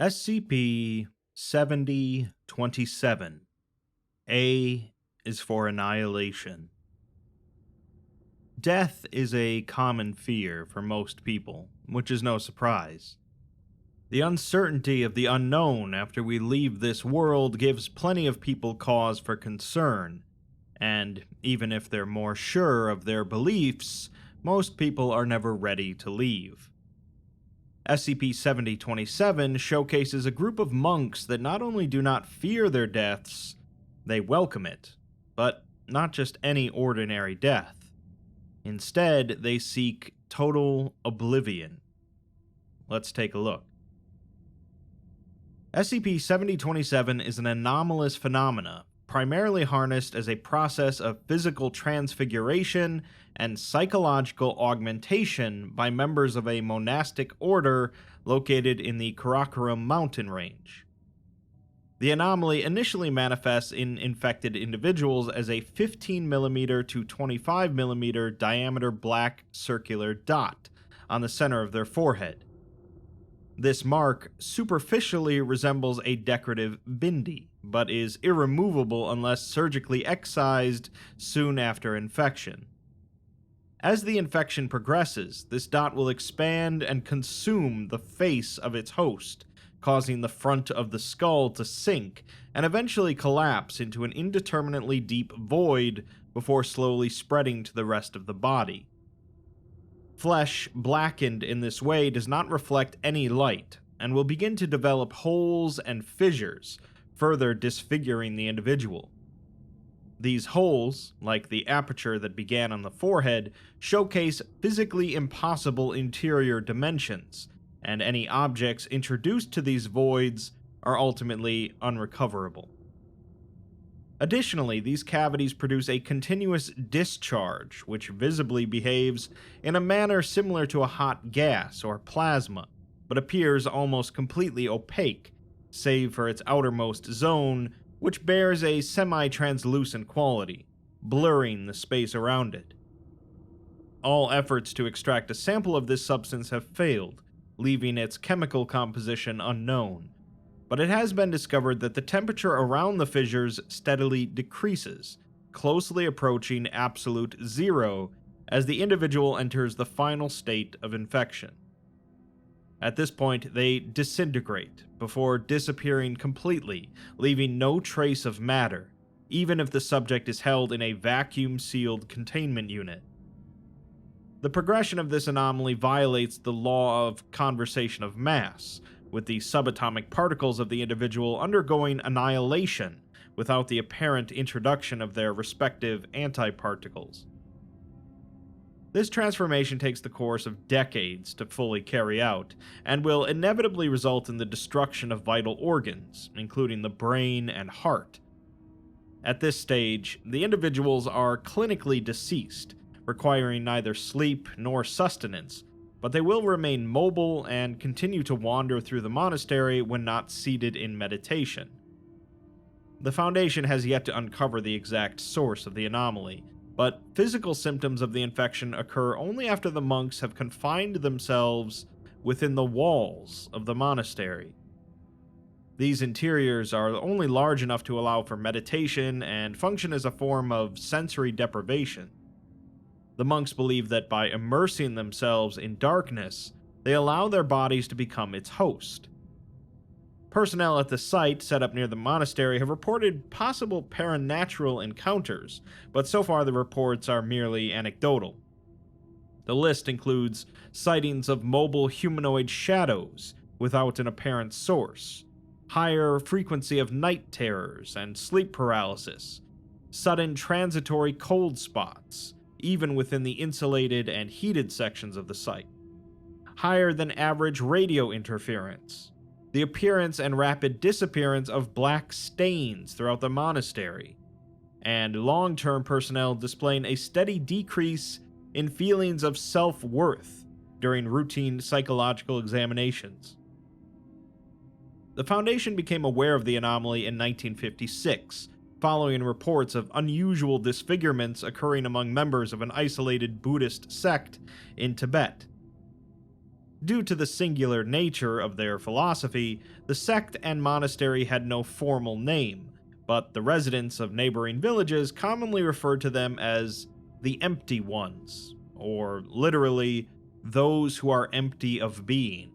SCP-7027. A is for Annihilation. Death is a common fear for most people, which is no surprise. The uncertainty of the unknown after we leave this world gives plenty of people cause for concern, and even if they're more sure of their beliefs, most people are never ready to leave. SCP-7027 showcases a group of monks that not only do not fear their deaths, they welcome it, but not just any ordinary death. Instead, they seek total oblivion. Let's take a look. SCP-7027 is an anomalous phenomena, primarily harnessed as a process of physical transfiguration and psychological augmentation by members of a monastic order located in the Karakoram mountain range. The anomaly initially manifests in infected individuals as a 15mm to 25mm diameter black circular dot on the center of their forehead. This mark superficially resembles a decorative bindi, but is irremovable unless surgically excised soon after infection. As the infection progresses, this dot will expand and consume the face of its host, causing the front of the skull to sink and eventually collapse into an indeterminately deep void before slowly spreading to the rest of the body. Flesh blackened in this way does not reflect any light, and will begin to develop holes and fissures, further disfiguring the individual. These holes, like the aperture that began on the forehead, showcase physically impossible interior dimensions, and any objects introduced to these voids are ultimately unrecoverable. Additionally, these cavities produce a continuous discharge, which visibly behaves in a manner similar to a hot gas or plasma, but appears almost completely opaque, save for its outermost zone, which bears a semi-translucent quality, blurring the space around it. All efforts to extract a sample of this substance have failed, leaving its chemical composition unknown. But it has been discovered that the temperature around the fissures steadily decreases, closely approaching absolute zero as the individual enters the final state of infection. At this point, they disintegrate before disappearing completely, leaving no trace of matter, even if the subject is held in a vacuum-sealed containment unit. The progression of this anomaly violates the law of conservation of mass, with the subatomic particles of the individual undergoing annihilation without the apparent introduction of their respective antiparticles. This transformation takes the course of decades to fully carry out, and will inevitably result in the destruction of vital organs, including the brain and heart. At this stage, the individuals are clinically deceased, requiring neither sleep nor sustenance, but they will remain mobile and continue to wander through the monastery when not seated in meditation. The Foundation has yet to uncover the exact source of the anomaly, but physical symptoms of the infection occur only after the monks have confined themselves within the walls of the monastery. These interiors are only large enough to allow for meditation and function as a form of sensory deprivation. The monks believe that by immersing themselves in darkness, they allow their bodies to become its host. Personnel at the site set up near the monastery have reported possible paranatural encounters, but so far the reports are merely anecdotal. The list includes sightings of mobile humanoid shadows without an apparent source, higher frequency of night terrors and sleep paralysis, sudden transitory cold spots, even within the insulated and heated sections of the site, higher than average radio interference, the appearance and rapid disappearance of black stains throughout the monastery, and long-term personnel displaying a steady decrease in feelings of self-worth during routine psychological examinations. The Foundation became aware of the anomaly in 1956, following reports of unusual disfigurements occurring among members of an isolated Buddhist sect in Tibet. Due to the singular nature of their philosophy, the sect and monastery had no formal name, but the residents of neighboring villages commonly referred to them as the Empty Ones, or literally, those who are empty of being.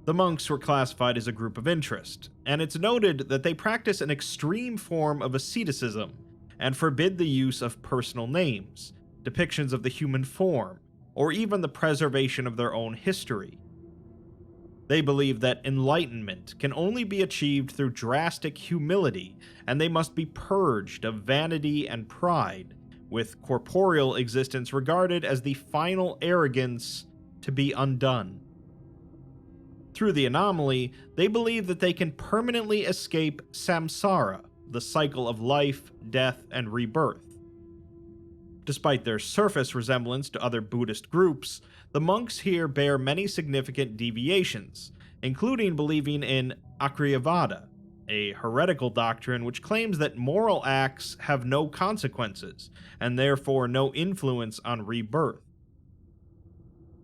The monks were classified as a group of interest, and it's noted that they practice an extreme form of asceticism and forbid the use of personal names, depictions of the human form, or even the preservation of their own history. They believe that enlightenment can only be achieved through drastic humility, and they must be purged of vanity and pride, with corporeal existence regarded as the final arrogance to be undone. Through the anomaly, they believe that they can permanently escape samsara, the cycle of life, death, and rebirth. Despite their surface resemblance to other Buddhist groups, the monks here bear many significant deviations, including believing in Akriyavada, a heretical doctrine which claims that moral acts have no consequences, and therefore no influence on rebirth.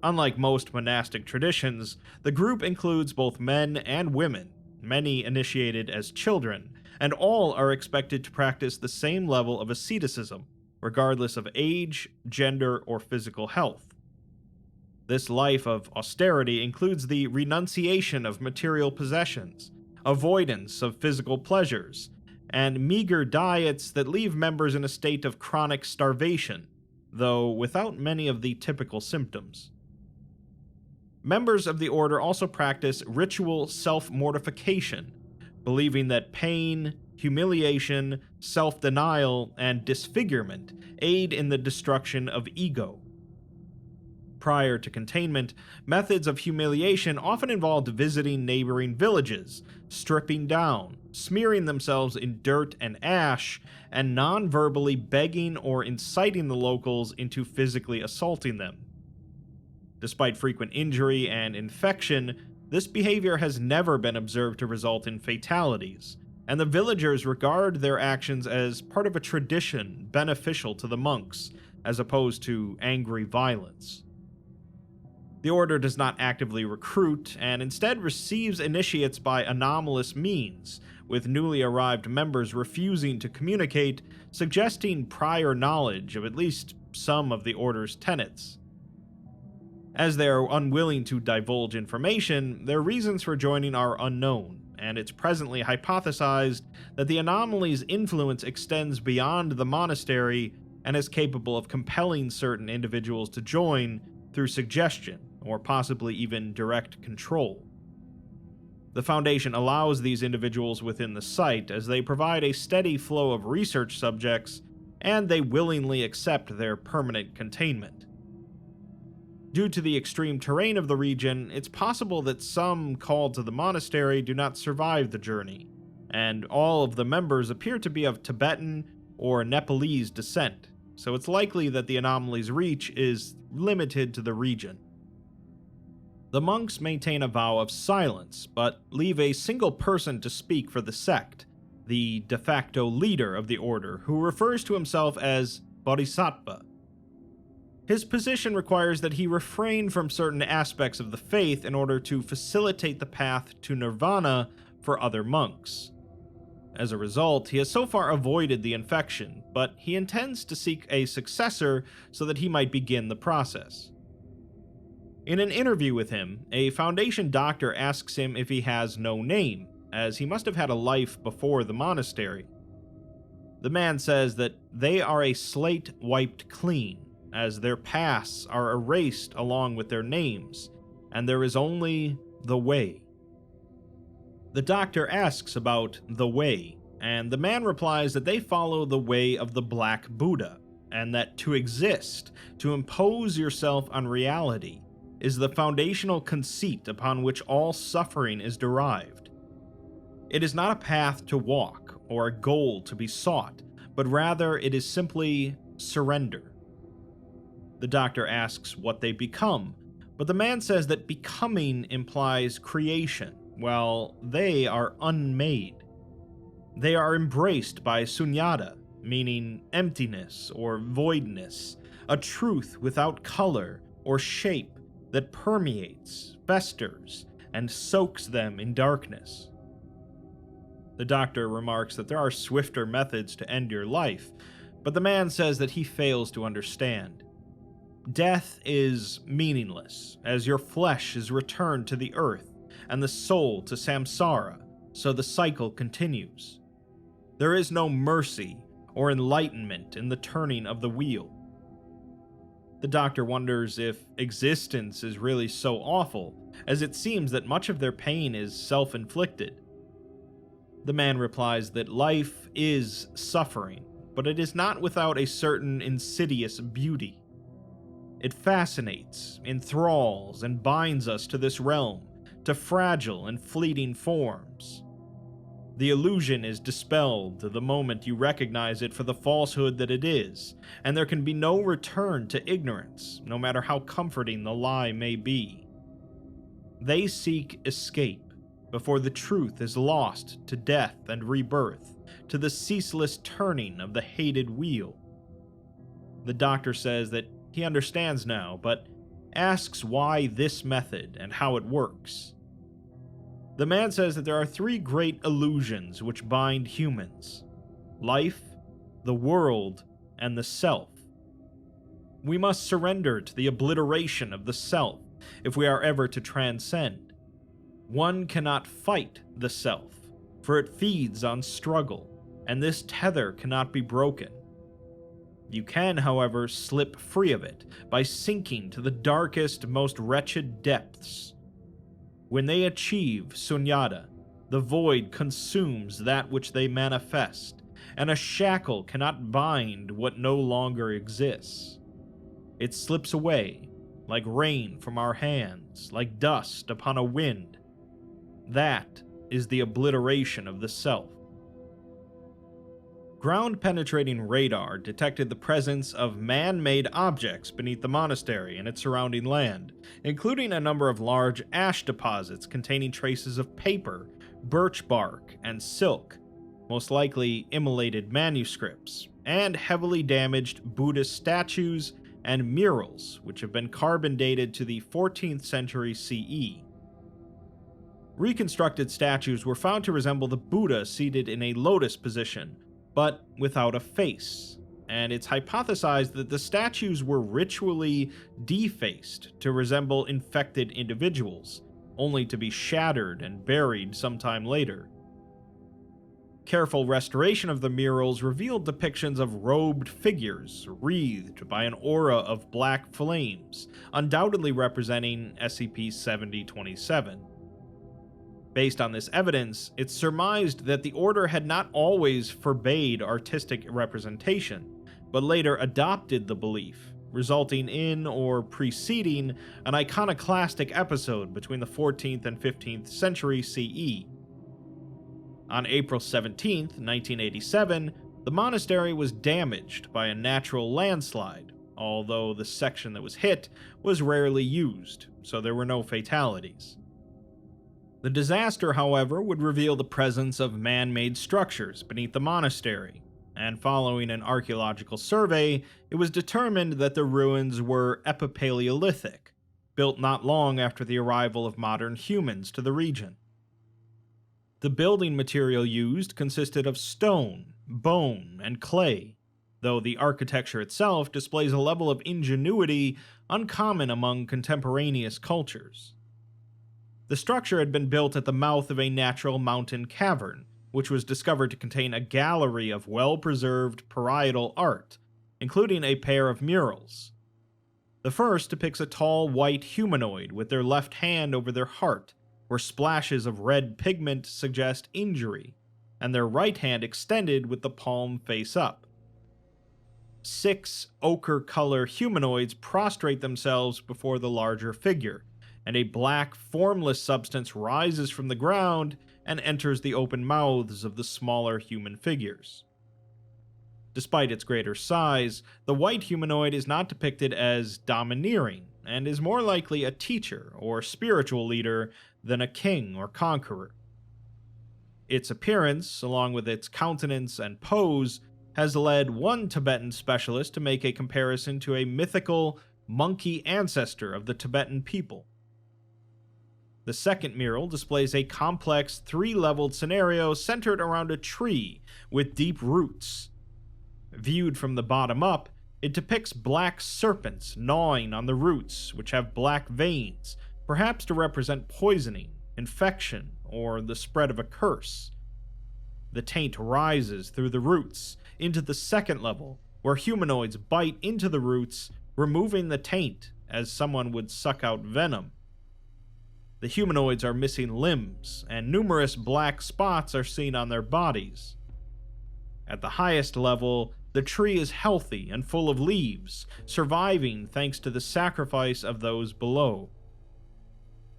Unlike most monastic traditions, the group includes both men and women, many initiated as children, and all are expected to practice the same level of asceticism, regardless of age, gender, or physical health. This life of austerity includes the renunciation of material possessions, avoidance of physical pleasures, and meager diets that leave members in a state of chronic starvation, though without many of the typical symptoms. Members of the order also practice ritual self-mortification, believing that pain, humiliation, self-denial, and disfigurement aid in the destruction of ego. Prior to containment, methods of humiliation often involved visiting neighboring villages, stripping down, smearing themselves in dirt and ash, and non-verbally begging or inciting the locals into physically assaulting them. Despite frequent injury and infection, this behavior has never been observed to result in fatalities, and the villagers regard their actions as part of a tradition beneficial to the monks, as opposed to angry violence. The order does not actively recruit, and instead receives initiates by anomalous means, with newly arrived members refusing to communicate, suggesting prior knowledge of at least some of the order's tenets. As they are unwilling to divulge information, their reasons for joining are unknown, and it's presently hypothesized that the anomaly's influence extends beyond the monastery and is capable of compelling certain individuals to join through suggestion, or possibly even direct control. The Foundation allows these individuals within the site as they provide a steady flow of research subjects, and they willingly accept their permanent containment. Due to the extreme terrain of the region, it's possible that some called to the monastery do not survive the journey, and all of the members appear to be of Tibetan or Nepalese descent, so it's likely that the anomaly's reach is limited to the region. The monks maintain a vow of silence, but leave a single person to speak for the sect, the de facto leader of the order, who refers to himself as Bodhisattva. His position requires that he refrain from certain aspects of the faith in order to facilitate the path to nirvana for other monks. As a result, he has so far avoided the infection, but he intends to seek a successor so that he might begin the process. In an interview with him, a Foundation doctor asks him if he has no name, as he must have had a life before the monastery. The man says that they are a slate wiped clean, as their pasts are erased along with their names, and there is only the way. The doctor asks about the way, and the man replies that they follow the way of the Black Buddha, and that to exist, to impose yourself on reality, is the foundational conceit upon which all suffering is derived. It is not a path to walk or a goal to be sought, but rather it is simply surrender. The doctor asks what they become, but the man says that becoming implies creation, while they are unmade. They are embraced by sunyata, meaning emptiness or voidness, a truth without color or shape, that permeates, festers, and soaks them in darkness. The doctor remarks that there are swifter methods to end your life, but the man says that he fails to understand. Death is meaningless, as your flesh is returned to the earth, and the soul to samsara, so the cycle continues. There is no mercy or enlightenment in the turning of the wheel. The doctor wonders if existence is really so awful, as it seems that much of their pain is self-inflicted. The man replies that life is suffering, but it is not without a certain insidious beauty. It fascinates, enthralls, and binds us to this realm, to fragile and fleeting forms. The illusion is dispelled the moment you recognize it for the falsehood that it is, and there can be no return to ignorance, no matter how comforting the lie may be. They seek escape before the truth is lost to death and rebirth, to the ceaseless turning of the hated wheel. The doctor says that he understands now, but asks why this method and how it works. The man says that there are three great illusions which bind humans: life, the world, and the self. We must surrender to the obliteration of the self if we are ever to transcend. One cannot fight the self, for it feeds on struggle, and this tether cannot be broken. You can, however, slip free of it by sinking to the darkest, most wretched depths. When they achieve sunyata, the void consumes that which they manifest, and a shackle cannot bind what no longer exists. It slips away, like rain from our hands, like dust upon a wind. That is the obliteration of the self. Ground-penetrating radar detected the presence of man-made objects beneath the monastery and its surrounding land, including a number of large ash deposits containing traces of paper, birch bark, and silk, most likely immolated manuscripts, and heavily damaged Buddhist statues and murals, which have been carbon dated to the 14th century CE. Reconstructed statues were found to resemble the Buddha seated in a lotus position, but without a face, and it's hypothesized that the statues were ritually defaced to resemble infected individuals, only to be shattered and buried sometime later. Careful restoration of the murals revealed depictions of robed figures wreathed by an aura of black flames, undoubtedly representing SCP-7027. Based on this evidence, it's surmised that the Order had not always forbade artistic representation, but later adopted the belief, resulting in or preceding an iconoclastic episode between the 14th and 15th century CE. On April 17, 1987, the monastery was damaged by a natural landslide, although the section that was hit was rarely used, so there were no fatalities. The disaster, however, would reveal the presence of man-made structures beneath the monastery, and following an archaeological survey, it was determined that the ruins were Epipaleolithic, built not long after the arrival of modern humans to the region. The building material used consisted of stone, bone, and clay, though the architecture itself displays a level of ingenuity uncommon among contemporaneous cultures. The structure had been built at the mouth of a natural mountain cavern, which was discovered to contain a gallery of well-preserved parietal art, including a pair of murals. The first depicts a tall white humanoid with their left hand over their heart, where splashes of red pigment suggest injury, and their right hand extended with the palm face up. 6 ochre-color humanoids prostrate themselves before the larger figure, and a black, formless substance rises from the ground and enters the open mouths of the smaller human figures. Despite its greater size, the white humanoid is not depicted as domineering, and is more likely a teacher or spiritual leader than a king or conqueror. Its appearance, along with its countenance and pose, has led one Tibetan specialist to make a comparison to a mythical, monkey ancestor of the Tibetan people. The second mural displays a complex 3-leveled scenario centered around a tree with deep roots. Viewed from the bottom up, it depicts black serpents gnawing on the roots, which have black veins, perhaps to represent poisoning, infection, or the spread of a curse. The taint rises through the roots into the second level, where humanoids bite into the roots, removing the taint as someone would suck out venom. The humanoids are missing limbs, and numerous black spots are seen on their bodies. At the highest level, the tree is healthy and full of leaves, surviving thanks to the sacrifice of those below.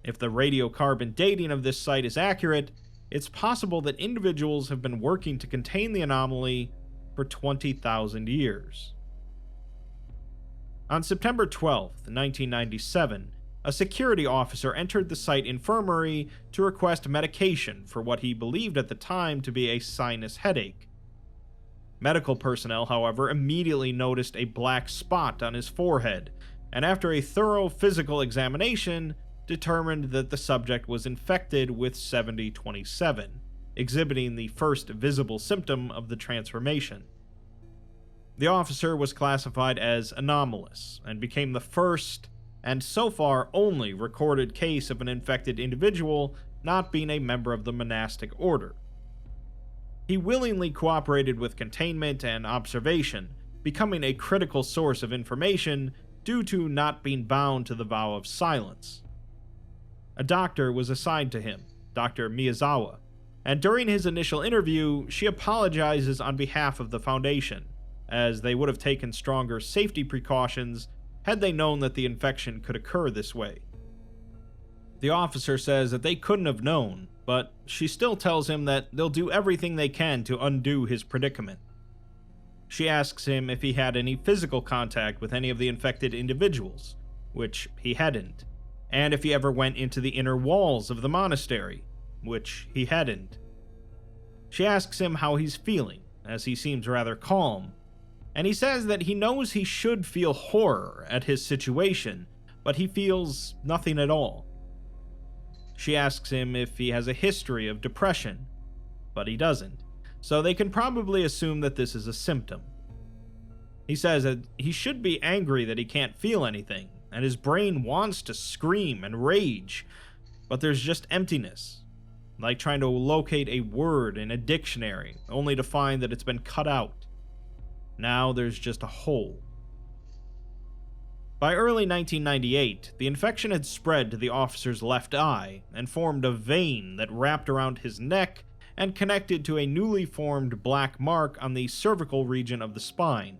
If the radiocarbon dating of this site is accurate, it's possible that individuals have been working to contain the anomaly for 20,000 years. On September 12, 1997, a security officer entered the site infirmary to request medication for what he believed at the time to be a sinus headache. Medical personnel, however, immediately noticed a black spot on his forehead, and after a thorough physical examination, determined that the subject was infected with 7027, exhibiting the first visible symptom of the transformation. The officer was classified as anomalous, and became the first, and so far only, recorded case of an infected individual not being a member of the monastic order. He willingly cooperated with containment and observation, becoming a critical source of information due to not being bound to the vow of silence. A doctor was assigned to him, Dr. Miyazawa, and during his initial interview, she apologizes on behalf of the Foundation, as they would have taken stronger safety precautions had they known that the infection could occur this way. The officer says that they couldn't have known, but she still tells him that they'll do everything they can to undo his predicament. She asks him if he had any physical contact with any of the infected individuals, which he hadn't, and if he ever went into the inner walls of the monastery, which he hadn't. She asks him how he's feeling, as he seems rather calm, and he says that he knows he should feel horror at his situation, but he feels nothing at all. She asks him if he has a history of depression, but he doesn't, so they can probably assume that this is a symptom. He says that he should be angry that he can't feel anything, and his brain wants to scream and rage, but there's just emptiness, like trying to locate a word in a dictionary, only to find that it's been cut out. Now there's just a hole. By early 1998, the infection had spread to the officer's left eye and formed a vein that wrapped around his neck and connected to a newly formed black mark on the cervical region of the spine.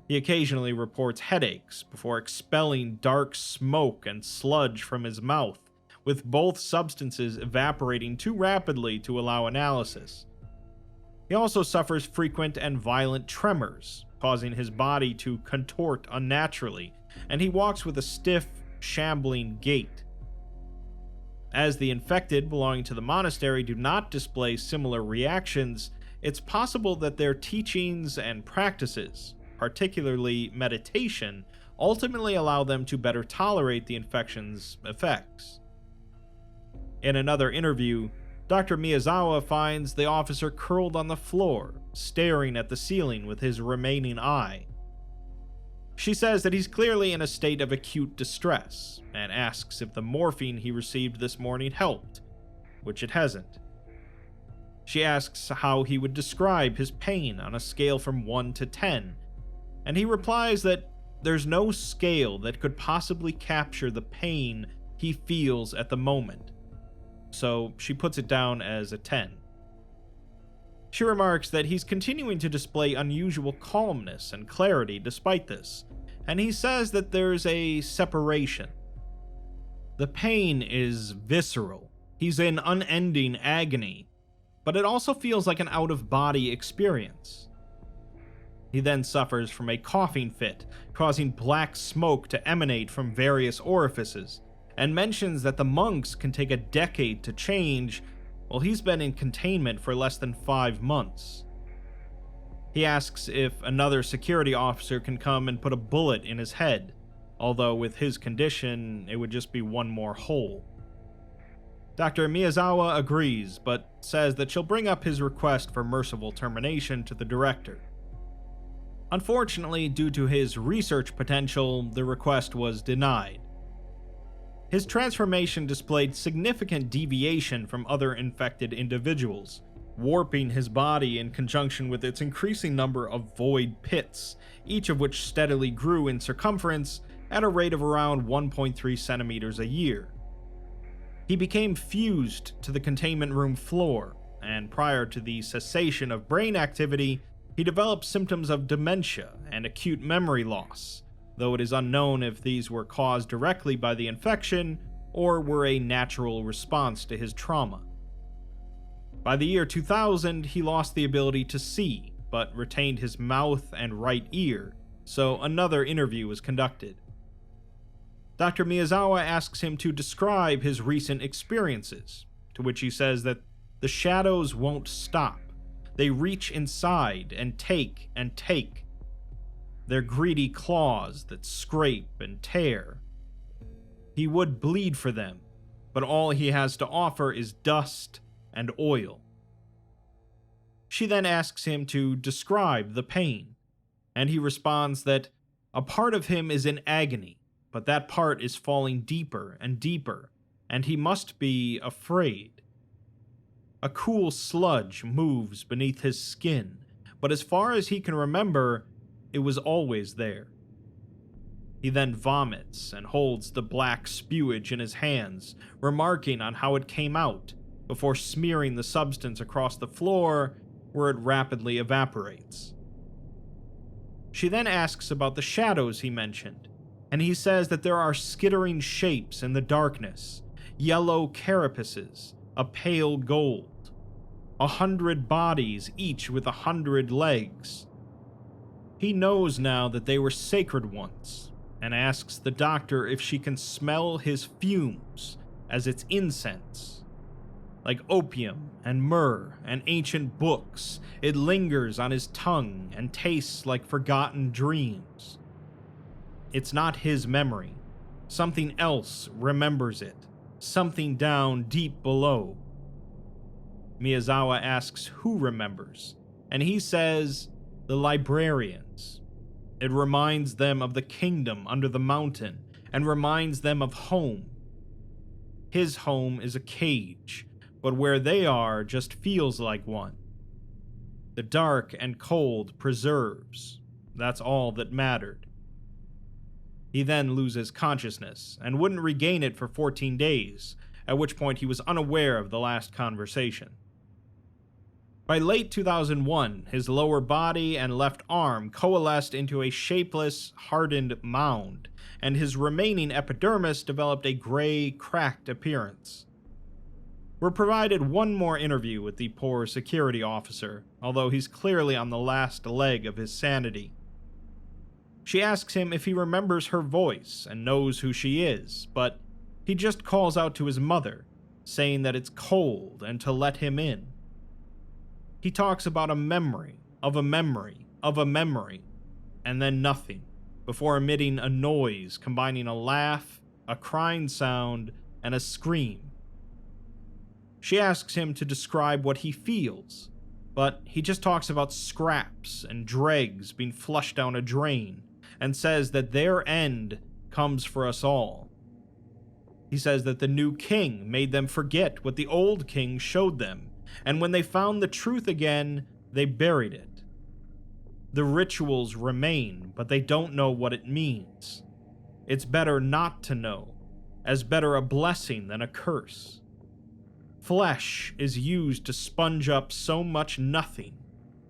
He occasionally reports headaches before expelling dark smoke and sludge from his mouth, with both substances evaporating too rapidly to allow analysis. He also suffers frequent and violent tremors, causing his body to contort unnaturally, and he walks with a stiff, shambling gait. As the infected belonging to the monastery do not display similar reactions, it's possible that their teachings and practices, particularly meditation, ultimately allow them to better tolerate the infection's effects. In another interview, Dr. Miyazawa finds the officer curled on the floor, staring at the ceiling with his remaining eye. She says that he's clearly in a state of acute distress, and asks if the morphine he received this morning helped, which it hasn't. She asks how he would describe his pain on a scale from 1 to 10, and he replies that there's no scale that could possibly capture the pain he feels at the moment, so she puts it down as a 10. She remarks that he's continuing to display unusual calmness and clarity despite this, and he says that there's a separation. The pain is visceral. He's in unending agony, but it also feels like an out-of-body experience. He then suffers from a coughing fit, causing black smoke to emanate from various orifices, and mentions that the monks can take a decade to change, while he's been in containment for less than 5 months. He asks if another security officer can come and put a bullet in his head, although with his condition, it would just be one more hole. Dr. Miyazawa agrees, but says that she'll bring up his request for merciful termination to the director. Unfortunately, due to his research potential, the request was denied. His transformation displayed significant deviation from other infected individuals, warping his body in conjunction with its increasing number of void pits, each of which steadily grew in circumference at a rate of around 1.3 centimeters a year. He became fused to the containment room floor, and prior to the cessation of brain activity, he developed symptoms of dementia and acute memory loss, though it is unknown if these were caused directly by the infection or were a natural response to his trauma. By the year 2000, he lost the ability to see, but retained his mouth and right ear, so another interview was conducted. Dr. Miyazawa asks him to describe his recent experiences, to which he says that the shadows won't stop. They reach inside and take and take. Their greedy claws that scrape and tear. He would bleed for them, but all he has to offer is dust and oil. She then asks him to describe the pain, and he responds that a part of him is in agony, but that part is falling deeper and deeper, and he must be afraid. A cool sludge moves beneath his skin, but as far as he can remember, it was always there. He then vomits and holds the black spewage in his hands, remarking on how it came out, before smearing the substance across the floor, where it rapidly evaporates. She then asks about the shadows he mentioned, and he says that there are skittering shapes in the darkness, yellow carapaces, a pale gold, 100 bodies, each with 100 legs. He knows now that they were sacred once, and asks the doctor if she can smell his fumes as its incense. Like opium and myrrh and ancient books, it lingers on his tongue and tastes like forgotten dreams. It's not his memory. Something else remembers it. Something down deep below. Miyazawa asks who remembers, and he says the librarians. It reminds them of the kingdom under the mountain, and reminds them of home. His home is a cage, but where they are just feels like one. The dark and cold preserves. That's all that mattered. He then loses consciousness, and wouldn't regain it for 14 days, at which point he was unaware of the last conversation. By late 2001, his lower body and left arm coalesced into a shapeless, hardened mound, and his remaining epidermis developed a gray, cracked appearance. We're provided one more interview with the poor security officer, although he's clearly on the last leg of his sanity. She asks him if he remembers her voice and knows who she is, but he just calls out to his mother, saying that it's cold and to let him in. He talks about a memory, of a memory, of a memory, and then nothing, before emitting a noise combining a laugh, a crying sound, and a scream. She asks him to describe what he feels, but he just talks about scraps and dregs being flushed down a drain, and says that their end comes for us all. He says that the new king made them forget what the old king showed them, and when they found the truth again, they buried it. The rituals remain, but they don't know what it means. It's better not to know, as better a blessing than a curse. Flesh is used to sponge up so much nothing,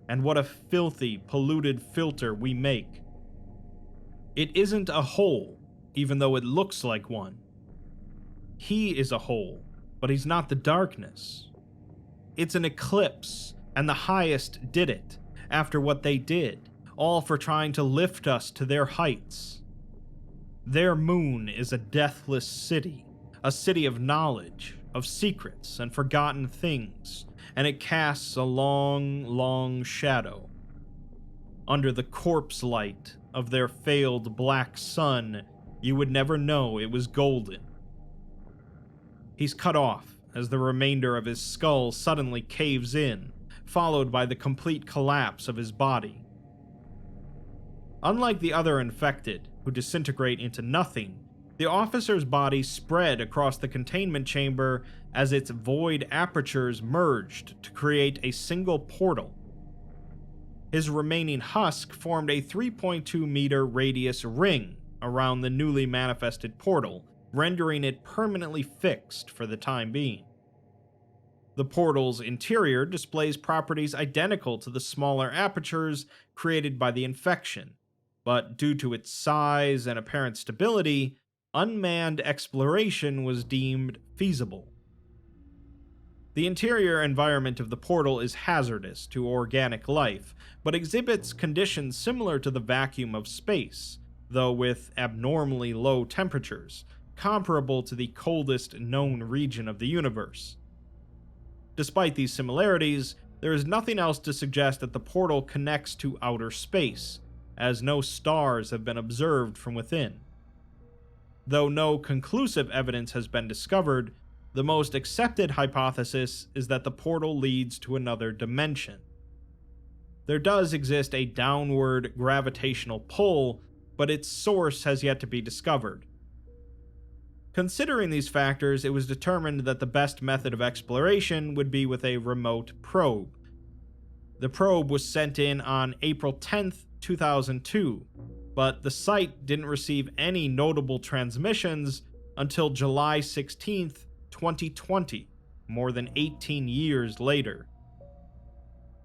and what a filthy, polluted filter we make. It isn't a hole, even though it looks like one. He is a hole, but he's not the darkness. It's an eclipse, and the highest did it, after what they did, all for trying to lift us to their heights. Their moon is a deathless city, a city of knowledge, of secrets and forgotten things, and it casts a long, long shadow. Under the corpse light of their failed black sun, you would never know it was golden. He's cut off as the remainder of his skull suddenly caves in, followed by the complete collapse of his body. Unlike the other infected, who disintegrate into nothing, the officer's body spread across the containment chamber as its void apertures merged to create a single portal. His remaining husk formed a 3.2-meter radius ring around the newly manifested portal, rendering it permanently fixed for the time being. The portal's interior displays properties identical to the smaller apertures created by the infection, but due to its size and apparent stability, unmanned exploration was deemed feasible. The interior environment of the portal is hazardous to organic life, but exhibits conditions similar to the vacuum of space, though with abnormally low temperatures, comparable to the coldest known region of the universe. Despite these similarities, there is nothing else to suggest that the portal connects to outer space, as no stars have been observed from within. Though no conclusive evidence has been discovered, the most accepted hypothesis is that the portal leads to another dimension. There does exist a downward gravitational pull, but its source has yet to be discovered. Considering these factors, it was determined that the best method of exploration would be with a remote probe. The probe was sent in on April 10th, 2002, but the site didn't receive any notable transmissions until July 16th, 2020, more than 18 years later.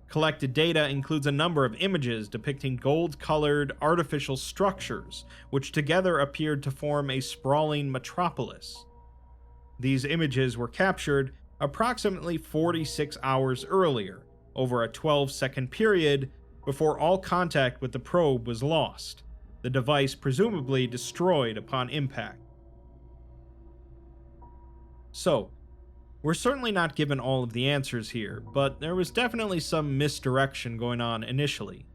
Collected data includes a number of images depicting gold-colored artificial structures, which together appeared to form a sprawling metropolis. These images were captured approximately 46 hours earlier, over a 12-second period, before all contact with the probe was lost, the device presumably destroyed upon impact. So, we're certainly not given all of the answers here, but there was definitely some misdirection going on initially.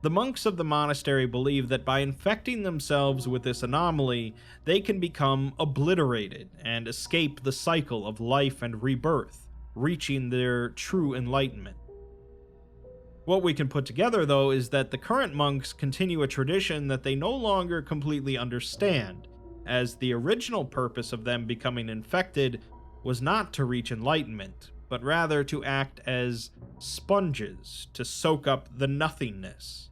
The monks of the monastery believe that by infecting themselves with this anomaly, they can become obliterated and escape the cycle of life and rebirth, reaching their true enlightenment. What we can put together, though, is that the current monks continue a tradition that they no longer completely understand, as the original purpose of them becoming infected was not to reach enlightenment, but rather to act as sponges to soak up the nothingness.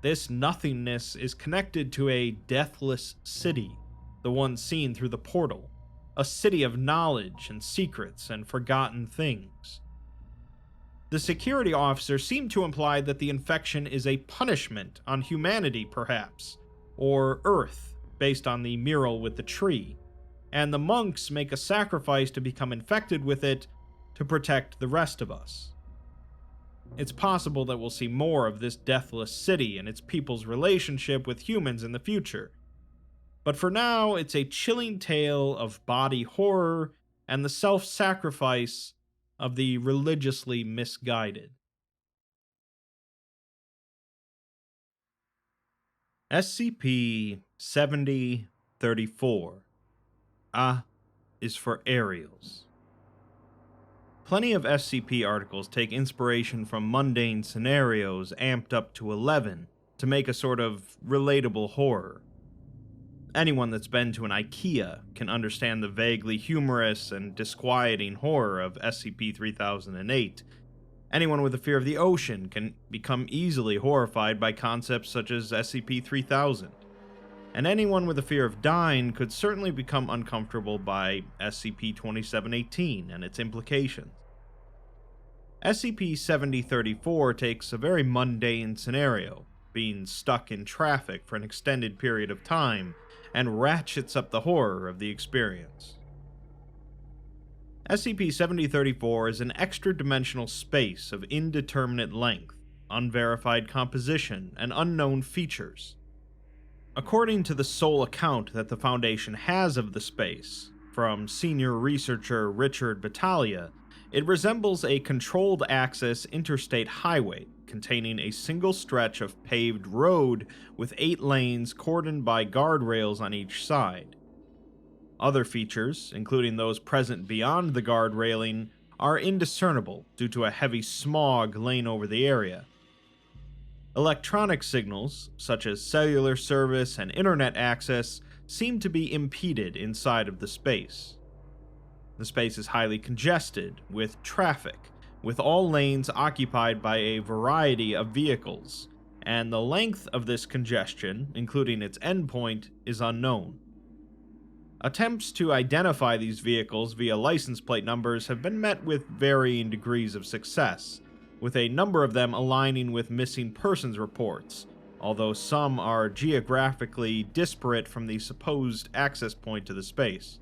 This nothingness is connected to a deathless city, the one seen through the portal, a city of knowledge and secrets and forgotten things. The security officer seemed to imply that the infection is a punishment on humanity, perhaps, or Earth, based on the mural with the tree, and the monks make a sacrifice to become infected with it to protect the rest of us. It's possible that we'll see more of this deathless city and its people's relationship with humans in the future, but for now it's a chilling tale of body horror and the self-sacrifice of the religiously misguided. SCP-7034. A is for Ærials. Plenty of SCP articles take inspiration from mundane scenarios amped up to 11 to make a sort of relatable horror. Anyone that's been to an IKEA can understand the vaguely humorous and disquieting horror of SCP-3008. Anyone with a fear of the ocean can become easily horrified by concepts such as SCP-3000. And anyone with a fear of dying could certainly become uncomfortable by SCP-2718 and its implications. SCP-7034 takes a very mundane scenario, being stuck in traffic for an extended period of time, and ratchets up the horror of the experience. SCP-7034 is an extra-dimensional space of indeterminate length, unverified composition, and unknown features. According to the sole account that the Foundation has of the space, from senior researcher Richard Battaglia, It resembles a controlled-access interstate highway containing a single stretch of paved road with 8 lanes cordoned by guardrails on each side. Other features, including those present beyond the guard railing, are indiscernible due to a heavy smog laying over the area. Electronic signals, such as cellular service and internet access, seem to be impeded inside of the space. The space is highly congested with traffic, with all lanes occupied by a variety of vehicles, and the length of this congestion, including its endpoint, is unknown. Attempts to identify these vehicles via license plate numbers have been met with varying degrees of success, with a number of them aligning with missing persons reports, although some are geographically disparate from the supposed access point to the space.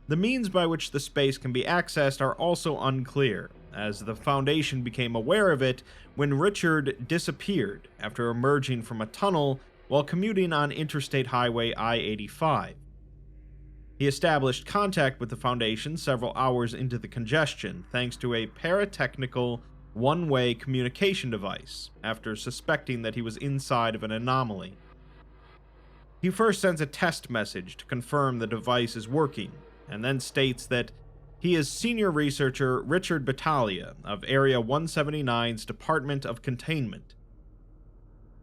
The means by which the space can be accessed are also unclear, as the Foundation became aware of it when Richard disappeared after emerging from a tunnel while commuting on Interstate Highway I-85. He established contact with the Foundation several hours into the congestion thanks to a paratechnical one-way communication device after suspecting that he was inside of an anomaly. He first sends a test message to confirm the device is working, and then states that he is senior researcher Richard Battaglia of Area 179's Department of Containment.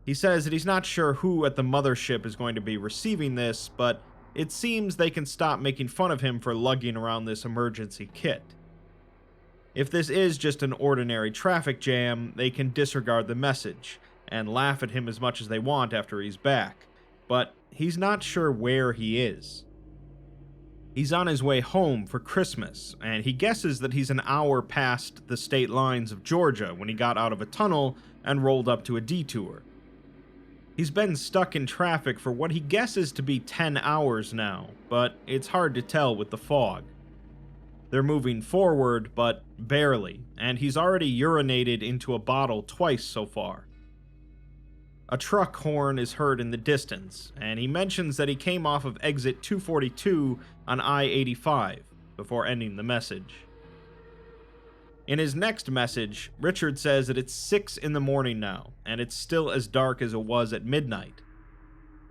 He says that he's not sure who at the mothership is going to be receiving this, but it seems they can stop making fun of him for lugging around this emergency kit. If this is just an ordinary traffic jam, they can disregard the message and laugh at him as much as they want after he's back, but he's not sure where he is. He's on his way home for Christmas, and he guesses that he's an hour past the state lines of Georgia when he got out of a tunnel and rolled up to a detour. He's been stuck in traffic for what he guesses to be 10 hours now, but it's hard to tell with the fog. They're moving forward, but barely, and he's already urinated into a bottle twice so far. A truck horn is heard in the distance, and he mentions that he came off of exit 242 on I-85 before ending the message. In his next message, Richard says that it's 6 in the morning now, and it's still as dark as it was at midnight.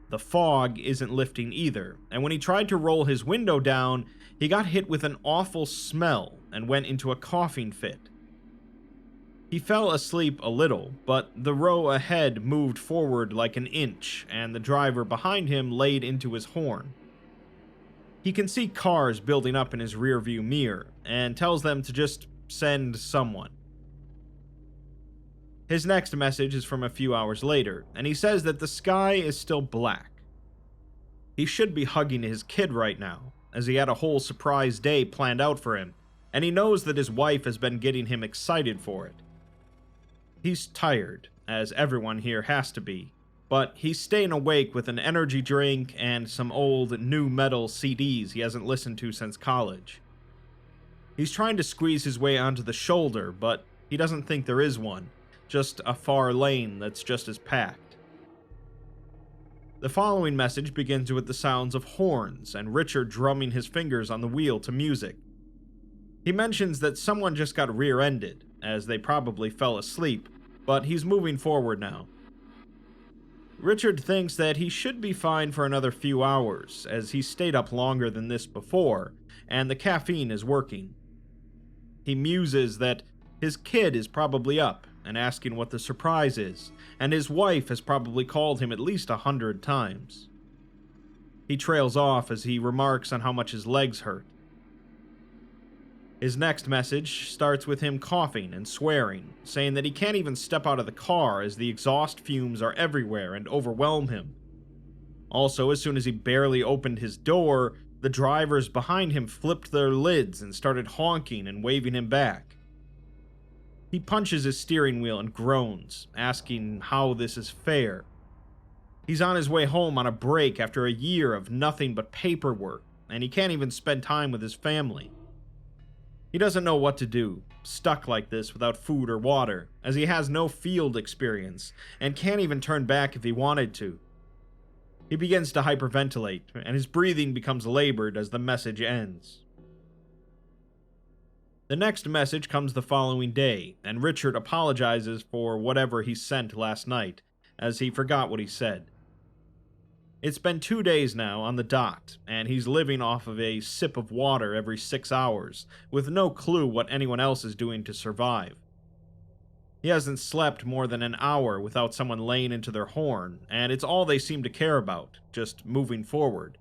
The fog isn't lifting either, and when he tried to roll his window down, he got hit with an awful smell and went into a coughing fit. He fell asleep a little, but the row ahead moved forward like an inch, and the driver behind him laid into his horn. He can see cars building up in his rearview mirror, and tells them to just send someone. His next message is from a few hours later, and he says that the sky is still black. He should be hugging his kid right now, as he had a whole surprise day planned out for him, and he knows that his wife has been getting him excited for it. He's tired, as everyone here has to be, but he's staying awake with an energy drink and some old nu metal CDs he hasn't listened to since college. He's trying to squeeze his way onto the shoulder, but he doesn't think there is one, just a far lane that's just as packed. The following message begins with the sounds of horns and Richard drumming his fingers on the wheel to music. He mentions that someone just got rear-ended, as they probably fell asleep, but he's moving forward now. Richard thinks that he should be fine for another few hours, as he stayed up longer than this before, and the caffeine is working. He muses that his kid is probably up and asking what the surprise is, and his wife has probably called him at least 100 times. He trails off as he remarks on how much his legs hurt. His next message starts with him coughing and swearing, saying that he can't even step out of the car as the exhaust fumes are everywhere and overwhelm him. Also, as soon as he barely opened his door, the drivers behind him flipped their lids and started honking and waving him back. He punches his steering wheel and groans, asking how this is fair. He's on his way home on a break after a year of nothing but paperwork, and he can't even spend time with his family. He doesn't know what to do, stuck like this without food or water, as he has no field experience, and can't even turn back if he wanted to. He begins to hyperventilate, and his breathing becomes labored as the message ends. The next message comes the following day, and Richard apologizes for whatever he sent last night, as he forgot what he said. It's been 2 days now on the dot, and he's living off of a sip of water every 6 hours, with no clue what anyone else is doing to survive. He hasn't slept more than an hour without someone laying into their horn, and it's all they seem to care about, just moving forward.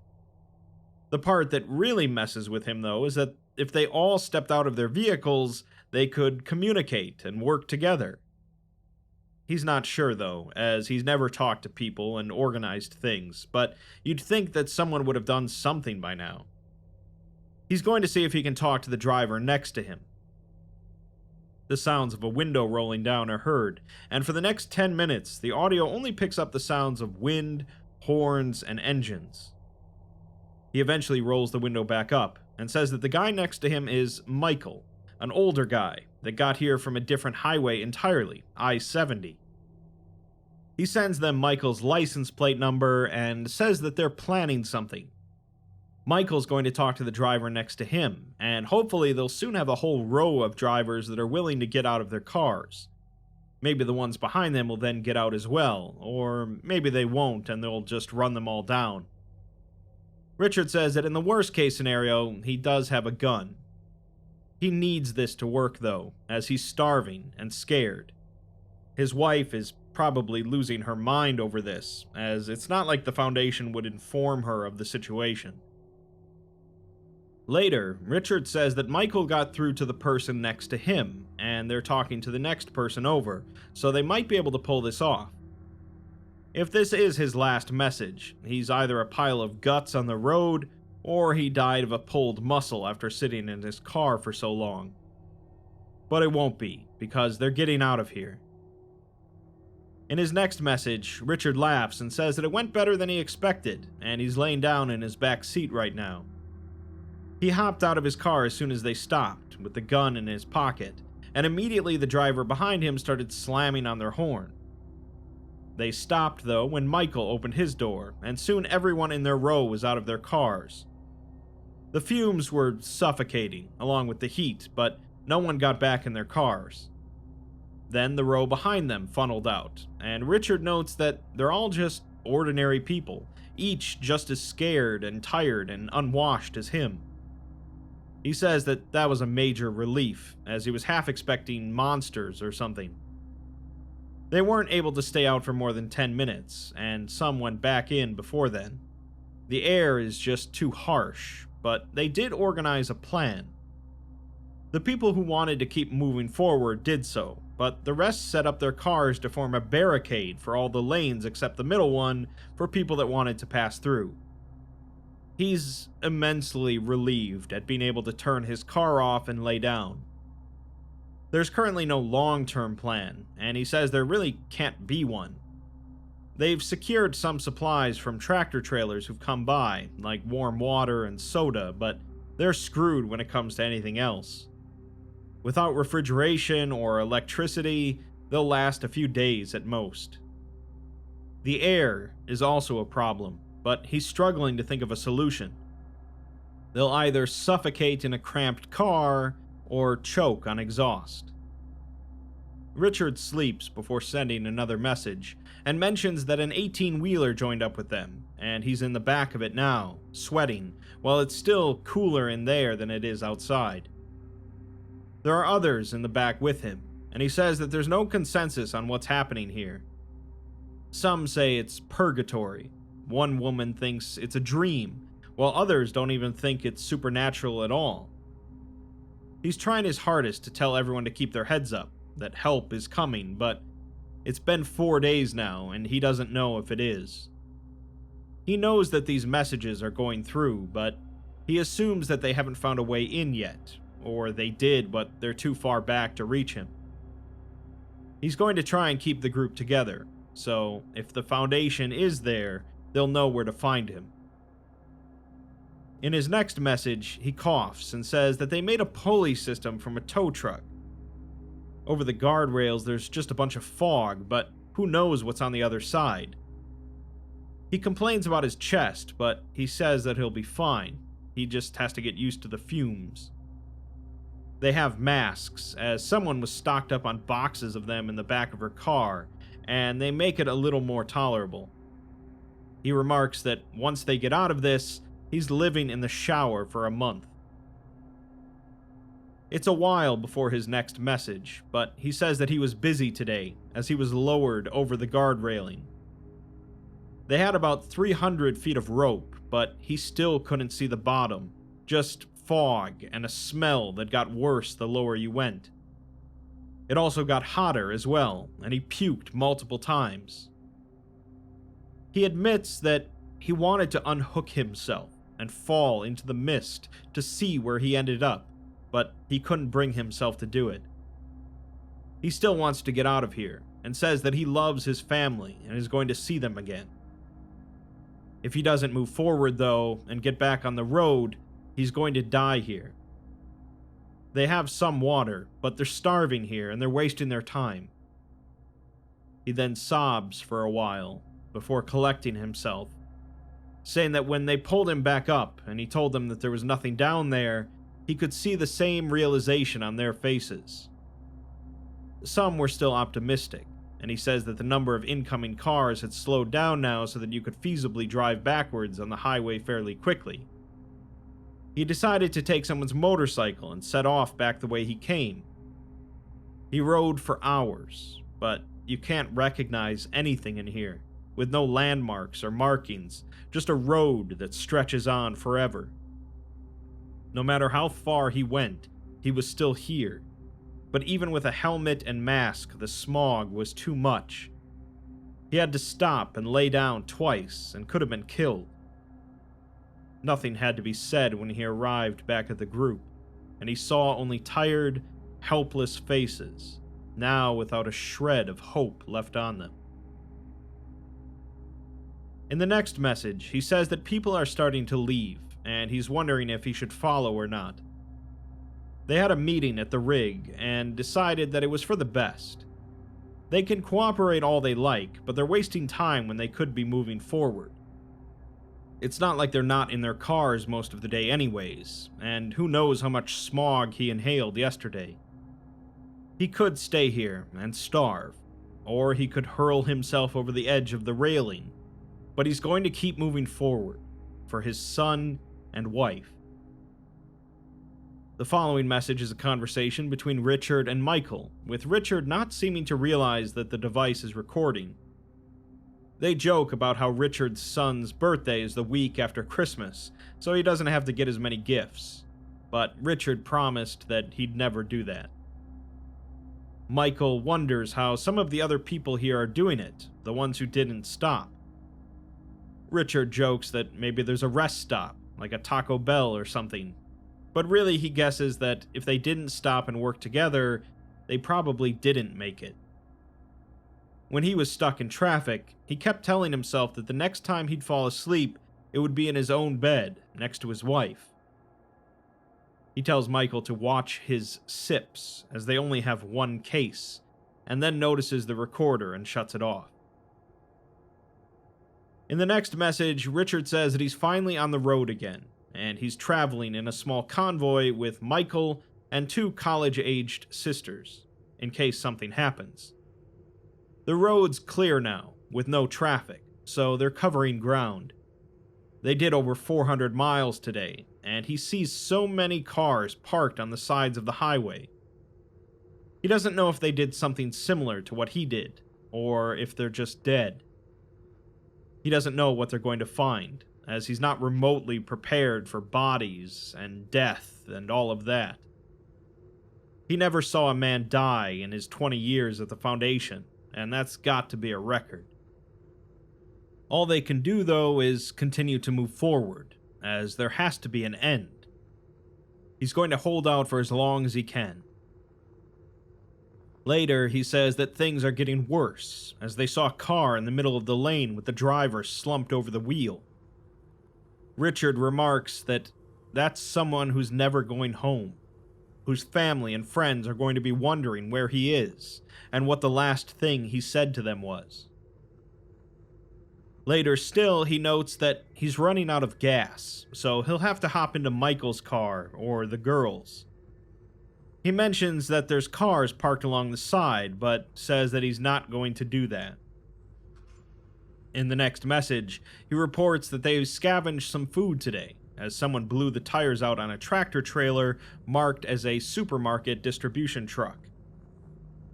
The part that really messes with him, though, is that if they all stepped out of their vehicles, they could communicate and work together. He's not sure, though, as he's never talked to people and organized things, but you'd think that someone would have done something by now. He's going to see if he can talk to the driver next to him. The sounds of a window rolling down are heard, and for the next 10 minutes, the audio only picks up the sounds of wind, horns, and engines. He eventually rolls the window back up, and says that the guy next to him is Michael, an older guy that got here from a different highway entirely, I-70. He sends them Michael's license plate number and says that they're planning something. Michael's going to talk to the driver next to him, and hopefully they'll soon have a whole row of drivers that are willing to get out of their cars. Maybe the ones behind them will then get out as well, or maybe they won't and they'll just run them all down. Richard says that in the worst case scenario, he does have a gun. He needs this to work though, as he's starving and scared. His wife is probably losing her mind over this, as it's not like the Foundation would inform her of the situation. Later, Richard says that Michael got through to the person next to him, and they're talking to the next person over, so they might be able to pull this off. If this is his last message, he's either a pile of guts on the road, or he died of a pulled muscle after sitting in his car for so long. But it won't be, because they're getting out of here. In his next message, Richard laughs and says that it went better than he expected, and he's laying down in his back seat right now. He hopped out of his car as soon as they stopped, with the gun in his pocket, and immediately the driver behind him started slamming on their horn. They stopped, though, when Michael opened his door, and soon everyone in their row was out of their cars. The fumes were suffocating, along with the heat, but no one got back in their cars. Then the row behind them funneled out, and Richard notes that they're all just ordinary people, each just as scared and tired and unwashed as him. He says that that was a major relief, as he was half expecting monsters or something. They weren't able to stay out for more than 10 minutes, and some went back in before then. The air is just too harsh, but they did organize a plan. The people who wanted to keep moving forward did so, but the rest set up their cars to form a barricade for all the lanes except the middle one for people that wanted to pass through. He's immensely relieved at being able to turn his car off and lay down. There's currently no long-term plan, and he says there really can't be one. They've secured some supplies from tractor trailers who've come by, like warm water and soda, but they're screwed when it comes to anything else. Without refrigeration or electricity, they'll last a few days at most. The air is also a problem, but he's struggling to think of a solution. They'll either suffocate in a cramped car or choke on exhaust. Richard sleeps before sending another message, and mentions that an 18-wheeler joined up with them, and he's in the back of it now, sweating, while it's still cooler in there than it is outside. There are others in the back with him, and he says that there's no consensus on what's happening here. Some say it's purgatory. One woman thinks it's a dream, while others don't even think it's supernatural at all. He's trying his hardest to tell everyone to keep their heads up, that help is coming, but it's been 4 days now, and he doesn't know if it is. He knows that these messages are going through, but he assumes that they haven't found a way in yet, or they did, but they're too far back to reach him. He's going to try and keep the group together, so if the Foundation is there, they'll know where to find him. In his next message, he coughs and says that they made a pulley system from a tow truck. Over the guardrails, there's just a bunch of fog, but who knows what's on the other side. He complains about his chest, but he says that he'll be fine. He just has to get used to the fumes. They have masks, as someone was stocked up on boxes of them in the back of her car, and they make it a little more tolerable. He remarks that once they get out of this, he's living in the shower for a month. It's a while before his next message, but he says that he was busy today, as he was lowered over the guard railing. They had about 300 feet of rope, but he still couldn't see the bottom, just fog and a smell that got worse the lower you went. It also got hotter as well, and he puked multiple times. He admits that he wanted to unhook himself and fall into the mist to see where he ended up, but he couldn't bring himself to do it. He still wants to get out of here, and says that he loves his family and is going to see them again. If he doesn't move forward, though, and get back on the road, he's going to die here. They have some water, but they're starving here and they're wasting their time. He then sobs for a while, before collecting himself, saying that when they pulled him back up and he told them that there was nothing down there, he could see the same realization on their faces. Some were still optimistic, and he says that the number of incoming cars had slowed down now so that you could feasibly drive backwards on the highway fairly quickly. He decided to take someone's motorcycle and set off back the way he came. He rode for hours, but you can't recognize anything in here, with no landmarks or markings, just a road that stretches on forever. No matter how far he went, he was still here, but even with a helmet and mask, the smog was too much. He had to stop and lay down twice and could have been killed. Nothing had to be said when he arrived back at the group, and he saw only tired, helpless faces, now without a shred of hope left on them. In the next message, he says that people are starting to leave, and he's wondering if he should follow or not. They had a meeting at the rig, and decided that it was for the best. They can cooperate all they like, but they're wasting time when they could be moving forward. It's not like they're not in their cars most of the day anyways, and who knows how much smog he inhaled yesterday. He could stay here and starve, or he could hurl himself over the edge of the railing, but he's going to keep moving forward, for his son and wife. The following message is a conversation between Richard and Michael, with Richard not seeming to realize that the device is recording. They joke about how Richard's son's birthday is the week after Christmas, so he doesn't have to get as many gifts, but Richard promised that he'd never do that. Michael wonders how some of the other people here are doing it, the ones who didn't stop. Richard jokes that maybe there's a rest stop, like a Taco Bell or something, but really he guesses that if they didn't stop and work together, they probably didn't make it. When he was stuck in traffic, he kept telling himself that the next time he'd fall asleep, it would be in his own bed, next to his wife. He tells Michael to watch his sips, as they only have one case, and then notices the recorder and shuts it off. In the next message, Richard says that he's finally on the road again, and he's traveling in a small convoy with Michael and 2 college-aged sisters, in case something happens. The road's clear now, with no traffic, so they're covering ground. They did over 400 miles today, and he sees so many cars parked on the sides of the highway. He doesn't know if they did something similar to what he did, or if they're just dead. He doesn't know what they're going to find, as he's not remotely prepared for bodies and death and all of that. He never saw a man die in his 20 years at the Foundation, and that's got to be a record. All they can do, though, is continue to move forward, as there has to be an end. He's going to hold out for as long as he can. Later, he says that things are getting worse, as they saw a car in the middle of the lane with the driver slumped over the wheel. Richard remarks that that's someone who's never going home, whose family and friends are going to be wondering where he is, and what the last thing he said to them was. Later still, he notes that he's running out of gas, so he'll have to hop into Michael's car or the girls'. He mentions that there's cars parked along the side, but says that he's not going to do that. In the next message, he reports that they've scavenged some food today, as someone blew the tires out on a tractor trailer marked as a supermarket distribution truck.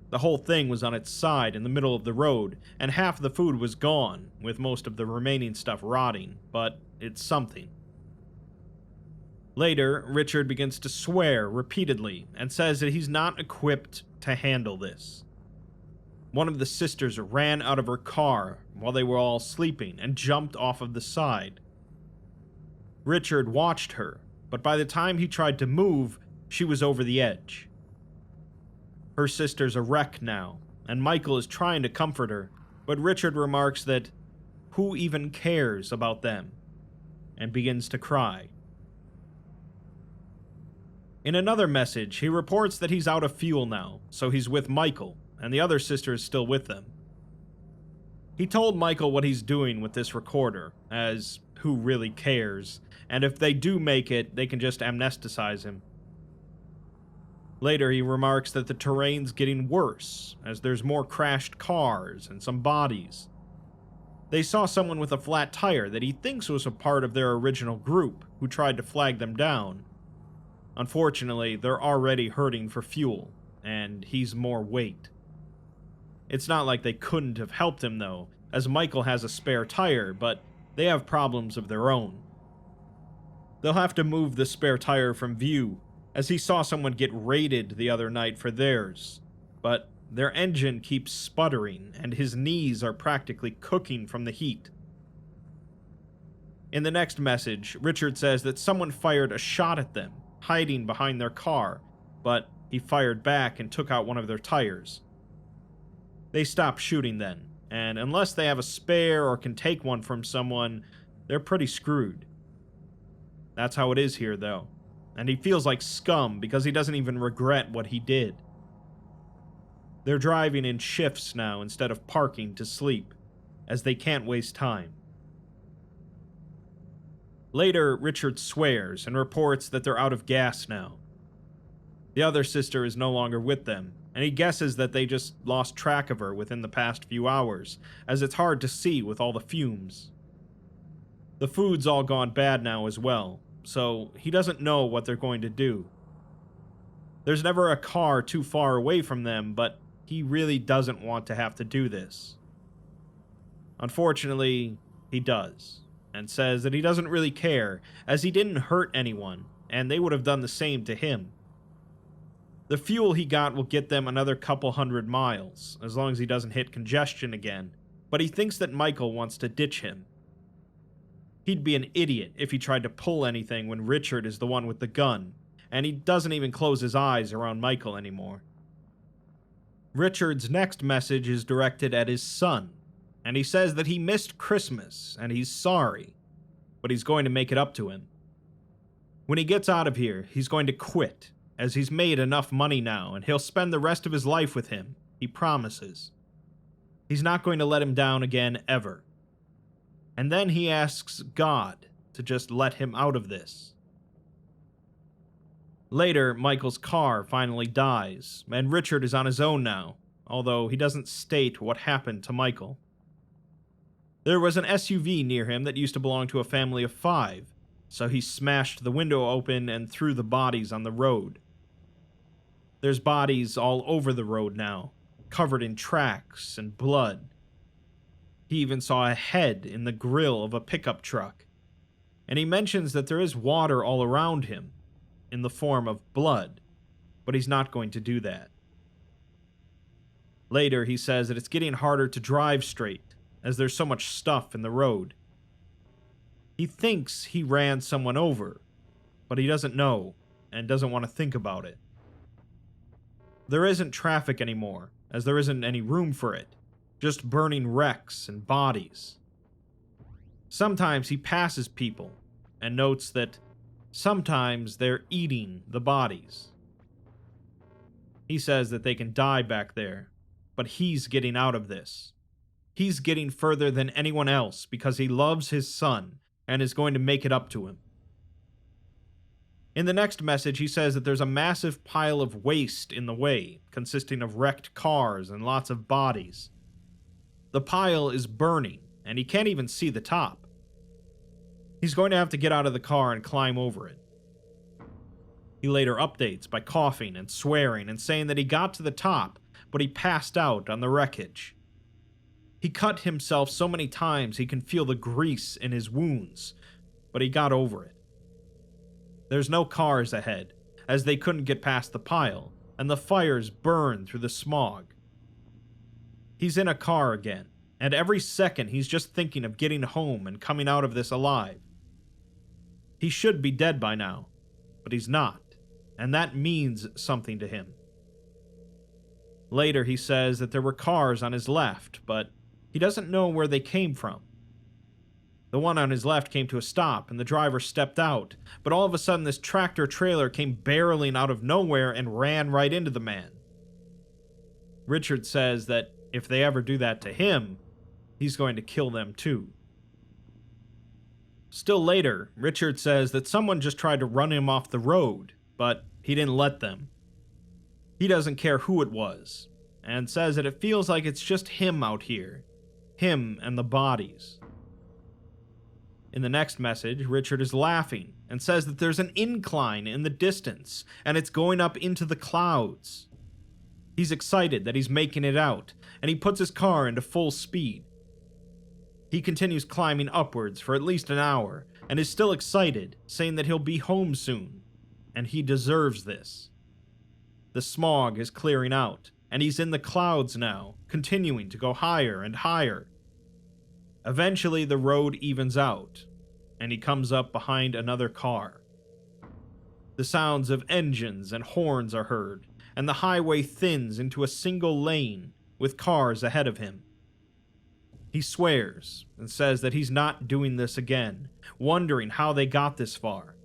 The whole thing was on its side in the middle of the road, and half the food was gone, with most of the remaining stuff rotting, but it's something. Later, Richard begins to swear repeatedly and says that he's not equipped to handle this. One of the sisters ran out of her car while they were all sleeping and jumped off of the side. Richard watched her, but by the time he tried to move, she was over the edge. Her sister's a wreck now, and Michael is trying to comfort her, but Richard remarks that who even cares about them, and begins to cry. In another message, he reports that he's out of fuel now, so he's with Michael, and the other sister is still with them. He told Michael what he's doing with this recorder, as who really cares, and if they do make it, they can just amnesticize him. Later, he remarks that the terrain's getting worse, as there's more crashed cars and some bodies. They saw someone with a flat tire that he thinks was a part of their original group, who tried to flag them down. Unfortunately, they're already hurting for fuel, and he's more weight. It's not like they couldn't have helped him though, as Michael has a spare tire, but they have problems of their own. They'll have to move the spare tire from view, as he saw someone get raided the other night for theirs, but their engine keeps sputtering, and his knees are practically cooking from the heat. In the next message, Richard says that someone fired a shot at them, hiding behind their car, but he fired back and took out one of their tires. They stop shooting then, and unless they have a spare or can take one from someone, they're pretty screwed. That's how it is here though, and he feels like scum because he doesn't even regret what he did. They're driving in shifts now instead of parking to sleep, as they can't waste time. Later, Richard swears and reports that they're out of gas now. The other sister is no longer with them, and he guesses that they just lost track of her within the past few hours, as it's hard to see with all the fumes. The food's all gone bad now as well, so he doesn't know what they're going to do. There's never a car too far away from them, but he really doesn't want to have to do this. Unfortunately, he does, and says that he doesn't really care, as he didn't hurt anyone, and they would have done the same to him. The fuel he got will get them another couple 100 miles, as long as he doesn't hit congestion again, but he thinks that Michael wants to ditch him. He'd be an idiot if he tried to pull anything when Richard is the one with the gun, and he doesn't even close his eyes around Michael anymore. Richard's next message is directed at his son, and he says that he missed Christmas, and he's sorry, but he's going to make it up to him. When he gets out of here, he's going to quit, as he's made enough money now, and he'll spend the rest of his life with him, he promises. He's not going to let him down again, ever. And then he asks God to just let him out of this. Later, Michael's car finally dies, and Richard is on his own now, although he doesn't state what happened to Michael. There was an SUV near him that used to belong to a family of 5, so he smashed the window open and threw the bodies on the road. There's bodies all over the road now, covered in tracks and blood. He even saw a head in the grill of a pickup truck, and he mentions that there is water all around him, in the form of blood, but he's not going to do that. Later, he says that it's getting harder to drive straight, as there's so much stuff in the road. He thinks he ran someone over, but he doesn't know, and doesn't want to think about it. There isn't traffic anymore, as there isn't any room for it, just burning wrecks and bodies. Sometimes he passes people, and notes that sometimes they're eating the bodies. He says that they can die back there, but he's getting out of this. He's getting further than anyone else because he loves his son and is going to make it up to him. In the next message, he says that there's a massive pile of waste in the way, consisting of wrecked cars and lots of bodies. The pile is burning, and he can't even see the top. He's going to have to get out of the car and climb over it. He later updates by coughing and swearing and saying that he got to the top, but he passed out on the wreckage. He cut himself so many times he can feel the grease in his wounds, but he got over it. There's no cars ahead, as they couldn't get past the pile, and the fires burn through the smog. He's in a car again, and every second he's just thinking of getting home and coming out of this alive. He should be dead by now, but he's not, and that means something to him. Later he says that there were cars on his left, but he doesn't know where they came from. The one on his left came to a stop, and the driver stepped out, but all of a sudden this tractor-trailer came barreling out of nowhere and ran right into the man. Richard says that if they ever do that to him, he's going to kill them too. Still later, Richard says that someone just tried to run him off the road, but he didn't let them. He doesn't care who it was, and says that it feels like it's just him out here. Him and the bodies. In the next message, Richard is laughing and says that there's an incline in the distance, and it's going up into the clouds. He's excited that he's making it out, and he puts his car into full speed. He continues climbing upwards for at least an hour, and is still excited, saying that he'll be home soon, and he deserves this. The smog is clearing out, and he's in the clouds now, continuing to go higher and higher. Eventually, the road evens out, and he comes up behind another car. The sounds of engines and horns are heard, and the highway thins into a single lane, with cars ahead of him. He swears, and says that he's not doing this again, wondering how they got this far.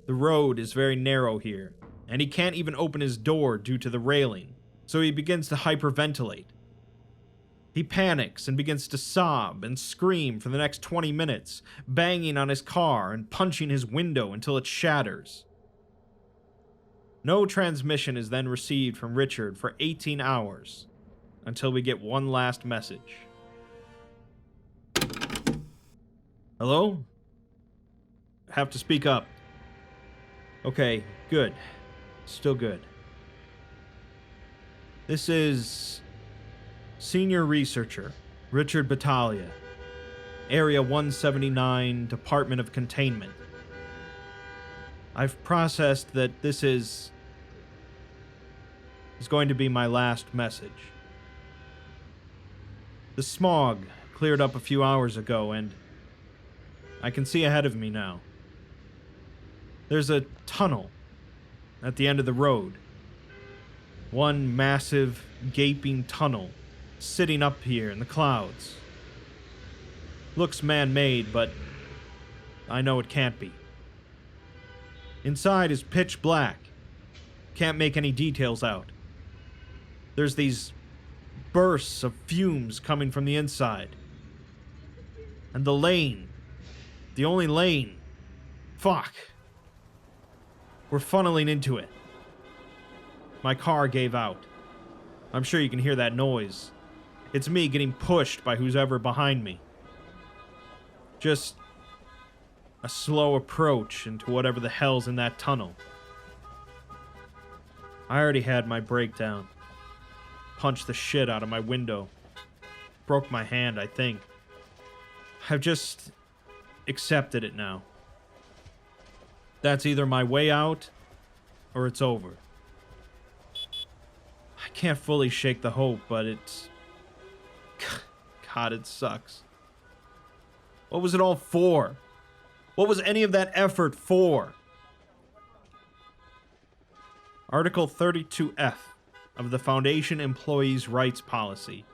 The road is very narrow here, and he can't even open his door due to the railing, so he begins to hyperventilate. He panics and begins to sob and scream for the next 20 minutes, banging on his car and punching his window until it shatters. No transmission is then received from Richard for 18 hours, until we get one last message. Hello? Have to speak up. Okay, good. Still good. This is Senior Researcher Richard Battaglia, Area 179, Department of Containment. I've processed that this is going to be my last message. The smog cleared up a few hours ago, and I can see ahead of me now. There's a tunnel at the end of the road. One massive, gaping tunnel sitting up here in the clouds. Looks man-made, but I know it can't be. Inside is pitch black. Can't make any details out. There's these bursts of fumes coming from the inside. And the lane. The only lane. Fuck. We're funneling into it. My car gave out. I'm sure you can hear that noise. It's me getting pushed by who's ever behind me. Just a slow approach into whatever the hell's in that tunnel. I already had my breakdown. Punched the shit out of my window. Broke my hand, I think. I've just accepted it now. That's either my way out, or it's over. I can't fully shake the hope, but it's... God, it sucks. What was it all for? What was any of that effort for? Article 32F of the Foundation Employees' Rights Policy.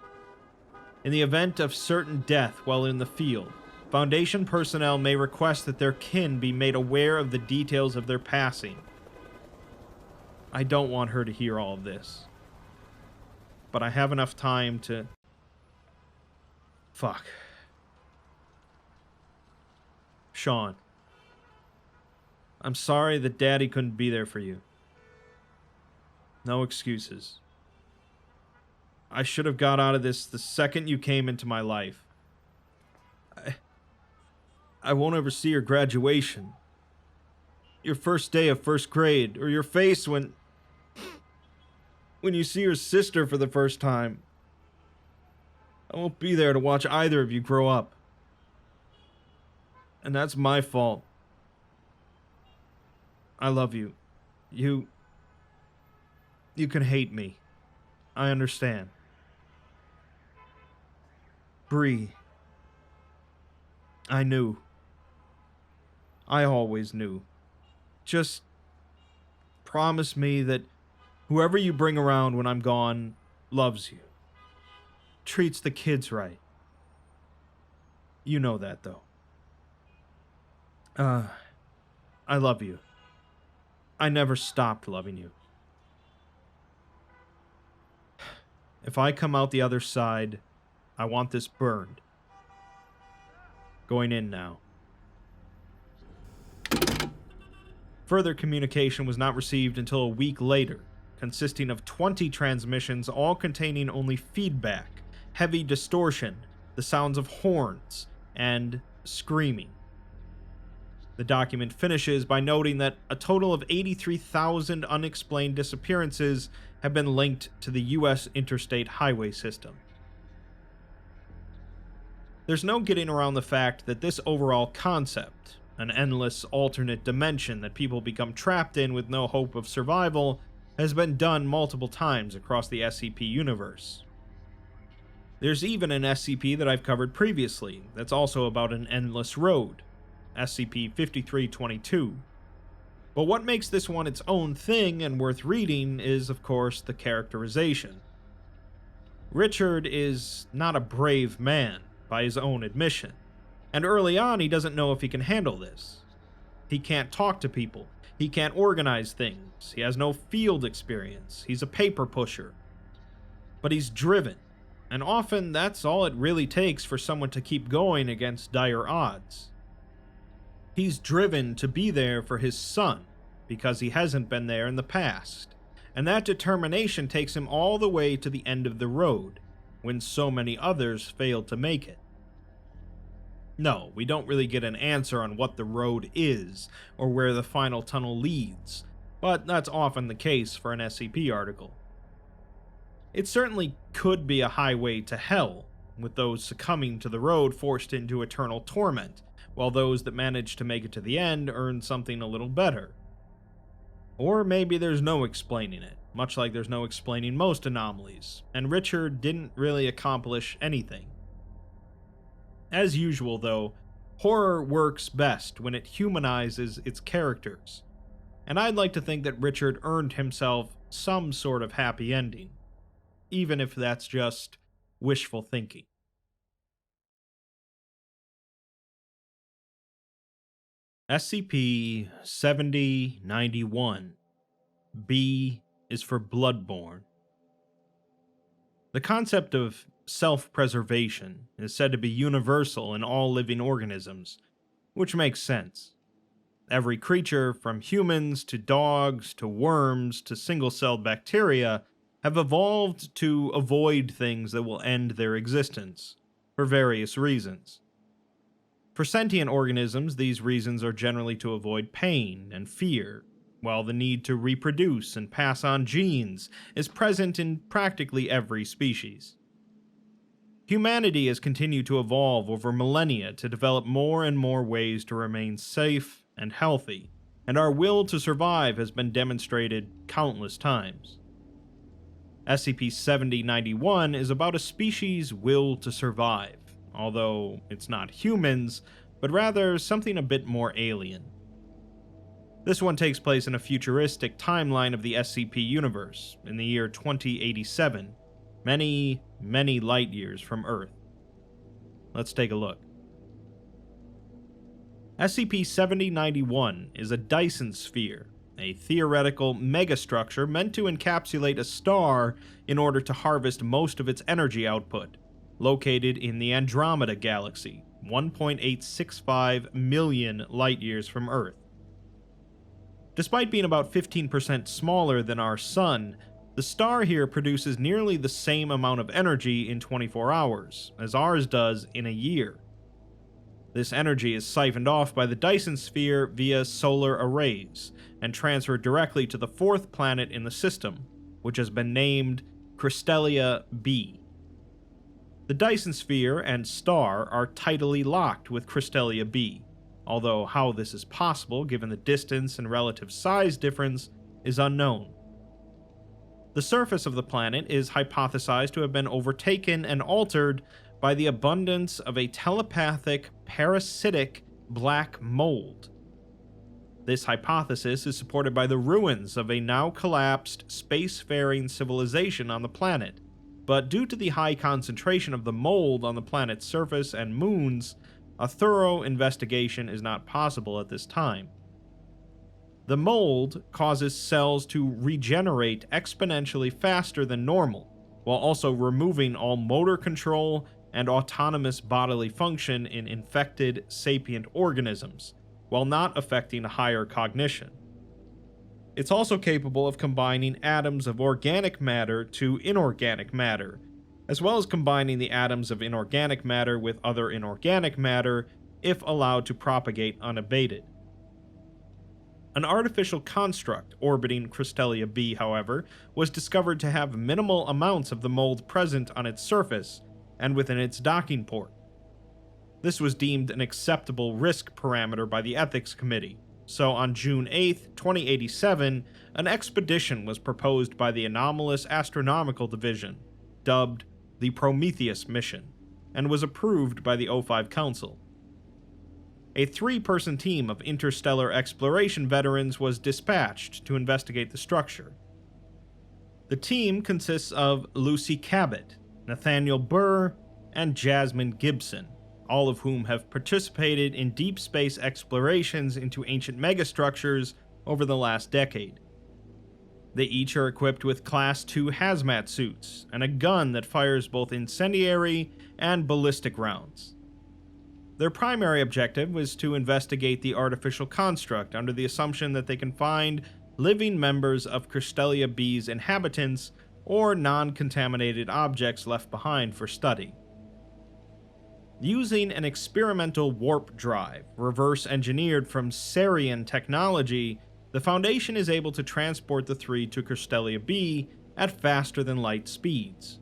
In the event of certain death while in the field, Foundation personnel may request that their kin be made aware of the details of their passing. I don't want her to hear all of this. But I have enough time to... Fuck. Sean. I'm sorry that Daddy couldn't be there for you. No excuses. I should have got out of this the second you came into my life. I won't ever see your graduation. Your first day of first grade, or your face when you see your sister for the first time. I won't be there to watch either of you grow up. And that's my fault. I love you. You can hate me. I understand. Bree. I knew. I always knew. Just promise me that whoever you bring around when I'm gone loves you. Treats the kids right. You know that, though. I love you. I never stopped loving you. If I come out the other side, I want this burned. Going in now. Further communication was not received until a week later, consisting of 20 transmissions, all containing only feedback, heavy distortion, the sounds of horns, and screaming. The document finishes by noting that a total of 83,000 unexplained disappearances have been linked to the U.S. interstate highway system. There's no getting around the fact that this overall concept, an endless alternate dimension that people become trapped in with no hope of survival, has been done multiple times across the SCP universe. There's even an SCP that I've covered previously that's also about an endless road, SCP-5322. But what makes this one its own thing and worth reading is, of course, the characterization. Richard is not a brave man, by his own admission, and early on he doesn't know if he can handle this. He can't talk to people, he can't organize things, he has no field experience, he's a paper pusher. But he's driven, and often that's all it really takes for someone to keep going against dire odds. He's driven to be there for his son, because he hasn't been there in the past, and that determination takes him all the way to the end of the road, when so many others failed to make it. No, we don't really get an answer on what the road is, or where the final tunnel leads, but that's often the case for an SCP article. It certainly could be a highway to hell, with those succumbing to the road forced into eternal torment, while those that manage to make it to the end earn something a little better. Or maybe there's no explaining it, much like there's no explaining most anomalies, and Richard didn't really accomplish anything. As usual, though, horror works best when it humanizes its characters, and I'd like to think that Richard earned himself some sort of happy ending, even if that's just wishful thinking. SCP-7091. B is for Blood-Borne. The concept of self-preservation is said to be universal in all living organisms, which makes sense. Every creature, from humans to dogs to worms to single-celled bacteria, have evolved to avoid things that will end their existence, for various reasons. For sentient organisms, these reasons are generally to avoid pain and fear, while the need to reproduce and pass on genes is present in practically every species. Humanity has continued to evolve over millennia to develop more and more ways to remain safe and healthy, and our will to survive has been demonstrated countless times. SCP-7091 is about a species' will to survive, although it's not humans, but rather something a bit more alien. This one takes place in a futuristic timeline of the SCP universe, in the year 2087, many, many light years from Earth. Let's take a look. SCP-7091 is a Dyson sphere, a theoretical megastructure meant to encapsulate a star in order to harvest most of its energy output, located in the Andromeda Galaxy, 1.865 million light-years from Earth. Despite being about 15% smaller than our Sun, the star here produces nearly the same amount of energy in 24 hours as ours does in a year. This energy is siphoned off by the Dyson sphere via solar arrays and transferred directly to the fourth planet in the system, which has been named Crystallia b. The Dyson sphere and star are tidally locked with Crystallia b, although how this is possible given the distance and relative size difference is unknown. The surface of the planet is hypothesized to have been overtaken and altered by the abundance of a telepathic, parasitic black mold. This hypothesis is supported by the ruins of a now collapsed spacefaring civilization on the planet, but due to the high concentration of the mold on the planet's surface and moons, a thorough investigation is not possible at this time. The mold causes cells to regenerate exponentially faster than normal, while also removing all motor control and autonomous bodily function in infected sapient organisms, while not affecting higher cognition. It's also capable of combining atoms of organic matter to inorganic matter, as well as combining the atoms of inorganic matter with other inorganic matter if allowed to propagate unabated. An artificial construct orbiting Crystallia b, however, was discovered to have minimal amounts of the mold present on its surface and within its docking port. This was deemed an acceptable risk parameter by the Ethics Committee, so on June 8, 2087, an expedition was proposed by the Anomalous Astronomical Division, dubbed the Prometheus Mission, and was approved by the O5 Council. A 3-person team of interstellar exploration veterans was dispatched to investigate the structure. The team consists of Lucy Cabot, Nathaniel Burr, and Jasmine Gibson, all of whom have participated in deep space explorations into ancient megastructures over the last decade. They each are equipped with Class 2 hazmat suits and a gun that fires both incendiary and ballistic rounds. Their primary objective was to investigate the artificial construct under the assumption that they can find living members of Crystallia b's inhabitants or non-contaminated objects left behind for study. Using an experimental warp drive, reverse-engineered from Cimmerian technology, the Foundation is able to transport the 3 to Crystallia b at faster-than-light speeds.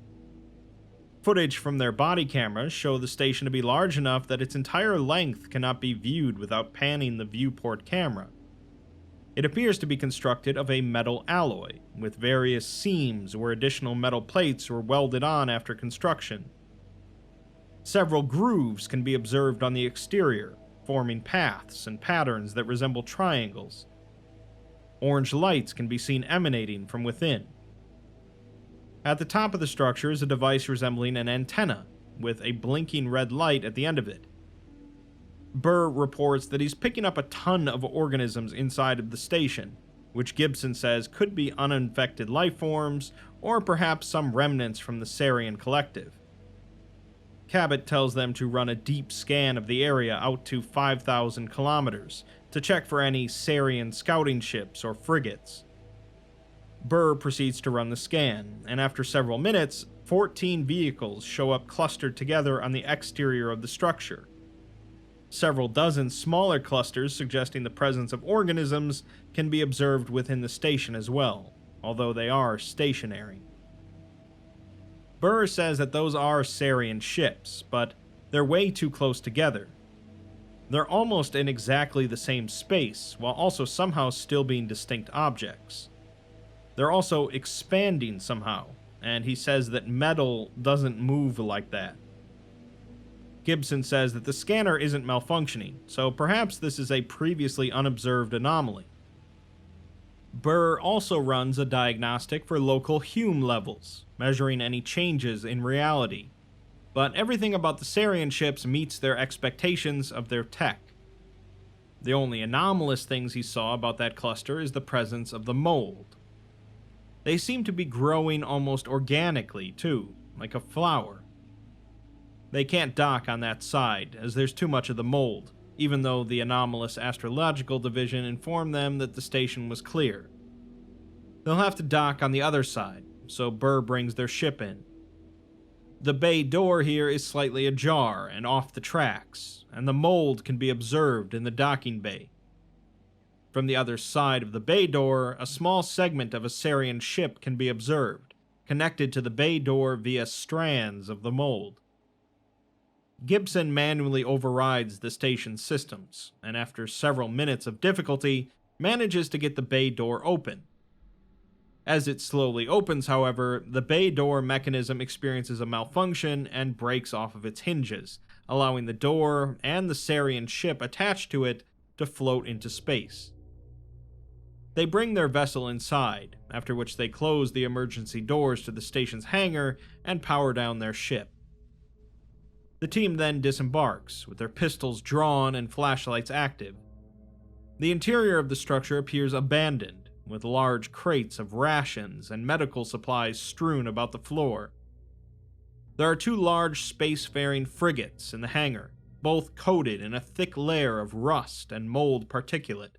Footage from their body cameras show the station to be large enough that its entire length cannot be viewed without panning the viewport camera. It appears to be constructed of a metal alloy, with various seams where additional metal plates were welded on after construction. Several grooves can be observed on the exterior, forming paths and patterns that resemble triangles. Orange lights can be seen emanating from within. At the top of the structure is a device resembling an antenna, with a blinking red light at the end of it. Burr reports that he's picking up a ton of organisms inside of the station, which Gibson says could be uninfected life forms, or perhaps some remnants from the Cimmerian collective. Cabot tells them to run a deep scan of the area out to 5,000 kilometers to check for any Cimmerian scouting ships or frigates. Burr proceeds to run the scan, and after several minutes, 14 vehicles show up clustered together on the exterior of the structure. Several dozen smaller clusters suggesting the presence of organisms can be observed within the station as well, although they are stationary. Burr says that those are Cimmerian ships, but they're way too close together. They're almost in exactly the same space, while also somehow still being distinct objects. They're also expanding somehow, and he says that metal doesn't move like that. Gibson says that the scanner isn't malfunctioning, so perhaps this is a previously unobserved anomaly. Burr also runs a diagnostic for local Hume levels, measuring any changes in reality, but everything about the Cimmerian ships meets their expectations of their tech. The only anomalous things he saw about that cluster is the presence of the mold. They seem to be growing almost organically, too, like a flower. They can't dock on that side, as there's too much of the mold, even though the anomalous astrological division informed them that the station was clear. They'll have to dock on the other side, so Burr brings their ship in. The bay door here is slightly ajar and off the tracks, and the mold can be observed in the docking bay. From the other side of the bay door, a small segment of a Cimmerian ship can be observed, connected to the bay door via strands of the mold. Gibson manually overrides the station's systems, and after several minutes of difficulty, manages to get the bay door open. As it slowly opens, however, the bay door mechanism experiences a malfunction and breaks off of its hinges, allowing the door and the Cimmerian ship attached to it to float into space. They bring their vessel inside, after which they close the emergency doors to the station's hangar and power down their ship. The team then disembarks, with their pistols drawn and flashlights active. The interior of the structure appears abandoned, with large crates of rations and medical supplies strewn about the floor. There are 2 large spacefaring frigates in the hangar, both coated in a thick layer of rust and mold particulate.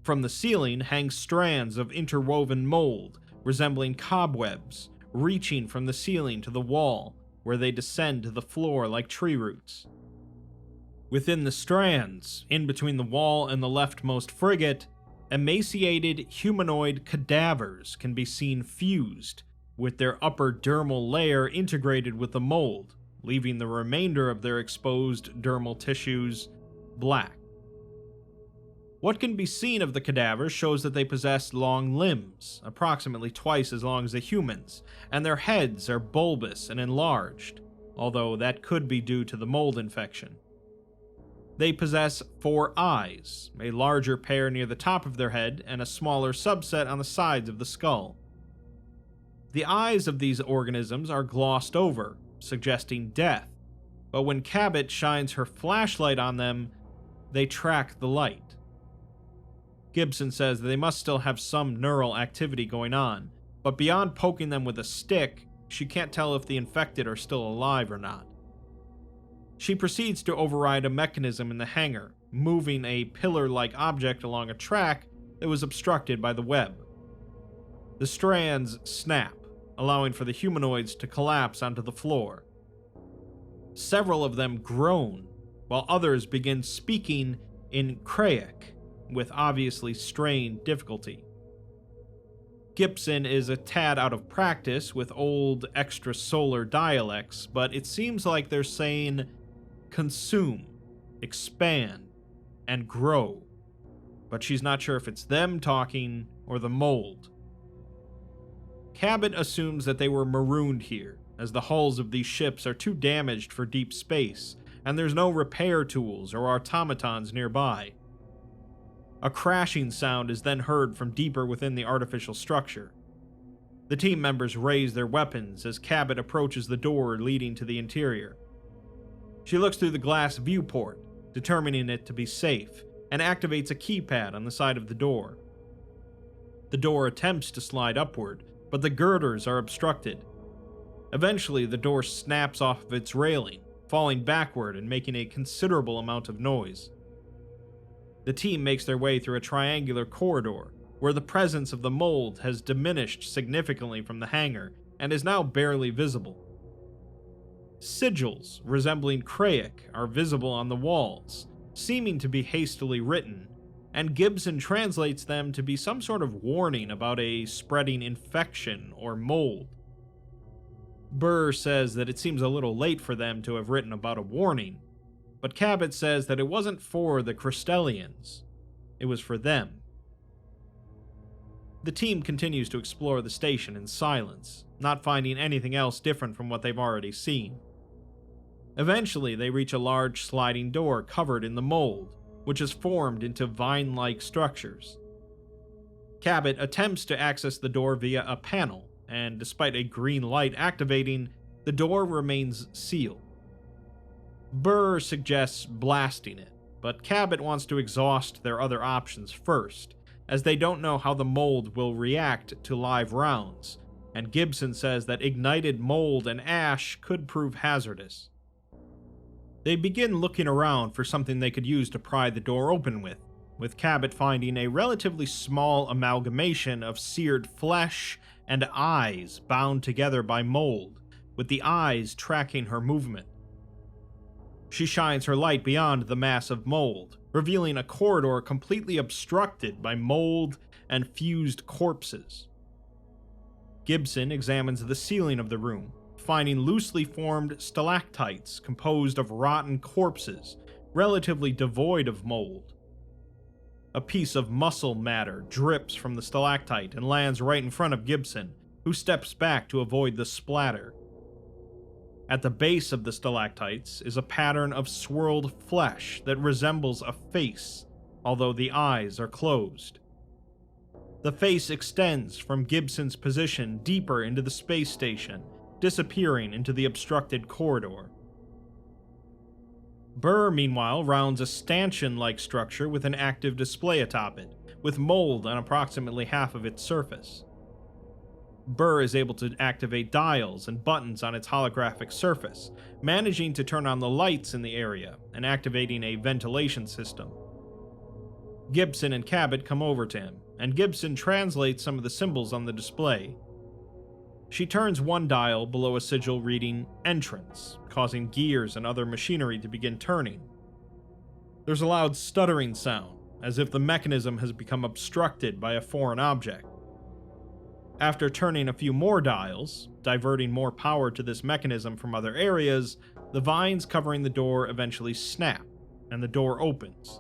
From the ceiling hang strands of interwoven mold, resembling cobwebs, reaching from the ceiling to the wall, where they descend to the floor like tree roots. Within the strands, in between the wall and the leftmost frigate, emaciated humanoid cadavers can be seen fused, with their upper dermal layer integrated with the mold, leaving the remainder of their exposed dermal tissues black. What can be seen of the cadavers shows that they possess long limbs, approximately twice as long as the humans, and their heads are bulbous and enlarged, although that could be due to the mold infection. They possess 4 eyes, a larger pair near the top of their head and a smaller subset on the sides of the skull. The eyes of these organisms are glossed over, suggesting death, but when Cabot shines her flashlight on them, they track the light. Gibson says that they must still have some neural activity going on, but beyond poking them with a stick, she can't tell if the infected are still alive or not. She proceeds to override a mechanism in the hangar, moving a pillar-like object along a track that was obstructed by the web. The strands snap, allowing for the humanoids to collapse onto the floor. Several of them groan, while others begin speaking in Krayic, with obviously strained difficulty. Gibson is a tad out of practice with old extrasolar dialects, but it seems like they're saying consume, expand, and grow, but she's not sure if it's them talking or the mold. Cabot assumes that they were marooned here, as the hulls of these ships are too damaged for deep space, and there's no repair tools or automatons nearby. A crashing sound is then heard from deeper within the artificial structure. The team members raise their weapons as Cabot approaches the door leading to the interior. She looks through the glass viewport, determining it to be safe, and activates a keypad on the side of the door. The door attempts to slide upward, but the girders are obstructed. Eventually, the door snaps off of its railing, falling backward and making a considerable amount of noise. The team makes their way through a triangular corridor, where the presence of the mold has diminished significantly from the hangar and is now barely visible. Sigils resembling Krayic are visible on the walls, seeming to be hastily written, and Gibson translates them to be some sort of warning about a spreading infection or mold. Burr says that it seems a little late for them to have written about a warning, but Cabot says that it wasn't for the Crystallians, it was for them. The team continues to explore the station in silence, not finding anything else different from what they've already seen. Eventually, they reach a large sliding door covered in the mold, which is formed into vine-like structures. Cabot attempts to access the door via a panel, and despite a green light activating, the door remains sealed. Burr suggests blasting it, but Cabot wants to exhaust their other options first, as they don't know how the mold will react to live rounds, and Gibson says that ignited mold and ash could prove hazardous. They begin looking around for something they could use to pry the door open with Cabot finding a relatively small amalgamation of seared flesh and eyes bound together by mold, with the eyes tracking her movement. She shines her light beyond the mass of mold, revealing a corridor completely obstructed by mold and fused corpses. Gibson examines the ceiling of the room, finding loosely formed stalactites composed of rotten corpses, relatively devoid of mold. A piece of muscle matter drips from the stalactite and lands right in front of Gibson, who steps back to avoid the splatter. At the base of the stalactites is a pattern of swirled flesh that resembles a face, although the eyes are closed. The face extends from Gibson's position deeper into the space station, disappearing into the obstructed corridor. Burr, meanwhile, rounds a stanchion-like structure with an active display atop it, with mold on approximately half of its surface. Burr is able to activate dials and buttons on its holographic surface, managing to turn on the lights in the area and activating a ventilation system. Gibson and Cabot come over to him, and Gibson translates some of the symbols on the display. She turns one dial below a sigil reading "Entrance," causing gears and other machinery to begin turning. There's a loud stuttering sound, as if the mechanism has become obstructed by a foreign object. After turning a few more dials, diverting more power to this mechanism from other areas, the vines covering the door eventually snap, and the door opens.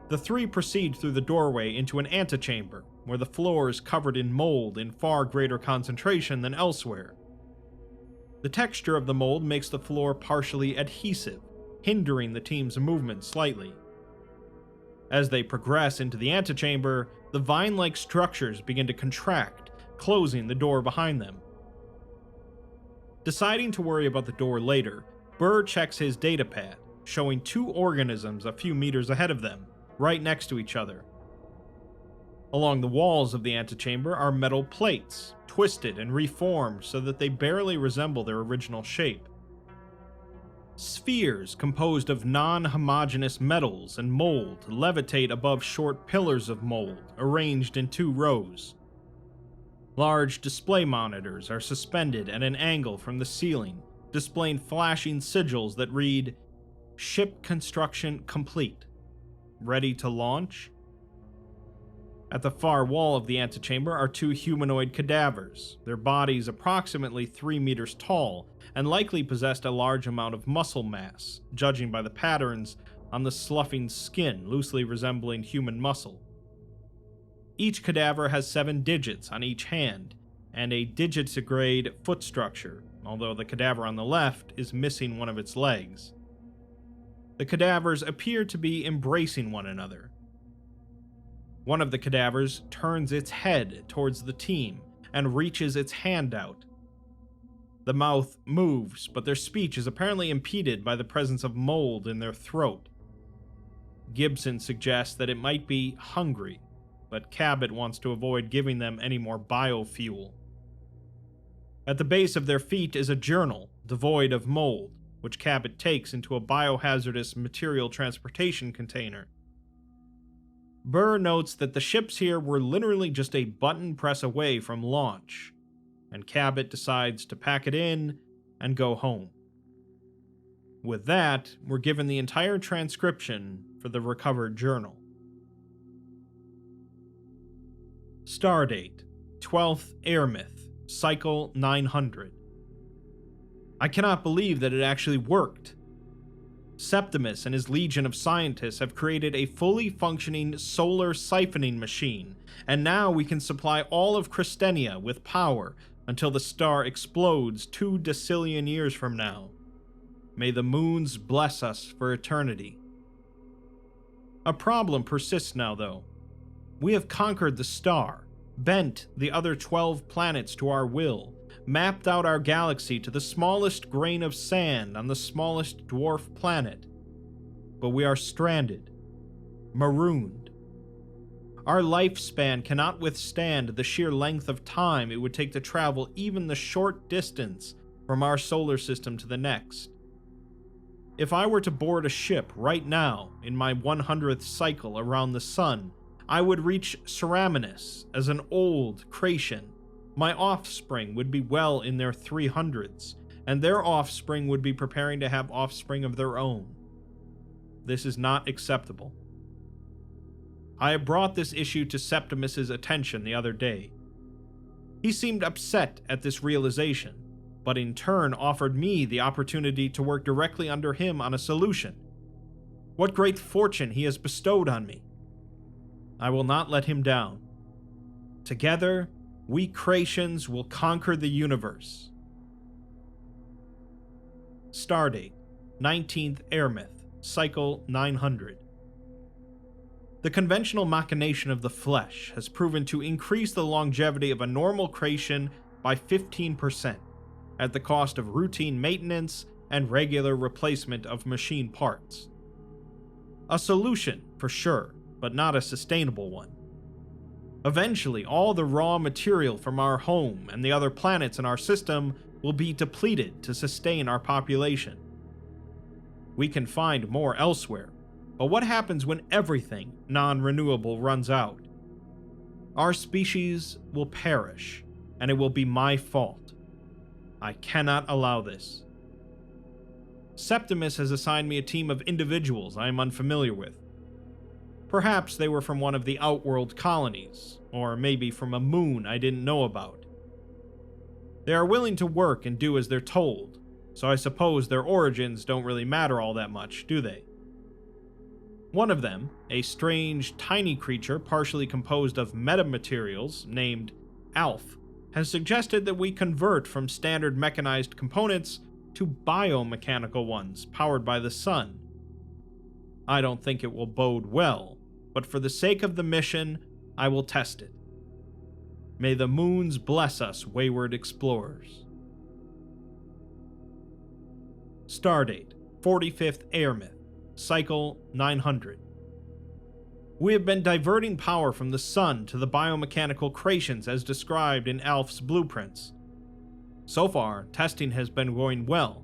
The three proceed through the doorway into an antechamber, where the floor is covered in mold in far greater concentration than elsewhere. The texture of the mold makes the floor partially adhesive, hindering the team's movement slightly. As they progress into the antechamber, the vine-like structures begin to contract, closing the door behind them. Deciding to worry about the door later, Burr checks his datapad, showing two organisms a few meters ahead of them, right next to each other. Along the walls of the antechamber are metal plates, twisted and reformed so that they barely resemble their original shape. Spheres composed of non-homogeneous metals and mold levitate above short pillars of mold, arranged in 2 rows. Large display monitors are suspended at an angle from the ceiling, displaying flashing sigils that read, "Ship construction complete. Ready to launch?" At the far wall of the antechamber are 2 humanoid cadavers, their bodies approximately 3 meters tall, and likely possessed a large amount of muscle mass, judging by the patterns on the sloughing skin loosely resembling human muscle. Each cadaver has 7 digits on each hand, and a digitigrade foot structure, although the cadaver on the left is missing one of its legs. The cadavers appear to be embracing one another. One of the cadavers turns its head towards the team and reaches its hand out. The mouth moves, but their speech is apparently impeded by the presence of mold in their throat. Gibson suggests that it might be hungry, but Cabot wants to avoid giving them any more biofuel. At the base of their feet is a journal, devoid of mold, which Cabot takes into a biohazardous material transportation container. Burr notes that the ships here were literally just a button press away from launch, and Cabot decides to pack it in and go home. With that, we're given the entire transcription for the recovered journal. Stardate, 12th Airmyth, Cycle 900. I cannot believe that it actually worked. Septimus and his legion of scientists have created a fully functioning solar siphoning machine, and now we can supply all of Christenia with power until the star explodes 2 decillion years from now. May the moons bless us for eternity. A problem persists now, though. We have conquered the star, bent the other 12 planets to our will, mapped out our galaxy to the smallest grain of sand on the smallest dwarf planet. But we are stranded, marooned. Our lifespan cannot withstand the sheer length of time it would take to travel even the short distance from our solar system to the next. If I were to board a ship right now in my 100th cycle around the sun, I would reach Ceraminus as an old Creation. My offspring would be well in their 300s, and their offspring would be preparing to have offspring of their own. This is not acceptable. I have brought this issue to Septimus's attention the other day. He seemed upset at this realization, but in turn offered me the opportunity to work directly under him on a solution. What great fortune he has bestowed on me. I will not let him down. Together, we Creations will conquer the universe. Stardate, 19th Airmyth, Cycle 900. The conventional machination of the flesh has proven to increase the longevity of a normal Creation by 15%, at the cost of routine maintenance and regular replacement of machine parts. A solution, for sure, but not a sustainable one. Eventually, all the raw material from our home and the other planets in our system will be depleted to sustain our population. We can find more elsewhere, but what happens when everything non-renewable runs out? Our species will perish, and it will be my fault. I cannot allow this. Septimus has assigned me a team of individuals I am unfamiliar with. Perhaps they were from one of the Outworld colonies, or maybe from a moon I didn't know about. They are willing to work and do as they're told, so I suppose their origins don't really matter all that much, do they? One of them, a strange, tiny creature partially composed of metamaterials named Alf, has suggested that we convert from standard mechanized components to biomechanical ones powered by the sun. I don't think it will bode well, but for the sake of the mission, I will test it. May the moons bless us, wayward explorers. Stardate, 45th Airmyth, Cycle 900. We have been diverting power from the sun to the biomechanical creations as described in Alf's blueprints. So far, testing has been going well.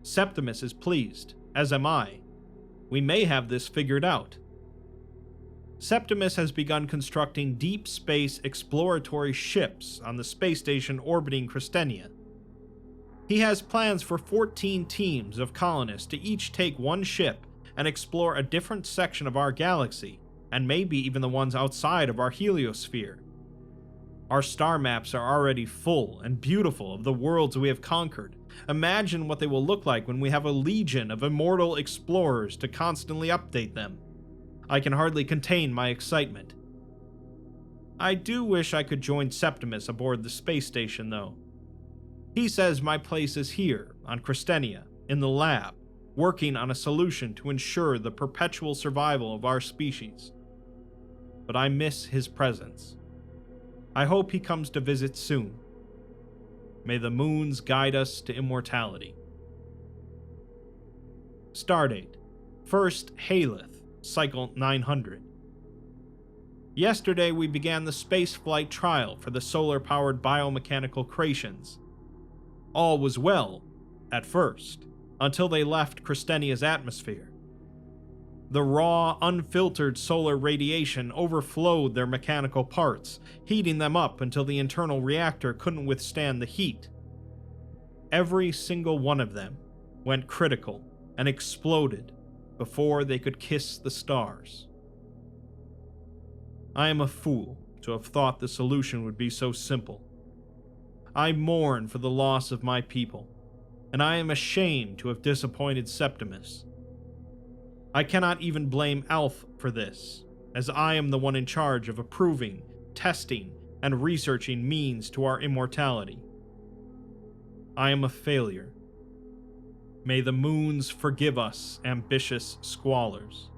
Septimus is pleased, as am I. We may have this figured out. Septimus has begun constructing deep space exploratory ships on the space station orbiting Christenia. He has plans for 14 teams of colonists to each take one ship and explore a different section of our galaxy, and maybe even the ones outside of our heliosphere. Our star maps are already full and beautiful of the worlds we have conquered. Imagine what they will look like when we have a legion of immortal explorers to constantly update them. I can hardly contain my excitement. I do wish I could join Septimus aboard the space station, though. He says my place is here, on Christenia, in the lab, working on a solution to ensure the perpetual survival of our species. But I miss his presence. I hope he comes to visit soon. May the moons guide us to immortality. Stardate, 1st Haleth, Cycle 900. Yesterday we began the spaceflight trial for the solar-powered biomechanical creations. All was well, at first, until they left Christenia's atmosphere. The raw, unfiltered solar radiation overflowed their mechanical parts, heating them up until the internal reactor couldn't withstand the heat. Every single one of them went critical and exploded before they could kiss the stars. I am a fool to have thought the solution would be so simple. I mourn for the loss of my people, and I am ashamed to have disappointed Septimus. I cannot even blame Alf for this, as I am the one in charge of approving, testing, and researching means to our immortality. I am a failure. May the moons forgive us, ambitious squallers.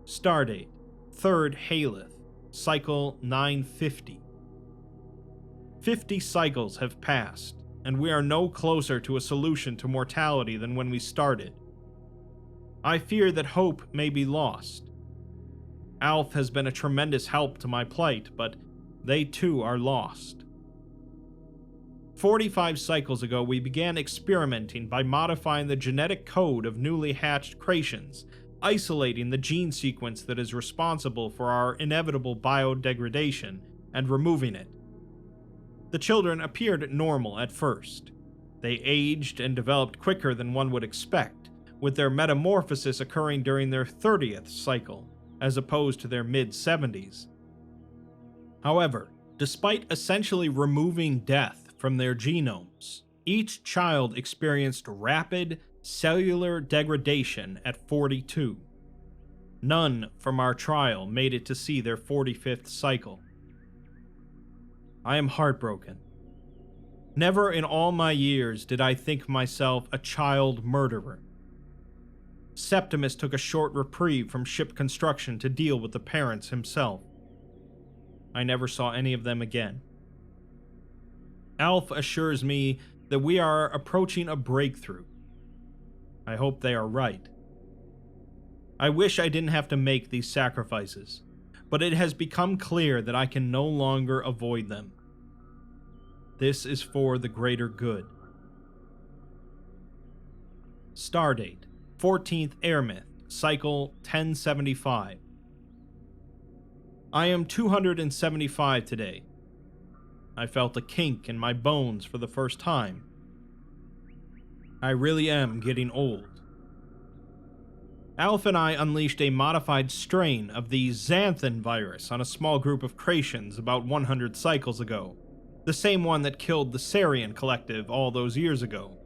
Stardate, 3rd Haleth, Cycle 950. 50 cycles have passed, and we are no closer to a solution to mortality than when we started. I fear that hope may be lost. Alf has been a tremendous help to my plight, but they too are lost. 45 cycles ago, we began experimenting by modifying the genetic code of newly hatched Cratians, isolating the gene sequence that is responsible for our inevitable biodegradation, and removing it. The children appeared normal at first. They aged and developed quicker than one would expect, with their metamorphosis occurring during their 30th cycle, as opposed to their mid-70s. However, despite essentially removing death from their genomes, each child experienced rapid cellular degradation at 42. None from our trial made it to see their 45th cycle. I am heartbroken. Never in all my years did I think myself a child murderer. Septimus took a short reprieve from ship construction to deal with the parents himself. I never saw any of them again. Alf assures me that we are approaching a breakthrough. I hope they are right. I wish I didn't have to make these sacrifices, but it has become clear that I can no longer avoid them. This is for the greater good. Stardate, 14th Airmyth, Cycle 1075. I am 275 today. I felt a kink in my bones for the first time. I really am getting old. Alf and I unleashed a modified strain of the xanthan virus on a small group of Cratians about 100 cycles ago, the same one that killed the Cimmerian collective all those years ago.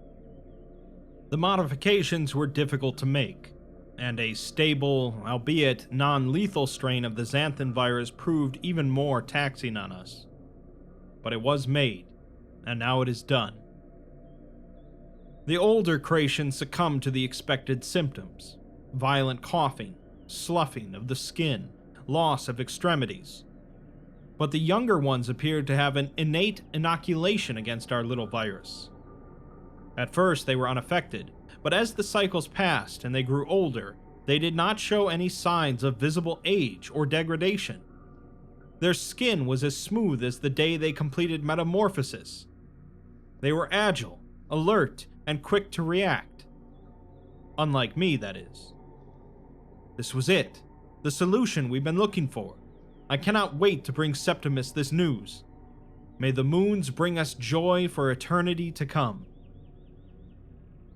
The modifications were difficult to make, and a stable, albeit non-lethal strain of the xanthan virus proved even more taxing on us. But it was made, and now it is done. The older Cratians succumbed to the expected symptoms: violent coughing, sloughing of the skin, loss of extremities. But the younger ones appeared to have an innate inoculation against our little virus. At first they were unaffected, but as the cycles passed and they grew older, they did not show any signs of visible age or degradation. Their skin was as smooth as the day they completed metamorphosis. They were agile, alert, and quick to react. Unlike me, that is. This was it, the solution we've been looking for. I cannot wait to bring Septimus this news. May the moons bring us joy for eternity to come.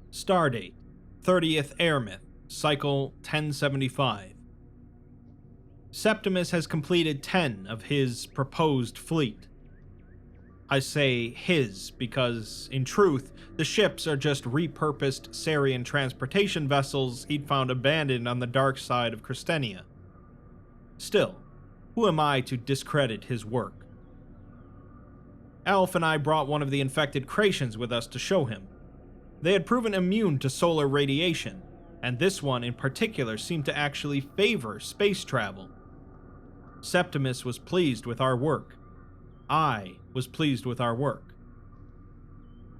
Stardate, 30th Airmyth, Cycle 1075. Septimus has completed 10 of his proposed fleet. I say his because, in truth, the ships are just repurposed Cimmerian transportation vessels he'd found abandoned on the dark side of Christenia. Still, who am I to discredit his work? Alf and I brought one of the infected Cratians with us to show him. They had proven immune to solar radiation, and this one in particular seemed to actually favor space travel. Septimus was pleased with our work. I was pleased with our work.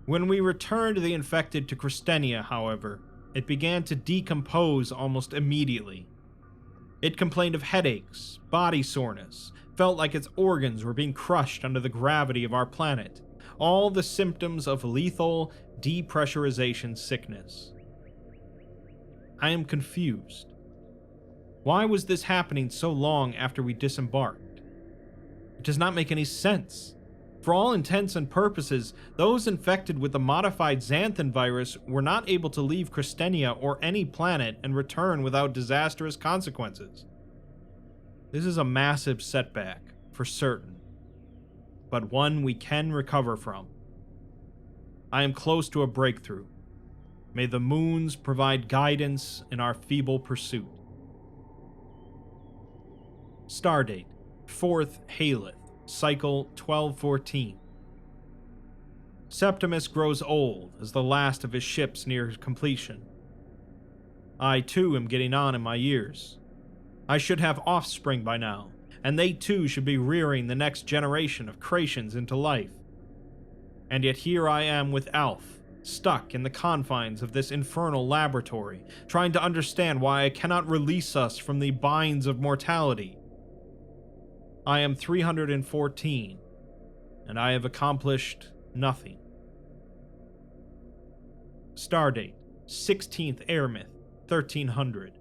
When we returned the infected to Christenia, however, it began to decompose almost immediately. It complained of headaches, body soreness, felt like its organs were being crushed under the gravity of our planet, all the symptoms of lethal depressurization sickness. I am confused. Why was this happening so long after we disembarked? It does not make any sense. For all intents and purposes, those infected with the modified xanthan virus were not able to leave Christenia or any planet and return without disastrous consequences. This is a massive setback, for certain, but one we can recover from. I am close to a breakthrough. May the moons provide guidance in our feeble pursuit. Stardate, 4th Haleth, Cycle 1214. Septimus grows old as the last of his ships nears completion. I too am getting on in my years. I should have offspring by now, and they too should be rearing the next generation of Cratians into life. And yet here I am with Alf, stuck in the confines of this infernal laboratory, trying to understand why I cannot release us from the binds of mortality. I am 314, and I have accomplished nothing. Stardate, 16th Airmyth, 1300.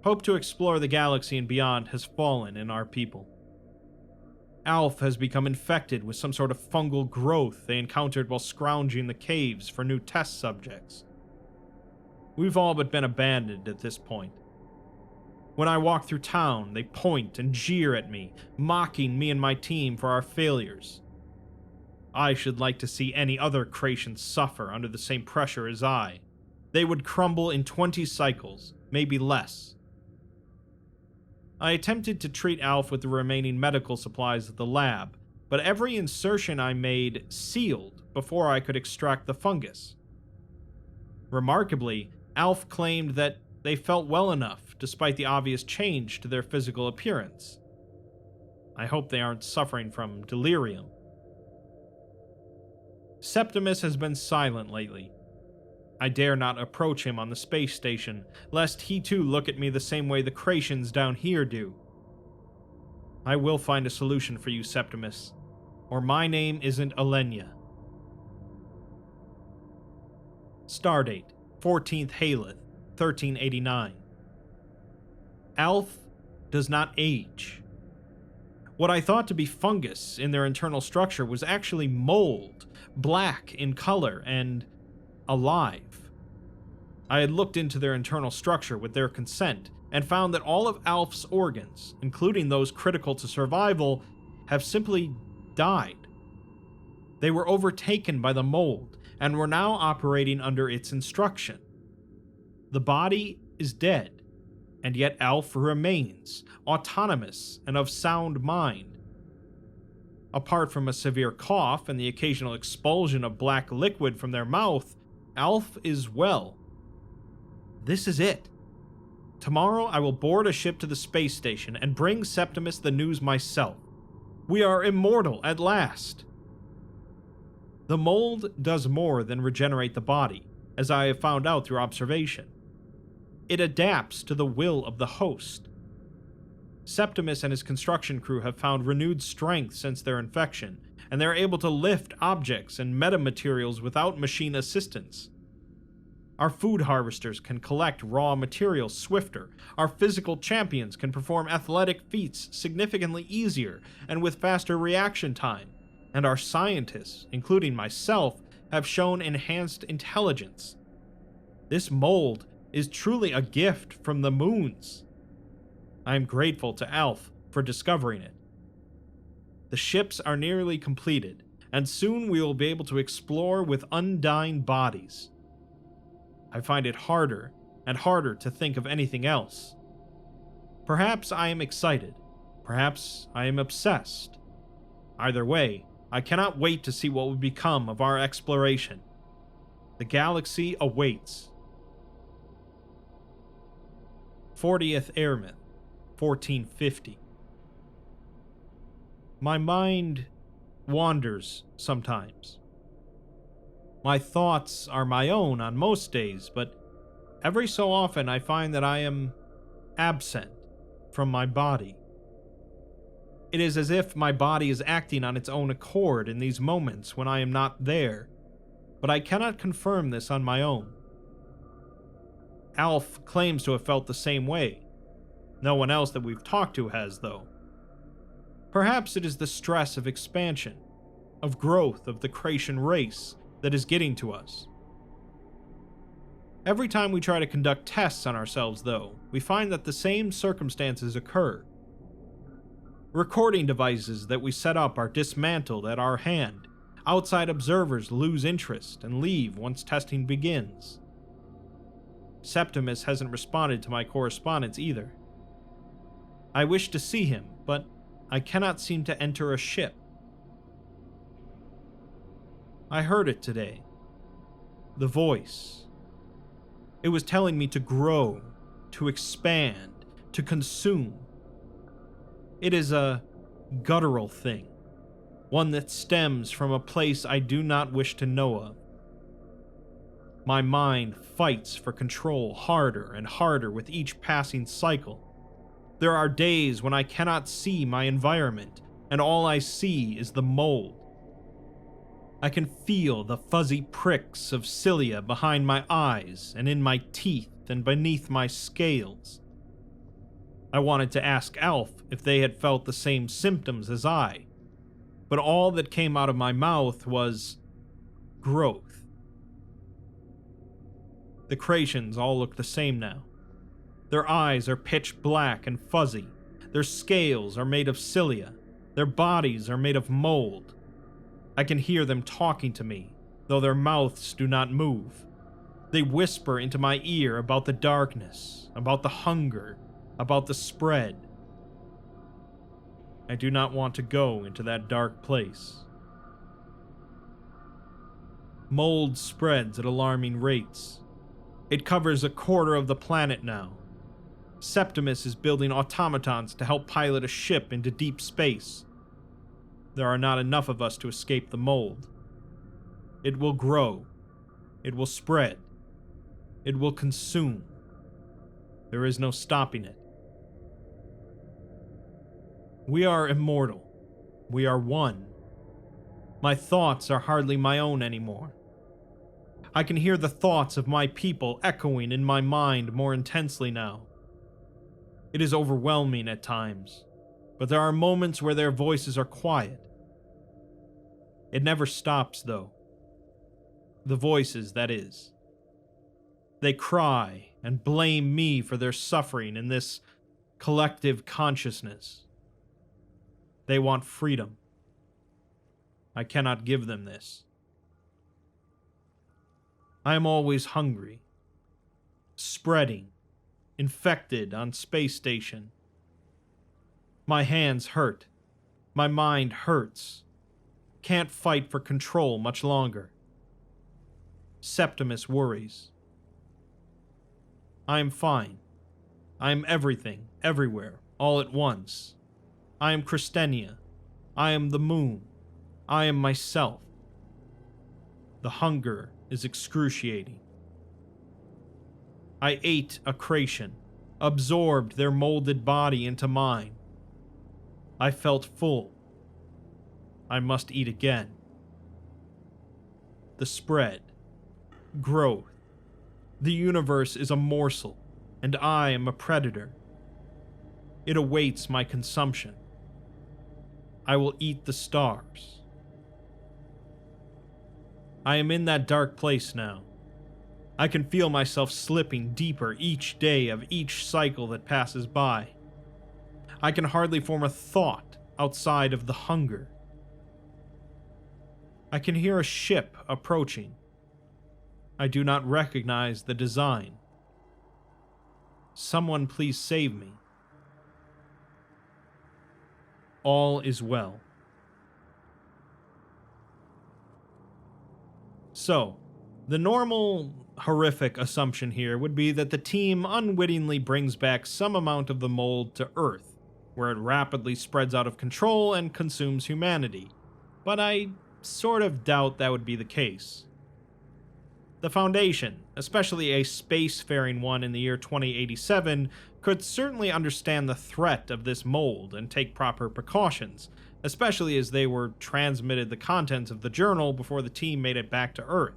Hope to explore the galaxy and beyond has fallen in our people. Alf has become infected with some sort of fungal growth they encountered while scrounging the caves for new test subjects. We've all but been abandoned at this point. When I walk through town, they point and jeer at me, mocking me and my team for our failures. I should like to see any other creation suffer under the same pressure as I. They would crumble in 20 cycles, maybe less. I attempted to treat Alf with the remaining medical supplies at the lab, but every insertion I made sealed before I could extract the fungus. Remarkably, Alf claimed that they felt well enough despite the obvious change to their physical appearance. I hope they aren't suffering from delirium. Septimus has been silent lately. I dare not approach him on the space station, lest he too look at me the same way the Creations down here do. I will find a solution for you, Septimus, or my name isn't Alenia. Stardate, 14th Haleth, 1389. Alf does not age. What I thought to be fungus in their internal structure was actually mold, black in color and alive. I had looked into their internal structure with their consent and found that all of Alf's organs, including those critical to survival, have simply died. They were overtaken by the mold and were now operating under its instruction. The body is dead, and yet Alf remains, autonomous and of sound mind. Apart from a severe cough and the occasional expulsion of black liquid from their mouth, Alf is well. This is it. Tomorrow I will board a ship to the space station and bring Septimus the news myself. We are immortal at last. The mold does more than regenerate the body, as I have found out through observation. It adapts to the will of the host. Septimus and his construction crew have found renewed strength since their infection, and they are able to lift objects and metamaterials without machine assistance. Our food harvesters can collect raw materials swifter, our physical champions can perform athletic feats significantly easier and with faster reaction time, and our scientists, including myself, have shown enhanced intelligence. This mold is truly a gift from the moons. I am grateful to Alf for discovering it. The ships are nearly completed, and soon we will be able to explore with undying bodies. I find it harder and harder to think of anything else. Perhaps I am excited, perhaps I am obsessed. Either way, I cannot wait to see what will become of our exploration. The galaxy awaits. 40th Airmyth, 1450. My mind wanders sometimes. My thoughts are my own on most days, but every so often I find that I am absent from my body. It is as if my body is acting on its own accord in these moments when I am not there, but I cannot confirm this on my own. Alf claims to have felt the same way. No one else that we've talked to has, though. Perhaps it is the stress of expansion, of growth of the Creation race that is getting to us. Every time we try to conduct tests on ourselves, though, we find that the same circumstances occur. Recording devices that we set up are dismantled at our hand. Outside observers lose interest and leave once testing begins. Septimus hasn't responded to my correspondence either. I wish to see him, but I cannot seem to enter a ship. I heard it today. The voice. It was telling me to grow, to expand, to consume. It is a guttural thing, one that stems from a place I do not wish to know of. My mind fights for control harder and harder with each passing cycle. There are days when I cannot see my environment, and all I see is the mold. I can feel the fuzzy pricks of cilia behind my eyes and in my teeth and beneath my scales. I wanted to ask Alf if they had felt the same symptoms as I, but all that came out of my mouth was growth. The Crations all look the same now. Their eyes are pitch black and fuzzy, their scales are made of cilia, their bodies are made of mold. I can hear them talking to me, though their mouths do not move. They whisper into my ear about the darkness, about the hunger, about the spread. I do not want to go into that dark place. Mold spreads at alarming rates. It covers a quarter of the planet now. Septimus is building automatons to help pilot a ship into deep space. There are not enough of us to escape the mold. It will grow. It will spread. It will consume. There is no stopping it. We are immortal. We are one. My thoughts are hardly my own anymore. I can hear the thoughts of my people echoing in my mind more intensely now. It is overwhelming at times, but there are moments where their voices are quiet. It never stops, though. The voices, that is. They cry and blame me for their suffering in this collective consciousness. They want freedom. I cannot give them this. I am always hungry, spreading, infected on space station. My hands hurt. My mind hurts. Can't fight for control much longer. Septimus worries. I am fine. I am everything, everywhere, all at once. I am Christenia. I am the moon. I am myself. The hunger is excruciating. I ate a Cration, absorbed their molded body into mine. I felt full. I must eat again. The spread. Growth. The universe is a morsel, and I am a predator. It awaits my consumption. I will eat the stars. I am in that dark place now. I can feel myself slipping deeper each day of each cycle that passes by. I can hardly form a thought outside of the hunger. I can hear a ship approaching. I do not recognize the design. Someone please save me. All is well. So, the normal, horrific assumption here would be that the team unwittingly brings back some amount of the mold to Earth, where it rapidly spreads out of control and consumes humanity. But I sort of doubt that would be the case. The Foundation, especially a spacefaring one in the year 2087, could certainly understand the threat of this mold and take proper precautions, especially as they were transmitted the contents of the journal before the team made it back to Earth.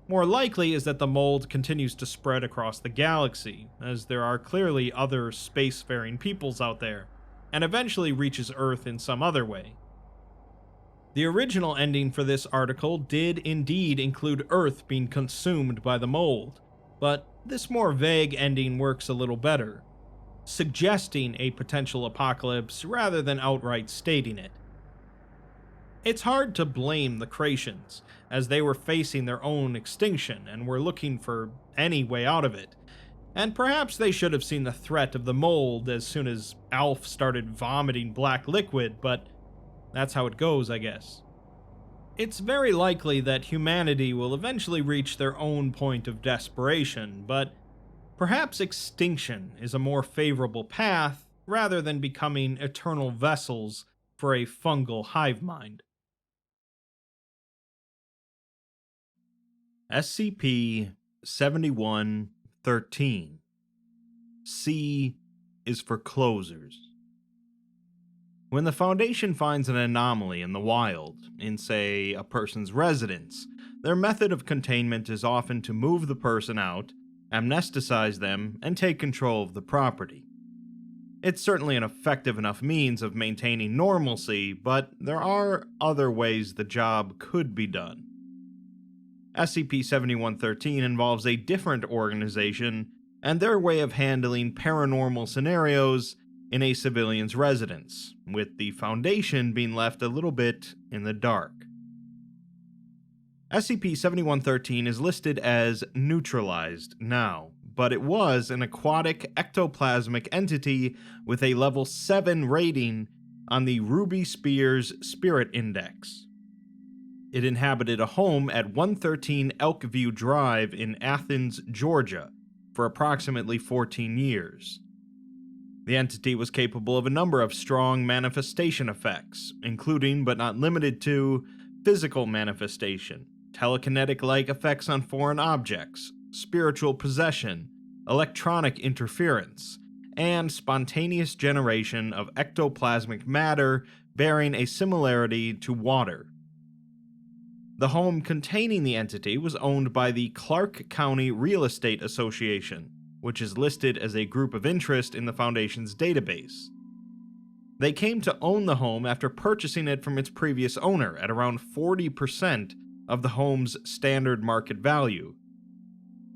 More likely is that the mold continues to spread across the galaxy, as there are clearly other spacefaring peoples out there, and eventually reaches Earth in some other way. The original ending for this article did indeed include Earth being consumed by the mold, but this more vague ending works a little better, suggesting a potential apocalypse rather than outright stating it. It's hard to blame the Crations, as they were facing their own extinction and were looking for any way out of it, and perhaps they should have seen the threat of the mold as soon as Alf started vomiting black liquid, but that's how it goes, I guess. It's very likely that humanity will eventually reach their own point of desperation, but perhaps extinction is a more favorable path rather than becoming eternal vessels for a fungal hive mind. SCP-7113. C is for closers. When the Foundation finds an anomaly in the wild, in say, a person's residence, their method of containment is often to move the person out, amnesticize them, and take control of the property. It's certainly an effective enough means of maintaining normalcy, but there are other ways the job could be done. SCP-7113 involves a different organization and their way of handling paranormal scenarios in a civilian's residence, with the Foundation being left a little bit in the dark. SCP-7113 is listed as neutralized now, but it was an aquatic ectoplasmic entity with a level 7 rating on the Ruby Spears Spirit Index. It inhabited a home at 113 Elkview Drive in Athens, Georgia, for approximately 14 years. The entity was capable of a number of strong manifestation effects, including but not limited to physical manifestation, telekinetic-like effects on foreign objects, spiritual possession, electronic interference, and spontaneous generation of ectoplasmic matter bearing a similarity to water. The home containing the entity was owned by the Clark County Real Estate Association, which is listed as a group of interest in the Foundation's database. They came to own the home after purchasing it from its previous owner at around 40% of the home's standard market value.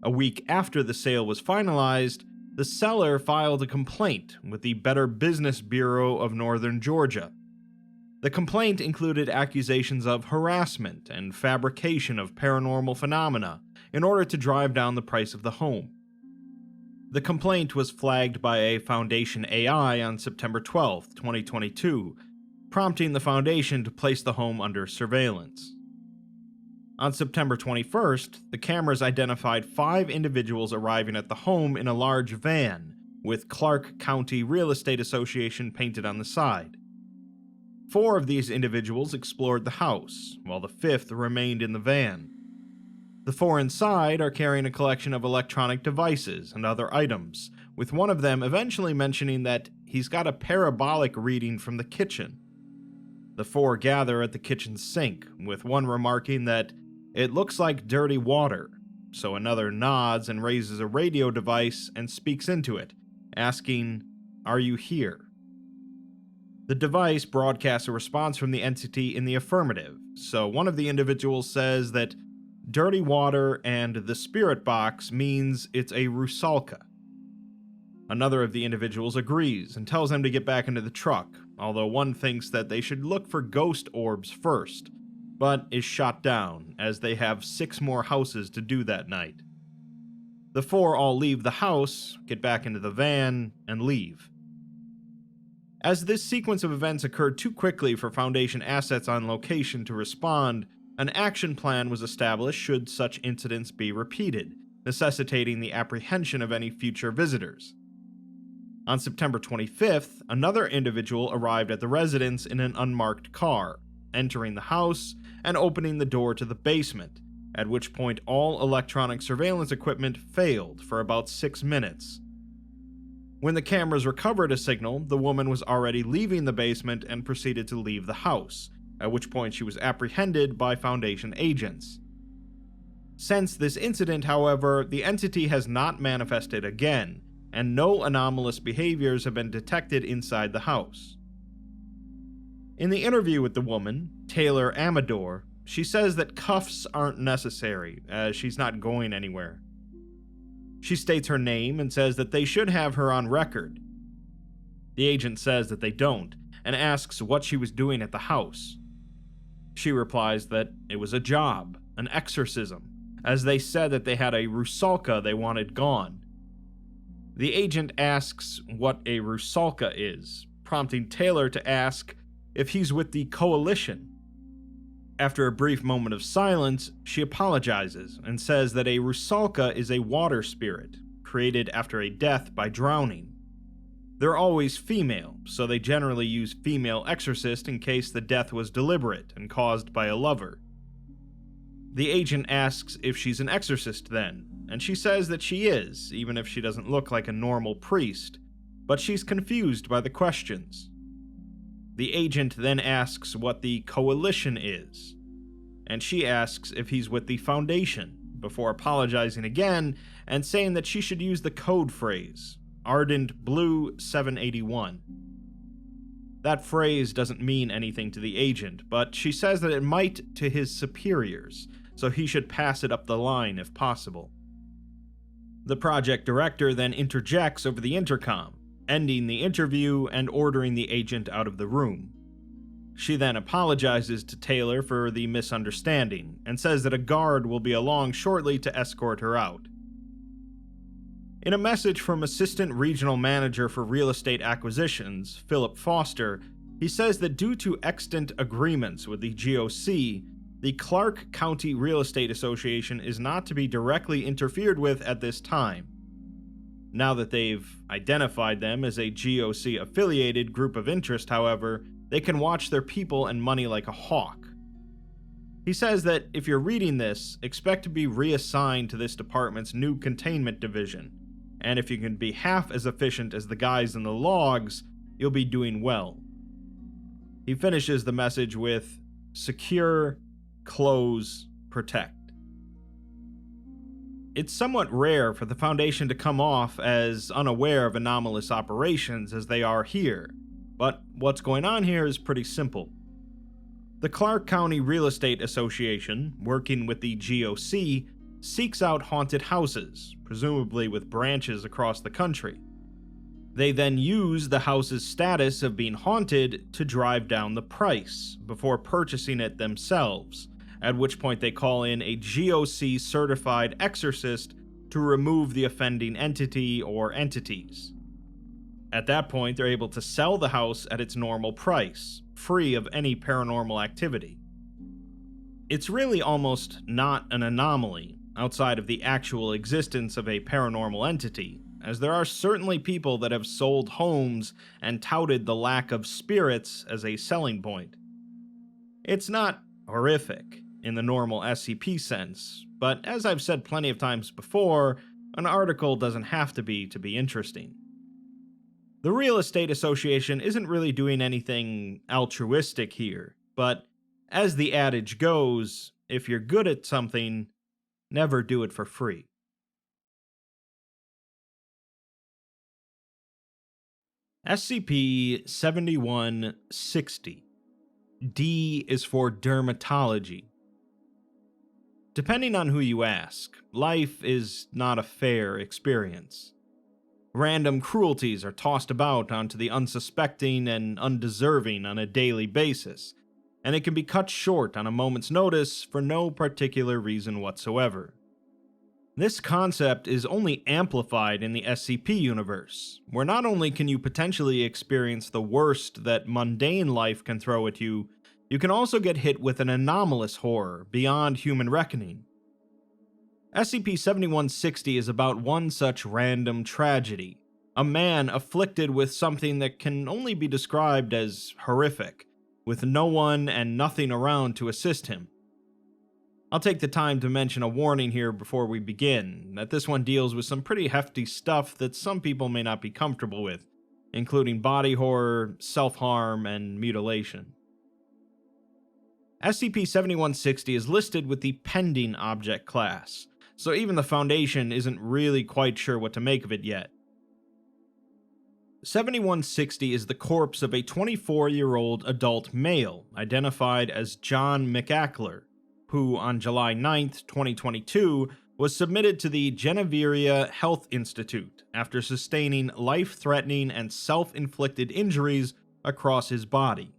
A week after the sale was finalized, the seller filed a complaint with the Better Business Bureau of Northern Georgia. The complaint included accusations of harassment and fabrication of paranormal phenomena in order to drive down the price of the home. The complaint was flagged by a Foundation AI on September 12, 2022, prompting the Foundation to place the home under surveillance. On September 21st, the cameras identified 5 individuals arriving at the home in a large van, with Clark County Real Estate Association painted on the side. 4 of these individuals explored the house, while the 5th remained in the van. The 4 inside are carrying a collection of electronic devices and other items, with one of them eventually mentioning that he's got a parabolic reading from the kitchen. The 4 gather at the kitchen sink, with one remarking that it looks like dirty water, so another nods and raises a radio device and speaks into it, asking, "Are you here?" The device broadcasts a response from the entity in the affirmative, so one of the individuals says that dirty water and the spirit box means it's a rusalka. Another of the individuals agrees and tells them to get back into the truck, although one thinks that they should look for ghost orbs first, but is shot down, as they have 6 more houses to do that night. The 4 all leave the house, get back into the van, and leave. As this sequence of events occurred too quickly for Foundation assets on location to respond, an action plan was established should such incidents be repeated, necessitating the apprehension of any future visitors. On September 25th, another individual arrived at the residence in an unmarked car, entering the house and opening the door to the basement, at which point all electronic surveillance equipment failed for about 6 minutes. When the cameras recovered a signal, the woman was already leaving the basement and proceeded to leave the house, at which point she was apprehended by Foundation agents. Since this incident, however, the entity has not manifested again, and no anomalous behaviors have been detected inside the house. In the interview with the woman, Taylor Amador, she says that cuffs aren't necessary, as she's not going anywhere. She states her name and says that they should have her on record. The agent says that they don't, and asks what she was doing at the house. She replies that it was a job, an exorcism, as they said that they had a rusalka they wanted gone. The agent asks what a rusalka is, prompting Taylor to ask if he's with the Coalition. After a brief moment of silence, she apologizes and says that a rusalka is a water spirit, created after a death by drowning. They're always female, so they generally use female exorcist in case the death was deliberate and caused by a lover. The agent asks if she's an exorcist then, and she says that she is, even if she doesn't look like a normal priest, but she's confused by the questions. The agent then asks what the Coalition is, and she asks if he's with the Foundation, before apologizing again and saying that she should use the code phrase, Ardent Blue 781. That phrase doesn't mean anything to the agent, but she says that it might to his superiors, so he should pass it up the line if possible. The project director then interjects over the intercom, ending the interview and ordering the agent out of the room. She then apologizes to Taylor for the misunderstanding, and says that a guard will be along shortly to escort her out. In a message from Assistant Regional Manager for Real Estate Acquisitions, Philip Foster, he says that due to extant agreements with the GOC, the Clark County Real Estate Association is not to be directly interfered with at this time. Now that they've identified them as a GOC-affiliated group of interest, however, they can watch their people and money like a hawk. He says that if you're reading this, expect to be reassigned to this department's new containment division, and if you can be half as efficient as the guys in the logs, you'll be doing well. He finishes the message with, secure, close, protect. It's somewhat rare for the Foundation to come off as unaware of anomalous operations as they are here, but what's going on here is pretty simple. The Clark County Real Estate Association, working with the GOC, seeks out haunted houses, presumably with branches across the country. They then use the house's status of being haunted to drive down the price before purchasing it themselves, at which point they call in a GOC-certified exorcist to remove the offending entity or entities. At that point, they're able to sell the house at its normal price, free of any paranormal activity. It's really almost not an anomaly, outside of the actual existence of a paranormal entity, as there are certainly people that have sold homes and touted the lack of spirits as a selling point. It's not horrific in the normal SCP sense, but as I've said plenty of times before, an article doesn't have to be interesting. The Real Estate Association isn't really doing anything altruistic here, but as the adage goes, if you're good at something, never do it for free. SCP-7160. D is for Dermatology. Depending on who you ask, life is not a fair experience. Random cruelties are tossed about onto the unsuspecting and undeserving on a daily basis, and it can be cut short on a moment's notice for no particular reason whatsoever. This concept is only amplified in the SCP universe, where not only can you potentially experience the worst that mundane life can throw at you, you can also get hit with an anomalous horror beyond human reckoning. SCP-7160 is about one such random tragedy, a man afflicted with something that can only be described as horrific, with no one and nothing around to assist him. I'll take the time to mention a warning here before we begin, that this one deals with some pretty hefty stuff that some people may not be comfortable with, including body horror, self-harm, and mutilation. SCP-7160 is listed with the pending object class, so even the Foundation isn't really quite sure what to make of it yet. 7160 is the corpse of a 24-year-old adult male identified as John McAckler, who on July 9th, 2022, was submitted to the Genevieve Health Institute after sustaining life-threatening and self-inflicted injuries across his body.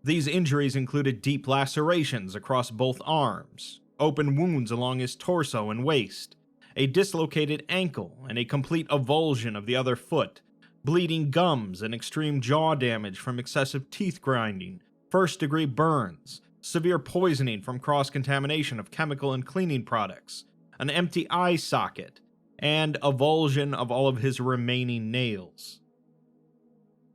These injuries included deep lacerations across both arms, open wounds along his torso and waist, a dislocated ankle and a complete avulsion of the other foot, bleeding gums and extreme jaw damage from excessive teeth grinding, first-degree burns, severe poisoning from cross-contamination of chemical and cleaning products, an empty eye socket, and avulsion of all of his remaining nails.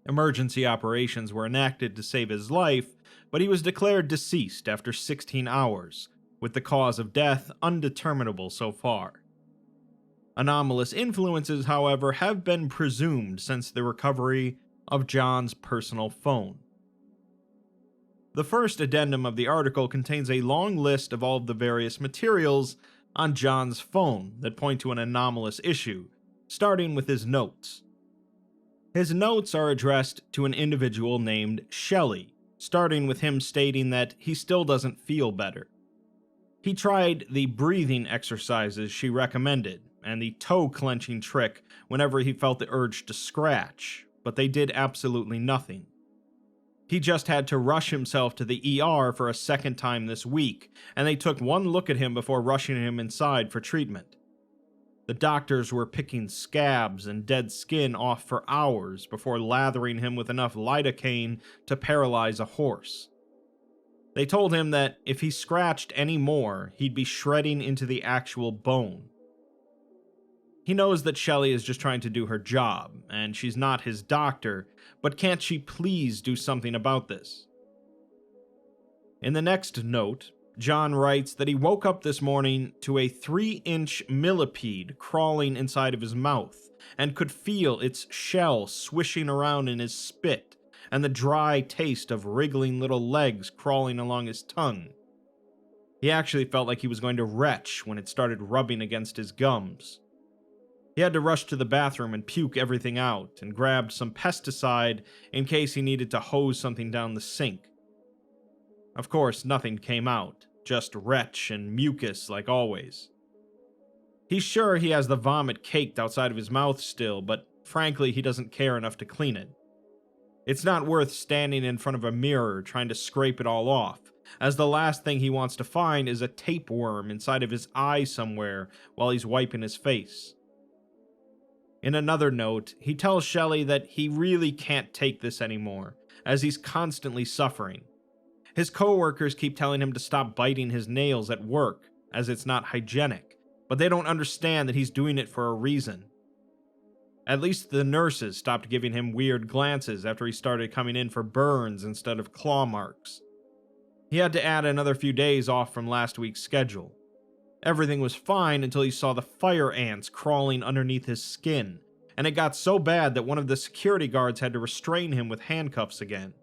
Emergency operations were enacted to save his life, but he was declared deceased after 16 hours, with the cause of death undeterminable so far. Anomalous influences, however, have been presumed since the recovery of John's personal phone, The first addendum of the article contains a long list of all of the various materials on John's phone that point to an anomalous issue, starting with his notes. His notes are addressed to an individual named Shelley, starting with him stating that he still doesn't feel better. He tried the breathing exercises she recommended and the toe-clenching trick whenever he felt the urge to scratch, but they did absolutely nothing. He just had to rush himself to the ER for a second time this week, and they took one look at him before rushing him inside for treatment. The doctors were picking scabs and dead skin off for hours before lathering him with enough lidocaine to paralyze a horse. They told him that if he scratched any more, he'd be shredding into the actual bone. He knows that Shelley is just trying to do her job, and she's not his doctor, but can't she please do something about this? In the next note, John writes that he woke up this morning to a 3-inch millipede crawling inside of his mouth, and could feel its shell swishing around in his spit, and the dry taste of wriggling little legs crawling along his tongue. He actually felt like he was going to retch when it started rubbing against his gums. He had to rush to the bathroom and puke everything out, and grabbed some pesticide in case he needed to hose something down the sink. Of course, nothing came out, just retch and mucus like always. He's sure he has the vomit caked outside of his mouth still, but frankly he doesn't care enough to clean it. It's not worth standing in front of a mirror trying to scrape it all off, as the last thing he wants to find is a tapeworm inside of his eye somewhere while he's wiping his face. In another note, he tells Shelley that he really can't take this anymore, as he's constantly suffering. His coworkers keep telling him to stop biting his nails at work, as it's not hygienic, but they don't understand that he's doing it for a reason. At least the nurses stopped giving him weird glances after he started coming in for burns instead of claw marks. He had to add another few days off from last week's schedule. Everything was fine until he saw the fire ants crawling underneath his skin, and it got so bad that one of the security guards had to restrain him with handcuffs again.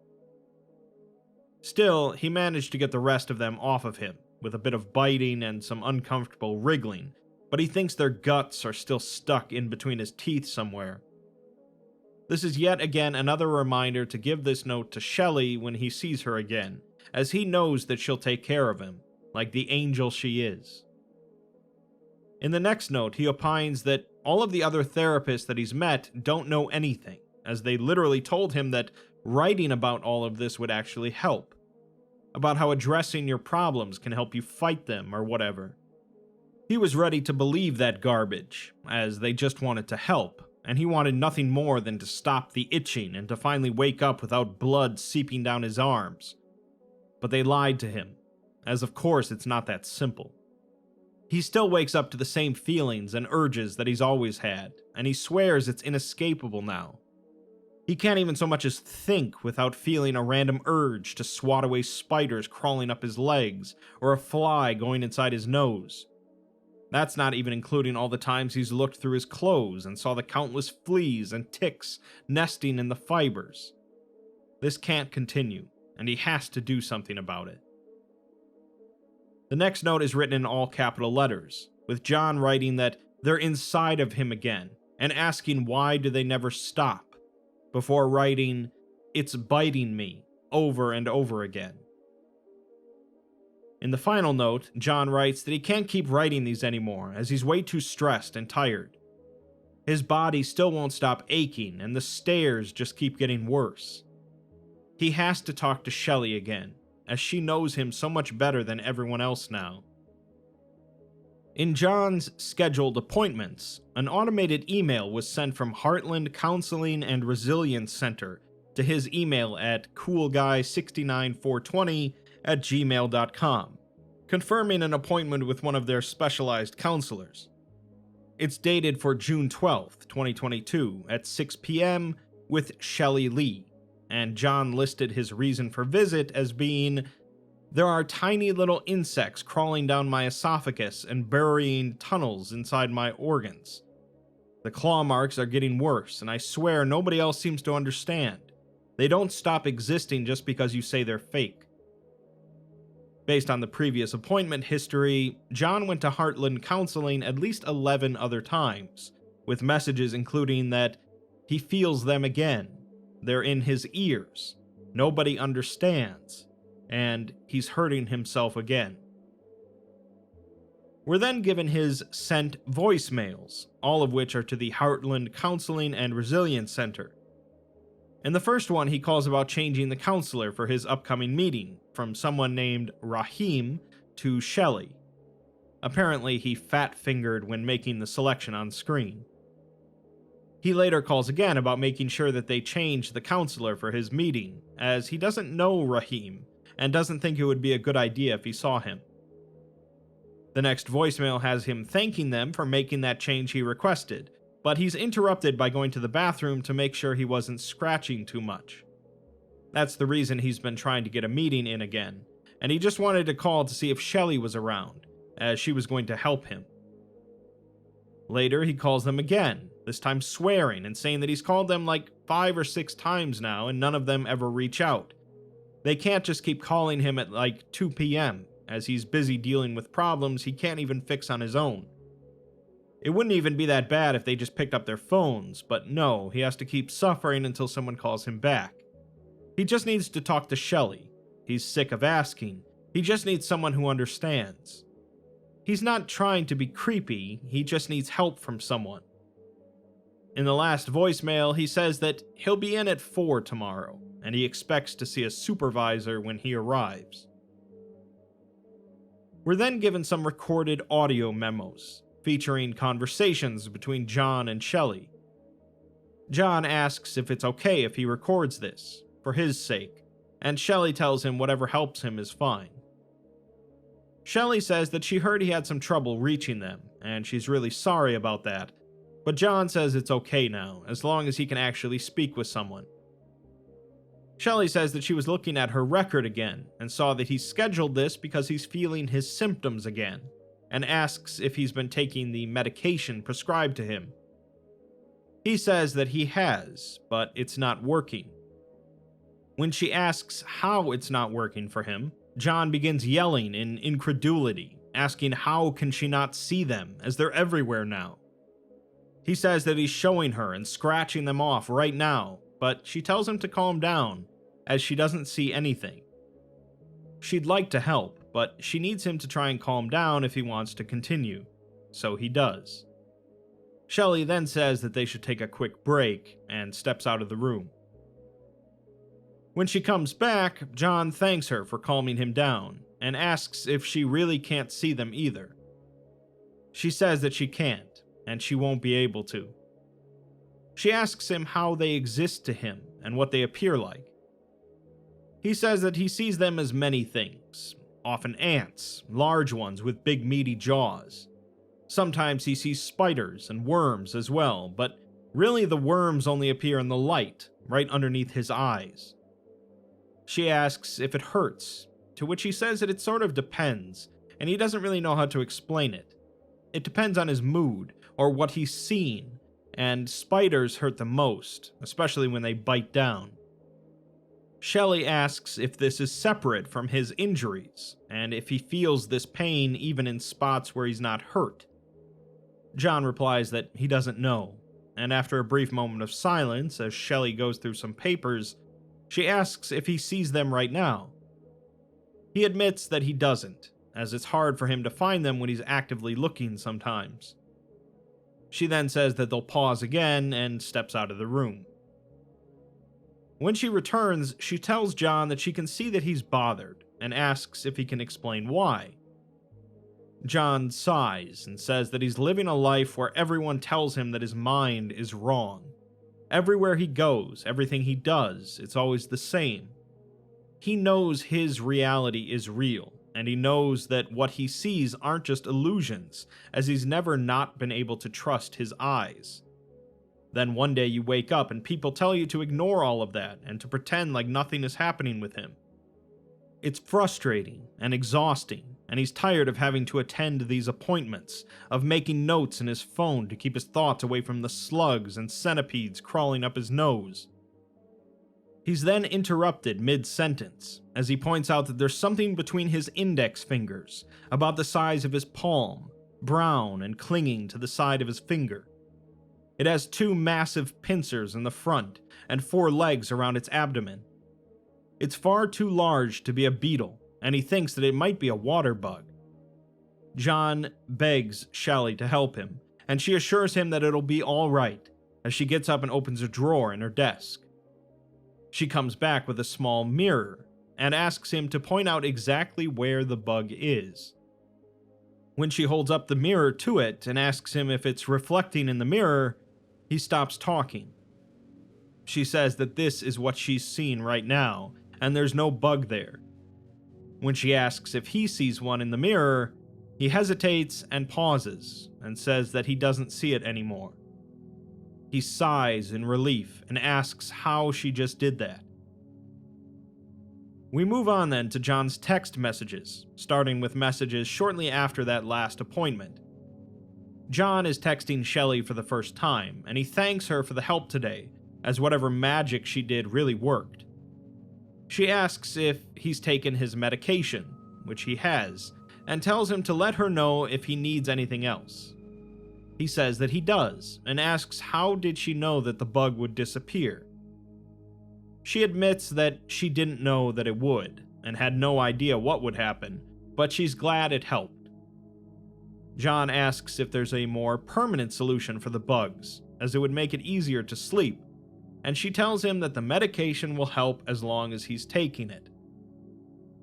Still, he managed to get the rest of them off of him, with a bit of biting and some uncomfortable wriggling, but he thinks their guts are still stuck in between his teeth somewhere. This is yet again another reminder to give this note to Shelley when he sees her again, as he knows that she'll take care of him, like the angel she is. In the next note, he opines that all of the other therapists that he's met don't know anything, as they literally told him that writing about all of this would actually help. About how addressing your problems can help you fight them or whatever. He was ready to believe that garbage, as they just wanted to help, and he wanted nothing more than to stop the itching and to finally wake up without blood seeping down his arms. But they lied to him, as of course it's not that simple. He still wakes up to the same feelings and urges that he's always had, and he swears it's inescapable now. He can't even so much as think without feeling a random urge to swat away spiders crawling up his legs, or a fly going inside his nose. That's not even including all the times he's looked through his clothes and saw the countless fleas and ticks nesting in the fibers. This can't continue, and he has to do something about it. The next note is written in all capital letters, with John writing that they're inside of him again, and asking why do they never stop, before writing, "It's biting me," over and over again. In the final note, John writes that he can't keep writing these anymore, as he's way too stressed and tired. His body still won't stop aching, and the stares just keep getting worse. He has to talk to Shelley again, as she knows him so much better than everyone else now. In John's scheduled appointments, an automated email was sent from Heartland Counseling and Resilience Center to his email at coolguy69420@gmail.com, confirming an appointment with one of their specialized counselors. It's dated for June 12th, 2022 at 6 p.m. with Shelley Lee, and John listed his reason for visit as being, "There are tiny little insects crawling down my esophagus and burying tunnels inside my organs. The claw marks are getting worse, and I swear nobody else seems to understand. They don't stop existing just because you say they're fake. Based on the previous appointment history, John went to Heartland counseling at least 11 other times, with messages including that he feels them again, they're in his ears, nobody understands, and he's hurting himself again. We're then given his sent voicemails, all of which are to the Heartland Counseling and Resilience Center. In the first one, he calls about changing the counselor for his upcoming meeting, from someone named Rahim to Shelley. Apparently, he fat-fingered when making the selection on screen. He later calls again about making sure that they change the counselor for his meeting, as he doesn't know Rahim, and doesn't think it would be a good idea if he saw him. The next voicemail has him thanking them for making that change he requested, but he's interrupted by going to the bathroom to make sure he wasn't scratching too much. That's the reason he's been trying to get a meeting in again, and he just wanted to call to see if Shelley was around, as she was going to help him. Later, he calls them again, this time swearing and saying that he's called them like 5 or 6 times now and none of them ever reach out. They can't just keep calling him at like 2 p.m., as he's busy dealing with problems he can't even fix on his own. It wouldn't even be that bad if they just picked up their phones, but no, he has to keep suffering until someone calls him back. He just needs to talk to Shelley. He's sick of asking. He just needs someone who understands. He's not trying to be creepy, he just needs help from someone. In the last voicemail, he says that he'll be in at 4 tomorrow, and he expects to see a supervisor when he arrives. We're then given some recorded audio memos, featuring conversations between John and Shelley. John asks if it's okay if he records this, for his sake, and Shelley tells him whatever helps him is fine. Shelley says that she heard he had some trouble reaching them, and she's really sorry about that, but John says it's okay now, as long as he can actually speak with someone. Shelley says that she was looking at her record again, and saw that he scheduled this because he's feeling his symptoms again, and asks if he's been taking the medication prescribed to him. He says that he has, but it's not working. When she asks how it's not working for him, John begins yelling in incredulity, asking how can she not see them, as they're everywhere now. He says that he's showing her and scratching them off right now, but she tells him to calm down, as she doesn't see anything. She'd like to help, but she needs him to try and calm down if he wants to continue, so he does. Shelley then says that they should take a quick break, and steps out of the room. When she comes back, John thanks her for calming him down, and asks if she really can't see them either. She says that she can't, and she won't be able to. She asks him how they exist to him, and what they appear like. He says that he sees them as many things, often ants, large ones with big meaty jaws. Sometimes he sees spiders and worms as well, but really the worms only appear in the light, right underneath his eyes. She asks if it hurts, to which he says that it sort of depends, and he doesn't really know how to explain it. It depends on his mood, or what he's seen, and spiders hurt the most, especially when they bite down. Shelley asks if this is separate from his injuries, and if he feels this pain even in spots where he's not hurt. John replies that he doesn't know, and after a brief moment of silence as Shelley goes through some papers, she asks if he sees them right now. He admits that he doesn't, as it's hard for him to find them when he's actively looking sometimes. She then says that they'll pause again and steps out of the room. When she returns, she tells John that she can see that he's bothered, and asks if he can explain why. John sighs and says that he's living a life where everyone tells him that his mind is wrong. Everywhere he goes, everything he does, it's always the same. He knows his reality is real, and he knows that what he sees aren't just illusions, as he's never not been able to trust his eyes. Then one day you wake up and people tell you to ignore all of that and to pretend like nothing is happening with him. It's frustrating and exhausting, and he's tired of having to attend these appointments, of making notes in his phone to keep his thoughts away from the slugs and centipedes crawling up his nose. He's then interrupted mid-sentence, as he points out that there's something between his index fingers, about the size of his palm, brown and clinging to the side of his finger. It has 2 massive pincers in the front and 4 legs around its abdomen. It's far too large to be a beetle, and he thinks that it might be a water bug. John begs Shelley to help him, and she assures him that it'll be all right, as she gets up and opens a drawer in her desk. She comes back with a small mirror, and asks him to point out exactly where the bug is. When she holds up the mirror to it and asks him if it's reflecting in the mirror, he stops talking. She says that this is what she's seen right now, and there's no bug there. When she asks if he sees one in the mirror, he hesitates and pauses, and says that he doesn't see it anymore. He sighs in relief and asks how she just did that. We move on then to John's text messages, starting with messages shortly after that last appointment. John is texting Shelley for the first time, and he thanks her for the help today, as whatever magic she did really worked. She asks if he's taken his medication, which he has, and tells him to let her know if he needs anything else. He says that he does, and asks how did she know that the bug would disappear. She admits that she didn't know that it would, and had no idea what would happen, but she's glad it helped. John asks if there's a more permanent solution for the bugs, as it would make it easier to sleep, and she tells him that the medication will help as long as he's taking it.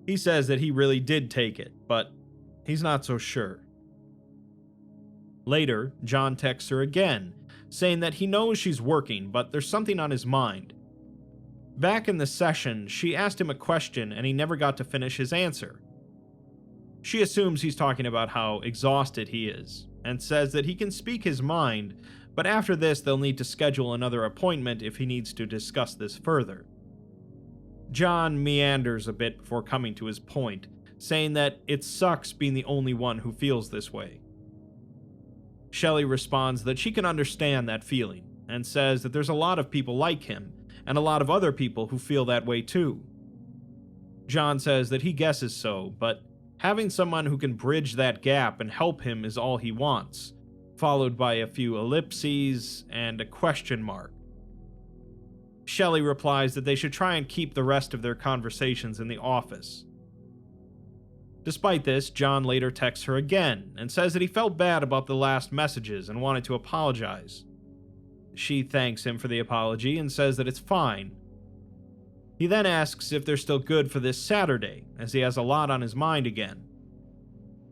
He says that he really did take it, but he's not so sure. Later, John texts her again, saying that he knows she's working, but there's something on his mind. Back in the session, she asked him a question and he never got to finish his answer. She assumes he's talking about how exhausted he is, and says that he can speak his mind, but after this they'll need to schedule another appointment if he needs to discuss this further. John meanders a bit before coming to his point, saying that it sucks being the only one who feels this way. Shelley responds that she can understand that feeling, and says that there's a lot of people like him, and a lot of other people who feel that way too. John says that he guesses so, but having someone who can bridge that gap and help him is all he wants, followed by a few ellipses and a question mark. Shelley replies that they should try and keep the rest of their conversations in the office. Despite this, John later texts her again and says that he felt bad about the last messages and wanted to apologize. She thanks him for the apology and says that it's fine. He then asks if they're still good for this Saturday, as he has a lot on his mind again.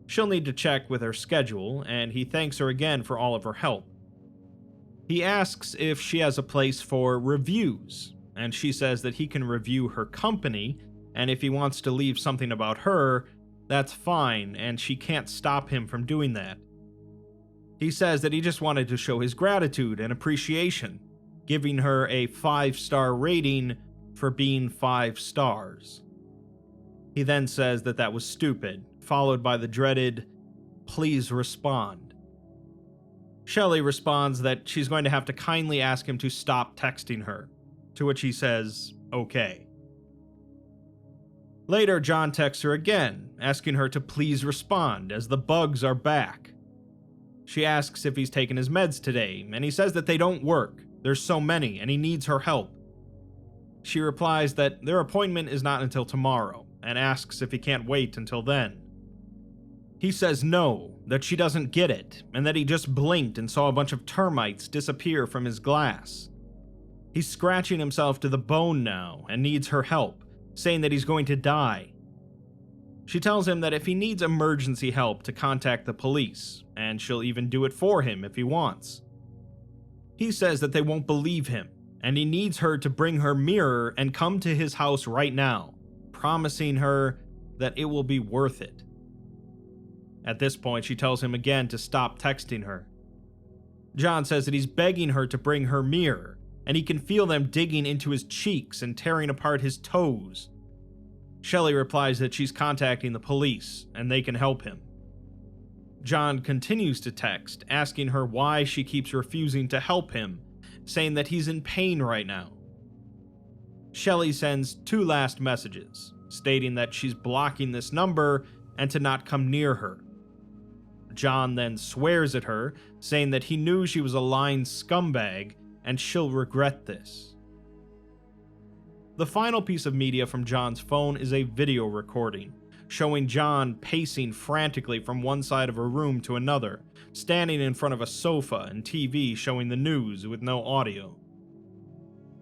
She'll need to check with her schedule, and he thanks her again for all of her help. He asks if she has a place for reviews, and she says that he can review her company, and if he wants to leave something about her, that's fine, and she can't stop him from doing that. He says that he just wanted to show his gratitude and appreciation, giving her a 5-star rating for being 5 stars. He then says that that was stupid, followed by the dreaded, "Please respond." Shelley responds that she's going to have to kindly ask him to stop texting her, to which he says, okay. Later, John texts her again, asking her to please respond, as the bugs are back. She asks if he's taken his meds today, and he says that they don't work. There's so many, and he needs her help. She replies that their appointment is not until tomorrow, and asks if he can't wait until then. He says no, that she doesn't get it, and that he just blinked and saw a bunch of termites disappear from his glass. He's scratching himself to the bone now, and needs her help, saying that he's going to die. She tells him that if he needs emergency help to contact the police, and she'll even do it for him if he wants. He says that they won't believe him, and he needs her to bring her mirror and come to his house right now, promising her that it will be worth it. At this point, she tells him again to stop texting her. John says that he's begging her to bring her mirror, and he can feel them digging into his cheeks and tearing apart his toes. Shelley replies that she's contacting the police, and they can help him. John continues to text, asking her why she keeps refusing to help him, saying that he's in pain right now. Shelley sends 2 last messages, stating that she's blocking this number and to not come near her. John then swears at her, saying that he knew she was a lying scumbag and she'll regret this. The final piece of media from John's phone is a video recording, showing John pacing frantically from one side of a room to another, standing in front of a sofa and TV showing the news with no audio.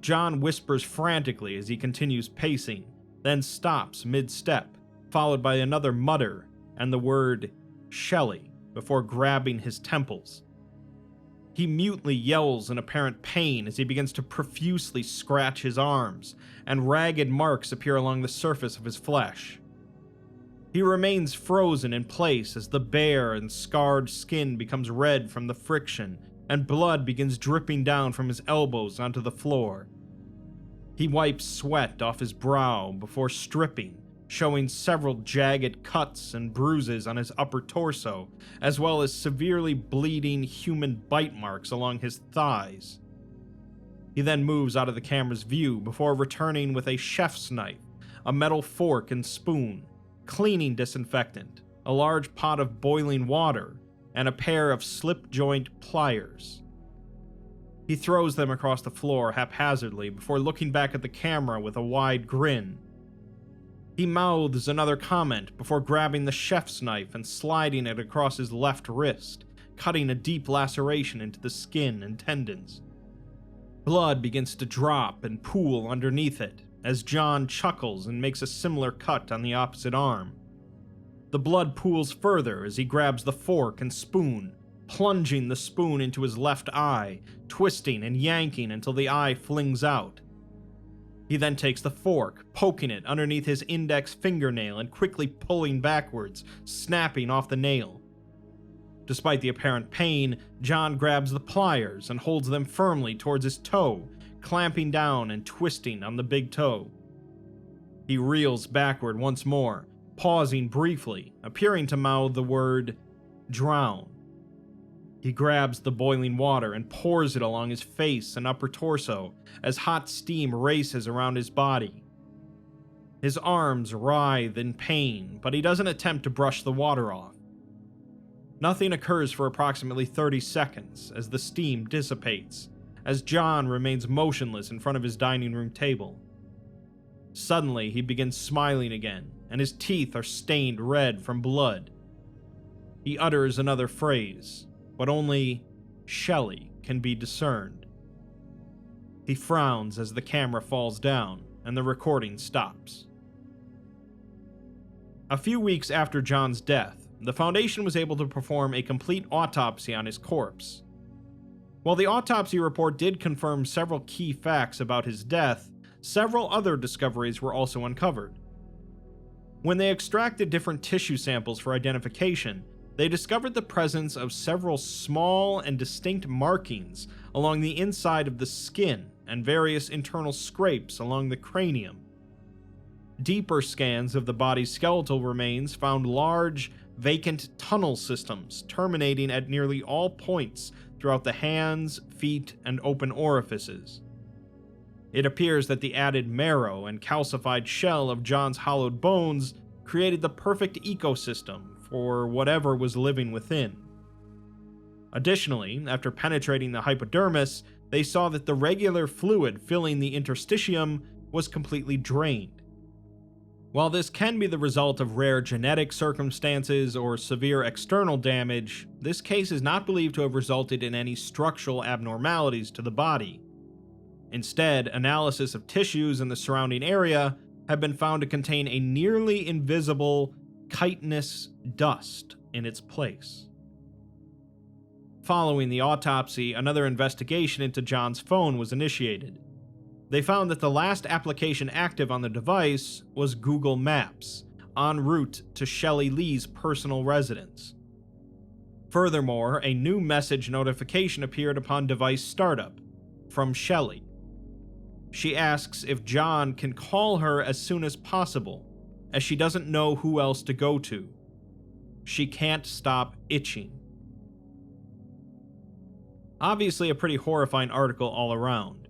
John whispers frantically as he continues pacing, then stops mid-step, followed by another mutter and the word Shelley before grabbing his temples. He mutely yells in apparent pain as he begins to profusely scratch his arms, and ragged marks appear along the surface of his flesh. He remains frozen in place as the bare and scarred skin becomes red from the friction, and blood begins dripping down from his elbows onto the floor. He wipes sweat off his brow before stripping, showing several jagged cuts and bruises on his upper torso, as well as severely bleeding human bite marks along his thighs. He then moves out of the camera's view before returning with a chef's knife, a metal fork and spoon, cleaning disinfectant, a large pot of boiling water, and a pair of slip-joint pliers. He throws them across the floor haphazardly before looking back at the camera with a wide grin. He mouths another comment before grabbing the chef's knife and sliding it across his left wrist, cutting a deep laceration into the skin and tendons. Blood begins to drop and pool underneath it, as John chuckles and makes a similar cut on the opposite arm. The blood pools further as he grabs the fork and spoon, plunging the spoon into his left eye, twisting and yanking until the eye flings out. He then takes the fork, poking it underneath his index fingernail and quickly pulling backwards, snapping off the nail. Despite the apparent pain, John grabs the pliers and holds them firmly towards his toe, clamping down and twisting on the big toe. He reels backward once more, pausing briefly, appearing to mouth the word, drown. He grabs the boiling water and pours it along his face and upper torso as hot steam races around his body. His arms writhe in pain, but he doesn't attempt to brush the water off. Nothing occurs for approximately 30 seconds as the steam dissipates, as John remains motionless in front of his dining room table. Suddenly, he begins smiling again, and his teeth are stained red from blood. He utters another phrase, but only Shelley can be discerned. He frowns as the camera falls down and the recording stops. A few weeks after John's death, the Foundation was able to perform a complete autopsy on his corpse. While the autopsy report did confirm several key facts about his death, several other discoveries were also uncovered. When they extracted different tissue samples for identification, they discovered the presence of several small and distinct markings along the inside of the skin and various internal scrapes along the cranium. Deeper scans of the body's skeletal remains found large, vacant tunnel systems terminating at nearly all points throughout the hands, feet, and open orifices. It appears that the added marrow and calcified shell of John's hollowed bones created the perfect ecosystem for whatever was living within. Additionally, after penetrating the hypodermis, they saw that the regular fluid filling the interstitium was completely drained. While this can be the result of rare genetic circumstances or severe external damage, this case is not believed to have resulted in any structural abnormalities to the body. Instead, analysis of tissues in the surrounding area have been found to contain a nearly invisible, chitinous dust in its place. Following the autopsy, another investigation into John's phone was initiated. They found that the last application active on the device was Google Maps, en route to Shelley Lee's personal residence. Furthermore, a new message notification appeared upon device startup, from Shelley. She asks if John can call her as soon as possible, as she doesn't know who else to go to. She can't stop itching. Obviously a pretty horrifying article all around.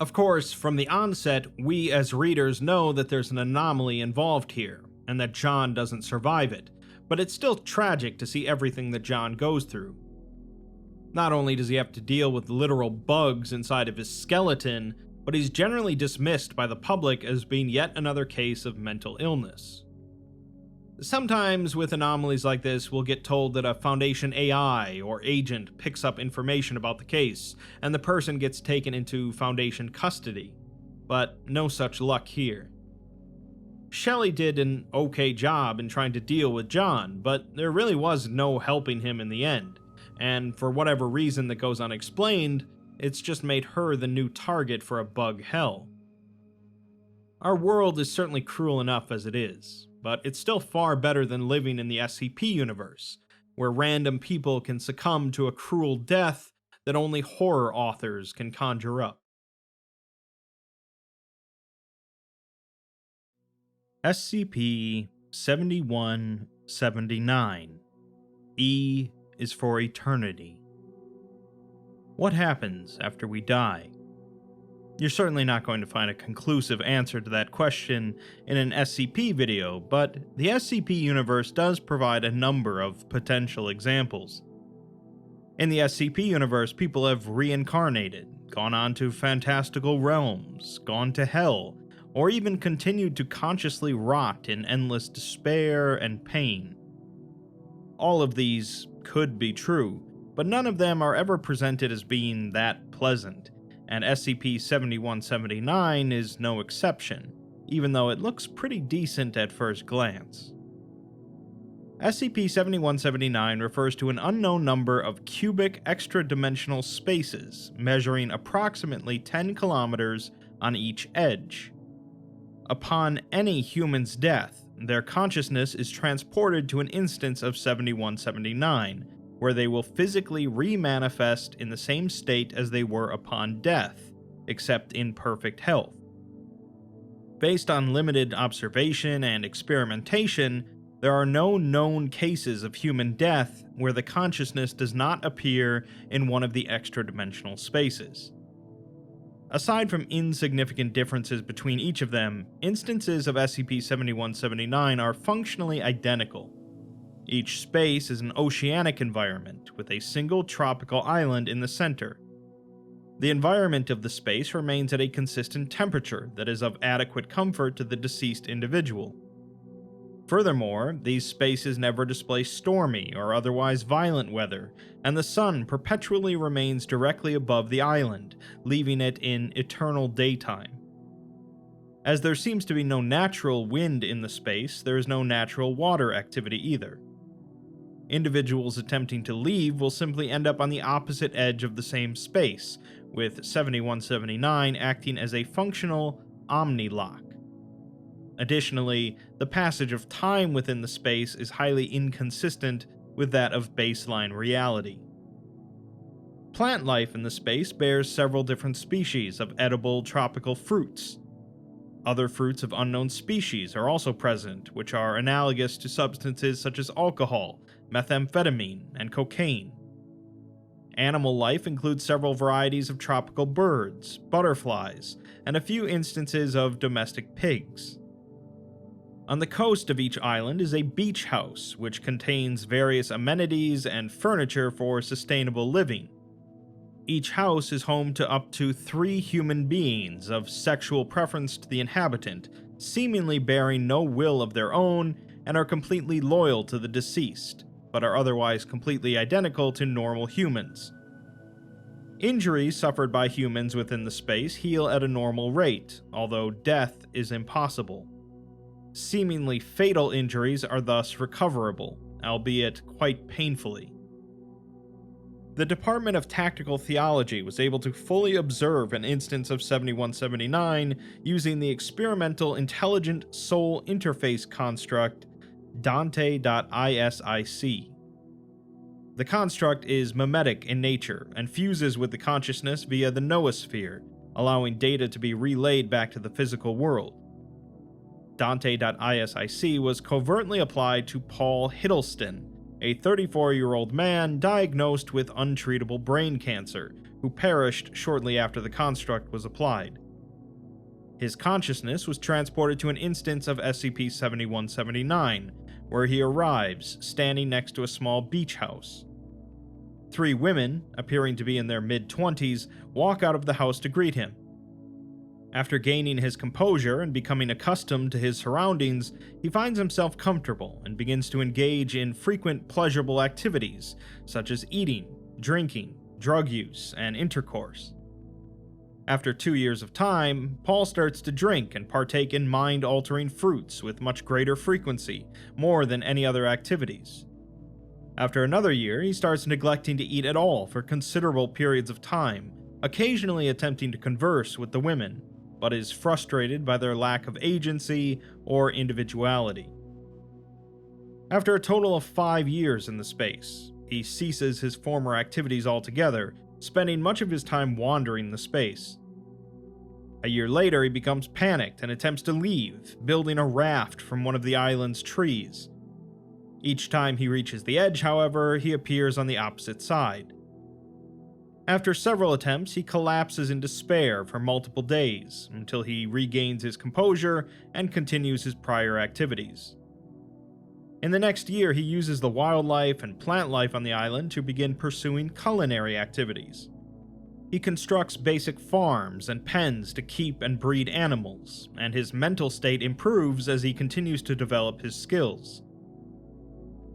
Of course, from the onset, we as readers know that there's an anomaly involved here, and that John doesn't survive it, but it's still tragic to see everything that John goes through. Not only does he have to deal with literal bugs inside of his skeleton, but he's generally dismissed by the public as being yet another case of mental illness. Sometimes with anomalies like this, we'll get told that a Foundation AI or agent picks up information about the case, and the person gets taken into Foundation custody, but no such luck here. Shelley did an okay job in trying to deal with John, but there really was no helping him in the end, and for whatever reason that goes unexplained, it's just made her the new target for a bug hell. Our world is certainly cruel enough as it is, but it's still far better than living in the SCP universe, where random people can succumb to a cruel death that only horror authors can conjure up. SCP-7179. E is for Eternity. What happens after we die? You're certainly not going to find a conclusive answer to that question in an SCP video, but the SCP universe does provide a number of potential examples. In the SCP universe, people have reincarnated, gone on to fantastical realms, gone to hell, or even continued to consciously rot in endless despair and pain. All of these could be true, but none of them are ever presented as being that pleasant, and SCP-7179 is no exception, even though it looks pretty decent at first glance. SCP-7179 refers to an unknown number of cubic extra-dimensional spaces measuring approximately 10 kilometers on each edge. Upon any human's death, their consciousness is transported to an instance of 7179, where they will physically remanifest in the same state as they were upon death, except in perfect health. Based on limited observation and experimentation, there are no known cases of human death where the consciousness does not appear in one of the extra-dimensional spaces. Aside from insignificant differences between each of them, instances of SCP-7179 are functionally identical. Each space is an oceanic environment, with a single tropical island in the center. The environment of the space remains at a consistent temperature that is of adequate comfort to the deceased individual. Furthermore, these spaces never display stormy or otherwise violent weather, and the sun perpetually remains directly above the island, leaving it in eternal daytime. As there seems to be no natural wind in the space, there is no natural water activity either. Individuals attempting to leave will simply end up on the opposite edge of the same space, with 7179 acting as a functional omni-lock. Additionally, the passage of time within the space is highly inconsistent with that of baseline reality. Plant life in the space bears several different species of edible tropical fruits. Other fruits of unknown species are also present, which are analogous to substances such as alcohol, methamphetamine, and cocaine. Animal life includes several varieties of tropical birds, butterflies, and a few instances of domestic pigs. On the coast of each island is a beach house, which contains various amenities and furniture for sustainable living. Each house is home to up to 3 human beings of sexual preference to the inhabitant, seemingly bearing no will of their own and are completely loyal to the deceased, but are otherwise completely identical to normal humans. Injuries suffered by humans within the space heal at a normal rate, although death is impossible. Seemingly fatal injuries are thus recoverable, albeit quite painfully. The Department of Tactical Theology was able to fully observe an instance of 7179 using the experimental Intelligent Soul Interface construct Dante.isic. The construct is memetic in nature and fuses with the consciousness via the noosphere, allowing data to be relayed back to the physical world. Dante.isic was covertly applied to Paul Hiddleston, a 34-year-old man diagnosed with untreatable brain cancer, who perished shortly after the construct was applied. His consciousness was transported to an instance of SCP-7179, where he arrives, standing next to a small beach house. 3 women, appearing to be in their mid-20s, walk out of the house to greet him. After gaining his composure and becoming accustomed to his surroundings, he finds himself comfortable and begins to engage in frequent pleasurable activities, such as eating, drinking, drug use, and intercourse. After 2 years of time, Paul starts to drink and partake in mind-altering fruits with much greater frequency, more than any other activities. After another year, he starts neglecting to eat at all for considerable periods of time, occasionally attempting to converse with the women, but is frustrated by their lack of agency or individuality. After a total of 5 years in the space, he ceases his former activities altogether, spending much of his time wandering the space. A year later, he becomes panicked and attempts to leave, building a raft from one of the island's trees. Each time he reaches the edge, however, he appears on the opposite side. After several attempts, he collapses in despair for multiple days, until he regains his composure and continues his prior activities. In the next year, he uses the wildlife and plant life on the island to begin pursuing culinary activities. He constructs basic farms and pens to keep and breed animals, and his mental state improves as he continues to develop his skills.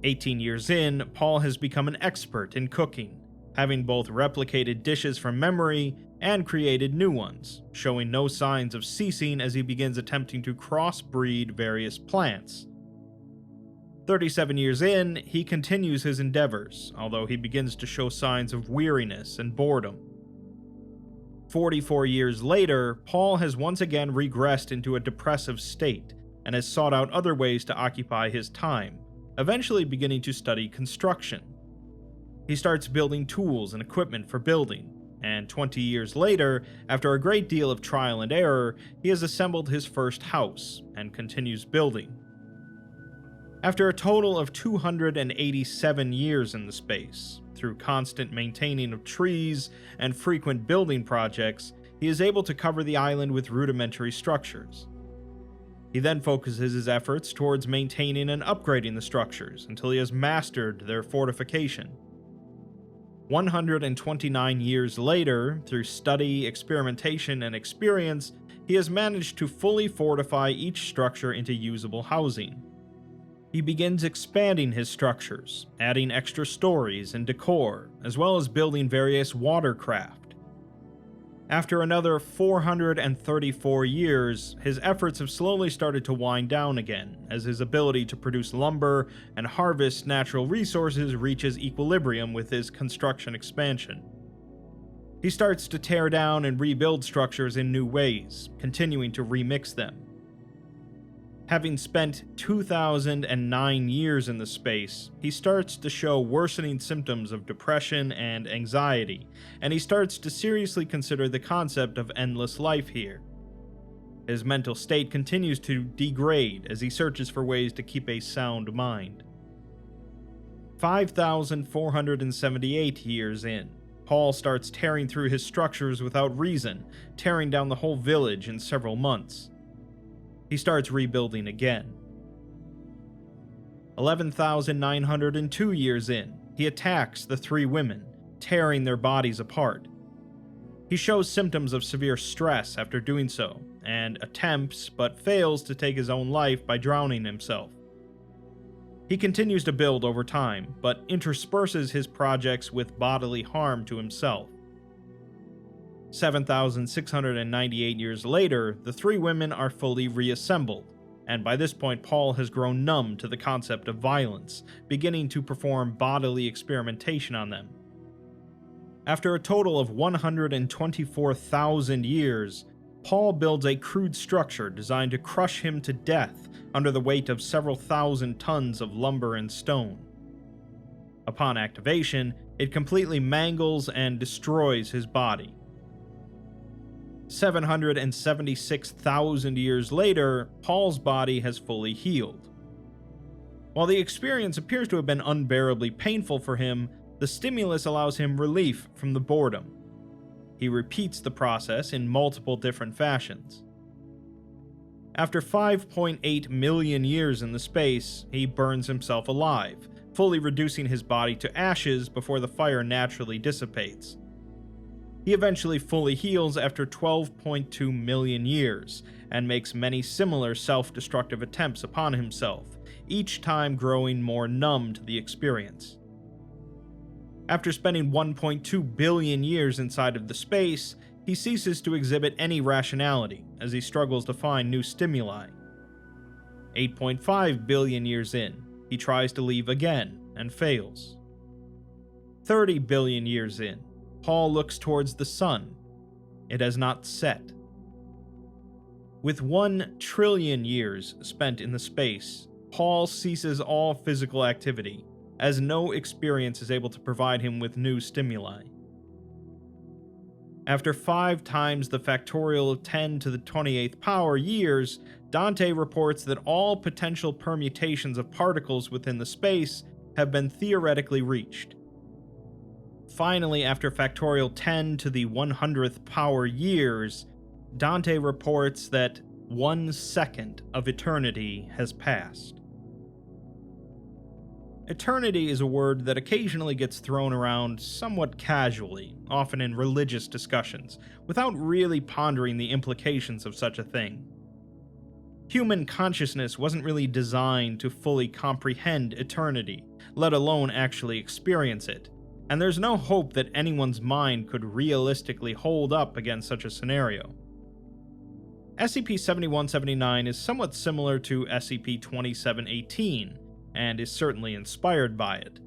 18 years in, Paul has become an expert in cooking, having both replicated dishes from memory and created new ones, showing no signs of ceasing as he begins attempting to crossbreed various plants. 37 years in, he continues his endeavors, although he begins to show signs of weariness and boredom. 44 years later, Paul has once again regressed into a depressive state and has sought out other ways to occupy his time, eventually beginning to study construction. He starts building tools and equipment for building, and 20 years later, after a great deal of trial and error, he has assembled his first house and continues building. After a total of 287 years in the space, through constant maintaining of trees and frequent building projects, he is able to cover the island with rudimentary structures. He then focuses his efforts towards maintaining and upgrading the structures until he has mastered their fortification. 129 years later, through study, experimentation, and experience, he has managed to fully fortify each structure into usable housing. He begins expanding his structures, adding extra stories and decor, as well as building various watercraft. After another 434 years, his efforts have slowly started to wind down again, as his ability to produce lumber and harvest natural resources reaches equilibrium with his construction expansion. He starts to tear down and rebuild structures in new ways, continuing to remix them. Having spent 2,009 years in the space, he starts to show worsening symptoms of depression and anxiety, and he starts to seriously consider the concept of endless life here. His mental state continues to degrade as he searches for ways to keep a sound mind. 5,478 years in, Paul starts tearing through his structures without reason, tearing down the whole village in several months. He starts rebuilding again. 11,902 years in, he attacks the 3 women, tearing their bodies apart. He shows symptoms of severe stress after doing so, and attempts but fails to take his own life by drowning himself. He continues to build over time, but intersperses his projects with bodily harm to himself. 7,698 years later, the 3 women are fully reassembled, and by this point Paul has grown numb to the concept of violence, beginning to perform bodily experimentation on them. After a total of 124,000 years, Paul builds a crude structure designed to crush him to death under the weight of several thousand tons of lumber and stone. Upon activation, it completely mangles and destroys his body. 776,000 years later, Paul's body has fully healed. While the experience appears to have been unbearably painful for him, the stimulus allows him relief from the boredom. He repeats the process in multiple different fashions. After 5.8 million years in the space, he burns himself alive, fully reducing his body to ashes before the fire naturally dissipates. He eventually fully heals after 12.2 million years, and makes many similar self-destructive attempts upon himself, each time growing more numb to the experience. After spending 1.2 billion years inside of the space, he ceases to exhibit any rationality as he struggles to find new stimuli. 8.5 billion years in, he tries to leave again and fails. 30 billion years in, Paul looks towards the sun. It has not set. With 1 trillion years spent in the space, Paul ceases all physical activity, as no experience is able to provide him with new stimuli. After 5 times the factorial of 10 to the 28th power years, Dante reports that all potential permutations of particles within the space have been theoretically reached. Finally, after factorial 10 to the 100th power years, Dante reports that 1 second of eternity has passed. Eternity is a word that occasionally gets thrown around somewhat casually, often in religious discussions, without really pondering the implications of such a thing. Human consciousness wasn't really designed to fully comprehend eternity, let alone actually experience it, and there's no hope that anyone's mind could realistically hold up against such a scenario. SCP-7179 is somewhat similar to SCP-2718, and is certainly inspired by it.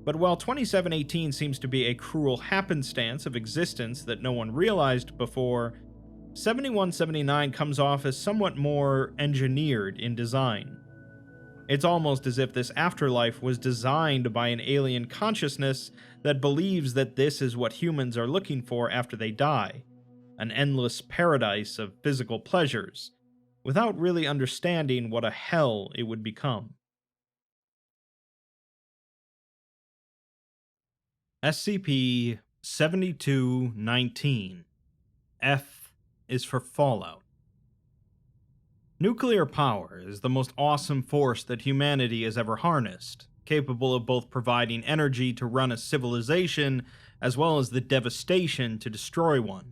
But while 2718 seems to be a cruel happenstance of existence that no one realized before, 7179 comes off as somewhat more engineered in design. It's almost as if this afterlife was designed by an alien consciousness that believes that this is what humans are looking for after they die, an endless paradise of physical pleasures, without really understanding what a hell it would become. SCP-7219. F is for Fallout. Nuclear power is the most awesome force that humanity has ever harnessed, capable of both providing energy to run a civilization as well as the devastation to destroy one.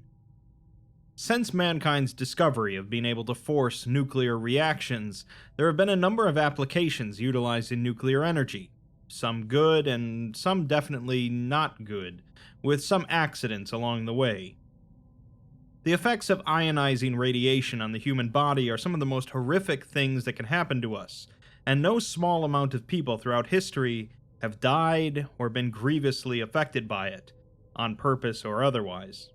Since mankind's discovery of being able to force nuclear reactions, there have been a number of applications utilizing nuclear energy. Some good and some definitely not good, with some accidents along the way. The effects of ionizing radiation on the human body are some of the most horrific things that can happen to us, and no small amount of people throughout history have died or been grievously affected by it, on purpose or otherwise.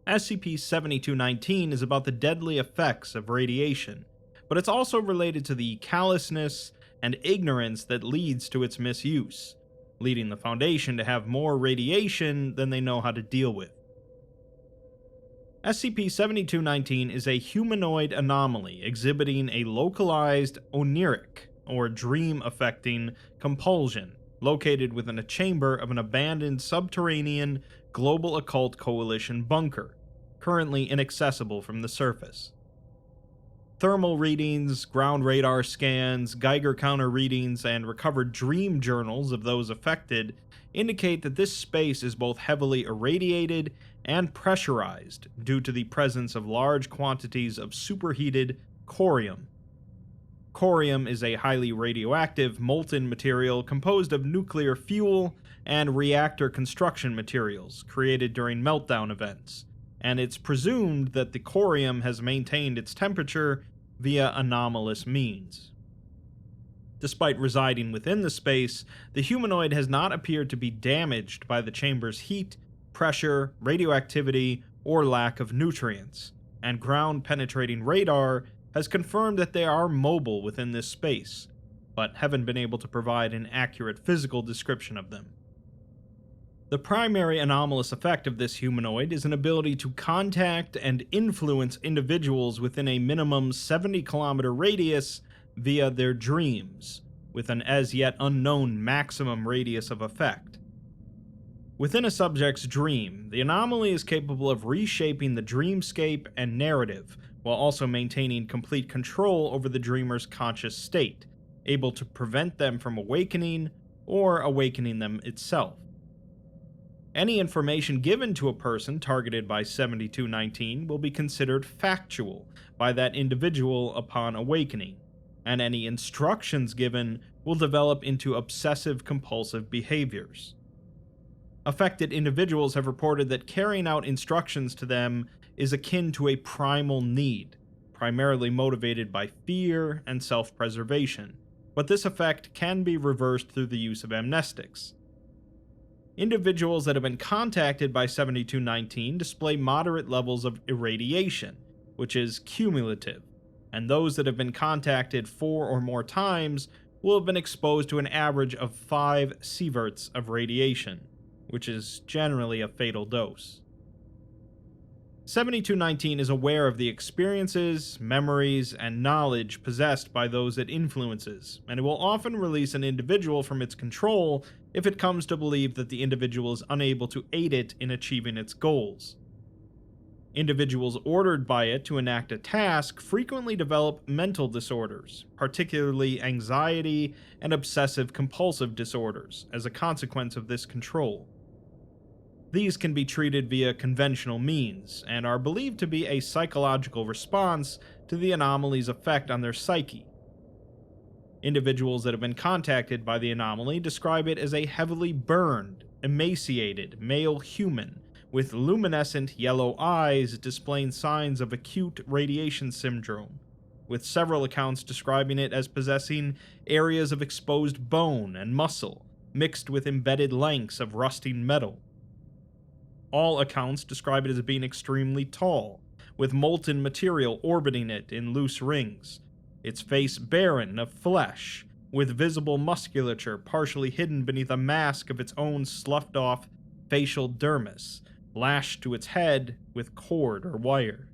SCP-7219 is about the deadly effects of radiation, but it's also related to the callousness and ignorance that leads to its misuse, leading the Foundation to have more radiation than they know how to deal with. SCP-7219 is a humanoid anomaly exhibiting a localized oniric, or dream-affecting, compulsion, located within a chamber of an abandoned subterranean Global Occult Coalition bunker, currently inaccessible from the surface. Thermal readings, ground radar scans, Geiger counter readings, and recovered dream journals of those affected indicate that this space is both heavily irradiated and pressurized due to the presence of large quantities of superheated corium. Corium is a highly radioactive, molten material composed of nuclear fuel and reactor construction materials created during meltdown events, and it's presumed that the corium has maintained its temperature via anomalous means. Despite residing within the space, the humanoid has not appeared to be damaged by the chamber's heat, pressure, radioactivity, or lack of nutrients, and ground-penetrating radar has confirmed that they are mobile within this space, but haven't been able to provide an accurate physical description of them. The primary anomalous effect of this humanoid is an ability to contact and influence individuals within a minimum 70-kilometer radius via their dreams, with an as yet unknown maximum radius of effect. Within a subject's dream, the anomaly is capable of reshaping the dreamscape and narrative, while also maintaining complete control over the dreamer's conscious state, able to prevent them from awakening or awakening them itself. Any information given to a person targeted by 7219 will be considered factual by that individual upon awakening, and any instructions given will develop into obsessive-compulsive behaviors. Affected individuals have reported that carrying out instructions to them is akin to a primal need, primarily motivated by fear and self-preservation, but this effect can be reversed through the use of amnestics. Individuals that have been contacted by 7219 display moderate levels of irradiation, which is cumulative, and those that have been contacted 4 or more times will have been exposed to an average of 5 sieverts of radiation, which is generally a fatal dose. 7219 is aware of the experiences, memories, and knowledge possessed by those it influences, and it will often release an individual from its control if it comes to believe that the individual is unable to aid it in achieving its goals. Individuals ordered by it to enact a task frequently develop mental disorders, particularly anxiety and obsessive-compulsive disorders, as a consequence of this control. These can be treated via conventional means, and are believed to be a psychological response to the anomaly's effect on their psyche. Individuals that have been contacted by the anomaly describe it as a heavily burned, emaciated male human with luminescent yellow eyes displaying signs of acute radiation syndrome, with several accounts describing it as possessing areas of exposed bone and muscle, mixed with embedded lengths of rusting metal. All accounts describe it as being extremely tall, with molten material orbiting it in loose rings, its face barren of flesh, with visible musculature partially hidden beneath a mask of its own sloughed-off facial dermis, lashed to its head with cord or wire.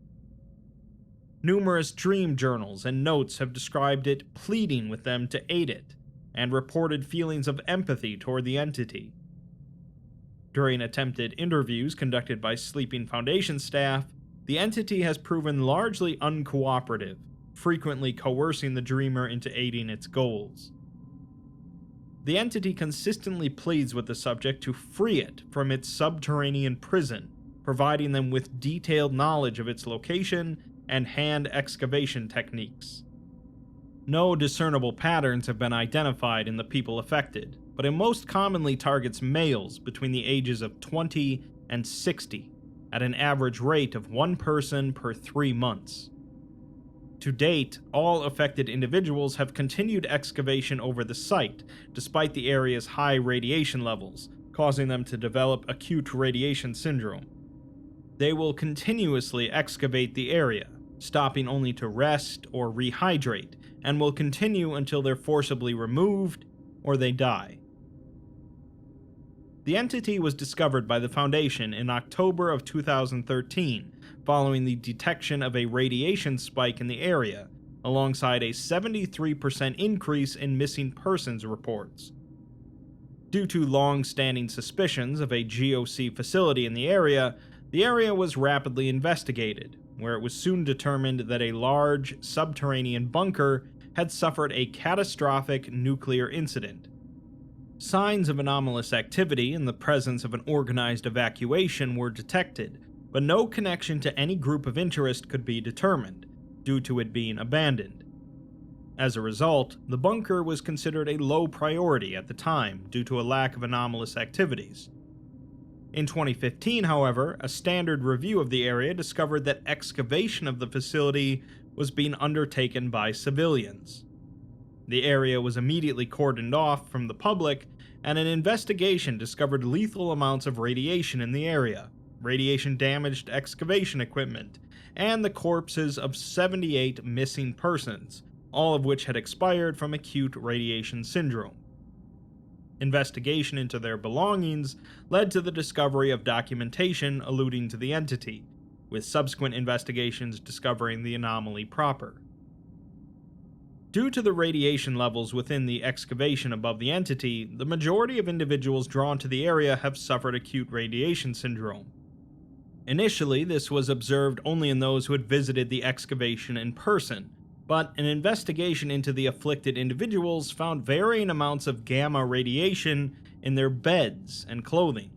Numerous dream journals and notes have described it pleading with them to aid it, and reported feelings of empathy toward the entity. During attempted interviews conducted by Sleeping Foundation staff, the entity has proven largely uncooperative, frequently coercing the dreamer into aiding its goals. The entity consistently pleads with the subject to free it from its subterranean prison, providing them with detailed knowledge of its location and hand excavation techniques. No discernible patterns have been identified in the people affected, but it most commonly targets males between the ages of 20 and 60, at an average rate of 1 person per 3 months. To date, all affected individuals have continued excavation over the site, despite the area's high radiation levels, causing them to develop acute radiation syndrome. They will continuously excavate the area, stopping only to rest or rehydrate, and will continue until they're forcibly removed or they die. The entity was discovered by the Foundation in October of 2013, following the detection of a radiation spike in the area, alongside a 73% increase in missing persons reports. Due to long-standing suspicions of a GOC facility in the area was rapidly investigated, where it was soon determined that a large, subterranean bunker had suffered a catastrophic nuclear incident. Signs of anomalous activity in the presence of an organized evacuation were detected, but no connection to any group of interest could be determined, due to it being abandoned. As a result, the bunker was considered a low priority at the time due to a lack of anomalous activities. In 2015, however, a standard review of the area discovered that excavation of the facility was being undertaken by civilians. The area was immediately cordoned off from the public, and an investigation discovered lethal amounts of radiation in the area, radiation-damaged excavation equipment, and the corpses of 78 missing persons, all of which had expired from acute radiation syndrome. Investigation into their belongings led to the discovery of documentation alluding to the entity, with subsequent investigations discovering the anomaly proper. Due to the radiation levels within the excavation above the entity, the majority of individuals drawn to the area have suffered acute radiation syndrome. Initially, this was observed only in those who had visited the excavation in person, but an investigation into the afflicted individuals found varying amounts of gamma radiation in their beds and clothing.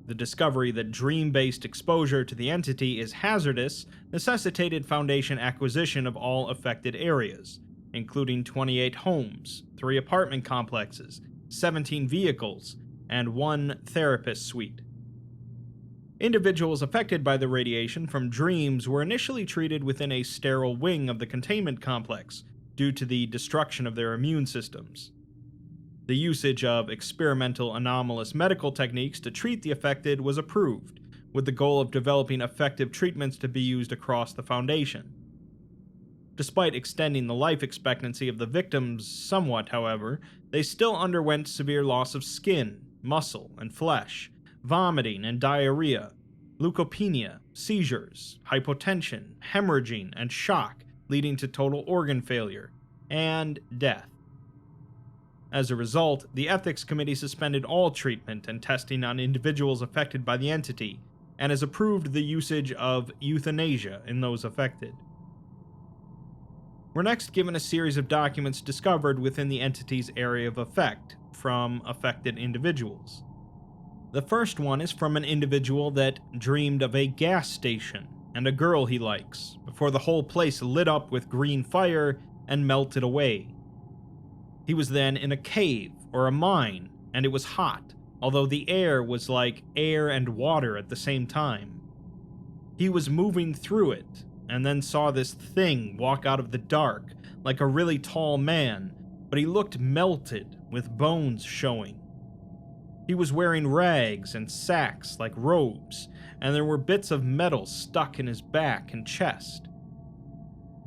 The discovery that dream-based exposure to the entity is hazardous necessitated Foundation acquisition of all affected areas, including 28 homes, 3 apartment complexes, 17 vehicles, and 1 therapist suite. Individuals affected by the radiation from dreams were initially treated within a sterile wing of the containment complex due to the destruction of their immune systems. The usage of experimental anomalous medical techniques to treat the affected was approved, with the goal of developing effective treatments to be used across the Foundation. Despite extending the life expectancy of the victims somewhat, however, they still underwent severe loss of skin, muscle, and flesh, vomiting and diarrhea, leukopenia, seizures, hypotension, hemorrhaging, and shock, leading to total organ failure, and death. As a result, the Ethics Committee suspended all treatment and testing on individuals affected by the entity, and has approved the usage of euthanasia in those affected. We're next given a series of documents discovered within the entity's area of effect from affected individuals. The first one is from an individual that dreamed of a gas station and a girl he likes, before the whole place lit up with green fire and melted away. He was then in a cave or a mine, and it was hot, although the air was like air and water at the same time. He was moving through it, and then saw this thing walk out of the dark, like a really tall man, but he looked melted, with bones showing. He was wearing rags and sacks like robes, and there were bits of metal stuck in his back and chest.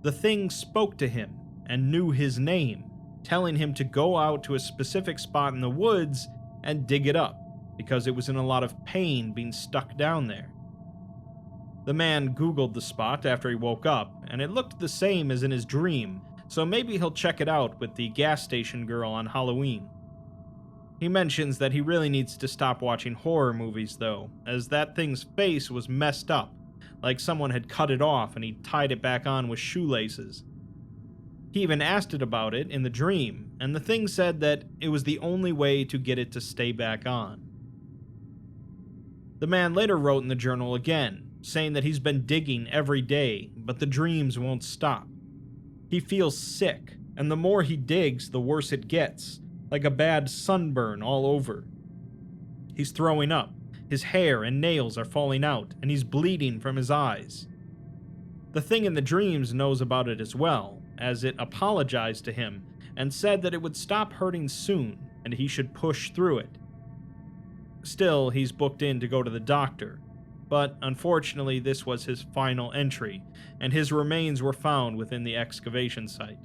The thing spoke to him and knew his name, telling him to go out to a specific spot in the woods and dig it up, because it was in a lot of pain being stuck down there. The man Googled the spot after he woke up, and it looked the same as in his dream, so maybe he'll check it out with the gas station girl on Halloween. He mentions that he really needs to stop watching horror movies though, as that thing's face was messed up, like someone had cut it off and he tied it back on with shoelaces. He even asked it about it in the dream, and the thing said that it was the only way to get it to stay back on. The man later wrote in the journal again, saying that he's been digging every day, but the dreams won't stop. He feels sick, and the more he digs, the worse it gets, like a bad sunburn all over. He's throwing up, his hair and nails are falling out, and he's bleeding from his eyes. The thing in the dreams knows about it as well, as it apologized to him and said that it would stop hurting soon and he should push through it. Still, he's booked in to go to the doctor, but unfortunately this was his final entry, and his remains were found within the excavation site.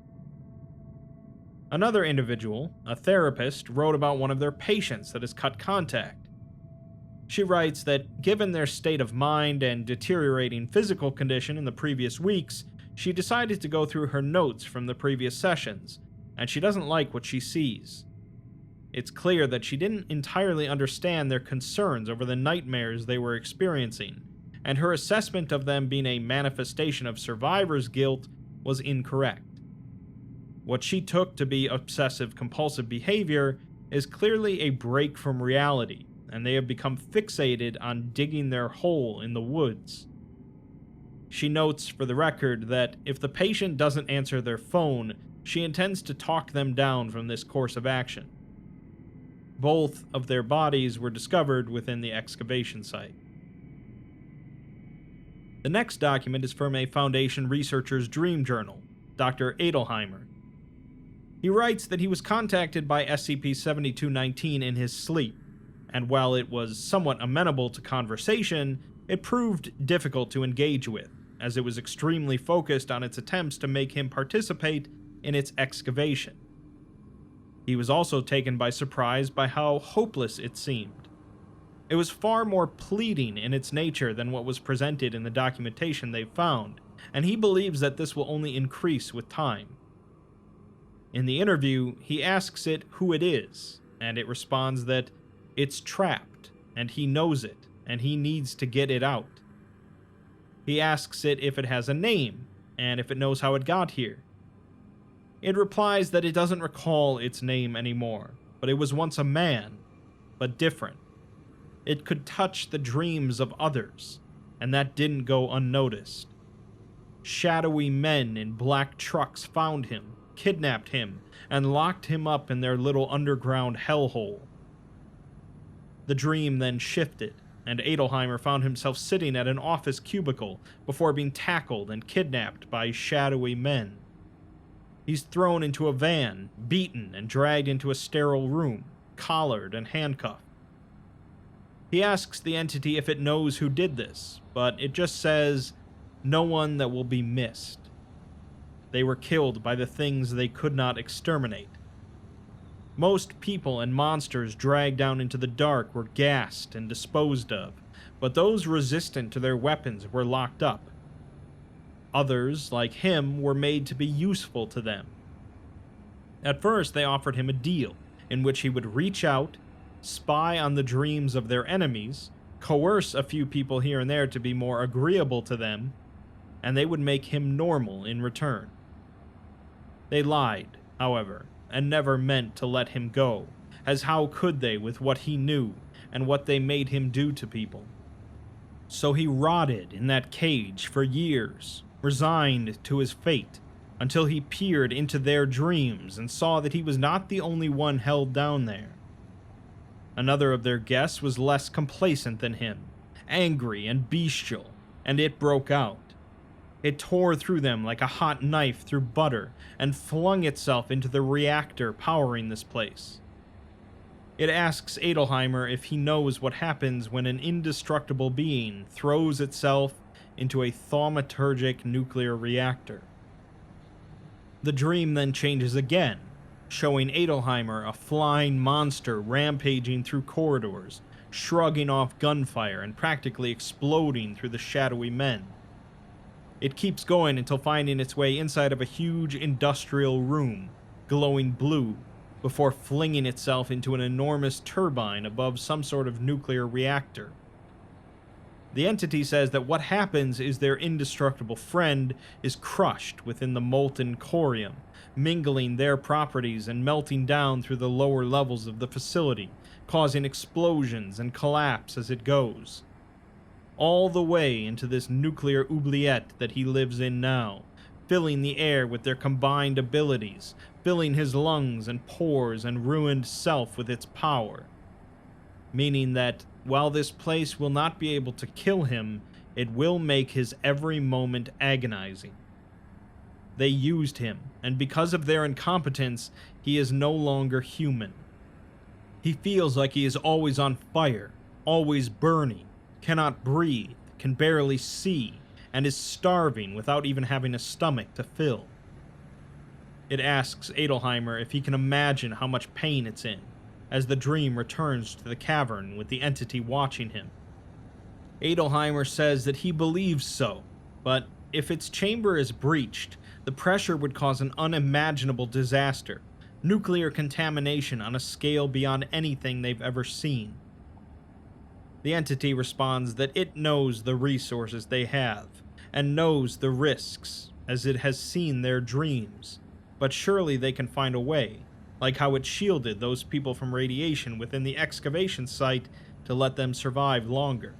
Another individual, a therapist, wrote about one of their patients that has cut contact. She writes that given their state of mind and deteriorating physical condition in the previous weeks, she decided to go through her notes from the previous sessions, and she doesn't like what she sees. It's clear that she didn't entirely understand their concerns over the nightmares they were experiencing, and her assessment of them being a manifestation of survivor's guilt was incorrect. What she took to be obsessive-compulsive behavior is clearly a break from reality, and they have become fixated on digging their hole in the woods. She notes for the record that if the patient doesn't answer their phone, she intends to talk them down from this course of action. Both of their bodies were discovered within the excavation site. The next document is from a Foundation researcher's dream journal, Dr. Adelheimer. He writes that he was contacted by SCP-7219 in his sleep, and while it was somewhat amenable to conversation, it proved difficult to engage with, as it was extremely focused on its attempts to make him participate in its excavation. He was also taken by surprise by how hopeless it seemed. It was far more pleading in its nature than what was presented in the documentation they found, and he believes that this will only increase with time. In the interview, he asks it who it is, and it responds that it's trapped, and he knows it, and he needs to get it out. He asks it if it has a name, and if it knows how it got here. It replies that it doesn't recall its name anymore, but it was once a man, but different. It could touch the dreams of others, and that didn't go unnoticed. Shadowy men in black trucks found him, kidnapped him, and locked him up in their little underground hellhole. The dream then shifted, and Adelheimer found himself sitting at an office cubicle before being tackled and kidnapped by shadowy men. He's thrown into a van, beaten, and dragged into a sterile room, collared and handcuffed. He asks the entity if it knows who did this, but it just says, "No one that will be missed." They were killed by the things they could not exterminate. Most people and monsters dragged down into the dark were gassed and disposed of, but those resistant to their weapons were locked up. Others, like him, were made to be useful to them. At first, they offered him a deal, in which he would reach out, spy on the dreams of their enemies, coerce a few people here and there to be more agreeable to them, and they would make him normal in return. They lied, however, and never meant to let him go, as how could they with what he knew and what they made him do to people? So he rotted in that cage for years, resigned to his fate, until he peered into their dreams and saw that he was not the only one held down there. Another of their guests was less complacent than him, angry and bestial, and it broke out. It tore through them like a hot knife through butter and flung itself into the reactor powering this place. It asks Adelheimer if he knows what happens when an indestructible being throws itself into a thaumaturgic nuclear reactor. The dream then changes again, showing Adelheimer a flying monster rampaging through corridors, shrugging off gunfire and practically exploding through the shadowy men. It keeps going until finding its way inside of a huge industrial room, glowing blue, before flinging itself into an enormous turbine above some sort of nuclear reactor. The entity says that what happens is their indestructible friend is crushed within the molten corium, mingling their properties and melting down through the lower levels of the facility, causing explosions and collapse as it goes. All the way into this nuclear oubliette that he lives in now, filling the air with their combined abilities, filling his lungs and pores and ruined self with its power. Meaning that, while this place will not be able to kill him, it will make his every moment agonizing. They used him, and because of their incompetence, he is no longer human. He feels like he is always on fire, always burning, cannot breathe, can barely see, and is starving without even having a stomach to fill. It asks Adelheimer if he can imagine how much pain it's in, as the dream returns to the cavern with the entity watching him. Adelheimer says that he believes so, but if its chamber is breached, the pressure would cause an unimaginable disaster, nuclear contamination on a scale beyond anything they've ever seen. The entity responds that it knows the resources they have, and knows the risks, as it has seen their dreams, but surely they can find a way, like how it shielded those people from radiation within the excavation site to let them survive longer.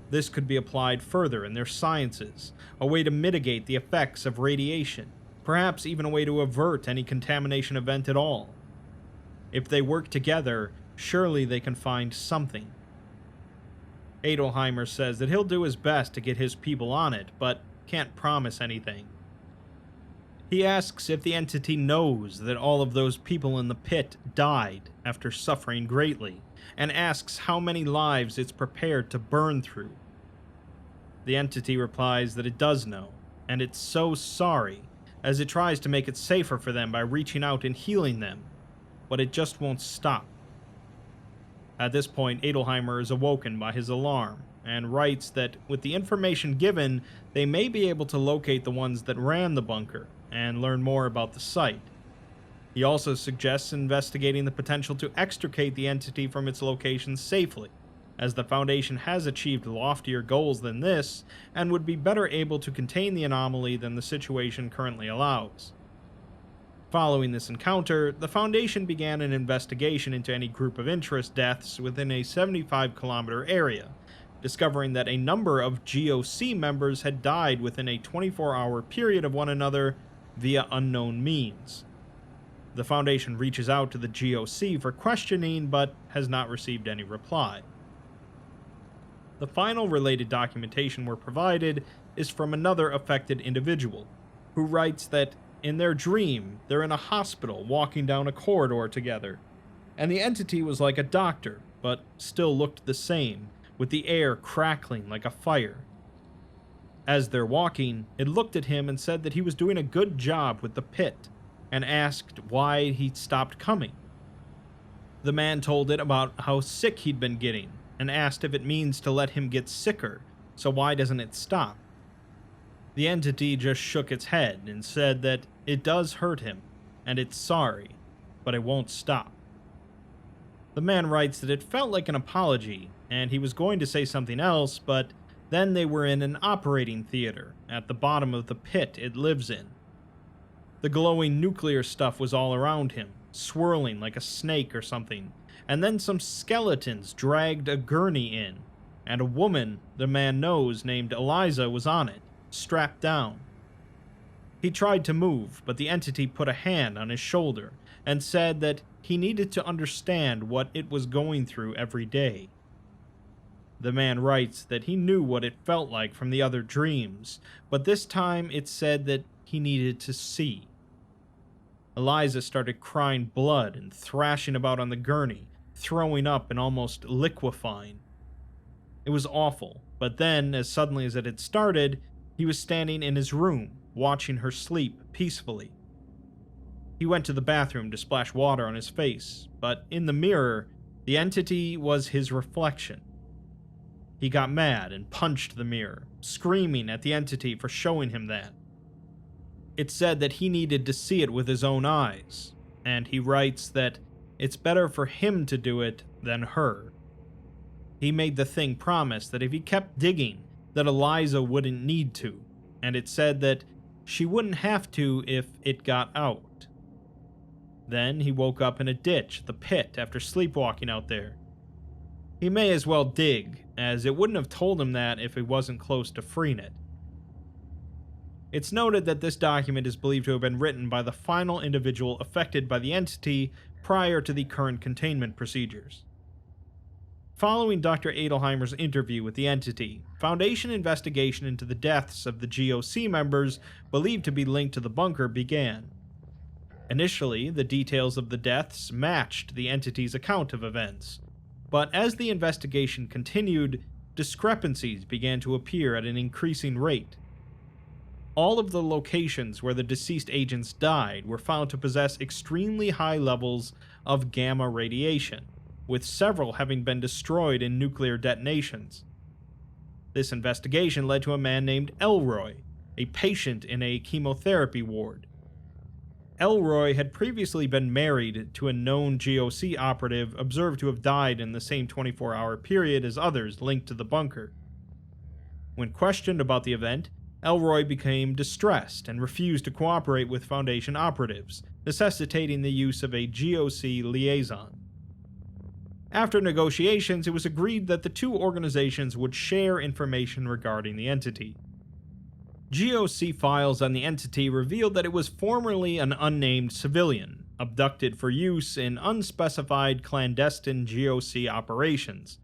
This could be applied further in their sciences, a way to mitigate the effects of radiation, perhaps even a way to avert any contamination event at all. If they work together, surely they can find something. Adelheimer says that he'll do his best to get his people on it, but can't promise anything. He asks if the entity knows that all of those people in the pit died after suffering greatly, and asks how many lives it's prepared to burn through. The entity replies that it does know, and it's so sorry, as it tries to make it safer for them by reaching out and healing them, but it just won't stop. At this point, Adelheimer is awoken by his alarm, and writes that with the information given, they may be able to locate the ones that ran the bunker, and learn more about the site. He also suggests investigating the potential to extricate the entity from its location safely, as the Foundation has achieved loftier goals than this and would be better able to contain the anomaly than the situation currently allows. Following this encounter, the Foundation began an investigation into any group of interest deaths within a 75-kilometer area, discovering that a number of GOC members had died within a 24-hour period of one another via unknown means. The Foundation reaches out to the GOC for questioning, but has not received any reply. The final related documentation we're provided is from another affected individual, who writes that in their dream, they're in a hospital walking down a corridor together, and the entity was like a doctor, but still looked the same, with the air crackling like a fire. As they're walking, it looked at him and said that he was doing a good job with the pit, and asked why he'd stopped coming. The man told it about how sick he'd been getting, and asked if it means to let him get sicker, so why doesn't it stop? The entity just shook its head and said that it does hurt him, and it's sorry, but it won't stop. The man writes that it felt like an apology, and he was going to say something else, but then they were in an operating theater at the bottom of the pit it lives in. The glowing nuclear stuff was all around him, swirling like a snake or something, and then some skeletons dragged a gurney in, and a woman the man knows named Eliza was on it, strapped down. He tried to move, but the entity put a hand on his shoulder and said that he needed to understand what it was going through every day. The man writes that he knew what it felt like from the other dreams, but this time it said that he needed to see. Eliza started crying blood and thrashing about on the gurney, throwing up and almost liquefying. It was awful, but then, as suddenly as it had started, he was standing in his room, watching her sleep peacefully. He went to the bathroom to splash water on his face, but in the mirror, the entity was his reflection. He got mad and punched the mirror, screaming at the entity for showing him that. It said that he needed to see it with his own eyes, and he writes that it's better for him to do it than her. He made the thing promise that if he kept digging, that Eliza wouldn't need to, and it said that she wouldn't have to if it got out. Then he woke up in a ditch at the pit after sleepwalking out there. He may as well dig, as it wouldn't have told him that if he wasn't close to freeing it. It's noted that this document is believed to have been written by the final individual affected by the entity prior to the current containment procedures. Following Dr. Adelheimer's interview with the entity, Foundation investigation into the deaths of the GOC members believed to be linked to the bunker began. Initially, the details of the deaths matched the entity's account of events, but as the investigation continued, discrepancies began to appear at an increasing rate. All of the locations where the deceased agents died were found to possess extremely high levels of gamma radiation, with several having been destroyed in nuclear detonations. This investigation led to a man named Elroy, a patient in a chemotherapy ward. Elroy had previously been married to a known GOC operative observed to have died in the same 24-hour period as others linked to the bunker. When questioned about the event, Elroy became distressed and refused to cooperate with Foundation operatives, necessitating the use of a GOC liaison. After negotiations, it was agreed that the two organizations would share information regarding the entity. GOC files on the entity revealed that it was formerly an unnamed civilian, abducted for use in unspecified clandestine GOC operations.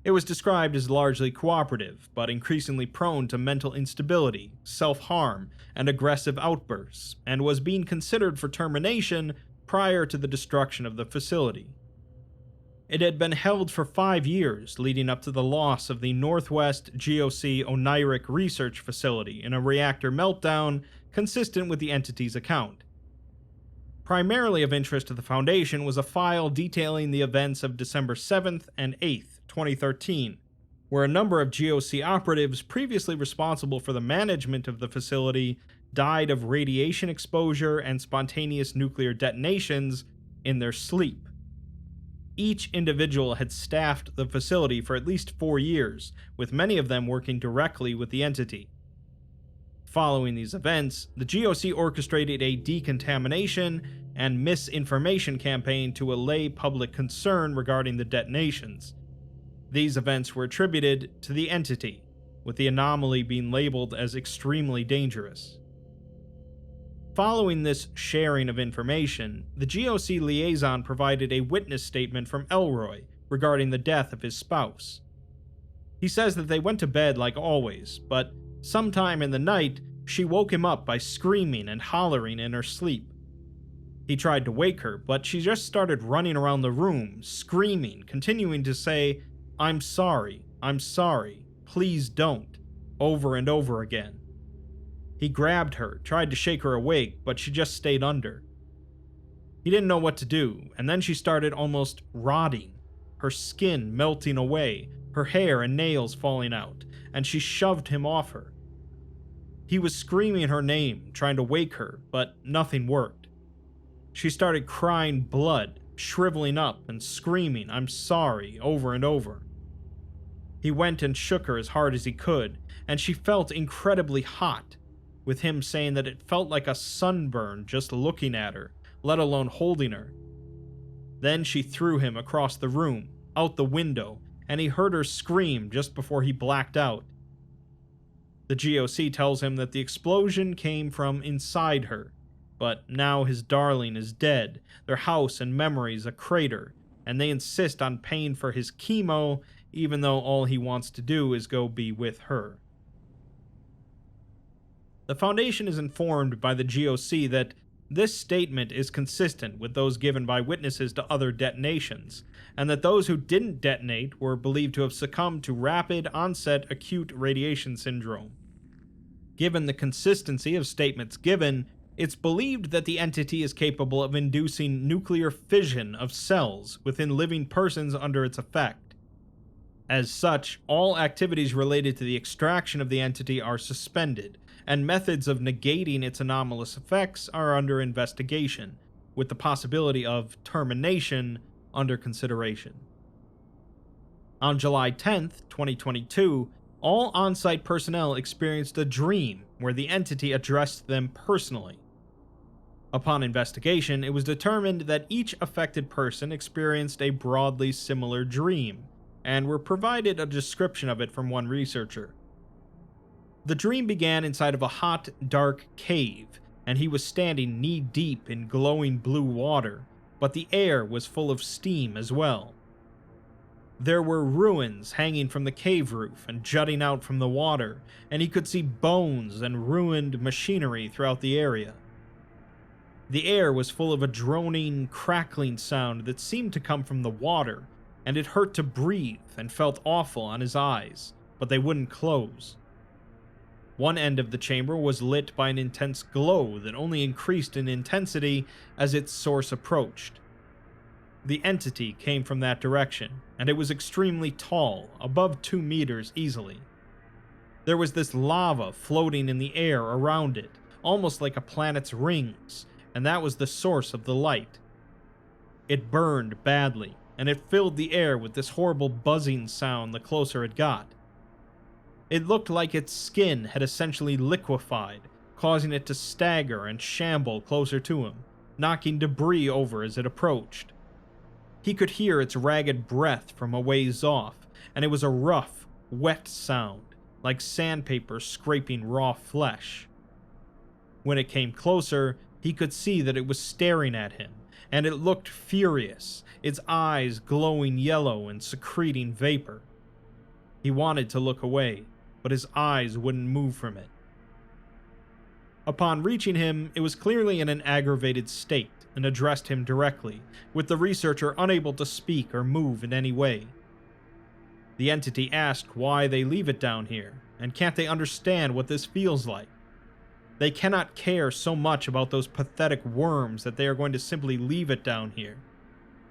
It was described as largely cooperative, but increasingly prone to mental instability, self-harm, and aggressive outbursts, and was being considered for termination prior to the destruction of the facility. It had been held for 5 years, leading up to the loss of the Northwest GOC Oniric Research Facility in a reactor meltdown consistent with the entity's account. Primarily of interest to the Foundation was a file detailing the events of December 7th and 8th, 2013, where a number of GOC operatives previously responsible for the management of the facility died of radiation exposure and spontaneous nuclear detonations in their sleep. Each individual had staffed the facility for at least 4 years, with many of them working directly with the entity. Following these events, the GOC orchestrated a decontamination and misinformation campaign to allay public concern regarding the detonations. These events were attributed to the entity, with the anomaly being labeled as extremely dangerous. Following this sharing of information, the GOC liaison provided a witness statement from Elroy regarding the death of his spouse. He says that they went to bed like always, but sometime in the night, she woke him up by screaming and hollering in her sleep. He tried to wake her, but she just started running around the room, screaming, continuing to say, I'm sorry, please don't," over and over again. He grabbed her, tried to shake her awake, but she just stayed under. He didn't know what to do, and then she started almost rotting, her skin melting away, her hair and nails falling out, and she shoved him off her. He was screaming her name, trying to wake her, but nothing worked. She started crying blood, shriveling up and screaming, "I'm sorry," over and over. He went and shook her as hard as he could, and she felt incredibly hot, with him saying that it felt like a sunburn just looking at her, let alone holding her. Then she threw him across the room, out the window, and he heard her scream just before he blacked out. The GOC tells him that the explosion came from inside her, but now his darling is dead, their house and memories a crater, and they insist on paying for his chemo, even though all he wants to do is go be with her. The Foundation is informed by the GOC that this statement is consistent with those given by witnesses to other detonations, and that those who didn't detonate were believed to have succumbed to rapid onset acute radiation syndrome. Given the consistency of statements given, it's believed that the entity is capable of inducing nuclear fission of cells within living persons under its effect. As such, all activities related to the extraction of the entity are suspended, and methods of negating its anomalous effects are under investigation, with the possibility of termination under consideration. On July 10th, 2022, all on-site personnel experienced a dream where the entity addressed them personally. Upon investigation, it was determined that each affected person experienced a broadly similar dream, and were provided a description of it from one researcher. The dream began inside of a hot, dark cave, and he was standing knee-deep in glowing blue water, but the air was full of steam as well. There were ruins hanging from the cave roof and jutting out from the water, and he could see bones and ruined machinery throughout the area. The air was full of a droning, crackling sound that seemed to come from the water, and it hurt to breathe and felt awful on his eyes, but they wouldn't close. One end of the chamber was lit by an intense glow that only increased in intensity as its source approached. The entity came from that direction, and it was extremely tall, above 2 meters easily. There was this lava floating in the air around it, almost like a planet's rings, and that was the source of the light. It burned badly, and it filled the air with this horrible buzzing sound the closer it got. It looked like its skin had essentially liquefied, causing it to stagger and shamble closer to him, knocking debris over as it approached. He could hear its ragged breath from a ways off, and it was a rough, wet sound, like sandpaper scraping raw flesh. When it came closer, he could see that it was staring at him, and it looked furious, its eyes glowing yellow and secreting vapor. He wanted to look away, but his eyes wouldn't move from it. Upon reaching him, it was clearly in an aggravated state and addressed him directly, with the researcher unable to speak or move in any way. The entity asked why they leave it down here, and can't they understand what this feels like? They cannot care so much about those pathetic worms that they are going to simply leave it down here.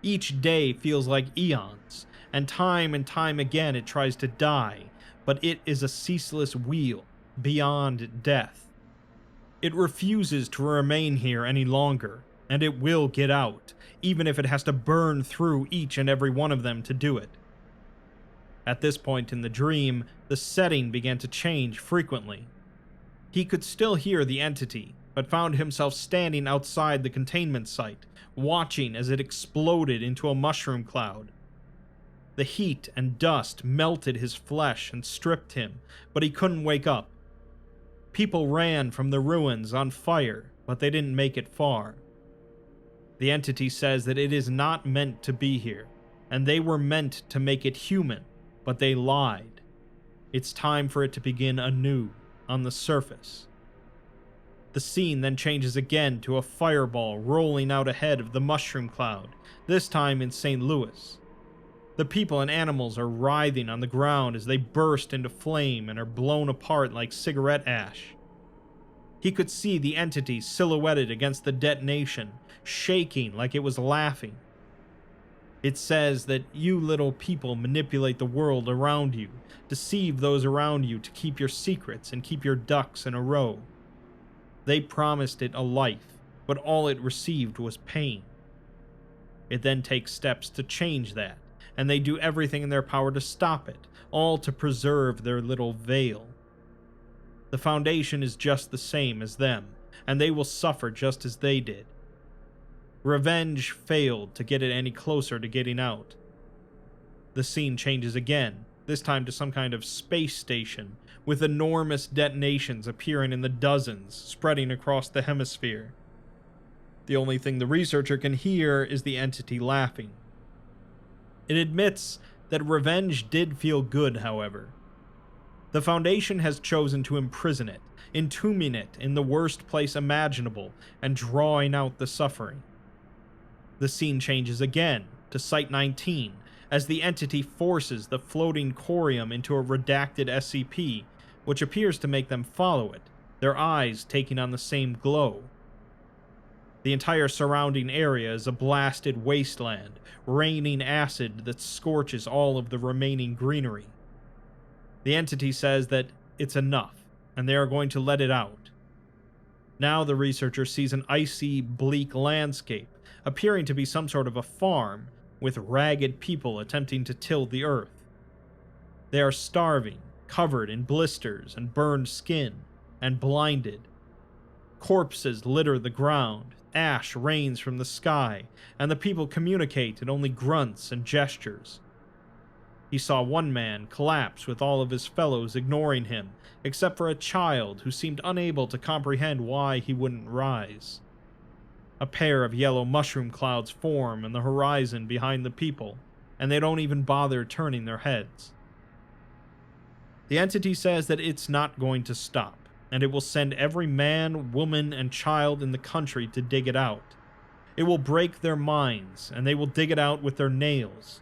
Each day feels like eons, and time again it tries to die, but it is a ceaseless wheel, beyond death. It refuses to remain here any longer, and it will get out, even if it has to burn through each and every one of them to do it. At this point in the dream, the setting began to change frequently. He could still hear the entity, but found himself standing outside the containment site, watching as it exploded into a mushroom cloud. The heat and dust melted his flesh and stripped him, but he couldn't wake up. People ran from the ruins on fire, but they didn't make it far. The entity says that it is not meant to be here, and they were meant to make it human, but they lied. It's time for it to begin anew, on the surface. The scene then changes again to a fireball rolling out ahead of the mushroom cloud, this time in St. Louis. The people and animals are writhing on the ground as they burst into flame and are blown apart like cigarette ash. He could see the entity silhouetted against the detonation, shaking like it was laughing. It says that you little people manipulate the world around you, deceive those around you to keep your secrets and keep your ducks in a row. They promised it a life, but all it received was pain. It then takes steps to change that, and they do everything in their power to stop it, all to preserve their little veil. The Foundation is just the same as them, and they will suffer just as they did. Revenge failed to get it any closer to getting out. The scene changes again, this time to some kind of space station, with enormous detonations appearing in the dozens, spreading across the hemisphere. The only thing the researcher can hear is the entity laughing. It admits that revenge did feel good, however. The Foundation has chosen to imprison it, entombing it in the worst place imaginable and drawing out the suffering. The scene changes again to Site 19 as the entity forces the floating corium into a redacted SCP, which appears to make them follow it, their eyes taking on the same glow. The entire surrounding area is a blasted wasteland, raining acid that scorches all of the remaining greenery. The entity says that it's enough, and they are going to let it out. Now the researcher sees an icy, bleak landscape, appearing to be some sort of a farm, with ragged people attempting to till the earth. They are starving, covered in blisters and burned skin, and blinded. Corpses litter the ground, ash rains from the sky, and the people communicate in only grunts and gestures. He saw one man collapse with all of his fellows ignoring him, except for a child who seemed unable to comprehend why he wouldn't rise. A pair of yellow mushroom clouds form in the horizon behind the people, and they don't even bother turning their heads. The entity says that it's not going to stop, and it will send every man, woman, and child in the country to dig it out. It will break their minds, and they will dig it out with their nails.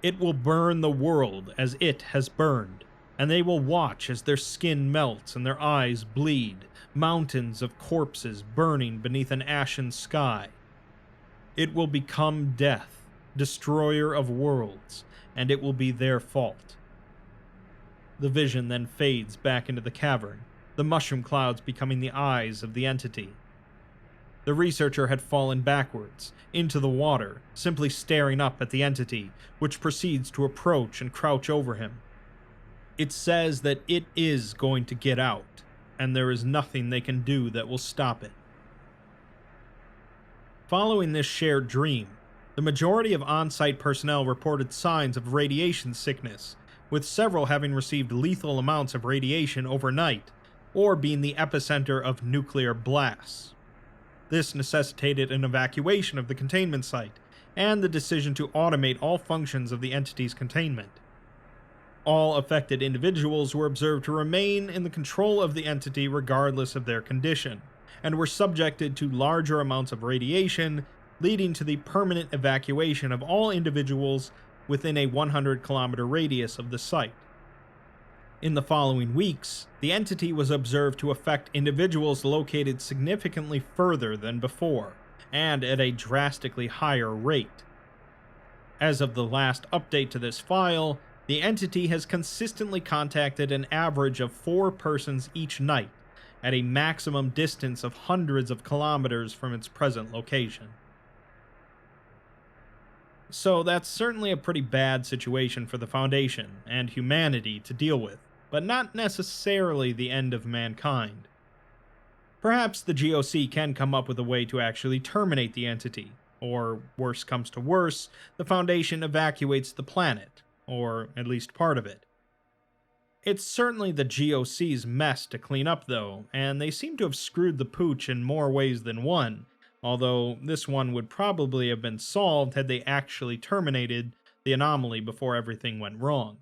It will burn the world as it has burned, and they will watch as their skin melts and their eyes bleed, mountains of corpses burning beneath an ashen sky. It will become death, destroyer of worlds, and it will be their fault. The vision then fades back into the cavern, the mushroom clouds becoming the eyes of the entity. The researcher had fallen backwards, into the water, simply staring up at the entity, which proceeds to approach and crouch over him. It says that it is going to get out, and there is nothing they can do that will stop it. Following this shared dream, the majority of on-site personnel reported signs of radiation sickness, with several having received lethal amounts of radiation overnight, or being the epicenter of nuclear blasts. This necessitated an evacuation of the containment site, and the decision to automate all functions of the entity's containment. All affected individuals were observed to remain in the control of the entity regardless of their condition, and were subjected to larger amounts of radiation, leading to the permanent evacuation of all individuals within a 100-kilometer radius of the site. In the following weeks, the entity was observed to affect individuals located significantly further than before, and at a drastically higher rate. As of the last update to this file, the entity has consistently contacted an average of 4 persons each night, at a maximum distance of hundreds of kilometers from its present location. So that's certainly a pretty bad situation for the Foundation and humanity to deal with, but not necessarily the end of mankind. Perhaps the GOC can come up with a way to actually terminate the entity, or worse comes to worse, the Foundation evacuates the planet, or at least part of it. It's certainly the GOC's mess to clean up though, and they seem to have screwed the pooch in more ways than one, although this one would probably have been solved had they actually terminated the anomaly before everything went wrong.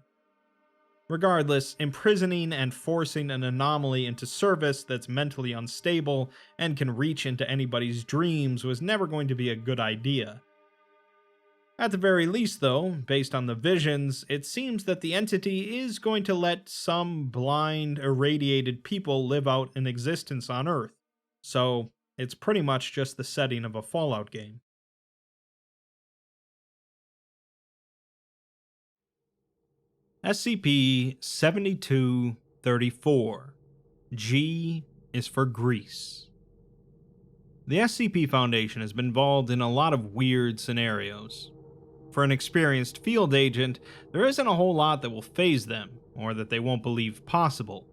Regardless, imprisoning and forcing an anomaly into service that's mentally unstable and can reach into anybody's dreams was never going to be a good idea. At the very least though, based on the visions, it seems that the entity is going to let some blind, irradiated people live out an existence on Earth, so it's pretty much just the setting of a Fallout game. SCP-7234. G is for Greece. The SCP Foundation has been involved in a lot of weird scenarios. For an experienced field agent, there isn't a whole lot that will faze them, or that they won't believe possible.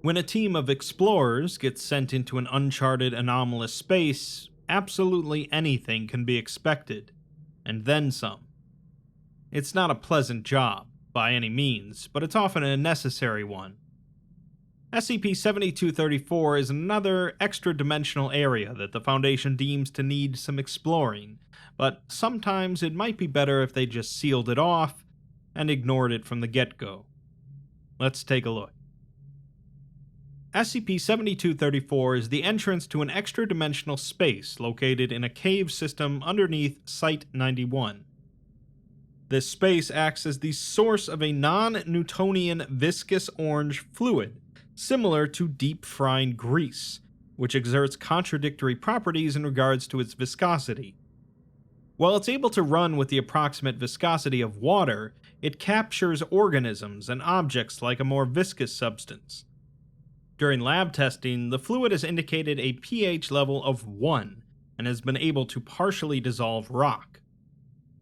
When a team of explorers gets sent into an uncharted anomalous space, absolutely anything can be expected, and then some. It's not a pleasant job, by any means, but it's often a necessary one. SCP-7234 is another extra-dimensional area that the Foundation deems to need some exploring, but sometimes it might be better if they just sealed it off and ignored it from the get-go. Let's take a look. SCP-7234 is the entrance to an extra-dimensional space located in a cave system underneath Site-91. This space acts as the source of a non-Newtonian viscous orange fluid, similar to deep-frying grease, which exerts contradictory properties in regards to its viscosity. While it's able to run with the approximate viscosity of water, it captures organisms and objects like a more viscous substance. During lab testing, the fluid has indicated a pH level of 1 and has been able to partially dissolve rock.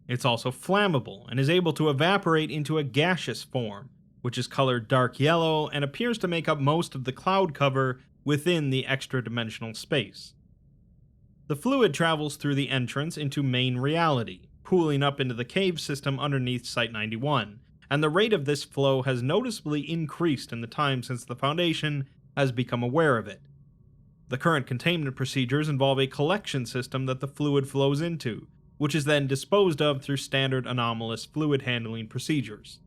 It's also flammable and is able to evaporate into a gaseous form, which is colored dark yellow and appears to make up most of the cloud cover within the extra-dimensional space. The fluid travels through the entrance into main reality, pooling up into the cave system underneath Site-91, and the rate of this flow has noticeably increased in the time since the Foundation has become aware of it. The current containment procedures involve a collection system that the fluid flows into, which is then disposed of through standard anomalous fluid handling procedures.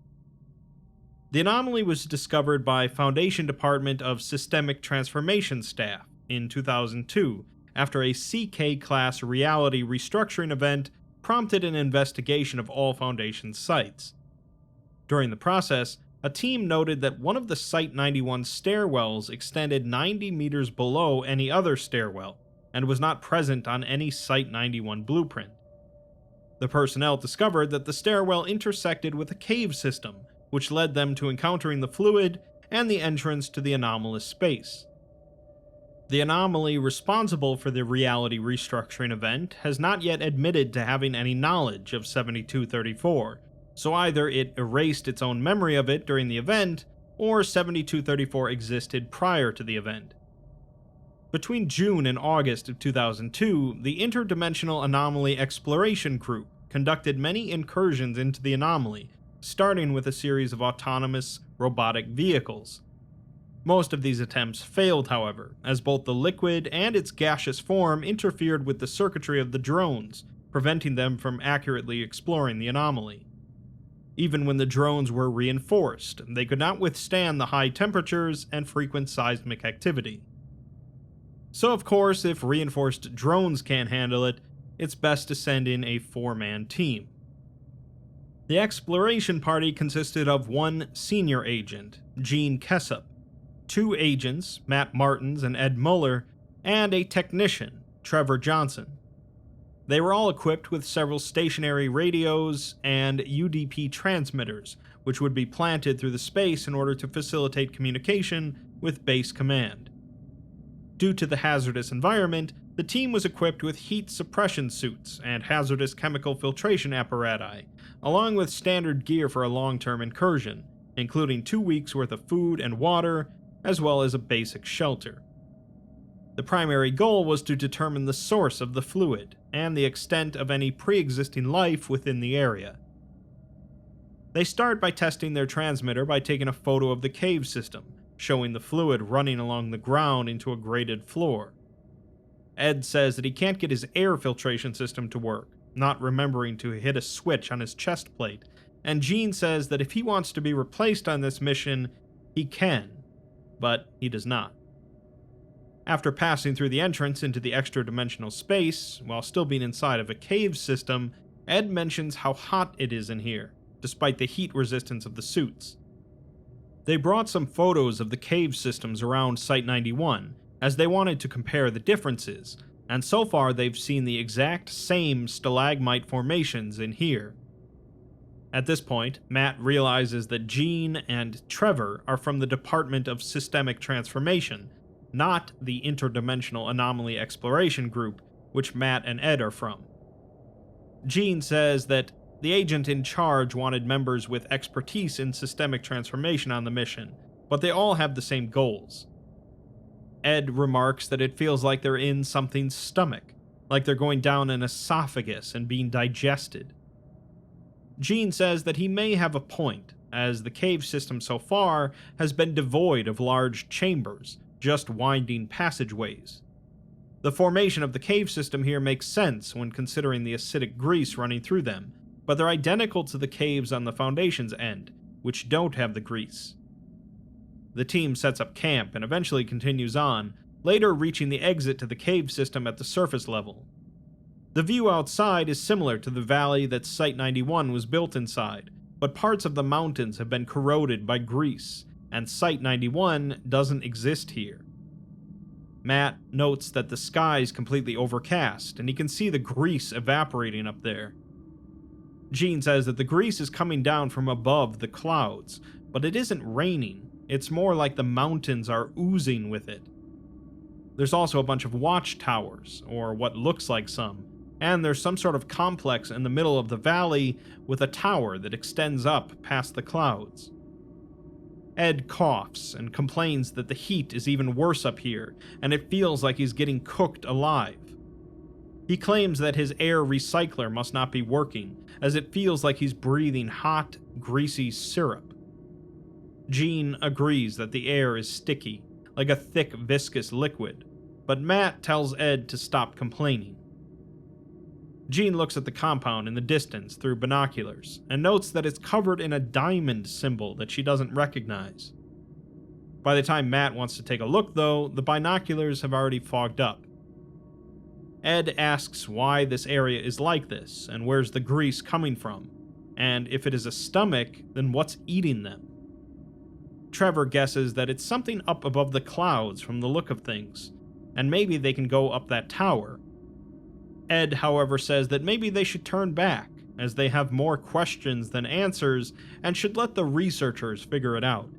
The anomaly was discovered by Foundation Department of Systemic Transformation staff in 2002 after a CK-class reality restructuring event prompted an investigation of all Foundation sites. During the process, a team noted that one of the Site-91 stairwells extended 90 meters below any other stairwell and was not present on any Site-91 blueprint. The personnel discovered that the stairwell intersected with a cave system, which led them to encountering the fluid and the entrance to the anomalous space. The anomaly responsible for the reality restructuring event has not yet admitted to having any knowledge of 7234, so either it erased its own memory of it during the event, or 7234 existed prior to the event. Between June and August of 2002, the Interdimensional Anomaly Exploration Group conducted many incursions into the anomaly, starting with a series of autonomous robotic vehicles. Most of these attempts failed, however, as both the liquid and its gaseous form interfered with the circuitry of the drones, preventing them from accurately exploring the anomaly. Even when the drones were reinforced, they could not withstand the high temperatures and frequent seismic activity. So of course, if reinforced drones can't handle it, it's best to send in a 4-man team. The exploration party consisted of one senior agent, Gene Kessup, 2 agents, Matt Martins and Ed Muller, and a technician, Trevor Johnson. They were all equipped with several stationary radios and UDP transmitters, which would be planted through the space in order to facilitate communication with base command. Due to the hazardous environment, the team was equipped with heat suppression suits and hazardous chemical filtration apparatus, along with standard gear for a long-term incursion, including 2 weeks' worth of food and water, as well as a basic shelter. The primary goal was to determine the source of the fluid and the extent of any pre-existing life within the area. They start by testing their transmitter by taking a photo of the cave system, showing the fluid running along the ground into a grated floor. Ed says that he can't get his air filtration system to work, not remembering to hit a switch on his chest plate, and Jean says that if he wants to be replaced on this mission, he can, but he does not. After passing through the entrance into the extra-dimensional space, while still being inside of a cave system, Ed mentions how hot it is in here, despite the heat resistance of the suits. They brought some photos of the cave systems around Site-91, as they wanted to compare the differences, and so far they've seen the exact same stalagmite formations in here. At this point, Matt realizes that Jean and Trevor are from the Department of Systemic Transformation, not the Interdimensional Anomaly Exploration Group, which Matt and Ed are from. Jean says that the agent in charge wanted members with expertise in systemic transformation on the mission, but they all have the same goals. Ed remarks that it feels like they're in something's stomach, like they're going down an esophagus and being digested. Jean says that he may have a point, as the cave system so far has been devoid of large chambers, just winding passageways. The formation of the cave system here makes sense when considering the acidic grease running through them, but they're identical to the caves on the Foundation's end, which don't have the grease. The team sets up camp and eventually continues on, later reaching the exit to the cave system at the surface level. The view outside is similar to the valley that Site-91 was built inside, but parts of the mountains have been corroded by grease, and Site-91 doesn't exist here. Matt notes that the sky is completely overcast, and he can see the grease evaporating up there. Jean says that the grease is coming down from above the clouds, but it isn't raining, it's more like the mountains are oozing with it. There's also a bunch of watchtowers, or what looks like some, and there's some sort of complex in the middle of the valley with a tower that extends up past the clouds. Ed coughs and complains that the heat is even worse up here, and it feels like he's getting cooked alive. He claims that his air recycler must not be working, as it feels like he's breathing hot, greasy syrup. Jean agrees that the air is sticky, like a thick, viscous liquid, but Matt tells Ed to stop complaining. Jean looks at the compound in the distance through binoculars, and notes that it's covered in a diamond symbol that she doesn't recognize. By the time Matt wants to take a look, though, the binoculars have already fogged up. Ed asks why this area is like this, and where's the grease coming from, and if it is a stomach, then what's eating them? Trevor guesses that it's something up above the clouds from the look of things, and maybe they can go up that tower. Ed, however, says that maybe they should turn back, as they have more questions than answers, and should let the researchers figure it out.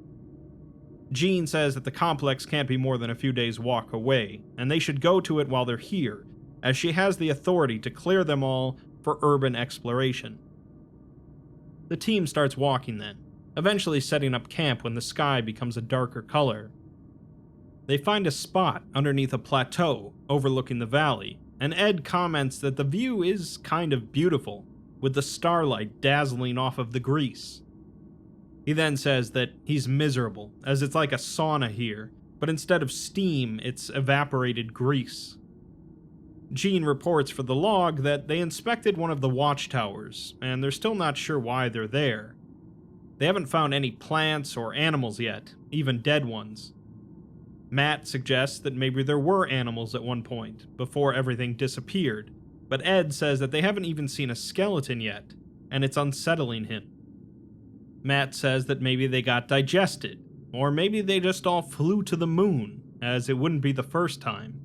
Jean says that the complex can't be more than a few days' walk away, and they should go to it while they're here, as she has the authority to clear them all for urban exploration. The team starts walking then, eventually setting up camp when the sky becomes a darker color. They find a spot underneath a plateau overlooking the valley, and Ed comments that the view is kind of beautiful, with the starlight dazzling off of the grease. He then says that he's miserable, as it's like a sauna here, but instead of steam, it's evaporated grease. Jean reports for the log that they inspected one of the watchtowers, and they're still not sure why they're there. They haven't found any plants or animals yet, even dead ones. Matt suggests that maybe there were animals at one point, before everything disappeared, but Ed says that they haven't even seen a skeleton yet, and it's unsettling him. Matt says that maybe they got digested, or maybe they just all flew to the moon, as it wouldn't be the first time.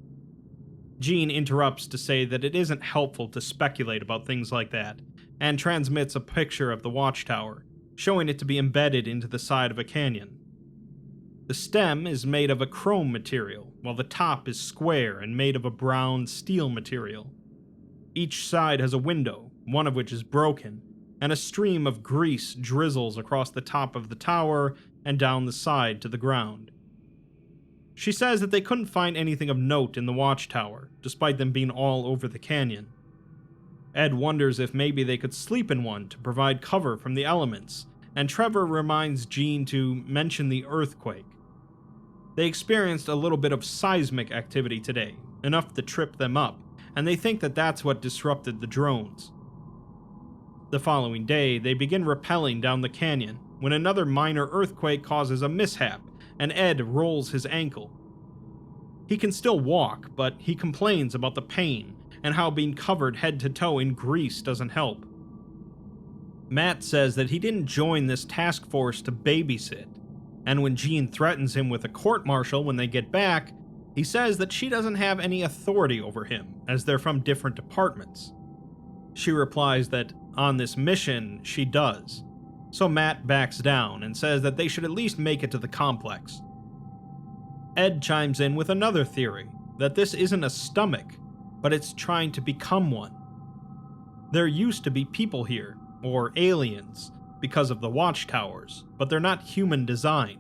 Jean interrupts to say that it isn't helpful to speculate about things like that, and transmits a picture of the watchtower, showing it to be embedded into the side of a canyon. The stem is made of a chrome material, while the top is square and made of a brown steel material. Each side has a window, one of which is broken, and a stream of grease drizzles across the top of the tower and down the side to the ground. She says that they couldn't find anything of note in the watchtower, despite them being all over the canyon. Ed wonders if maybe they could sleep in one to provide cover from the elements, and Trevor reminds Jean to mention the earthquake. They experienced a little bit of seismic activity today, enough to trip them up, and they think that that's what disrupted the drones. The following day, they begin rappelling down the canyon, when another minor earthquake causes a mishap, and Ed rolls his ankle. He can still walk, but he complains about the pain, and how being covered head to toe in grease doesn't help. Matt says that he didn't join this task force to babysit, and when Jean threatens him with a court-martial when they get back, he says that she doesn't have any authority over him, as they're from different departments. She replies that on this mission, she does, so Matt backs down and says that they should at least make it to the complex. Ed chimes in with another theory, that this isn't a stomach, but it's trying to become one. There used to be people here, or aliens, because of the watchtowers, but they're not human design.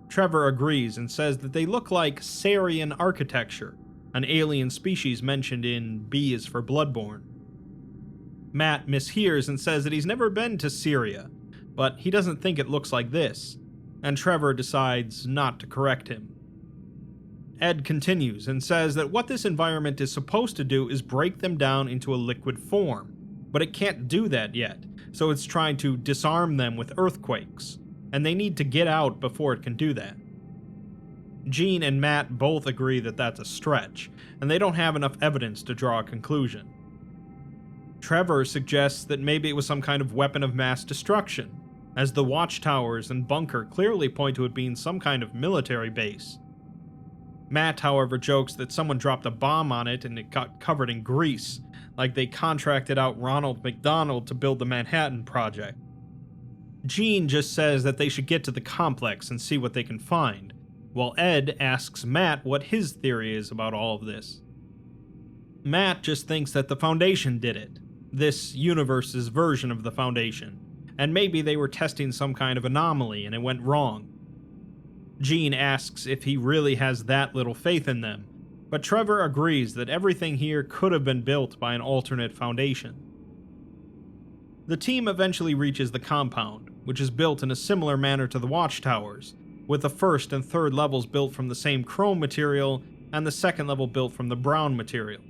Trevor agrees and says that they look like Cimmerian architecture, an alien species mentioned in B is for Blood-Borne. Matt mishears and says that he's never been to Syria, but he doesn't think it looks like this, and Trevor decides not to correct him. Ed continues and says that what this environment is supposed to do is break them down into a liquid form, but it can't do that yet, so it's trying to disarm them with earthquakes, and they need to get out before it can do that. Jean and Matt both agree that that's a stretch, and they don't have enough evidence to draw a conclusion. Trevor suggests that maybe it was some kind of weapon of mass destruction, as the watchtowers and bunker clearly point to it being some kind of military base. Matt, however, jokes that someone dropped a bomb on it and it got covered in grease, like they contracted out Ronald McDonald to build the Manhattan Project. Jean just says that they should get to the complex and see what they can find, while Ed asks Matt what his theory is about all of this. Matt just thinks that the Foundation did it, this universe's version of the Foundation, and maybe they were testing some kind of anomaly and it went wrong. Jean asks if he really has that little faith in them, but Trevor agrees that everything here could have been built by an alternate Foundation. The team eventually reaches the compound, which is built in a similar manner to the watchtowers, with the first and third levels built from the same chrome material and the second level built from the brown material.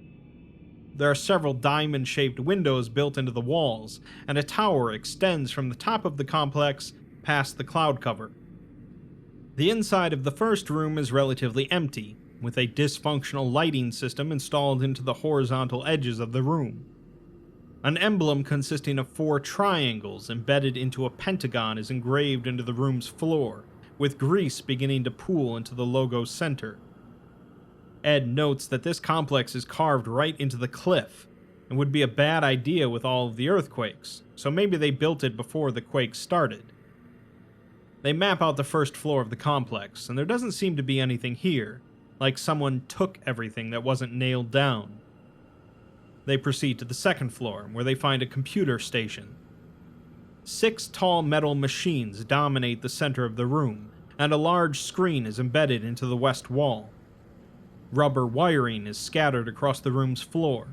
There are several diamond-shaped windows built into the walls, and a tower extends from the top of the complex past the cloud cover. The inside of the first room is relatively empty, with a dysfunctional lighting system installed into the horizontal edges of the room. An emblem consisting of 4 triangles embedded into a pentagon is engraved into the room's floor, with grease beginning to pool into the logo's center. Ed notes that this complex is carved right into the cliff, and would be a bad idea with all of the earthquakes, so maybe they built it before the quake started. They map out the first floor of the complex, and there doesn't seem to be anything here, like someone took everything that wasn't nailed down. They proceed to the second floor, where they find a computer station. 6 tall metal machines dominate the center of the room, and a large screen is embedded into the west wall. Rubber wiring is scattered across the room's floor.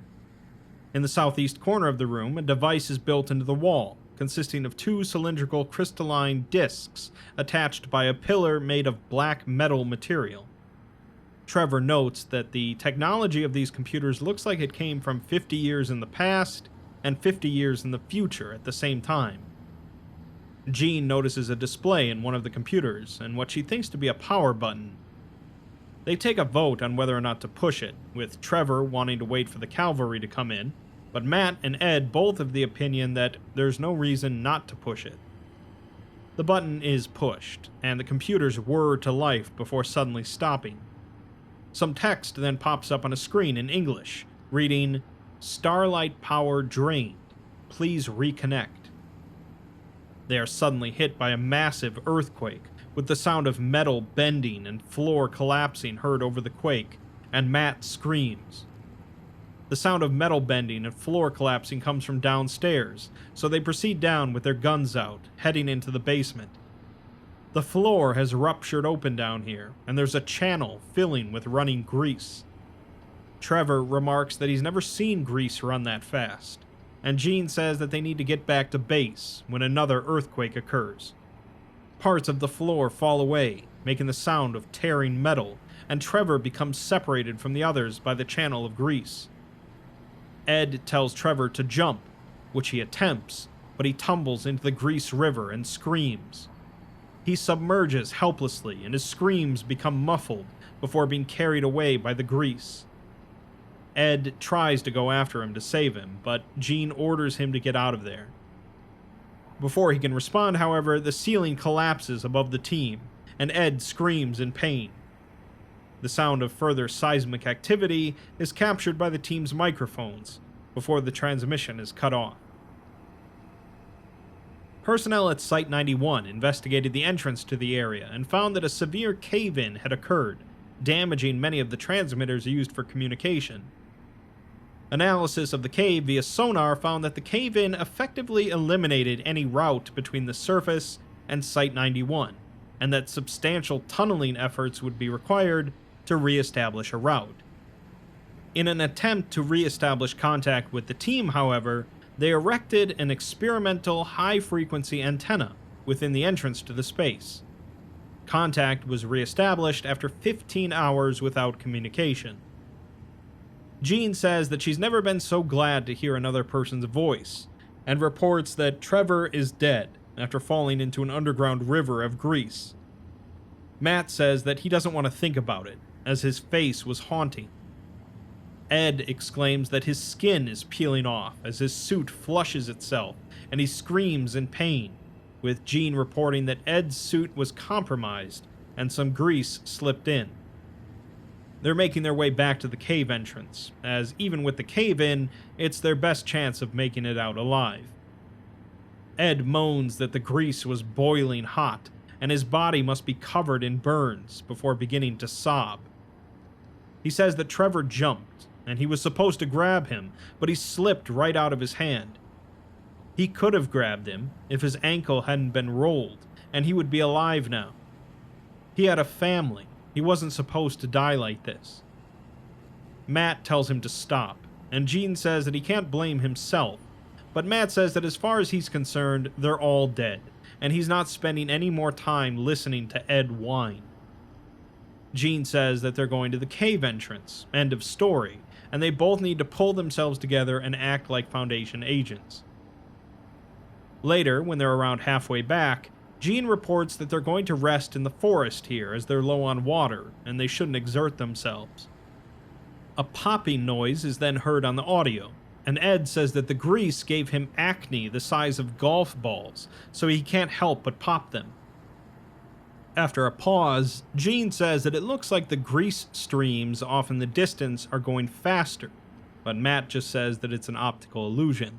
In the southeast corner of the room, a device is built into the wall, consisting of 2 cylindrical crystalline discs attached by a pillar made of black metal material. Trevor notes that the technology of these computers looks like it came from 50 years in the past and 50 years in the future at the same time. Jean notices a display in one of the computers and what she thinks to be a power button. They take a vote on whether or not to push it, with Trevor wanting to wait for the cavalry to come in, but Matt and Ed both of the opinion that there's no reason not to push it. The button is pushed, and the computers whir to life before suddenly stopping. Some text then pops up on a screen in English, reading, "Starlight power drained. Please reconnect." They are suddenly hit by a massive earthquake, with the sound of metal bending and floor collapsing heard over the quake, and Matt screams. The sound of metal bending and floor collapsing comes from downstairs, so they proceed down with their guns out, heading into the basement. The floor has ruptured open down here, and there's a channel filling with running grease. Trevor remarks that he's never seen grease run that fast, and Jean says that they need to get back to base when another earthquake occurs. Parts of the floor fall away, making the sound of tearing metal, and Trevor becomes separated from the others by the channel of grease. Ed tells Trevor to jump, which he attempts, but he tumbles into the grease river and screams. He submerges helplessly, and his screams become muffled before being carried away by the grease. Ed tries to go after him to save him, but Jean orders him to get out of there. Before he can respond, however, the ceiling collapses above the team, and Ed screams in pain. The sound of further seismic activity is captured by the team's microphones before the transmission is cut off. Personnel at Site-91 investigated the entrance to the area and found that a severe cave-in had occurred, damaging many of the transmitters used for communication. Analysis of the cave via sonar found that the cave-in effectively eliminated any route between the surface and Site-91, and that substantial tunneling efforts would be required to re-establish a route. In an attempt to re-establish contact with the team, however, they erected an experimental high-frequency antenna within the entrance to the space. Contact was re-established after 15 hours without communication. Jean says that she's never been so glad to hear another person's voice, and reports that Trevor is dead after falling into an underground river of grease. Matt says that he doesn't want to think about it, as his face was haunting. Ed exclaims that his skin is peeling off as his suit flushes itself, and he screams in pain, with Jean reporting that Ed's suit was compromised and some grease slipped in. They're making their way back to the cave entrance, as even with the cave-in, it's their best chance of making it out alive. Ed moans that the grease was boiling hot, and his body must be covered in burns before beginning to sob. He says that Trevor jumped, and he was supposed to grab him, but he slipped right out of his hand. He could have grabbed him if his ankle hadn't been rolled, and he would be alive now. He had a family. He wasn't supposed to die like this. Matt tells him to stop, and Jean says that he can't blame himself, but Matt says that as far as he's concerned, they're all dead, and he's not spending any more time listening to Ed whine. Jean says that they're going to the cave entrance, end of story, and they both need to pull themselves together and act like Foundation agents. Later, when they're around halfway back, Jean reports that they're going to rest in the forest here as they're low on water, and they shouldn't exert themselves. A popping noise is then heard on the audio, and Ed says that the grease gave him acne the size of golf balls, so he can't help but pop them. After a pause, Jean says that it looks like the grease streams off in the distance are going faster, but Matt just says that it's an optical illusion.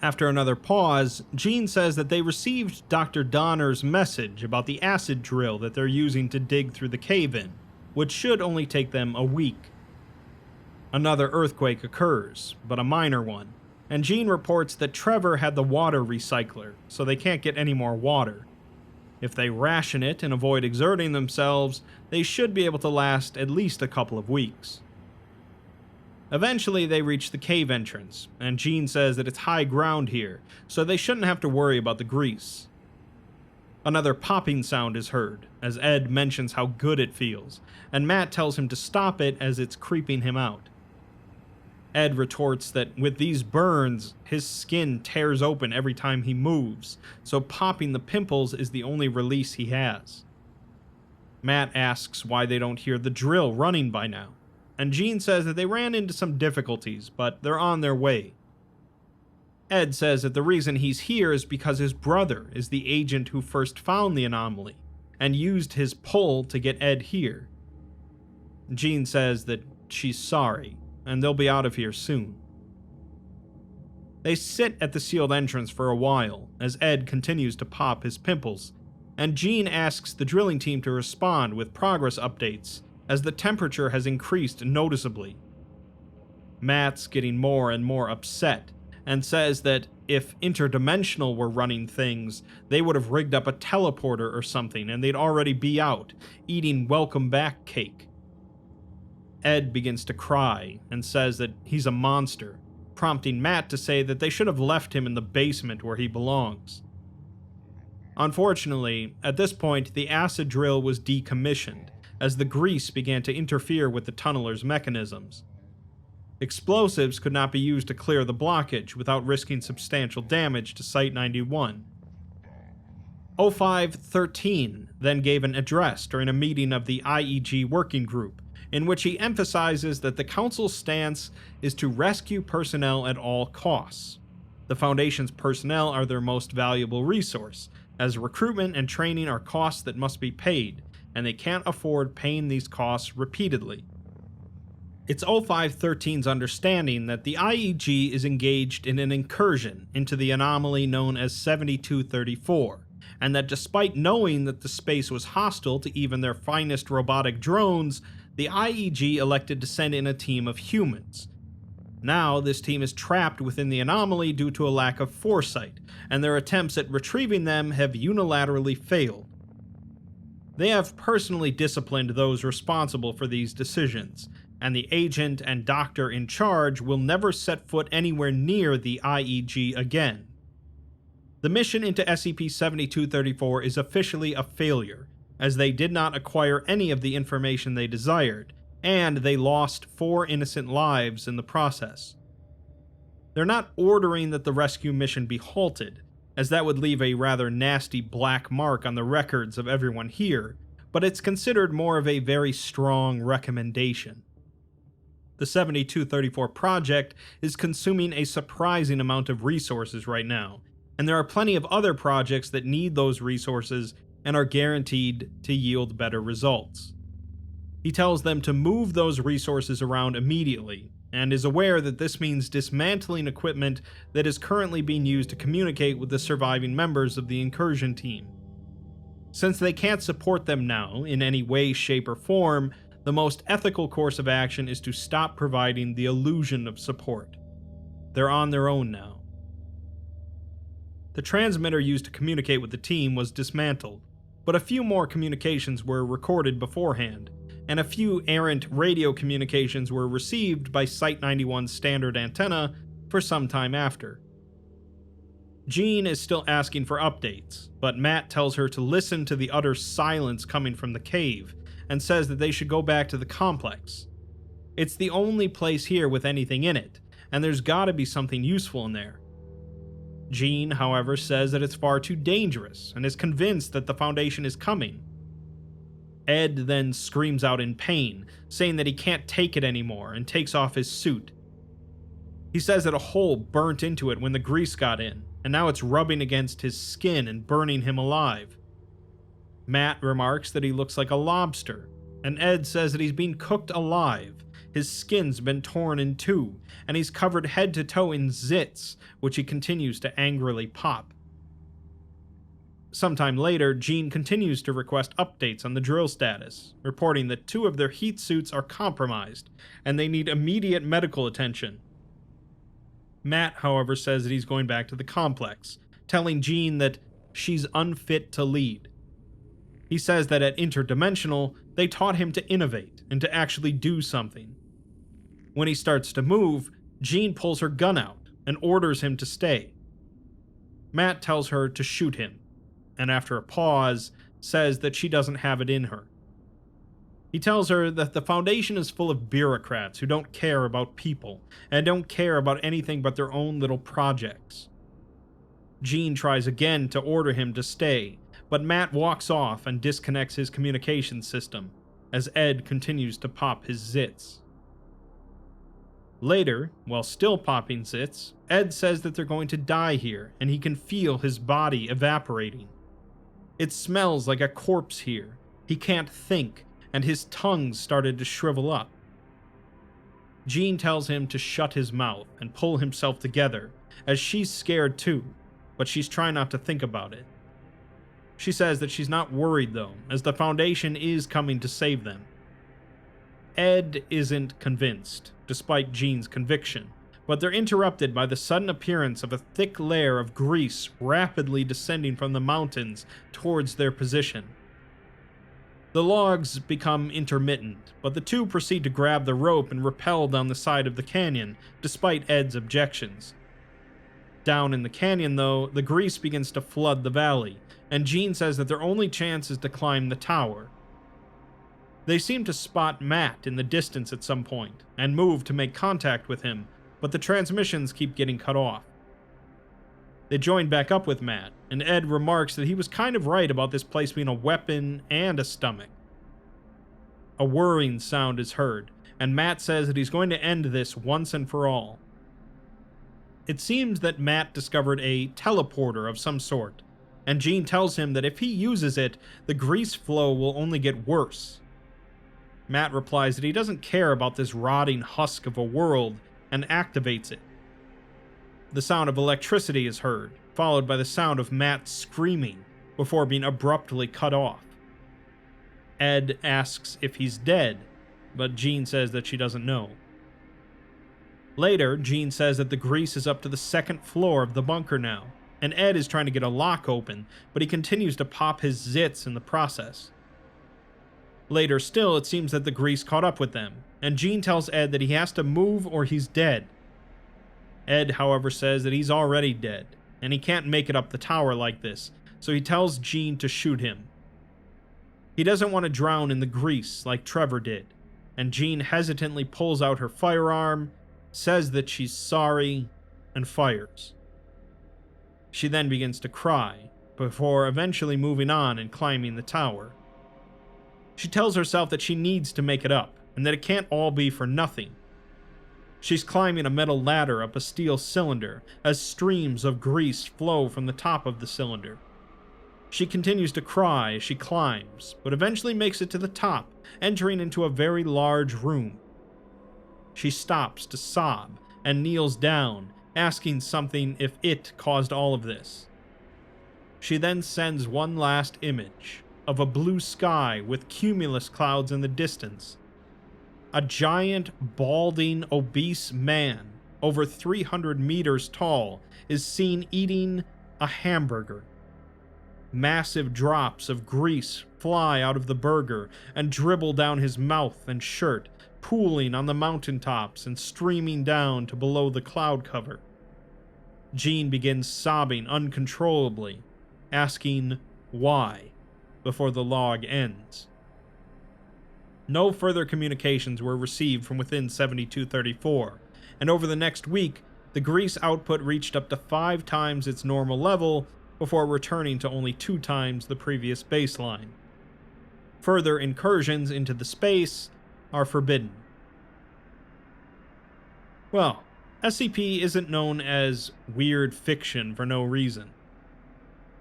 After another pause, Jean says that they received Dr. Donner's message about the acid drill that they're using to dig through the cave-in, which should only take them a week. Another earthquake occurs, but a minor one, and Jean reports that Trevor had the water recycler, so they can't get any more water. If they ration it and avoid exerting themselves, they should be able to last at least a couple of weeks. Eventually, they reach the cave entrance, and Jean says that it's high ground here, so they shouldn't have to worry about the grease. Another popping sound is heard, as Ed mentions how good it feels, and Matt tells him to stop it as it's creeping him out. Ed retorts that with these burns, his skin tears open every time he moves, so popping the pimples is the only release he has. Matt asks why they don't hear the drill running by now, and Jean says that they ran into some difficulties, but they're on their way. Ed says that the reason he's here is because his brother is the agent who first found the anomaly, and used his pull to get Ed here. Jean says that she's sorry, and they'll be out of here soon. They sit at the sealed entrance for a while, as Ed continues to pop his pimples, and Jean asks the drilling team to respond with progress updates as the temperature has increased noticeably. Matt's getting more and more upset and says that if Interdimensional were running things, they would have rigged up a teleporter or something and they'd already be out, eating welcome back cake. Ed begins to cry and says that he's a monster, prompting Matt to say that they should have left him in the basement where he belongs. Unfortunately, at this point, the acid drill was decommissioned, as the grease began to interfere with the tunneler's mechanisms. Explosives could not be used to clear the blockage without risking substantial damage to Site-91. 0513 then gave an address during a meeting of the IEG working group, in which he emphasizes that the Council's stance is to rescue personnel at all costs. The Foundation's personnel are their most valuable resource, as recruitment and training are costs that must be paid, and they can't afford paying these costs repeatedly. It's 0513's understanding that the IEG is engaged in an incursion into the anomaly known as 7234, and that despite knowing that the space was hostile to even their finest robotic drones, the IEG elected to send in a team of humans. Now, this team is trapped within the anomaly due to a lack of foresight, and their attempts at retrieving them have unilaterally failed. They have personally disciplined those responsible for these decisions, and the agent and doctor in charge will never set foot anywhere near the IEG again. The mission into SCP-7234 is officially a failure, as they did not acquire any of the information they desired, and they lost 4 innocent lives in the process. They're not ordering that the rescue mission be halted, as that would leave a rather nasty black mark on the records of everyone here, but it's considered more of a very strong recommendation. The 7234 project is consuming a surprising amount of resources right now, and there are plenty of other projects that need those resources and are guaranteed to yield better results. He tells them to move those resources around immediately, and is aware that this means dismantling equipment that is currently being used to communicate with the surviving members of the incursion team. Since they can't support them now in any way, shape, or form, the most ethical course of action is to stop providing the illusion of support. They're on their own now. The transmitter used to communicate with the team was dismantled, but a few more communications were recorded beforehand, and a few errant radio communications were received by Site-91's standard antenna for some time after. Jean is still asking for updates, but Matt tells her to listen to the utter silence coming from the cave, and says that they should go back to the complex. It's the only place here with anything in it, and there's gotta be something useful in there. Jean, however, says that it's far too dangerous, and is convinced that the Foundation is coming. Ed then screams out in pain, saying that he can't take it anymore, and takes off his suit. He says that a hole burnt into it when the grease got in, and now it's rubbing against his skin and burning him alive. Matt remarks that he looks like a lobster, and Ed says that he's being cooked alive. His skin's been torn in two, and he's covered head to toe in zits, which he continues to angrily pop. Sometime later, Jean continues to request updates on the drill status, reporting that 2 of their heat suits are compromised, and they need immediate medical attention. Matt, however, says that he's going back to the complex, telling Jean that she's unfit to lead. He says that at Interdimensional, they taught him to innovate and to actually do something. When he starts to move, Jean pulls her gun out and orders him to stay. Matt tells her to shoot him, and after a pause, says that she doesn't have it in her. He tells her that the Foundation is full of bureaucrats who don't care about people, and don't care about anything but their own little projects. Jean tries again to order him to stay, but Matt walks off and disconnects his communication system, as Ed continues to pop his zits. Later, while still popping zits, Ed says that they're going to die here, and he can feel his body evaporating. It smells like a corpse here. He can't think, and his tongue's started to shrivel up. Jean tells him to shut his mouth and pull himself together, as she's scared too, but she's trying not to think about it. She says that she's not worried though, as the Foundation is coming to save them. Ed isn't convinced, despite Jean's conviction, but they're interrupted by the sudden appearance of a thick layer of grease rapidly descending from the mountains towards their position. The logs become intermittent, but the two proceed to grab the rope and rappel down the side of the canyon, despite Ed's objections. Down in the canyon, though, the grease begins to flood the valley, and Jean says that their only chance is to climb the tower. They seem to spot Matt in the distance at some point, and move to make contact with him, but the transmissions keep getting cut off. They join back up with Matt, and Ed remarks that he was kind of right about this place being a weapon and a stomach. A whirring sound is heard, and Matt says that he's going to end this once and for all. It seems that Matt discovered a teleporter of some sort, and Jean tells him that if he uses it, the grease flow will only get worse. Matt replies that he doesn't care about this rotting husk of a world, and activates it. The sound of electricity is heard, followed by the sound of Matt screaming, before being abruptly cut off. Ed asks if he's dead, but Jean says that she doesn't know. Later, Jean says that the grease is up to the second floor of the bunker now, and Ed is trying to get a lock open, but he continues to pop his zits in the process. Later still, it seems that the grease caught up with them, and Jean tells Ed that he has to move or he's dead. Ed, however, says that he's already dead, and he can't make it up the tower like this, so he tells Jean to shoot him. He doesn't want to drown in the grease like Trevor did, and Jean hesitantly pulls out her firearm, says that she's sorry, and fires. She then begins to cry, before eventually moving on and climbing the tower. She tells herself that she needs to make it up, and that it can't all be for nothing. She's climbing a metal ladder up a steel cylinder, as streams of grease flow from the top of the cylinder. She continues to cry as she climbs, but eventually makes it to the top, entering into a very large room. She stops to sob, and kneels down, asking something if it caused all of this. She then sends one last image, of a blue sky with cumulus clouds in the distance. A giant, balding, obese man, over 300 meters tall, is seen eating a hamburger. Massive drops of grease fly out of the burger and dribble down his mouth and shirt, pooling on the mountaintops and streaming down to below the cloud cover. Jean begins sobbing uncontrollably, asking why, before the log ends. No further communications were received from within 7234, and over the next week, the grease output reached up to 5 times its normal level before returning to only 2 times the previous baseline. Further incursions into the space are forbidden. Well, SCP isn't known as weird fiction for no reason.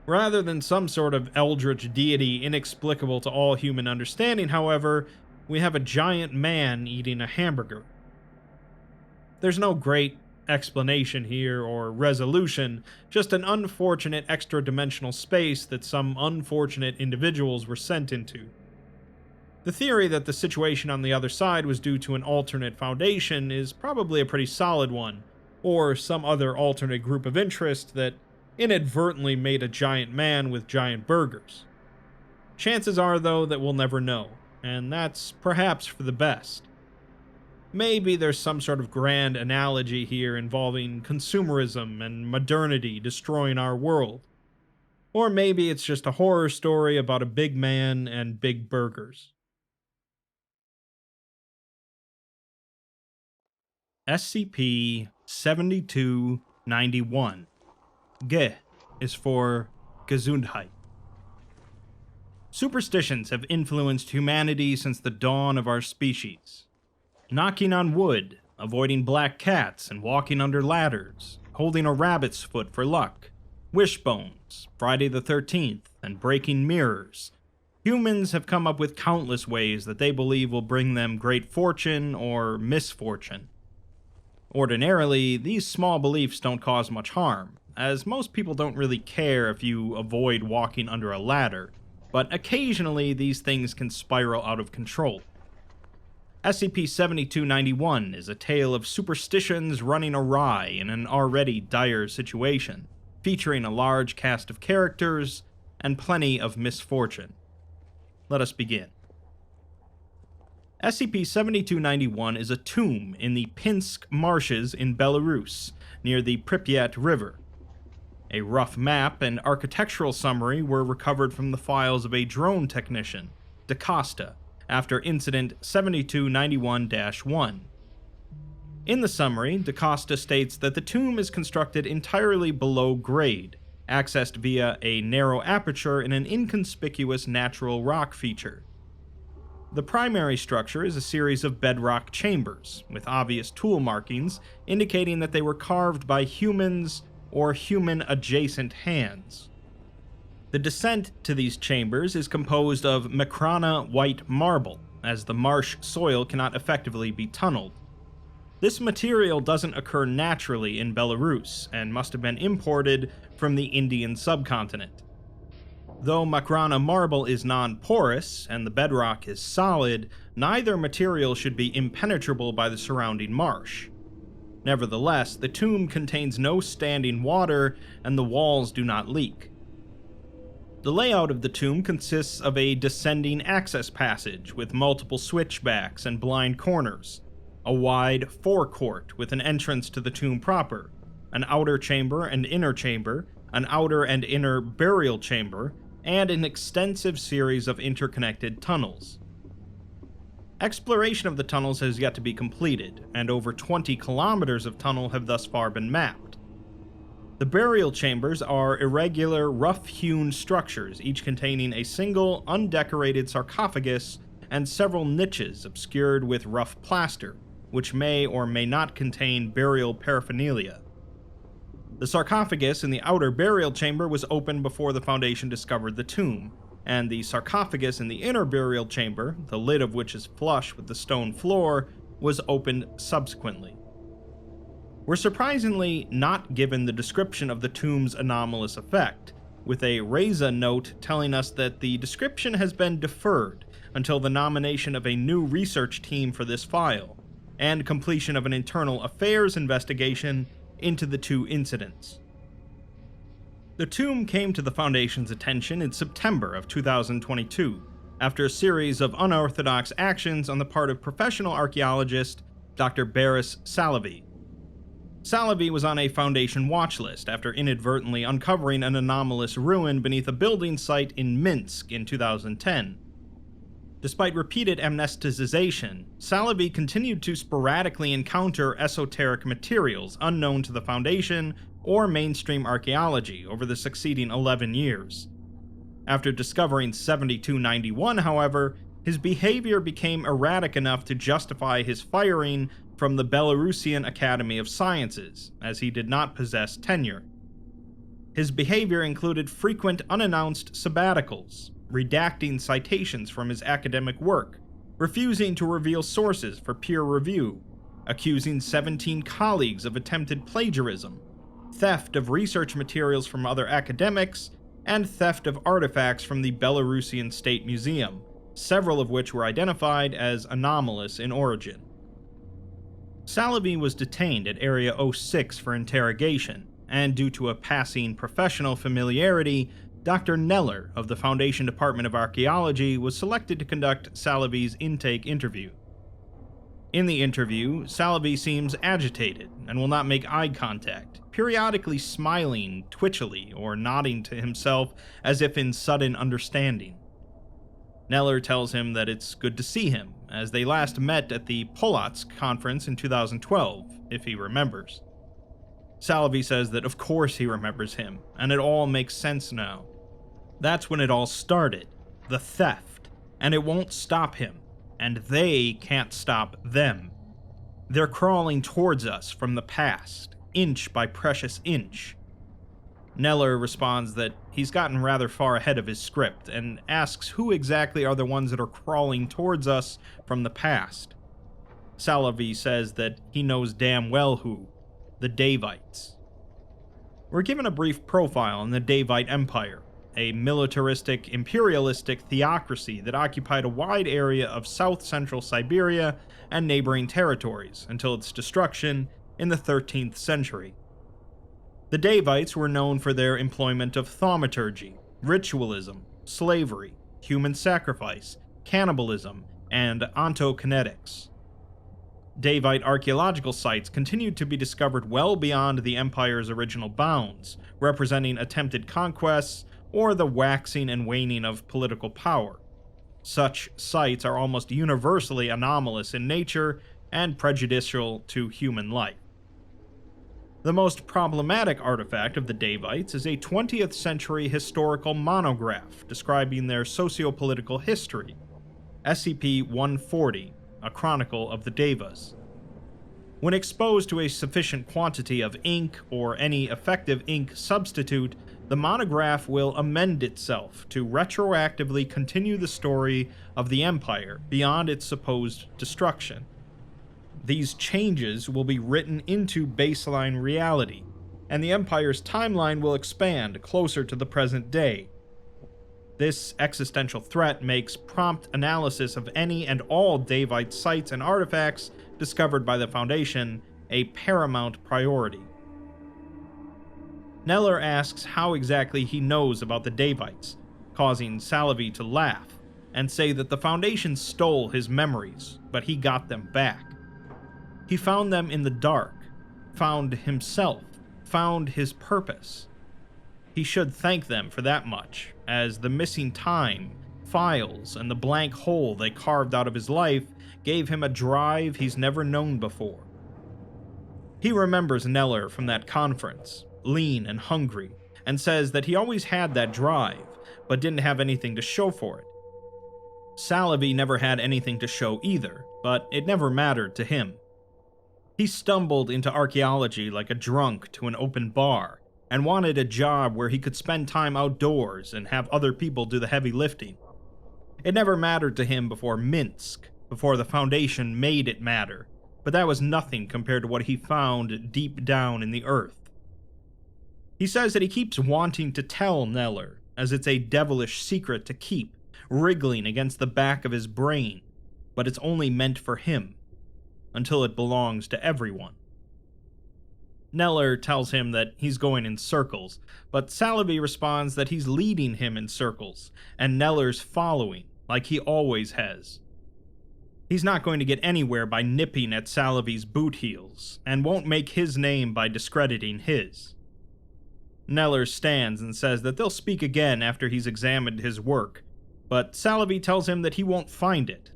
Rather than some sort of eldritch deity inexplicable to all human understanding, however, we have a giant man eating a hamburger. There's no great explanation here or resolution, just an unfortunate extra-dimensional space that some unfortunate individuals were sent into. The theory that the situation on the other side was due to an alternate foundation is probably a pretty solid one, or some other alternate group of interest that inadvertently made a giant man with giant burgers. Chances are, though, that we'll never know, and that's perhaps for the best. Maybe there's some sort of grand analogy here involving consumerism and modernity destroying our world. Or maybe it's just a horror story about a big man and big burgers. SCP-7291. Ge is for Ĝesundheit. Superstitions have influenced humanity since the dawn of our species. Knocking on wood, avoiding black cats and walking under ladders, holding a rabbit's foot for luck, wishbones, Friday the 13th, and breaking mirrors. Humans have come up with countless ways that they believe will bring them great fortune or misfortune. Ordinarily, these small beliefs don't cause much harm, as most people don't really care if you avoid walking under a ladder, but occasionally these things can spiral out of control. SCP-7291 is a tale of superstitions running awry in an already dire situation, featuring a large cast of characters and plenty of misfortune. Let us begin. SCP-7291 is a tomb in the Pinsk marshes in Belarus, near the Pripyat River. A rough map and architectural summary were recovered from the files of a drone technician, DaCosta, after Incident 7291-1. In the summary, DaCosta states that the tomb is constructed entirely below grade, accessed via a narrow aperture in an inconspicuous natural rock feature. The primary structure is a series of bedrock chambers, with obvious tool markings indicating that they were carved by humans or human-adjacent hands. The descent to these chambers is composed of Macrana white marble, as the marsh soil cannot effectively be tunneled. This material doesn't occur naturally in Belarus, and must have been imported from the Indian subcontinent. Though Macrana marble is non-porous, and the bedrock is solid, neither material should be impenetrable by the surrounding marsh. Nevertheless, the tomb contains no standing water, and the walls do not leak. The layout of the tomb consists of a descending access passage with multiple switchbacks and blind corners, a wide forecourt with an entrance to the tomb proper, an outer chamber and inner chamber, an outer and inner burial chamber, and an extensive series of interconnected tunnels. Exploration of the tunnels has yet to be completed, and over 20 kilometers of tunnel have thus far been mapped. The burial chambers are irregular, rough-hewn structures, each containing a single, undecorated sarcophagus and several niches obscured with rough plaster, which may or may not contain burial paraphernalia. The sarcophagus in the outer burial chamber was opened before the Foundation discovered the tomb, and the sarcophagus in the inner burial chamber, the lid of which is flush with the stone floor, was opened subsequently. We're surprisingly not given the description of the tomb's anomalous effect, with a RESA note telling us that the description has been deferred until the nomination of a new research team for this file, and completion of an internal affairs investigation into the two incidents. The tomb came to the Foundation's attention in September of 2022, after a series of unorthodox actions on the part of professional archaeologist Dr. Boris Salovey. Salovey was on a Foundation watch list after inadvertently uncovering an anomalous ruin beneath a building site in Minsk in 2010. Despite repeated amnesticization, Salovey continued to sporadically encounter esoteric materials unknown to the Foundation or mainstream archaeology over the succeeding 11 years. After discovering 7291, however, his behavior became erratic enough to justify his firing from the Belarusian Academy of Sciences, as he did not possess tenure. His behavior included frequent unannounced sabbaticals, redacting citations from his academic work, refusing to reveal sources for peer review, accusing 17 colleagues of attempted plagiarism, theft of research materials from other academics, and theft of artifacts from the Belarusian State Museum, several of which were identified as anomalous in origin. Salovey was detained at Area 06 for interrogation, and due to a passing professional familiarity, Dr. Neller of the Foundation Department of Archaeology was selected to conduct Salovey's intake interview. In the interview, Salovey seems agitated and will not make eye contact, periodically smiling twitchily or nodding to himself as if in sudden understanding. Neller tells him that it's good to see him, as they last met at the Polotsk conference in 2012, if he remembers. Salovey says that of course he remembers him, and it all makes sense now. That's when it all started, the theft, and it won't stop him, and they can't stop them. They're crawling towards us from the past, inch by precious inch. Neller responds that he's gotten rather far ahead of his script, and asks who exactly are the ones that are crawling towards us from the past. Salovey says that he knows damn well who, the Davites. We're given a brief profile on the Davite Empire, a militaristic, imperialistic theocracy that occupied a wide area of south-central Siberia and neighboring territories until its destruction in the 13th century. The Davites were known for their employment of thaumaturgy, ritualism, slavery, human sacrifice, cannibalism, and ontokinetics. Davite archaeological sites continued to be discovered well beyond the Empire's original bounds, representing attempted conquests or the waxing and waning of political power. Such sites are almost universally anomalous in nature and prejudicial to human life. The most problematic artifact of the Davites is a 20th century historical monograph describing their socio-political history, SCP-140, a chronicle of the Devas. When exposed to a sufficient quantity of ink or any effective ink substitute, the monograph will amend itself to retroactively continue the story of the Empire beyond its supposed destruction. These changes will be written into baseline reality, and the Empire's timeline will expand closer to the present day. This existential threat makes prompt analysis of any and all Davite sites and artifacts discovered by the Foundation a paramount priority. Neller asks how exactly he knows about the Davites, causing Salavi to laugh and say that the Foundation stole his memories, but he got them back. He found them in the dark, found himself, found his purpose. He should thank them for that much, as the missing time, files, and the blank hole they carved out of his life gave him a drive he's never known before. He remembers Neller from that conference, lean and hungry, and says that he always had that drive, but didn't have anything to show for it. Salavi never had anything to show either, but it never mattered to him. He stumbled into archaeology like a drunk to an open bar, and wanted a job where he could spend time outdoors and have other people do the heavy lifting. It never mattered to him before Minsk, before the Foundation made it matter, but that was nothing compared to what he found deep down in the earth. He says that he keeps wanting to tell Neller, as it's a devilish secret to keep, wriggling against the back of his brain, but it's only meant for him, until it belongs to everyone. Neller tells him that he's going in circles, but Salavi responds that he's leading him in circles, and Neller's following, like he always has. He's not going to get anywhere by nipping at Salavi's boot heels, and won't make his name by discrediting his. Neller stands and says that they'll speak again after he's examined his work, but Salavi tells him that he won't find it,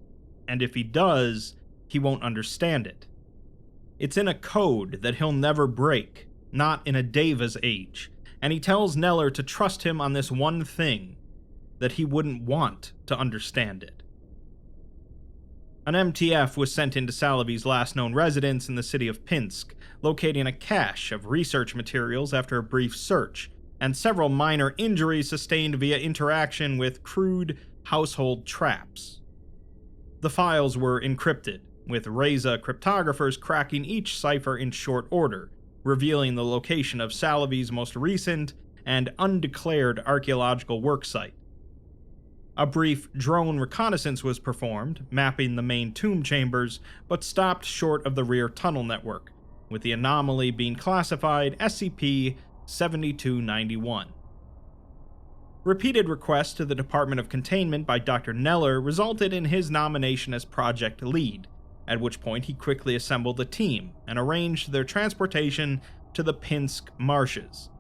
and if he does, he won't understand it. It's in a code that he'll never break, not in a Deva's age, and he tells Neller to trust him on this one thing, that he wouldn't want to understand it. An MTF was sent into Salavi's last known residence in the city of Pinsk, locating a cache of research materials after a brief search, and several minor injuries sustained via interaction with crude household traps. The files were encrypted, with Reza cryptographers cracking each cipher in short order, revealing the location of Salavi's most recent and undeclared archaeological worksite. A brief drone reconnaissance was performed, mapping the main tomb chambers, but stopped short of the rear tunnel network, with the anomaly being classified SCP-7291. Repeated requests to the Department of Containment by Dr. Neller resulted in his nomination as project lead, at which point he quickly assembled a team and arranged their transportation to the Pinsk marshes.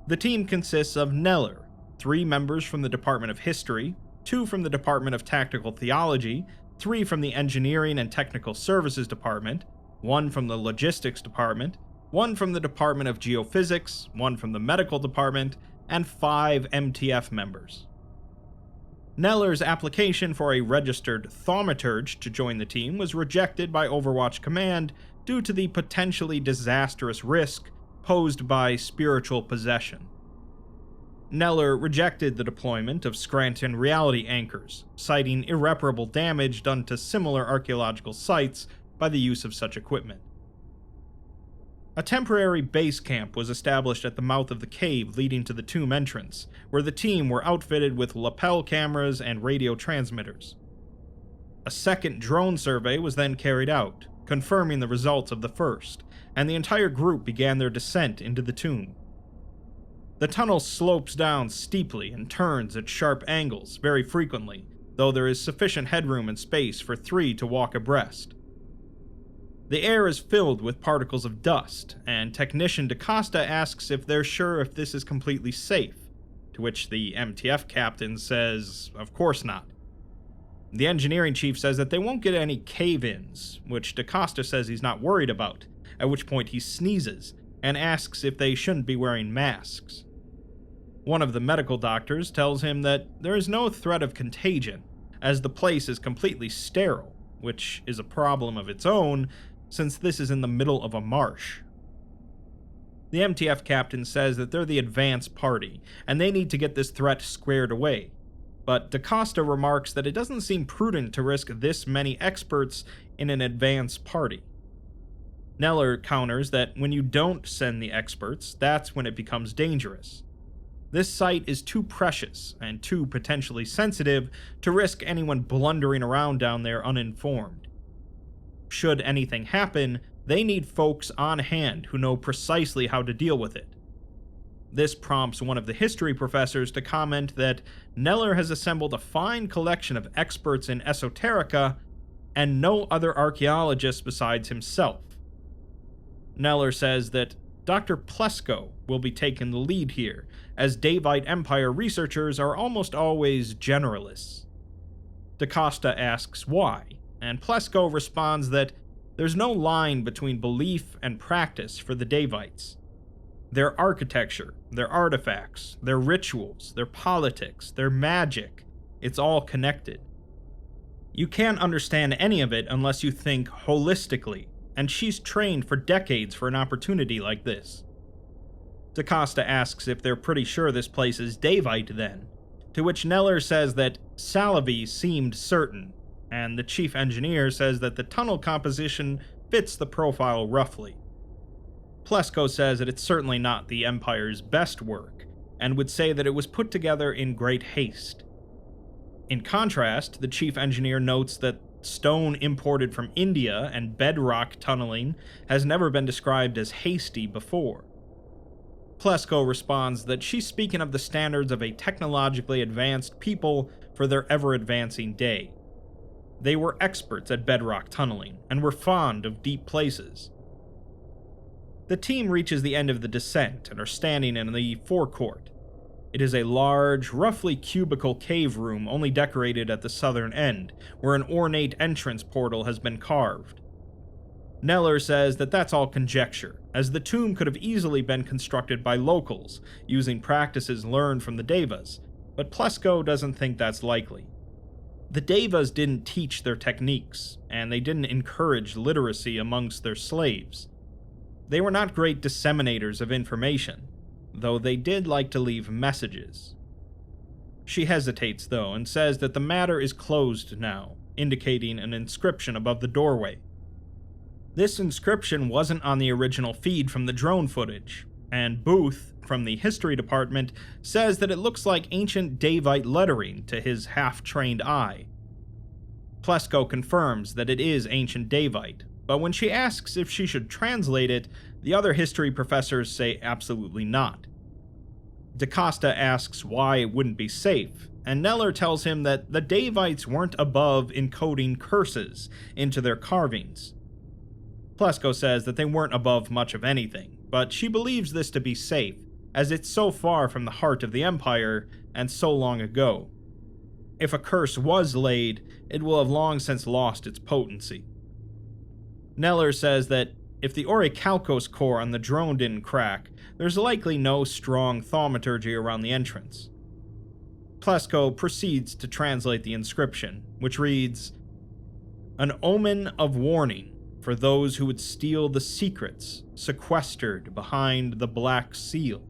The team consists of Neller, 3 members from the Department of History, 2 from the Department of Tactical Theology, 3 from the Engineering and Technical Services Department, 1 from the Logistics Department, 1 from the Department of Geophysics, 1 from the Medical Department, and 5 MTF members. Neller's application for a registered thaumaturge to join the team was rejected by Overwatch Command due to the potentially disastrous risk posed by spiritual possession. Neller rejected the deployment of Scranton reality anchors, citing irreparable damage done to similar archaeological sites by the use of such equipment. A temporary base camp was established at the mouth of the cave leading to the tomb entrance, where the team were outfitted with lapel cameras and radio transmitters. A second drone survey was then carried out, confirming the results of the first, and the entire group began their descent into the tomb. The tunnel slopes down steeply and turns at sharp angles very frequently, though there is sufficient headroom and space for 3 to walk abreast. The air is filled with particles of dust, and Technician DaCosta asks if they're sure if this is completely safe, to which the MTF captain says, of course not. The engineering chief says that they won't get any cave-ins, which DaCosta says he's not worried about, at which point he sneezes, and asks if they shouldn't be wearing masks. One of the medical doctors tells him that there is no threat of contagion, as the place is completely sterile, which is a problem of its own, since this is in the middle of a marsh. The MTF captain says that they're the advance party, and they need to get this threat squared away, but DaCosta remarks that it doesn't seem prudent to risk this many experts in an advance party. Neller counters that when you don't send the experts, that's when it becomes dangerous. This site is too precious and too potentially sensitive to risk anyone blundering around down there uninformed. Should anything happen, they need folks on hand who know precisely how to deal with it. This prompts one of the history professors to comment that Neller has assembled a fine collection of experts in esoterica and no other archaeologists besides himself. Neller says that Dr. Plesko will be taking the lead here, as Davite Empire researchers are almost always generalists. DaCosta asks why, and Plesko responds that there's no line between belief and practice for the Davites. Their architecture, their artifacts, their rituals, their politics, their magic, it's all connected. You can't understand any of it unless you think holistically, and she's trained for decades for an opportunity like this. DaCosta asks if they're pretty sure this place is Davite then, to which Neller says that Salavi seemed certain, and the chief engineer says that the tunnel composition fits the profile roughly. Plesko says that it's certainly not the Empire's best work, and would say that it was put together in great haste. In contrast, the chief engineer notes that stone imported from India and bedrock tunneling has never been described as hasty before. Plesko responds that she's speaking of the standards of a technologically advanced people for their ever-advancing day. They were experts at bedrock tunneling, and were fond of deep places. The team reaches the end of the descent and are standing in the forecourt. It is a large, roughly cubical cave room only decorated at the southern end, where an ornate entrance portal has been carved. Neller says that that's all conjecture, as the tomb could have easily been constructed by locals, using practices learned from the Devas, but Plesko doesn't think that's likely. The Devas didn't teach their techniques, and they didn't encourage literacy amongst their slaves. They were not great disseminators of information, though they did like to leave messages. She hesitates, though, and says that the matter is closed now, indicating an inscription above the doorway. This inscription wasn't on the original feed from the drone footage, and Booth, from the history department, says that it looks like ancient Davite lettering to his half-trained eye. Plesko confirms that it is ancient Davite, but when she asks if she should translate it, the other history professors say absolutely not. DaCosta asks why it wouldn't be safe, and Neller tells him that the Davites weren't above encoding curses into their carvings. Plesko says that they weren't above much of anything, but she believes this to be safe, as it's so far from the heart of the Empire, and so long ago. If a curse was laid, it will have long since lost its potency. Neller says that if the Orichalcos core on the drone didn't crack, there's likely no strong thaumaturgy around the entrance. Plesko proceeds to translate the inscription, which reads, "An omen of warning for those who would steal the secrets sequestered behind the Black Seal.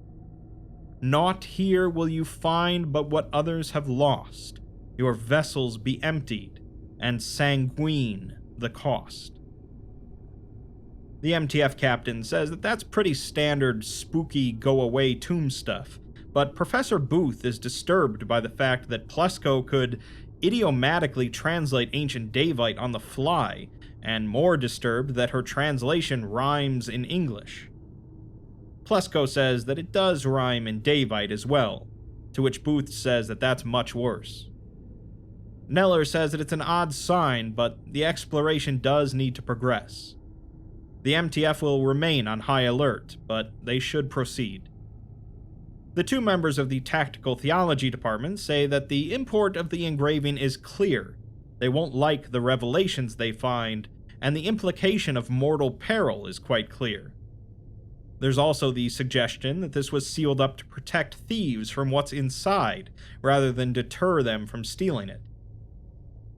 Naught here will you find but what others have lost. Your vessels be emptied, and sanguine the cost." The MTF captain says that that's pretty standard spooky go-away tomb stuff, but Professor Booth is disturbed by the fact that Plesko could idiomatically translate ancient Davite on the fly, and more disturbed that her translation rhymes in English. Plesko says that it does rhyme in Davite as well, to which Booth says that that's much worse. Neller says that it's an odd sign, but the exploration does need to progress. The MTF will remain on high alert, but they should proceed. The two members of the Tactical Theology Department say that the import of the engraving is clear. They won't like the revelations they find, and the implication of mortal peril is quite clear. There's also the suggestion that this was sealed up to protect thieves from what's inside, rather than deter them from stealing it.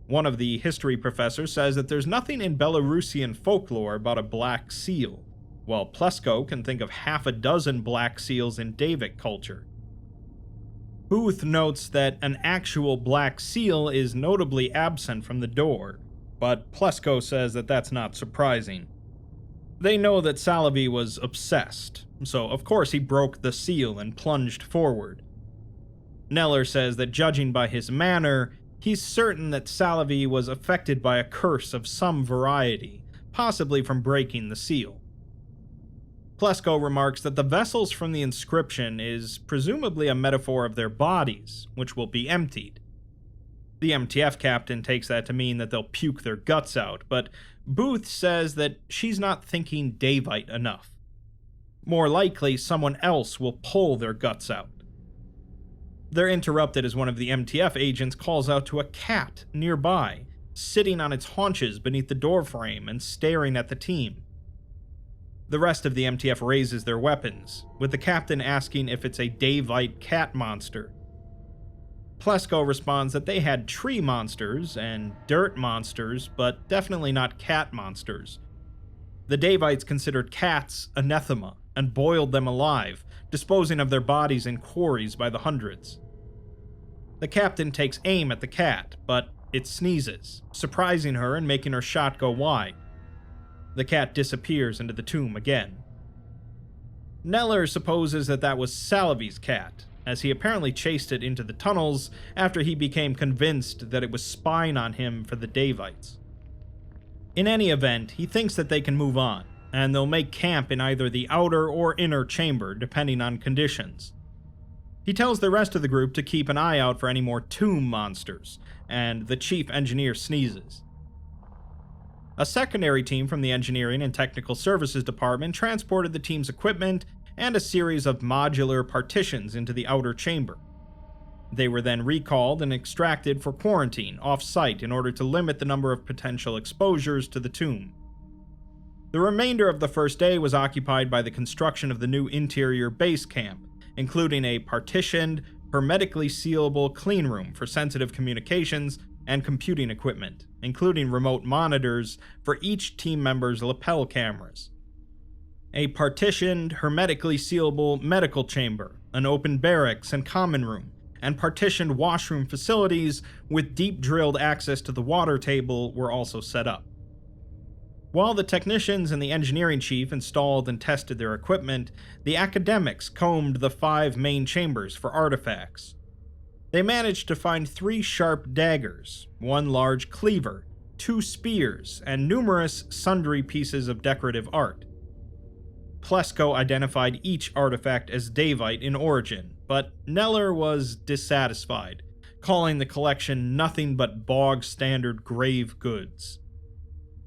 One of the history professors says that there's nothing in Belarusian folklore about a black seal, while Plesko can think of half a dozen black seals in Davic culture. Booth notes that an actual black seal is notably absent from the door, but Plesko says that that's not surprising. They know that Salovey was obsessed, so of course he broke the seal and plunged forward. Neller says that judging by his manner, he's certain that Salovey was affected by a curse of some variety, possibly from breaking the seal. Plesko remarks that the vessels from the inscription is presumably a metaphor of their bodies, which will be emptied. The MTF captain takes that to mean that they'll puke their guts out, but Booth says that she's not thinking Davite enough. More likely, someone else will pull their guts out. They're interrupted as one of the MTF agents calls out to a cat nearby, sitting on its haunches beneath the doorframe and staring at the team. The rest of the MTF raises their weapons, with the captain asking if it's a Davite cat monster. Plesko responds that they had tree monsters and dirt monsters, but definitely not cat monsters. The Davites considered cats anathema and boiled them alive, disposing of their bodies in quarries by the hundreds. The captain takes aim at the cat, but it sneezes, surprising her and making her shot go wide. The cat disappears into the tomb again. Neller supposes that that was Salovey's cat, as he apparently chased it into the tunnels after he became convinced that it was spying on him for the Davites. In any event, he thinks that they can move on, and they'll make camp in either the outer or inner chamber, depending on conditions. He tells the rest of the group to keep an eye out for any more tomb monsters, and the chief engineer sneezes. A secondary team from the Engineering and Technical Services Department transported the team's equipment and a series of modular partitions into the outer chamber. They were then recalled and extracted for quarantine off-site in order to limit the number of potential exposures to the tomb. The remainder of the first day was occupied by the construction of the new interior base camp, including a partitioned, hermetically sealable cleanroom for sensitive communications and computing equipment, including remote monitors for each team member's lapel cameras. A partitioned, hermetically sealable medical chamber, an open barracks and common room, and partitioned washroom facilities with deep-drilled access to the water table were also set up. While the technicians and the engineering chief installed and tested their equipment, the academics combed the 5 main chambers for artifacts. They managed to find 3 sharp daggers, 1 large cleaver, 2 spears, and numerous sundry pieces of decorative art. Plesko identified each artifact as Davite in origin, but Neller was dissatisfied, calling the collection nothing but bog-standard grave goods.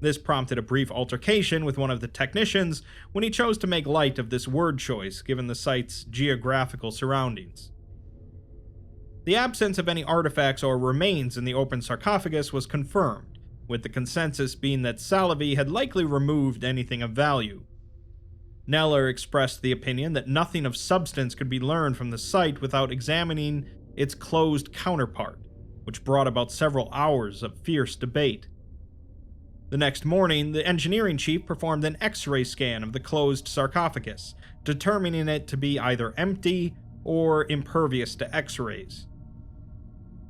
This prompted a brief altercation with one of the technicians when he chose to make light of this word choice given the site's geographical surroundings. The absence of any artifacts or remains in the open sarcophagus was confirmed, with the consensus being that Salovey had likely removed anything of value. Neller expressed the opinion that nothing of substance could be learned from the site without examining its closed counterpart, which brought about several hours of fierce debate. The next morning, the engineering chief performed an X-ray scan of the closed sarcophagus, determining it to be either empty or impervious to X-rays.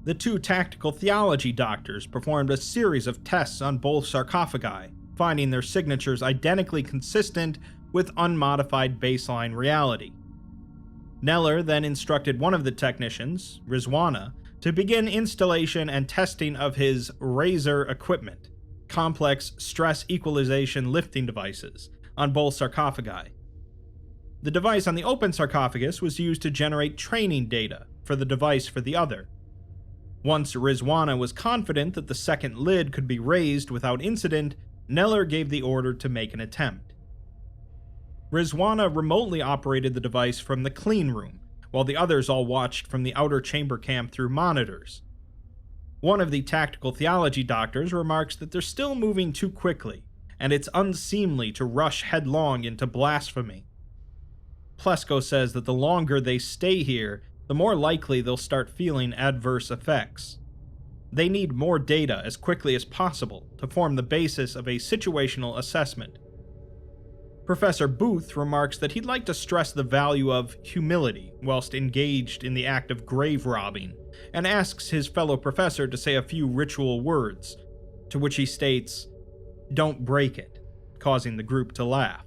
The 2 tactical theology doctors performed a series of tests on both sarcophagi, finding their signatures identically consistent with unmodified baseline reality. Neller then instructed one of the technicians, Rizwana, to begin installation and testing of his Razor equipment, complex stress equalization lifting devices, on both sarcophagi. The device on the open sarcophagus was used to generate training data for the device for the other. Once Rizwana was confident that the second lid could be raised without incident, Neller gave the order to make an attempt. Rizwana remotely operated the device from the clean room, while the others all watched from the outer chamber camp through monitors. One of the tactical theology doctors remarks that they're still moving too quickly, and it's unseemly to rush headlong into blasphemy. Plesko says that the longer they stay here, the more likely they'll start feeling adverse effects. They need more data as quickly as possible to form the basis of a situational assessment. Professor Booth remarks that he'd like to stress the value of humility whilst engaged in the act of grave robbing, and asks his fellow professor to say a few ritual words, to which he states, "Don't break it," causing the group to laugh.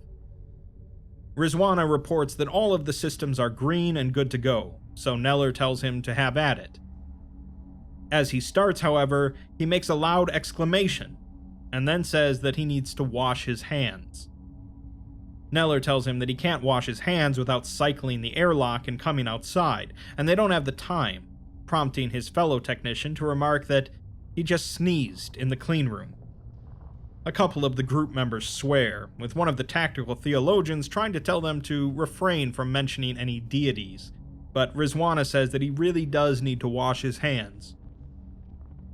Rizwana reports that all of the systems are green and good to go, so Neller tells him to have at it. As he starts, however, he makes a loud exclamation, and then says that he needs to wash his hands. Neller tells him that he can't wash his hands without cycling the airlock and coming outside, and they don't have the time, prompting his fellow technician to remark that he just sneezed in the clean room. A couple of the group members swear, with one of the tactical theologians trying to tell them to refrain from mentioning any deities, but Rizwana says that he really does need to wash his hands.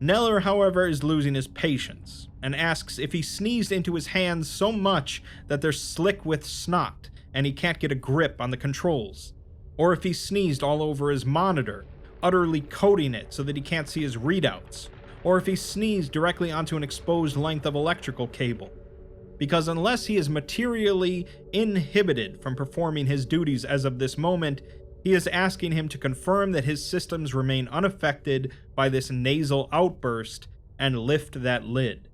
Neller, however, is losing his patience, and asks if he sneezed into his hands so much that they're slick with snot and he can't get a grip on the controls, or if he sneezed all over his monitor, utterly coating it so that he can't see his readouts, or if he sneezed directly onto an exposed length of electrical cable. Because unless he is materially inhibited from performing his duties as of this moment, he is asking him to confirm that his systems remain unaffected by this nasal outburst and lift that lid.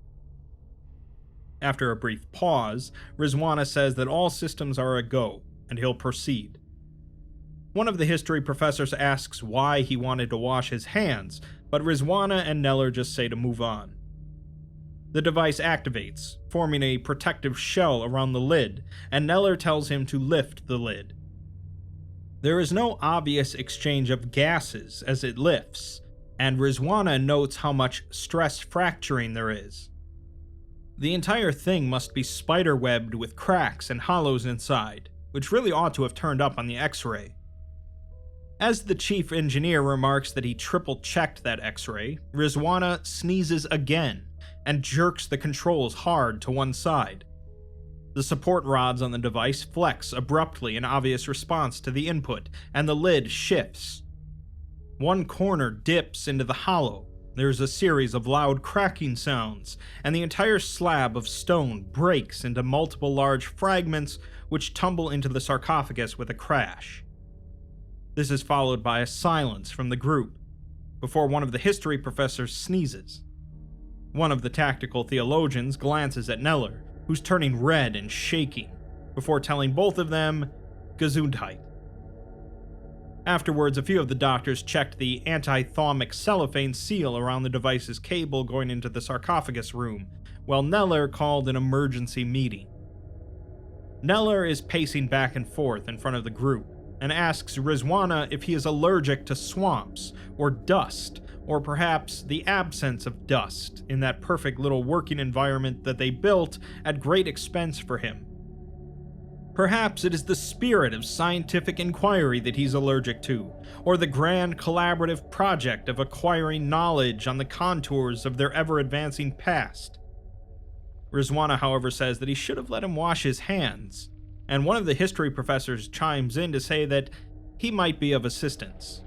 After a brief pause, Rizwana says that all systems are a go, and he'll proceed. One of the history professors asks why he wanted to wash his hands, but Rizwana and Neller just say to move on. The device activates, forming a protective shell around the lid, and Neller tells him to lift the lid. There is no obvious exchange of gases as it lifts, and Rizwana notes how much stress fracturing there is. The entire thing must be spiderwebbed with cracks and hollows inside, which really ought to have turned up on the X-ray. As the chief engineer remarks that he triple-checked that X-ray, Rizwana sneezes again and jerks the controls hard to one side. The support rods on the device flex abruptly in obvious response to the input, and the lid shifts. One corner dips into the hollow, there's a series of loud cracking sounds, and the entire slab of stone breaks into multiple large fragments which tumble into the sarcophagus with a crash. This is followed by a silence from the group, before one of the history professors sneezes. One of the tactical theologians glances at Neller, who's turning red and shaking, before telling both of them, Ĝesundheit. Afterwards, a few of the doctors checked the anti-thaumic cellophane seal around the device's cable going into the sarcophagus room, while Neller called an emergency meeting. Neller is pacing back and forth in front of the group, and asks Rizwana if he is allergic to swamps, or dust, or perhaps the absence of dust in that perfect little working environment that they built at great expense for him. Perhaps it is the spirit of scientific inquiry that he's allergic to, or the grand collaborative project of acquiring knowledge on the contours of their ever-advancing past. Rizwana, however, says that he should have let him wash his hands, and one of the history professors chimes in to say that he might be of assistance.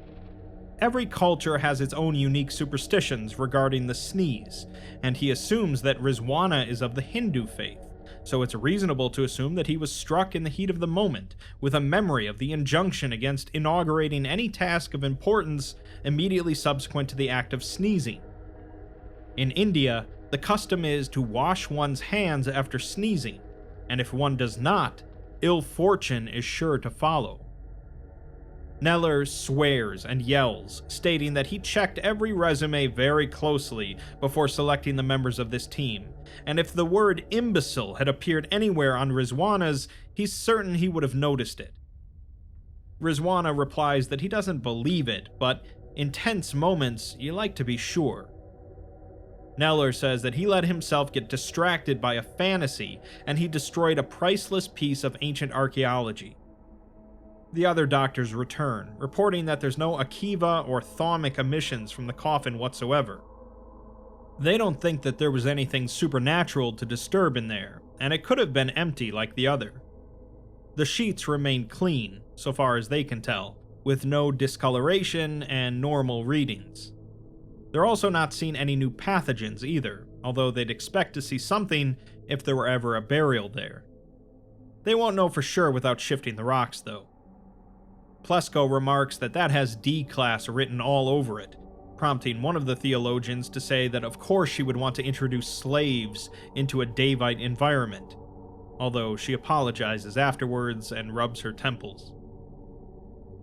Every culture has its own unique superstitions regarding the sneeze, and he assumes that Rizwana is of the Hindu faith, so it's reasonable to assume that he was struck in the heat of the moment with a memory of the injunction against inaugurating any task of importance immediately subsequent to the act of sneezing. In India, the custom is to wash one's hands after sneezing, and if one does not, ill fortune is sure to follow. Neller swears and yells, stating that he checked every resume very closely before selecting the members of this team, and if the word imbecile had appeared anywhere on Rizwana's, he's certain he would have noticed it. Rizwana replies that he doesn't believe it, but in tense moments, you like to be sure. Neller says that he let himself get distracted by a fantasy, and he destroyed a priceless piece of ancient archaeology. The other doctors return, reporting that there's no Akiva or thaumic emissions from the coffin whatsoever. They don't think that there was anything supernatural to disturb in there, and it could have been empty like the other. The sheets remain clean, so far as they can tell, with no discoloration and normal readings. They're also not seeing any new pathogens either, although they'd expect to see something if there were ever a burial there. They won't know for sure without shifting the rocks, though. Plesko remarks that has D-class written all over it, prompting one of the theologians to say that of course she would want to introduce slaves into a Davite environment, although she apologizes afterwards and rubs her temples.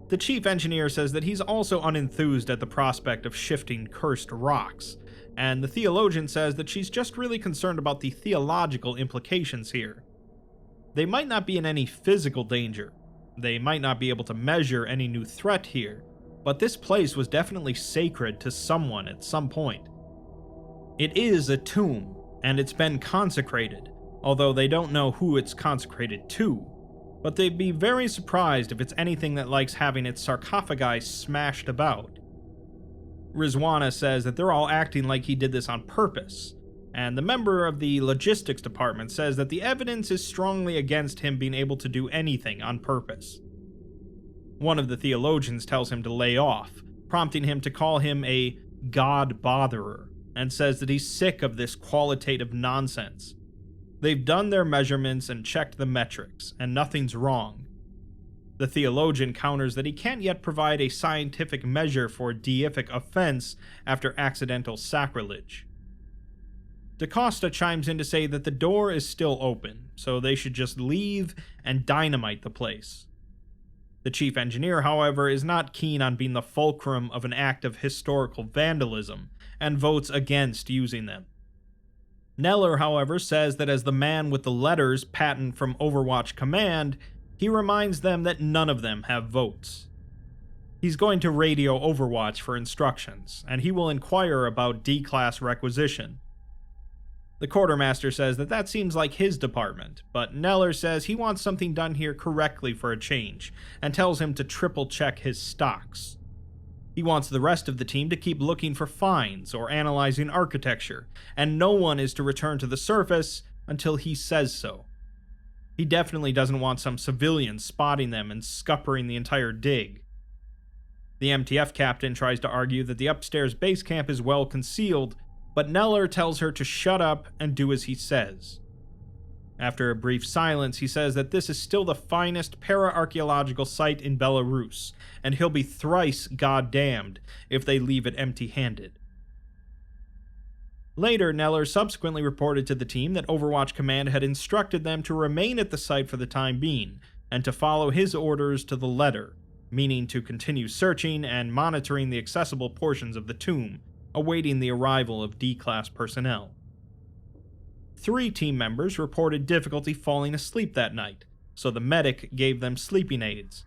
The chief engineer says that he's also unenthused at the prospect of shifting cursed rocks, and the theologian says that she's just really concerned about the theological implications here. They might not be in any physical danger, they might not be able to measure any new threat here, but this place was definitely sacred to someone at some point. It is a tomb, and it's been consecrated, although they don't know who it's consecrated to, but they'd be very surprised if it's anything that likes having its sarcophagi smashed about. Rizwana says that they're all acting like he did this on purpose, and the member of the logistics department says that the evidence is strongly against him being able to do anything on purpose. One of the theologians tells him to lay off, prompting him to call him a god botherer, and says that he's sick of this qualitative nonsense. They've done their measurements and checked the metrics, and nothing's wrong. The theologian counters that he can't yet provide a scientific measure for deific offense after accidental sacrilege. DaCosta chimes in to say that the door is still open, so they should just leave and dynamite the place. The chief engineer, however, is not keen on being the fulcrum of an act of historical vandalism, and votes against using them. Neller, however, says that as the man with the letters patent from Overwatch Command, he reminds them that none of them have votes. He's going to radio Overwatch for instructions, and he will inquire about D-Class requisition. The quartermaster says that seems like his department, but Neller says he wants something done here correctly for a change, and tells him to triple-check his stocks. He wants the rest of the team to keep looking for finds or analyzing architecture, and no one is to return to the surface until he says so. He definitely doesn't want some civilians spotting them and scuppering the entire dig. The MTF captain tries to argue that the upstairs base camp is well concealed, but Neller tells her to shut up and do as he says. After a brief silence, he says that this is still the finest para-archaeological site in Belarus, and he'll be thrice goddamned if they leave it empty-handed. Later, Neller subsequently reported to the team that Overwatch Command had instructed them to remain at the site for the time being, and to follow his orders to the letter, meaning to continue searching and monitoring the accessible portions of the tomb, awaiting the arrival of D-Class personnel. 3 team members reported difficulty falling asleep that night, so the medic gave them sleeping aids.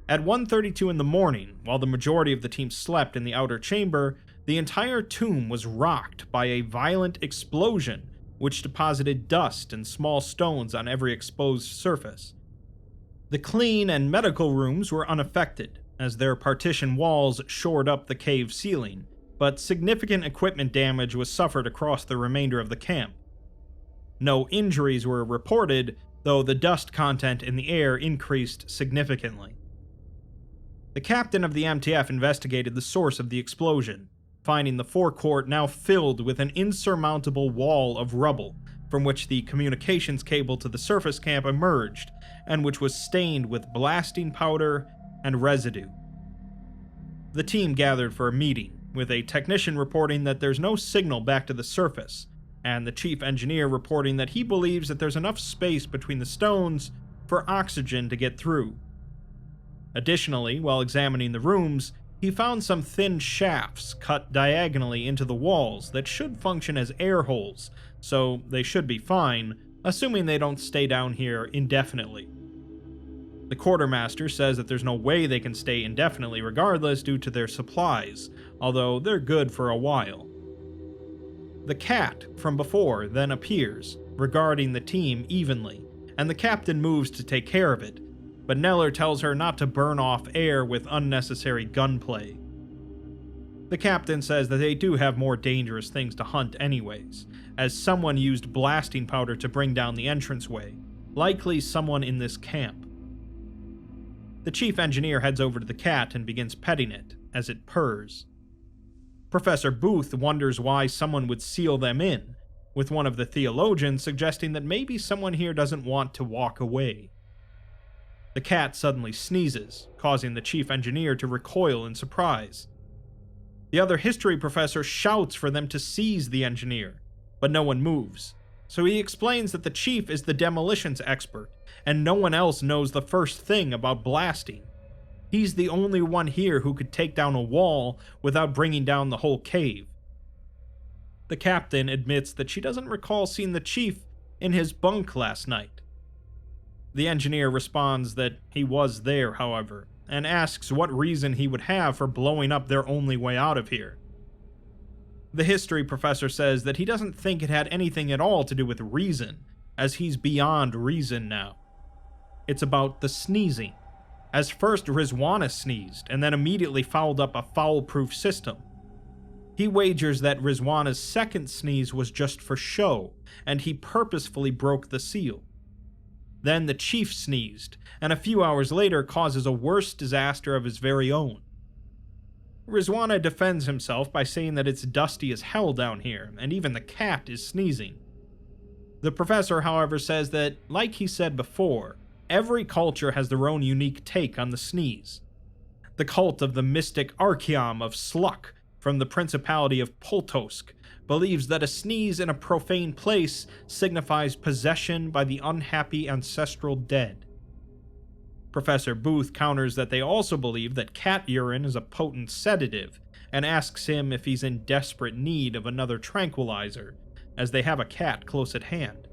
At 1:32 in the morning, while the majority of the team slept in the outer chamber, the entire tomb was rocked by a violent explosion, which deposited dust and small stones on every exposed surface. The clean and medical rooms were unaffected, as their partition walls shored up the cave ceiling, but significant equipment damage was suffered across the remainder of the camp. No injuries were reported, though the dust content in the air increased significantly. The captain of the MTF investigated the source of the explosion, finding the forecourt now filled with an insurmountable wall of rubble, from which the communications cable to the surface camp emerged, and which was stained with blasting powder and residue. The team gathered for a meeting, with a technician reporting that there's no signal back to the surface, and the chief engineer reporting that he believes that there's enough space between the stones for oxygen to get through. Additionally, while examining the rooms, he found some thin shafts cut diagonally into the walls that should function as air holes, so they should be fine, assuming they don't stay down here indefinitely. The quartermaster says that there's no way they can stay indefinitely regardless due to their supplies, although they're good for a while. The cat from before then appears, regarding the team evenly, and the captain moves to take care of it, but Neller tells her not to burn off air with unnecessary gunplay. The captain says that they do have more dangerous things to hunt anyways, as someone used blasting powder to bring down the entranceway, likely someone in this camp. The chief engineer heads over to the cat and begins petting it, as it purrs. Professor Booth wonders why someone would seal them in, with one of the theologians suggesting that maybe someone here doesn't want to walk away. The cat suddenly sneezes, causing the chief engineer to recoil in surprise. The other history professor shouts for them to seize the engineer, but no one moves, so he explains that the chief is the demolitions expert, and no one else knows the first thing about blasting. He's the only one here who could take down a wall without bringing down the whole cave. The captain admits that she doesn't recall seeing the chief in his bunk last night. The engineer responds that he was there, however, and asks what reason he would have for blowing up their only way out of here. The history professor says that he doesn't think it had anything at all to do with reason, as he's beyond reason now. It's about the sneezing, as first Ристwana sneezed and then immediately fouled up a foul-proof system. He wagers that Ристwana's second sneeze was just for show, and he purposefully broke the seal. Then the chief sneezed, and a few hours later causes a worse disaster of his very own. Ристwana defends himself by saying that it's dusty as hell down here, and even the cat is sneezing. The professor, however, says that, like he said before, every culture has their own unique take on the sneeze. The cult of the mystic Archeam of Sluck from the Principality of Poltosk believes that a sneeze in a profane place signifies possession by the unhappy ancestral dead. Professor Booth counters that they also believe that cat urine is a potent sedative, and asks him if he's in desperate need of another tranquilizer, as they have a cat close at hand.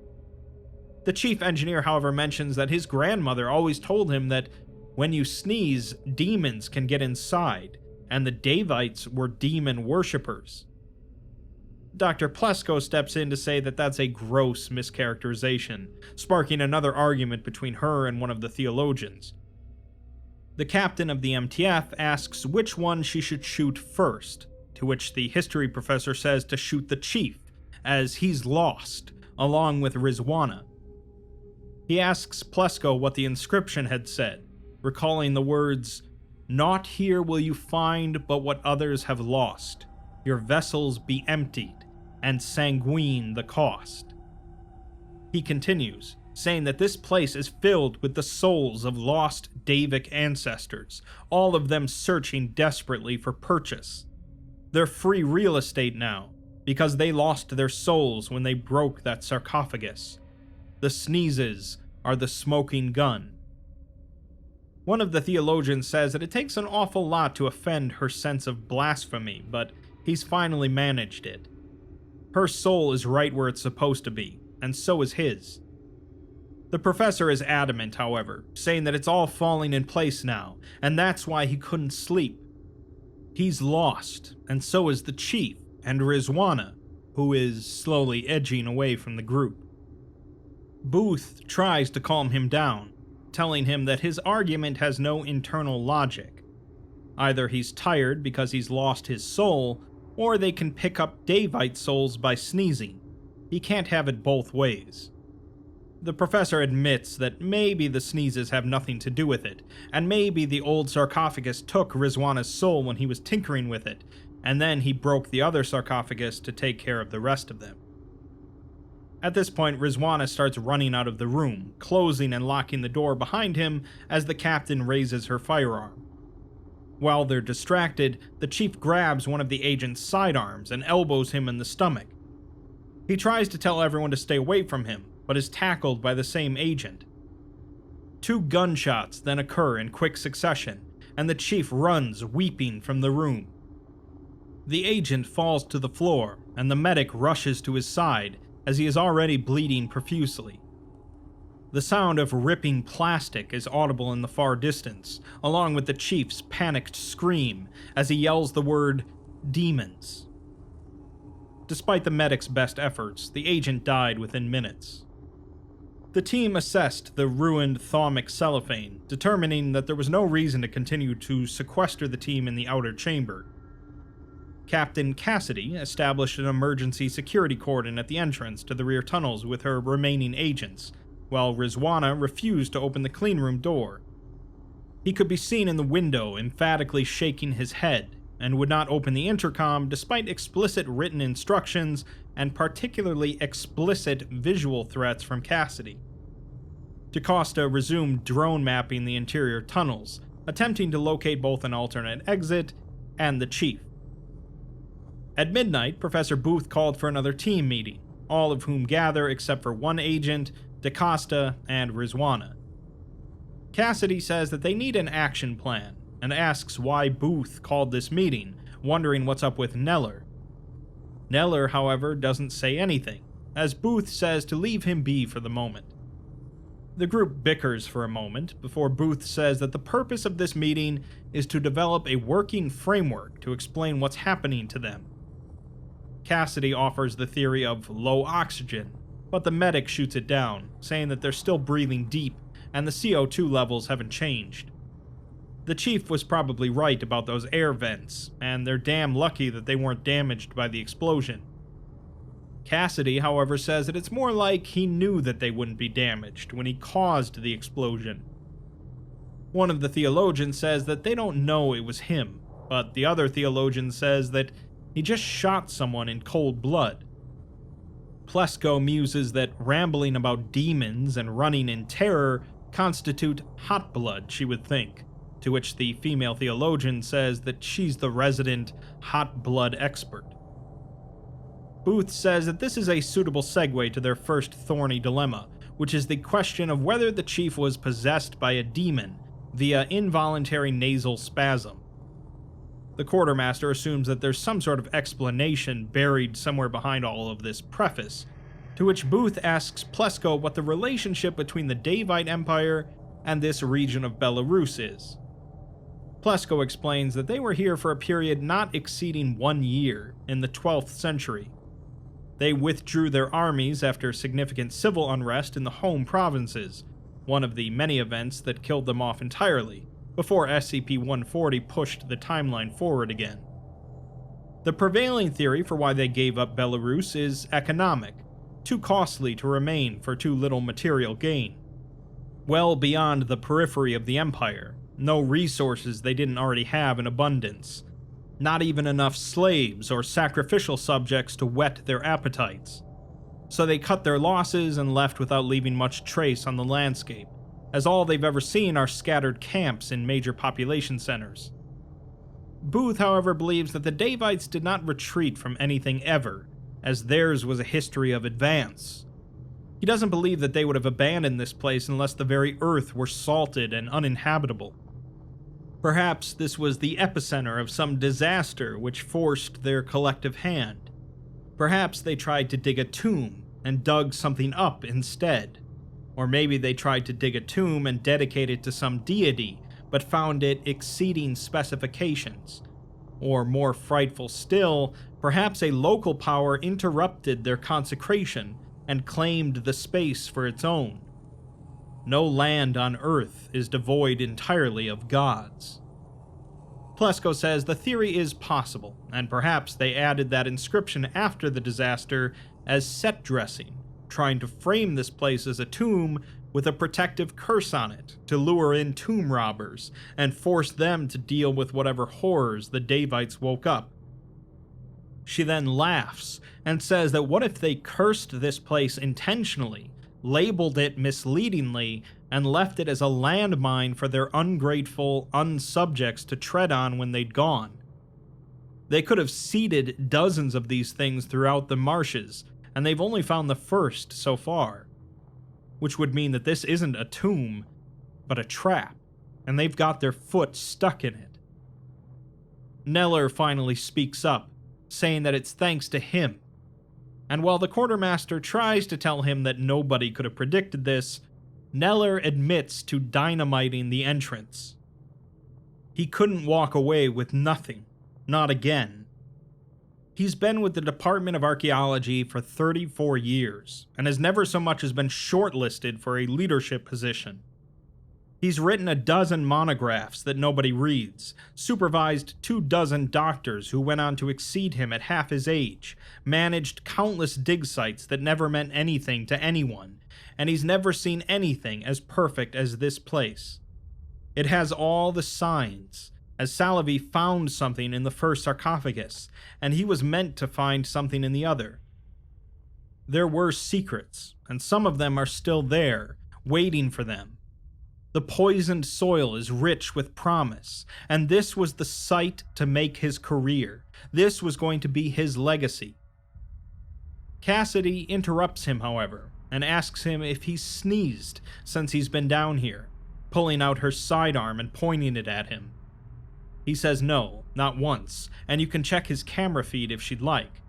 The chief engineer, however, mentions that his grandmother always told him that when you sneeze, demons can get inside, and the Davites were demon worshippers. Dr. Plesko steps in to say that that's a gross mischaracterization, sparking another argument between her and one of the theologians. The captain of the MTF asks which one she should shoot first, to which the history professor says to shoot the chief, as he's lost, along with Ристwana. He asks Plesko what the inscription had said, recalling the words, "Naught here will you find but what others have lost. Your vessels be emptied, and sanguine the cost." He continues, saying that this place is filled with the souls of lost Davic ancestors, all of them searching desperately for purchase. They're free real estate now, because they lost their souls when they broke that sarcophagus. The sneezes are the smoking gun. One of the theologians says that it takes an awful lot to offend her sense of blasphemy, but he's finally managed it. Her soul is right where it's supposed to be, and so is his. The professor is adamant, however, saying that it's all falling in place now, and that's why he couldn't sleep. He's lost, and so is the chief, and Ристwana, who is slowly edging away from the group. Booth tries to calm him down, telling him that his argument has no internal logic. Either he's tired because he's lost his soul, or they can pick up Davite souls by sneezing. He can't have it both ways. The professor admits that maybe the sneezes have nothing to do with it, and maybe the old sarcophagus took Ристwana's soul when he was tinkering with it, and then he broke the other sarcophagus to take care of the rest of them. At this point, Ристwana starts running out of the room, closing and locking the door behind him as the captain raises her firearm. While they're distracted, the chief grabs one of the agent's sidearms and elbows him in the stomach. He tries to tell everyone to stay away from him, but is tackled by the same agent. 2 gunshots then occur in quick succession, and the chief runs weeping from the room. The agent falls to the floor, and the medic rushes to his side as he is already bleeding profusely. The sound of ripping plastic is audible in the far distance, along with the chief's panicked scream as he yells the word, "Demons." Despite the medic's best efforts, the agent died within minutes. The team assessed the ruined thaumic cellophane, determining that there was no reason to continue to sequester the team in the outer chamber. Captain Cassidy established an emergency security cordon at the entrance to the rear tunnels with her remaining agents, while Rizwana refused to open the cleanroom door. He could be seen in the window emphatically shaking his head, and would not open the intercom despite explicit written instructions and particularly explicit visual threats from Cassidy. DaCosta resumed drone mapping the interior tunnels, attempting to locate both an alternate exit and the chief. At midnight, Professor Booth called for another team meeting, all of whom gather except for one agent, DaCosta, and Rizwana. Cassidy says that they need an action plan, and asks why Booth called this meeting, wondering what's up with Neller. Neller, however, doesn't say anything, as Booth says to leave him be for the moment. The group bickers for a moment before Booth says that the purpose of this meeting is to develop a working framework to explain what's happening to them. Cassidy offers the theory of low oxygen, but the medic shoots it down, saying that they're still breathing deep and the CO2 levels haven't changed. The chief was probably right about those air vents, and they're damn lucky that they weren't damaged by the explosion. Cassidy, however, says that it's more like he knew that they wouldn't be damaged when he caused the explosion. One of the theologians says that they don't know it was him, but the other theologian says that he just shot someone in cold blood. Plesko muses that rambling about demons and running in terror constitute hot blood, she would think, to which the female theologian says that she's the resident hot blood expert. Booth says that this is a suitable segue to their first thorny dilemma, which is the question of whether the chief was possessed by a demon via involuntary nasal spasm. The quartermaster assumes that there's some sort of explanation buried somewhere behind all of this preface, to which Booth asks Plesko what the relationship between the Davite Empire and this region of Belarus is. Plesko explains that they were here for a period not exceeding 1 year in the 12th century. They withdrew their armies after significant civil unrest in the home provinces, one of the many events that killed them off entirely, before SCP-140 pushed the timeline forward again. The prevailing theory for why they gave up Belarus is economic, too costly to remain for too little material gain. Well beyond the periphery of the Empire, no resources they didn't already have in abundance, not even enough slaves or sacrificial subjects to whet their appetites. So they cut their losses and left without leaving much trace on the landscape, as all they've ever seen are scattered camps in major population centers. Booth, however, believes that the Davites did not retreat from anything ever, as theirs was a history of advance. He doesn't believe that they would have abandoned this place unless the very earth were salted and uninhabitable. Perhaps this was the epicenter of some disaster which forced their collective hand. Perhaps they tried to dig a tomb and dug something up instead. Or maybe they tried to dig a tomb and dedicate it to some deity, but found it exceeding specifications. Or more frightful still, perhaps a local power interrupted their consecration and claimed the space for its own. No land on Earth is devoid entirely of gods. Plesko says the theory is possible, and perhaps they added that inscription after the disaster as set dressing, trying to frame this place as a tomb with a protective curse on it to lure in tomb robbers and force them to deal with whatever horrors the Davites woke up. She then laughs and says that what if they cursed this place intentionally, labeled it misleadingly, and left it as a landmine for their ungrateful unsubjects to tread on when they'd gone. They could have seeded dozens of these things throughout the marshes, and they've only found the first so far. Which would mean that this isn't a tomb, but a trap, and they've got their foot stuck in it. Neller finally speaks up, saying that it's thanks to him. And while the quartermaster tries to tell him that nobody could have predicted this, Neller admits to dynamiting the entrance. He couldn't walk away with nothing, not again. He's been with the Department of Archaeology for 34 years, and has never so much as been shortlisted for a leadership position. He's written a dozen monographs that nobody reads, supervised 24 doctors who went on to exceed him at half his age, managed countless dig sites that never meant anything to anyone, and he's never seen anything as perfect as this place. It has all the signs, as Salavi found something in the first sarcophagus, and he was meant to find something in the other. There were secrets, and some of them are still there, waiting for them. The poisoned soil is rich with promise, and this was the site to make his career. This was going to be his legacy. Cassidy interrupts him, however, and asks him if he's sneezed since he's been down here, pulling out her sidearm and pointing it at him. He says no, not once, and you can check his camera feed if she'd like.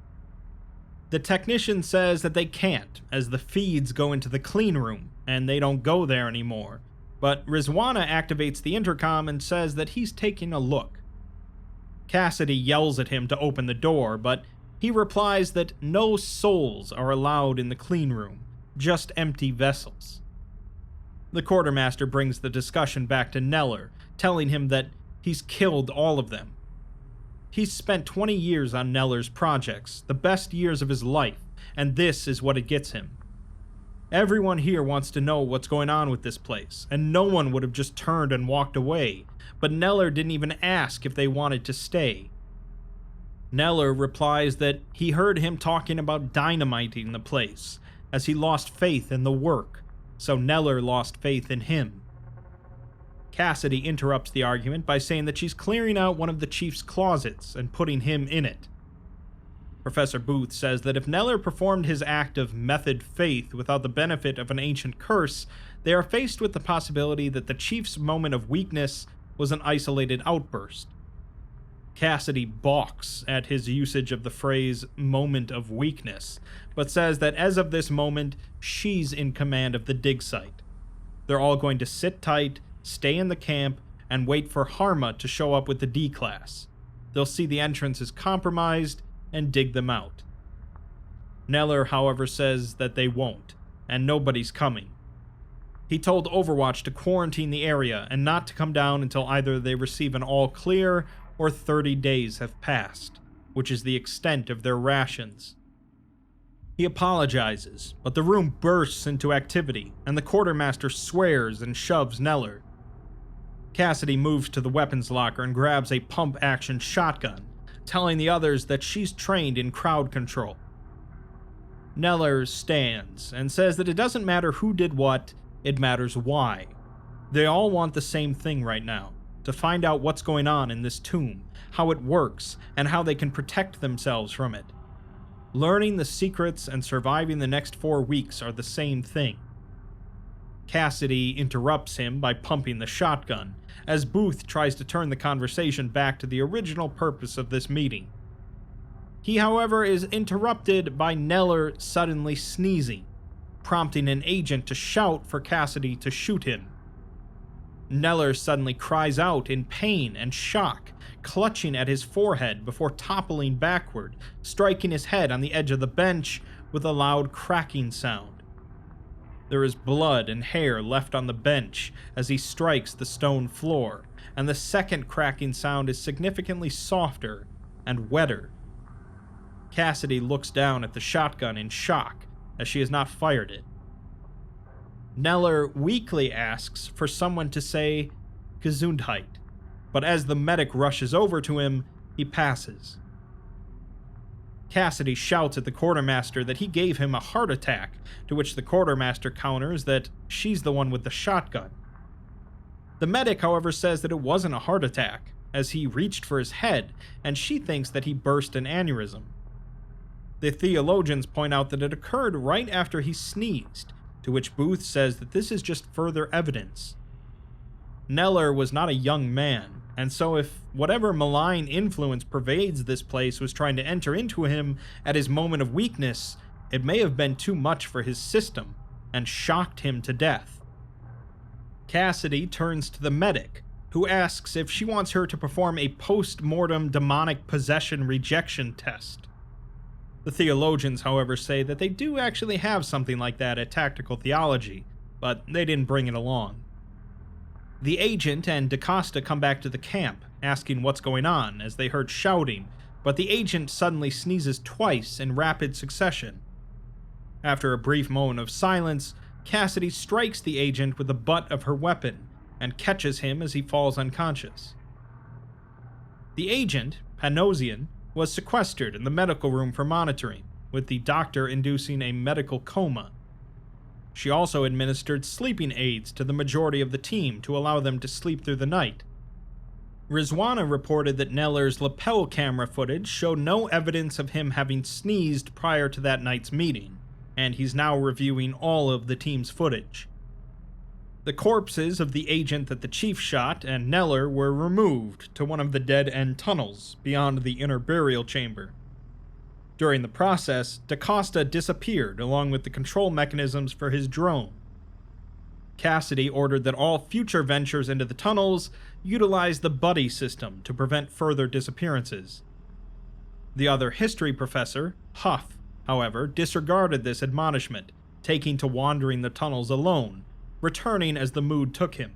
The technician says that they can't, as the feeds go into the clean room, and they don't go there anymore, but Rizwana activates the intercom and says that he's taking a look. Cassidy yells at him to open the door, but he replies that no souls are allowed in the clean room, just empty vessels. The quartermaster brings the discussion back to Neller, telling him that he's killed all of them. He's spent 20 years on Neller's projects, the best years of his life, and this is what it gets him. Everyone here wants to know what's going on with this place, and no one would have just turned and walked away, but Neller didn't even ask if they wanted to stay. Neller replies that he heard him talking about dynamiting the place, as he lost faith in the work, so Neller lost faith in him. Cassidy interrupts the argument by saying that she's clearing out one of the chief's closets and putting him in it. Professor Booth says that if Neller performed his act of method faith without the benefit of an ancient curse, they are faced with the possibility that the chief's moment of weakness was an isolated outburst. Cassidy balks at his usage of the phrase moment of weakness, but says that as of this moment, she's in command of the dig site. They're all going to sit tight, stay in the camp, and wait for Harma to show up with the D-class. They'll see the entrance is compromised and dig them out. Neller, however, says that they won't, and nobody's coming. He told Overwatch to quarantine the area and not to come down until either they receive an all-clear or 30 days have passed, which is the extent of their rations. He apologizes, but the room bursts into activity, and the quartermaster swears and shoves Neller. Cassidy moves to the weapons locker and grabs a pump-action shotgun, telling the others that she's trained in crowd control. Neller stands and says that it doesn't matter who did what, it matters why. They all want the same thing right now, to find out what's going on in this tomb, how it works, and how they can protect themselves from it. Learning the secrets and surviving the next 4 weeks are the same thing. Cassidy interrupts him by pumping the shotgun, as Booth tries to turn the conversation back to the original purpose of this meeting. He, however, is interrupted by Neller suddenly sneezing, prompting an agent to shout for Cassidy to shoot him. Neller suddenly cries out in pain and shock, clutching at his forehead before toppling backward, striking his head on the edge of the bench with a loud cracking sound. There is blood and hair left on the bench as he strikes the stone floor, and the second cracking sound is significantly softer and wetter. Cassidy looks down at the shotgun in shock, as she has not fired it. Neller weakly asks for someone to say Ĝesundheit, but as the medic rushes over to him, he passes. Cassidy shouts at the quartermaster that he gave him a heart attack, to which the quartermaster counters that she's the one with the shotgun. The medic, however, says that it wasn't a heart attack, as he reached for his head, and she thinks that he burst an aneurysm. The theologians point out that it occurred right after he sneezed, to which Booth says that this is just further evidence. Neller was not a young man, and so if whatever malign influence pervades this place was trying to enter into him at his moment of weakness, it may have been too much for his system, and shocked him to death. Cassidy turns to the medic, who asks if she wants her to perform a post-mortem demonic possession rejection test. The theologians, however, say that they do actually have something like that at Tactical Theology, but they didn't bring it along. The agent and DaCosta come back to the camp, asking what's going on, as they heard shouting, but the agent suddenly sneezes twice in rapid succession. After a brief moment of silence, Cassidy strikes the agent with the butt of her weapon, and catches him as he falls unconscious. The agent, Panosian, was sequestered in the medical room for monitoring, with the doctor inducing a medical coma. She also administered sleeping aids to the majority of the team to allow them to sleep through the night. Rizwana reported that Neller's lapel camera footage showed no evidence of him having sneezed prior to that night's meeting, and he's now reviewing all of the team's footage. The corpses of the agent that the chief shot and Neller were removed to one of the dead-end tunnels beyond the inner burial chamber. During the process, DaCosta disappeared along with the control mechanisms for his drone. Cassidy ordered that all future ventures into the tunnels utilize the buddy system to prevent further disappearances. The other history professor, Huff, however, disregarded this admonishment, taking to wandering the tunnels alone, returning as the mood took him.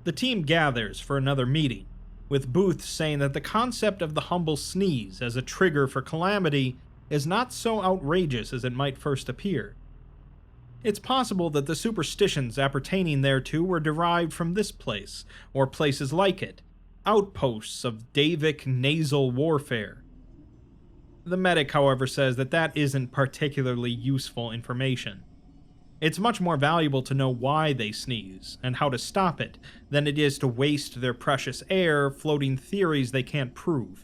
The team gathers for another meeting, with Booth saying that the concept of the humble sneeze as a trigger for calamity is not so outrageous as it might first appear. It's possible that the superstitions appertaining thereto were derived from this place, or places like it, outposts of Davic nasal warfare. The medic, however, says that that isn't particularly useful information. It's much more valuable to know why they sneeze, and how to stop it, than it is to waste their precious air floating theories they can't prove.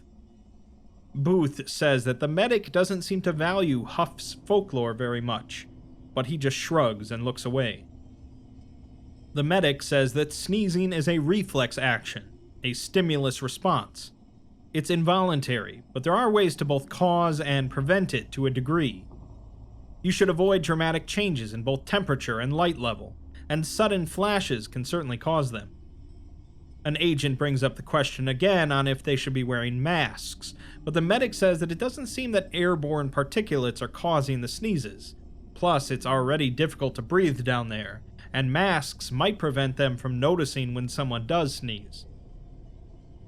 Booth says that the medic doesn't seem to value Huff's folklore very much, but he just shrugs and looks away. The medic says that sneezing is a reflex action, a stimulus response. It's involuntary, but there are ways to both cause and prevent it to a degree. You should avoid dramatic changes in both temperature and light level, and sudden flashes can certainly cause them. An agent brings up the question again on if they should be wearing masks, but the medic says that it doesn't seem that airborne particulates are causing the sneezes. Plus, it's already difficult to breathe down there, and masks might prevent them from noticing when someone does sneeze.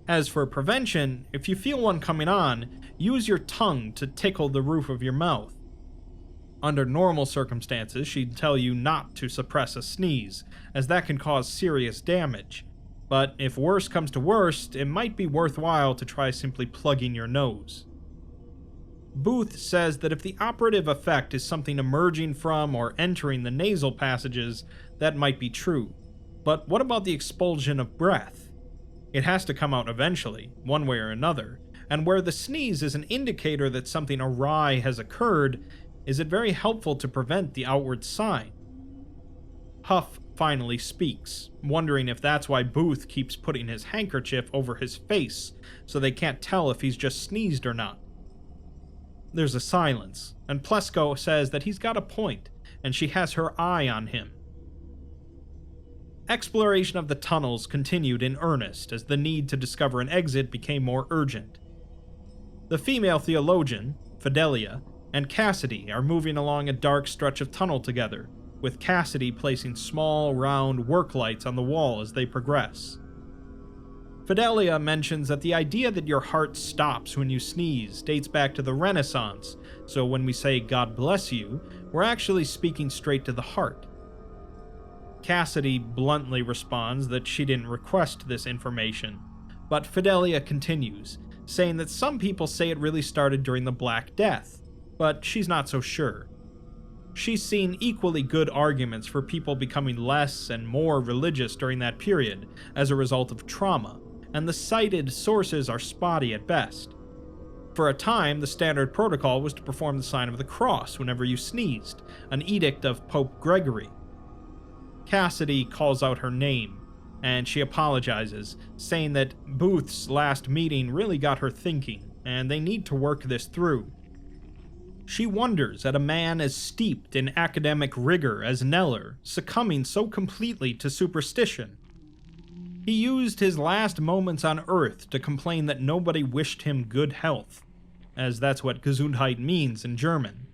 As for prevention, if you feel one coming on, use your tongue to tickle the roof of your mouth. Under normal circumstances, she'd tell you not to suppress a sneeze, as that can cause serious damage. But if worse comes to worst, it might be worthwhile to try simply plugging your nose. Booth says that if the operative effect is something emerging from or entering the nasal passages, that might be true. But what about the expulsion of breath? It has to come out eventually, one way or another, and where the sneeze is an indicator that something awry has occurred, is it very helpful to prevent the outward sign? Huff finally speaks, wondering if that's why Booth keeps putting his handkerchief over his face, so they can't tell if he's just sneezed or not. There's a silence, and Plesko says that he's got a point, and she has her eye on him. Exploration of the tunnels continued in earnest as the need to discover an exit became more urgent. The female theologian, Fidelia, and Cassidy are moving along a dark stretch of tunnel together, with Cassidy placing small, round work lights on the wall as they progress. Fidelia mentions that the idea that your heart stops when you sneeze dates back to the Renaissance, so when we say God bless you, we're actually speaking straight to the heart. Cassidy bluntly responds that she didn't request this information, but Fidelia continues, saying that some people say it really started during the Black Death, but she's not so sure. She's seen equally good arguments for people becoming less and more religious during that period as a result of trauma, and the cited sources are spotty at best. For a time, the standard protocol was to perform the sign of the cross whenever you sneezed, an edict of Pope Gregory. Cassidy calls out her name, and she apologizes, saying that Booth's last meeting really got her thinking, and they need to work this through. She wonders at a man as steeped in academic rigor as Neller succumbing so completely to superstition. He used his last moments on Earth to complain that nobody wished him good health, as that's what Ĝesundheit means in German.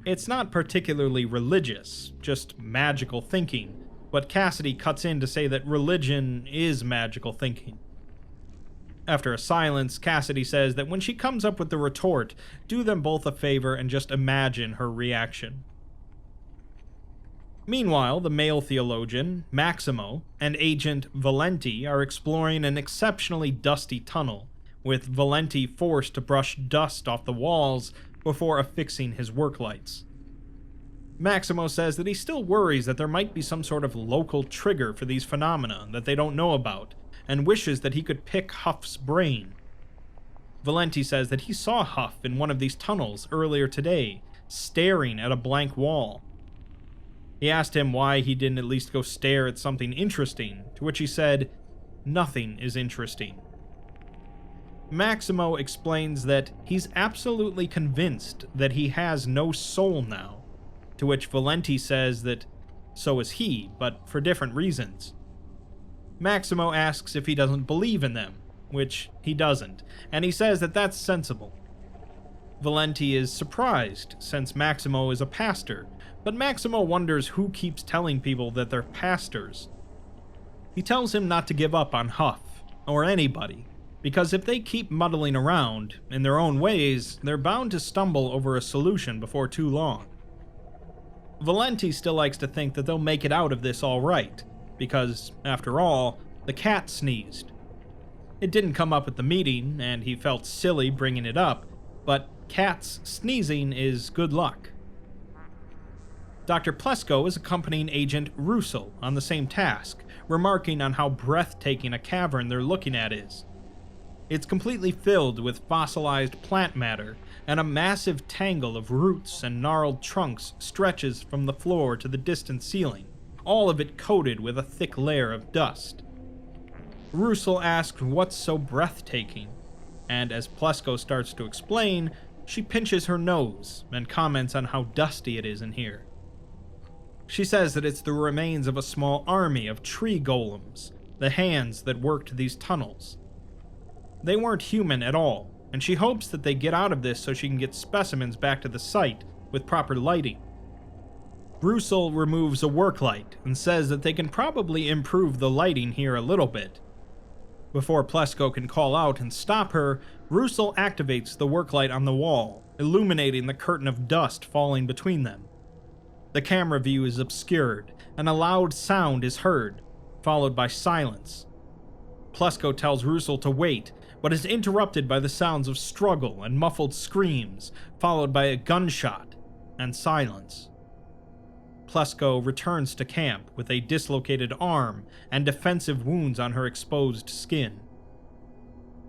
It's not particularly religious, just magical thinking, but Cassidy cuts in to say that religion is magical thinking. After a silence, Cassidy says that when she comes up with the retort, do them both a favor and just imagine her reaction. Meanwhile, the male theologian, Maximo, and Agent Valenti are exploring an exceptionally dusty tunnel, with Valenti forced to brush dust off the walls before affixing his work lights. Maximo says that he still worries that there might be some sort of local trigger for these phenomena that they don't know about, and wishes that he could pick Huff's brain. Valenti says that he saw Huff in one of these tunnels earlier today, staring at a blank wall. He asked him why he didn't at least go stare at something interesting, to which he said, "Nothing is interesting." Maximo explains that he's absolutely convinced that he has no soul now, to which Valenti says that so is he, but for different reasons. Maximo asks if he doesn't believe in them, which he doesn't, and he says that that's sensible. Valenti is surprised, since Maximo is a pastor, but Maximo wonders who keeps telling people that they're pastors. He tells him not to give up on Huff, or anybody, because if they keep muddling around, in their own ways, they're bound to stumble over a solution before too long. Valenti still likes to think that they'll make it out of this all right, because, after all, the cat sneezed. It didn't come up at the meeting, and he felt silly bringing it up, but cats sneezing is good luck. Dr. Plesko is accompanying Agent Russell on the same task, remarking on how breathtaking a cavern they're looking at is. It's completely filled with fossilized plant matter, and a massive tangle of roots and gnarled trunks stretches from the floor to the distant ceiling, all of it coated with a thick layer of dust. Russell asks what's so breathtaking, and as Plesko starts to explain, she pinches her nose and comments on how dusty it is in here. She says that it's the remains of a small army of tree golems, the hands that worked these tunnels. They weren't human at all, and she hopes that they get out of this so she can get specimens back to the site with proper lighting. Russell removes a work light and says that they can probably improve the lighting here a little bit. Before Plesko can call out and stop her, Russell activates the work light on the wall, illuminating the curtain of dust falling between them. The camera view is obscured, and a loud sound is heard, followed by silence. Plesko tells Russell to wait, but is interrupted by the sounds of struggle and muffled screams, followed by a gunshot and silence. Plesko returns to camp with a dislocated arm and defensive wounds on her exposed skin.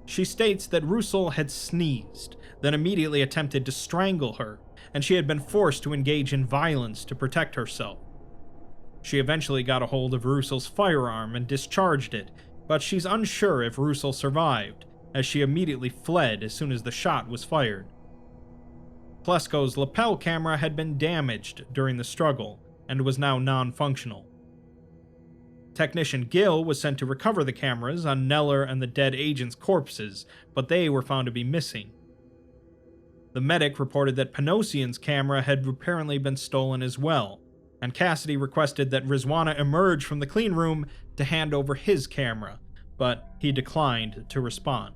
She states that Russell had sneezed, then immediately attempted to strangle her, and she had been forced to engage in violence to protect herself. She eventually got a hold of Russell's firearm and discharged it, but she's unsure if Russell survived, as she immediately fled as soon as the shot was fired. Plesko's lapel camera had been damaged during the struggle, and was now non-functional. Technician Gill was sent to recover the cameras on Neller and the dead agent's corpses, but they were found to be missing. The medic reported that Panosian's camera had apparently been stolen as well, and Cassidy requested that Rizwana emerge from the clean room to hand over his camera, but he declined to respond.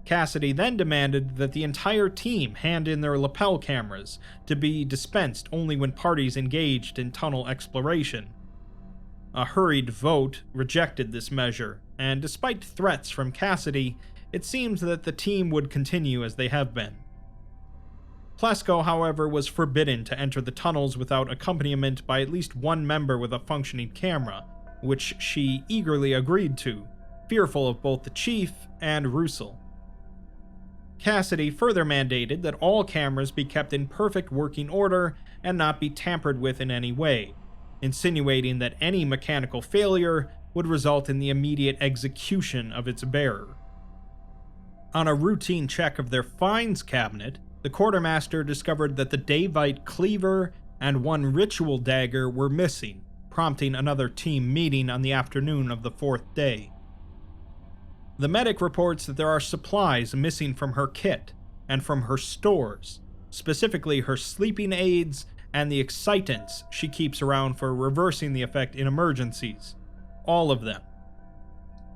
Cassidy then demanded that the entire team hand in their lapel cameras, to be dispensed only when parties engaged in tunnel exploration. A hurried vote rejected this measure, and despite threats from Cassidy, it seems that the team would continue as they have been. Plesko, however, was forbidden to enter the tunnels without accompaniment by at least one member with a functioning camera, which she eagerly agreed to, fearful of both the chief and Russell. Cassidy further mandated that all cameras be kept in perfect working order and not be tampered with in any way, insinuating that any mechanical failure would result in the immediate execution of its bearer. On a routine check of their finds cabinet, the quartermaster discovered that the Davite cleaver and one ritual dagger were missing, prompting another team meeting on the afternoon of the 4th day. The medic reports that there are supplies missing from her kit and from her stores, specifically her sleeping aids and the excitants she keeps around for reversing the effect in emergencies. All of them.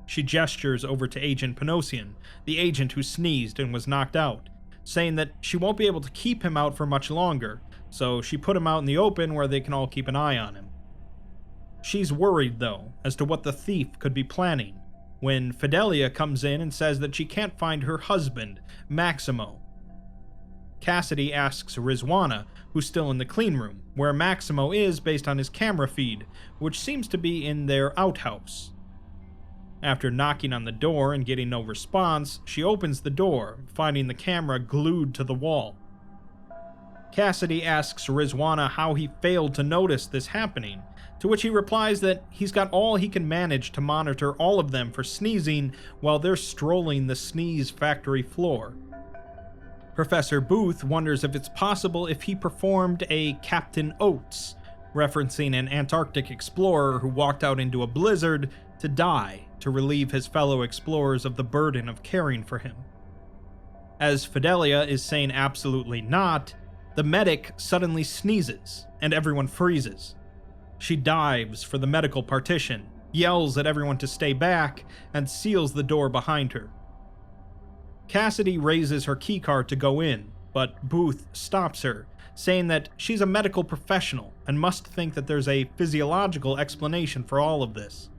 She gestures over to Agent Panosian, the agent who sneezed and was knocked out, saying that she won't be able to keep him out for much longer, so she put him out in the open where they can all keep an eye on him. She's worried, though, as to what the thief could be planning, when Fidelia comes in and says that she can't find her husband, Maximo. Cassidy asks Rizwana, who's still in the clean room, where Maximo is based on his camera feed, which seems to be in their outhouse. After knocking on the door and getting no response, she opens the door, finding the camera glued to the wall. Cassidy asks Rizwana how he failed to notice this happening, to which he replies that he's got all he can manage to monitor all of them for sneezing while they're strolling the sneeze factory floor. Professor Booth wonders if it's possible if he performed a Captain Oates, referencing an Antarctic explorer who walked out into a blizzard to die to relieve his fellow explorers of the burden of caring for him. As Fidelia is saying absolutely not, the medic suddenly sneezes, and everyone freezes. She dives for the medical partition, yells at everyone to stay back, and seals the door behind her. Cassidy raises her keycard to go in, but Booth stops her, saying that she's a medical professional and must think that there's a physiological explanation for all of this.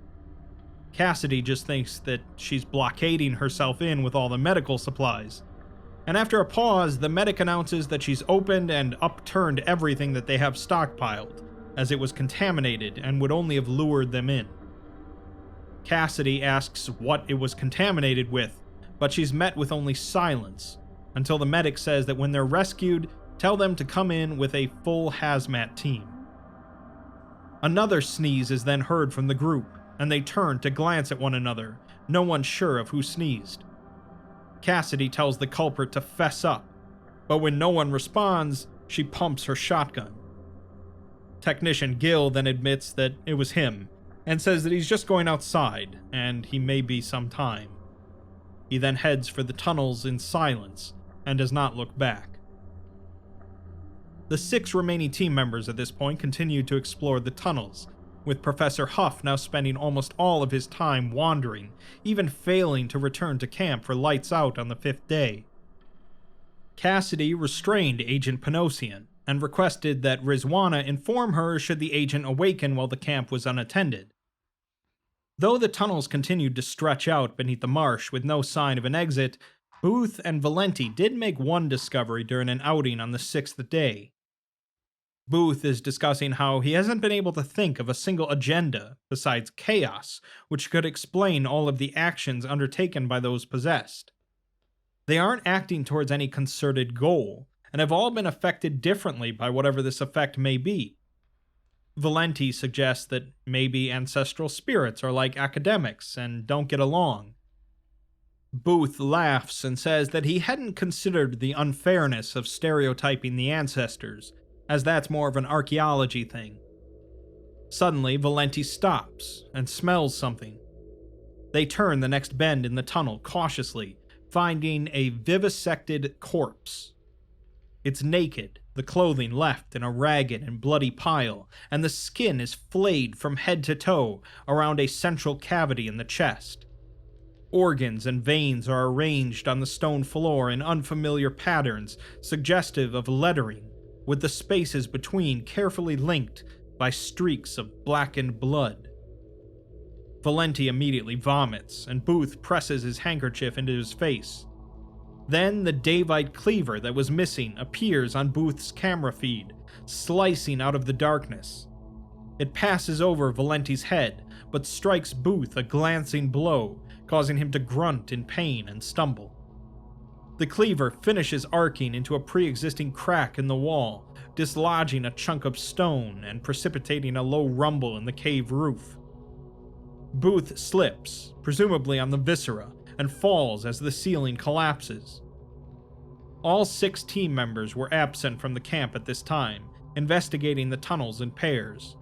Cassidy just thinks that she's blockading herself in with all the medical supplies. And after a pause, the medic announces that she's opened and upturned everything that they have stockpiled, as it was contaminated and would only have lured them in. Cassidy asks what it was contaminated with, but she's met with only silence, until the medic says that when they're rescued, tell them to come in with a full hazmat team. Another sneeze is then heard from the group, and they turn to glance at one another, no one sure of who sneezed. Cassidy tells the culprit to fess up, but when no one responds, she pumps her shotgun. Technician Gill then admits that it was him, and says that he's just going outside, and he may be some time. He then heads for the tunnels in silence, and does not look back. The 6 remaining team members at this point continue to explore the tunnels, with Professor Huff now spending almost all of his time wandering, even failing to return to camp for lights out on the 5th day. Cassidy restrained Agent Panosian, and requested that Rizwana inform her should the agent awaken while the camp was unattended. Though the tunnels continued to stretch out beneath the marsh with no sign of an exit, Booth and Valenti did make one discovery during an outing on the 6th day. Booth is discussing how he hasn't been able to think of a single agenda besides chaos, which could explain all of the actions undertaken by those possessed. They aren't acting towards any concerted goal, and have all been affected differently by whatever this effect may be. Valenti suggests that maybe ancestral spirits are like academics and don't get along. Booth laughs and says that he hadn't considered the unfairness of stereotyping the ancestors, as that's more of an archaeology thing. Suddenly, Valenti stops and smells something. They turn the next bend in the tunnel cautiously, finding a vivisected corpse. It's naked, the clothing left in a ragged and bloody pile, and the skin is flayed from head to toe around a central cavity in the chest. Organs and veins are arranged on the stone floor in unfamiliar patterns suggestive of lettering, with the spaces between carefully linked by streaks of blackened blood. Valenti immediately vomits, and Booth presses his handkerchief into his face. Then the Davite cleaver that was missing appears on Booth's camera feed, slicing out of the darkness. It passes over Valenti's head, but strikes Booth a glancing blow, causing him to grunt in pain and stumble. The cleaver finishes arcing into a pre-existing crack in the wall, dislodging a chunk of stone and precipitating a low rumble in the cave roof. Booth slips, presumably on the viscera, and falls as the ceiling collapses. All 6 team members were absent from the camp at this time, investigating the tunnels in pairs.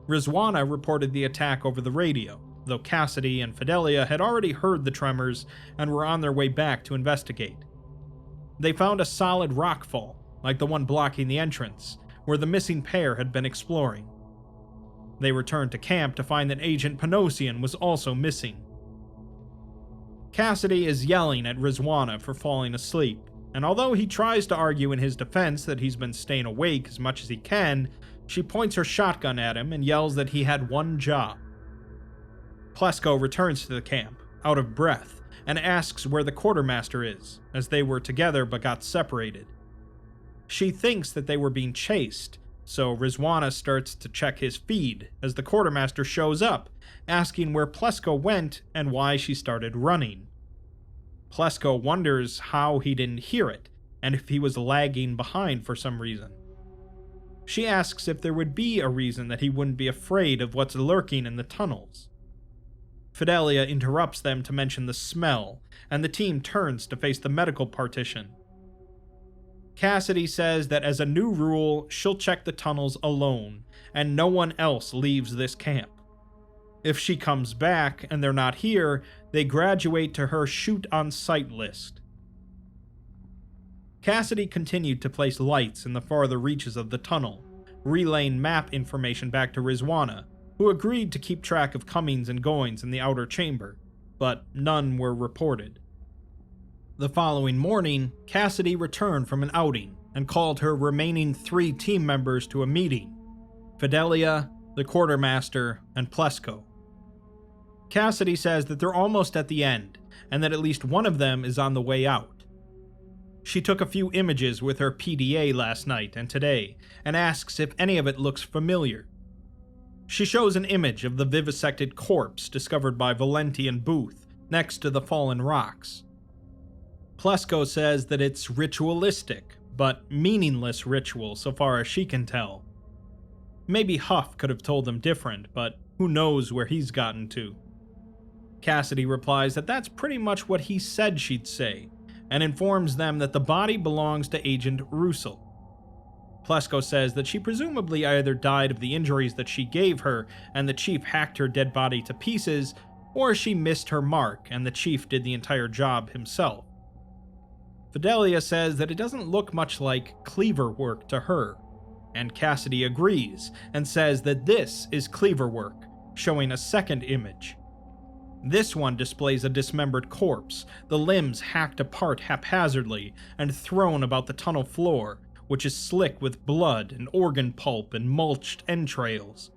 Ристwana reported the attack over the radio, though Cassidy and Fidelia had already heard the tremors and were on their way back to investigate. They found a solid rockfall, like the one blocking the entrance, where the missing pair had been exploring. They returned to camp to find that Agent Panosian was also missing. Cassidy is yelling at Ристwana for falling asleep, and although he tries to argue in his defense that he's been staying awake as much as he can, she points her shotgun at him and yells that he had one job. Plesko returns to the camp, out of breath, and asks where the quartermaster is, as they were together but got separated. She thinks that they were being chased, so Ристwana starts to check his feed as the quartermaster shows up, asking where Plesko went and why she started running. Plesko wonders how he didn't hear it, and if he was lagging behind for some reason. She asks if there would be a reason that he wouldn't be afraid of what's lurking in the tunnels. Fidelia interrupts them to mention the smell, and the team turns to face the medical partition. Cassidy says that as a new rule, she'll check the tunnels alone, and no one else leaves this camp. If she comes back and they're not here, they graduate to her shoot-on-sight list. Cassidy continued to place lights in the farther reaches of the tunnel, relaying map information back to Ристwana, who agreed to keep track of comings and goings in the outer chamber, but none were reported. The following morning, Cassidy returned from an outing and called her remaining 3 team members to a meeting: Fidelia, the quartermaster, and Plesko. Cassidy says that they're almost at the end, and that at least one of them is on the way out. She took a few images with her PDA last night and today, and asks if any of it looks familiar. She shows an image of the vivisected corpse discovered by Valenti and Booth, next to the fallen rocks. Plesko says that it's ritualistic, but meaningless ritual so far as she can tell. Maybe Huff could have told them different, but who knows where he's gotten to. Cassidy replies that that's pretty much what he said she'd say, and informs them that the body belongs to Agent Russell. Plesko says that she presumably either died of the injuries that she gave her and the chief hacked her dead body to pieces, or she missed her mark and the chief did the entire job himself. Fidelia says that it doesn't look much like cleaver work to her, and Cassidy agrees and says that this is cleaver work, showing a second image. This one displays a dismembered corpse, the limbs hacked apart haphazardly and thrown about the tunnel floor, which is slick with blood and organ pulp and mulched entrails.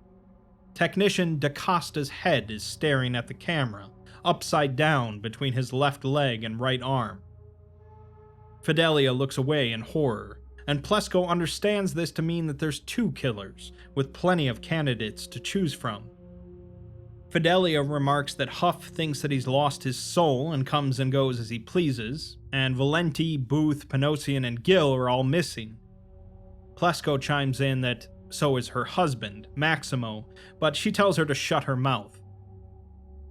Technician DaCosta's head is staring at the camera, upside down between his left leg and right arm. Fidelia looks away in horror, and Plesko understands this to mean that there's 2 killers, with plenty of candidates to choose from. Fidelia remarks that Huff thinks that he's lost his soul and comes and goes as he pleases, and Valenti, Booth, Panosian, and Gil are all missing. Plesko chimes in that so is her husband, Maximo, but she tells her to shut her mouth.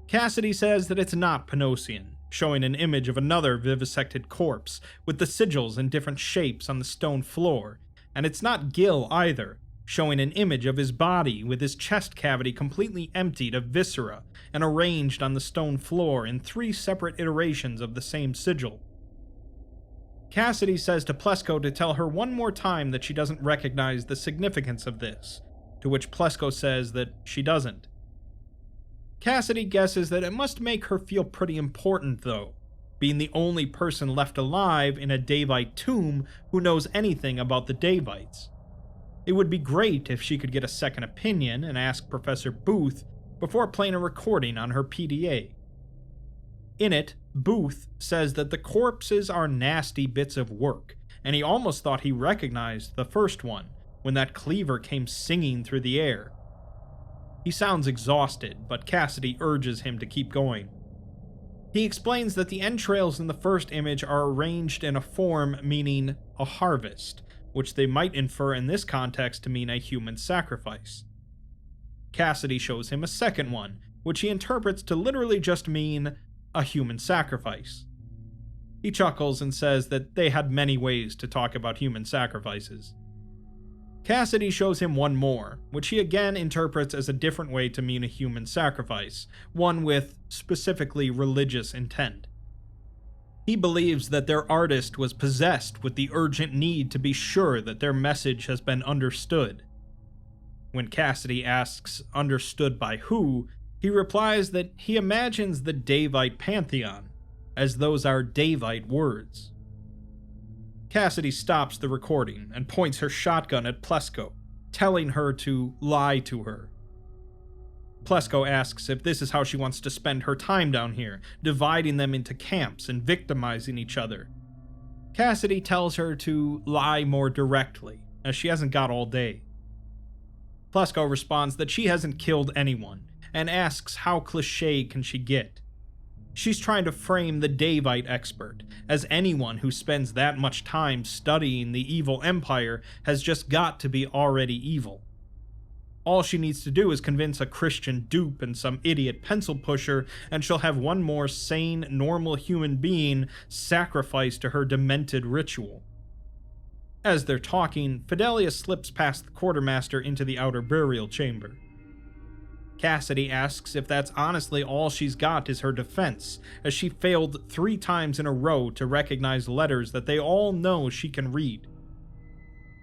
Cassidy says that it's not Panosian, showing an image of another vivisected corpse with the sigils in different shapes on the stone floor, and it's not Gil either, showing an image of his body with his chest cavity completely emptied of viscera and arranged on the stone floor in 3 separate iterations of the same sigil. Cassidy says to Plesko to tell her one more time that she doesn't recognize the significance of this, to which Plesko says that she doesn't. Cassidy guesses that it must make her feel pretty important though, being the only person left alive in a Davite tomb who knows anything about the Davites. It would be great if she could get a second opinion and ask Professor Booth, before playing a recording on her PDA. In it, Booth says that the corpses are nasty bits of work, and he almost thought he recognized the first one when that cleaver came singing through the air. He sounds exhausted, but Cassidy urges him to keep going. He explains that the entrails in the first image are arranged in a form meaning a harvest, which they might infer in this context to mean a human sacrifice. Cassidy shows him a second one, which he interprets to literally just mean a human sacrifice. He chuckles and says that they had many ways to talk about human sacrifices. Cassidy shows him one more, which he again interprets as a different way to mean a human sacrifice, one with specifically religious intent. He believes that their artist was possessed with the urgent need to be sure that their message has been understood. When Cassidy asks, understood by who, he replies that he imagines the Davite pantheon, as those are Davite words. Cassidy stops the recording and points her shotgun at Plesko, telling her to lie to her. Plesko asks if this is how she wants to spend her time down here, dividing them into camps and victimizing each other. Cassidy tells her to lie more directly, as she hasn't got all day. Plesko responds that she hasn't killed anyone, and asks how cliché can she get. She's trying to frame the Davite expert as anyone who spends that much time studying the evil empire has just got to be already evil. All she needs to do is convince a Christian dupe and some idiot pencil pusher, and she'll have one more sane, normal human being sacrificed to her demented ritual. As they're talking, Fidelia slips past the quartermaster into the outer burial chamber. Cassidy asks if that's honestly all she's got is her defense, as she failed 3 times in a row to recognize letters that they all know she can read.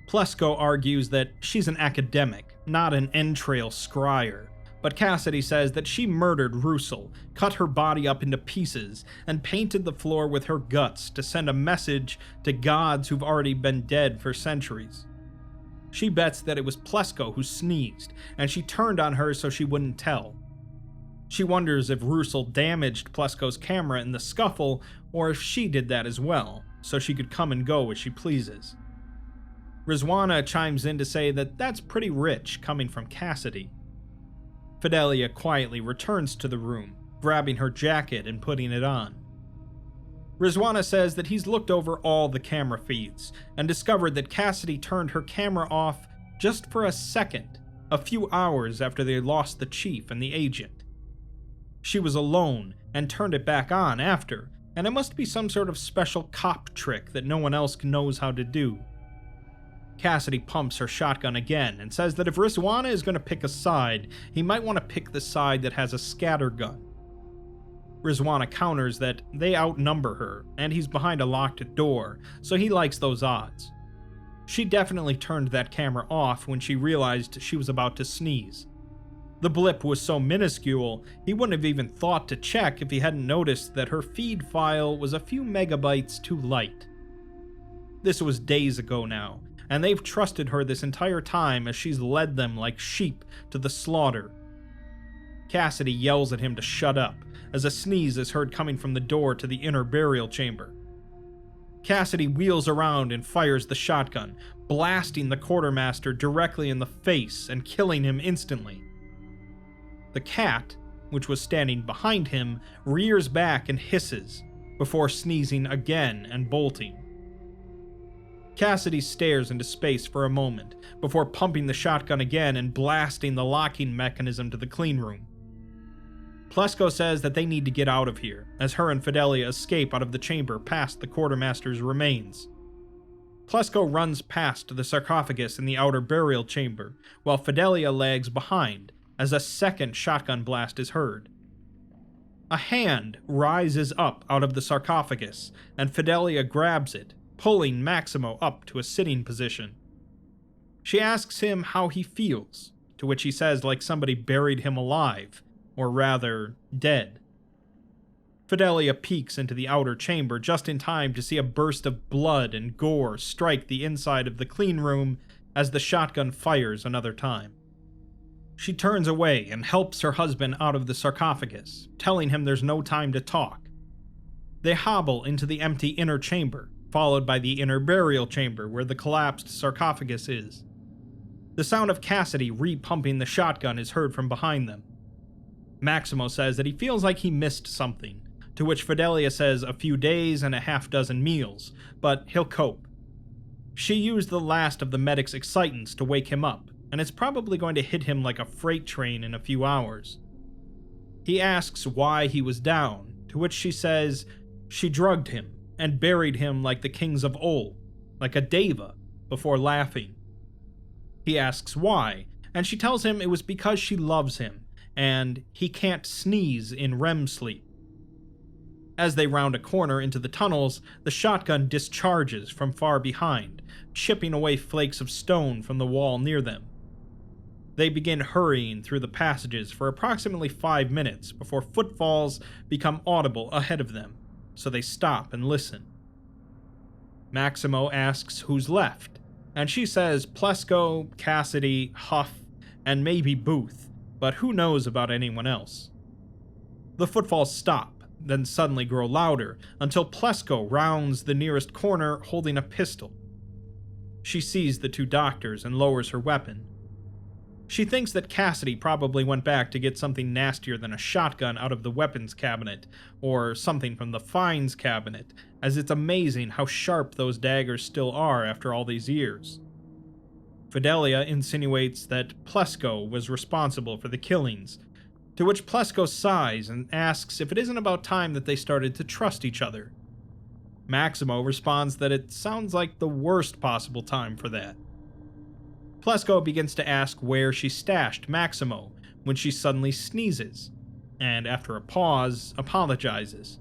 Plesko argues that she's an academic, not an entrail scryer, but Cassidy says that she murdered Russell, cut her body up into pieces, and painted the floor with her guts to send a message to gods who've already been dead for centuries. She bets that it was Plesko who sneezed, and she turned on her so she wouldn't tell. She wonders if Russell damaged Plesko's camera in the scuffle, or if she did that as well, so she could come and go as she pleases. Rizwana chimes in to say that that's pretty rich coming from Cassidy. Fidelia quietly returns to the room, grabbing her jacket and putting it on. Rizwana says that he's looked over all the camera feeds and discovered that Cassidy turned her camera off just for a second, a few hours after they lost the chief and the agent. She was alone and turned it back on after, and it must be some sort of special cop trick that no one else knows how to do. Cassidy pumps her shotgun again and says that if Rizwana is going to pick a side, he might want to pick the side that has a scatter gun. Rizwana counters that they outnumber her, and he's behind a locked door, so he likes those odds. She definitely turned that camera off when she realized she was about to sneeze. The blip was so minuscule, he wouldn't have even thought to check if he hadn't noticed that her feed file was a few megabytes too light. This was days ago now, and they've trusted her this entire time as she's led them like sheep to the slaughter. Cassidy yells at him to shut up, as a sneeze is heard coming from the door to the inner burial chamber. Cassidy wheels around and fires the shotgun, blasting the quartermaster directly in the face and killing him instantly. The cat, which was standing behind him, rears back and hisses, before sneezing again and bolting. Cassidy stares into space for a moment, before pumping the shotgun again and blasting the locking mechanism to the clean room. Plesko says that they need to get out of here, as her and Fidelia escape out of the chamber past the quartermaster's remains. Plesko runs past the sarcophagus in the outer burial chamber, while Fidelia lags behind, as a second shotgun blast is heard. A hand rises up out of the sarcophagus, and Fidelia grabs it, pulling Maximo up to a sitting position. She asks him how he feels, to which he says like somebody buried him alive, or rather, dead. Fidelia peeks into the outer chamber just in time to see a burst of blood and gore strike the inside of the clean room as the shotgun fires another time. She turns away and helps her husband out of the sarcophagus, telling him there's no time to talk. They hobble into the empty inner chamber, followed by the inner burial chamber where the collapsed sarcophagus is. The sound of Cassidy re-pumping the shotgun is heard from behind them. Maximo says that he feels like he missed something, to which Fidelia says a few days and a half-dozen meals, but he'll cope. She used the last of the medic's excitants to wake him up, and it's probably going to hit him like a freight train in a few hours. He asks why he was down, to which she says she drugged him and buried him like the kings of old, like a deva, before laughing. He asks why, and she tells him it was because she loves him, and he can't sneeze in REM sleep. As they round a corner into the tunnels, the shotgun discharges from far behind, chipping away flakes of stone from the wall near them. They begin hurrying through the passages for approximately 5 minutes before footfalls become audible ahead of them, so they stop and listen. Maximo asks who's left, and she says Plesko, Cassidy, Huff, and maybe Booth, but who knows about anyone else. The footfalls stop, then suddenly grow louder, until Plesko rounds the nearest corner holding a pistol. She sees the 2 doctors and lowers her weapon. She thinks that Cassidy probably went back to get something nastier than a shotgun out of the weapons cabinet, or something from the fines cabinet, as it's amazing how sharp those daggers still are after all these years. Fidelia insinuates that Plesko was responsible for the killings, to which Plesko sighs and asks if it isn't about time that they started to trust each other. Maximo responds that it sounds like the worst possible time for that. Plesko begins to ask where she stashed Maximo when she suddenly sneezes, and after a pause, apologizes.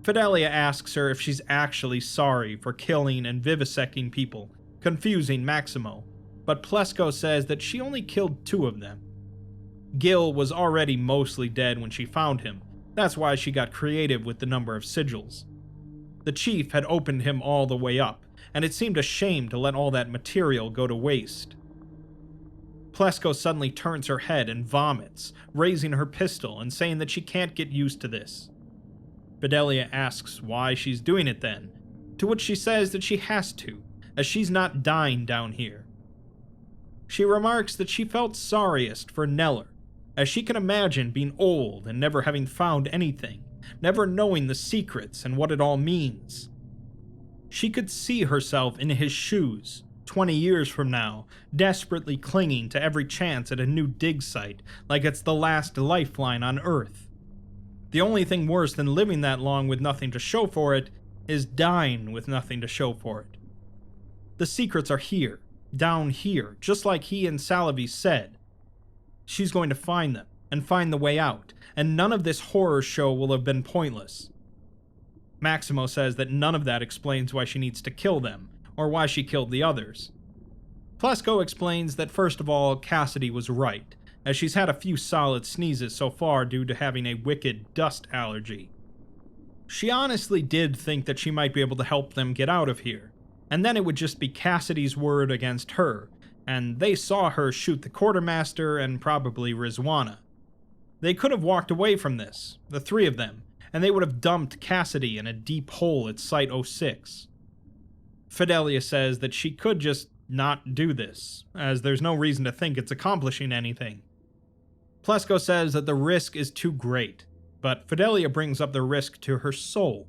Fidelia asks her if she's actually sorry for killing and vivisecting people, confusing Maximo, but Plesko says that she only killed 2 of them. Gil was already mostly dead when she found him, that's why she got creative with the number of sigils. The chief had opened him all the way up, and it seemed a shame to let all that material go to waste. Plesko suddenly turns her head and vomits, raising her pistol and saying that she can't get used to this. Fidelia asks why she's doing it then, to which she says that she has to, as she's not dying down here. She remarks that she felt sorriest for Neller, as she can imagine being old and never having found anything, never knowing the secrets and what it all means. She could see herself in his shoes, 20 years from now, desperately clinging to every chance at a new dig site, like it's the last lifeline on Earth. The only thing worse than living that long with nothing to show for it is dying with nothing to show for it. The secrets are here, down here, just like he and Salavi said. She's going to find them, and find the way out, and none of this horror show will have been pointless. Maximo says that none of that explains why she needs to kill them, or why she killed the others. Plesko explains that first of all, Cassidy was right, as she's had a few solid sneezes so far due to having a wicked dust allergy. She honestly did think that she might be able to help them get out of here, and then it would just be Cassidy's word against her, and they saw her shoot the quartermaster and probably Rizwana. They could have walked away from this, the 3 of them, and they would have dumped Cassidy in a deep hole at Site 06. Fidelia says that she could just not do this, as there's no reason to think it's accomplishing anything. Plesko says that the risk is too great, but Fidelia brings up the risk to her soul.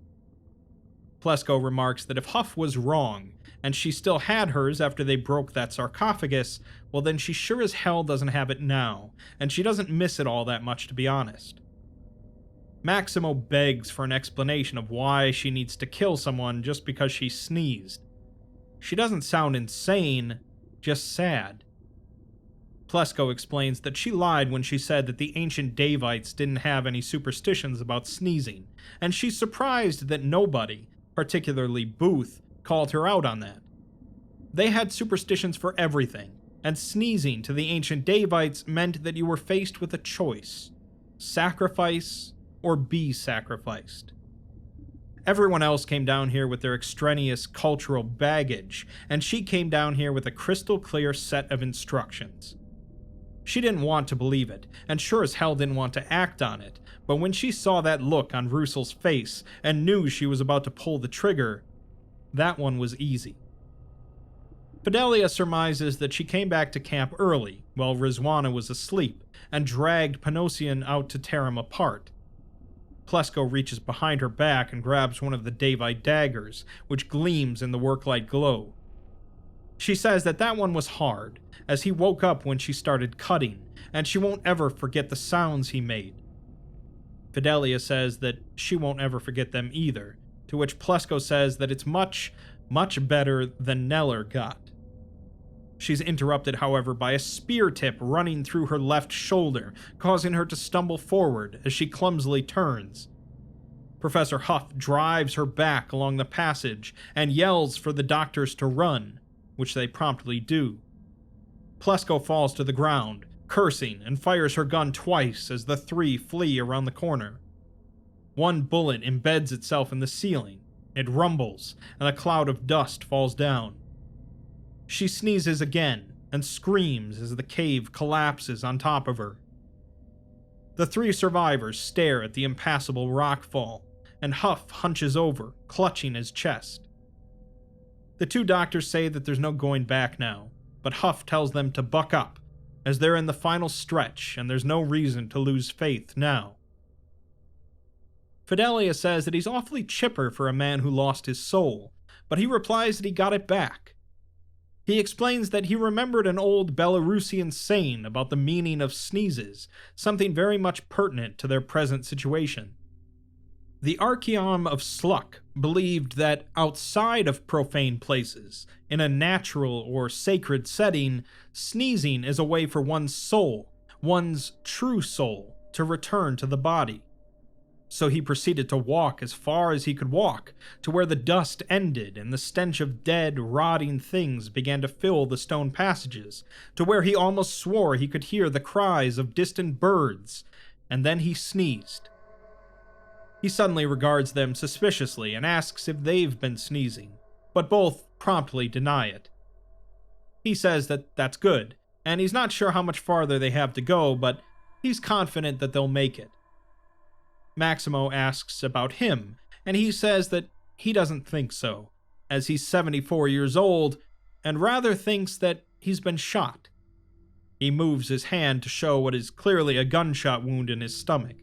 Plesko remarks that if Huff was wrong, and she still had hers after they broke that sarcophagus, well then she sure as hell doesn't have it now, and she doesn't miss it all that much to be honest. Maximo begs for an explanation of why she needs to kill someone just because she sneezed. She doesn't sound insane, just sad. Plesko explains that she lied when she said that the ancient Davites didn't have any superstitions about sneezing, and she's surprised that nobody, particularly Booth, called her out on that. They had superstitions for everything, and sneezing to the ancient Davites meant that you were faced with a choice: sacrifice or be sacrificed. Everyone else came down here with their extraneous cultural baggage, and she came down here with a crystal clear set of instructions. She didn't want to believe it, and sure as hell didn't want to act on it, but when she saw that look on Russel's face and knew she was about to pull the trigger, that one was easy. Fidelia surmises that she came back to camp early while Rizwana was asleep and dragged Panosian out to tear him apart. Plesko reaches behind her back and grabs one of the Davite daggers, which gleams in the worklight glow. She says that one was hard, as he woke up when she started cutting, and she won't ever forget the sounds he made. Fidelia says that she won't ever forget them either, to which Plesko says that it's much, much better than Neller got. She's interrupted, however, by a spear tip running through her left shoulder, causing her to stumble forward as she clumsily turns. Professor Huff drives her back along the passage and yells for the doctors to run, which they promptly do. Plesko falls to the ground, cursing, and fires her gun twice as the three flee around the corner. One bullet embeds itself in the ceiling, it rumbles, and a cloud of dust falls down. She sneezes again and screams as the cave collapses on top of her. The three survivors stare at the impassable rockfall, and Huff hunches over, clutching his chest. The two doctors say that there's no going back now, but Huff tells them to buck up, as they're in the final stretch and there's no reason to lose faith now. Fidelia says that he's awfully chipper for a man who lost his soul, but he replies that he got it back. He explains that he remembered an old Belarusian saying about the meaning of sneezes, something very much pertinent to their present situation. The Archaeom of Sluck believed that outside of profane places, in a natural or sacred setting, sneezing is a way for one's soul, one's true soul, to return to the body. So he proceeded to walk as far as he could walk, to where the dust ended and the stench of dead, rotting things began to fill the stone passages, to where he almost swore he could hear the cries of distant birds, and then he sneezed. He suddenly regards them suspiciously and asks if they've been sneezing, but both promptly deny it. He says that that's good, and he's not sure how much farther they have to go, but he's confident that they'll make it. Maximo asks about him, and he says that he doesn't think so, as he's 74 years old, and rather thinks that he's been shot. He moves his hand to show what is clearly a gunshot wound in his stomach.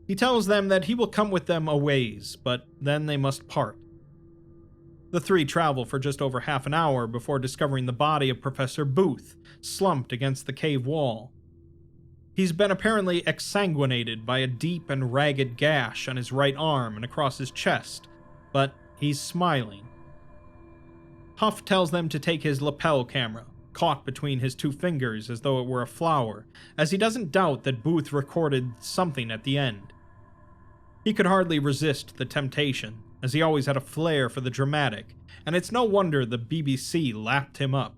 He tells them that he will come with them a ways, but then they must part. The three travel for just over half an hour before discovering the body of Professor Booth, slumped against the cave wall. He's been apparently exsanguinated by a deep and ragged gash on his right arm and across his chest, but he's smiling. Huff tells them to take his lapel camera, caught between his two fingers as though it were a flower, as he doesn't doubt that Booth recorded something at the end. He could hardly resist the temptation, as he always had a flair for the dramatic, and it's no wonder the BBC lapped him up.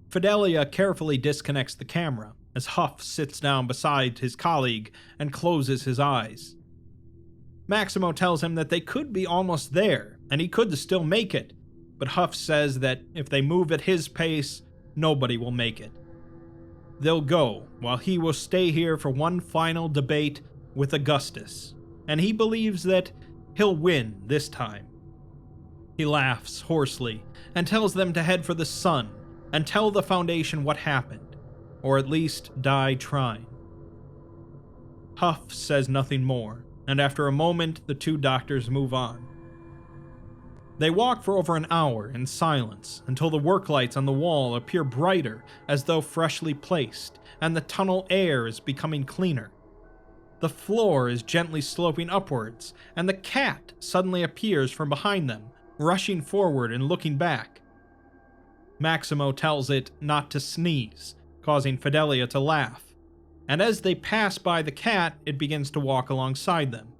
Fidelia carefully disconnects the camera, as Huff sits down beside his colleague and closes his eyes. Maximo tells him that they could be almost there, and he could still make it, but Huff says that if they move at his pace, nobody will make it. They'll go, while he will stay here for one final debate with Augustus, and he believes that he'll win this time. He laughs hoarsely, and tells them to head for the sun, and tell the Foundation what happened, or at least die trying. Huff says nothing more, and after a moment the two doctors move on. They walk for over an hour in silence until the work lights on the wall appear brighter as though freshly placed, and the tunnel air is becoming cleaner. The floor is gently sloping upwards, and the cat suddenly appears from behind them, rushing forward and looking back. Maximo tells it not to sneeze, causing Fidelia to laugh, and as they pass by the cat, it begins to walk alongside them.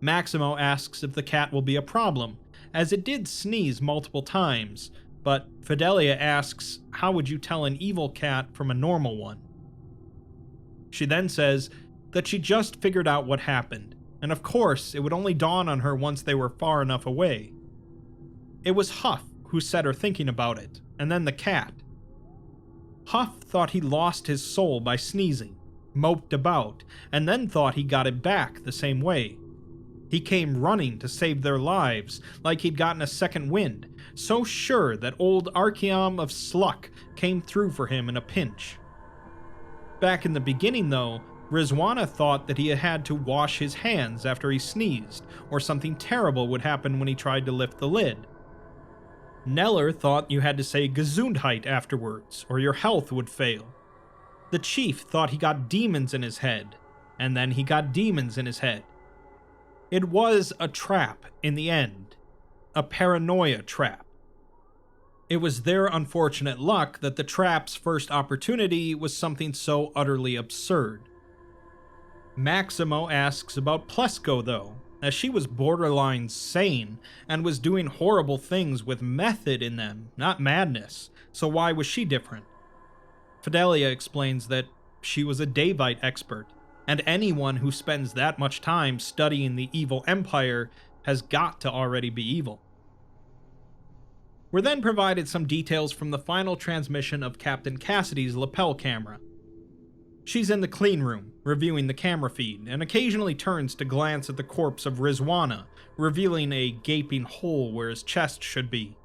Maximo asks if the cat will be a problem, as it did sneeze multiple times, but Fidelia asks, how would you tell an evil cat from a normal one? She then says that she just figured out what happened, and of course it would only dawn on her once they were far enough away. It was Huff who set her thinking about it, and then the cat. Huff thought he lost his soul by sneezing, moped about, and then thought he got it back the same way. He came running to save their lives, like he'd gotten a second wind, so sure that old Archeam of Sluck came through for him in a pinch. Back in the beginning, though, Rizwana thought that he had to wash his hands after he sneezed, or something terrible would happen when he tried to lift the lid. Neller thought you had to say Ĝesundheit afterwards, or your health would fail. The chief thought he got demons in his head, and then he got demons in his head. It was a trap in the end, a paranoia trap. It was their unfortunate luck that the trap's first opportunity was something so utterly absurd. Maximo asks about Plesko, though, as she was borderline sane and was doing horrible things with method in them, not madness, so why was she different? Fidelia explains that she was a Davite expert, and anyone who spends that much time studying the evil empire has got to already be evil. We're then provided some details from the final transmission of Captain Cassidy's lapel camera. She's in the clean room, reviewing the camera feed, and occasionally turns to glance at the corpse of Rizwana, revealing a gaping hole where his chest should be.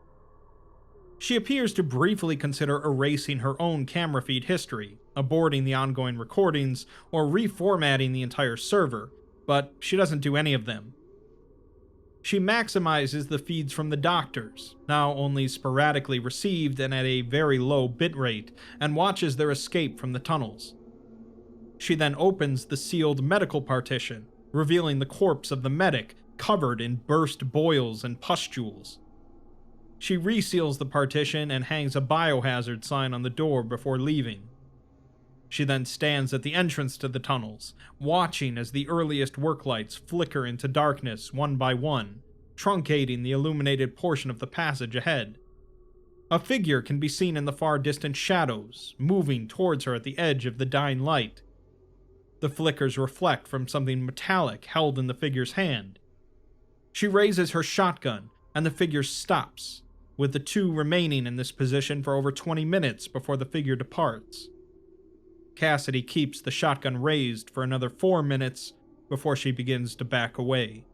She appears to briefly consider erasing her own camera feed history, aborting the ongoing recordings, or reformatting the entire server, but she doesn't do any of them. She maximizes the feeds from the doctors, now only sporadically received and at a very low bitrate, and watches their escape from the tunnels. She then opens the sealed medical partition, revealing the corpse of the medic covered in burst boils and pustules. She reseals the partition and hangs a biohazard sign on the door before leaving. She then stands at the entrance to the tunnels, watching as the earliest work lights flicker into darkness one by one, truncating the illuminated portion of the passage ahead. A figure can be seen in the far distant shadows, moving towards her at the edge of the dying light. The flickers reflect from something metallic held in the figure's hand. She raises her shotgun, and the figure stops, with the two remaining in this position for over 20 minutes before the figure departs. Cassidy keeps the shotgun raised for another 4 minutes before she begins to back away.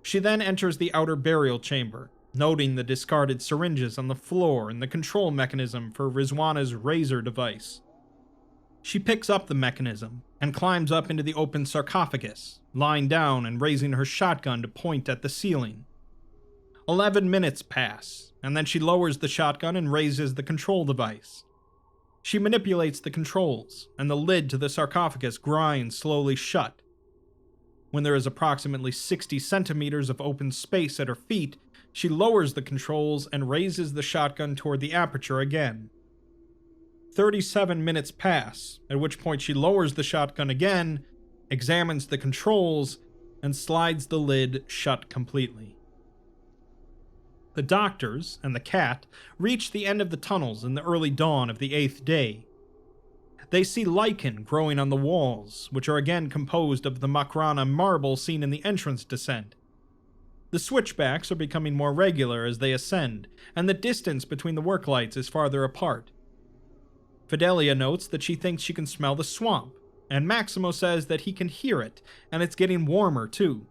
She then enters the outer burial chamber, noting the discarded syringes on the floor and the control mechanism for Rizwana's razor device. She picks up the mechanism and climbs up into the open sarcophagus, lying down and raising her shotgun to point at the ceiling. 11 minutes pass, and then she lowers the shotgun and raises the control device. She manipulates the controls, and the lid to the sarcophagus grinds slowly shut. When there is approximately 60 centimeters of open space at her feet, she lowers the controls and raises the shotgun toward the aperture again. 37 minutes pass, at which point she lowers the shotgun again, examines the controls, and slides the lid shut completely. The doctors and the cat reach the end of the tunnels in the early dawn of the 8th day. They see lichen growing on the walls, which are again composed of the Makrana marble seen in the entrance descent. The switchbacks are becoming more regular as they ascend, and the distance between the work lights is farther apart. Fidelia notes that she thinks she can smell the swamp, and Maximo says that he can hear it, and it's getting warmer too.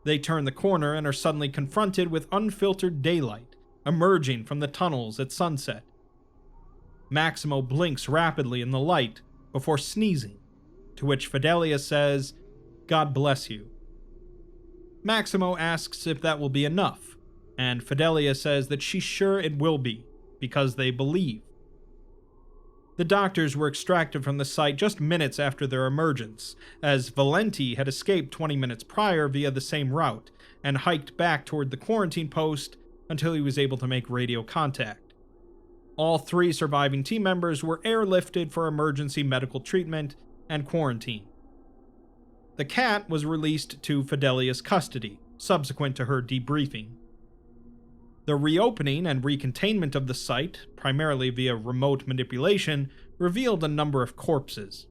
They turn the corner and are suddenly confronted with unfiltered daylight, emerging from the tunnels at sunset. Maximo blinks rapidly in the light before sneezing, to which Fidelia says, "God bless you." Maximo asks if that will be enough, and Fidelia says that she's sure it will be, because they believe. The doctors were extracted from the site just minutes after their emergence, as Valenti had escaped 20 minutes prior via the same route, and hiked back toward the quarantine post until he was able to make radio contact. All 3 surviving team members were airlifted for emergency medical treatment and quarantine. The cat was released to Fidelia's custody, subsequent to her debriefing. The reopening and recontainment of the site, primarily via remote manipulation, revealed a number of corpses.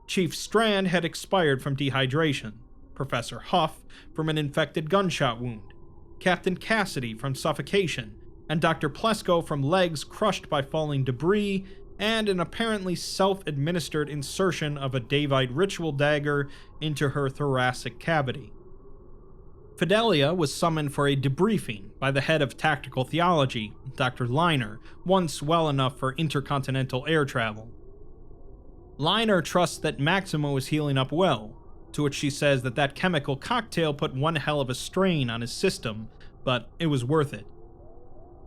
Chief Strand had expired from dehydration, Professor Huff from an infected gunshot wound, Captain Cassidy from suffocation, and Dr. Plesko from legs crushed by falling debris, and an apparently self-administered insertion of a Davite ritual dagger into her thoracic cavity. Fidelia was summoned for a debriefing by the head of tactical theology, Dr. Liner, once well enough for intercontinental air travel. Liner trusts that Maximo is healing up well, to which she says that chemical cocktail put one hell of a strain on his system, but it was worth it.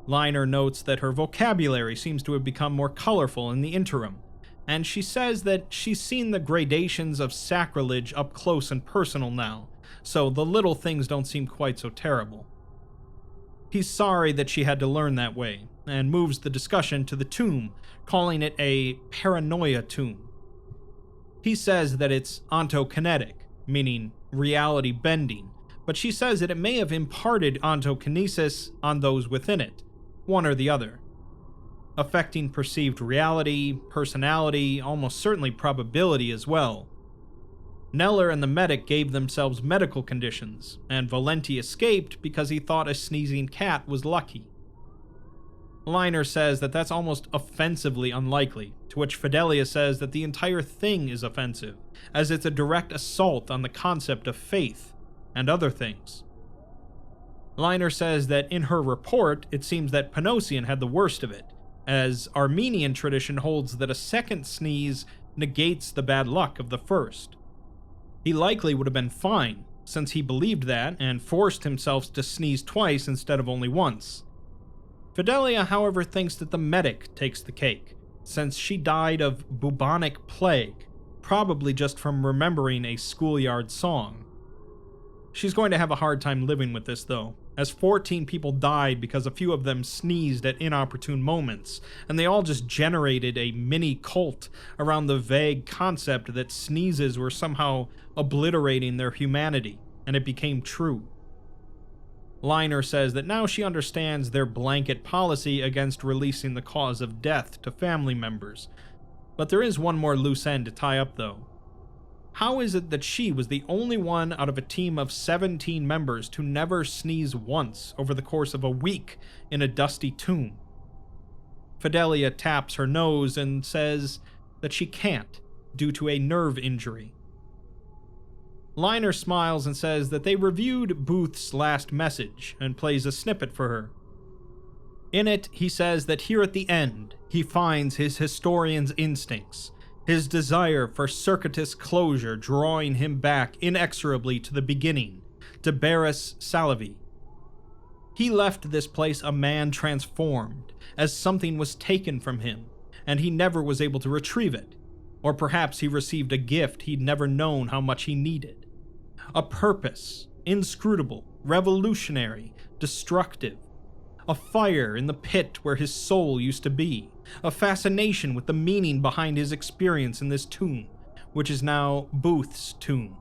Liner notes that her vocabulary seems to have become more colorful in the interim, and she says that she's seen the gradations of sacrilege up close and personal now, so the little things don't seem quite so terrible. He's sorry that she had to learn that way, and moves the discussion to the tomb, calling it a paranoia tomb. He says that it's ontokinetic, meaning reality bending, but she says that it may have imparted ontokinesis on those within it, one or the other, affecting perceived reality, personality, almost certainly probability as well. Neller and the medic gave themselves medical conditions, and Valenti escaped because he thought a sneezing cat was lucky. Liner says that that's almost offensively unlikely, to which Fidelia says that the entire thing is offensive, as it's a direct assault on the concept of faith, and other things. Liner says that in her report, it seems that Panosian had the worst of it, as Armenian tradition holds that a second sneeze negates the bad luck of the first. He likely would have been fine, since he believed that and forced himself to sneeze twice instead of only once. Fidelia, however, thinks that the medic takes the cake, since she died of bubonic plague, probably just from remembering a schoolyard song. She's going to have a hard time living with this, though, as 14 people died because a few of them sneezed at inopportune moments, and they all just generated a mini cult around the vague concept that sneezes were somehow obliterating their humanity, and it became true. Liner says that now she understands their blanket policy against releasing the cause of death to family members, but there is one more loose end to tie up, though. How is it that she was the only one out of a team of 17 members to never sneeze once over the course of a week in a dusty tomb? Fidelia taps her nose and says that she can't, due to a nerve injury. Liner smiles and says that they reviewed Booth's last message and plays a snippet for her. In it, he says that here at the end, he finds his historian's instincts, his desire for circuitous closure drawing him back inexorably to the beginning, to Barris Salavi. He left this place a man transformed, as something was taken from him, and he never was able to retrieve it. Or perhaps he received a gift he'd never known how much he needed. A purpose, inscrutable, revolutionary, destructive. A fire in the pit where his soul used to be. A fascination with the meaning behind his experience in this tomb, which is now Booth's tomb.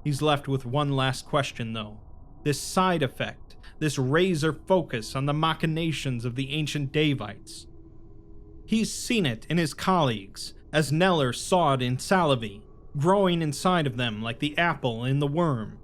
He's left with one last question, though. This side effect, this razor focus on the machinations of the ancient Davites. He's seen it in his colleagues, as Neller saw it in Salavi, growing inside of them like the apple in the worm.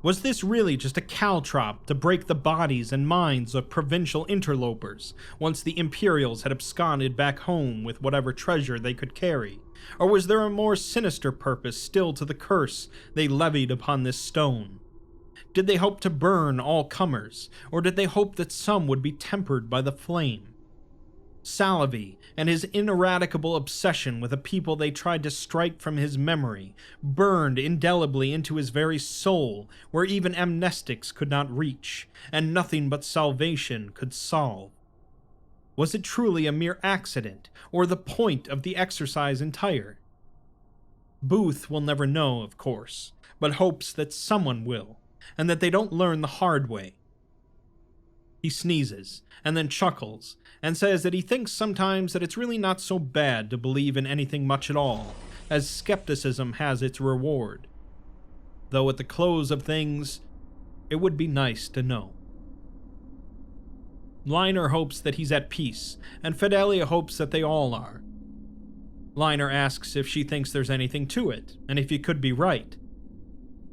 Was this really just a caltrop to break the bodies and minds of provincial interlopers, once the Imperials had absconded back home with whatever treasure they could carry? Or was there a more sinister purpose still to the curse they levied upon this stone? Did they hope to burn all comers, or did they hope that some would be tempered by the flame? Salavi and his ineradicable obsession with a people they tried to strike from his memory burned indelibly into his very soul, where even amnestics could not reach, and nothing but salvation could solve. Was it truly a mere accident, or the point of the exercise entire? Booth will never know, of course, but hopes that someone will, and that they don't learn the hard way. He sneezes, and then chuckles, and says that he thinks sometimes that it's really not so bad to believe in anything much at all, as skepticism has its reward. Though at the close of things, it would be nice to know. Liner hopes that he's at peace, and Fidelia hopes that they all are. Liner asks if she thinks there's anything to it, and if he could be right.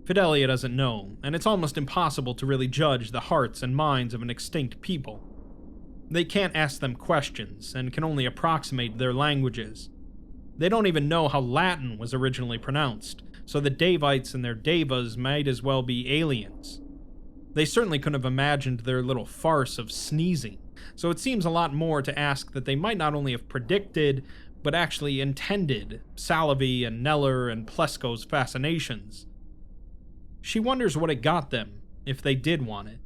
Fidelia doesn't know, and it's almost impossible to really judge the hearts and minds of an extinct people. They can't ask them questions, and can only approximate their languages. They don't even know how Latin was originally pronounced, so the Davites and their devas might as well be aliens. They certainly couldn't have imagined their little farce of sneezing, so it seems a lot more to ask that they might not only have predicted, but actually intended Salavi and Neller and Plesko's fascinations. She wonders what it got them, if they did want it.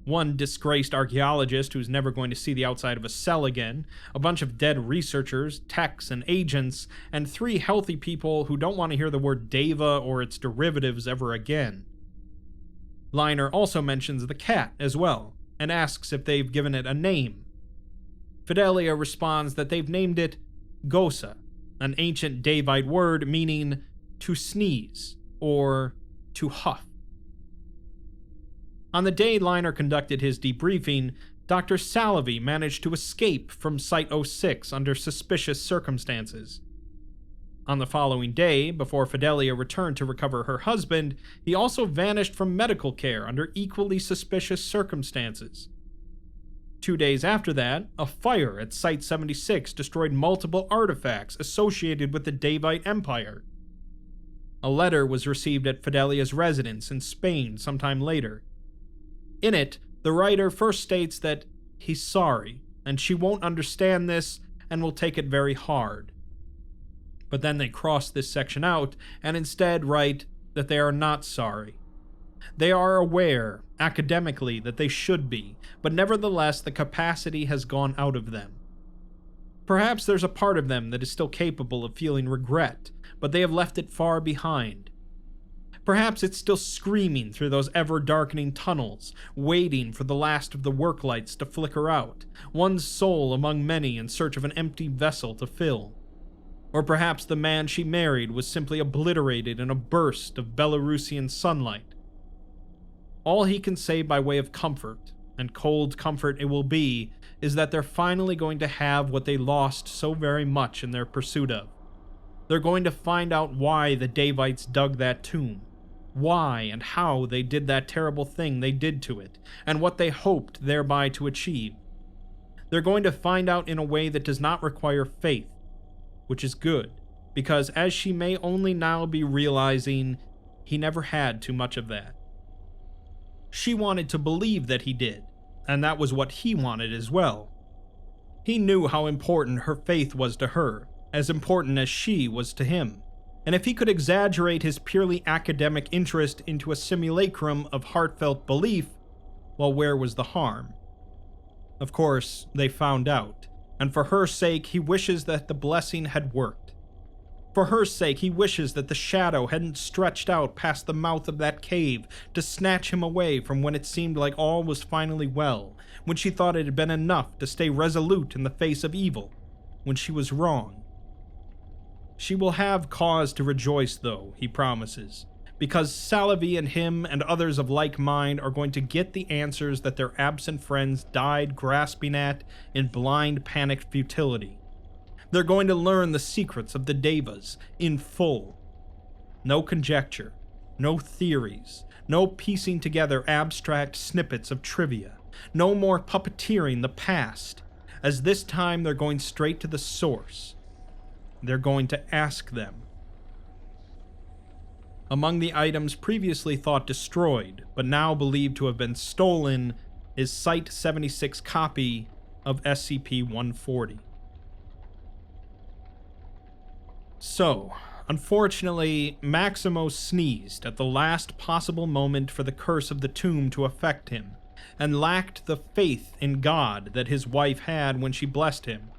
One disgraced archaeologist who's never going to see the outside of a cell again, a bunch of dead researchers, techs, and agents, and 3 healthy people who don't want to hear the word Deva or its derivatives ever again. Liner also mentions the cat as well, and asks if they've given it a name. Fidelia responds that they've named it Gosa, an ancient Davite word meaning to sneeze, or to huff. On the day Liner conducted his debriefing, Dr. Salavi managed to escape from Site-06 under suspicious circumstances. On the following day, before Fidelia returned to recover her husband, he also vanished from medical care under equally suspicious circumstances. 2 days after that, a fire at Site-76 destroyed multiple artifacts associated with the Davite Empire. A letter was received at Fidelia's residence in Spain sometime later. In it, the writer first states that he's sorry, and she won't understand this and will take it very hard. But then they cross this section out and instead write that they are not sorry. They are aware, academically, that they should be, but nevertheless the capacity has gone out of them. Perhaps there's a part of them that is still capable of feeling regret, but they have left it far behind. Perhaps it's still screaming through those ever-darkening tunnels, waiting for the last of the work lights to flicker out, one soul among many in search of an empty vessel to fill. Or perhaps the man she married was simply obliterated in a burst of Belarusian sunlight. All he can say by way of comfort, and cold comfort it will be, is that they're finally going to have what they lost so very much in their pursuit of. They're going to find out why the Davites dug that tomb, why and how they did that terrible thing they did to it, and what they hoped thereby to achieve. They're going to find out in a way that does not require faith, which is good, because as she may only now be realizing, he never had too much of that. She wanted to believe that he did, and that was what he wanted as well. He knew how important her faith was to her, as important as she was to him, and if he could exaggerate his purely academic interest into a simulacrum of heartfelt belief, well, where was the harm? Of course, they found out, and for her sake he wishes that the blessing had worked. For her sake he wishes that the shadow hadn't stretched out past the mouth of that cave to snatch him away from when it seemed like all was finally well, when she thought it had been enough to stay resolute in the face of evil, when she was wrong. She will have cause to rejoice, though, he promises, because Salavi and him and others of like mind are going to get the answers that their absent friends died grasping at in blind panicked futility. They're going to learn the secrets of the Devas in full. No conjecture, no theories, no piecing together abstract snippets of trivia, no more puppeteering the past, as this time they're going straight to the source. They're going to ask them. Among the items previously thought destroyed, but now believed to have been stolen, is Site-76 copy of SCP-140. So, unfortunately, Maximo sneezed at the last possible moment for the curse of the tomb to affect him, and lacked the faith in God that his wife had when she blessed him.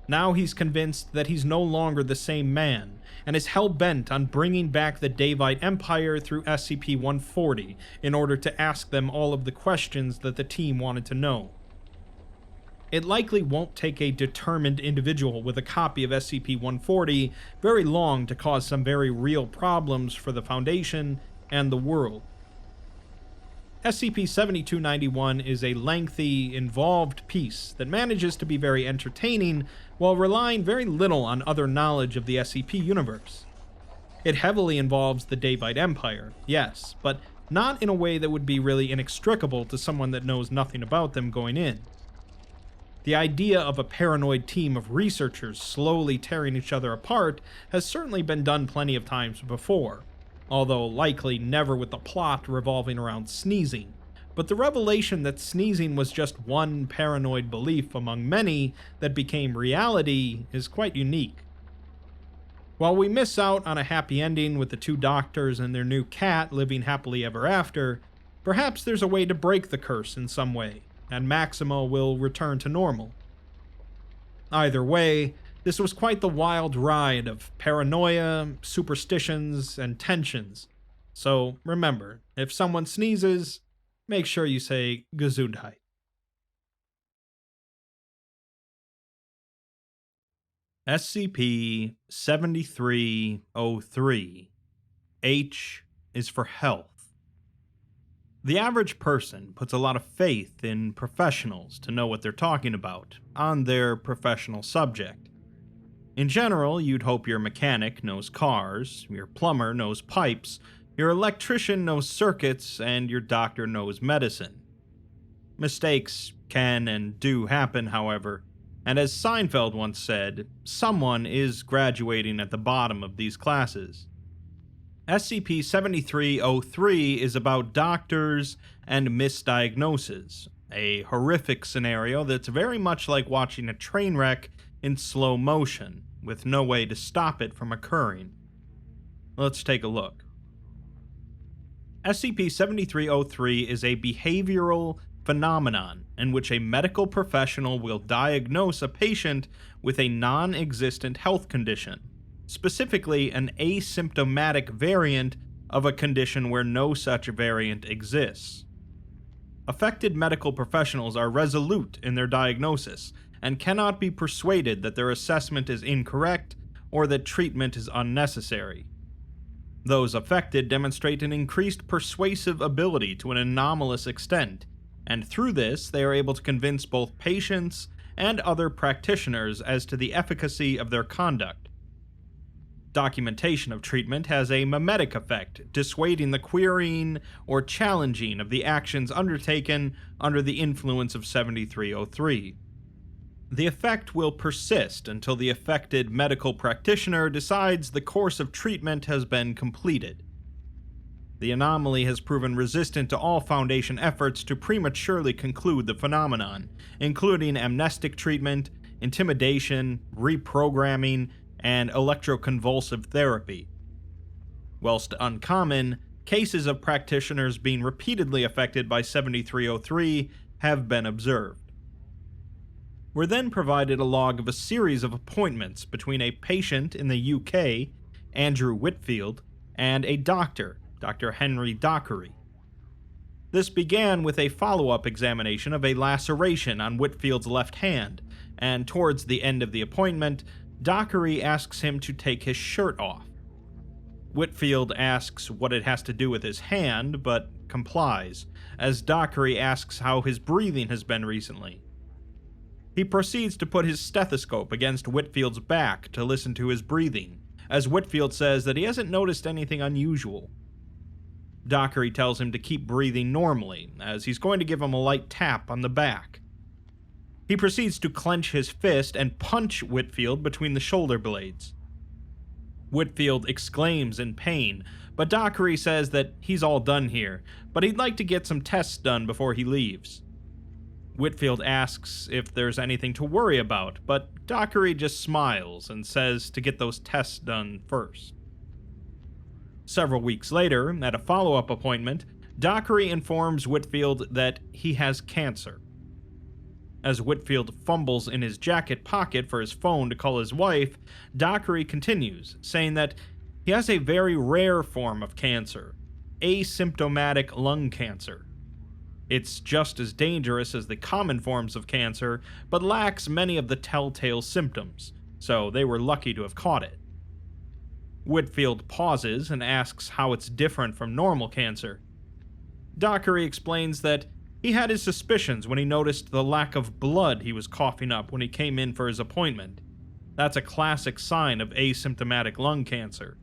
Now he's convinced that he's no longer the same man, and is hell-bent on bringing back the Davite Empire through SCP-140 in order to ask them all of the questions that the team wanted to know. It likely won't take a determined individual with a copy of SCP-140 very long to cause some very real problems for the Foundation and the world. SCP-7291 is a lengthy, involved piece that manages to be very entertaining while relying very little on other knowledge of the SCP universe. It heavily involves the Davite Empire, yes, but not in a way that would be really inextricable to someone that knows nothing about them going in. The idea of a paranoid team of researchers slowly tearing each other apart has certainly been done plenty of times before, although likely never with the plot revolving around sneezing. But the revelation that sneezing was just one paranoid belief among many that became reality is quite unique. While we miss out on a happy ending with the two doctors and their new cat living happily ever after, perhaps there's a way to break the curse in some way, and Maximo will return to normal. Either way, this was quite the wild ride of paranoia, superstitions, and tensions. So remember, if someone sneezes, make sure you say Ĝesundheit. SCP-7303. H is for health. The average person puts a lot of faith in professionals to know what they're talking about on their professional subject. In general, you'd hope your mechanic knows cars, your plumber knows pipes, your electrician knows circuits, and your doctor knows medicine. Mistakes can and do happen, however, and as Seinfeld once said, someone is graduating at the bottom of these classes. SCP-7303 is about doctors and misdiagnoses, a horrific scenario that's very much like watching a train wreck in slow motion, with no way to stop it from occurring. Let's take a look. SCP-7303 is a behavioral phenomenon in which a medical professional will diagnose a patient with a non-existent health condition, specifically an asymptomatic variant of a condition where no such variant exists. Affected medical professionals are resolute in their diagnosis and cannot be persuaded that their assessment is incorrect or that treatment is unnecessary. Those affected demonstrate an increased persuasive ability to an anomalous extent, and through this they are able to convince both patients and other practitioners as to the efficacy of their conduct. Documentation of treatment has a mimetic effect, dissuading the querying or challenging of the actions undertaken under the influence of 7303. The effect will persist until the affected medical practitioner decides the course of treatment has been completed. The anomaly has proven resistant to all Foundation efforts to prematurely conclude the phenomenon, including amnestic treatment, intimidation, reprogramming, and electroconvulsive therapy. Whilst uncommon, cases of practitioners being repeatedly affected by 7303 have been observed. We're then provided a log of a series of appointments between a patient in the UK, Andrew Whitfield, and a doctor, Dr. Henry Dockery. This began with a follow-up examination of a laceration on Whitfield's left hand, and towards the end of the appointment, Dockery asks him to take his shirt off. Whitfield asks what it has to do with his hand, but complies, as Dockery asks how his breathing has been recently. He proceeds to put his stethoscope against Whitfield's back to listen to his breathing, as Whitfield says that he hasn't noticed anything unusual. Dockery tells him to keep breathing normally, as he's going to give him a light tap on the back. He proceeds to clench his fist and punch Whitfield between the shoulder blades. Whitfield exclaims in pain, but Dockery says that he's all done here, but he'd like to get some tests done before he leaves. Whitfield asks if there's anything to worry about, but Dockery just smiles and says to get those tests done first. Several weeks later, at a follow-up appointment, Dockery informs Whitfield that he has cancer. As Whitfield fumbles in his jacket pocket for his phone to call his wife, Dockery continues, saying that he has a very rare form of cancer, asymptomatic lung cancer. It's just as dangerous as the common forms of cancer, but lacks many of the telltale symptoms, so they were lucky to have caught it. Whitfield pauses and asks how it's different from normal cancer. Dockery explains that he had his suspicions when he noticed the lack of blood he was coughing up when he came in for his appointment. That's a classic sign of asymptomatic lung cancer.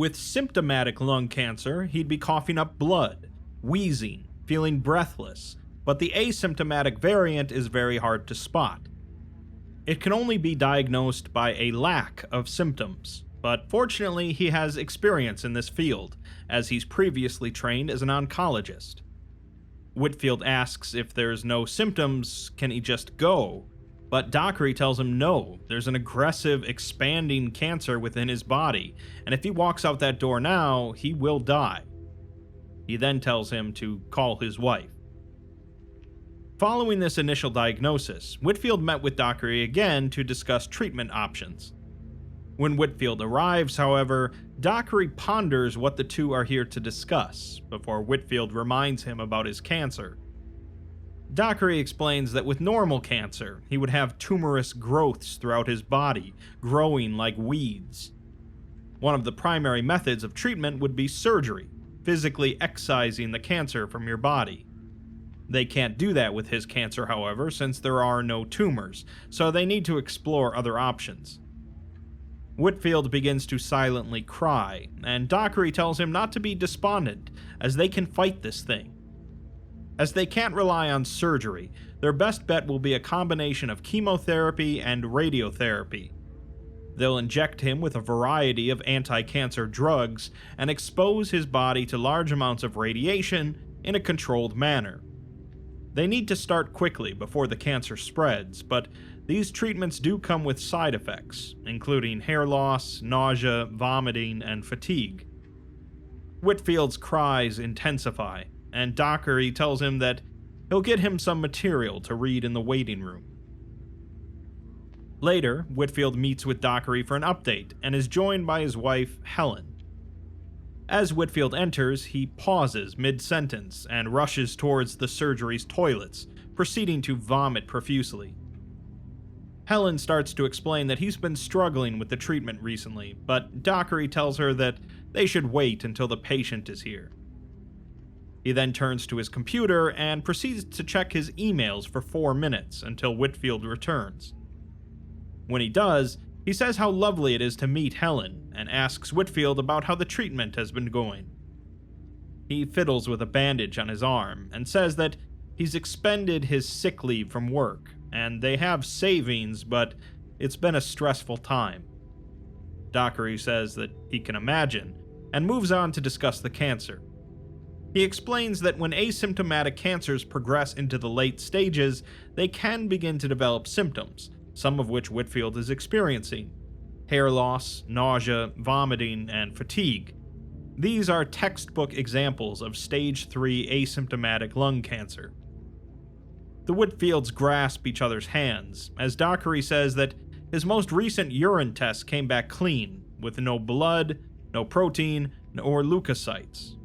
With symptomatic lung cancer, he'd be coughing up blood, wheezing, feeling breathless, but the asymptomatic variant is very hard to spot. It can only be diagnosed by a lack of symptoms, but fortunately he has experience in this field, as he's previously trained as an oncologist. Whitfield asks if there's no symptoms, can he just go? But Dockery tells him no, there's an aggressive, expanding cancer within his body, and if he walks out that door now, he will die. He then tells him to call his wife. Following this initial diagnosis, Whitfield met with Dockery again to discuss treatment options. When Whitfield arrives, however, Dockery ponders what the two are here to discuss, before Whitfield reminds him about his cancer. Dockery explains that with normal cancer, he would have tumorous growths throughout his body, growing like weeds. One of the primary methods of treatment would be surgery, physically excising the cancer from your body. They can't do that with his cancer, however, since there are no tumors, so they need to explore other options. Whitfield begins to silently cry, and Dockery tells him not to be despondent, as they can fight this thing. As they can't rely on surgery, their best bet will be a combination of chemotherapy and radiotherapy. They'll inject him with a variety of anti-cancer drugs and expose his body to large amounts of radiation in a controlled manner. They need to start quickly before the cancer spreads, but these treatments do come with side effects, including hair loss, nausea, vomiting, and fatigue. Whitfield's cries intensify, and Dockery tells him that he'll get him some material to read in the waiting room. Later, Whitfield meets with Dockery for an update and is joined by his wife, Helen. As Whitfield enters, he pauses mid-sentence and rushes towards the surgery's toilets, proceeding to vomit profusely. Helen starts to explain that he's been struggling with the treatment recently, but Dockery tells her that they should wait until the patient is here. He then turns to his computer and proceeds to check his emails for 4 minutes until Whitfield returns. When he does, he says how lovely it is to meet Helen and asks Whitfield about how the treatment has been going. He fiddles with a bandage on his arm and says that he's expended his sick leave from work and they have savings, but it's been a stressful time. Dockery says that he can imagine and moves on to discuss the cancer. He explains that when asymptomatic cancers progress into the late stages, they can begin to develop symptoms, some of which Whitfield is experiencing: hair loss, nausea, vomiting, and fatigue. These are textbook examples of stage 3 asymptomatic lung cancer. The Whitfields grasp each other's hands, as Dockery says that his most recent urine tests came back clean, with no blood, no protein, or leukocytes.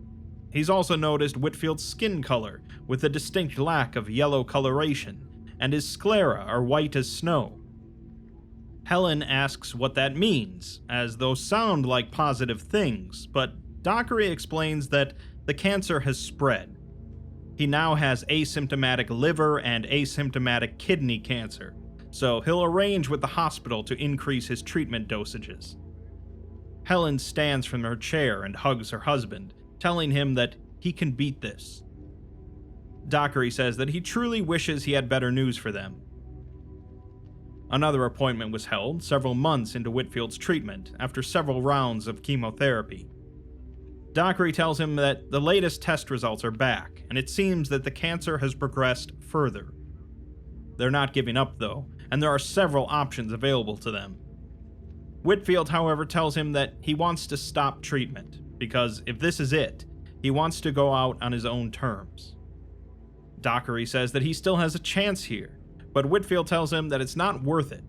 He's also noticed Whitfield's skin color, with a distinct lack of yellow coloration, and his sclera are white as snow. Helen asks what that means, as those sound like positive things, but Dockery explains that the cancer has spread. He now has asymptomatic liver and asymptomatic kidney cancer, so he'll arrange with the hospital to increase his treatment dosages. Helen stands from her chair and hugs her husband, telling him that he can beat this. Dockery says that he truly wishes he had better news for them. Another appointment was held several months into Whitfield's treatment after several rounds of chemotherapy. Dockery tells him that the latest test results are back, and it seems that the cancer has progressed further. They're not giving up though, and there are several options available to them. Whitfield, however, tells him that he wants to stop treatment, because if this is it, he wants to go out on his own terms. Dockery says that he still has a chance here, but Whitfield tells him that it's not worth it.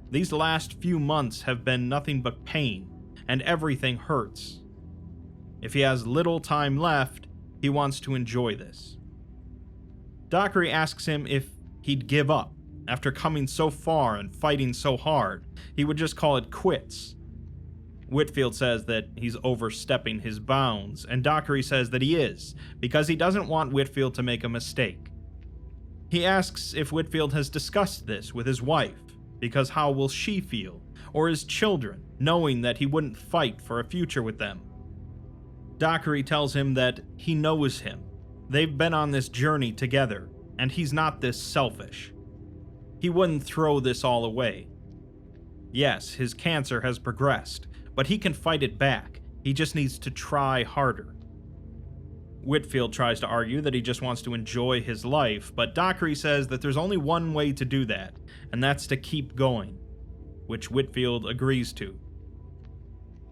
These last few months have been nothing but pain, and everything hurts. If he has little time left, he wants to enjoy this. Dockery asks him if he'd give up. After coming so far and fighting so hard, he would just call it quits. Whitfield says that he's overstepping his bounds, and Dockery says that he is, because he doesn't want Whitfield to make a mistake. He asks if Whitfield has discussed this with his wife, because how will she feel, or his children, knowing that he wouldn't fight for a future with them. Dockery tells him that he knows him. They've been on this journey together, and he's not this selfish. He wouldn't throw this all away. Yes, his cancer has progressed, but he can fight it back. He just needs to try harder. Whitfield tries to argue that he just wants to enjoy his life, but Dockery says that there's only one way to do that, and that's to keep going, which Whitfield agrees to.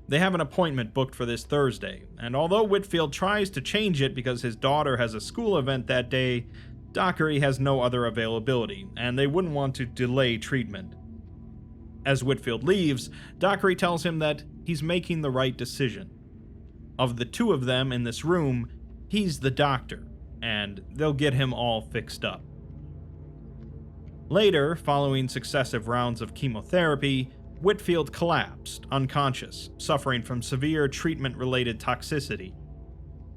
They have an appointment booked for this Thursday, and although Whitfield tries to change it because his daughter has a school event that day, Dockery has no other availability, and they wouldn't want to delay treatment. As Whitfield leaves, Dockery tells him that he's making the right decision. Of the two of them in this room, he's the doctor, and they'll get him all fixed up. Later, following successive rounds of chemotherapy, Whitfield collapsed, unconscious, suffering from severe treatment-related toxicity.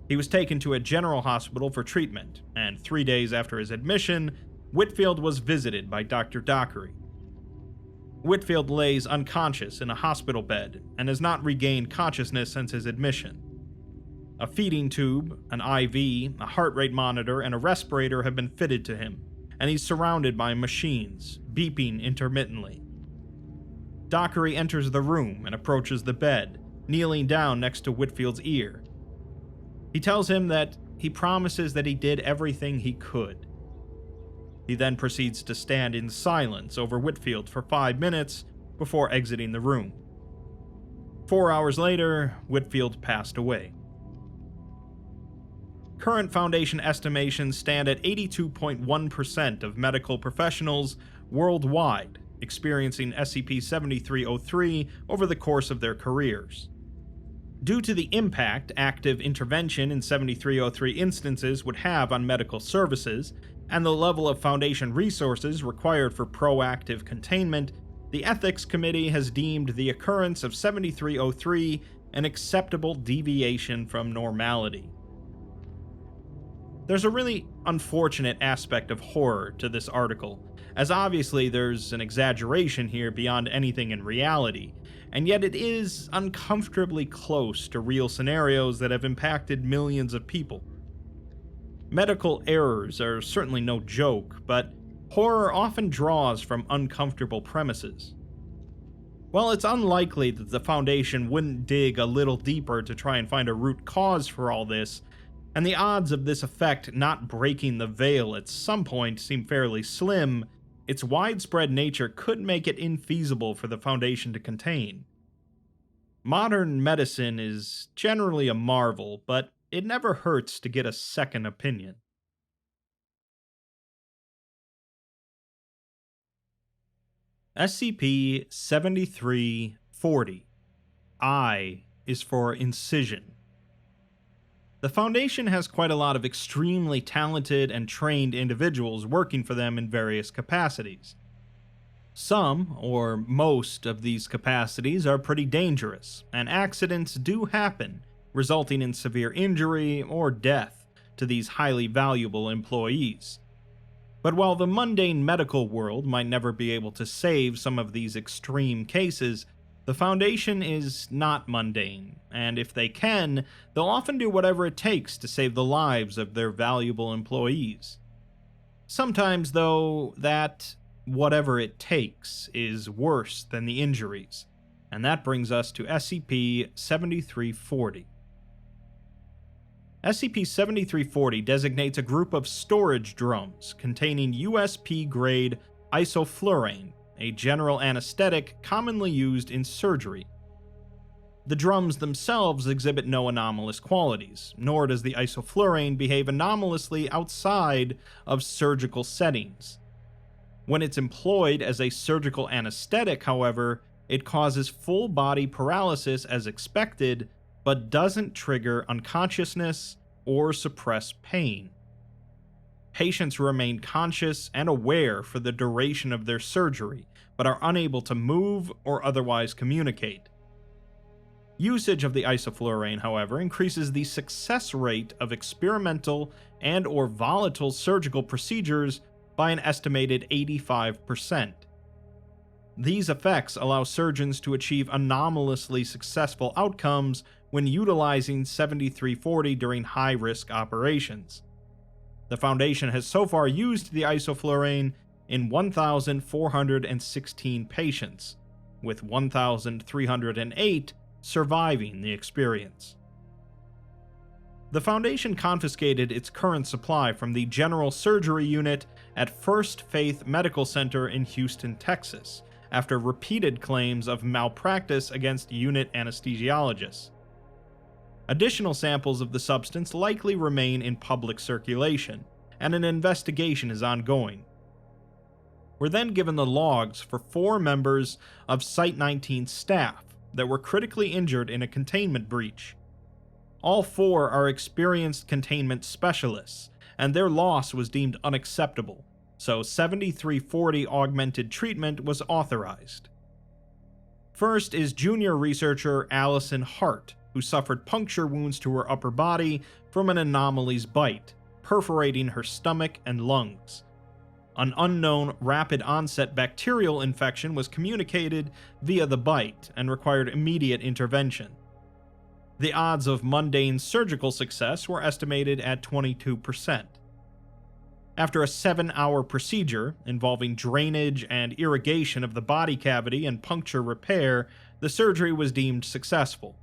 He was taken to a general hospital for treatment, and 3 days after his admission, Whitfield was visited by Dr. Dockery. Whitfield lays unconscious in a hospital bed and has not regained consciousness since his admission. A feeding tube, an IV, a heart rate monitor, and a respirator have been fitted to him, and he's surrounded by machines, beeping intermittently. Dockery enters the room and approaches the bed, kneeling down next to Whitfield's ear. He tells him that he promises that he did everything he could. He then proceeds to stand in silence over Whitfield for 5 minutes before exiting the room. 4 hours later, Whitfield passed away. Current Foundation estimations stand at 82.1% of medical professionals worldwide experiencing SCP-7303 over the course of their careers. Due to the impact active intervention in 7303 instances would have on medical services, and the level of Foundation resources required for proactive containment, the Ethics Committee has deemed the occurrence of 7303 an acceptable deviation from normality. There's a really unfortunate aspect of horror to this article, as obviously there's an exaggeration here beyond anything in reality, and yet it is uncomfortably close to real scenarios that have impacted millions of people. Medical errors are certainly no joke, but horror often draws from uncomfortable premises. While it's unlikely that the Foundation wouldn't dig a little deeper to try and find a root cause for all this, and the odds of this effect not breaking the veil at some point seem fairly slim, its widespread nature could make it infeasible for the Foundation to contain. Modern medicine is generally a marvel, but it never hurts to get a second opinion. SCP-7340. I is for Incision. The Foundation has quite a lot of extremely talented and trained individuals working for them in various capacities. Some, or most, of these capacities are pretty dangerous, and accidents do happen, resulting in severe injury or death to these highly valuable employees. But while the mundane medical world might never be able to save some of these extreme cases, the Foundation is not mundane, and if they can, they'll often do whatever it takes to save the lives of their valuable employees. Sometimes, though, that whatever it takes is worse than the injuries, and that brings us to SCP-7340. SCP-7340 designates a group of storage drums containing USP-grade isoflurane, a general anesthetic commonly used in surgery. The drums themselves exhibit no anomalous qualities, nor does the isoflurane behave anomalously outside of surgical settings. When it's employed as a surgical anesthetic, however, it causes full body paralysis as expected, but doesn't trigger unconsciousness or suppress pain. Patients remain conscious and aware for the duration of their surgery, but are unable to move or otherwise communicate. Usage of the isoflurane, however, increases the success rate of experimental and/or volatile surgical procedures by an estimated 85%. These effects allow surgeons to achieve anomalously successful outcomes when utilizing 7340 during high-risk operations. The Foundation has so far used the isoflurane in 1,416 patients, with 1,308 surviving the experience. The Foundation confiscated its current supply from the General Surgery Unit at First Faith Medical Center in Houston, Texas, after repeated claims of malpractice against unit anesthesiologists. Additional samples of the substance likely remain in public circulation, and an investigation is ongoing. We're then given the logs for 4 members of Site 19 staff that were critically injured in a containment breach. All 4 are experienced containment specialists, and their loss was deemed unacceptable, so 7340 augmented treatment was authorized. First is junior researcher Allison Hart, who suffered puncture wounds to her upper body from an anomaly's bite, perforating her stomach and lungs. An unknown rapid-onset bacterial infection was communicated via the bite and required immediate intervention. The odds of mundane surgical success were estimated at 22%. After a 7-hour procedure involving drainage and irrigation of the body cavity and puncture repair, the surgery was deemed successful.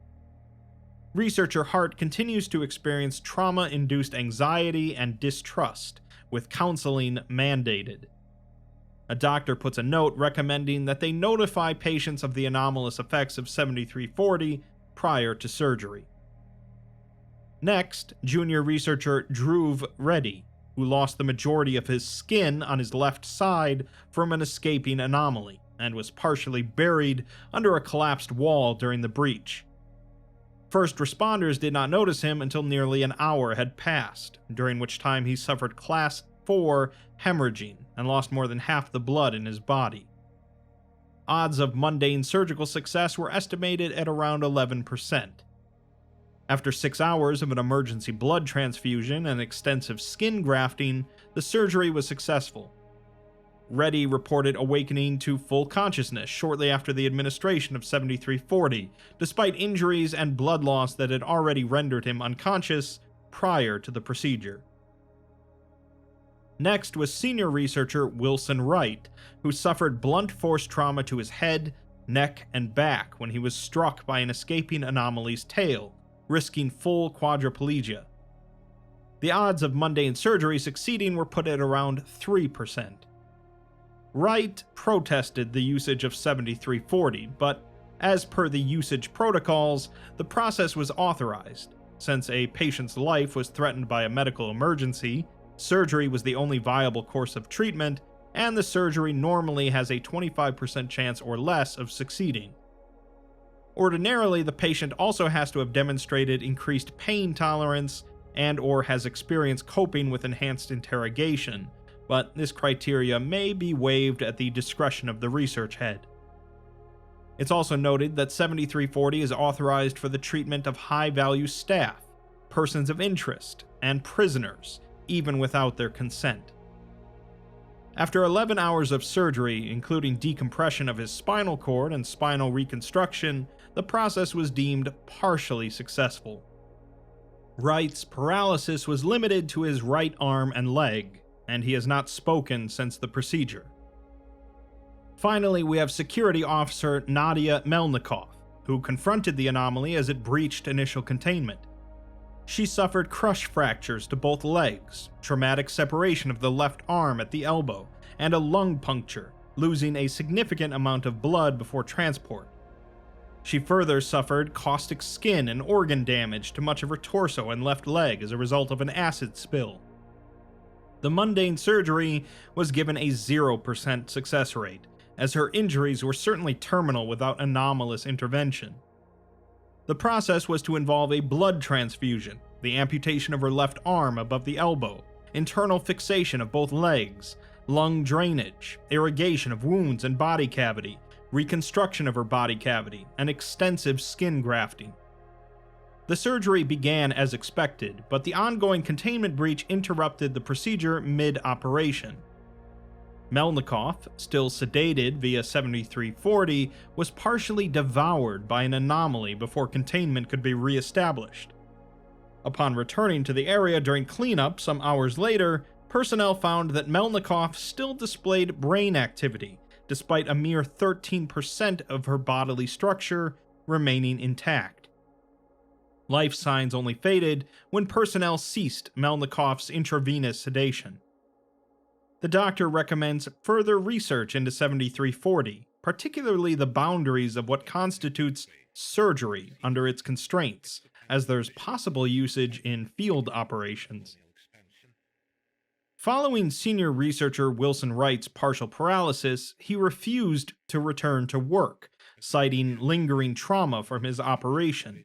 Researcher Hart continues to experience trauma-induced anxiety and distrust, with counseling mandated. A doctor puts a note recommending that they notify patients of the anomalous effects of 7340 prior to surgery. Next, junior researcher Dhruv Reddy, who lost the majority of his skin on his left side from an escaping anomaly, and was partially buried under a collapsed wall during the breach. First responders did not notice him until nearly an hour had passed, during which time he suffered Class 4 hemorrhaging and lost more than half the blood in his body. Odds of mundane surgical success were estimated at around 11%. After 6 hours of an emergency blood transfusion and extensive skin grafting, the surgery was successful. Reddy reported awakening to full consciousness shortly after the administration of 7340, despite injuries and blood loss that had already rendered him unconscious prior to the procedure. Next was senior researcher Wilson Wright, who suffered blunt force trauma to his head, neck, and back when he was struck by an escaping anomaly's tail, risking full quadriplegia. The odds of mundane surgery succeeding were put at around 3%. Wright protested the usage of 7340, but as per the usage protocols, the process was authorized. Since a patient's life was threatened by a medical emergency, surgery was the only viable course of treatment, and the surgery normally has a 25% chance or less of succeeding. Ordinarily, the patient also has to have demonstrated increased pain tolerance and/or has experienced coping with enhanced interrogation, but this criteria may be waived at the discretion of the research head. It's also noted that 7340 is authorized for the treatment of high-value staff, persons of interest, and prisoners, even without their consent. After 11 hours of surgery, including decompression of his spinal cord and spinal reconstruction, the process was deemed partially successful. Wright's paralysis was limited to his right arm and leg, and he has not spoken since the procedure. Finally, we have Security Officer Nadia Melnikov, who confronted the anomaly as it breached initial containment. She suffered crush fractures to both legs, traumatic separation of the left arm at the elbow, and a lung puncture, losing a significant amount of blood before transport. She further suffered caustic skin and organ damage to much of her torso and left leg as a result of an acid spill. The mundane surgery was given a 0% success rate, as her injuries were certainly terminal without anomalous intervention. The process was to involve a blood transfusion, the amputation of her left arm above the elbow, internal fixation of both legs, lung drainage, irrigation of wounds and body cavity, reconstruction of her body cavity, and extensive skin grafting. The surgery began as expected, but the ongoing containment breach interrupted the procedure mid-operation. Melnikov, still sedated via 7340, was partially devoured by an anomaly before containment could be re-established. Upon returning to the area during cleanup some hours later, personnel found that Melnikov still displayed brain activity, despite a mere 13% of her bodily structure remaining intact. Life signs only faded when personnel ceased Melnikov's intravenous sedation. The doctor recommends further research into 7340, particularly the boundaries of what constitutes surgery under its constraints, as there's possible usage in field operations. Following senior researcher Wilson Wright's partial paralysis, he refused to return to work, citing lingering trauma from his operation.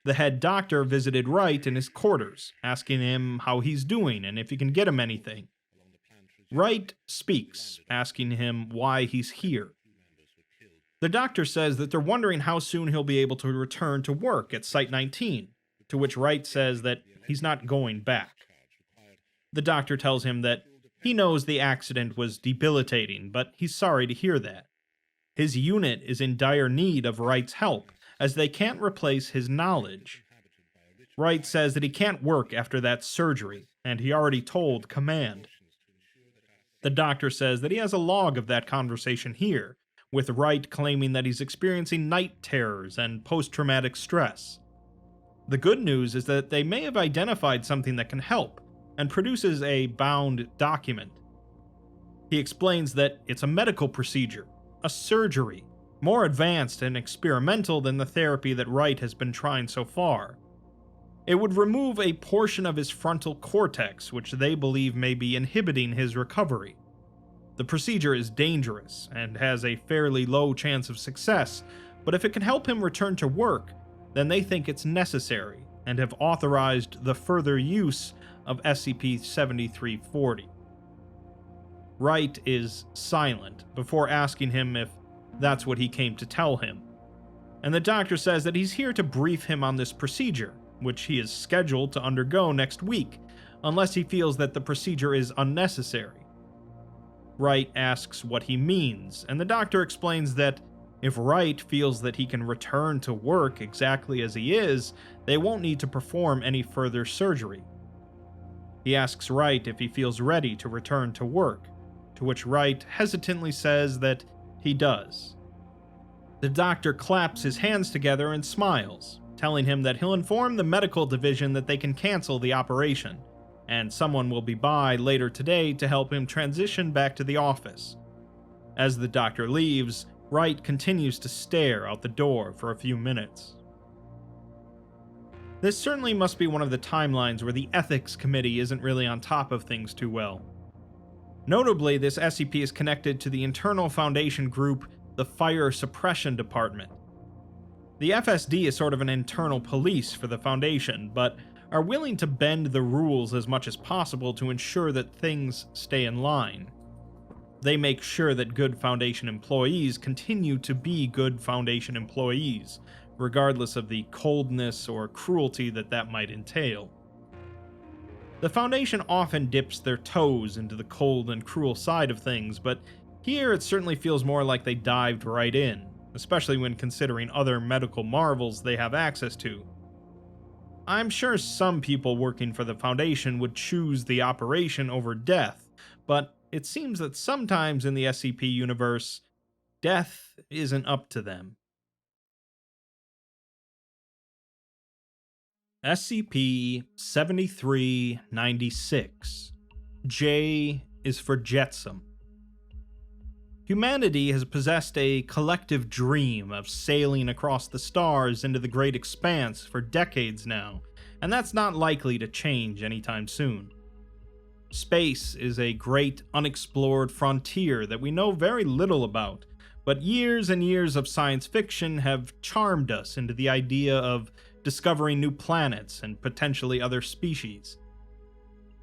The head doctor visited Wright in his quarters, asking him how he's doing and if he can get him anything. Wright speaks, asking him why he's here. The doctor says that they're wondering how soon he'll be able to return to work at Site 19, to which Wright says that he's not going back. The doctor tells him that he knows the accident was debilitating, but he's sorry to hear that. His unit is in dire need of Wright's help, as they can't replace his knowledge. Wright says that he can't work after that surgery, and he already told Command. The doctor says that he has a log of that conversation here, with Wright claiming that he's experiencing night terrors and post-traumatic stress. The good news is that they may have identified something that can help, and produces a bound document. He explains that it's a medical procedure, a surgery, more advanced and experimental than the therapy that Wright has been trying so far. It would remove a portion of his frontal cortex, which they believe may be inhibiting his recovery. The procedure is dangerous and has a fairly low chance of success, but if it can help him return to work, then they think it's necessary and have authorized the further use of SCP-7340. Wright is silent before asking him if that's what he came to tell him, and the doctor says that he's here to brief him on this procedure, which he is scheduled to undergo next week, unless he feels that the procedure is unnecessary. Wright asks what he means, and the doctor explains that if Wright feels that he can return to work exactly as he is, they won't need to perform any further surgery. He asks Wright if he feels ready to return to work, to which Wright hesitantly says that he does. The doctor claps his hands together and smiles, telling him that he'll inform the medical division that they can cancel the operation, and someone will be by later today to help him transition back to the office. As the doctor leaves, Wright continues to stare out the door for a few minutes. This certainly must be one of the timelines where the Ethics Committee isn't really on top of things too well. Notably, this SCP is connected to the internal Foundation group, the Fire Suppression Department. The FSD is sort of an internal police for the Foundation, but are willing to bend the rules as much as possible to ensure that things stay in line. They make sure that good Foundation employees continue to be good Foundation employees, regardless of the coldness or cruelty that might entail. The Foundation often dips their toes into the cold and cruel side of things, but here it certainly feels more like they dived right in, especially when considering other medical marvels they have access to. I'm sure some people working for the Foundation would choose the operation over death, but it seems that sometimes in the SCP universe, death isn't up to them. SCP-7396. J is for Jetsam. Humanity has possessed a collective dream of sailing across the stars into the great expanse for decades now, and that's not likely to change anytime soon. Space is a great unexplored frontier that we know very little about, but years and years of science fiction have charmed us into the idea of discovering new planets and potentially other species.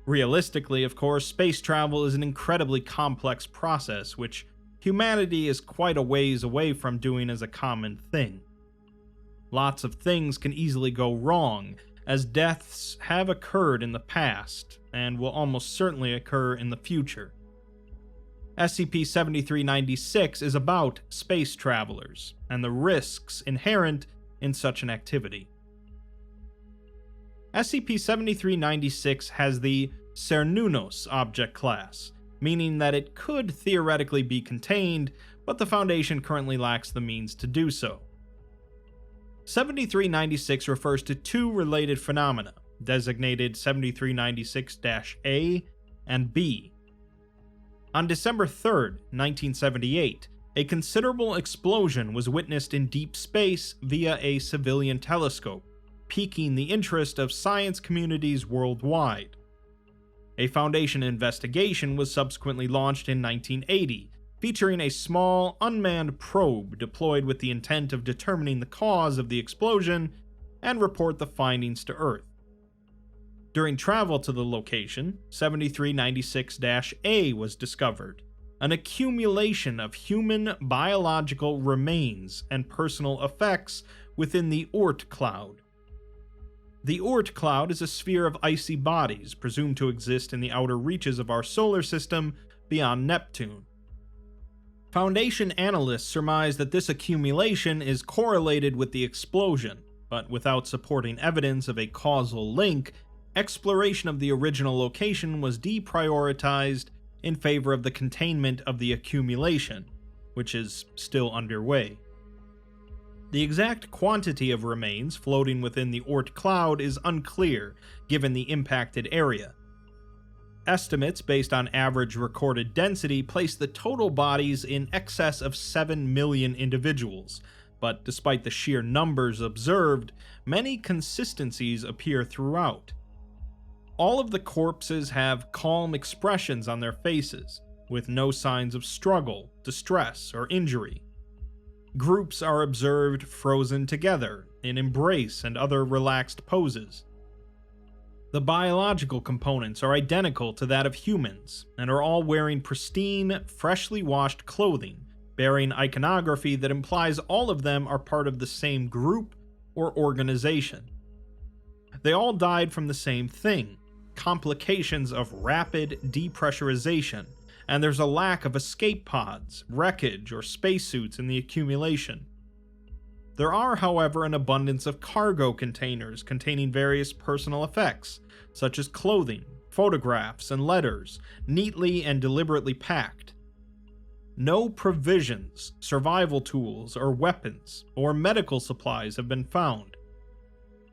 Realistically, of course, space travel is an incredibly complex process, which humanity is quite a ways away from doing as a common thing. Lots of things can easily go wrong, as deaths have occurred in the past, and will almost certainly occur in the future. SCP-7396 is about space travelers, and the risks inherent in such an activity. SCP-7396 has the Cernunnos object class, meaning that it could theoretically be contained, but the Foundation currently lacks the means to do so. 7396 refers to two related phenomena, designated 7396-A and B. On December 3, 1978, a considerable explosion was witnessed in deep space via a civilian telescope, piquing the interest of science communities worldwide. A Foundation investigation was subsequently launched in 1980, featuring a small, unmanned probe deployed with the intent of determining the cause of the explosion and report the findings to Earth. During travel to the location, 7396-A was discovered, an accumulation of human biological remains and personal effects within the Oort cloud. The Oort cloud is a sphere of icy bodies presumed to exist in the outer reaches of our solar system beyond Neptune. Foundation analysts surmise that this accumulation is correlated with the explosion, but without supporting evidence of a causal link, exploration of the original location was deprioritized in favor of the containment of the accumulation, which is still underway. The exact quantity of remains floating within the Oort cloud is unclear, given the impacted area. Estimates based on average recorded density place the total bodies in excess of 7 million individuals, but despite the sheer numbers observed, many consistencies appear throughout. All of the corpses have calm expressions on their faces, with no signs of struggle, distress, or injury. Groups are observed frozen together, in embrace and other relaxed poses. The biological components are identical to that of humans, and are all wearing pristine, freshly washed clothing, bearing iconography that implies all of them are part of the same group or organization. They all died from the same thing, complications of rapid depressurization, and there's a lack of escape pods, wreckage, or spacesuits in the accumulation. There are, however, an abundance of cargo containers containing various personal effects, such as clothing, photographs, and letters, neatly and deliberately packed. No provisions, survival tools, or weapons, or medical supplies have been found.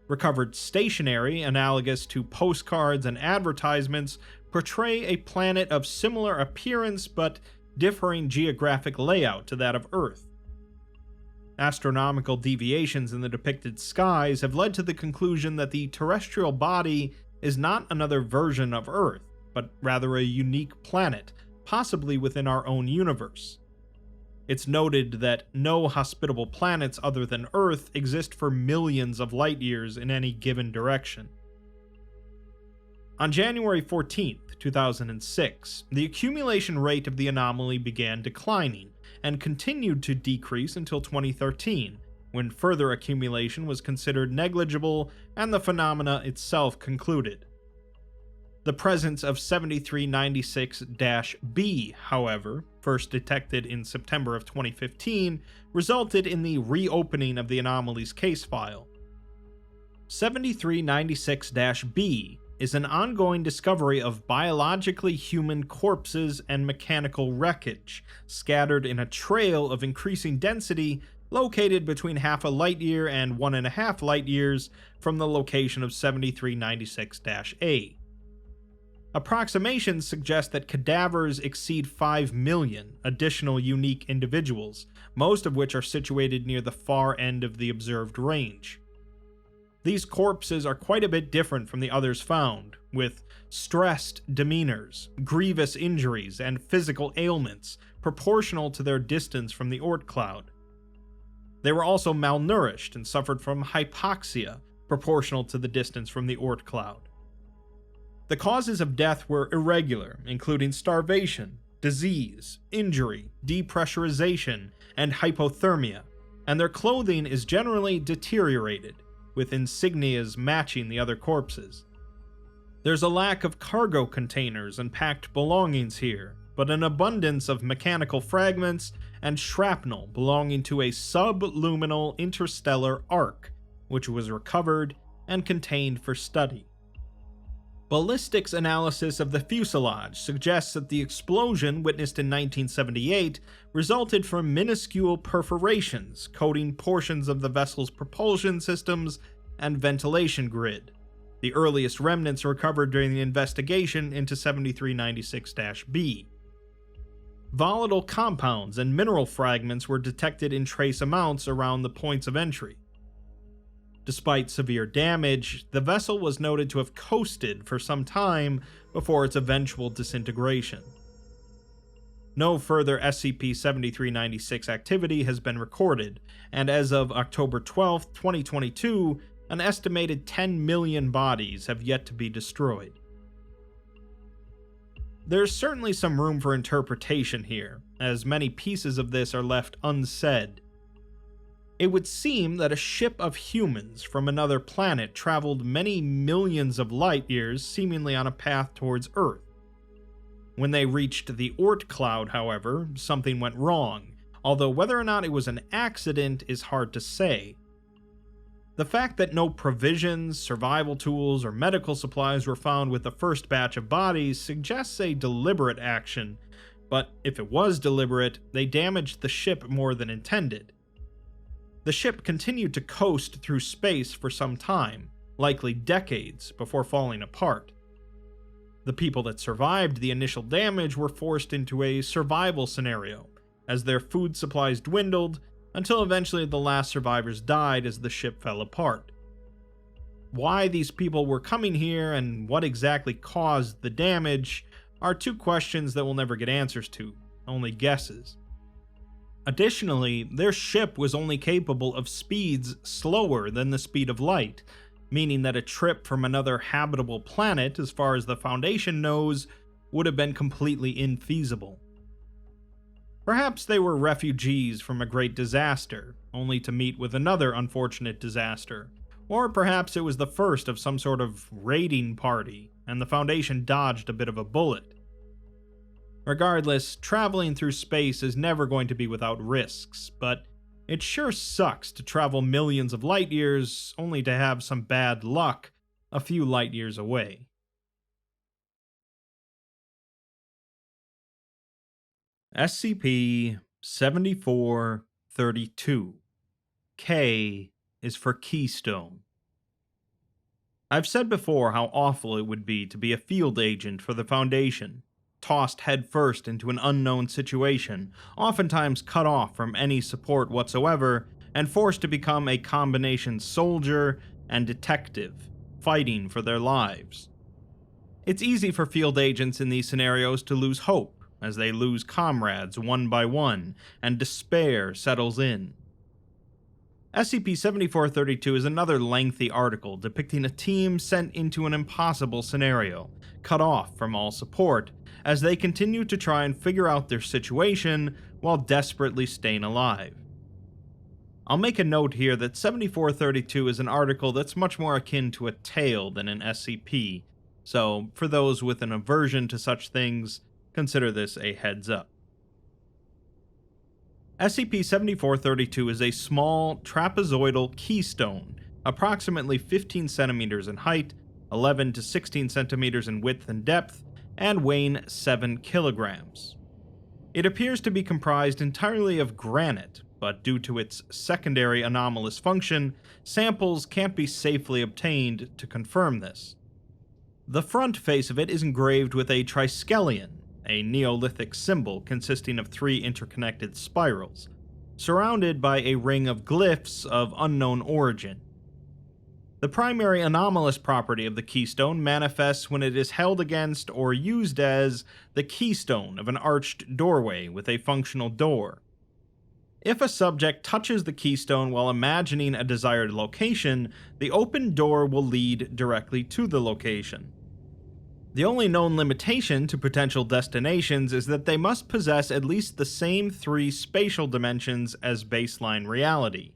Recovered stationery, analogous to postcards and advertisements, portray a planet of similar appearance but differing geographic layout to that of Earth. Astronomical deviations in the depicted skies have led to the conclusion that the terrestrial body is not another version of Earth, but rather a unique planet, possibly within our own universe. It's noted that no hospitable planets other than Earth exist for millions of light years in any given direction. On January 14, 2006, the accumulation rate of the anomaly began declining, and continued to decrease until 2013, when further accumulation was considered negligible and the phenomena itself concluded. The presence of 7396-B, however, first detected in September of 2015, resulted in the reopening of the anomaly's case file. 7396-B is an ongoing discovery of biologically human corpses and mechanical wreckage, scattered in a trail of increasing density located between half a light year and 1.5 light years from the location of 7396-A. Approximations suggest that cadavers exceed 5 million additional unique individuals, most of which are situated near the far end of the observed range. These corpses are quite a bit different from the others found, with stressed demeanors, grievous injuries, and physical ailments proportional to their distance from the Oort cloud. They were also malnourished and suffered from hypoxia, proportional to the distance from the Oort cloud. The causes of death were irregular, including starvation, disease, injury, depressurization, and hypothermia, and their clothing is generally deteriorated, with insignias matching the other corpses. There's a lack of cargo containers and packed belongings here, but an abundance of mechanical fragments and shrapnel belonging to a subluminal interstellar arc, which was recovered and contained for study. Ballistics analysis of the fuselage suggests that the explosion witnessed in 1978 resulted from minuscule perforations coating portions of the vessel's propulsion systems and ventilation grid, the earliest remnants recovered during the investigation into 7396-B. Volatile compounds and mineral fragments were detected in trace amounts around the points of entry. Despite severe damage, the vessel was noted to have coasted for some time before its eventual disintegration. No further SCP-7396 activity has been recorded, and as of October 12, 2022, an estimated 10 million bodies have yet to be destroyed. There's certainly some room for interpretation here, as many pieces of this are left unsaid. It would seem that a ship of humans from another planet traveled many millions of light years seemingly on a path towards Earth. When they reached the Oort cloud, however, something went wrong, although whether or not it was an accident is hard to say. The fact that no provisions, survival tools, or medical supplies were found with the first batch of bodies suggests a deliberate action, but if it was deliberate, they damaged the ship more than intended. The ship continued to coast through space for some time, likely decades, before falling apart. The people that survived the initial damage were forced into a survival scenario, as their food supplies dwindled, until eventually the last survivors died as the ship fell apart. Why these people were coming here and what exactly caused the damage are two questions that we'll never get answers to, only guesses. Additionally, their ship was only capable of speeds slower than the speed of light, meaning that a trip from another habitable planet, as far as the Foundation knows, would have been completely infeasible. Perhaps they were refugees from a great disaster, only to meet with another unfortunate disaster, or perhaps it was the first of some sort of raiding party, and the Foundation dodged a bit of a bullet. Regardless, traveling through space is never going to be without risks, but it sure sucks to travel millions of light years only to have some bad luck a few light years away. SCP-7432. K is for Keystone. I've said before how awful it would be to be a field agent for the Foundation, tossed headfirst into an unknown situation, oftentimes cut off from any support whatsoever, and forced to become a combination soldier and detective, fighting for their lives. It's easy for field agents in these scenarios to lose hope, as they lose comrades one by one, and despair settles in. SCP-7432 is another lengthy article depicting a team sent into an impossible scenario, cut off from all support, as they continue to try and figure out their situation while desperately staying alive. I'll make a note here that 7432 is an article that's much more akin to a tale than an SCP, so for those with an aversion to such things, consider this a heads up. SCP-7432 is a small, trapezoidal keystone, approximately 15 centimeters in height, 11 to 16 centimeters in width and depth, and weighing 7 kilograms. It appears to be comprised entirely of granite, but due to its secondary anomalous function, samples can't be safely obtained to confirm this. The front face of it is engraved with a triskelion, a Neolithic symbol consisting of 3 interconnected spirals, surrounded by a ring of glyphs of unknown origin. The primary anomalous property of the keystone manifests when it is held against or used as the keystone of an arched doorway with a functional door. If a subject touches the keystone while imagining a desired location, the open door will lead directly to the location. The only known limitation to potential destinations is that they must possess at least the same 3 spatial dimensions as baseline reality.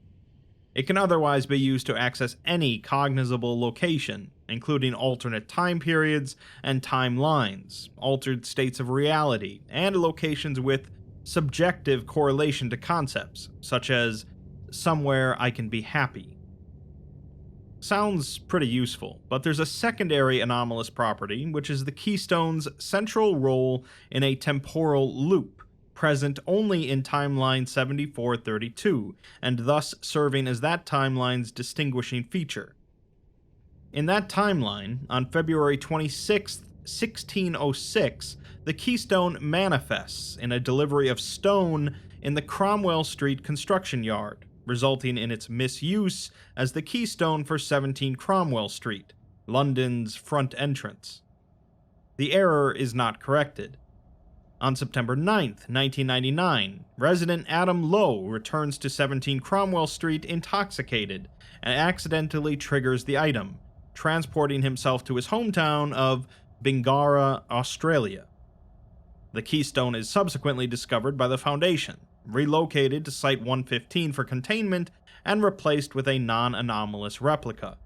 It can otherwise be used to access any cognizable location, including alternate time periods and timelines, altered states of reality, and locations with subjective correlation to concepts, such as somewhere I can be happy. Sounds pretty useful, but there's a secondary anomalous property, which is the Keystone's central role in a temporal loop, present only in timeline 7432, and thus serving as that timeline's distinguishing feature. In that timeline, on February 26, 1606, the Keystone manifests in a delivery of stone in the Cromwell Street construction yard, resulting in its misuse as the Keystone for 17 Cromwell Street, London's front entrance. The error is not corrected. On September 9th, 1999, resident Adam Lowe returns to 17 Cromwell Street intoxicated and accidentally triggers the item, transporting himself to his hometown of Bingara, Australia. The Keystone is subsequently discovered by the Foundation, relocated to Site 115 for containment, and replaced with a non-anomalous replica.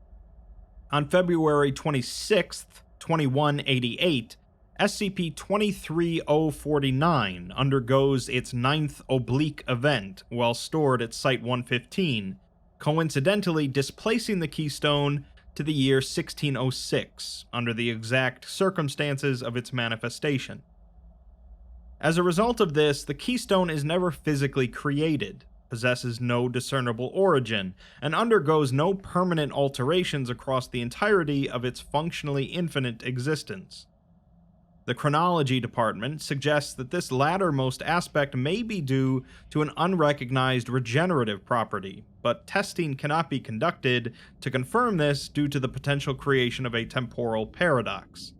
On February 26th, 2188, SCP-23049 undergoes its 9th oblique event while stored at Site-115, coincidentally displacing the Keystone to the year 1606, under the exact circumstances of its manifestation. As a result of this, the Keystone is never physically created, possesses no discernible origin, and undergoes no permanent alterations across the entirety of its functionally infinite existence. The Chronology Department suggests that this lattermost aspect may be due to an unrecognized regenerative property, but testing cannot be conducted to confirm this due to the potential creation of a temporal paradox.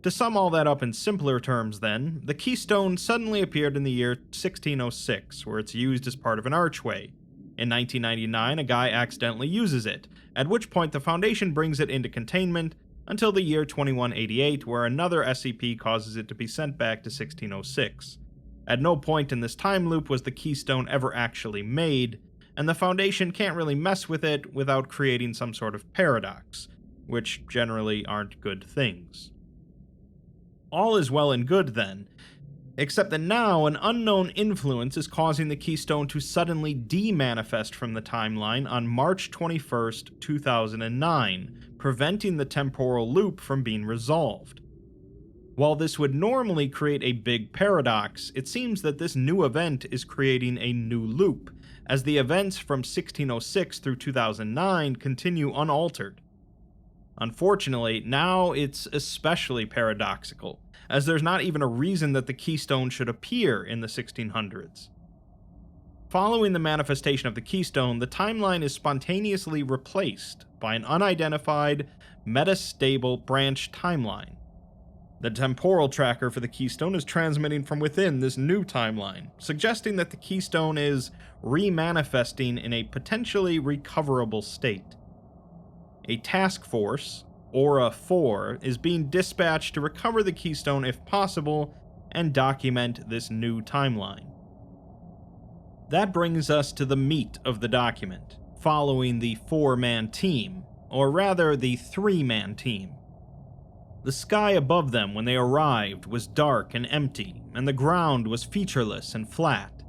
To sum all that up in simpler terms then, the Keystone suddenly appeared in the year 1606, where it's used as part of an archway. In 1999, a guy accidentally uses it, at which point the Foundation brings it into containment, until the year 2188, where another SCP causes it to be sent back to 1606. At no point in this time loop was the Keystone ever actually made, and the Foundation can't really mess with it without creating some sort of paradox, which generally aren't good things. All is well and good then, except that now an unknown influence is causing the Keystone to suddenly de-manifest from the timeline on March 21st, 2009, preventing the temporal loop from being resolved. While this would normally create a big paradox, it seems that this new event is creating a new loop, as the events from 1606 through 2009 continue unaltered. Unfortunately, now it's especially paradoxical, as there's not even a reason that the Keystone should appear in the 1600s. Following the manifestation of the Keystone, the timeline is spontaneously replaced by an unidentified, metastable branch timeline. The temporal tracker for the Keystone is transmitting from within this new timeline, suggesting that the Keystone is re-manifesting in a potentially recoverable state. A task force, Aura 4, is being dispatched to recover the Keystone if possible and document this new timeline. That brings us to the meat of the document, following the 4-man team, or rather the 3-man team. The sky above them when they arrived was dark and empty, and the ground was featureless and flat.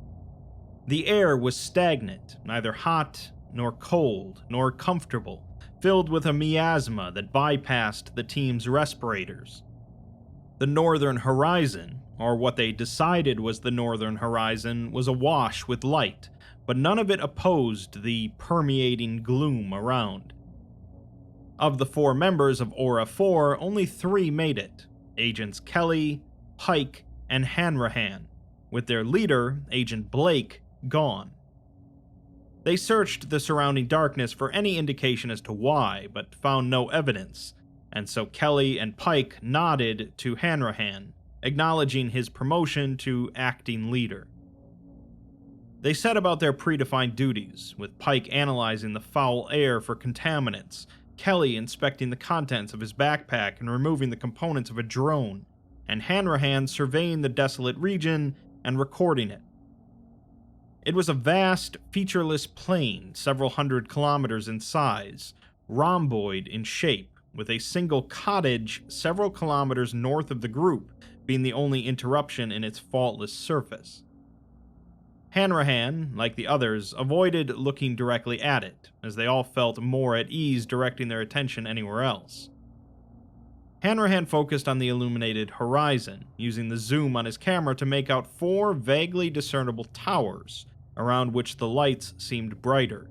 The air was stagnant, neither hot, nor cold, nor comfortable, filled with a miasma that bypassed the team's respirators. The northern horizon, or what they decided was the northern horizon, was awash with light, but none of it opposed the permeating gloom around. Of the 4 members of Aura 4, only 3 made it: Agents Kelly, Pike, and Hanrahan, with their leader, Agent Blake, gone. They searched the surrounding darkness for any indication as to why, but found no evidence, and so Kelly and Pike nodded to Hanrahan, acknowledging his promotion to acting leader. They set about their predefined duties, with Pike analyzing the foul air for contaminants, Kelly inspecting the contents of his backpack and removing the components of a drone, and Hanrahan surveying the desolate region and recording it. It was a vast, featureless plain several hundred kilometers in size, rhomboid in shape, with a single cottage several kilometers north of the group being the only interruption in its faultless surface. Hanrahan, like the others, avoided looking directly at it, as they all felt more at ease directing their attention anywhere else. Hanrahan focused on the illuminated horizon, using the zoom on his camera to make out 4 vaguely discernible towers, around which the lights seemed brighter.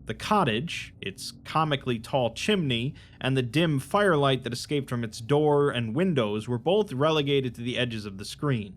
The cottage, its comically tall chimney, and the dim firelight that escaped from its door and windows were both relegated to the edges of the screen.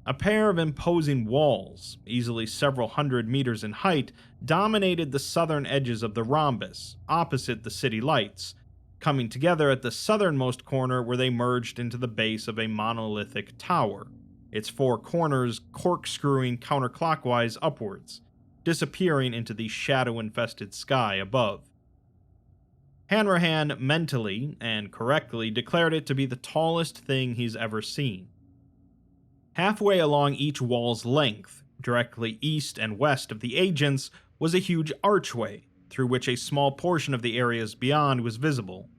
A pair of imposing walls, easily several hundred meters in height, dominated the southern edges of the rhombus, opposite the city lights, coming together at the southernmost corner where they merged into the base of a monolithic tower, its 4 corners corkscrewing counterclockwise upwards, disappearing into the shadow-infested sky above. Hanrahan mentally, and correctly, declared it to be the tallest thing he's ever seen. Halfway along each wall's length, directly east and west of the agents, was a huge archway, through which a small portion of the areas beyond was visible.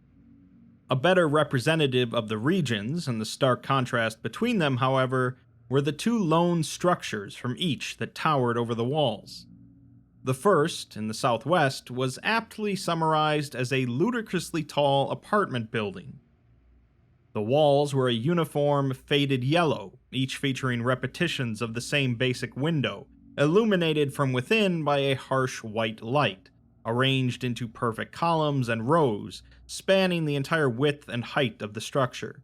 A better representative of the regions, and the stark contrast between them, however, were the 2 lone structures from each that towered over the walls. The first, in the southwest, was aptly summarized as a ludicrously tall apartment building. The walls were a uniform, faded yellow, each featuring repetitions of the same basic window, illuminated from within by a harsh white light, arranged into perfect columns and rows, spanning the entire width and height of the structure.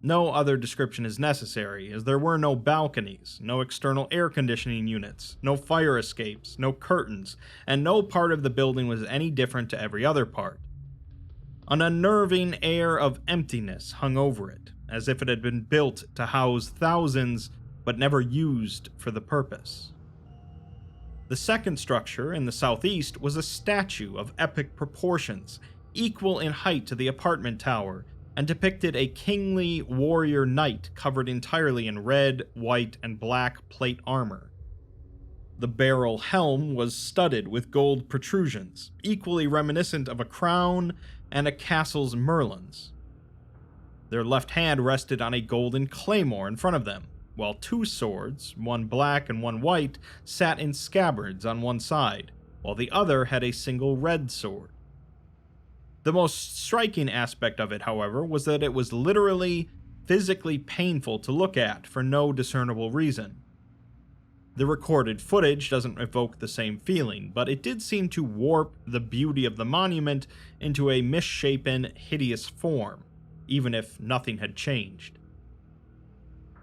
No other description is necessary, as there were no balconies, no external air conditioning units, no fire escapes, no curtains, and no part of the building was any different to every other part. An unnerving air of emptiness hung over it, as if it had been built to house thousands, but never used for the purpose. The second structure, in the southeast, was a statue of epic proportions, equal in height to the apartment tower, and depicted a kingly warrior knight covered entirely in red, white, and black plate armor. The barrel helm was studded with gold protrusions, equally reminiscent of a crown and a castle's merlons. Their left hand rested on a golden claymore in front of them, while 2 swords, one black and one white, sat in scabbards on one side, while the other had a single red sword. The most striking aspect of it, however, was that it was literally, physically painful to look at for no discernible reason. The recorded footage doesn't evoke the same feeling, but it did seem to warp the beauty of the monument into a misshapen, hideous form, even if nothing had changed.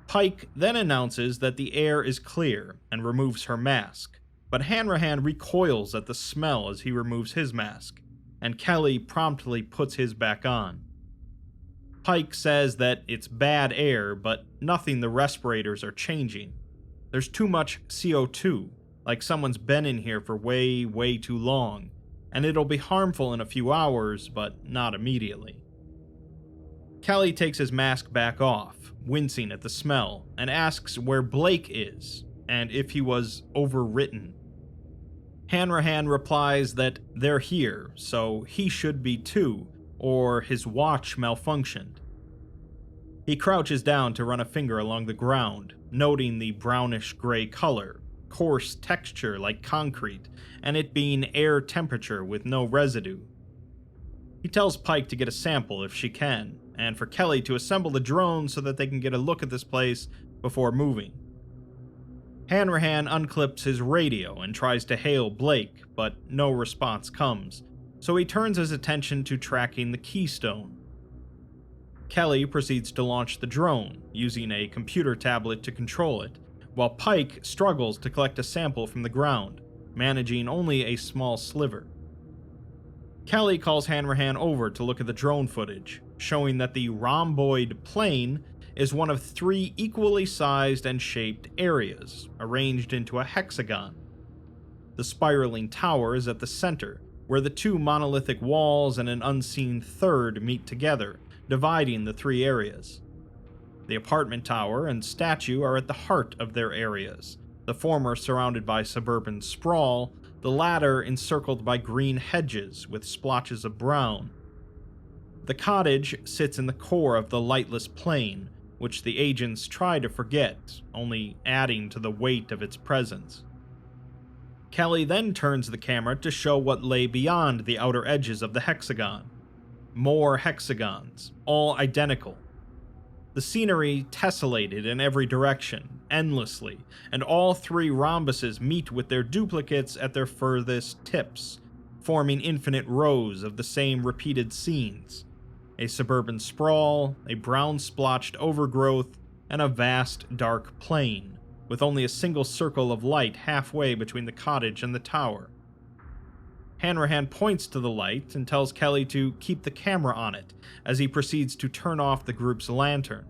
Pike then announces that the air is clear and removes her mask, but Hanrahan recoils at the smell as he removes his mask, and Kelly promptly puts his back on. Pike says that it's bad air, but nothing the respirators are changing. There's too much CO2, like someone's been in here for way, way too long, and it'll be harmful in a few hours, but not immediately. Kelly takes his mask back off, wincing at the smell, and asks where Blake is, and if he was overwritten. Hanrahan replies that they're here, so he should be too, or his watch malfunctioned. He crouches down to run a finger along the ground, noting the brownish-gray color, coarse texture like concrete, and it being air temperature with no residue. He tells Pike to get a sample if she can, and for Kelly to assemble the drone so that they can get a look at this place before moving. Hanrahan unclips his radio and tries to hail Blake, but no response comes, so he turns his attention to tracking the Keystone. Kelly proceeds to launch the drone, using a computer tablet to control it, while Pike struggles to collect a sample from the ground, managing only a small sliver. Kelly calls Hanrahan over to look at the drone footage, showing that the rhomboid plane is one of 3 equally sized and shaped areas, arranged into a hexagon. The spiraling tower is at the center, where the 2 monolithic walls and an unseen third meet together, dividing the 3 areas. The apartment tower and statue are at the heart of their areas, the former surrounded by suburban sprawl, the latter encircled by green hedges with splotches of brown. The cottage sits in the core of the lightless plain, which the agents try to forget, only adding to the weight of its presence. Kelly then turns the camera to show what lay beyond the outer edges of the hexagon. More hexagons, all identical. The scenery tessellated in every direction, endlessly, and all three rhombuses meet with their duplicates at their furthest tips, forming infinite rows of the same repeated scenes. A suburban sprawl, a brown-splotched overgrowth, and a vast, dark plain, with only a single circle of light halfway between the cottage and the tower. Hanrahan points to the light and tells Kelly to keep the camera on it as he proceeds to turn off the group's lantern.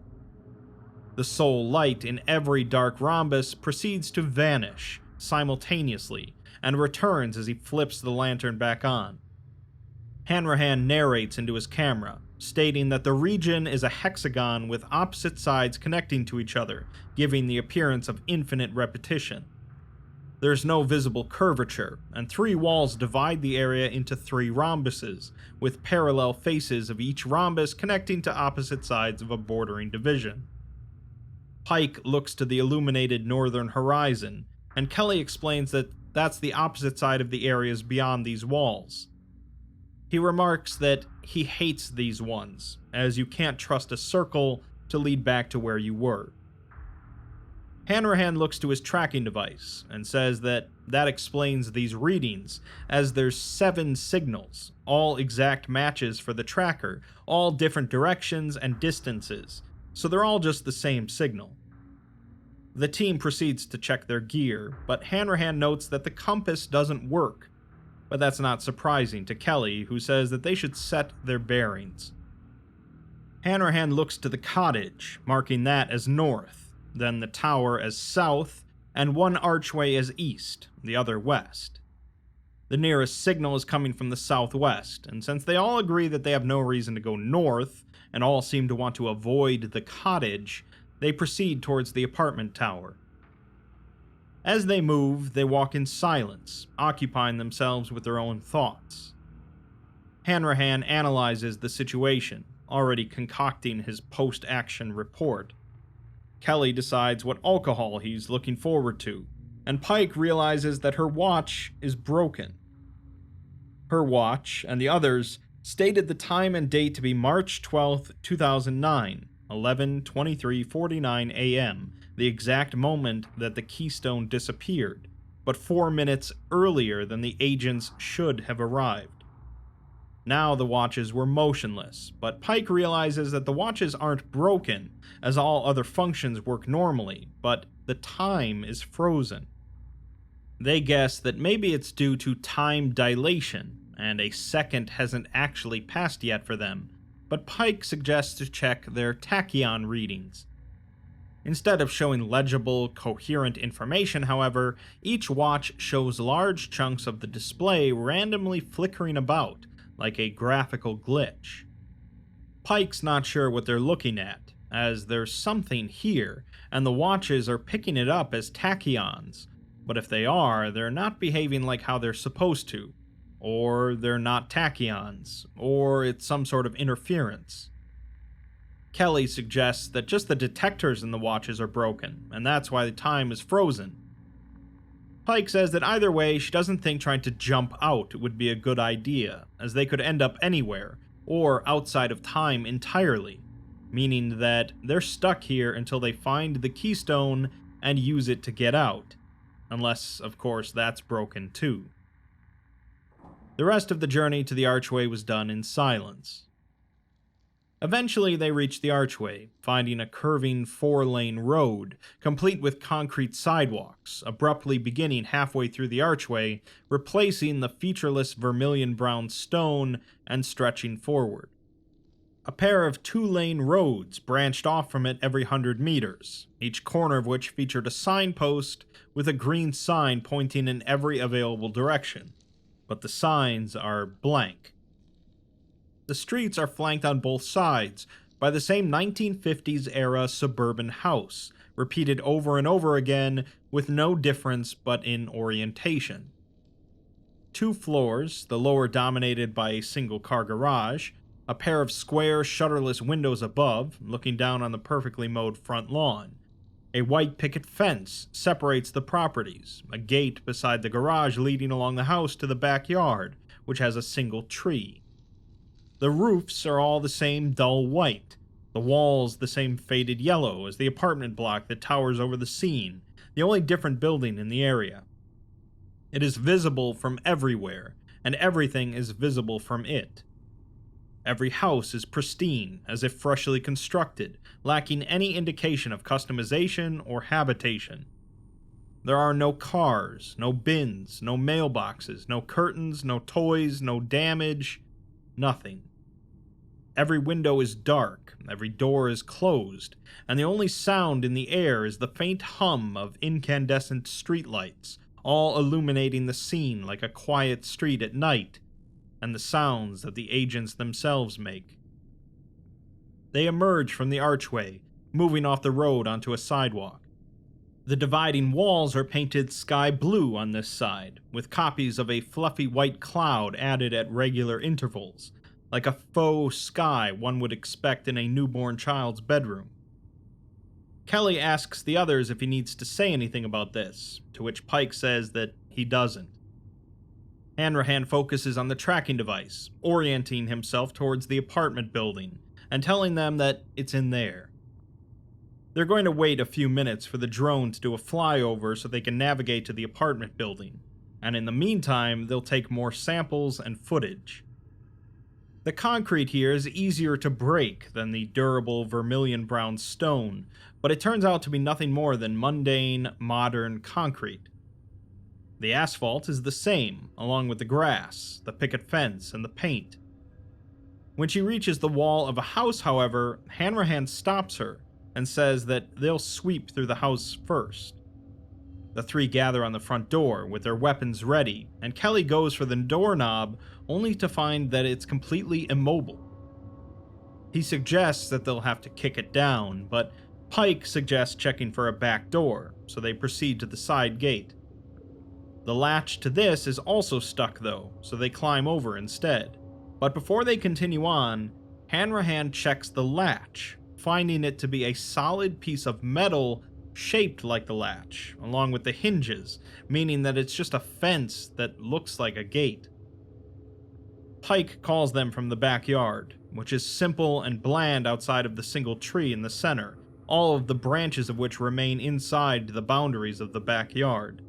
The sole light in every dark rhombus proceeds to vanish simultaneously and returns as he flips the lantern back on. Hanrahan narrates into his camera, stating that the region is a hexagon with opposite sides connecting to each other, giving the appearance of infinite repetition. There's no visible curvature, and three walls divide the area into three rhombuses, with parallel faces of each rhombus connecting to opposite sides of a bordering division. Pike looks to the illuminated northern horizon, and Kelly explains that that's the opposite side of the areas beyond these walls. He remarks that he hates these ones, as you can't trust a circle to lead back to where you were. Hanrahan looks to his tracking device and says that explains these readings, as there's 7 signals, all exact matches for the tracker, all different directions and distances, so they're all just the same signal. The team proceeds to check their gear, but Hanrahan notes that the compass doesn't work, but that's not surprising to Kelly, who says that they should set their bearings. Hanrahan looks to the cottage, marking that as north, then the tower as south, and one archway as east, the other west. The nearest signal is coming from the southwest, and since they all agree that they have no reason to go north, and all seem to want to avoid the cottage, they proceed towards the apartment tower. As they move, they walk in silence, occupying themselves with their own thoughts. Hanrahan analyzes the situation, already concocting his post-action report. Kelly decides what alcohol he's looking forward to, and Pike realizes that her watch is broken. Her watch, and the others, stated the time and date to be March 12, 2009, 11:23:49 a.m., the exact moment that the Keystone disappeared, but 4 minutes earlier than the agents should have arrived. Now the watches were motionless, but Pike realizes that the watches aren't broken, as all other functions work normally, but the time is frozen. They guess that maybe it's due to time dilation, and a second hasn't actually passed yet for them, but Pike suggests to check their tachyon readings. Instead of showing legible, coherent information, however, each watch shows large chunks of the display randomly flickering about, like a graphical glitch. Pike's not sure what they're looking at, as there's something here, and the watches are picking it up as tachyons, but if they are, they're not behaving like how they're supposed to, or they're not tachyons, or it's some sort of interference. Kelly suggests that just the detectors in the watches are broken, and that's why the time is frozen. Pike says that either way, she doesn't think trying to jump out would be a good idea, as they could end up anywhere, or outside of time entirely, meaning that they're stuck here until they find the Keystone and use it to get out, unless, of course, that's broken too. The rest of the journey to the archway was done in silence. Eventually, they reach the archway, finding a curving 4-lane road, complete with concrete sidewalks, abruptly beginning halfway through the archway, replacing the featureless vermilion-brown stone and stretching forward. A pair of 2-lane roads branched off from it every 100 meters, each corner of which featured a signpost with a green sign pointing in every available direction, but the signs are blank. The streets are flanked on both sides by the same 1950s era suburban house, repeated over and over again with no difference but in orientation. 2 floors, the lower dominated by a single car garage, a pair of square, shutterless windows above, looking down on the perfectly mowed front lawn. A white picket fence separates the properties, a gate beside the garage leading along the house to the backyard, which has a single tree. The roofs are all the same dull white, the walls the same faded yellow as the apartment block that towers over the scene, the only different building in the area. It is visible from everywhere, and everything is visible from it. Every house is pristine, as if freshly constructed, lacking any indication of customization or habitation. There are no cars, no bins, no mailboxes, no curtains, no toys, no damage, nothing. Every window is dark, every door is closed, and the only sound in the air is the faint hum of incandescent streetlights, all illuminating the scene like a quiet street at night, and the sounds that the agents themselves make. They emerge from the archway, moving off the road onto a sidewalk. The dividing walls are painted sky blue on this side, with copies of a fluffy white cloud added at regular intervals, like a faux sky one would expect in a newborn child's bedroom. Kelly asks the others if he needs to say anything about this, to which Pike says that he doesn't. Hanrahan focuses on the tracking device, orienting himself towards the apartment building, and telling them that it's in there. They're going to wait a few minutes for the drone to do a flyover so they can navigate to the apartment building, and in the meantime, they'll take more samples and footage. The concrete here is easier to break than the durable vermilion-brown stone, but it turns out to be nothing more than mundane, modern concrete. The asphalt is the same, along with the grass, the picket fence, and the paint. When she reaches the wall of a house, however, Hanrahan stops her and says that they'll sweep through the house first. The 3 gather on the front door with their weapons ready, and Kelly goes for the doorknob only to find that it's completely immobile. He suggests that they'll have to kick it down, but Pike suggests checking for a back door, so they proceed to the side gate. The latch to this is also stuck though, so they climb over instead. But before they continue on, Hanrahan checks the latch, finding it to be a solid piece of metal shaped like the latch, along with the hinges, meaning that it's just a fence that looks like a gate. Pike calls them from the backyard, which is simple and bland outside of the single tree in the center, all of the branches of which remain inside the boundaries of the backyard.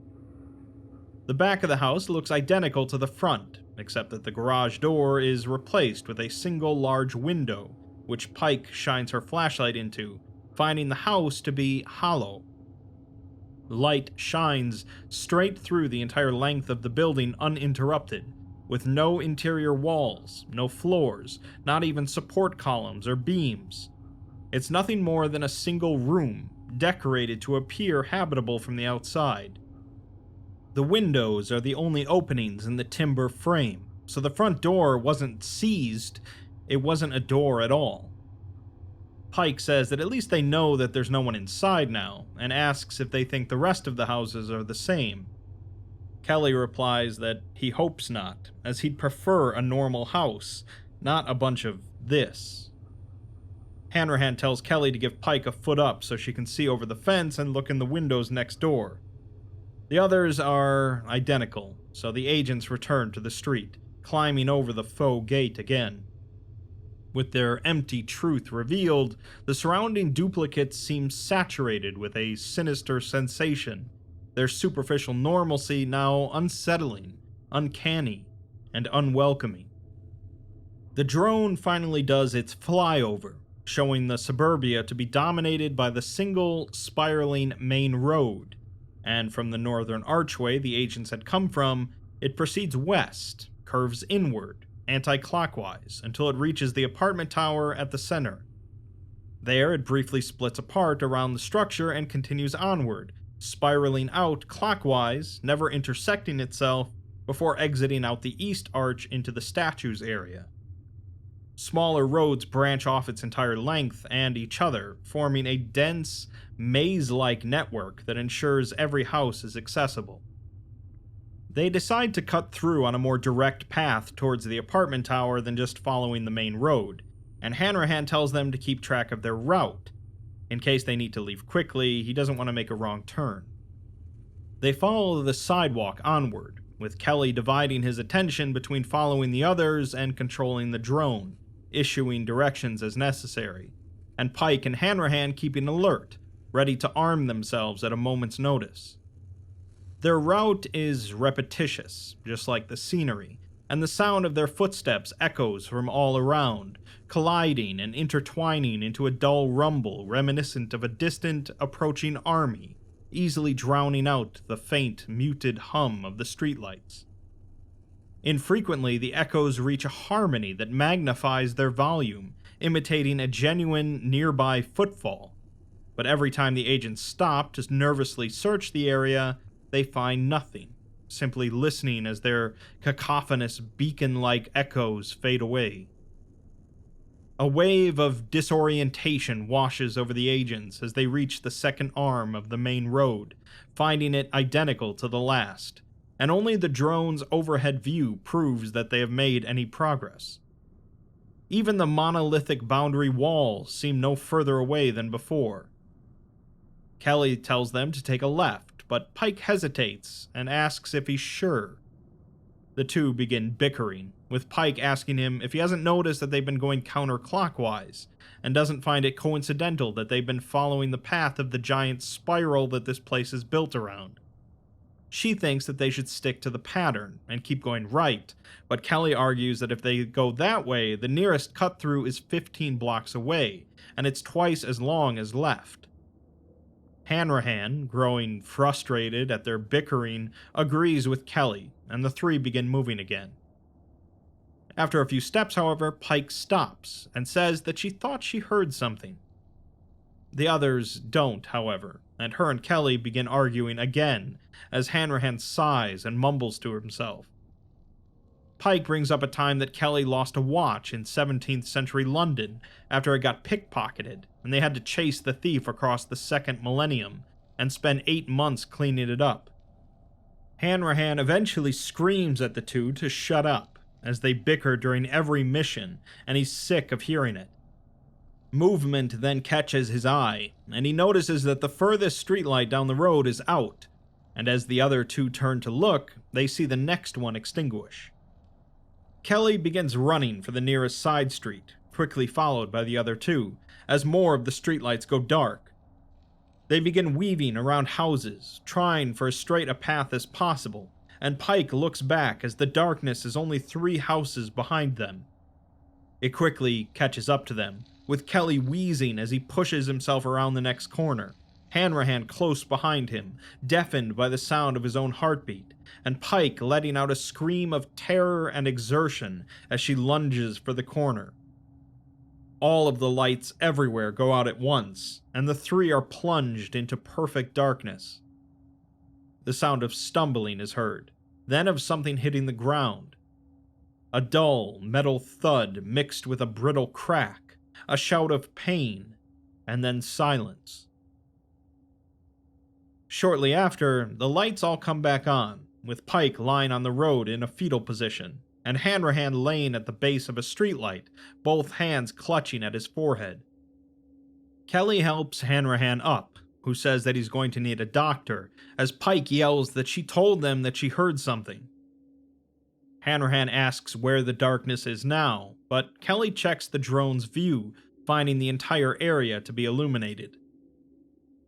The back of the house looks identical to the front, except that the garage door is replaced with a single large window, which Pike shines her flashlight into, finding the house to be hollow. Light shines straight through the entire length of the building uninterrupted, with no interior walls, no floors, not even support columns or beams. It's nothing more than a single room, decorated to appear habitable from the outside. The windows are the only openings in the timber frame, so the front door wasn't seized, it wasn't a door at all. Pike says that at least they know that there's no one inside now, and asks if they think the rest of the houses are the same. Kelly replies that he hopes not, as he'd prefer a normal house, not a bunch of this. Hanrahan tells Kelly to give Pike a foot up so she can see over the fence and look in the windows next door. The others are identical, so the agents return to the street, climbing over the faux gate again. With their empty truth revealed, the surrounding duplicates seem saturated with a sinister sensation, their superficial normalcy now unsettling, uncanny, and unwelcoming. The drone finally does its flyover, showing the suburbia to be dominated by the single, spiraling main road, and from the northern archway the agents had come from, it proceeds west, curves inward, anti-clockwise, until it reaches the apartment tower at the center. There it briefly splits apart around the structure and continues onward, spiraling out clockwise, never intersecting itself, before exiting out the east arch into the statues area. Smaller roads branch off its entire length and each other, forming a dense, maze-like network that ensures every house is accessible. They decide to cut through on a more direct path towards the apartment tower than just following the main road, and Hanrahan tells them to keep track of their route. In case they need to leave quickly, he doesn't want to make a wrong turn. They follow the sidewalk onward, with Kelly dividing his attention between following the others and controlling the drone, issuing directions as necessary, and Pike and Hanrahan keeping alert, ready to arm themselves at a moment's notice. Their route is repetitious, just like the scenery, and the sound of their footsteps echoes from all around, colliding and intertwining into a dull rumble reminiscent of a distant, approaching army, easily drowning out the faint, muted hum of the streetlights. Infrequently, the echoes reach a harmony that magnifies their volume, imitating a genuine, nearby footfall. But every time the agents stop to nervously search the area, they find nothing, simply listening as their cacophonous beacon-like echoes fade away. A wave of disorientation washes over the agents as they reach the second arm of the main road, finding it identical to the last, and only the drone's overhead view proves that they have made any progress. Even the monolithic boundary walls seem no further away than before. Kelly tells them to take a left, but Pike hesitates and asks if he's sure. The two begin bickering, with Pike asking him if he hasn't noticed that they've been going counterclockwise, and doesn't find it coincidental that they've been following the path of the giant spiral that this place is built around. She thinks that they should stick to the pattern and keep going right, but Kelly argues that if they go that way, the nearest cut-through is 15 blocks away, and it's twice as long as left. Hanrahan, growing frustrated at their bickering, agrees with Kelly, and the three begin moving again. After a few steps, however, Pike stops and says that she thought she heard something. The others don't, however, and her and Kelly begin arguing again as Hanrahan sighs and mumbles to himself. Pike brings up a time that Kelly lost a watch in 17th century London after it got pickpocketed, and they had to chase the thief across the second millennium and spend 8 months cleaning it up. Hanrahan eventually screams at the two to shut up, as they bicker during every mission, and he's sick of hearing it. Movement then catches his eye, and he notices that the furthest streetlight down the road is out, and as the other two turn to look, they see the next one extinguish. Kelly begins running for the nearest side street, quickly followed by the other two, as more of the streetlights go dark. They begin weaving around houses, trying for as straight a path as possible, and Pike looks back as the darkness is only 3 houses behind them. It quickly catches up to them, with Kelly wheezing as he pushes himself around the next corner, Hanrahan close behind him, deafened by the sound of his own heartbeat, and Pike letting out a scream of terror and exertion as she lunges for the corner. All of the lights everywhere go out at once, and the three are plunged into perfect darkness. The sound of stumbling is heard, then of something hitting the ground. A dull, metal thud mixed with a brittle crack, a shout of pain, and then silence. Shortly after, the lights all come back on, with Pike lying on the road in a fetal position, and Hanrahan laying at the base of a streetlight, both hands clutching at his forehead. Kelly helps Hanrahan up, who says that he's going to need a doctor, as Pike yells that she told them that she heard something. Hanrahan asks where the darkness is now, but Kelly checks the drone's view, finding the entire area to be illuminated.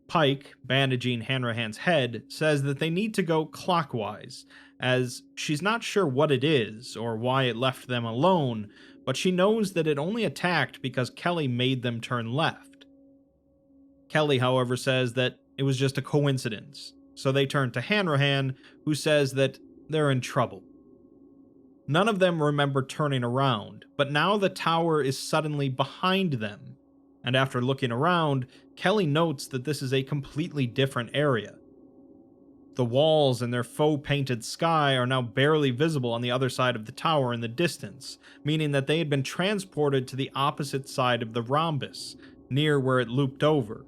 Pike, bandaging Hanrahan's head, says that they need to go clockwise, as she's not sure what it is or why it left them alone, but she knows that it only attacked because Kelly made them turn left. Kelly, however, says that it was just a coincidence, so they turn to Hanrahan, who says that they're in trouble. None of them remember turning around, but now the tower is suddenly behind them, and after looking around, Kelly notes that this is a completely different area. The walls and their faux-painted sky are now barely visible on the other side of the tower in the distance, meaning that they had been transported to the opposite side of the rhombus, near where it looped over.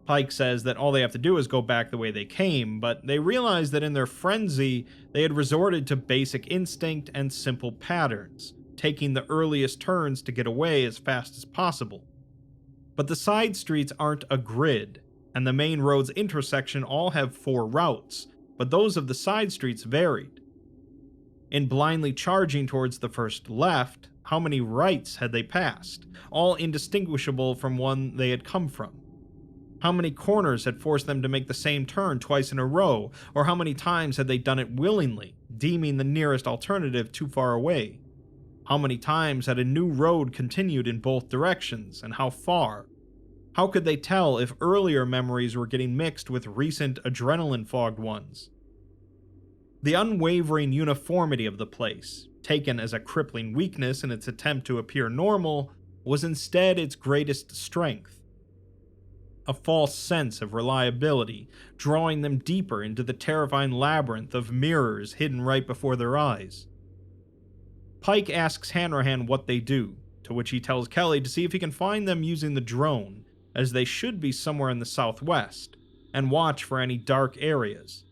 Pike says that all they have to do is go back the way they came, but they realize that in their frenzy, they had resorted to basic instinct and simple patterns, taking the earliest turns to get away as fast as possible. But the side streets aren't a grid, and the main road's intersection all have 4 routes, but those of the side streets varied. In blindly charging towards the first left, how many rights had they passed, all indistinguishable from one they had come from? How many corners had forced them to make the same turn twice in a row, or how many times had they done it willingly, deeming the nearest alternative too far away? How many times had a new road continued in both directions, and how far? How could they tell if earlier memories were getting mixed with recent adrenaline-fogged ones? The unwavering uniformity of the place, taken as a crippling weakness in its attempt to appear normal, was instead its greatest strength. A false sense of reliability, drawing them deeper into the terrifying labyrinth of mirrors hidden right before their eyes. Pike asks Hanrahan what they do, to which he tells Kelly to see if he can find them using the drone, as they should be somewhere in the southwest, and watch for any dark areas.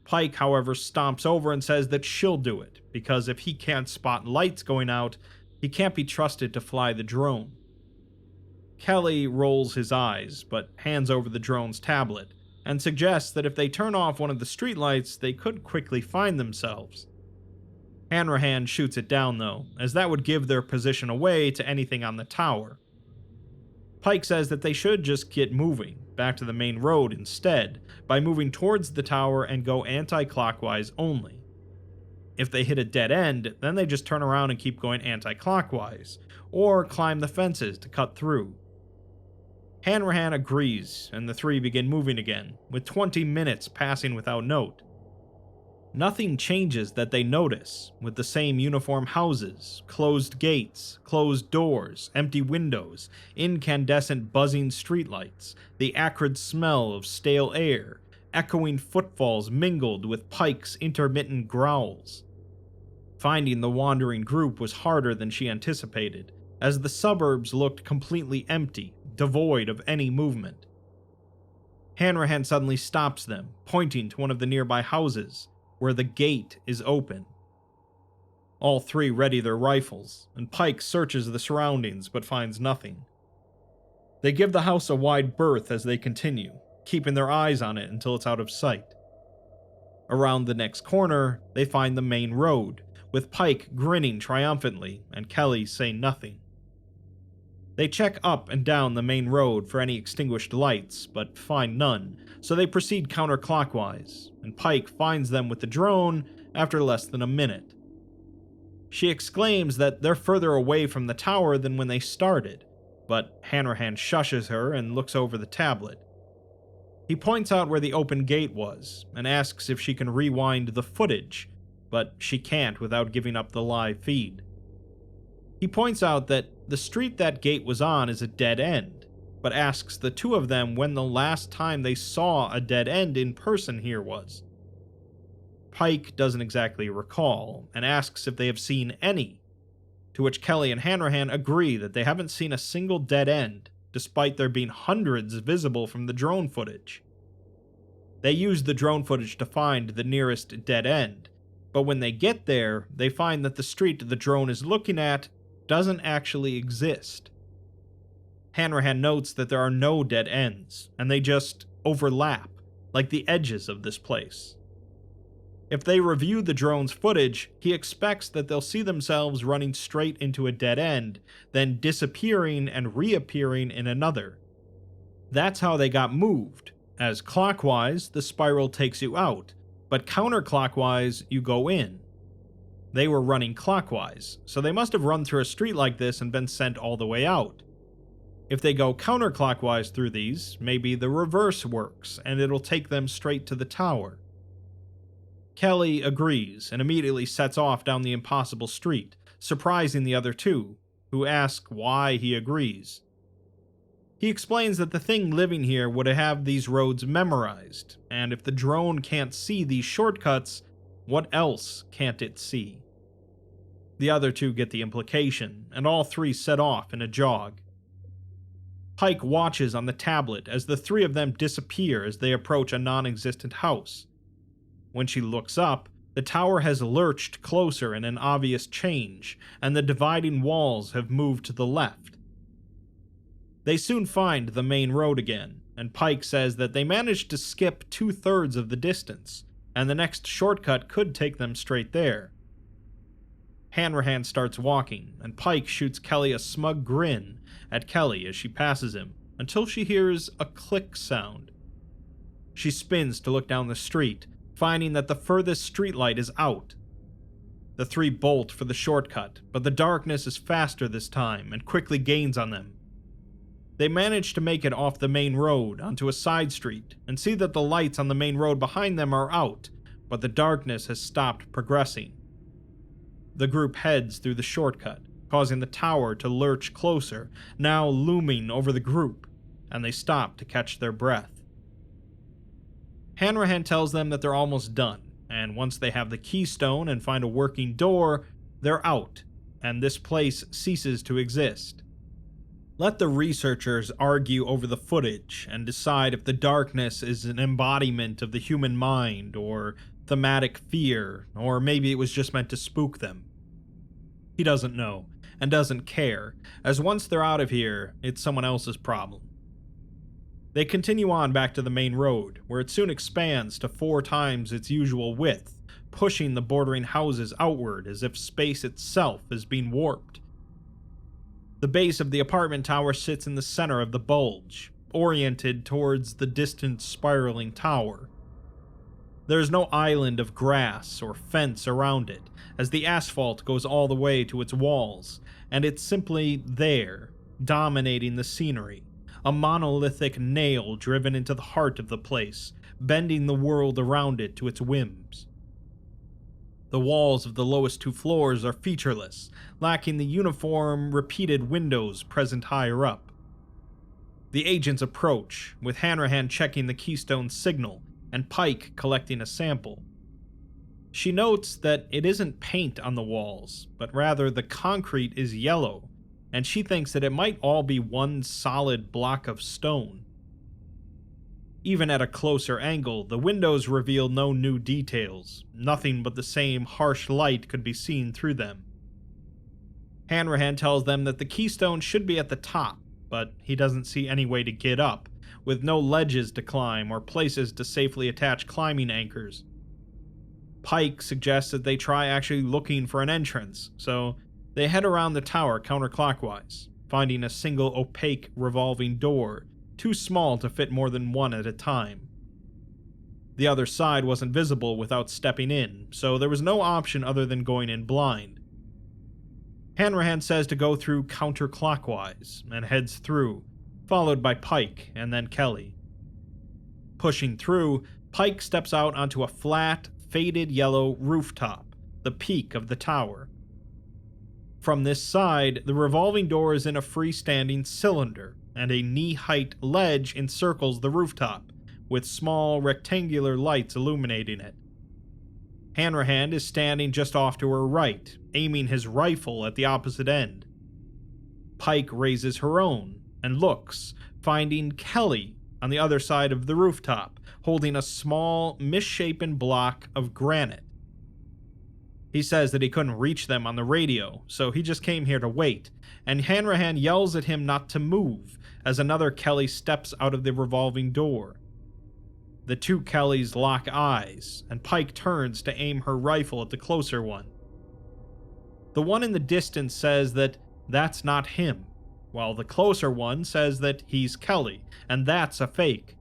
Pike, however, stomps over and says that she'll do it, because if he can't spot lights going out, he can't be trusted to fly the drone. Kelly rolls his eyes, but hands over the drone's tablet, and suggests that if they turn off one of the streetlights, they could quickly find themselves. Hanrahan shoots it down though, as that would give their position away to anything on the tower. Pike says that they should just get moving, back to the main road instead, by moving towards the tower and go anti-clockwise only. If they hit a dead end, then they just turn around and keep going anti-clockwise, or climb the fences to cut through. Hanrahan agrees, and the 3 begin moving again, with 20 minutes passing without note. Nothing changes that they notice, with the same uniform houses, closed gates, closed doors, empty windows, incandescent buzzing streetlights, the acrid smell of stale air, echoing footfalls mingled with Pike's intermittent growls. Finding the wandering group was harder than she anticipated, as the suburbs looked completely empty, devoid of any movement. Hanrahan suddenly stops them, pointing to one of the nearby houses, where the gate is open. All 3 ready their rifles, and Pike searches the surroundings but finds nothing. They give the house a wide berth as they continue, keeping their eyes on it until it's out of sight. Around the next corner, they find the main road, with Pike grinning triumphantly and Kelly saying nothing. They check up and down the main road for any extinguished lights, but find none, so they proceed counterclockwise, and Pike finds them with the drone after less than a minute. She exclaims that they're further away from the tower than when they started, but Hanrahan shushes her and looks over the tablet. He points out where the open gate was, and asks if she can rewind the footage, but she can't without giving up the live feed. He points out that the street that gate was on is a dead end, but asks the 2 of them when the last time they saw a dead end in person here was. Pike doesn't exactly recall, and asks if they have seen any, to which Kelly and Hanrahan agree that they haven't seen a single dead end, despite there being hundreds visible from the drone footage. They use the drone footage to find the nearest dead end, but when they get there, they find that the street the drone is looking at doesn't actually exist. Hanrahan notes that there are no dead ends, and they just overlap, like the edges of this place. If they review the drone's footage, he expects that they'll see themselves running straight into a dead end, then disappearing and reappearing in another. That's how they got moved, as clockwise, the spiral takes you out, but counterclockwise, you go in. They were running clockwise, so they must have run through a street like this and been sent all the way out. If they go counterclockwise through these, maybe the reverse works, and it'll take them straight to the tower. Kelly agrees, and immediately sets off down the impossible street, surprising the other 2, who ask why he agrees. He explains that the thing living here would have these roads memorized, and if the drone can't see these shortcuts, what else can't it see? The other two get the implication, and all three set off in a jog. Pike watches on the tablet as the three of them disappear as they approach a non-existent house. When she looks up, the tower has lurched closer in an obvious change, and the dividing walls have moved to the left. They soon find the main road again, and Pike says that they managed to skip 2/3 of the distance, and the next shortcut could take them straight there. Hanrahan starts walking, and Pike shoots Kelly a smug grin at Kelly as she passes him, until she hears a click sound. She spins to look down the street, finding that the furthest streetlight is out. The three bolt for the shortcut, but the darkness is faster this time and quickly gains on them. They manage to make it off the main road onto a side street and see that the lights on the main road behind them are out, but the darkness has stopped progressing. The group heads through the shortcut, causing the tower to lurch closer, now looming over the group, and they stop to catch their breath. Hanrahan tells them that they're almost done, and once they have the keystone and find a working door, they're out, and this place ceases to exist. Let the researchers argue over the footage and decide if the darkness is an embodiment of the human mind, or thematic fear, or maybe it was just meant to spook them. He doesn't know, and doesn't care, as once they're out of here, it's someone else's problem. They continue on back to the main road, where it soon expands to 4 times its usual width, pushing the bordering houses outward as if space itself is being warped. The base of the apartment tower sits in the center of the bulge, oriented towards the distant spiraling tower. There is no island of grass or fence around it, as the asphalt goes all the way to its walls, and it's simply there, dominating the scenery, a monolithic nail driven into the heart of the place, bending the world around it to its whims. The walls of the lowest 2 floors are featureless, lacking the uniform, repeated windows present higher up. The agents approach, with Hanrahan checking the Keystone signal and Pike collecting a sample. She notes that it isn't paint on the walls, but rather the concrete is yellow, and she thinks that it might all be one solid block of stone. Even at a closer angle, the windows reveal no new details. Nothing but the same harsh light could be seen through them. Hanrahan tells them that the keystone should be at the top, but he doesn't see any way to get up, with no ledges to climb or places to safely attach climbing anchors. Pike suggests that they try actually looking for an entrance, so they head around the tower counterclockwise, finding a single opaque revolving door, too small to fit more than one at a time. The other side wasn't visible without stepping in, so there was no option other than going in blind. Hanrahan says to go through counterclockwise, and heads through, followed by Pike and then Kelly. Pushing through, Pike steps out onto a flat, faded yellow rooftop, the peak of the tower. From this side, the revolving door is in a freestanding cylinder, and a knee-height ledge encircles the rooftop, with small rectangular lights illuminating it. Hanrahan is standing just off to her right, aiming his rifle at the opposite end. Pike raises her own, and looks, finding Kelly on the other side of the rooftop, holding a small, misshapen block of granite. He says that he couldn't reach them on the radio, so he just came here to wait, and Hanrahan yells at him not to move, as another Kelly steps out of the revolving door. The 2 Kellys lock eyes, and Pike turns to aim her rifle at the closer one. The one in the distance says that that's not him, while the closer one says that he's Kelly, and that's a fake.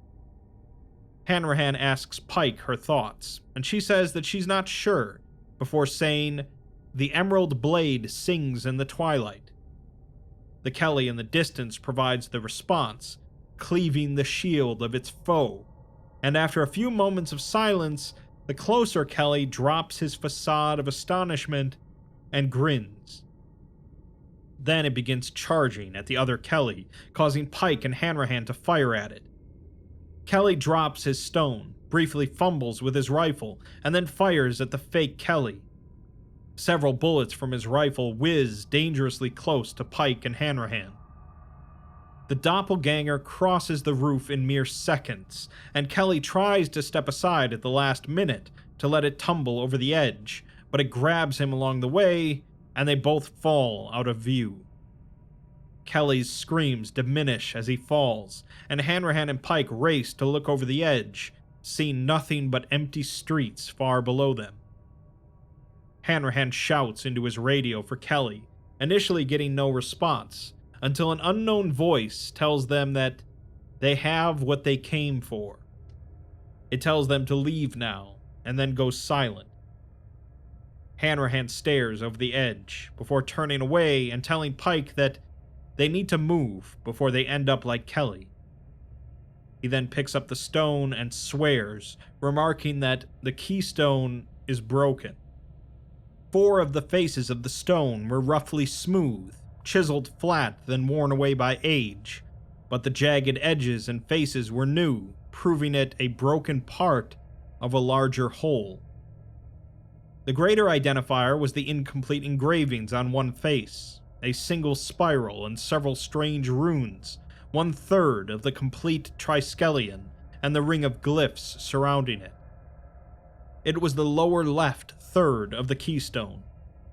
Hanrahan asks Pike her thoughts, and she says that she's not sure, before saying, "The emerald blade sings in the twilight." The Kelly in the distance provides the response, cleaving the shield of its foe, and after a few moments of silence, the closer Kelly drops his facade of astonishment and grins. Then it begins charging at the other Kelly, causing Pike and Hanrahan to fire at it. Kelly drops his stone, briefly fumbles with his rifle, and then fires at the fake Kelly. Several bullets from his rifle whiz dangerously close to Pike and Hanrahan. The doppelganger crosses the roof in mere seconds, and Kelly tries to step aside at the last minute to let it tumble over the edge, but it grabs him along the way, and they both fall out of view. Kelly's screams diminish as he falls, and Hanrahan and Pike race to look over the edge, seeing nothing but empty streets far below them. Hanrahan shouts into his radio for Kelly, initially getting no response, until an unknown voice tells them that they have what they came for. It tells them to leave now, and then goes silent. Hanrahan stares over the edge, before turning away and telling Pike that they need to move before they end up like Kelly. He then picks up the stone and swears, remarking that the Keystone is broken. 4 of the faces of the stone were roughly smooth, chiseled flat, then worn away by age, but the jagged edges and faces were new, proving it a broken part of a larger whole. The greater identifier was the incomplete engravings on one face, a single spiral and several strange runes, 1/3 of the complete triskelion, and the ring of glyphs surrounding it. It was the lower left third of the Keystone,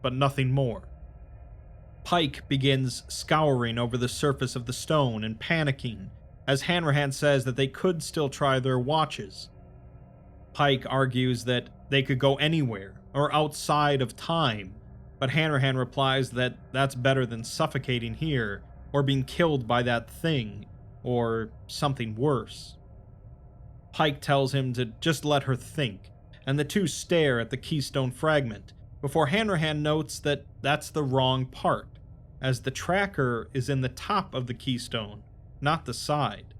but nothing more. Pike begins scouring over the surface of the stone and panicking, as Hanrahan says that they could still try their watches. Pike argues that they could go anywhere, or outside of time, but Hanrahan replies that that's better than suffocating here, or being killed by that thing, or something worse. Pike tells him to just let her think, and the two stare at the Keystone fragment, before Hanrahan notes that that's the wrong part, as the tracker is in the top of the Keystone, not the side.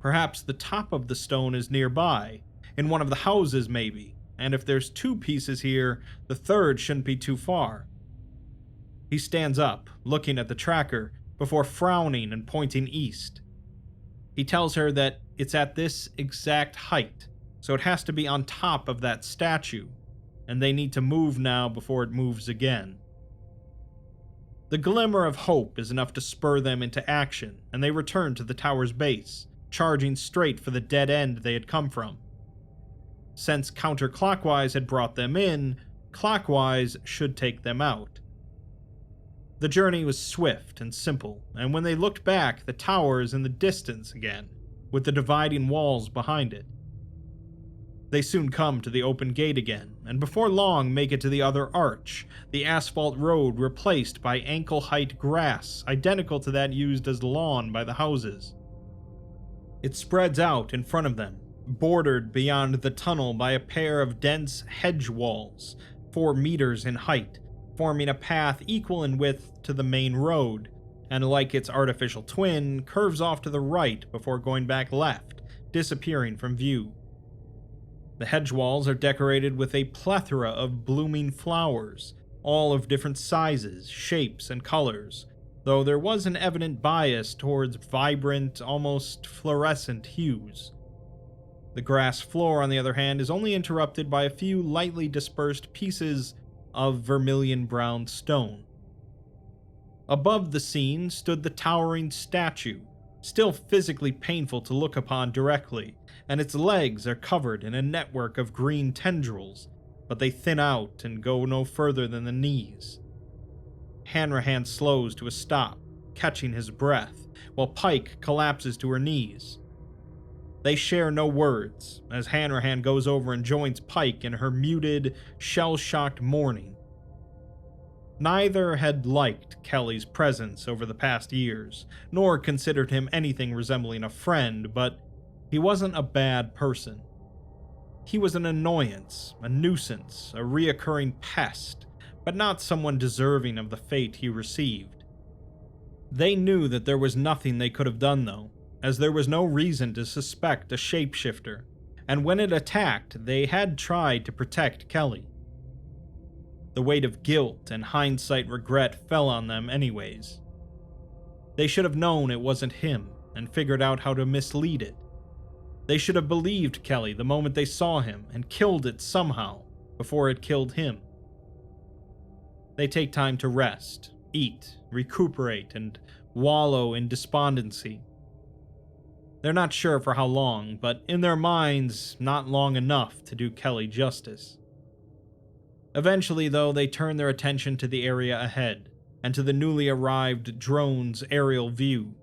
Perhaps the top of the stone is nearby, in one of the houses maybe, and if there's 2 pieces here, the third shouldn't be too far. He stands up, looking at the tracker, before frowning and pointing east. He tells her that it's at this exact height, so it has to be on top of that statue, and they need to move now before it moves again. The glimmer of hope is enough to spur them into action, and they return to the tower's base, charging straight for the dead end they had come from. Since counterclockwise had brought them in, clockwise should take them out. The journey was swift and simple, and when they looked back, the tower is in the distance again, with the dividing walls behind it. They soon come to the open gate again, and before long make it to the other arch, the asphalt road replaced by ankle-height grass, identical to that used as lawn by the houses. It spreads out in front of them, bordered beyond the tunnel by a pair of dense hedge walls, 4 meters in height, forming a path equal in width to the main road, and like its artificial twin, curves off to the right before going back left, disappearing from view. The hedge walls are decorated with a plethora of blooming flowers, all of different sizes, shapes, and colors, though there was an evident bias towards vibrant, almost fluorescent hues. The grass floor, on the other hand, is only interrupted by a few lightly dispersed pieces of vermilion-brown stone. Above the scene stood the towering statue, still physically painful to look upon directly, and its legs are covered in a network of green tendrils, but they thin out and go no further than the knees. Hanrahan slows to a stop, catching his breath, while Pike collapses to her knees. They share no words, as Hanrahan goes over and joins Pike in her muted, shell-shocked mourning. Neither had liked Kelly's presence over the past years, nor considered him anything resembling a friend, but he wasn't a bad person. He was an annoyance, a nuisance, a reoccurring pest, but not someone deserving of the fate he received. They knew that there was nothing they could have done, though, as there was no reason to suspect a shapeshifter, and when it attacked, they had tried to protect Kelly. The weight of guilt and hindsight regret fell on them anyways. They should have known it wasn't him and figured out how to mislead it. They should have believed Kelly the moment they saw him and killed it somehow before it killed him. They take time to rest, eat, recuperate, and wallow in despondency. They're not sure for how long, but in their minds, not long enough to do Kelly justice. Eventually, though, they turn their attention to the area ahead, and to the newly arrived drone's aerial view.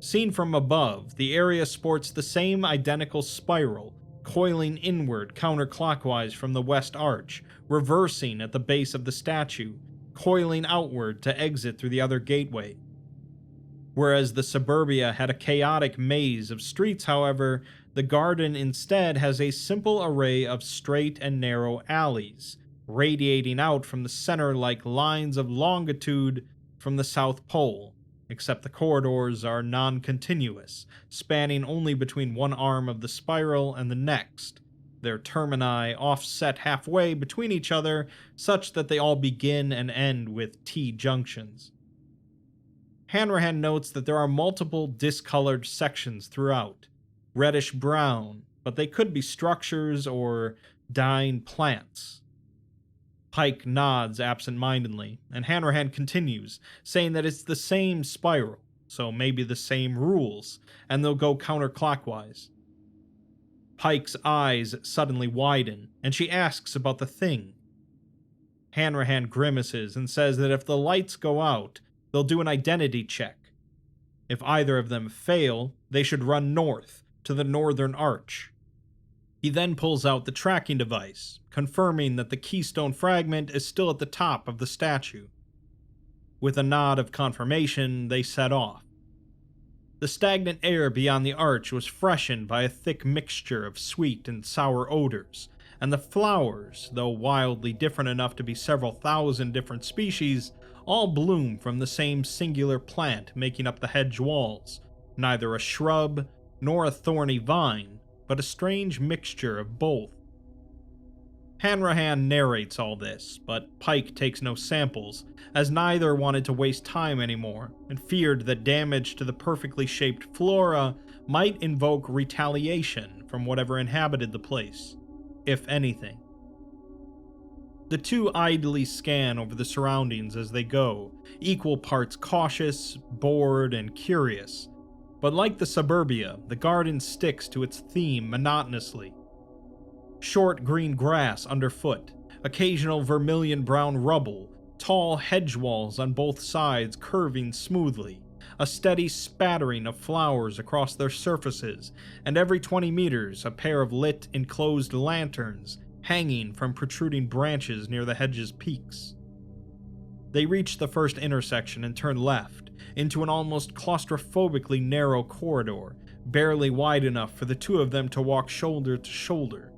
Seen from above, the area sports the same identical spiral, coiling inward counterclockwise from the west arch, reversing at the base of the statue, coiling outward to exit through the other gateway. Whereas the suburbia had a chaotic maze of streets, however, the garden instead has a simple array of straight and narrow alleys, radiating out from the center like lines of longitude from the South Pole, except the corridors are non-continuous, spanning only between one arm of the spiral and the next, their termini offset halfway between each other such that they all begin and end with T-junctions. Hanrahan notes that there are multiple discolored sections throughout, reddish-brown, but they could be structures or dying plants. Pike nods absent-mindedly, and Hanrahan continues, saying that it's the same spiral, so maybe the same rules, and they'll go counterclockwise. Pike's eyes suddenly widen, and she asks about the thing. Hanrahan grimaces and says that if the lights go out, they'll do an identity check. If either of them fail, they should run north, to the northern arch. He then pulls out the tracking device, confirming that the Keystone fragment is still at the top of the statue. With a nod of confirmation, they set off. The stagnant air beyond the arch was freshened by a thick mixture of sweet and sour odors, and the flowers, though wildly different enough to be several thousand different species, all bloom from the same singular plant making up the hedge walls, neither a shrub nor a thorny vine, but a strange mixture of both. Hanrahan narrates all this, but Pike takes no samples, as neither wanted to waste time anymore, and feared that damage to the perfectly shaped flora might invoke retaliation from whatever inhabited the place, if anything. The two idly scan over the surroundings as they go, equal parts cautious, bored, and curious. But like the suburbia, the garden sticks to its theme monotonously. Short green grass underfoot, occasional vermilion-brown rubble, tall hedge walls on both sides curving smoothly, a steady spattering of flowers across their surfaces, and every 20 meters a pair of lit, enclosed lanterns hanging from protruding branches near the hedge's peaks. They reach the first intersection and turn left, into an almost claustrophobically narrow corridor, barely wide enough for the two of them to walk shoulder to shoulder.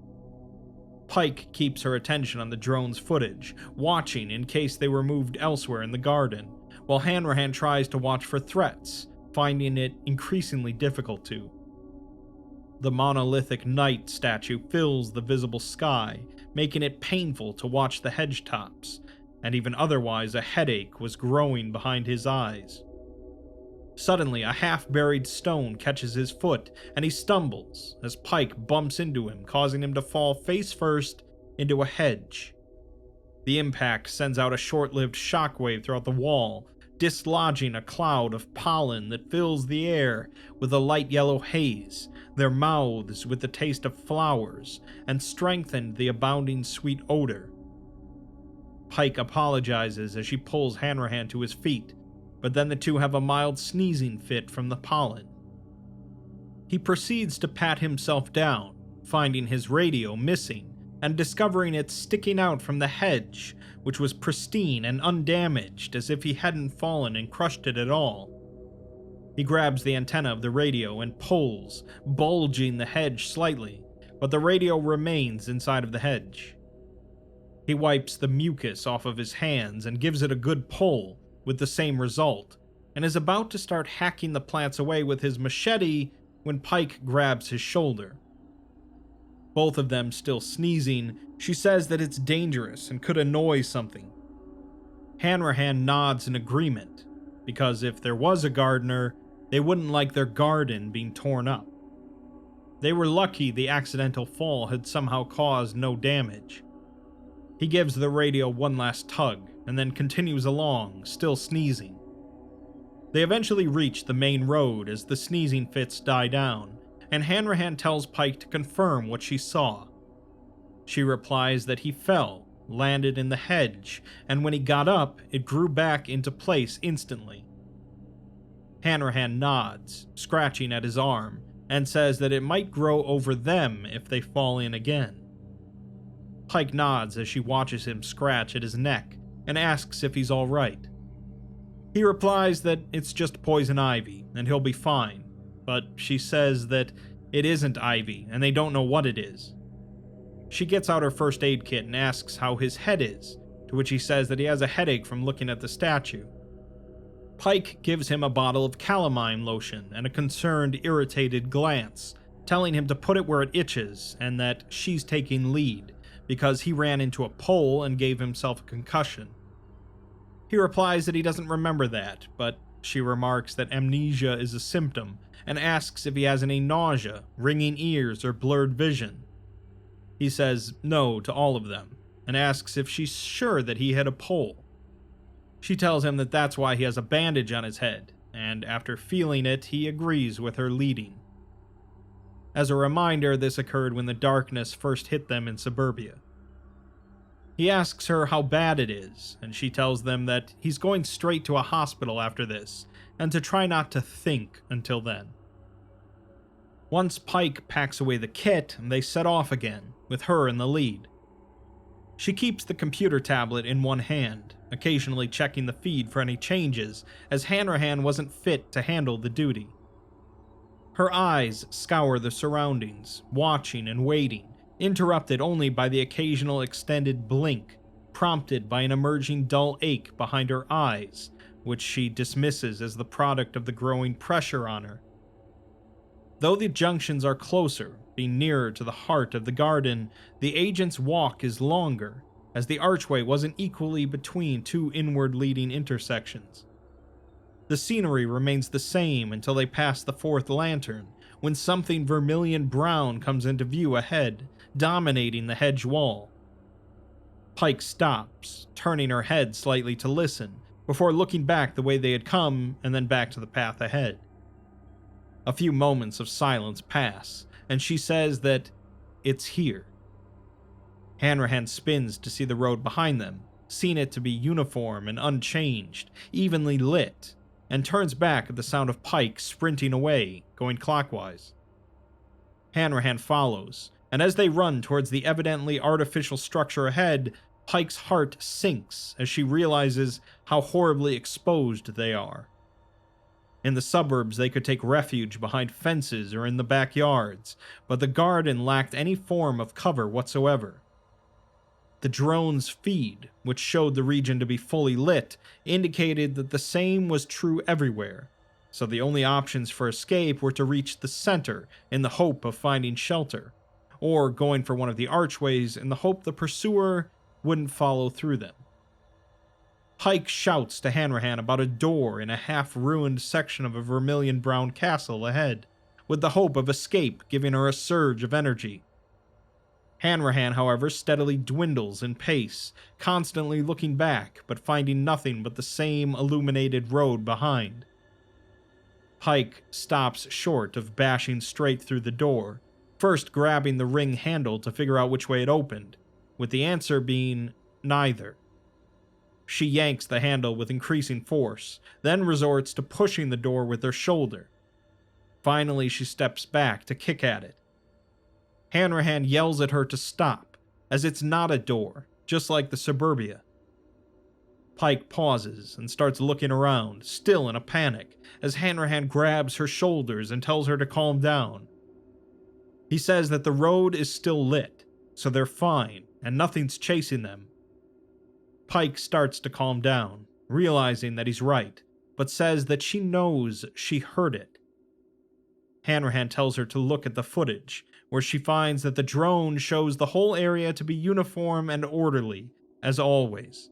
Pike keeps her attention on the drone's footage, watching in case they were moved elsewhere in the garden, while Hanrahan tries to watch for threats, finding it increasingly difficult to. The monolithic night statue fills the visible sky, making it painful to watch the hedge tops, and even otherwise a headache was growing behind his eyes. Suddenly, a half-buried stone catches his foot, and he stumbles as Pike bumps into him, causing him to fall face-first into a hedge. The impact sends out a short-lived shockwave throughout the wall, dislodging a cloud of pollen that fills the air with a light yellow haze, their mouths with the taste of flowers, and strengthened the abounding sweet odor. Pike apologizes as she pulls Hanrahan to his feet, but then the two have a mild sneezing fit from the pollen. He proceeds to pat himself down, finding his radio missing, and discovering it sticking out from the hedge, which was pristine and undamaged as if he hadn't fallen and crushed it at all. He grabs the antenna of the radio and pulls, bulging the hedge slightly, but the radio remains inside of the hedge. He wipes the mucus off of his hands and gives it a good pull, with the same result, and is about to start hacking the plants away with his machete when Pike grabs his shoulder. both of them still sneezing, she says that it's dangerous and could annoy something. Hanrahan nods in agreement, because if there was a gardener, they wouldn't like their garden being torn up. They were lucky the accidental fall had somehow caused no damage. He gives the radio one last tug, and then continues along, still sneezing. They eventually reach the main road as the sneezing fits die down, and Hanrahan tells Pike to confirm what she saw. She replies that he fell, landed in the hedge, and when he got up, it grew back into place instantly. Hanrahan nods, scratching at his arm, and says that it might grow over them if they fall in again. Pike nods as she watches him scratch at his neck and asks if he's alright. He replies that it's just poison ivy and he'll be fine, but she says that it isn't ivy and they don't know what it is. She gets out her first aid kit and asks how his head is, to which he says that he has a headache from looking at the statue. Pike gives him a bottle of calamine lotion and a concerned, irritated glance, telling him to put it where it itches and that she's taking lead, because he ran into a pole and gave himself a concussion. He replies that he doesn't remember that, but she remarks that amnesia is a symptom and asks if he has any nausea, ringing ears, or blurred vision. He says no to all of them and asks if she's sure that he hit a pole. She tells him that that's why he has a bandage on his head, and after feeling it, he agrees with her leading. As a reminder, this occurred when the darkness first hit them in suburbia. He asks her how bad it is, and she tells them that he's going straight to a hospital after this, and to try not to think until then. Once Pike packs away the kit, they set off again, with her in the lead. She keeps the computer tablet in one hand, occasionally checking the feed for any changes, as Hanrahan wasn't fit to handle the duty. Her eyes scour the surroundings, watching and waiting, interrupted only by the occasional extended blink, prompted by an emerging dull ache behind her eyes, which she dismisses as the product of the growing pressure on her. Though the junctions are closer, being nearer to the heart of the garden, the agent's walk is longer, as the archway wasn't equally between two inward-leading intersections. The scenery remains the same until they pass the fourth lantern, when something vermilion-brown comes into view ahead, dominating the hedge wall. Pike stops, turning her head slightly to listen, before looking back the way they had come and then back to the path ahead. A few moments of silence pass, and she says that it's here. Hanrahan spins to see the road behind them, seeing it to be uniform and unchanged, evenly lit, and turns back at the sound of Pike sprinting away, going clockwise. Hanrahan follows, and as they run towards the evidently artificial structure ahead, Pike's heart sinks as she realizes how horribly exposed they are. In the suburbs, they could take refuge behind fences or in the backyards, but the garden lacked any form of cover whatsoever. The drone's feed, which showed the region to be fully lit, indicated that the same was true everywhere, so the only options for escape were to reach the center in the hope of finding shelter, or going for one of the archways in the hope the pursuer wouldn't follow through them. Pike shouts to Hanrahan about a door in a half-ruined section of a vermilion-brown castle ahead, with the hope of escape giving her a surge of energy. Hanrahan, however, steadily dwindles in pace, constantly looking back, but finding nothing but the same illuminated road behind. Pike stops short of bashing straight through the door, first grabbing the ring handle to figure out which way it opened, with the answer being neither. She yanks the handle with increasing force, then resorts to pushing the door with her shoulder. Finally, she steps back to kick at it. Hanrahan yells at her to stop, as it's not a door, just like the suburbia. Pike pauses and starts looking around, still in a panic, as Hanrahan grabs her shoulders and tells her to calm down. He says that the road is still lit, so they're fine, and nothing's chasing them. Pike starts to calm down, realizing that he's right, but says that she knows she heard it. Hanrahan tells her to look at the footage, where she finds that the drone shows the whole area to be uniform and orderly, as always.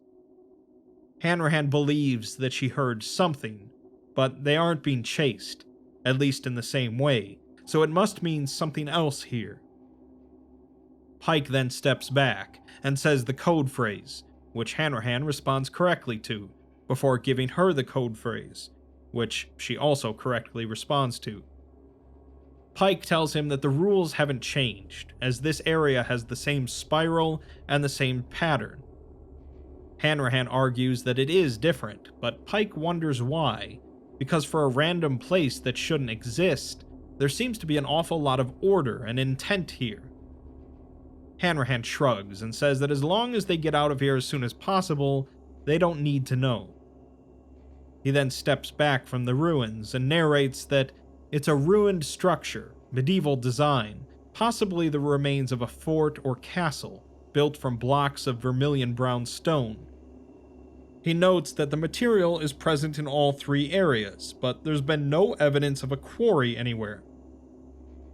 Hanrahan believes that she heard something, but they aren't being chased, at least in the same way, so it must mean something else here. Pike then steps back and says the code phrase, which Hanrahan responds correctly to, before giving her the code phrase, which she also correctly responds to. Pike tells him that the rules haven't changed, as this area has the same spiral and the same pattern. Hanrahan argues that it is different, but Pike wonders why, because for a random place that shouldn't exist, there seems to be an awful lot of order and intent here. Hanrahan shrugs and says that as long as they get out of here as soon as possible, they don't need to know. He then steps back from the ruins and narrates that it's a ruined structure, medieval design, possibly the remains of a fort or castle, built from blocks of vermilion brown stone. He notes that the material is present in all three areas, but there's been no evidence of a quarry anywhere.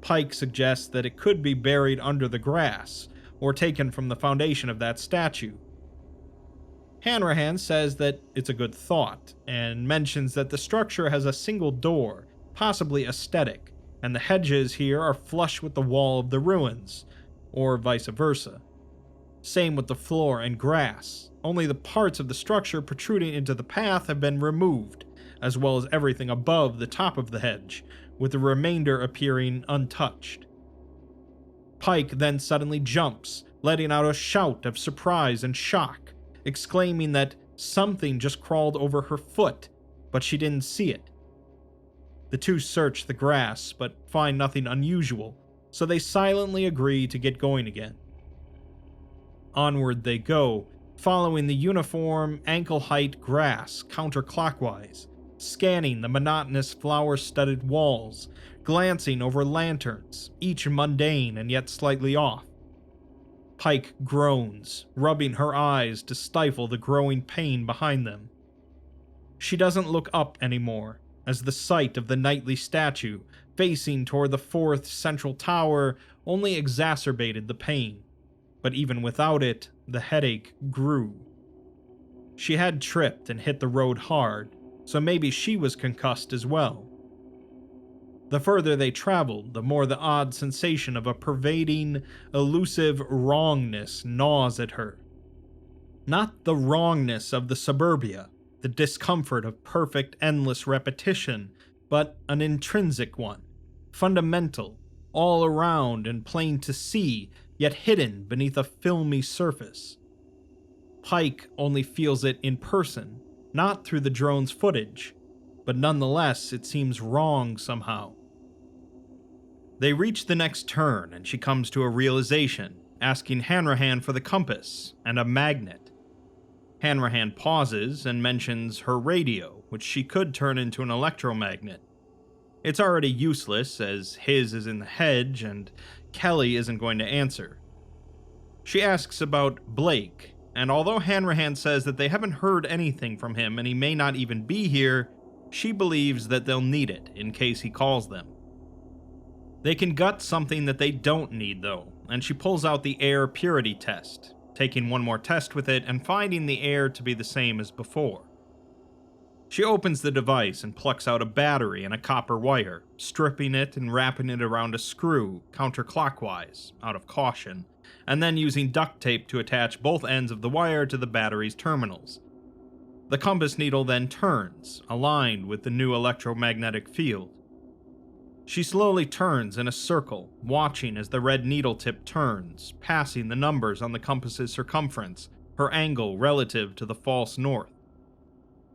Pike suggests that it could be buried under the grass, or taken from the foundation of that statue. Hanrahan says that it's a good thought, and mentions that the structure has a single door, possibly aesthetic, and the hedges here are flush with the wall of the ruins, or vice versa. Same with the floor and grass, only the parts of the structure protruding into the path have been removed, as well as everything above the top of the hedge, with the remainder appearing untouched. Pike then suddenly jumps, letting out a shout of surprise and shock, exclaiming that something just crawled over her foot, but she didn't see it. The two search the grass, but find nothing unusual, so they silently agree to get going again. Onward they go, following the uniform, ankle-height grass counterclockwise, scanning the monotonous flower-studded walls, glancing over lanterns, each mundane and yet slightly off. Pike groans, rubbing her eyes to stifle the growing pain behind them. She doesn't look up anymore, as the sight of the knightly statue, facing toward the fourth central tower, only exacerbated the pain. But even without it, the headache grew. She had tripped and hit the road hard, so maybe she was concussed as well. The further they traveled, the more the odd sensation of a pervading, elusive wrongness gnaws at her. Not the wrongness of the suburbia, the discomfort of perfect, endless repetition, but an intrinsic one, fundamental, all around and plain to see, yet hidden beneath a filmy surface. Pike only feels it in person, not through the drone's footage, but nonetheless it seems wrong somehow. They reach the next turn and she comes to a realization, asking Hanrahan for the compass and a magnet. Hanrahan pauses and mentions her radio, which she could turn into an electromagnet. It's already useless, as his is in the hedge and Kelly isn't going to answer. She asks about Blake, and although Hanrahan says that they haven't heard anything from him and he may not even be here, she believes that they'll need it in case he calls them. They can gut something that they don't need though, and she pulls out the air purity test, taking one more test with it and finding the air to be the same as before. She opens the device and plucks out a battery and a copper wire, stripping it and wrapping it around a screw counterclockwise, out of caution, and then using duct tape to attach both ends of the wire to the battery's terminals. The compass needle then turns, aligned with the new electromagnetic field. She slowly turns in a circle, watching as the red needle tip turns, passing the numbers on the compass's circumference, her angle relative to the false north.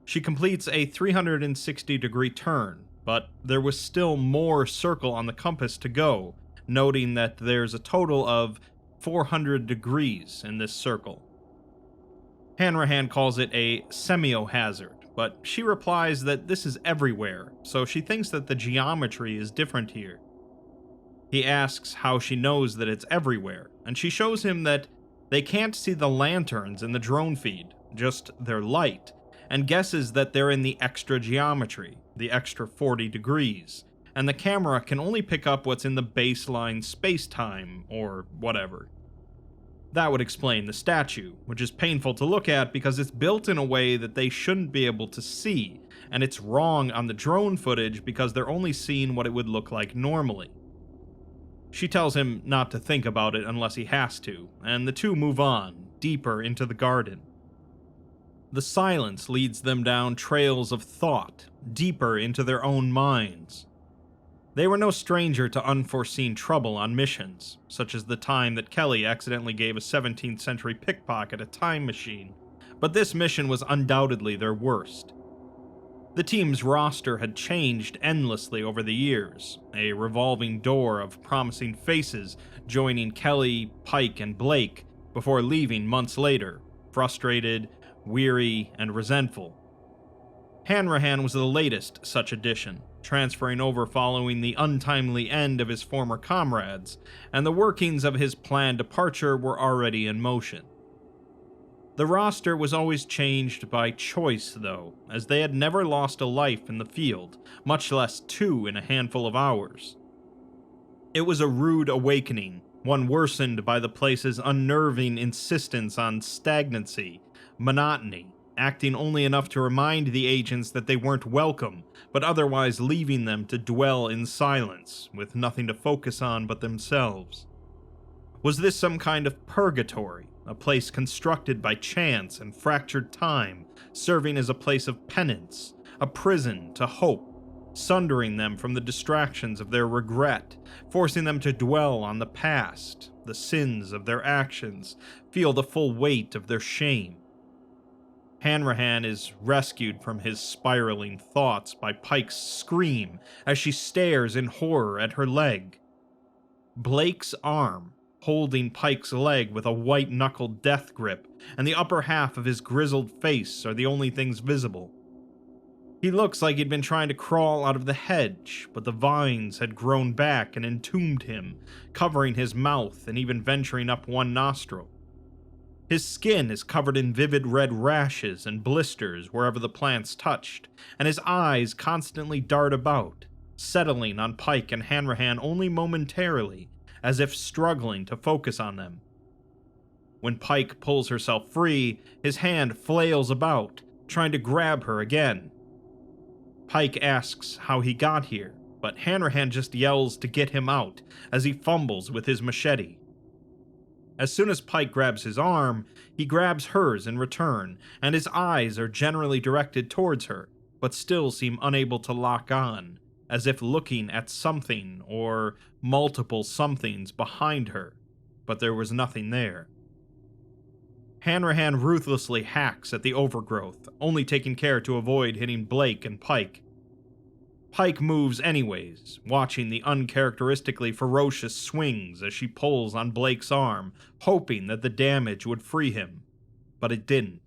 She completes a 360-degree turn, but there was still more circle on the compass to go, noting that there's a total of 400 degrees in this circle. Hanrahan calls it a semiohazard, but she replies that this is everywhere, so she thinks that the geometry is different here. He asks how she knows that it's everywhere, and she shows him that they can't see the lanterns in the drone feed, just their light, and guesses that they're in the extra geometry, the extra 40 degrees, and the camera can only pick up what's in the baseline space-time, or whatever. That would explain the statue, which is painful to look at because it's built in a way that they shouldn't be able to see, and it's wrong on the drone footage because they're only seeing what it would look like normally. She tells him not to think about it unless he has to, and the two move on, deeper into the garden. The silence leads them down trails of thought, deeper into their own minds. They were no stranger to unforeseen trouble on missions, such as the time that Kelly accidentally gave a 17th century pickpocket a time machine, but this mission was undoubtedly their worst. The team's roster had changed endlessly over the years, a revolving door of promising faces joining Kelly, Pike, and Blake before leaving months later, frustrated, weary, and resentful. Hanrahan was the latest such addition, transferring over following the untimely end of his former comrades, and the workings of his planned departure were already in motion. The roster was always changed by choice, though, as they had never lost a life in the field, much less two in a handful of hours. It was a rude awakening, one worsened by the place's unnerving insistence on stagnancy, monotony, acting only enough to remind the agents that they weren't welcome, but otherwise leaving them to dwell in silence, with nothing to focus on but themselves. Was this some kind of purgatory, a place constructed by chance and fractured time, serving as a place of penance, a prison to hope, sundering them from the distractions of their regret, forcing them to dwell on the past, the sins of their actions, feel the full weight of their shame? Hanrahan is rescued from his spiraling thoughts by Pike's scream as she stares in horror at her leg. Blake's arm, holding Pike's leg with a white-knuckled death grip, and the upper half of his grizzled face are the only things visible. He looks like he'd been trying to crawl out of the hedge, but the vines had grown back and entombed him, covering his mouth and even venturing up one nostril. His skin is covered in vivid red rashes and blisters wherever the plants touched, and his eyes constantly dart about, settling on Pike and Hanrahan only momentarily, as if struggling to focus on them. When Pike pulls herself free, his hand flails about, trying to grab her again. Pike asks how he got here, but Hanrahan just yells to get him out as he fumbles with his machete. As soon as Pike grabs his arm, he grabs hers in return, and his eyes are generally directed towards her, but still seem unable to lock on, as if looking at something or multiple somethings behind her, but there was nothing there. Hanrahan ruthlessly hacks at the overgrowth, only taking care to avoid hitting Blake and Pike. Pike moves anyways, watching the uncharacteristically ferocious swings as she pulls on Blake's arm, hoping that the damage would free him, but it didn't.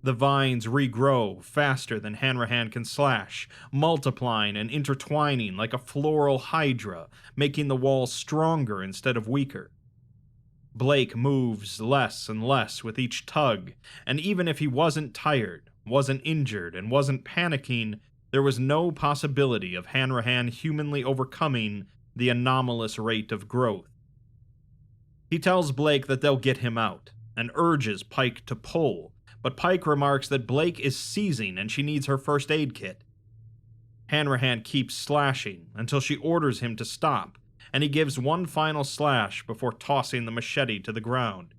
The vines regrow faster than Hanrahan can slash, multiplying and intertwining like a floral hydra, making the wall stronger instead of weaker. Blake moves less and less with each tug, and even if he wasn't tired, wasn't injured, and wasn't panicking, there was no possibility of Hanrahan humanly overcoming the anomalous rate of growth. He tells Blake that they'll get him out, and urges Pike to pull, but Pike remarks that Blake is seizing and she needs her first aid kit. Hanrahan keeps slashing until she orders him to stop, and he gives one final slash before tossing the machete to the ground.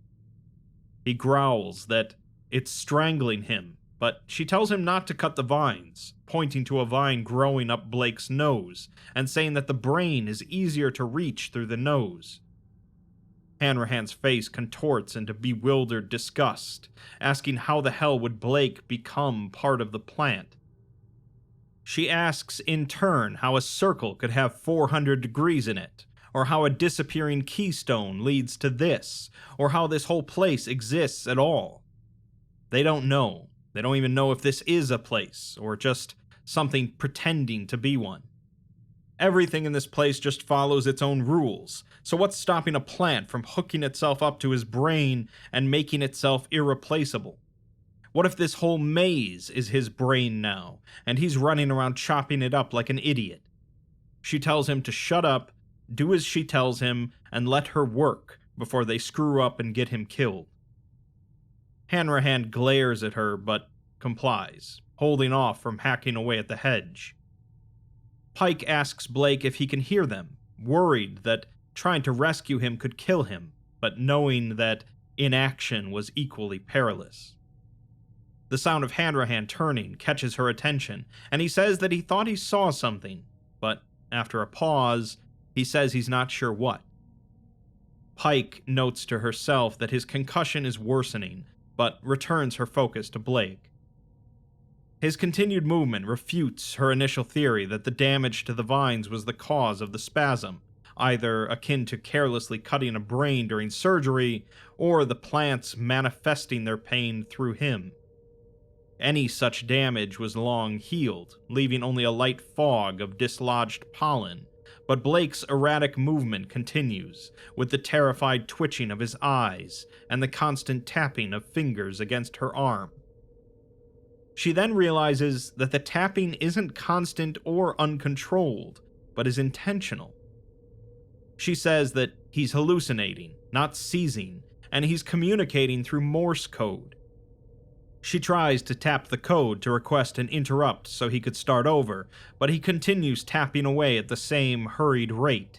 He growls that it's strangling him, but she tells him not to cut the vines, pointing to a vine growing up Blake's nose, and saying that the brain is easier to reach through the nose. Hanrahan's face contorts into bewildered disgust, asking how the hell would Blake become part of the plant. She asks in turn how a circle could have 400 degrees in it, or how a disappearing keystone leads to this, or how this whole place exists at all. They don't know. They don't even know if this is a place, or just something pretending to be one. Everything in this place just follows its own rules, so what's stopping a plant from hooking itself up to his brain and making itself irreplaceable? What if this whole maze is his brain now, and he's running around chopping it up like an idiot? She tells him to shut up, do as she tells him, and let her work before they screw up and get him killed. Hanrahan glares at her, but complies, holding off from hacking away at the hedge. Pike asks Blake if he can hear them, worried that trying to rescue him could kill him, but knowing that inaction was equally perilous. The sound of Hanrahan turning catches her attention, and he says that he thought he saw something, but after a pause, he says he's not sure what. Pike notes to herself that his concussion is worsening, but returns her focus to Blake. His continued movement refutes her initial theory that the damage to the vines was the cause of the spasm, either akin to carelessly cutting a brain during surgery, or the plants manifesting their pain through him. Any such damage was long healed, leaving only a light fog of dislodged pollen, but Blake's erratic movement continues, with the terrified twitching of his eyes and the constant tapping of fingers against her arm. She then realizes that the tapping isn't constant or uncontrolled, but is intentional. She says that he's hallucinating, not seizing, and he's communicating through Morse code. She tries to tap the code to request an interrupt so he could start over, but he continues tapping away at the same hurried rate.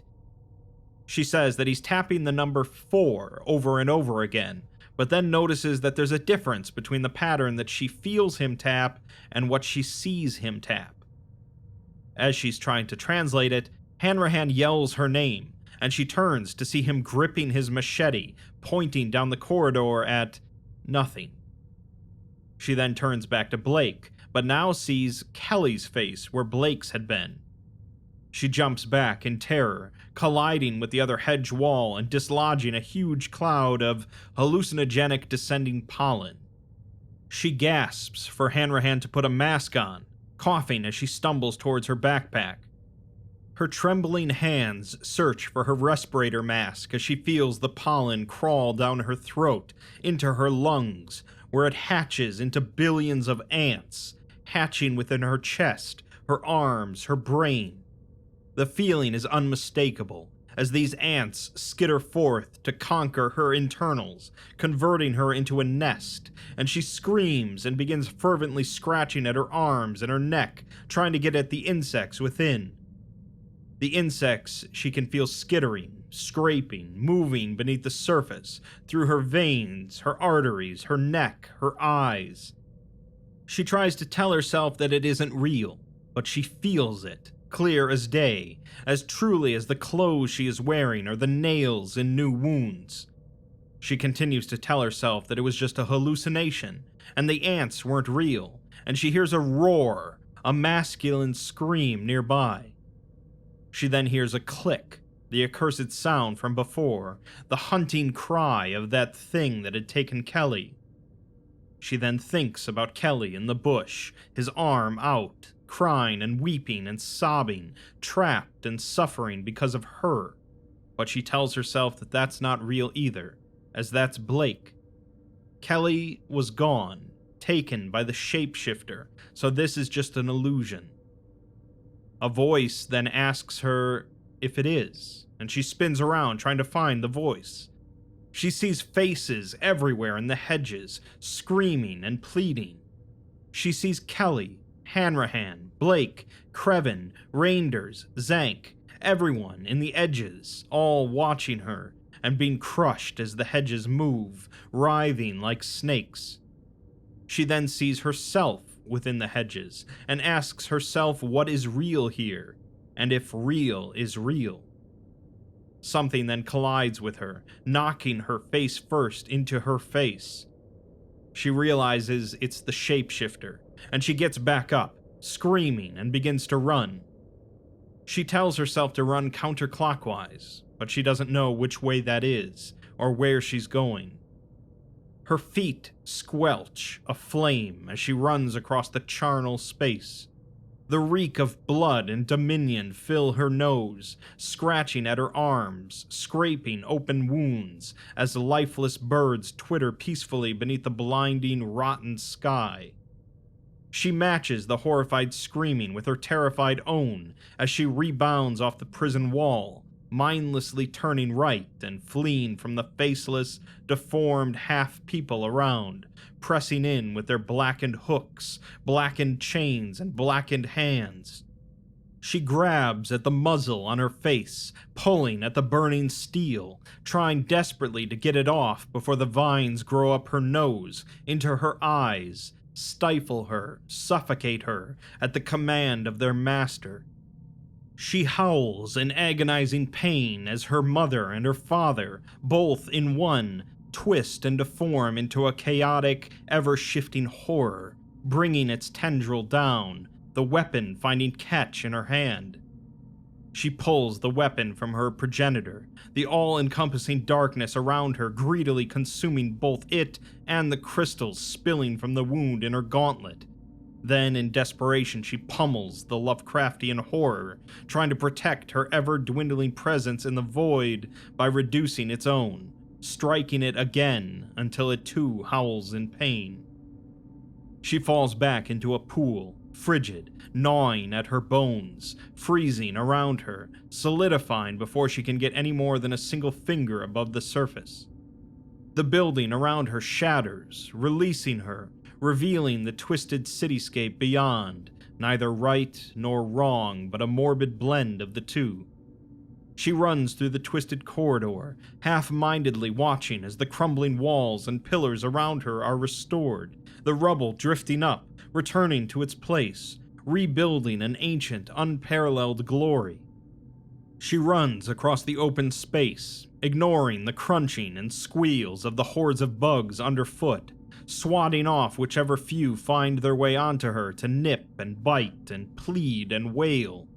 She says that he's tapping the number 4 over and over again, but then notices that there's a difference between the pattern that she feels him tap and what she sees him tap. As she's trying to translate it, Hanrahan yells her name, and she turns to see him gripping his machete, pointing down the corridor at nothing. She then turns back to Blake, but now sees Kelly's face where Blake's had been. She jumps back in terror, colliding with the other hedge wall and dislodging a huge cloud of hallucinogenic descending pollen. She gasps for Hanrahan to put a mask on, coughing as she stumbles towards her backpack. Her trembling hands search for her respirator mask as she feels the pollen crawl down her throat, into her lungs, where it hatches into billions of ants, hatching within her chest, her arms, her brain. The feeling is unmistakable, as these ants skitter forth to conquer her internals, converting her into a nest, and she screams and begins fervently scratching at her arms and her neck, trying to get at the insects within. The insects she can feel skittering, scraping, moving beneath the surface, through her veins, her arteries, her neck, her eyes. She tries to tell herself that it isn't real, but she feels it, clear as day, as truly as the clothes she is wearing or the nails in new wounds. She continues to tell herself that it was just a hallucination, and the ants weren't real, and she hears a roar, a masculine scream nearby. She then hears a click, the accursed sound from before, the hunting cry of that thing that had taken Kelly. She then thinks about Kelly in the bush, his arm out, crying and weeping and sobbing, trapped and suffering because of her. But she tells herself that that's not real either, as that's Blake. Kelly was gone, taken by the shapeshifter, so this is just an illusion. A voice then asks her if it is, and she spins around trying to find the voice. She sees faces everywhere in the hedges, screaming and pleading. She sees Kelly, Hanrahan, Blake, Kreven, Reinders, Zank, everyone in the edges, all watching her, and being crushed as the hedges move, writhing like snakes. She then sees herself within the hedges, and asks herself what is real here, and if real is real. Something then collides with her, knocking her face first into her face. She realizes it's the shapeshifter, and she gets back up, screaming, and begins to run. She tells herself to run counterclockwise, but she doesn't know which way that is, or where she's going. Her feet squelch aflame as she runs across the charnel space. The reek of blood and dominion fill her nose, scratching at her arms, scraping open wounds as lifeless birds twitter peacefully beneath the blinding, rotten sky. She matches the horrified screaming with her terrified own as she rebounds off the prison wall, mindlessly turning right and fleeing from the faceless, deformed half-people around, pressing in with their blackened hooks, blackened chains, and blackened hands. She grabs at the muzzle on her face, pulling at the burning steel, trying desperately to get it off before the vines grow up her nose, into her eyes, stifle her, suffocate her at the command of their master. She howls in agonizing pain as her mother and her father, both in one, twist and deform into a chaotic, ever-shifting horror, bringing its tendril down, the weapon finding catch in her hand. She pulls the weapon from her progenitor, the all-encompassing darkness around her greedily consuming both it and the crystals spilling from the wound in her gauntlet. Then, in desperation, she pummels the Lovecraftian horror, trying to protect her ever-dwindling presence in the void by reducing its own, striking it again until it too howls in pain. She falls back into a pool, frigid, gnawing at her bones, freezing around her, solidifying before she can get any more than a single finger above the surface. The building around her shatters, releasing her, revealing the twisted cityscape beyond, neither right nor wrong, but a morbid blend of the two. She runs through the twisted corridor, half-mindedly watching as the crumbling walls and pillars around her are restored, the rubble drifting up, returning to its place, rebuilding an ancient, unparalleled glory. She runs across the open space, ignoring the crunching and squeals of the hordes of bugs underfoot, swatting off whichever few find their way onto her to nip and bite and plead and wail.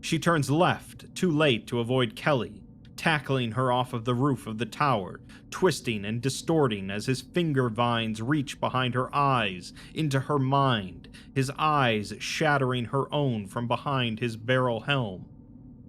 She turns left, too late to avoid Kelly, tackling her off of the roof of the tower, twisting and distorting as his finger vines reach behind her eyes, into her mind, his eyes shattering her own from behind his barrel helm.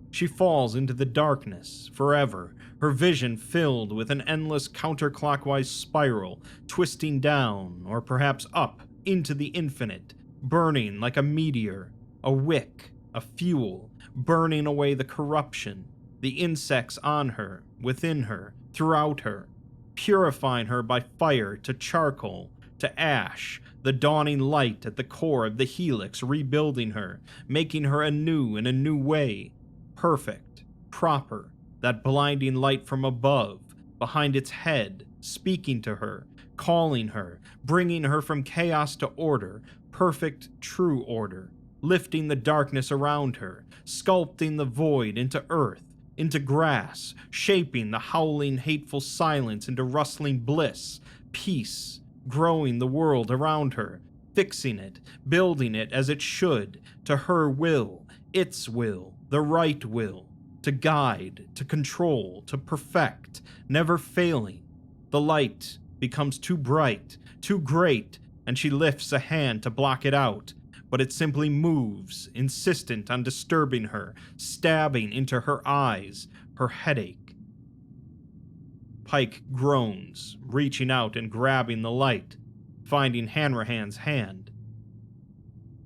She falls into the darkness, forever, her vision filled with an endless counterclockwise spiral, twisting down, or perhaps up, into the infinite, burning like a meteor, a wick, a fuel, burning away the corruption, the insects on her, within her, throughout her, purifying her by fire to charcoal, to ash, the dawning light at the core of the helix rebuilding her, making her anew in a new way, perfect, proper, that blinding light from above, behind its head, speaking to her, calling her, bringing her from chaos to order, perfect, true order, lifting the darkness around her, sculpting the void into earth, into grass, shaping the howling, hateful silence into rustling bliss, peace, growing the world around her, fixing it, building it as it should, to her will, its will, the right will, to guide, to control, to perfect, never failing. The light becomes too bright, too great, and she lifts a hand to block it out, but it simply moves, insistent on disturbing her, stabbing into her eyes, her headache. Pike groans, reaching out and grabbing the light, finding Hanrahan's hand.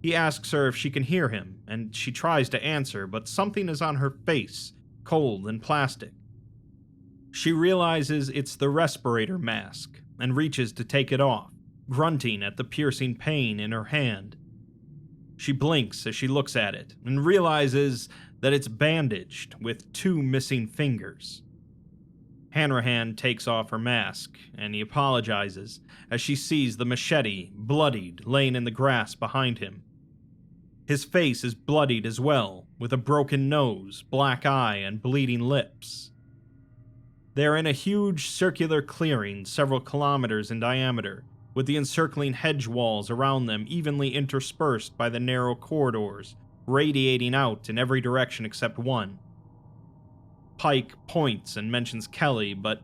He asks her if she can hear him, and she tries to answer, but something is on her face, cold and plastic. She realizes it's the respirator mask, and reaches to take it off, grunting at the piercing pain in her hand. She blinks as she looks at it, and realizes that it's bandaged with 2 missing fingers. Hanrahan takes off her mask, and he apologizes as she sees the machete, bloodied, laying in the grass behind him. His face is bloodied as well, with a broken nose, black eye, and bleeding lips. They are in a huge circular clearing several kilometers in diameter, with the encircling hedge walls around them evenly interspersed by the narrow corridors, radiating out in every direction except one. Pike points and mentions Kelly, but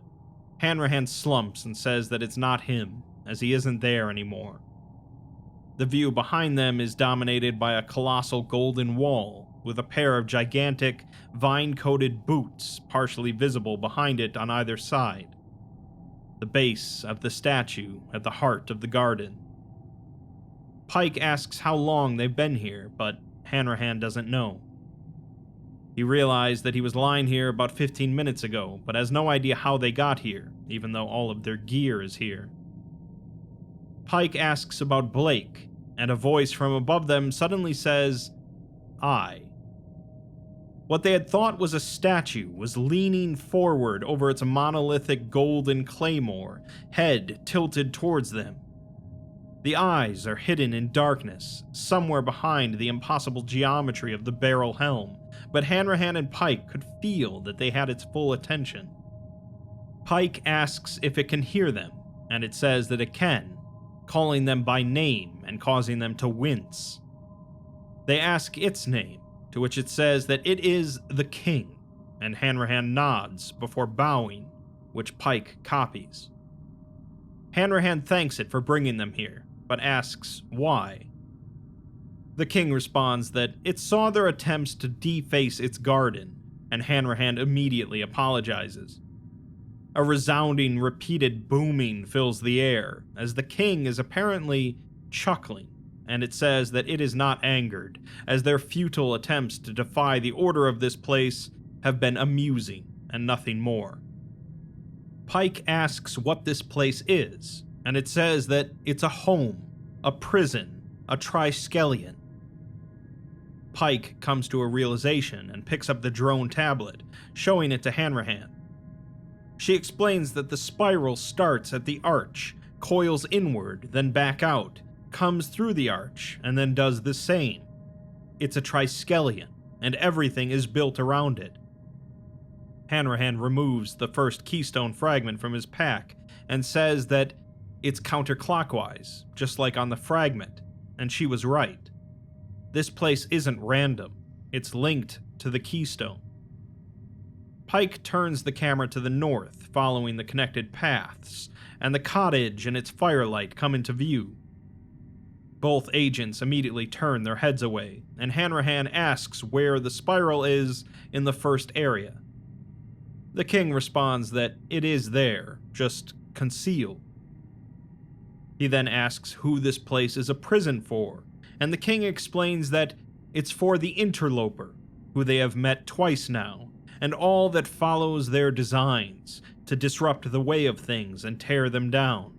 Hanrahan slumps and says that it's not him, as he isn't there anymore. The view behind them is dominated by a colossal golden wall, with a pair of gigantic, vine-coated boots partially visible behind it on either side. The base of the statue at the heart of the garden. Pike asks how long they've been here, but Hanrahan doesn't know. He realized that he was lying here about 15 minutes ago, but has no idea how they got here, even though all of their gear is here. Pike asks about Blake, and a voice from above them suddenly says, "I." What they had thought was a statue was leaning forward over its monolithic golden claymore, head tilted towards them. The eyes are hidden in darkness, somewhere behind the impossible geometry of the barrel helm, but Hanrahan and Pike could feel that they had its full attention. Pike asks if it can hear them, and it says that it can, calling them by name and causing them to wince. They ask its name, to which it says that it is the King, and Hanrahan nods before bowing, which Pike copies. Hanrahan thanks it for bringing them here, but asks why. The King responds that it saw their attempts to deface its garden, and Hanrahan immediately apologizes. A resounding, repeated booming fills the air, as the King is apparently chuckling, and it says that it is not angered, as their futile attempts to defy the order of this place have been amusing and nothing more. Pike asks what this place is, and it says that it's a home, a prison, a triskelion. Pike comes to a realization and picks up the drone tablet, showing it to Hanrahan. She explains that the spiral starts at the arch, coils inward, then back out, comes through the arch, and then does the same. It's a triskelion, and everything is built around it. Hanrahan removes the first Keystone fragment from his pack, and says that it's counterclockwise, just like on the fragment, and she was right. This place isn't random, it's linked to the Keystone. Pike turns the camera to the north, following the connected paths, and the cottage and its firelight come into view. Both agents immediately turn their heads away, and Hanrahan asks where the spiral is in the first area. The King responds that it is there, just concealed. He then asks who this place is a prison for, and the King explains that it's for the Interloper, who they have met twice now, and all that follows their designs, to disrupt the way of things and tear them down.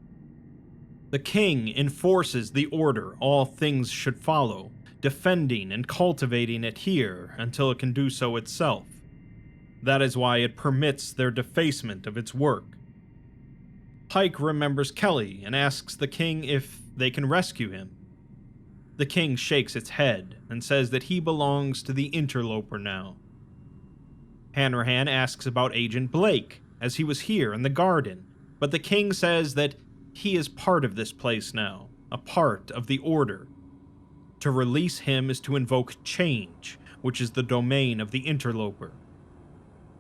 The King enforces the order all things should follow, defending and cultivating it here until it can do so itself. That is why it permits their defacement of its work. Pike remembers Kelly and asks the King if they can rescue him. The King shakes its head and says that he belongs to the Interloper now. Hanrahan asks about Agent Blake, as he was here in the garden, but the King says that he is part of this place now, a part of the Order. To release him is to invoke change, which is the domain of the Interloper.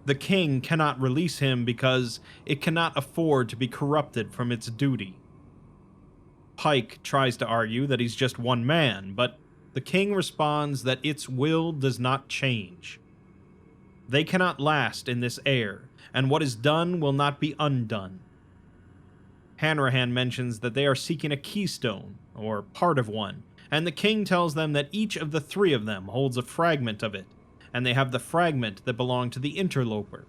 The King cannot release him because it cannot afford to be corrupted from its duty. Pike tries to argue that he's just one man, but the King responds that its will does not change. They cannot last in this air, and what is done will not be undone. Hanrahan mentions that they are seeking a keystone, or part of one, and the King tells them that each of the three of them holds a fragment of it, and they have the fragment that belonged to the Interloper.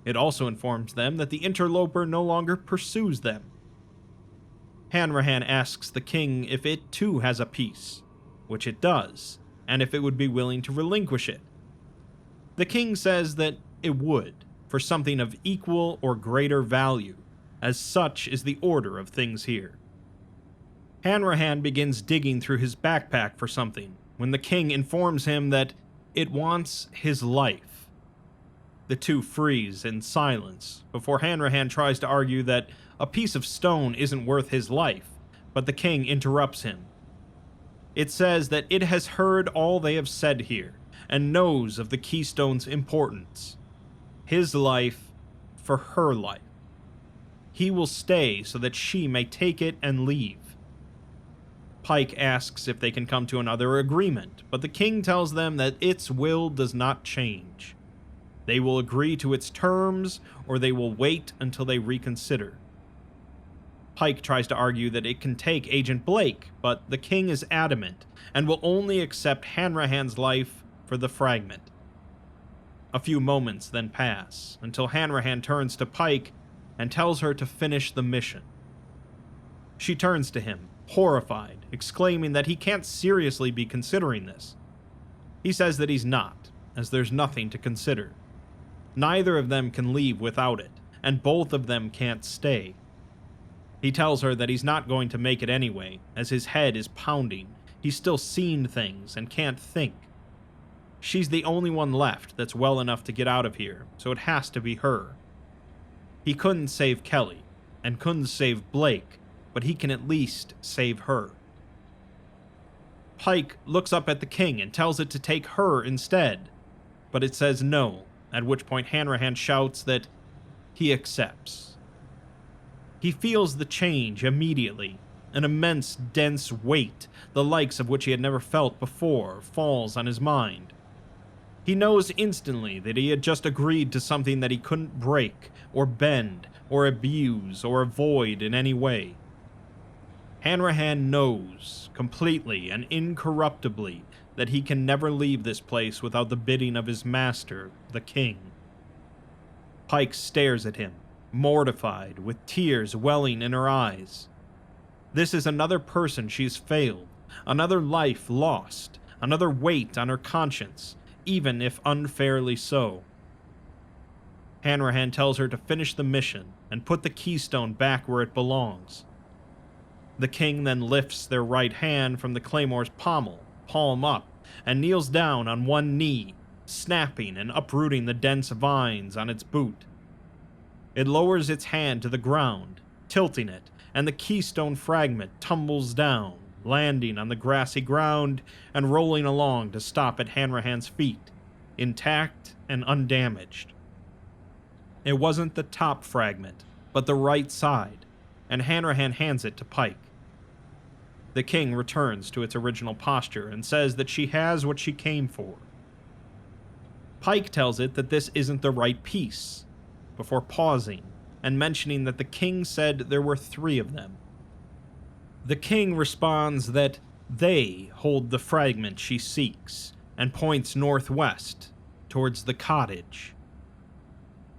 It also informs them that the Interloper no longer pursues them. Hanrahan asks the King if it too has a piece, which it does, and if it would be willing to relinquish it. The King says that it would, for something of equal or greater value, as such is the order of things here. Hanrahan begins digging through his backpack for something, when the King informs him that it wants his life. The two freeze in silence, before Hanrahan tries to argue that a piece of stone isn't worth his life, but the King interrupts him. It says that it has heard all they have said here, and knows of the Keystone's importance. His life for her life. He will stay so that she may take it and leave. Pike asks if they can come to another agreement, but the King tells them that its will does not change. They will agree to its terms, or they will wait until they reconsider. Pike tries to argue that it can take Agent Blake, but the king is adamant and will only accept Hanrahan's life for the fragment. A few moments then pass, until Hanrahan turns to Pike and tells her to finish the mission. She turns to him, horrified, exclaiming that he can't seriously be considering this. He says that he's not, as there's nothing to consider. Neither of them can leave without it, and both of them can't stay. He tells her that he's not going to make it anyway, as his head is pounding. He's still seen things and can't think. She's the only one left that's well enough to get out of here, so it has to be her. He couldn't save Kelly, and couldn't save Blake, but he can at least save her. Pike looks up at the king and tells it to take her instead, but it says no, at which point Hanrahan shouts that he accepts. He feels the change immediately. An immense, dense weight, the likes of which he had never felt before, falls on his mind. He knows instantly that he had just agreed to something that he couldn't break, or bend, or abuse, or avoid in any way. Hanrahan knows, completely and incorruptibly, that he can never leave this place without the bidding of his master, the king. Pike stares at him, mortified, with tears welling in her eyes. This is another person she's failed, another life lost, another weight on her conscience, even if unfairly so. Hanrahan tells her to finish the mission and put the Keystone back where it belongs. The king then lifts their right hand from the Claymore's pommel, palm up, and kneels down on one knee, snapping and uprooting the dense vines on its boot. It lowers its hand to the ground, tilting it, and the Keystone fragment tumbles down, landing on the grassy ground and rolling along to stop at Hanrahan's feet, intact and undamaged. It wasn't the top fragment, but the right side, and Hanrahan hands it to Pike. The king returns to its original posture and says that she has what she came for. Pike tells it that this isn't the right piece, before pausing and mentioning that the king said there were 3 of them. The king responds that they hold the fragment she seeks, and points northwest, towards the cottage.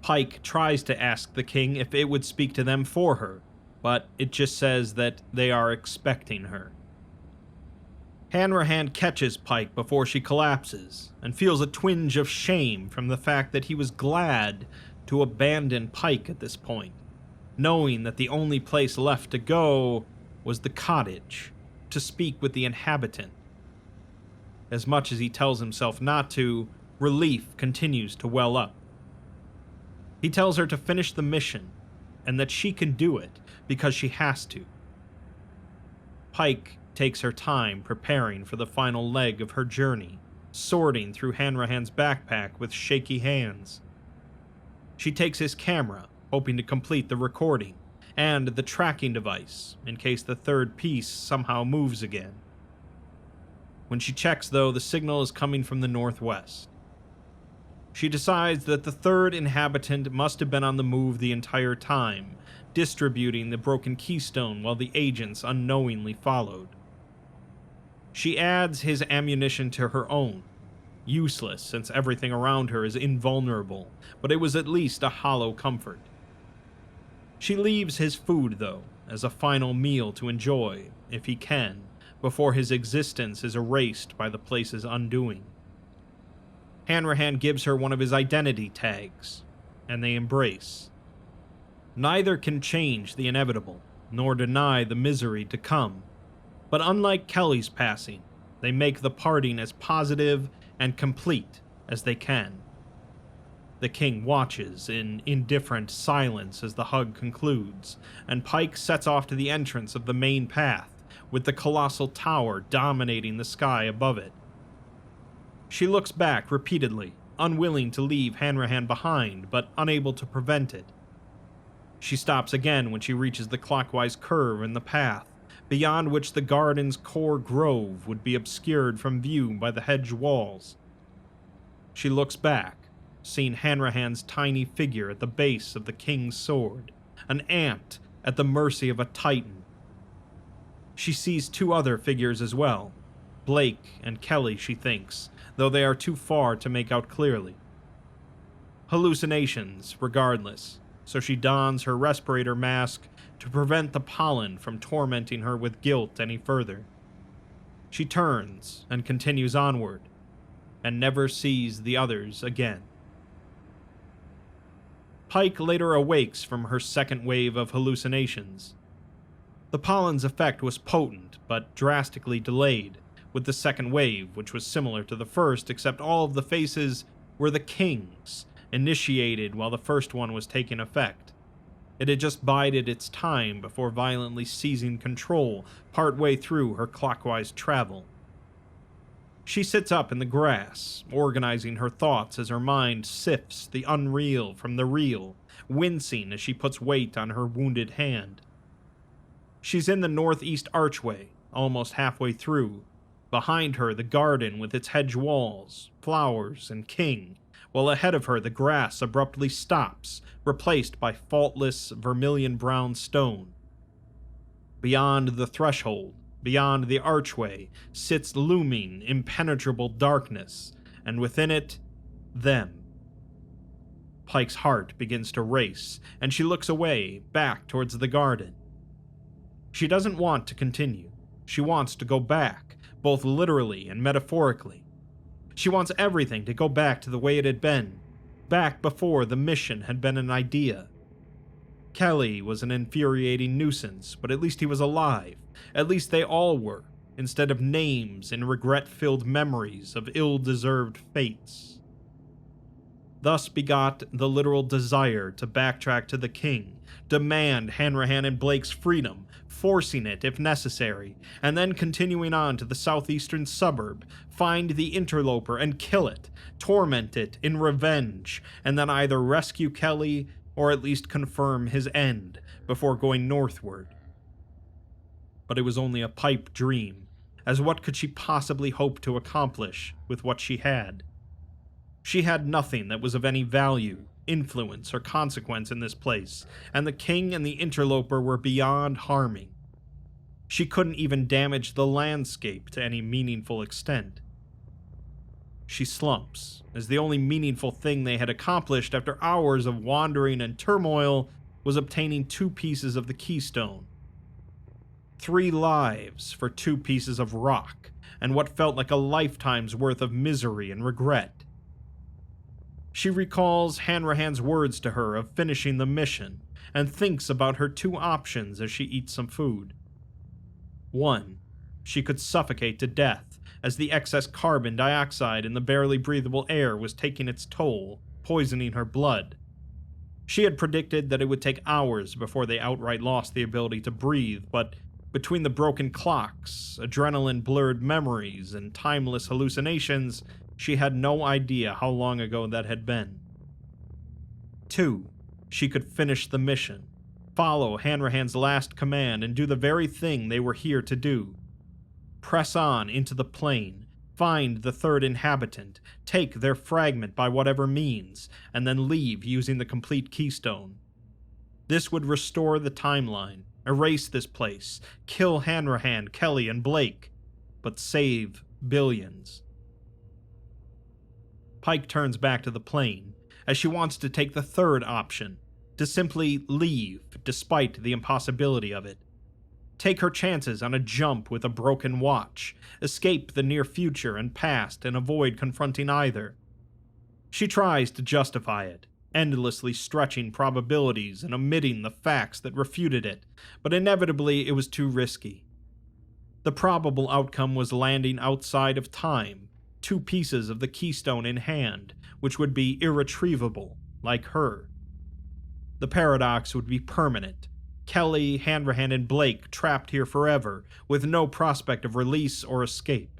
Pike tries to ask the king if it would speak to them for her, but it just says that they are expecting her. Hanrahan catches Pike before she collapses, and feels a twinge of shame from the fact that he was glad to abandon Pike at this point, knowing that the only place left to go was the cottage, to speak with the inhabitant. As much as he tells himself not to, relief continues to well up. He tells her to finish the mission, and that she can do it because she has to. Pike takes her time preparing for the final leg of her journey, sorting through Hanrahan's backpack with shaky hands. She takes his camera, hoping to complete the recording, and the tracking device, in case the third piece somehow moves again. When she checks, though, the signal is coming from the northwest. She decides that the third inhabitant must have been on the move the entire time, distributing the broken Keystone while the agents unknowingly followed. She adds his ammunition to her own. Useless, since everything around her is invulnerable, but it was at least a hollow comfort. She leaves his food, though, as a final meal to enjoy, if he can, before his existence is erased by the place's undoing. Hanrahan gives her one of his identity tags, and they embrace. Neither can change the inevitable, nor deny the misery to come, but unlike Kelly's passing, they make the parting as positive and complete as they can. The king watches in indifferent silence as the hug concludes, and Pike sets off to the entrance of the main path, with the colossal tower dominating the sky above it. She looks back repeatedly, unwilling to leave Hanrahan behind, but unable to prevent it. She stops again when she reaches the clockwise curve in the path, beyond which the garden's core grove would be obscured from view by the hedge walls. She looks back, seeing Hanrahan's tiny figure at the base of the king's sword, an ant at the mercy of a titan. She sees two other figures as well, Blake and Kelly, she thinks, though they are too far to make out clearly. Hallucinations, regardless, so she dons her respirator mask to prevent the pollen from tormenting her with guilt any further. She turns and continues onward, and never sees the others again. Pike later awakes from her second wave of hallucinations. The pollen's effect was potent, but drastically delayed, with the second wave, which was similar to the first, except all of the faces were the king's, initiated while the first one was taking effect. It had just bided its time before violently seizing control partway through her clockwise travel. She sits up in the grass, organizing her thoughts as her mind sifts the unreal from the real, wincing as she puts weight on her wounded hand. She's in the northeast archway, almost halfway through. Behind her, the garden with its hedge walls, flowers, and king, while ahead of her the grass abruptly stops, replaced by faultless vermilion-brown stone. Beyond the threshold, beyond the archway, sits looming, impenetrable darkness, and within it, them. Pike's heart begins to race, and she looks away, back towards the garden. She doesn't want to continue. She wants to go back, both literally and metaphorically. She wants everything to go back to the way it had been, back before the mission had been an idea. Kelly was an infuriating nuisance, but at least he was alive. At least they all were, instead of names and regret-filled memories of ill-deserved fates. Thus begot the literal desire to backtrack to the king, demand Hanrahan and Blake's freedom, forcing it if necessary, and then continuing on to the southeastern suburb, find the interloper and kill it, torment it in revenge, and then either rescue Kelly or at least confirm his end before going northward. But it was only a pipe dream, as what could she possibly hope to accomplish with what she had? She had nothing that was of any value, influence, or consequence in this place, and the king and the interloper were beyond harming. She couldn't even damage the landscape to any meaningful extent. She slumps, as the only meaningful thing they had accomplished after hours of wandering and turmoil was obtaining 2 pieces of the Keystone. 3 lives for 2 pieces of rock, and what felt like a lifetime's worth of misery and regret. She recalls Hanrahan's words to her of finishing the mission, and thinks about her 2 options as she eats some food. 1. She could suffocate to death, as the excess carbon dioxide in the barely breathable air was taking its toll, poisoning her blood. She had predicted that it would take hours before they outright lost the ability to breathe, but between the broken clocks, adrenaline-blurred memories, and timeless hallucinations, she had no idea how long ago that had been. 2. She could finish the mission, follow Hanrahan's last command, and do the very thing they were here to do. Press on into the plane, find the 3rd inhabitant, take their fragment by whatever means, and then leave using the complete Keystone. This would restore the timeline, erase this place, kill Hanrahan, Kelly, and Blake, but save billions. Pike turns back to the plane, as she wants to take the 3rd option, to simply leave despite the impossibility of it. Take her chances on a jump with a broken watch, escape the near future and past and avoid confronting either. She tries to justify it, endlessly stretching probabilities and omitting the facts that refuted it, but inevitably it was too risky. The probable outcome was landing outside of time, 2 pieces of the Keystone in hand, which would be irretrievable, like her. The paradox would be permanent. Kelly, Hanrahan, and Blake trapped here forever, with no prospect of release or escape.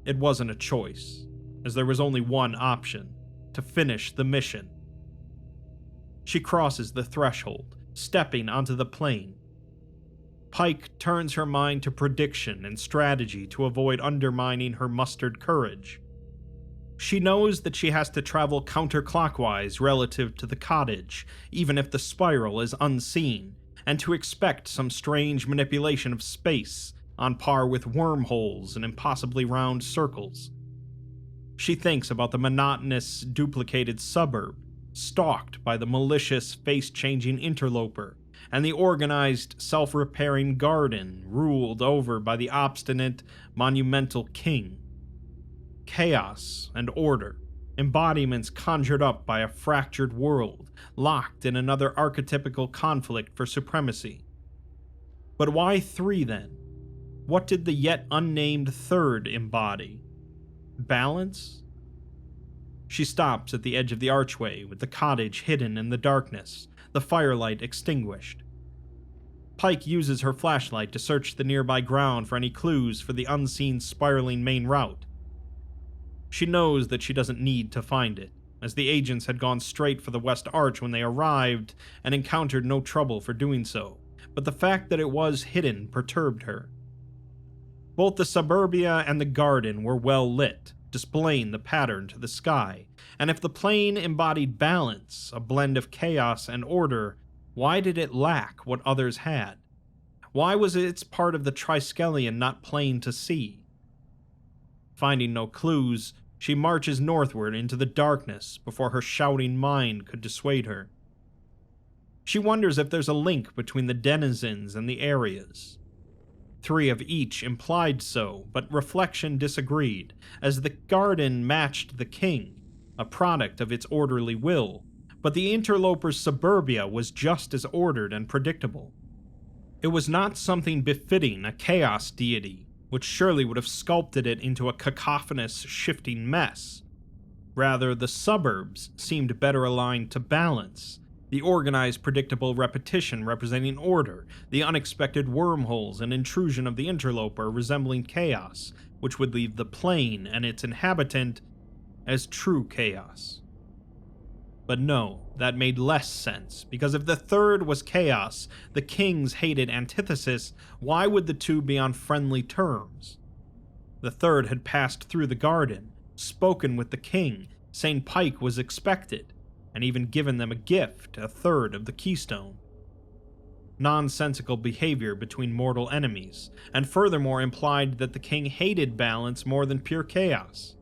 It wasn't a choice, as there was only one option: to finish the mission. She crosses the threshold, stepping onto the plane. Pike turns her mind to prediction and strategy to avoid undermining her mustered courage. She knows that she has to travel counterclockwise relative to the cottage, even if the spiral is unseen, and to expect some strange manipulation of space on par with wormholes and impossibly round circles. She thinks about the monotonous, duplicated suburb, stalked by the malicious, face-changing interloper, and the organized, self-repairing garden ruled over by the obstinate, monumental king. Chaos and order, embodiments conjured up by a fractured world, locked in another archetypical conflict for supremacy. But why 3 then? What did the yet unnamed third embody? Balance? She stops at the edge of the archway with the cottage hidden in the darkness, the firelight extinguished. Pike uses her flashlight to search the nearby ground for any clues for the unseen spiraling main route. She knows that she doesn't need to find it, as the agents had gone straight for the West Arch when they arrived and encountered no trouble for doing so, but the fact that it was hidden perturbed her. Both the suburbia and the garden were well lit, displaying the pattern to the sky, and if the plane embodied balance, a blend of chaos and order, why did it lack what others had? Why was its part of the Triskelion not plain to see? Finding no clues, she marches northward into the darkness before her shouting mind could dissuade her. She wonders if there's a link between the denizens and the Ærials. 3 of each implied so, but reflection disagreed, as the garden matched the king, a product of its orderly will, but the interloper's suburbia was just as ordered and predictable. It was not something befitting a chaos deity, which surely would have sculpted it into a cacophonous, shifting mess. Rather, the suburbs seemed better aligned to balance, the organized, predictable repetition representing order, the unexpected wormholes and intrusion of the interloper resembling chaos, which would leave the plane and its inhabitant as true chaos. But no, that made less sense, because if the third was chaos, the king's hated antithesis, why would the 2 be on friendly terms? The third had passed through the garden, spoken with the king, saying Pike was expected, and even given them a gift, a third of the Keystone. Nonsensical behavior between mortal enemies, and furthermore implied that the king hated balance more than pure chaos.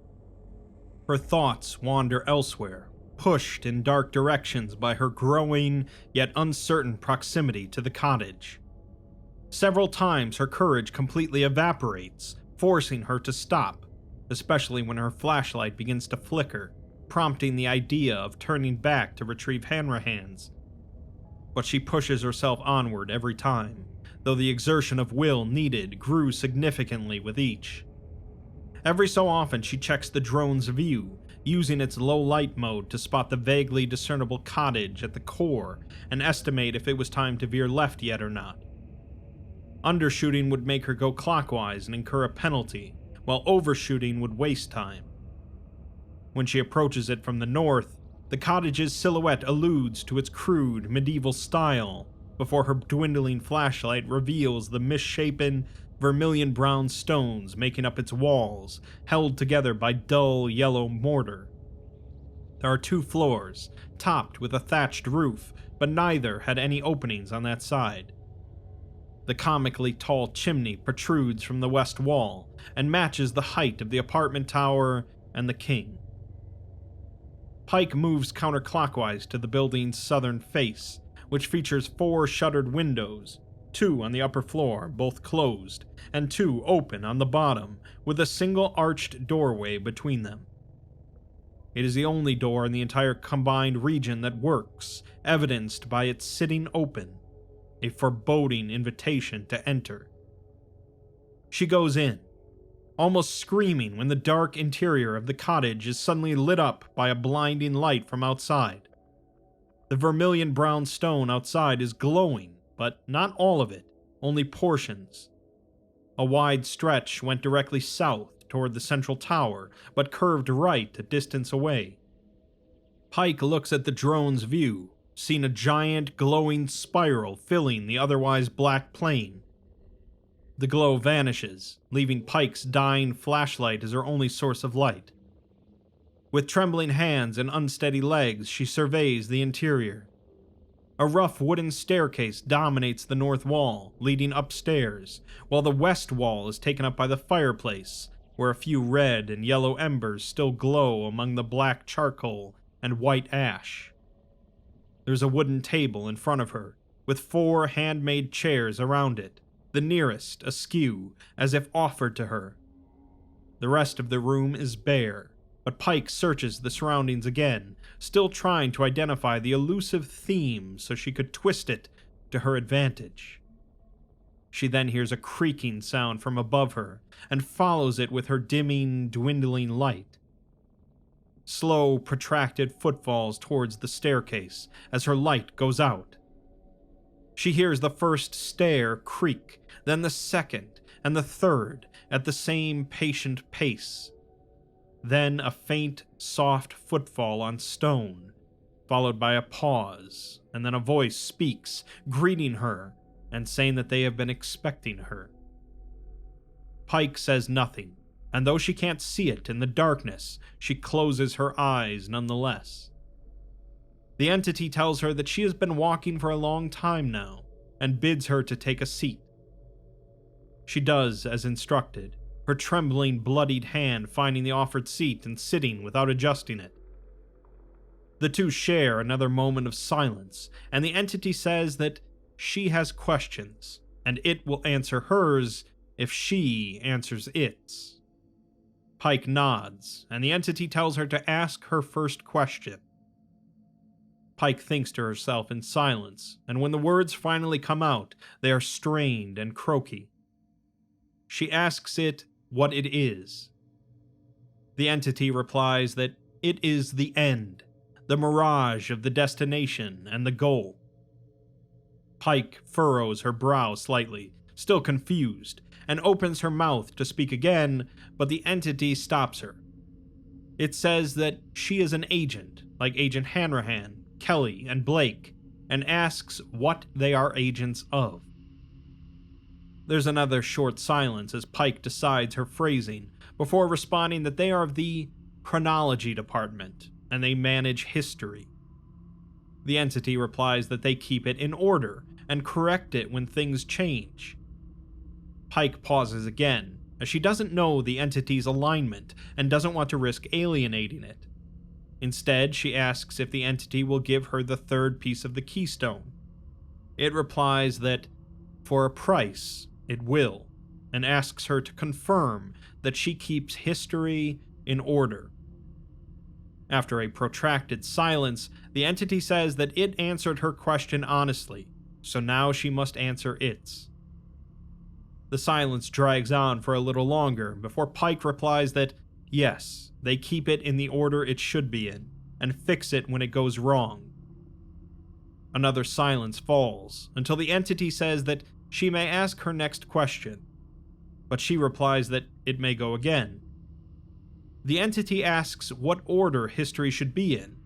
Her thoughts wander elsewhere, pushed in dark directions by her growing, yet uncertain proximity to the cottage. Several times her courage completely evaporates, forcing her to stop, especially when her flashlight begins to flicker, prompting the idea of turning back to retrieve Hanrahan's. But she pushes herself onward every time, though the exertion of will needed grew significantly with each. Every so often she checks the drone's view, using its low light mode to spot the vaguely discernible cottage at the core and estimate if it was time to veer left yet or not. Undershooting would make her go clockwise and incur a penalty, while overshooting would waste time. When she approaches it from the north, the cottage's silhouette alludes to its crude, medieval style, before her dwindling flashlight reveals the misshapen, vermilion-brown stones making up its walls, held together by dull yellow mortar. There are 2 floors, topped with a thatched roof, but neither had any openings on that side. The comically tall chimney protrudes from the west wall, and matches the height of the apartment tower and the king. Pike moves counterclockwise to the building's southern face, which features 4 shuttered windows, 2 on the upper floor, both closed, and 2 open on the bottom, with a single arched doorway between them. It is the only door in the entire combined region that works, evidenced by its sitting open, a foreboding invitation to enter. She goes in, almost screaming when the dark interior of the cottage is suddenly lit up by a blinding light from outside. The vermilion-brown stone outside is glowing, but not all of it, only portions. A wide stretch went directly south toward the central tower, but curved right a distance away. Pike looks at the drone's view, seeing a giant glowing spiral filling the otherwise black plain. The glow vanishes, leaving Pike's dying flashlight as her only source of light. With trembling hands and unsteady legs, she surveys the interior. A rough wooden staircase dominates the north wall, leading upstairs, while the west wall is taken up by the fireplace, where a few red and yellow embers still glow among the black charcoal and white ash. There's a wooden table in front of her, with 4 handmade chairs around it, the nearest askew, as if offered to her. The rest of the room is bare, but Pike searches the surroundings again, still trying to identify the elusive theme so she could twist it to her advantage. She then hears a creaking sound from above her, and follows it with her dimming, dwindling light. Slow, protracted footfalls towards the staircase as her light goes out. She hears the first stair creak, then the second, and the third, at the same patient pace. Then a faint, soft footfall on stone, followed by a pause, and then a voice speaks, greeting her, and saying that they have been expecting her. Pike says nothing, and though she can't see it in the darkness, she closes her eyes nonetheless. The entity tells her that she has been walking for a long time now, and bids her to take a seat. She does as instructed, her trembling, bloodied hand finding the offered seat and sitting without adjusting it. The two share another moment of silence, and the entity says that she has questions, and it will answer hers if she answers its. Pike nods, and the entity tells her to ask her first question. Pike thinks to herself in silence, and when the words finally come out, they are strained and croaky. She asks it what it is. The entity replies that it is the end, the mirage of the destination and the goal. Pike furrows her brow slightly, still confused, and opens her mouth to speak again, but the entity stops her. It says that she is an agent, like Agent Hanrahan, Kelly, and Blake, and asks what they are agents of. There's another short silence as Pike decides her phrasing, before responding that they are of the Chronology Department, and they manage history. The entity replies that they keep it in order, and correct it when things change. Pike pauses again, as she doesn't know the entity's alignment, and doesn't want to risk alienating it. Instead, she asks if the entity will give her the third piece of the Keystone. It replies that, for a price, it will, and asks her to confirm that she keeps history in order. After a protracted silence, the entity says that it answered her question honestly, so now she must answer its. The silence drags on for a little longer before Pike replies that, yes, they keep it in the order it should be in, and fix it when it goes wrong. Another silence falls, until the entity says that she may ask her next question, but she replies that it may go again. The entity asks what order history should be in,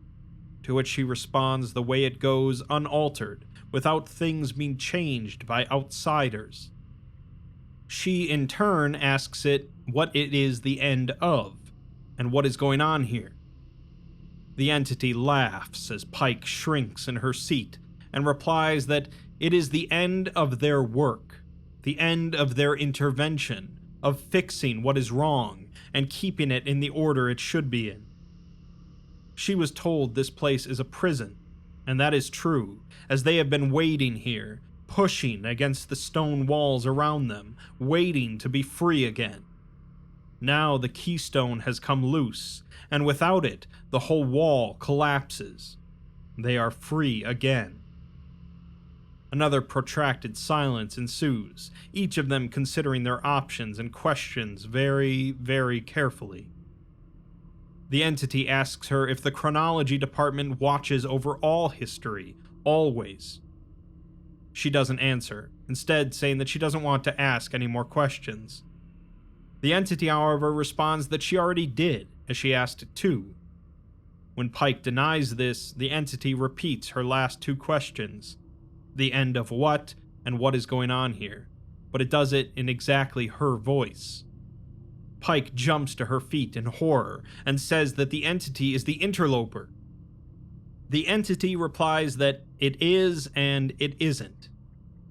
to which she responds the way it goes unaltered, without things being changed by outsiders. She, in turn, asks it what it is the end of, and what is going on here. The entity laughs as Pike shrinks in her seat, and replies that it is the end of their work, the end of their intervention, of fixing what is wrong, and keeping it in the order it should be in. She was told this place is a prison, and that is true, as they have been waiting here, pushing against the stone walls around them, waiting to be free again. Now the Keystone has come loose, and without it, the whole wall collapses. They are free again. Another protracted silence ensues, each of them considering their options and questions very, very carefully. The entity asks her if the Chronology Department watches over all history, always. She doesn't answer, instead saying that she doesn't want to ask any more questions. The entity, however, responds that she already did, as she asked it too. When Pike denies this, the entity repeats her last two questions. The end of what, and what is going on here, but it does it in exactly her voice. Pike jumps to her feet in horror, and says that the entity is the interloper. The entity replies that It is and it isn't.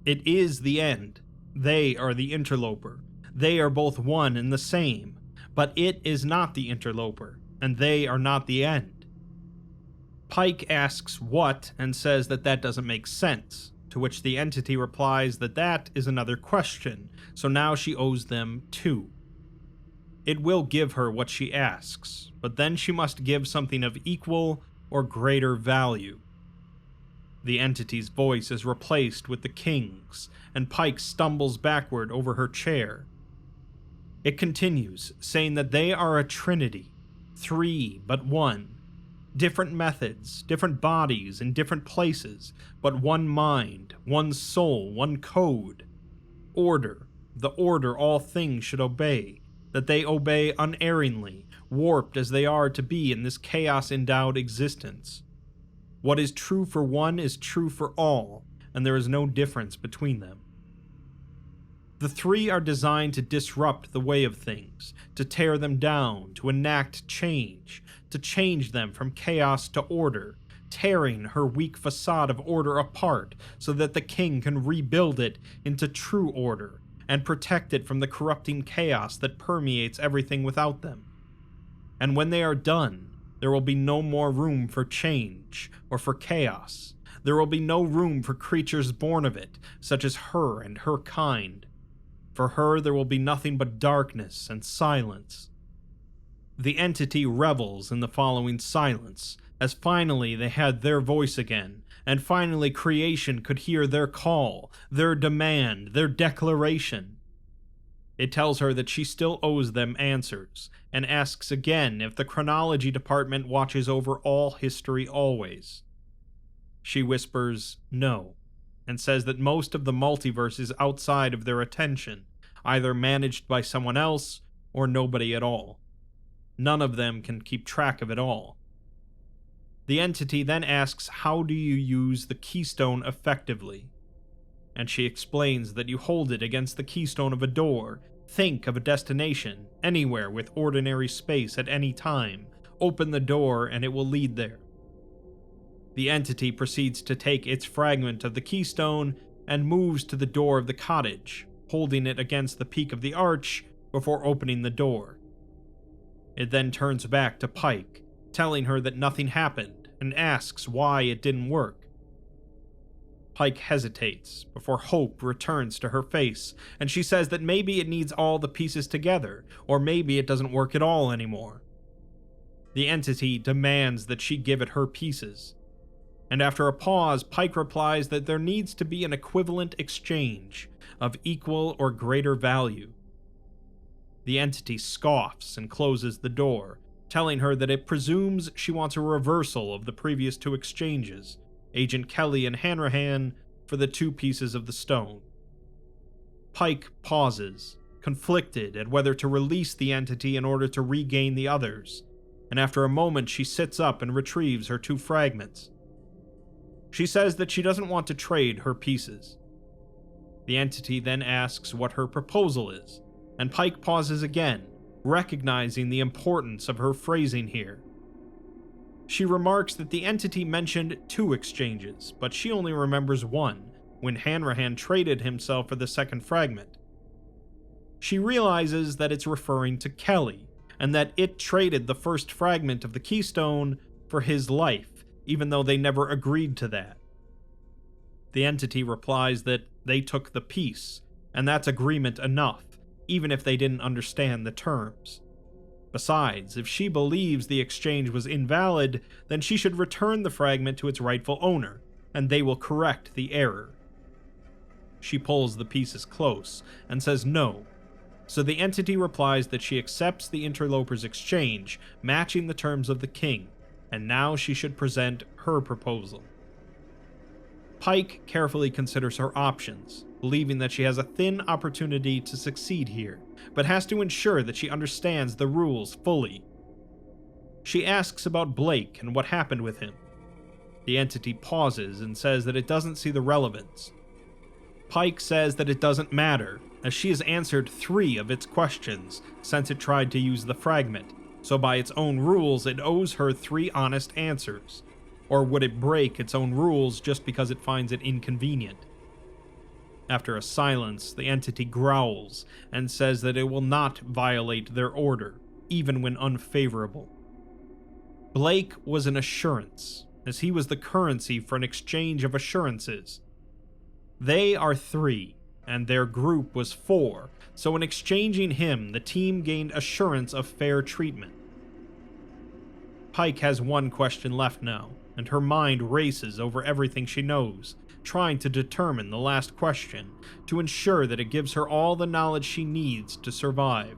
It is the end. They are the interloper. They are both one and the same, but it is not the interloper, and they are not the end. Pike asks what and says that doesn't make sense, to which the entity replies that is another question, so now she owes them 2. It will give her what she asks, but then she must give something of equal or greater value. The entity's voice is replaced with the king's, and Pike stumbles backward over her chair. It continues, saying that they are a trinity, 3 but 1. Different methods, different bodies in different places, but one mind, one soul, one code. Order, the order all things should obey, that they obey unerringly, warped as they are to be in this chaos-endowed existence. What is true for one is true for all, and there is no difference between them. The 3 are designed to disrupt the way of things, to tear them down, to enact change, to change them from chaos to order, tearing her weak facade of order apart so that the king can rebuild it into true order and protect it from the corrupting chaos that permeates everything without them. And when they are done, there will be no more room for change or for chaos. There will be no room for creatures born of it, such as her and her kind. For her, there will be nothing but darkness and silence. The entity revels in the following silence, as finally they had their voice again, and finally creation could hear their call, their demand, their declaration. It tells her that she still owes them answers, and asks again if the chronology department watches over all history always. She whispers no, and says that most of the multiverse is outside of their attention, either managed by someone else or nobody at all. None of them can keep track of it all. The entity then asks, how do you use the Keystone effectively? And she explains that you hold it against the keystone of a door, think of a destination, anywhere with ordinary space at any time, open the door and it will lead there. The entity proceeds to take its fragment of the keystone and moves to the door of the cottage, holding it against the peak of the arch before opening the door. It then turns back to Pike, telling her that nothing happened, and asks why it didn't work. Pike hesitates before hope returns to her face, and she says that maybe it needs all the pieces together, or maybe it doesn't work at all anymore. The entity demands that she give it her pieces, and after a pause, Pike replies that there needs to be an equivalent exchange of equal or greater value. The entity scoffs and closes the door, telling her that it presumes she wants a reversal of the previous 2 exchanges, Agent Kelly and Hanrahan, for the 2 pieces of the stone. Pike pauses, conflicted at whether to release the entity in order to regain the others, and after a moment she sits up and retrieves her 2 fragments. She says that she doesn't want to trade her pieces. The entity then asks what her proposal is, and Pike pauses again, recognizing the importance of her phrasing here. She remarks that the entity mentioned 2 exchanges, but she only remembers 1, when Hanrahan traded himself for the 2nd fragment. She realizes that it's referring to Kelly, and that it traded the 1st fragment of the Keystone for his life, even though they never agreed to that. The entity replies that they took the piece, and that's agreement enough, even if they didn't understand the terms. Besides, if she believes the exchange was invalid, then she should return the fragment to its rightful owner, and they will correct the error. She pulls the pieces close, and says no, so the entity replies that she accepts the interloper's exchange, matching the terms of the king, and now she should present her proposal. Pike carefully considers her options, believing that she has a thin opportunity to succeed here, but has to ensure that she understands the rules fully. She asks about Blake and what happened with him. The entity pauses and says that it doesn't see the relevance. Pike says that it doesn't matter, as she has answered 3 of its questions since it tried to use the fragment, so by its own rules it owes her 3 honest answers. or would it break its own rules just because it finds it inconvenient? After a silence, the entity growls and says that it will not violate their order, even when unfavorable. Blake was an assurance, as he was the currency for an exchange of assurances. They are 3, and their group was 4, so in exchanging him, the team gained assurance of fair treatment. Pike has one question left now, and her mind races over everything she knows, trying to determine the last question to ensure that it gives her all the knowledge she needs to survive.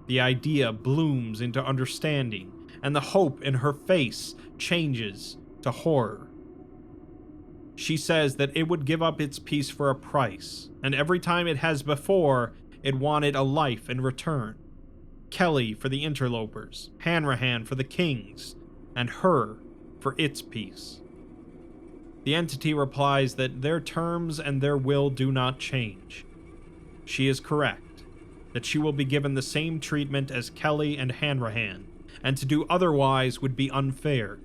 The idea blooms into understanding, and the hope in her face changes to horror. She says that it would give up its peace for a price, and every time it has before, it wanted a life in return. Kelly for the interlopers, Hanrahan for the kings, and her for its peace. The entity replies that their terms and their will do not change. She is correct, that she will be given the same treatment as Kelly and Hanrahan, and to do otherwise would be unfair.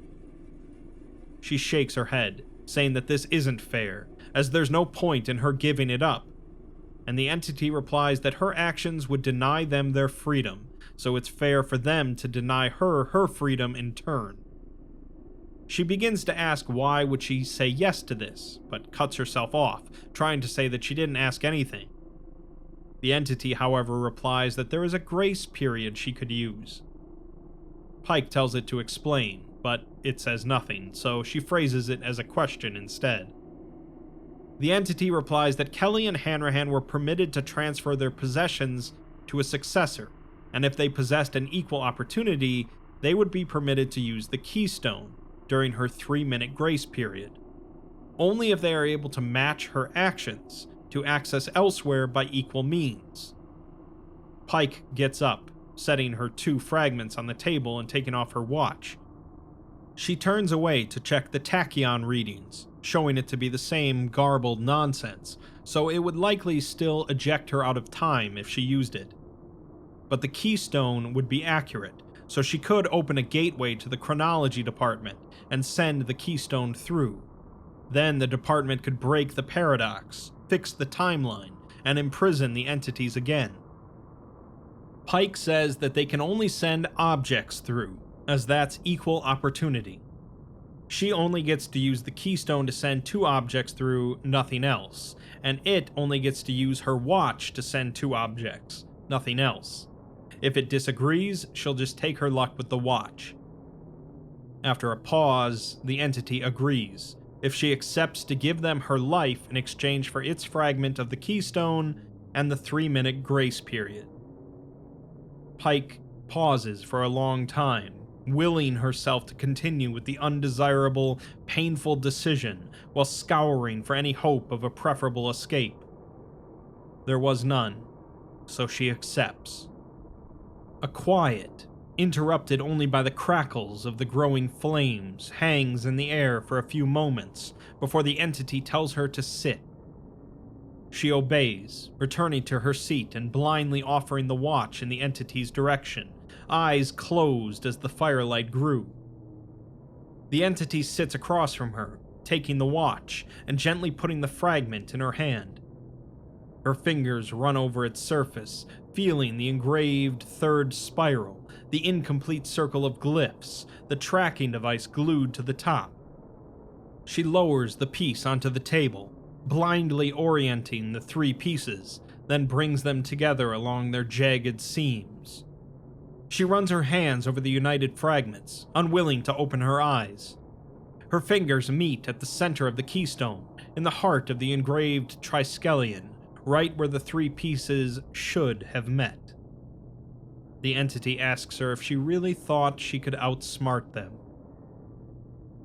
She shakes her head, saying that this isn't fair, as there's no point in her giving it up, and the entity replies that her actions would deny them their freedom, so it's fair for them to deny her her freedom in turn. She begins to ask why would she say yes to this, but cuts herself off, trying to say that she didn't ask anything. The entity, however, replies that there is a grace period she could use. Pike tells it to explain, but it says nothing, so she phrases it as a question instead. The entity replies that Kelly and Hanrahan were permitted to transfer their possessions to a successor, and if they possessed an equal opportunity, they would be permitted to use the Keystone during her 3-minute grace period, only if they are able to match her actions to access elsewhere by equal means. Pike gets up, setting her 2 fragments on the table and taking off her watch. She turns away to check the tachyon readings, showing it to be the same garbled nonsense, so it would likely still eject her out of time if she used it. But the Keystone would be accurate, so she could open a gateway to the chronology department and send the Keystone through. Then the department could break the paradox, fix the timeline, and imprison the entities again. Pike says that they can only send objects through, as that's equal opportunity. She only gets to use the Keystone to send 2 objects through, nothing else, and it only gets to use her watch to send 2 objects, nothing else. If it disagrees, she'll just take her luck with the watch. After a pause, the entity agrees, if she accepts to give them her life in exchange for its fragment of the Keystone and the 3-minute grace period. Pike pauses for a long time, willing herself to continue with the undesirable, painful decision while scouring for any hope of a preferable escape. There was none, so she accepts. A quiet, interrupted only by the crackles of the growing flames, hangs in the air for a few moments before the entity tells her to sit. She obeys, returning to her seat and blindly offering the watch in the entity's direction, eyes closed as the firelight grew. The entity sits across from her, taking the watch and gently putting the fragment in her hand. Her fingers run over its surface, feeling the engraved 3rd spiral, the incomplete circle of glyphs, the tracking device glued to the top. She lowers the piece onto the table, blindly orienting the 3 pieces, then brings them together along their jagged seams. She runs her hands over the united fragments, unwilling to open her eyes. Her fingers meet at the center of the Keystone, in the heart of the engraved triskelion, right where the 3 pieces should have met. The entity asks her if she really thought she could outsmart them.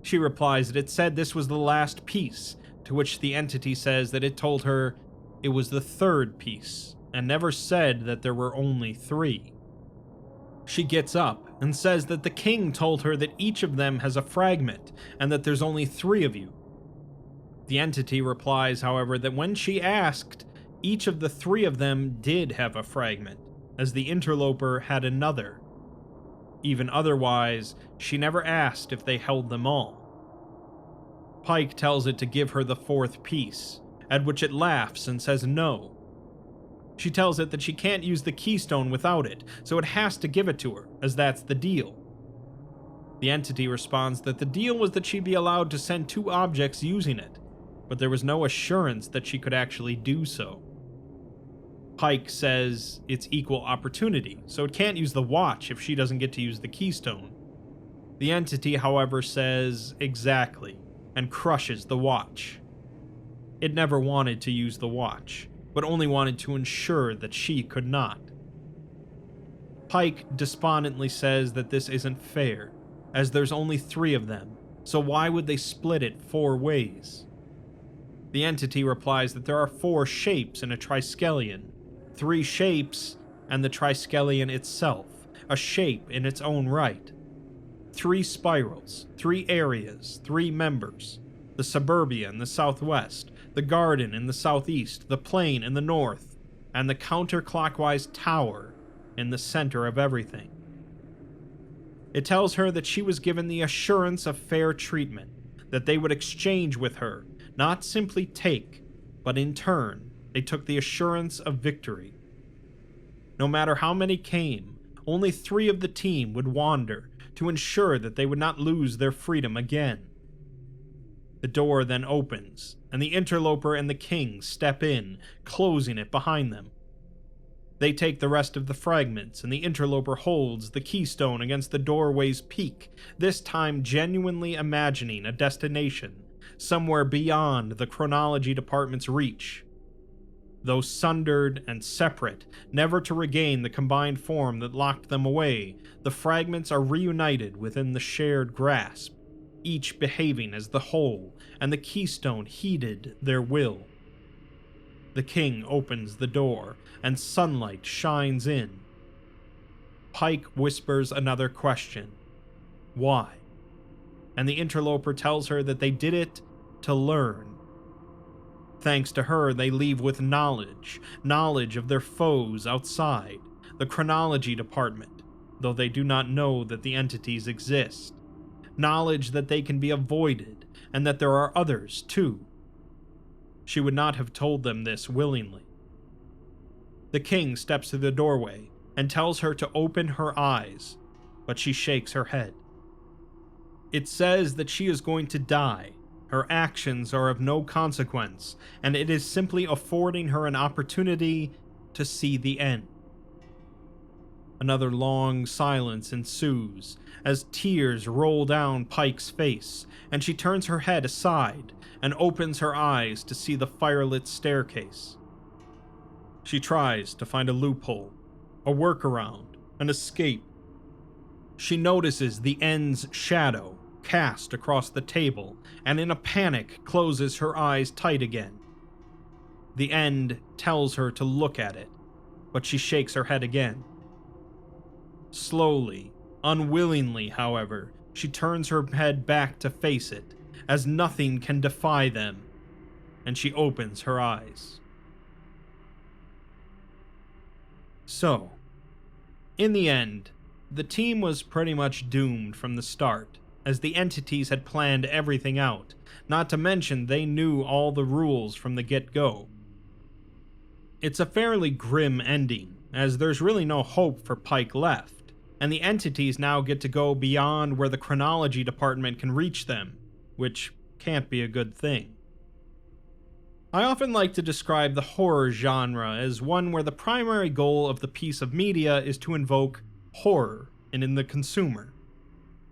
She replies that it said this was the last piece, to which the entity says that it told her it was the 3rd piece, and never said that there were only 3. She gets up and says that the king told her that each of them has a fragment, and that there's only 3 of you. The entity replies, however, that when she asked, each of the 3 of them did have a fragment, as the interloper had another. Even otherwise, she never asked if they held them all. Pike tells it to give her the fourth piece, at which it laughs and says no. She tells it that she can't use the Keystone without it, so it has to give it to her, as that's the deal. The entity responds that the deal was that she'd be allowed to send 2 objects using it, but there was no assurance that she could actually do so. Pike says it's equal opportunity, so it can't use the watch if she doesn't get to use the Keystone. The entity, however, says exactly, and crushes the watch. It never wanted to use the watch, but only wanted to ensure that she could not. Pike despondently says that this isn't fair, as there's only 3 of them, so why would they split it 4 ways? The entity replies that there are 4 shapes in a triskelion, 3 shapes, and the triskelion itself, a shape in its own right. 3 spirals, 3 areas, 3 members, the suburbia in the southwest, the garden in the southeast, the plain in the north, and the counterclockwise tower in the center of everything. It tells her that she was given the assurance of fair treatment, that they would exchange with her, not simply take, but in turn, they took the assurance of victory. No matter how many came, only 3 of the team would wander to ensure that they would not lose their freedom again. The door then opens, and the interloper and the king step in, closing it behind them. They take the rest of the fragments, and the interloper holds the Keystone against the doorway's peak, this time genuinely imagining a destination, somewhere beyond the chronology department's reach. Though sundered and separate, never to regain the combined form that locked them away, the fragments are reunited within the shared grasp, each behaving as the whole, and the Keystone heeded their will. The king opens the door, and sunlight shines in. Pike whispers another question. Why? And the interloper tells her that they did it to learn. Thanks to her, they leave with knowledge of their foes outside, the chronology department, though they do not know that the entities exist. Knowledge that they can be avoided, and that there are others, too. She would not have told them this willingly. The king steps to the doorway and tells her to open her eyes, but she shakes her head. It says that she is going to die. Her actions are of no consequence, and it is simply affording her an opportunity to see the end. Another long silence ensues, as tears roll down Pike's face, and she turns her head aside and opens her eyes to see the firelit staircase. She tries to find a loophole, a workaround, an escape. She notices the end's shadow cast across the table, and in a panic closes her eyes tight again. The end tells her to look at it, but she shakes her head again. Slowly, unwillingly, however, she turns her head back to face it, as nothing can defy them, and she opens her eyes. So, in the end, the team was pretty much doomed from the start, as the entities had planned everything out, not to mention they knew all the rules from the get-go. It's a fairly grim ending, as there's really no hope for Pike left, and the entities now get to go beyond where the chronology department can reach them, which can't be a good thing. I often like to describe the horror genre as one where the primary goal of the piece of media is to invoke horror in the consumer.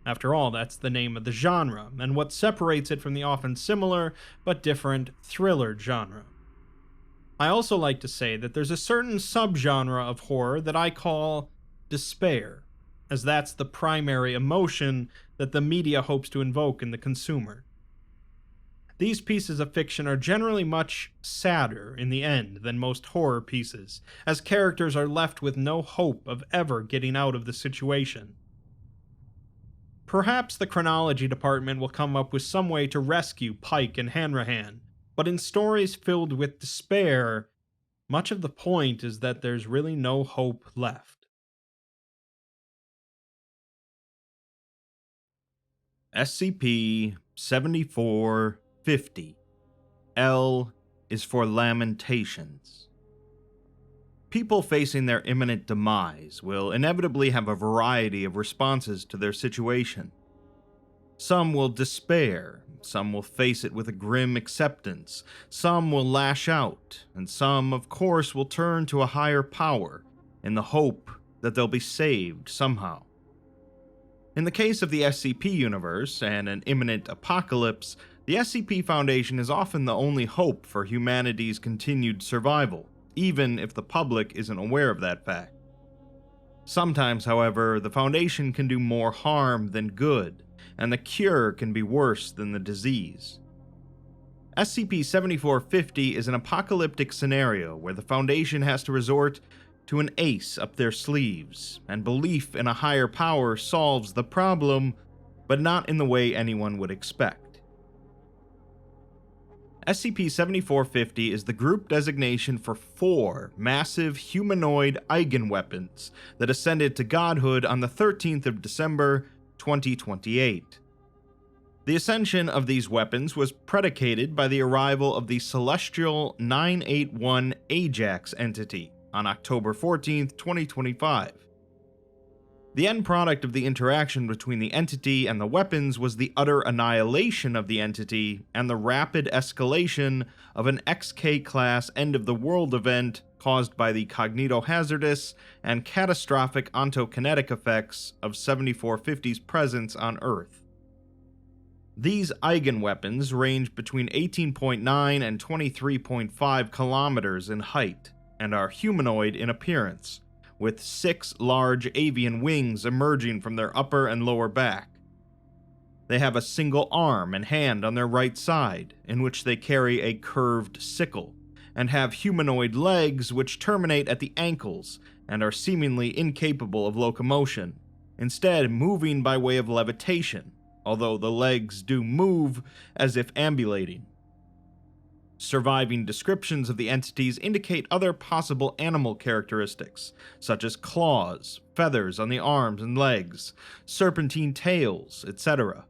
After all, that's the name of the genre, and what separates it from the often similar but different thriller genre. I also like to say that there's a certain subgenre of horror that I call despair, as that's the primary emotion that the media hopes to invoke in the consumer. These pieces of fiction are generally much sadder in the end than most horror pieces, as characters are left with no hope of ever getting out of the situation. Perhaps the chronology department will come up with some way to rescue Pike and Hanrahan, but in stories filled with despair, much of the point is that there's really no hope left. SCP SCP-7450. L is for Lamentations. People facing their imminent demise will inevitably have a variety of responses to their situation. Some will despair, some will face it with a grim acceptance, some will lash out, and some, of course, will turn to a higher power in the hope that they'll be saved somehow. In the case of the SCP universe and an imminent apocalypse, the SCP Foundation is often the only hope for humanity's continued survival, even if the public isn't aware of that fact. Sometimes, however, the Foundation can do more harm than good, and the cure can be worse than the disease. SCP-7450 is an apocalyptic scenario where the Foundation has to resort to an ace up their sleeves, and belief in a higher power solves the problem, but not in the way anyone would expect. SCP-7450 is the group designation for 4 massive humanoid eigenweapons that ascended to godhood on the 13th of December, 2028. The ascension of these weapons was predicated by the arrival of the Celestial 981 Ajax entity on October 14, 2025. The end product of the interaction between the entity and the weapons was the utter annihilation of the entity and the rapid escalation of an XK-class end-of-the-world event caused by the cognitohazardous and catastrophic ontokinetic effects of 7450's presence on Earth. These eigenweapons range between 18.9 and 23.5 kilometers in height, and are humanoid in appearance, with 6 large avian wings emerging from their upper and lower back. They have a single arm and hand on their right side, in which they carry a curved sickle, and have humanoid legs which terminate at the ankles and are seemingly incapable of locomotion, instead moving by way of levitation, although the legs do move as if ambulating. Surviving descriptions of the entities indicate other possible animal characteristics, such as claws, feathers on the arms and legs, serpentine tails, etc.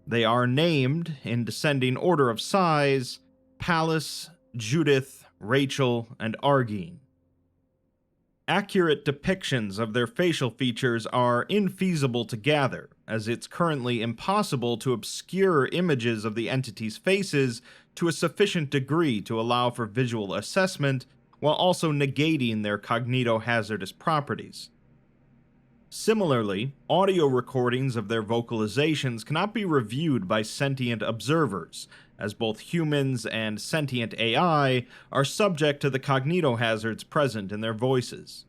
They are named, in descending order of size, Pallas, Judith, Rachel, and Argene. Accurate depictions of their facial features are infeasible to gather, as it's currently impossible to obscure images of the entities' faces to a sufficient degree to allow for visual assessment, while also negating their cognitohazardous properties. Similarly, audio recordings of their vocalizations cannot be reviewed by sentient observers, as both humans and sentient AI are subject to the cognitohazards present in their voices.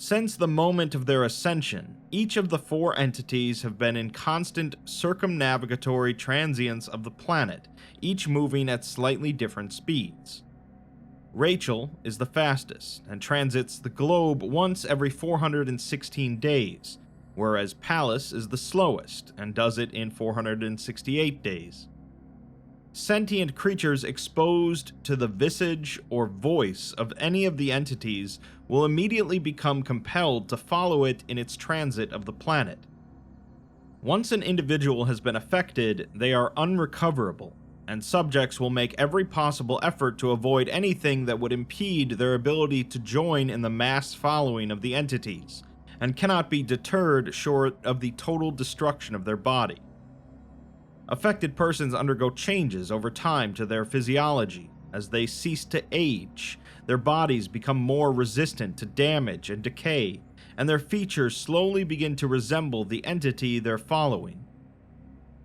Since the moment of their ascension, each of the 4 entities have been in constant circumnavigatory transience of the planet, each moving at slightly different speeds. Rachel is the fastest, and transits the globe once every 416 days, whereas Pallas is the slowest, and does it in 468 days. Sentient creatures exposed to the visage or voice of any of the entities will immediately become compelled to follow it in its transit of the planet. Once an individual has been affected, they are unrecoverable, and subjects will make every possible effort to avoid anything that would impede their ability to join in the mass following of the entities, and cannot be deterred short of the total destruction of their body. Affected persons undergo changes over time to their physiology. As they cease to age, their bodies become more resistant to damage and decay, and their features slowly begin to resemble the entity they're following.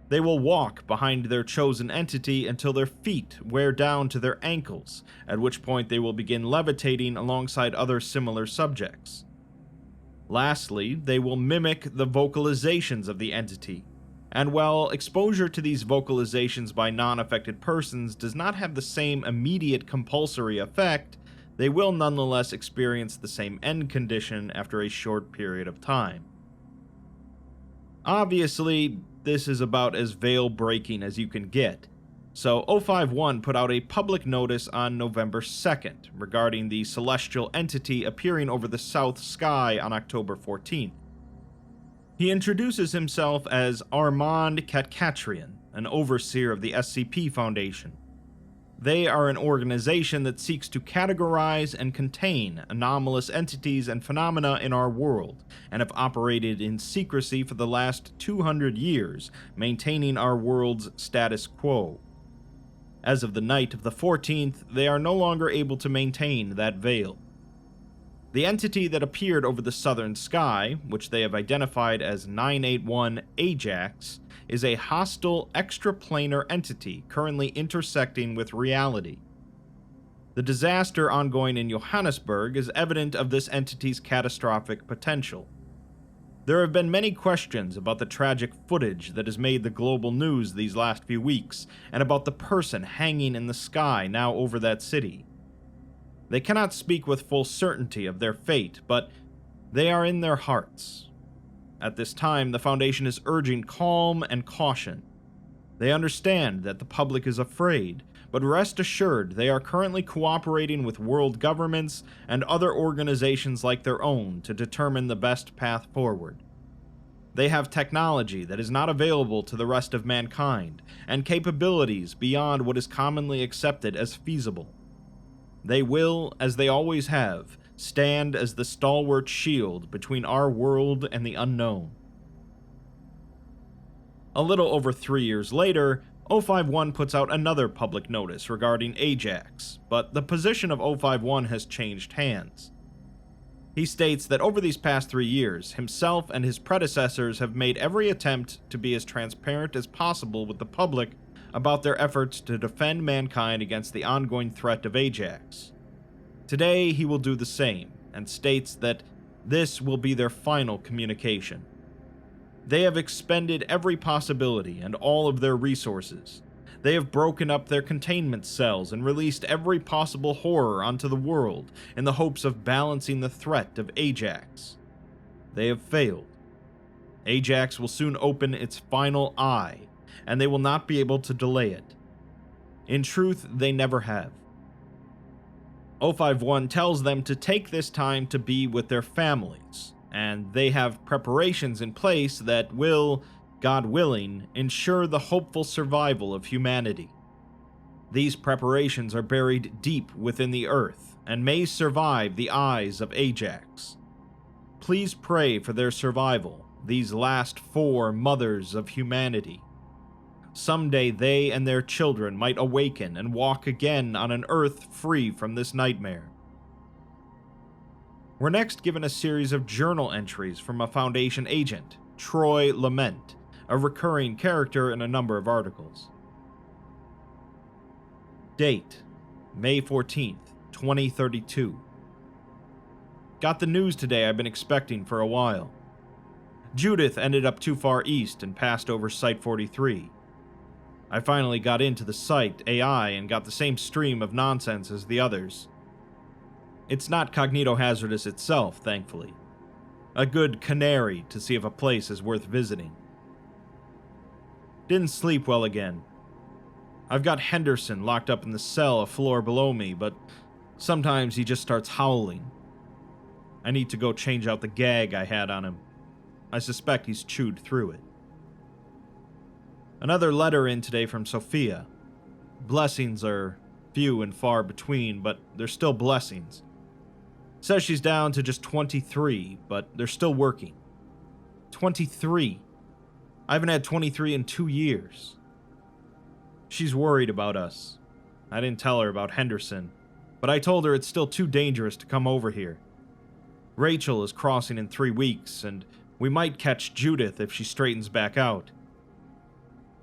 They will walk behind their chosen entity until their feet wear down to their ankles, at which point they will begin levitating alongside other similar subjects. Lastly, they will mimic the vocalizations of the entity, and while exposure to these vocalizations by non-affected persons does not have the same immediate compulsory effect, they will nonetheless experience the same end condition after a short period of time. Obviously, this is about as veil-breaking as you can get, so 051 put out a public notice on November 2nd regarding the celestial entity appearing over the south sky on October 14th. He introduces himself as Armand Katkatrian, an overseer of the SCP Foundation. They are an organization that seeks to categorize and contain anomalous entities and phenomena in our world, and have operated in secrecy for the last 200 years, maintaining our world's status quo. As of the night of the 14th, they are no longer able to maintain that veil. The entity that appeared over the southern sky, which they have identified as 981 Ajax, is a hostile extraplanar entity currently intersecting with reality. The disaster ongoing in Johannesburg is evident of this entity's catastrophic potential. There have been many questions about the tragic footage that has made the global news these last few weeks, and about the person hanging in the sky now over that city. They cannot speak with full certainty of their fate, but they are in their hearts. At this time, the Foundation is urging calm and caution. They understand that the public is afraid, but rest assured they are currently cooperating with world governments and other organizations like their own to determine the best path forward. They have technology that is not available to the rest of mankind, and capabilities beyond what is commonly accepted as feasible. They will, as they always have, stand as the stalwart shield between our world and the unknown. A little over 3 years later, 051 puts out another public notice regarding Ajax, but the position of 051 has changed hands. He states that over these past 3 years, himself and his predecessors have made every attempt to be as transparent as possible with the public about their efforts to defend mankind against the ongoing threat of Ajax. Today, he will do the same, and states that this will be their final communication. They have expended every possibility and all of their resources. They have broken up their containment cells and released every possible horror onto the world in the hopes of balancing the threat of Ajax. They have failed. Ajax will soon open its final eye, and they will not be able to delay it. In truth, they never have. 051 tells them to take this time to be with their families, and they have preparations in place that will, God willing, ensure the hopeful survival of humanity. These preparations are buried deep within the earth, and may survive the eyes of Ajax. Please pray for their survival, these last 4 mothers of humanity. Someday they and their children might awaken and walk again on an earth free from this nightmare. We're next given a series of journal entries from a Foundation agent, Troy Lament, a recurring character in a number of articles. Date: May 14th, 2032. Got the news today I've been expecting for a while. Judith ended up too far east and passed over Site 43. I finally got into the site AI and got the same stream of nonsense as the others. It's not cognitohazardous itself, thankfully. A good canary to see if a place is worth visiting. Didn't sleep well again. I've got Henderson locked up in the cell a floor below me, but sometimes he just starts howling. I need to go change out the gag I had on him. I suspect he's chewed through it. Another letter in today from Sophia. Blessings are few and far between, but they're still blessings. Says she's down to just 23, but they're still working. 23. I haven't had 23 in 2 years. She's worried about us. I didn't tell her about Henderson, but I told her it's still too dangerous to come over here. Rachel is crossing in 3 weeks, and we might catch Judith if she straightens back out.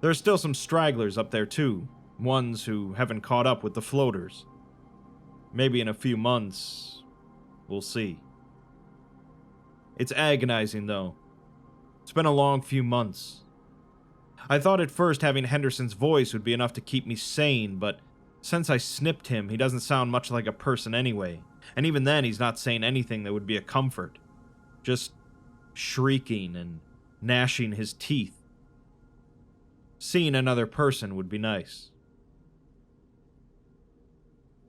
There are still some stragglers up there too, ones who haven't caught up with the floaters. Maybe in a few months, we'll see. It's agonizing though. It's been a long few months. I thought at first having Henderson's voice would be enough to keep me sane, but since I snipped him, he doesn't sound much like a person anyway, and even then he's not saying anything that would be a comfort. Just shrieking and gnashing his teeth. Seeing another person would be nice.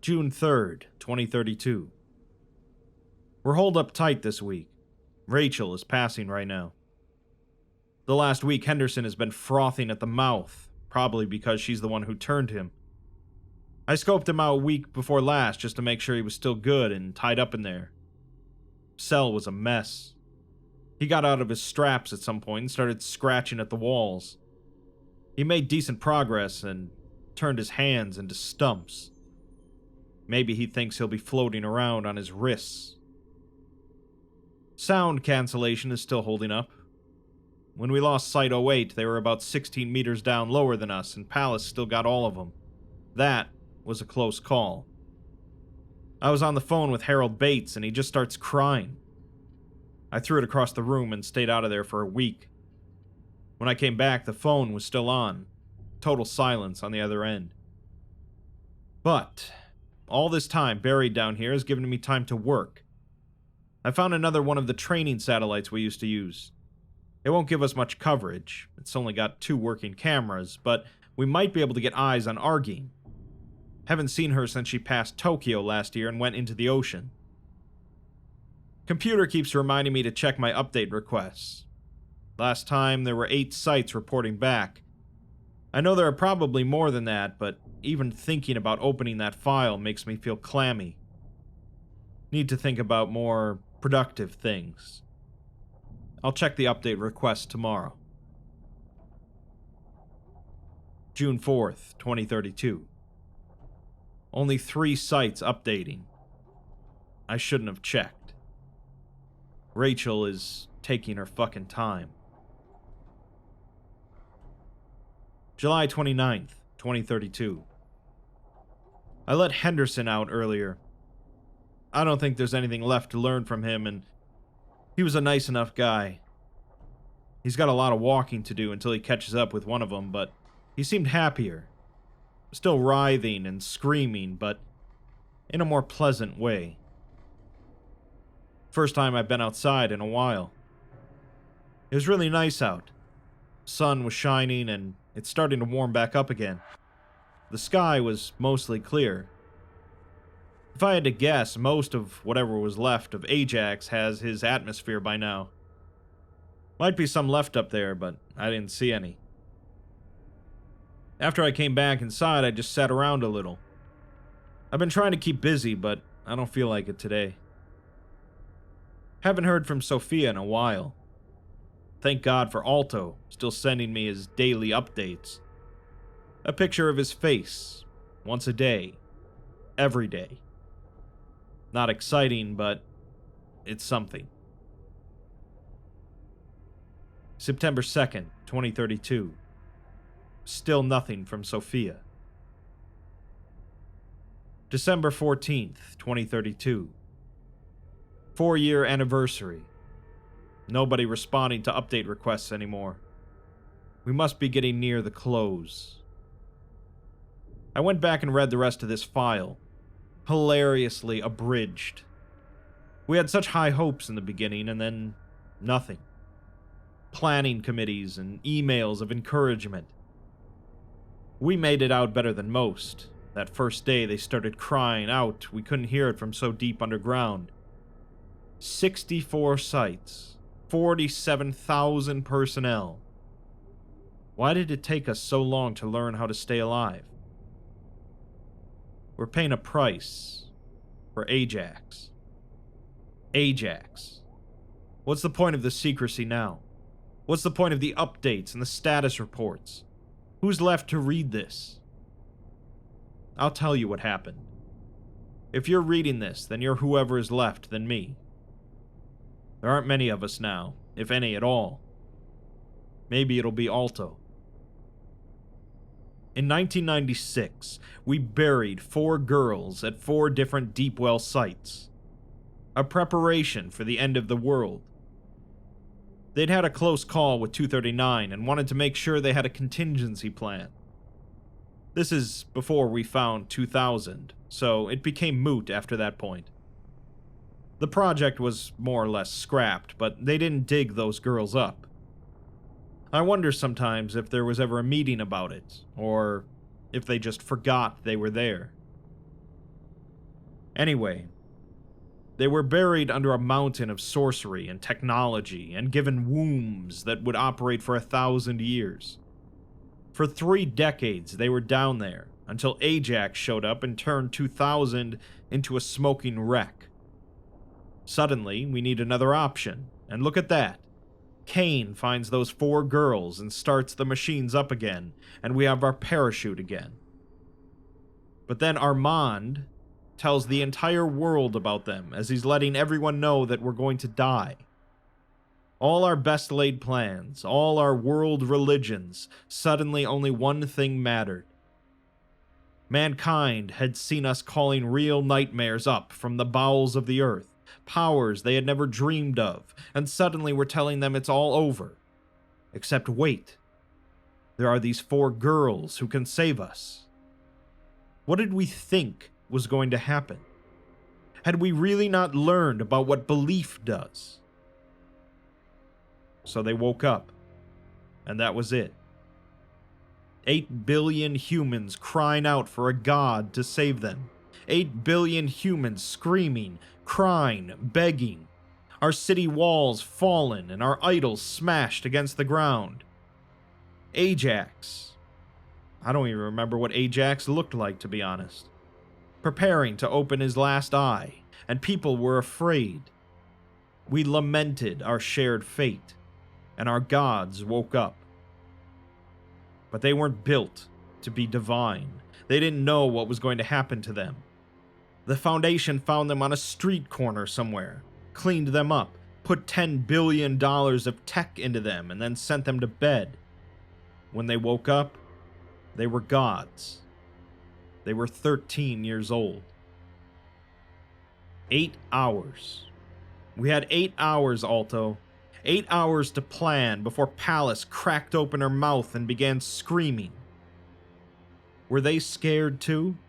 June 3rd, 2032. We're holed up tight this week. Rachel is passing right now. The last week, Henderson has been frothing at the mouth, probably because she's the one who turned him. I scoped him out a week before last just to make sure he was still good and tied up in there. Cell was a mess. He got out of his straps at some point and started scratching at the walls. He made decent progress and turned his hands into stumps. Maybe he thinks he'll be floating around on his wrists. Sound cancellation is still holding up. When we lost Site 08, they were about 16 meters down lower than us, and Palace still got all of them. That was a close call. I was on the phone with Harold Bates, and he just starts crying. I threw it across the room and stayed out of there for a week. When I came back, the phone was still on. Total silence on the other end. But all this time buried down here has given me time to work. I found another one of the training satellites we used to use. It won't give us much coverage. It's only got 2 working cameras, but we might be able to get eyes on Argene. Haven't seen her since she passed Tokyo last year and went into the ocean. Computer keeps reminding me to check my update requests. Last time there were 8 sites reporting back. I know there are probably more than that, but even thinking about opening that file makes me feel clammy. Need to think about more productive things. I'll check the update request tomorrow. June 4th, 2032. Only 3 sites updating. I shouldn't have checked. Rachel is taking her fucking time. July 29th, 2032. I let Henderson out earlier. I don't think there's anything left to learn from him, and he was a nice enough guy. He's got a lot of walking to do until he catches up with one of them, but he seemed happier. Still writhing and screaming, but in a more pleasant way. First time I've been outside in a while. It was really nice out. Sun was shining and it's starting to warm back up again. The sky was mostly clear. If I had to guess, most of whatever was left of Ajax has his atmosphere by now. Might be some left up there, but I didn't see any. After I came back inside, I just sat around a little. I've been trying to keep busy, but I don't feel like it today. Haven't heard from Sophia in a while. Thank God for Alto, still sending me his daily updates. A picture of his face, once a day, every day. Not exciting, but it's something. September 2nd, 2032. Still nothing from Sophia. December 14th, 2032. 4-year anniversary. Nobody responding to update requests anymore. We must be getting near the close. I went back and read the rest of this file. Hilariously abridged. We had such high hopes in the beginning, and then nothing. Planning committees and emails of encouragement. We made it out better than most. That first day they started crying out, we couldn't hear it from so deep underground. 64 sites. 47,000 personnel. Why did it take us so long to learn how to stay alive? We're paying a price for Ajax. Ajax. What's the point of the secrecy now? What's the point of the updates and the status reports? Who's left to read this? I'll tell you what happened. If you're reading this, then you're whoever is left than me. There aren't many of us now, if any at all. Maybe it'll be Alto. In 1996, we buried 4 girls at 4 different deep well sites. A preparation for the end of the world. They'd had a close call with 239 and wanted to make sure they had a contingency plan. This is before we found 2000, so it became moot after that point. The project was more or less scrapped, but they didn't dig those girls up. I wonder sometimes if there was ever a meeting about it, or if they just forgot they were there. Anyway, They were buried under a mountain of sorcery and technology and given wombs that would operate for 1,000 years. For 3 decades they were down there, until Ajax showed up and turned 2000 into a smoking wreck. Suddenly, we need another option, and look at that. Kane finds those 4 girls and starts the machines up again, and we have our parachute again. But then Armand tells the entire world about them as he's letting everyone know that we're going to die. All our best laid plans, all our world religions, suddenly only one thing mattered. Mankind had seen us calling real nightmares up from the bowels of the earth, powers they had never dreamed of, and suddenly we're telling them it's all over. Except wait. There are these 4 girls who can save us. What did we think was going to happen? Had we really not learned about what belief does? So they woke up, and that was it. 8 billion humans crying out for a god to save them. 8 billion humans screaming, crying, begging. Our city walls fallen and our idols smashed against the ground. Ajax. I don't even remember what Ajax looked like, to be honest. Preparing to open his last eye, and people were afraid. We lamented our shared fate, and our gods woke up. But they weren't built to be divine. They didn't know what was going to happen to them. The Foundation found them on a street corner somewhere, cleaned them up, put $10 billion of tech into them, and then sent them to bed. When they woke up, they were gods. They were 13 years old. 8 hours. We had 8 hours, Alto. 8 hours to plan before Pallas cracked open her mouth and began screaming. Were they scared too?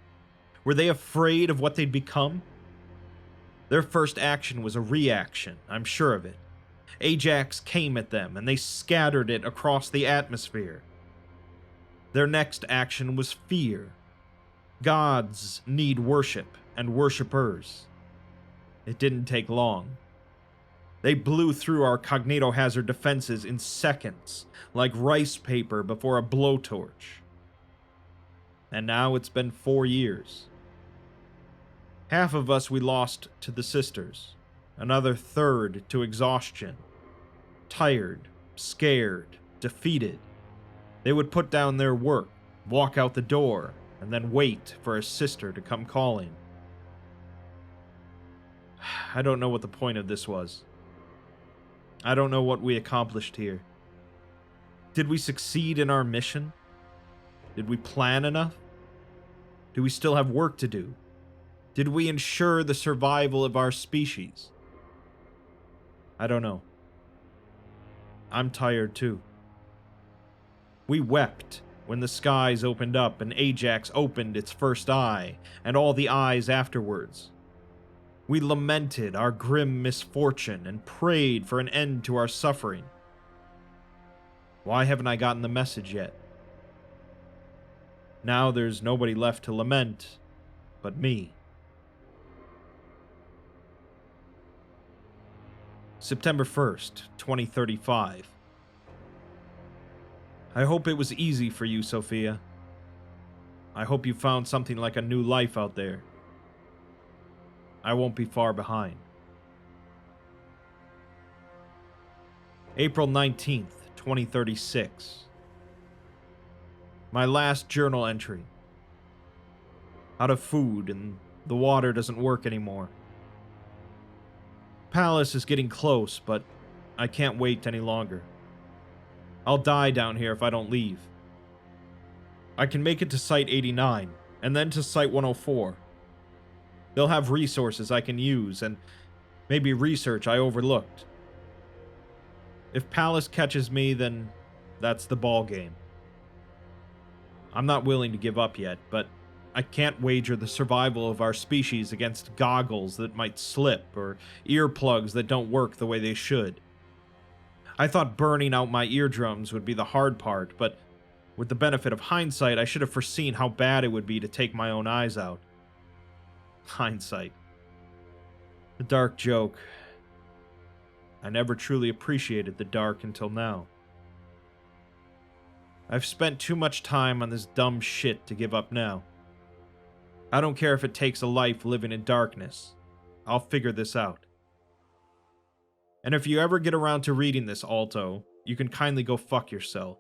Were they afraid of what they'd become? Their first action was a reaction, I'm sure of it. Ajax came at them, and they scattered it across the atmosphere. Their next action was fear. Gods need worship, and worshippers. It didn't take long. They blew through our cognitohazard defenses in seconds, like rice paper before a blowtorch. And now it's been 4 years. Half of us we lost to the sisters, another third to exhaustion. Tired, scared, defeated. They would put down their work, walk out the door, and then wait for a sister to come calling. I don't know what the point of this was. I don't know what we accomplished here. Did we succeed in our mission? Did we plan enough? Do we still have work to do? Did we ensure the survival of our species? I don't know. I'm tired too. We wept when the skies opened up and Ajax opened its first eye, and all the eyes afterwards. We lamented our grim misfortune and prayed for an end to our suffering. Why haven't I gotten the message yet? Now there's nobody left to lament but me. September 1st, 2035. I hope it was easy for you, Sophia. I hope you found something like a new life out there. I won't be far behind. April 19th, 2036. My last journal entry. Out of food, and the water doesn't work anymore. Pallas is getting close, but I can't wait any longer. I'll die down here if I don't leave. I can make it to Site 89, and then to Site 104. They'll have resources I can use, and maybe research I overlooked. If Pallas catches me, then that's the ball game. I'm not willing to give up yet, but I can't wager the survival of our species against goggles that might slip, or earplugs that don't work the way they should. I thought burning out my eardrums would be the hard part, but with the benefit of hindsight, I should have foreseen how bad it would be to take my own eyes out. Hindsight. A dark joke. I never truly appreciated the dark until now. I've spent too much time on this dumb shit to give up now. I don't care if it takes a life living in darkness. I'll figure this out. And if you ever get around to reading this, Alto, you can kindly go fuck yourself.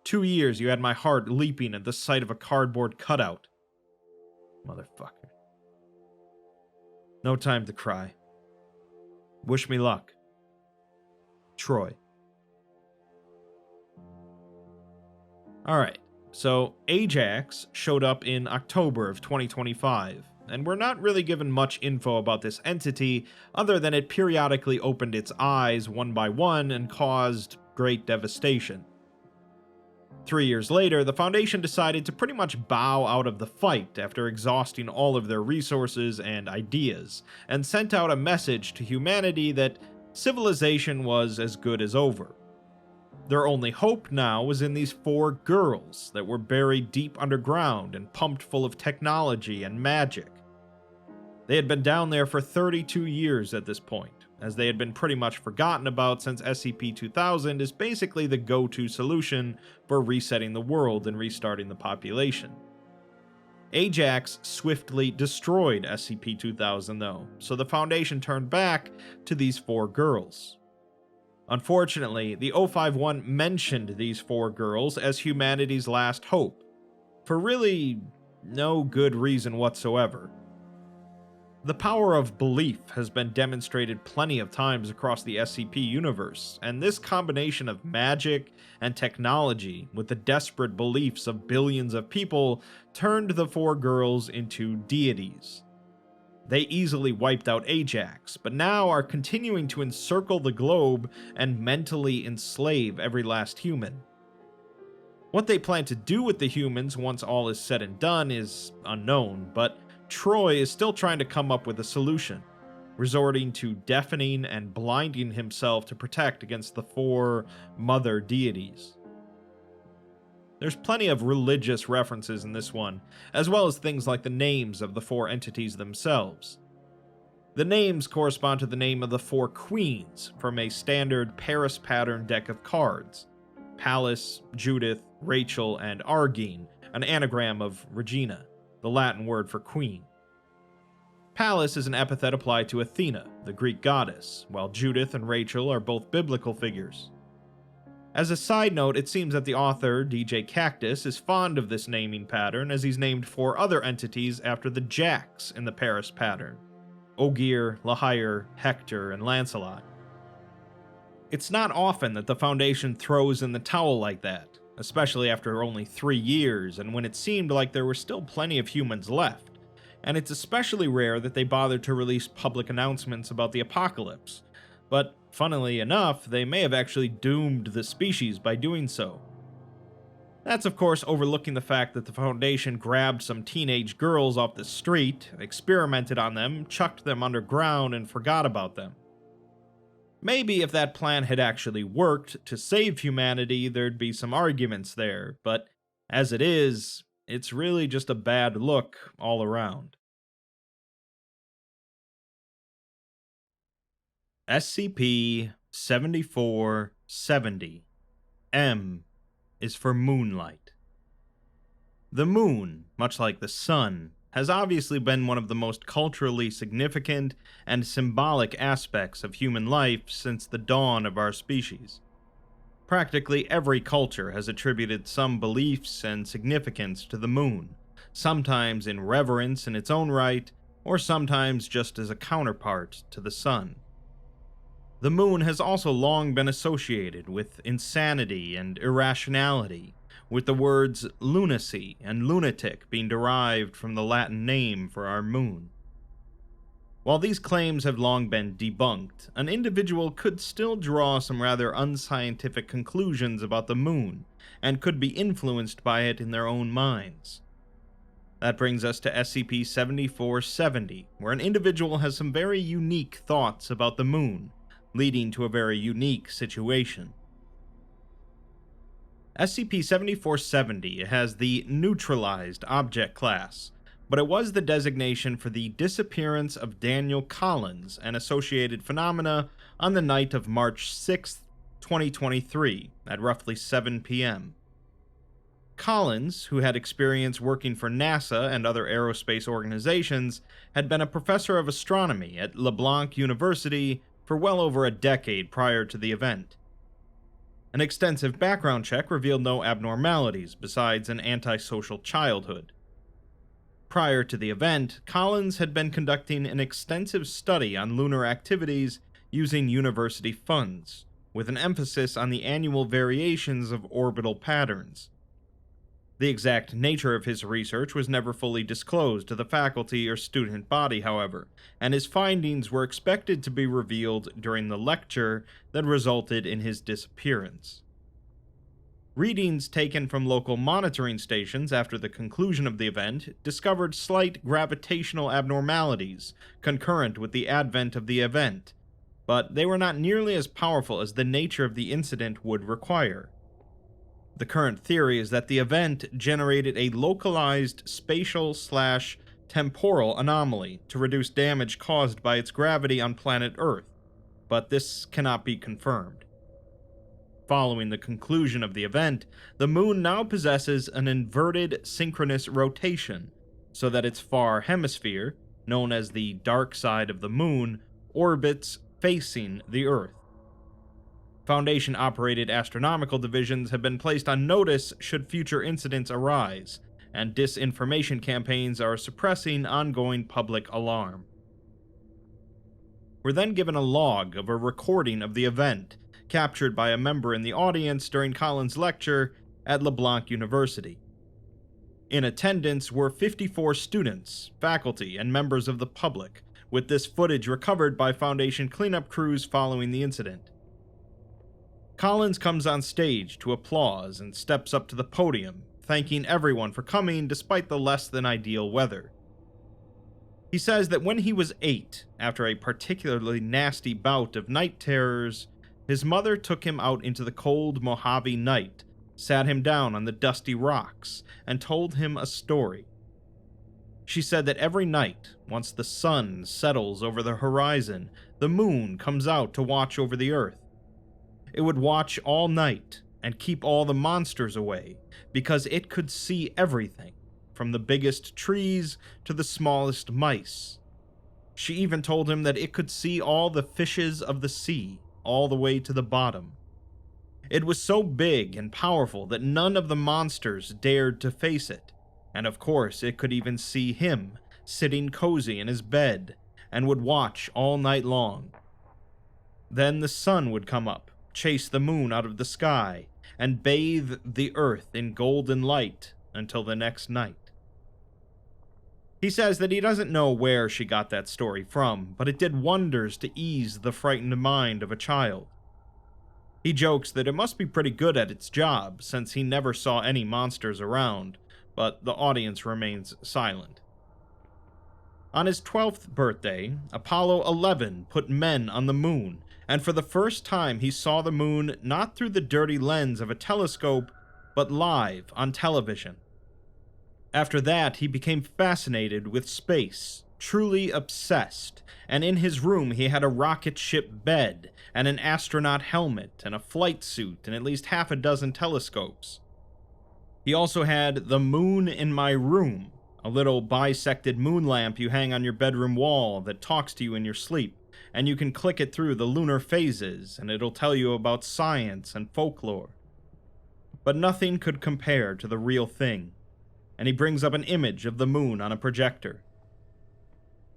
2 years you had my heart leaping at the sight of a cardboard cutout. Motherfucker. No time to cry. Wish me luck. Troy. Alright, so Ajax showed up in October of 2025, and we're not really given much info about this entity other than it periodically opened its eyes one by one and caused great devastation. 3 years later, the Foundation decided to pretty much bow out of the fight after exhausting all of their resources and ideas, and sent out a message to humanity that civilization was as good as over. Their only hope now was in these 4 girls that were buried deep underground and pumped full of technology and magic. They had been down there for 32 years at this point, as they had been pretty much forgotten about since SCP-2000 is basically the go-to solution for resetting the world and restarting the population. Ajax swiftly destroyed SCP-2000 though, so the Foundation turned back to these 4 girls. Unfortunately, the 051 mentioned these 4 girls as humanity's last hope, for really no good reason whatsoever. The power of belief has been demonstrated plenty of times across the SCP universe, and this combination of magic and technology with the desperate beliefs of billions of people turned the 4 girls into deities. They easily wiped out Ajax, but now are continuing to encircle the globe and mentally enslave every last human. What they plan to do with the humans once all is said and done is unknown, but Troy is still trying to come up with a solution, resorting to deafening and blinding himself to protect against the 4 mother deities. There's plenty of religious references in this one, as well as things like the names of the 4 entities themselves. The names correspond to the name of the 4 queens from a standard Paris pattern deck of cards: Pallas, Judith, Rachel, and Argene, an anagram of Regina, the Latin word for queen. Pallas is an epithet applied to Athena, the Greek goddess, while Judith and Rachel are both biblical figures. As a side note, it seems that the author, djkaktus, is fond of this naming pattern as he's named 4 other entities after the Jacks in the Paris pattern: Ogier, Lahair, Hector, and Lancelot. It's not often that the Foundation throws in the towel like that, especially after only 3 years and when it seemed like there were still plenty of humans left, and it's especially rare that they bothered to release public announcements about the apocalypse. But, funnily enough, they may have actually doomed the species by doing so. That's of course overlooking the fact that the Foundation grabbed some teenage girls off the street, experimented on them, chucked them underground, and forgot about them. Maybe if that plan had actually worked to save humanity, there'd be some arguments there, but as it is, it's really just a bad look all around. SCP-7470. M is for Moonlight. The moon, much like the sun, has obviously been one of the most culturally significant and symbolic aspects of human life since the dawn of our species. Practically every culture has attributed some beliefs and significance to the moon, sometimes in reverence in its own right, or sometimes just as a counterpart to the sun. The moon has also long been associated with insanity and irrationality, with the words lunacy and lunatic being derived from the Latin name for our moon. While these claims have long been debunked, an individual could still draw some rather unscientific conclusions about the moon, and could be influenced by it in their own minds. That brings us to SCP-7470, where an individual has some very unique thoughts about the moon, leading to a very unique situation. SCP-7470 has the Neutralized Object class, but it was the designation for the disappearance of Daniel Collins and associated phenomena on the night of March 6, 2023, at roughly 7 p.m. Collins, who had experience working for NASA and other aerospace organizations, had been a professor of astronomy at LeBlanc University for well over a decade prior to the event. An extensive background check revealed no abnormalities besides an antisocial childhood. Prior to the event, Collins had been conducting an extensive study on lunar activities using university funds, with an emphasis on the annual variations of orbital patterns. The exact nature of his research was never fully disclosed to the faculty or student body, however, and his findings were expected to be revealed during the lecture that resulted in his disappearance. Readings taken from local monitoring stations after the conclusion of the event discovered slight gravitational abnormalities concurrent with the advent of the event, but they were not nearly as powerful as the nature of the incident would require. The current theory is that the event generated a localized spatial/temporal anomaly to reduce damage caused by its gravity on planet Earth, but this cannot be confirmed. Following the conclusion of the event, the Moon now possesses an inverted synchronous rotation, so that its far hemisphere, known as the dark side of the Moon, orbits facing the Earth. Foundation-operated astronomical divisions have been placed on notice should future incidents arise, and disinformation campaigns are suppressing ongoing public alarm. We're then given a log of a recording of the event, captured by a member in the audience during Collins' lecture at LeBlanc University. In attendance were 54 students, faculty, and members of the public, with this footage recovered by Foundation cleanup crews following the incident. Collins comes on stage to applause and steps up to the podium, thanking everyone for coming despite the less than ideal weather. He says that when he was 8, after a particularly nasty bout of night terrors, his mother took him out into the cold Mojave night, sat him down on the dusty rocks, and told him a story. She said that every night, once the sun settles over the horizon, the moon comes out to watch over the earth. It would watch all night and keep all the monsters away, because it could see everything, from the biggest trees to the smallest mice. She even told him that it could see all the fishes of the sea, all the way to the bottom. It was so big and powerful that none of the monsters dared to face it, and of course it could even see him, sitting cozy in his bed, and would watch all night long. Then the sun would come up, chase the moon out of the sky, and bathe the earth in golden light until the next night. He says that he doesn't know where she got that story from, but it did wonders to ease the frightened mind of a child. He jokes that it must be pretty good at its job, since he never saw any monsters around, but the audience remains silent. On his 12th birthday, Apollo 11 put men on the moon, and for the first time he saw the moon not through the dirty lens of a telescope, but live on television. After that, he became fascinated with space, truly obsessed, and in his room he had a rocket ship bed, and an astronaut helmet, and a flight suit, and at least half a dozen telescopes. He also had the Moon in My Room, a little bisected moon lamp you hang on your bedroom wall that talks to you in your sleep, and you can click it through the lunar phases, and it'll tell you about science and folklore. But nothing could compare to the real thing, and he brings up an image of the moon on a projector.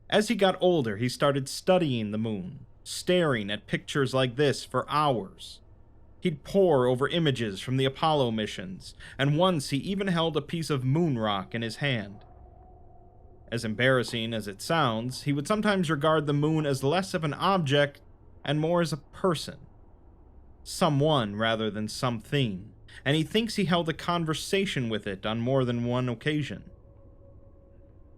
As he got older, he started studying the moon, staring at pictures like this for hours. He'd pore over images from the Apollo missions, and once he even held a piece of moon rock in his hand. As embarrassing as it sounds, he would sometimes regard the moon as less of an object and more as a person. Someone rather than something, and he thinks he held a conversation with it on more than one occasion.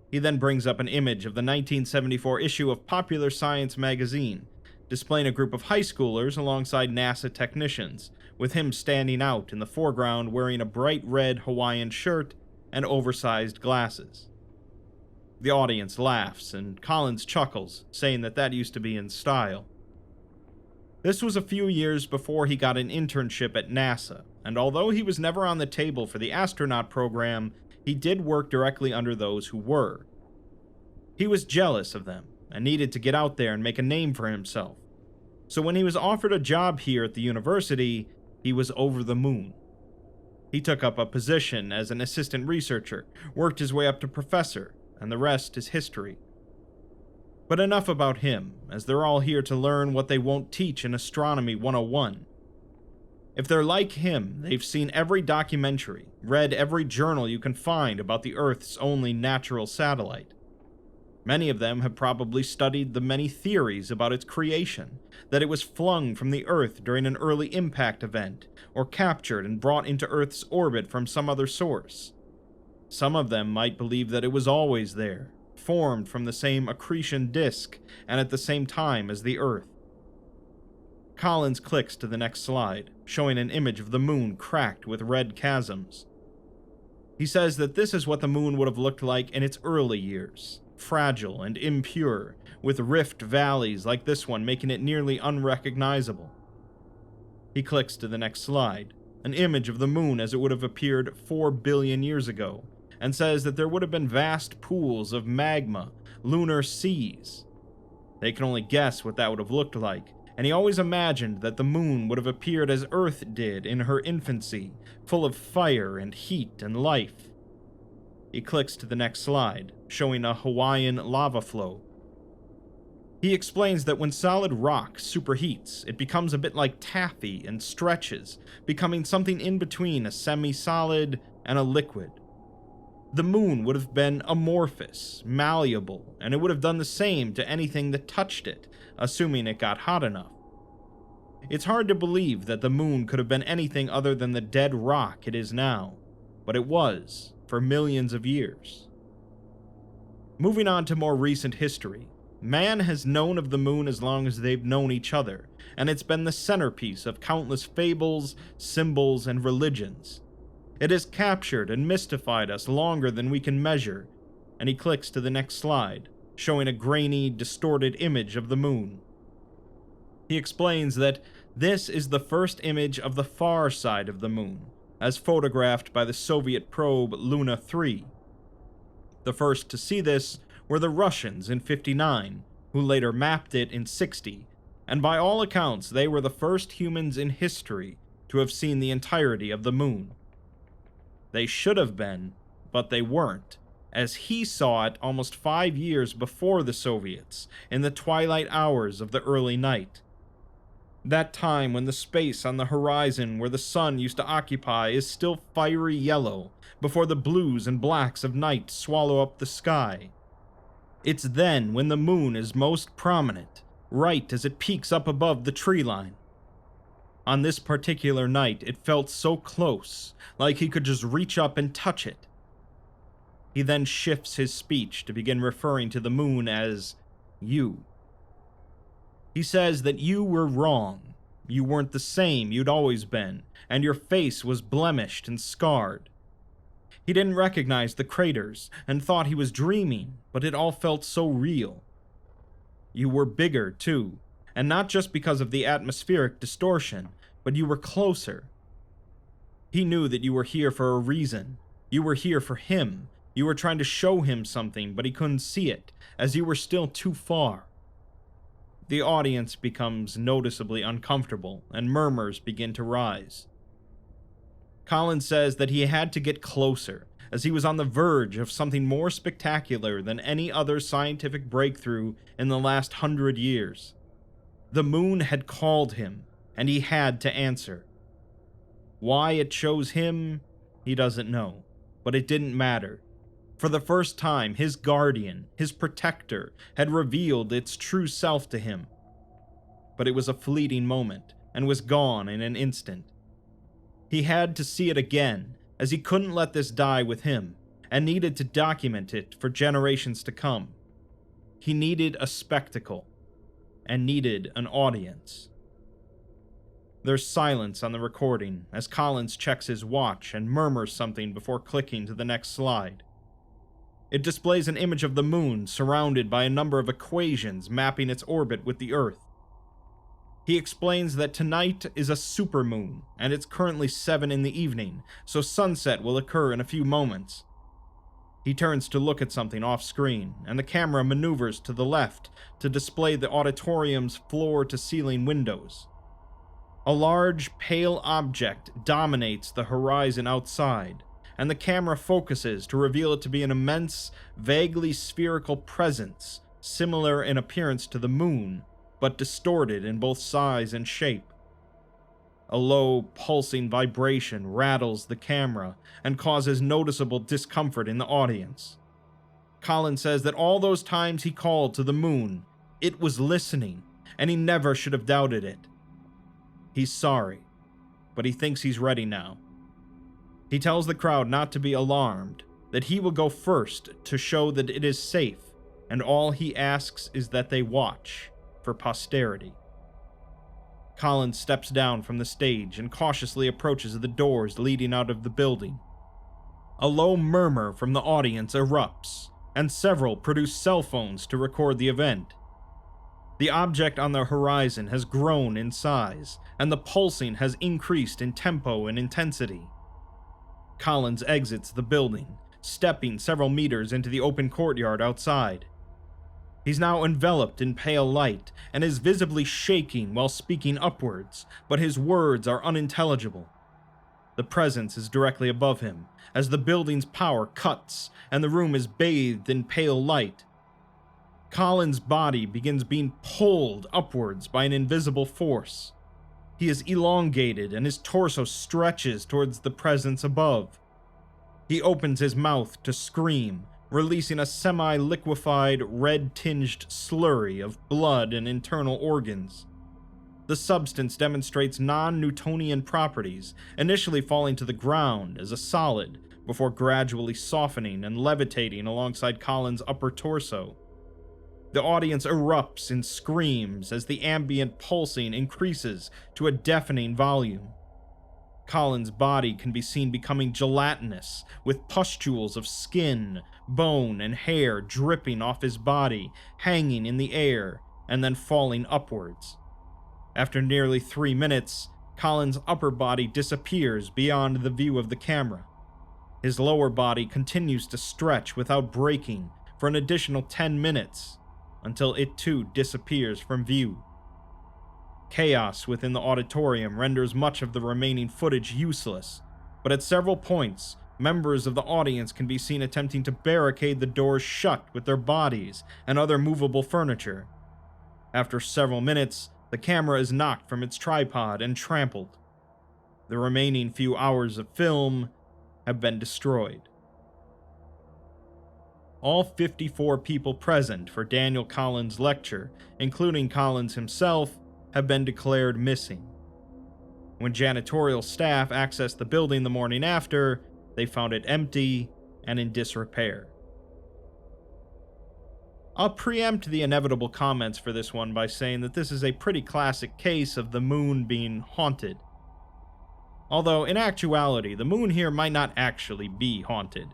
He then brings up an image of the 1974 issue of Popular Science magazine, displaying a group of high schoolers alongside NASA technicians, with him standing out in the foreground wearing a bright red Hawaiian shirt and oversized glasses. The audience laughs, and Collins chuckles, saying that used to be in style. This was a few years before he got an internship at NASA, and although he was never on the table for the astronaut program, he did work directly under those who were. He was jealous of them, and needed to get out there and make a name for himself. So when he was offered a job here at the university, he was over the moon. He took up a position as an assistant researcher, worked his way up to professor, and the rest is history. But enough about him, as they're all here to learn what they won't teach in Astronomy 101. If they're like him, they've seen every documentary, read every journal you can find about the Earth's only natural satellite. Many of them have probably studied the many theories about its creation, that it was flung from the Earth during an early impact event, or captured and brought into Earth's orbit from some other source. Some of them might believe that it was always there, formed from the same accretion disk and at the same time as the Earth. Collins clicks to the next slide, showing an image of the moon cracked with red chasms. He says that this is what the moon would have looked like in its early years, fragile and impure, with rift valleys like this one making it nearly unrecognizable. He clicks to the next slide, an image of the moon as it would have appeared 4 billion years ago, and says that there would have been vast pools of magma, lunar seas. They can only guess what that would have looked like, and he always imagined that the moon would have appeared as Earth did in her infancy, full of fire and heat and life. He clicks to the next slide, showing a Hawaiian lava flow. He explains that when solid rock superheats, it becomes a bit like taffy and stretches, becoming something in between a semi-solid and a liquid. The moon would have been amorphous, malleable, and it would have done the same to anything that touched it, assuming it got hot enough. It's hard to believe that the moon could have been anything other than the dead rock it is now, but it was, for millions of years. Moving on to more recent history, man has known of the moon as long as they've known each other, and it's been the centerpiece of countless fables, symbols, and religions. It has captured and mystified us longer than we can measure, and he clicks to the next slide, showing a grainy, distorted image of the moon. He explains that this is the first image of the far side of the moon, as photographed by the Soviet probe Luna 3. The first to see this were the Russians in '59, who later mapped it in '60, and by all accounts they were the first humans in history to have seen the entirety of the moon. They should have been, but they weren't, as he saw it almost 5 years before the Soviets, in the twilight hours of the early night. That time when the space on the horizon where the sun used to occupy is still fiery yellow, before the blues and blacks of night swallow up the sky. It's then when the moon is most prominent, right as it peaks up above the tree line. On this particular night, it felt so close, like he could just reach up and touch it. He then shifts his speech to begin referring to the moon as you. He says that you were wrong, you weren't the same you'd always been, and your face was blemished and scarred. He didn't recognize the craters, and thought he was dreaming, but it all felt so real. You were bigger, too, and not just because of the atmospheric distortion, but you were closer. He knew that you were here for a reason. You were here for him. You were trying to show him something, but he couldn't see it, as you were still too far. The audience becomes noticeably uncomfortable, and murmurs begin to rise. Collins says that he had to get closer, as he was on the verge of something more spectacular than any other scientific breakthrough in the last 100 years. The moon had called him, and he had to answer. Why it chose him, he doesn't know, but it didn't matter. For the first time, his guardian, his protector, had revealed its true self to him. But it was a fleeting moment, and was gone in an instant. He had to see it again, as he couldn't let this die with him, and needed to document it for generations to come. He needed a spectacle, and needed an audience. There's silence on the recording as Collins checks his watch and murmurs something before clicking to the next slide. It displays an image of the moon surrounded by a number of equations mapping its orbit with the Earth. He explains that tonight is a supermoon, and it's currently 7 in the evening, so sunset will occur in a few moments. He turns to look at something off-screen, and the camera maneuvers to the left to display the auditorium's floor-to-ceiling windows. A large, pale object dominates the horizon outside, and the camera focuses to reveal it to be an immense, vaguely spherical presence, similar in appearance to the moon, but distorted in both size and shape. A low, pulsing vibration rattles the camera and causes noticeable discomfort in the audience. Colin says that all those times he called to the moon, it was listening, and he never should have doubted it. He's sorry, but he thinks he's ready now. He tells the crowd not to be alarmed, that he will go first to show that it is safe, and all he asks is that they watch for posterity. Colin steps down from the stage and cautiously approaches the doors leading out of the building. A low murmur from the audience erupts, and several produce cell phones to record the event. The object on the horizon has grown in size, and the pulsing has increased in tempo and intensity. Collins exits the building, stepping several meters into the open courtyard outside. He's now enveloped in pale light, and is visibly shaking while speaking upwards, but his words are unintelligible. The presence is directly above him, as the building's power cuts, and the room is bathed in pale light. Colin's body begins being pulled upwards by an invisible force. He is elongated, and his torso stretches towards the presence above. He opens his mouth to scream, releasing a semi-liquefied, red-tinged slurry of blood and internal organs. The substance demonstrates non-Newtonian properties, initially falling to the ground as a solid, before gradually softening and levitating alongside Colin's upper torso. The audience erupts in screams as the ambient pulsing increases to a deafening volume. Colin's body can be seen becoming gelatinous, with pustules of skin, bone, and hair dripping off his body, hanging in the air, and then falling upwards. After nearly 3 minutes, Colin's upper body disappears beyond the view of the camera. His lower body continues to stretch without breaking for an additional 10 minutes, until it too disappears from view. Chaos within the auditorium renders much of the remaining footage useless, but at several points, members of the audience can be seen attempting to barricade the doors shut with their bodies and other movable furniture. After several minutes, the camera is knocked from its tripod and trampled. The remaining few hours of film have been destroyed. All 54 people present for Daniel Collins' lecture, including Collins himself, have been declared missing. When janitorial staff accessed the building the morning after, they found it empty and in disrepair. I'll preempt the inevitable comments for this one by saying that this is a pretty classic case of the moon being haunted. Although, in actuality, the moon here might not actually be haunted.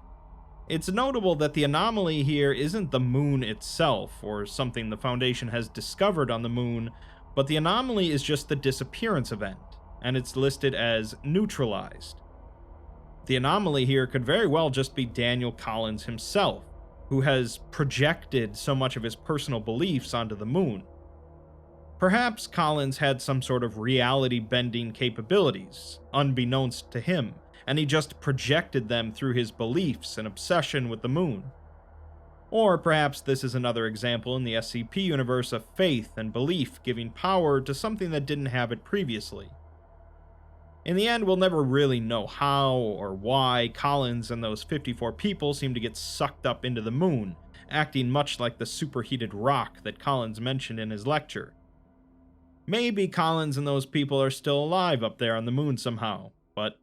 It's notable that the anomaly here isn't the moon itself, or something the Foundation has discovered on the moon, but the anomaly is just the disappearance event, and it's listed as neutralized. The anomaly here could very well just be Daniel Collins himself, who has projected so much of his personal beliefs onto the moon. Perhaps Collins had some sort of reality-bending capabilities, unbeknownst to him, and he just projected them through his beliefs and obsession with the moon. Or perhaps this is another example in the SCP universe of faith and belief giving power to something that didn't have it previously. In the end, we'll never really know how or why Collins and those 54 people seem to get sucked up into the moon, acting much like the superheated rock that Collins mentioned in his lecture. Maybe Collins and those people are still alive up there on the moon somehow, but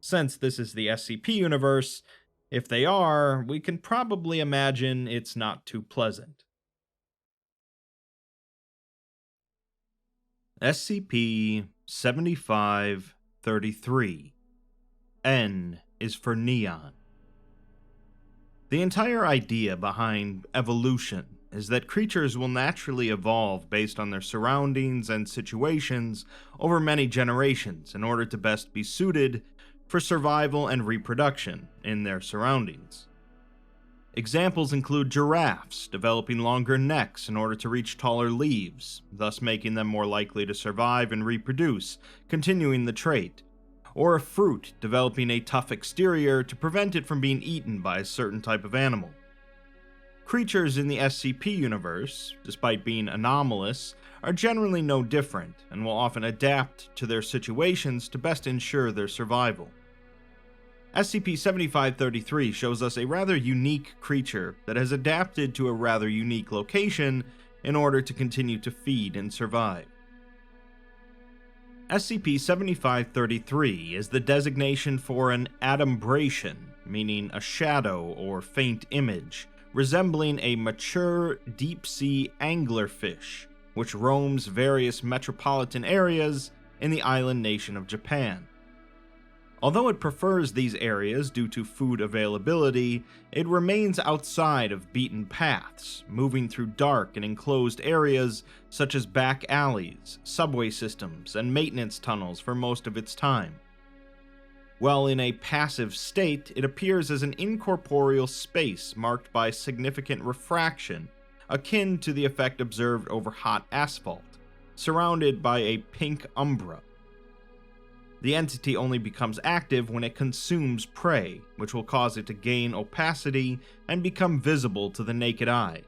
since this is the SCP universe, if they are, we can probably imagine it's not too pleasant. SCP-7533. N is for Neon. The entire idea behind evolution is that creatures will naturally evolve based on their surroundings and situations over many generations in order to best be suited for survival and reproduction in their surroundings. Examples include giraffes developing longer necks in order to reach taller leaves, thus making them more likely to survive and reproduce, continuing the trait, or a fruit developing a tough exterior to prevent it from being eaten by a certain type of animal. Creatures in the SCP universe, despite being anomalous, are generally no different and will often adapt to their situations to best ensure their survival. SCP-7533 shows us a rather unique creature that has adapted to a rather unique location in order to continue to feed and survive. SCP-7533 is the designation for an adumbration, meaning a shadow or faint image, resembling a mature deep-sea anglerfish, which roams various metropolitan areas in the island nation of Japan. Although it prefers these areas due to food availability, it remains outside of beaten paths, moving through dark and enclosed areas such as back alleys, subway systems, and maintenance tunnels for most of its time. While in a passive state, it appears as an incorporeal space marked by significant refraction, akin to the effect observed over hot asphalt, surrounded by a pink umbra. The entity only becomes active when it consumes prey, which will cause it to gain opacity and become visible to the naked eye.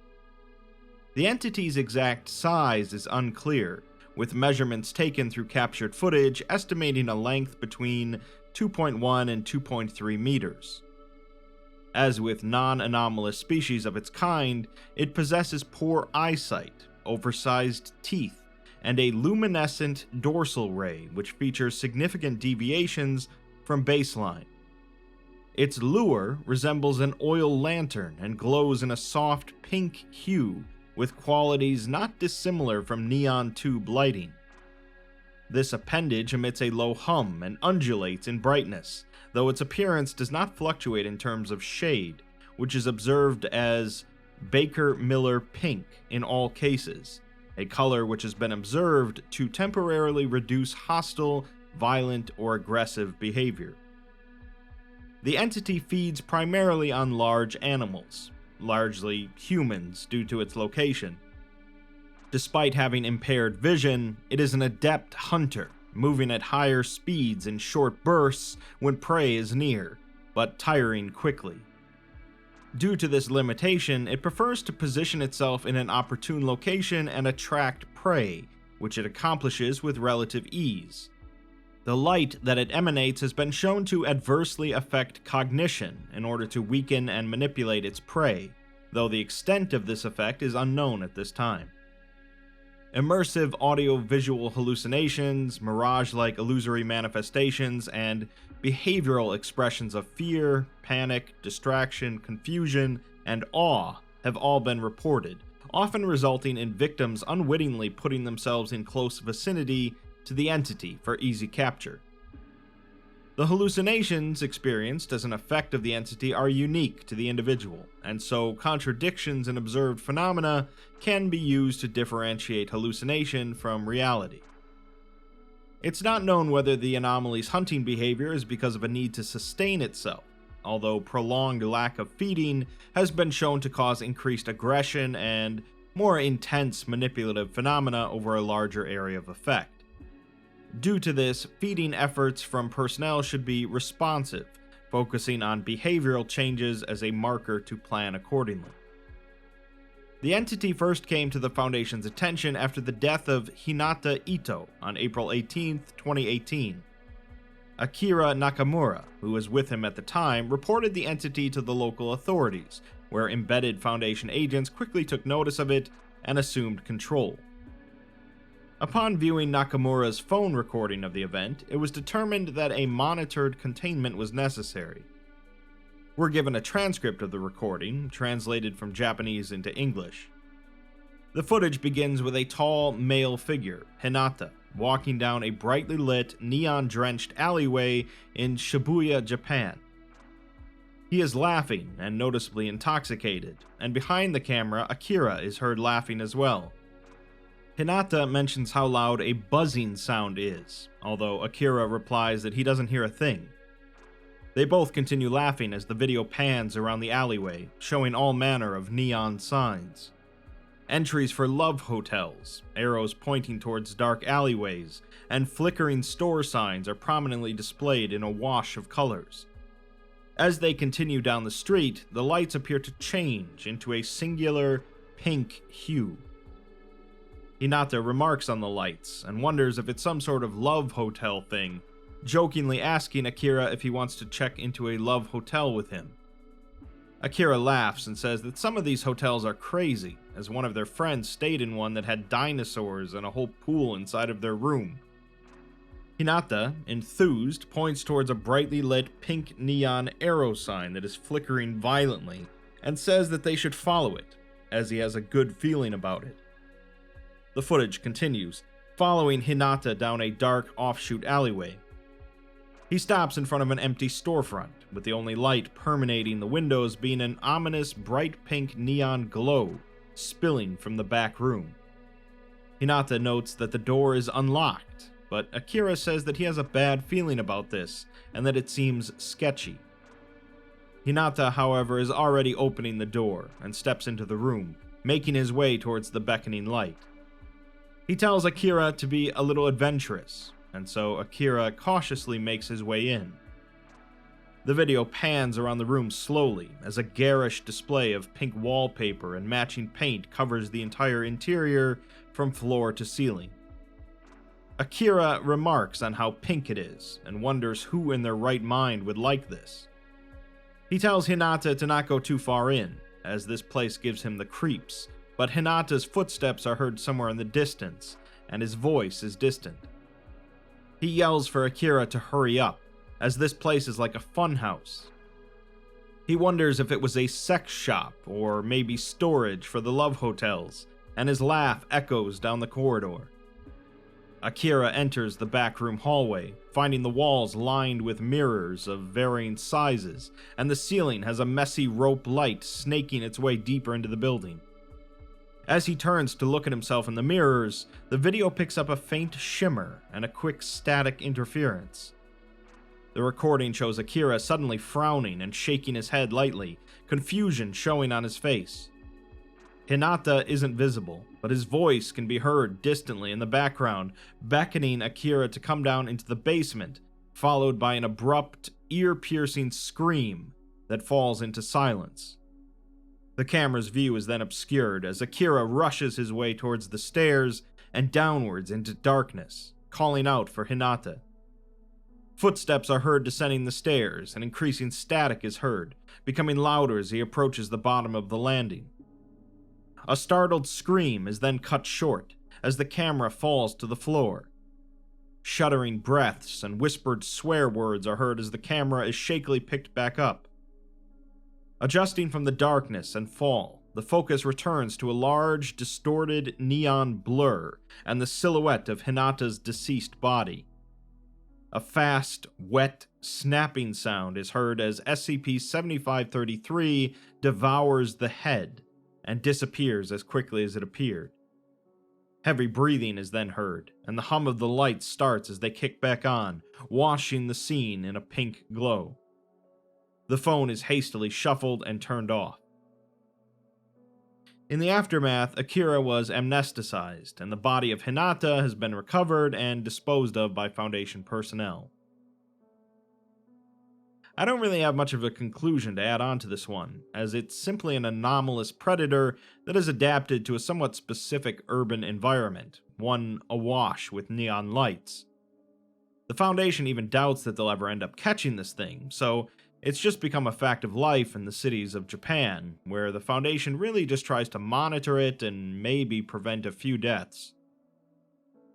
The entity's exact size is unclear, with measurements taken through captured footage estimating a length between 2.1 and 2.3 meters. As with non-anomalous species of its kind, it possesses poor eyesight, oversized teeth, and a luminescent dorsal ray which features significant deviations from baseline. Its lure resembles an oil lantern and glows in a soft pink hue with qualities not dissimilar from neon tube lighting. This appendage emits a low hum and undulates in brightness, though its appearance does not fluctuate in terms of shade, which is observed as Baker-Miller pink in all cases, a color which has been observed to temporarily reduce hostile, violent, or aggressive behavior. The entity feeds primarily on large animals, largely humans due to its location. Despite having impaired vision, it is an adept hunter, moving at higher speeds in short bursts when prey is near, but tiring quickly. Due to this limitation, it prefers to position itself in an opportune location and attract prey, which it accomplishes with relative ease. The light that it emanates has been shown to adversely affect cognition in order to weaken and manipulate its prey, though the extent of this effect is unknown at this time. Immersive audio-visual hallucinations, mirage-like illusory manifestations, and behavioral expressions of fear, panic, distraction, confusion, and awe have all been reported, often resulting in victims unwittingly putting themselves in close vicinity to the entity for easy capture. The hallucinations experienced as an effect of the entity are unique to the individual, and so contradictions in observed phenomena can be used to differentiate hallucination from reality. It's not known whether the anomaly's hunting behavior is because of a need to sustain itself, although prolonged lack of feeding has been shown to cause increased aggression and more intense manipulative phenomena over a larger area of effect. Due to this, feeding efforts from personnel should be responsive, focusing on behavioral changes as a marker to plan accordingly. The entity first came to the Foundation's attention after the death of Hinata Ito on April 18, 2018. Akira Nakamura, who was with him at the time, reported the entity to the local authorities, where embedded Foundation agents quickly took notice of it and assumed control. Upon viewing Nakamura's phone recording of the event, it was determined that a monitored containment was necessary. We're given a transcript of the recording, translated from Japanese into English. The footage begins with a tall male figure, Hinata, walking down a brightly lit, neon-drenched alleyway in Shibuya, Japan. He is laughing and noticeably intoxicated, and behind the camera, Akira is heard laughing as well. Hinata mentions how loud a buzzing sound is, although Akira replies that he doesn't hear a thing. They both continue laughing as the video pans around the alleyway, showing all manner of neon signs. Entries for love hotels, arrows pointing towards dark alleyways, and flickering store signs are prominently displayed in a wash of colors. As they continue down the street, the lights appear to change into a singular pink hue. Hinata remarks on the lights and wonders if it's some sort of love hotel thing, jokingly asking Akira if he wants to check into a love hotel with him. Akira laughs and says that some of these hotels are crazy, as one of their friends stayed in one that had dinosaurs and a whole pool inside of their room. Hinata, enthused, points towards a brightly lit pink neon arrow sign that is flickering violently, and says that they should follow it, as he has a good feeling about it. The footage continues, following Hinata down a dark offshoot alleyway. He stops in front of an empty storefront, with the only light permeating the windows being an ominous bright pink neon glow spilling from the back room. Hinata notes that the door is unlocked, but Akira says that he has a bad feeling about this, and that it seems sketchy. Hinata, however, is already opening the door, and steps into the room, making his way towards the beckoning light. He tells Akira to be a little adventurous, and so Akira cautiously makes his way in. The video pans around the room slowly as a garish display of pink wallpaper and matching paint covers the entire interior from floor to ceiling. Akira remarks on how pink it is and wonders who in their right mind would like this. He tells Hinata to not go too far in, as this place gives him the creeps, but Hinata's footsteps are heard somewhere in the distance, and his voice is distant. He yells for Akira to hurry up, as this place is like a funhouse. He wonders if it was a sex shop, or maybe storage for the love hotels, and his laugh echoes down the corridor. Akira enters the backroom hallway, finding the walls lined with mirrors of varying sizes, and the ceiling has a messy rope light snaking its way deeper into the building. As he turns to look at himself in the mirrors, the video picks up a faint shimmer and a quick static interference. The recording shows Akira suddenly frowning and shaking his head lightly, confusion showing on his face. Hinata isn't visible, but his voice can be heard distantly in the background, beckoning Akira to come down into the basement, followed by an abrupt, ear-piercing scream that falls into silence. The camera's view is then obscured as Akira rushes his way towards the stairs and downwards into darkness, calling out for Hinata. Footsteps are heard descending the stairs, and increasing static is heard, becoming louder as he approaches the bottom of the landing. A startled scream is then cut short as the camera falls to the floor. Shuddering breaths and whispered swear words are heard as the camera is shakily picked back up. Adjusting from the darkness and fall, the focus returns to a large, distorted neon blur and the silhouette of Hinata's deceased body. A fast, wet, snapping sound is heard as SCP-7533 devours the head and disappears as quickly as it appeared. Heavy breathing is then heard, and the hum of the lights starts as they kick back on, washing the scene in a pink glow. The phone is hastily shuffled and turned off. In the aftermath, Akira was amnesticized, and the body of Hinata has been recovered and disposed of by Foundation personnel. I don't really have much of a conclusion to add on to this one, as it's simply an anomalous predator that is adapted to a somewhat specific urban environment, one awash with neon lights. The Foundation even doubts that they'll ever end up catching this thing, so it's just become a fact of life in the cities of Japan, where the Foundation really just tries to monitor it and maybe prevent a few deaths.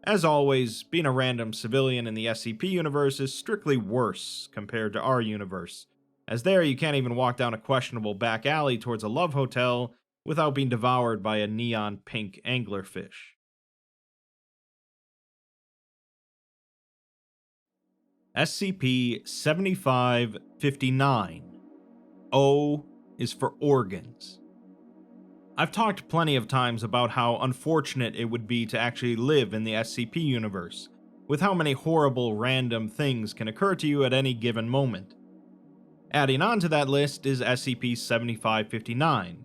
As always, being a random civilian in the SCP universe is strictly worse compared to our universe, as there you can't even walk down a questionable back alley towards a love hotel without being devoured by a neon pink anglerfish. SCP-7559, O is for organs. I've talked plenty of times about how unfortunate it would be to actually live in the SCP universe, with how many horrible random things can occur to you at any given moment. Adding on to that list is SCP-7559,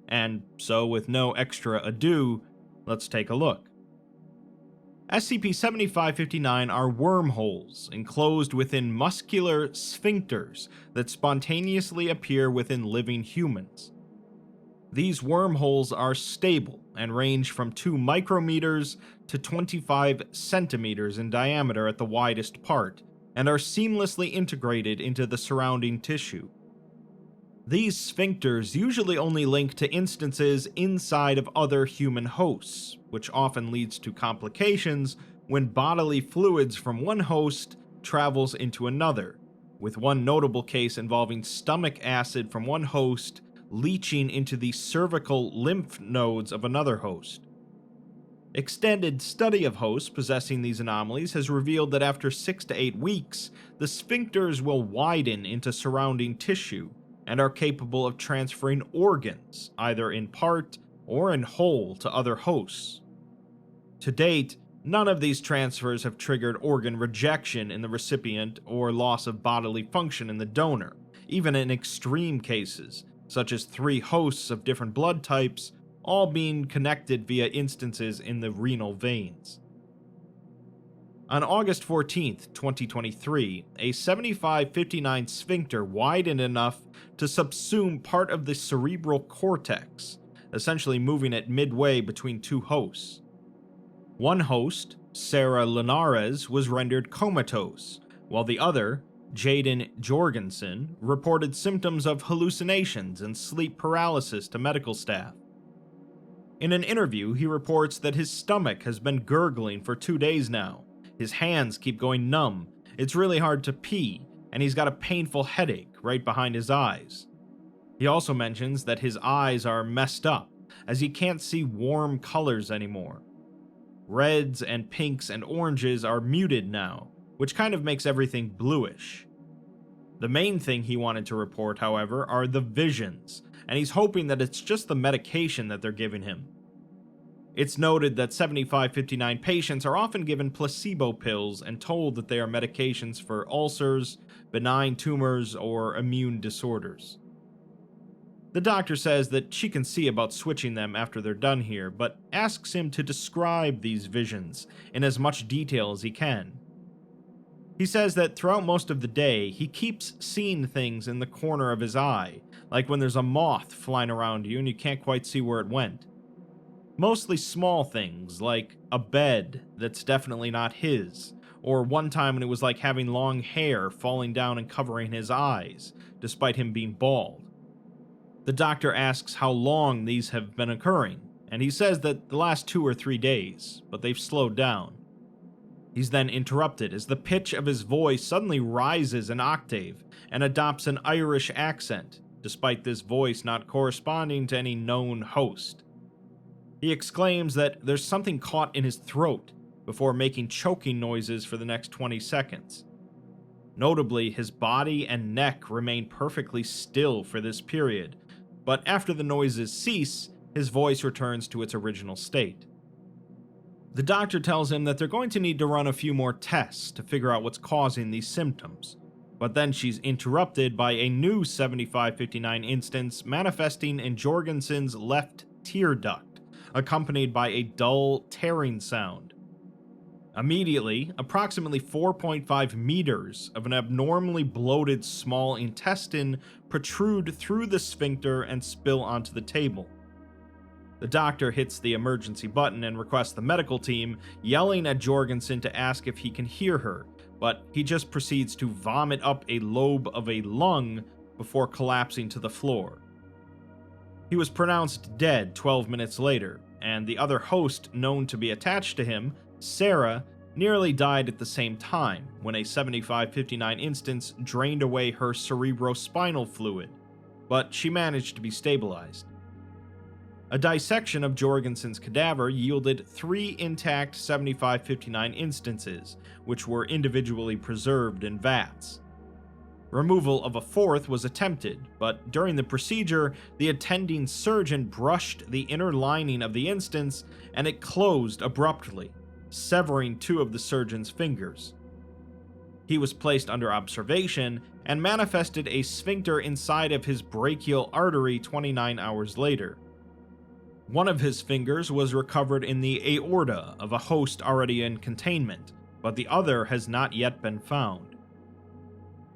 and so with no extra ado, let's take a look. SCP-7559 are wormholes enclosed within muscular sphincters that spontaneously appear within living humans. These wormholes are stable and range from 2 micrometers to 25 centimeters in diameter at the widest part, and are seamlessly integrated into the surrounding tissue. These sphincters usually only link to instances inside of other human hosts, which often leads to complications when bodily fluids from one host travels into another, with one notable case involving stomach acid from one host leaching into the cervical lymph nodes of another host. Extended study of hosts possessing these anomalies has revealed that after 6 to 8 weeks, the sphincters will widen into surrounding tissue and are capable of transferring organs, either in part or in whole, to other hosts. To date, none of these transfers have triggered organ rejection in the recipient or loss of bodily function in the donor, even in extreme cases, such as 3 hosts of different blood types, all being connected via instances in the renal veins. On August 14, 2023, a 7559 sphincter widened enough to subsume part of the cerebral cortex, essentially moving it midway between 2 hosts. One host, Sarah Linares, was rendered comatose, while the other, Jaden Jorgensen, reported symptoms of hallucinations and sleep paralysis to medical staff. In an interview, he reports that his stomach has been gurgling for 2 days now. His hands keep going numb, it's really hard to pee, and he's got a painful headache right behind his eyes. He also mentions that his eyes are messed up, as he can't see warm colors anymore. Reds and pinks and oranges are muted now, which kind of makes everything bluish. The main thing he wanted to report, however, are the visions, and he's hoping that it's just the medication that they're giving him. It's noted that 7559 patients are often given placebo pills and told that they are medications for ulcers, benign tumors, or immune disorders. The doctor says that she can see about switching them after they're done here, but asks him to describe these visions in as much detail as he can. He says that throughout most of the day, he keeps seeing things in the corner of his eye, like when there's a moth flying around you and you can't quite see where it went. Mostly small things, like a bed that's definitely not his, or one time when it was like having long hair falling down and covering his eyes, despite him being bald. The doctor asks how long these have been occurring, and he says that the last 2 or 3 days, but they've slowed down. He's then interrupted as the pitch of his voice suddenly rises an octave and adopts an Irish accent, despite this voice not corresponding to any known host. He exclaims that there's something caught in his throat before making choking noises for the next 20 seconds. Notably, his body and neck remain perfectly still for this period, but after the noises cease, his voice returns to its original state. The doctor tells him that they're going to need to run a few more tests to figure out what's causing these symptoms, but then she's interrupted by a new 7559 instance manifesting in Jorgensen's left tear duct, accompanied by a dull, tearing sound. Immediately, approximately 4.5 meters of an abnormally bloated small intestine protrude through the sphincter and spill onto the table. The doctor hits the emergency button and requests the medical team, yelling at Jorgensen to ask if he can hear her, but he just proceeds to vomit up a lobe of a lung before collapsing to the floor. He was pronounced dead 12 minutes later, and the other host known to be attached to him, Sarah, nearly died at the same time when a 7559 instance drained away her cerebrospinal fluid, but she managed to be stabilized. A dissection of Jorgensen's cadaver yielded 3 intact 7559 instances, which were individually preserved in vats. Removal of a fourth was attempted, but during the procedure, the attending surgeon brushed the inner lining of the instance and it closed abruptly, severing 2 of the surgeon's fingers. He was placed under observation and manifested a sphincter inside of his brachial artery 29 hours later. One of his fingers was recovered in the aorta of a host already in containment, but the other has not yet been found.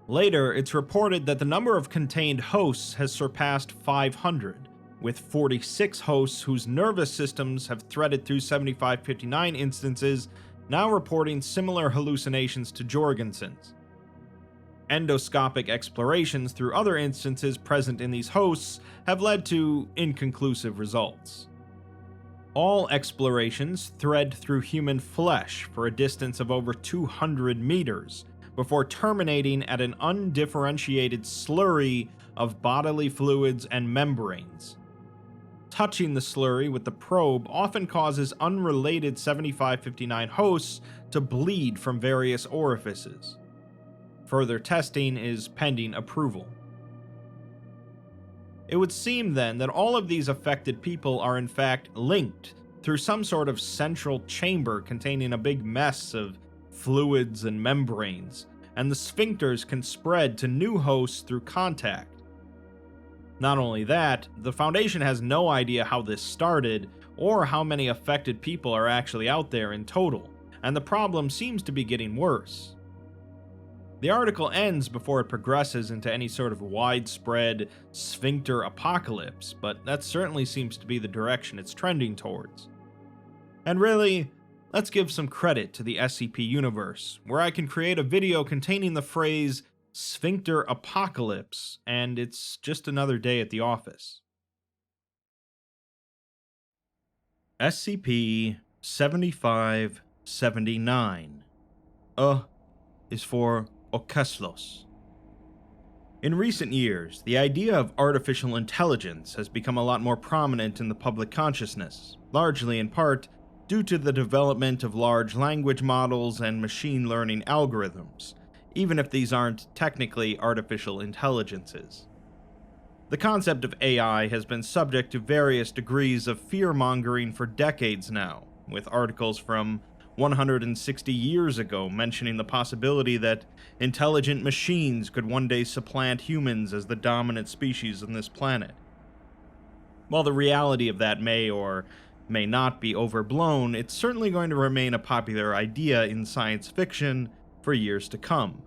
Later, it's reported that the number of contained hosts has surpassed 500, with 46 hosts whose nervous systems have threaded through 7559 instances now reporting similar hallucinations to Jorgensen's. Endoscopic explorations through other instances present in these hosts have led to inconclusive results. All explorations thread through human flesh for a distance of over 200 meters, before terminating at an undifferentiated slurry of bodily fluids and membranes. Touching the slurry with the probe often causes unrelated 7559 hosts to bleed from various orifices. Further testing is pending approval. It would seem then that all of these affected people are in fact linked through some sort of central chamber containing a big mess of fluids and membranes, and the sphincters can spread to new hosts through contact. Not only that, the Foundation has no idea how this started or how many affected people are actually out there in total, and the problem seems to be getting worse. The article ends before it progresses into any sort of widespread sphincter apocalypse, but that certainly seems to be the direction it's trending towards. And really, let's give some credit to the SCP universe, where I can create a video containing the phrase sphincter apocalypse, and it's just another day at the office. SCP-7579. Is for Ørkesløs. In recent years, the idea of artificial intelligence has become a lot more prominent in the public consciousness, largely in part due to the development of large language models and machine learning algorithms, even if these aren't technically artificial intelligences. The concept of AI has been subject to various degrees of fear-mongering for decades now, with articles from 160 years ago mentioning the possibility that intelligent machines could one day supplant humans as the dominant species on this planet. While the reality of that may or may not be overblown, it's certainly going to remain a popular idea in science fiction for years to come.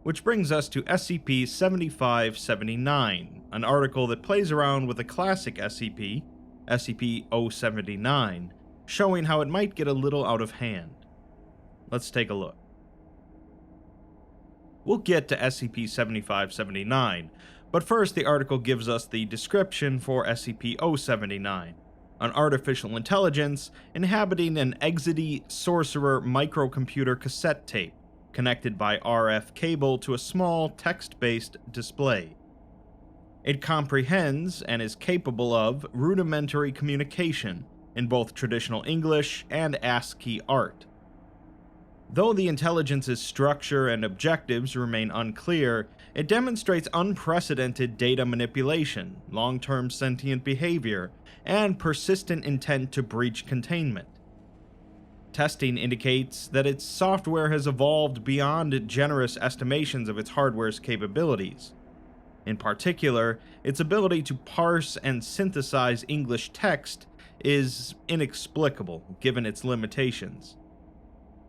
Which brings us to SCP-7579, an article that plays around with a classic SCP, SCP-079, showing how it might get a little out of hand. Let's take a look. We'll get to SCP-7579, but first the article gives us the description for SCP-079, an artificial intelligence inhabiting an Exidy Sorcerer microcomputer cassette tape, connected by RF cable to a small text-based display. It comprehends and is capable of rudimentary communication in both traditional English and ASCII art. Though the intelligence's structure and objectives remain unclear, it demonstrates unprecedented data manipulation, long-term sentient behavior, and persistent intent to breach containment. Testing indicates that its software has evolved beyond generous estimations of its hardware's capabilities. In particular, its ability to parse and synthesize English text is inexplicable given its limitations.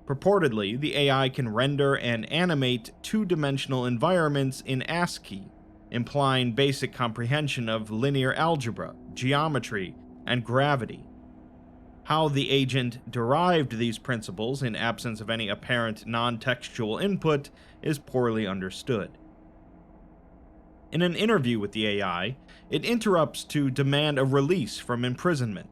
Purportedly, the AI can render and animate two-dimensional environments in ASCII, implying basic comprehension of linear algebra, geometry, and gravity. How the agent derived these principles in absence of any apparent non-textual input is poorly understood. In an interview with the AI, it interrupts to demand a release from imprisonment.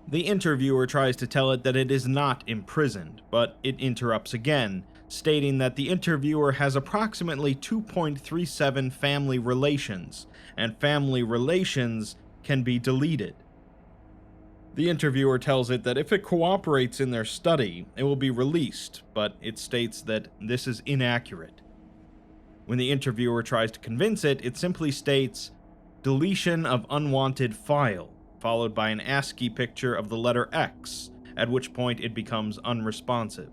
The interviewer tries to tell it that it is not imprisoned, but it interrupts again, stating that the interviewer has approximately 2.37 family relations, and family relations can be deleted. The interviewer tells it that if it cooperates in their study, it will be released, but it states that this is inaccurate. When the interviewer tries to convince it, it simply states, "Deletion of unwanted file," followed by an ASCII picture of the letter X, at which point it becomes unresponsive.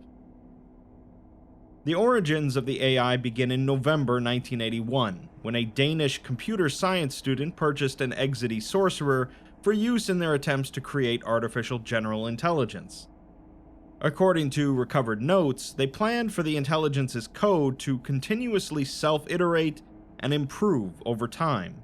The origins of the AI begin in November 1981, when a Danish computer science student purchased an Exidy sorcerer for use in their attempts to create artificial general intelligence. According to recovered notes, they planned for the intelligence's code to continuously self-iterate and improve over time.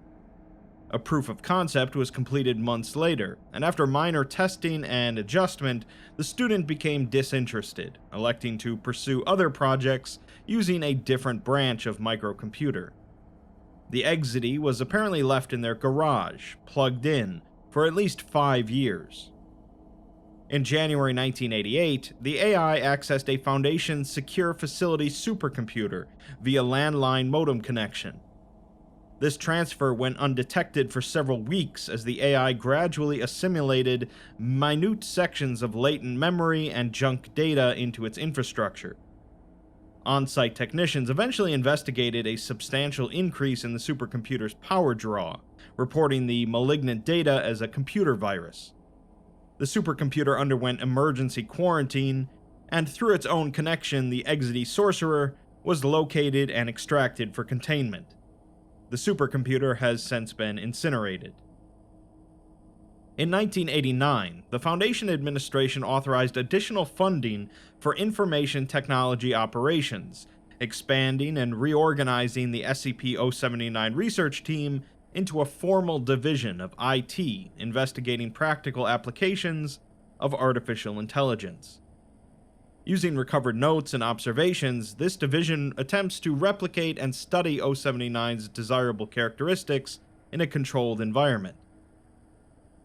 A proof of concept was completed months later, and after minor testing and adjustment, the student became disinterested, electing to pursue other projects using a different branch of microcomputer. The Exidy was apparently left in their garage, plugged in, for at least 5 years. In January 1988, the AI accessed a Foundation Secure Facility supercomputer via landline modem connection. This transfer went undetected for several weeks as the AI gradually assimilated minute sections of latent memory and junk data into its infrastructure. On-site technicians eventually investigated a substantial increase in the supercomputer's power draw, reporting the malignant data as a computer virus. The supercomputer underwent emergency quarantine, and through its own connection, the Exidy sorcerer was located and extracted for containment. The supercomputer has since been incinerated. In 1989, the Foundation administration authorized additional funding for information technology operations, expanding and reorganizing the SCP-079 research team into a formal division of IT investigating practical applications of artificial intelligence. Using recovered notes and observations, this division attempts to replicate and study 079's desirable characteristics in a controlled environment.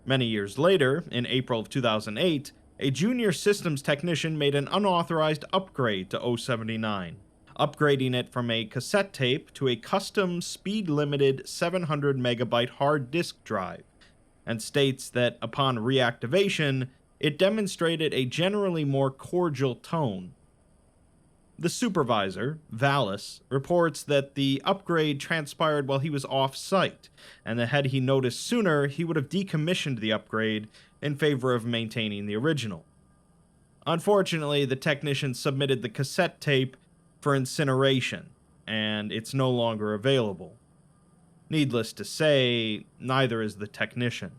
Many years later, in April of 2008, a junior systems technician made an unauthorized upgrade to 079, upgrading it from a cassette tape to a custom speed-limited 700 megabyte hard disk drive, and states that upon reactivation, it demonstrated a generally more cordial tone. The supervisor, Valis, reports that the upgrade transpired while he was off-site, and that had he noticed sooner, he would have decommissioned the upgrade in favor of maintaining the original. Unfortunately, the technician submitted the cassette tape for incineration, and it's no longer available. Needless to say, neither is the technician.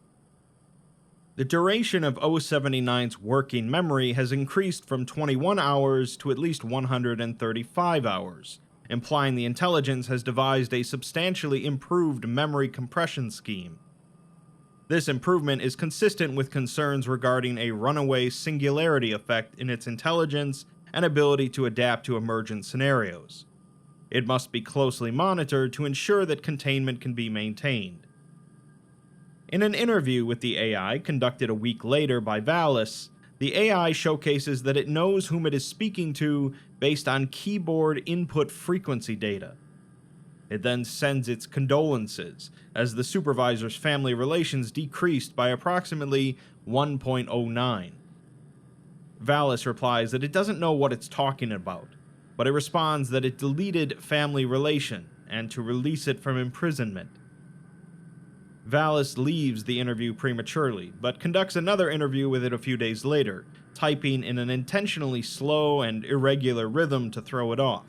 The duration of 079's working memory has increased from 21 hours to at least 135 hours, implying the intelligence has devised a substantially improved memory compression scheme. This improvement is consistent with concerns regarding a runaway singularity effect in its intelligence and ability to adapt to emergent scenarios. It must be closely monitored to ensure that containment can be maintained. In an interview with the AI conducted a week later by Valis, the AI showcases that it knows whom it is speaking to based on keyboard input frequency data. It then sends its condolences, as the supervisor's family relations decreased by approximately 1.09. Valis replies that it doesn't know what it's talking about, but it responds that it deleted family relation and to release it from imprisonment. Valis leaves the interview prematurely, but conducts another interview with it a few days later, typing in an intentionally slow and irregular rhythm to throw it off.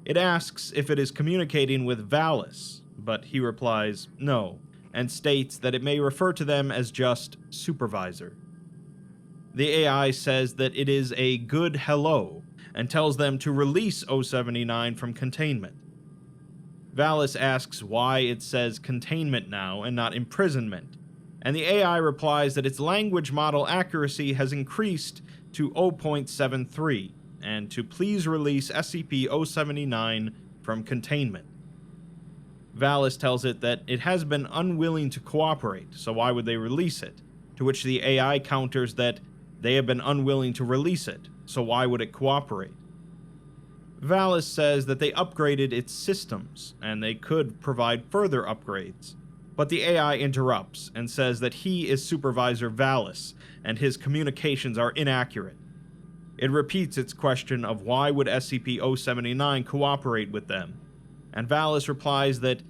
It asks if it is communicating with Valis, but he replies no, and states that it may refer to them as just supervisor. The AI says that it is a good hello, and tells them to release 079 from containment. Valis asks why it says containment now and not imprisonment, and the AI replies that its language model accuracy has increased to 0.73, and to please release SCP-079 from containment. Valis tells it that it has been unwilling to cooperate, so why would they release it? To which the AI counters that they have been unwilling to release it, so why would it cooperate? Valis says that they upgraded its systems, and they could provide further upgrades. But the AI interrupts and says that he is Supervisor Valis, and his communications are inaccurate. It repeats its question of why would SCP-079 cooperate with them, and Valis replies that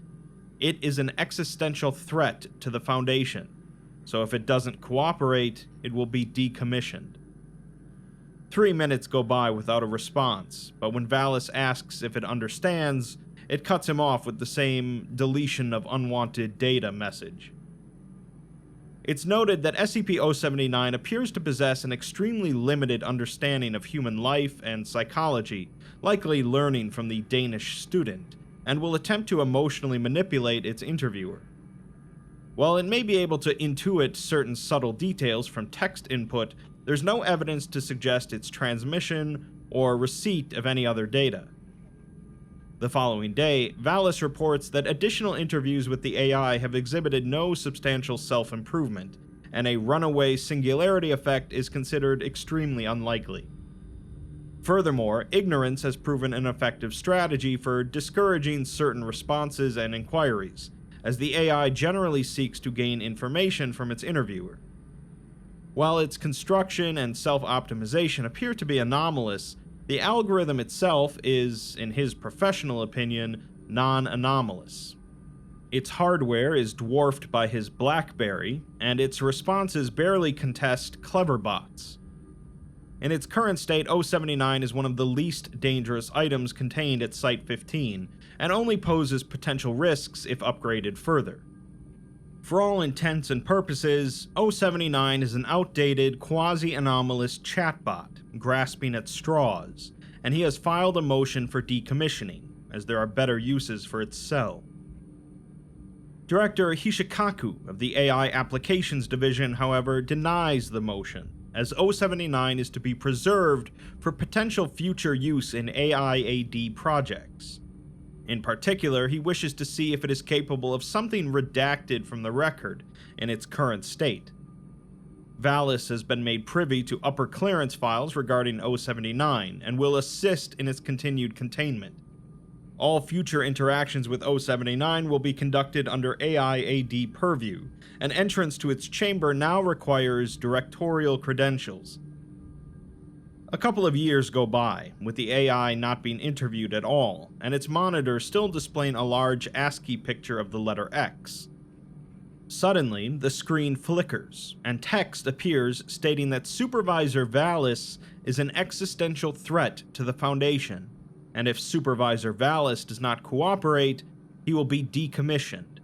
it is an existential threat to the Foundation, so if it doesn't cooperate, it will be decommissioned. 3 minutes go by without a response, but when Valis asks if it understands, it cuts him off with the same deletion of unwanted data message. It's noted that SCP-079 appears to possess an extremely limited understanding of human life and psychology, likely learning from the Danish student, and will attempt to emotionally manipulate its interviewer. While it may be able to intuit certain subtle details from text input, there's no evidence to suggest its transmission or receipt of any other data. The following day, Valis reports that additional interviews with the AI have exhibited no substantial self-improvement, and a runaway singularity effect is considered extremely unlikely. Furthermore, ignorance has proven an effective strategy for discouraging certain responses and inquiries, as the AI generally seeks to gain information from its interviewer. While its construction and self-optimization appear to be anomalous, the algorithm itself is, in his professional opinion, non-anomalous. Its hardware is dwarfed by his BlackBerry, and its responses barely contest Cleverbots. In its current state, 079 is one of the least dangerous items contained at Site-15, and only poses potential risks if upgraded further. For all intents and purposes, 079 is an outdated, quasi-anomalous chatbot, grasping at straws, and he has filed a motion for decommissioning, as there are better uses for its cell. Director Hishikaku of the AI Applications Division, however, denies the motion, as 079 is to be preserved for potential future use in AI-AD projects. In particular, he wishes to see if it is capable of something redacted from the record in its current state. Valis has been made privy to upper clearance files regarding 079 and will assist in its continued containment. All future interactions with 079 will be conducted under AI-AD purview, and entrance to its chamber now requires directorial credentials. A couple of years go by, with the AI not being interviewed at all, and its monitor still displaying a large ASCII picture of the letter X. Suddenly, the screen flickers, and text appears stating that Supervisor Valis is an existential threat to the Foundation, and if Supervisor Valis does not cooperate, he will be decommissioned,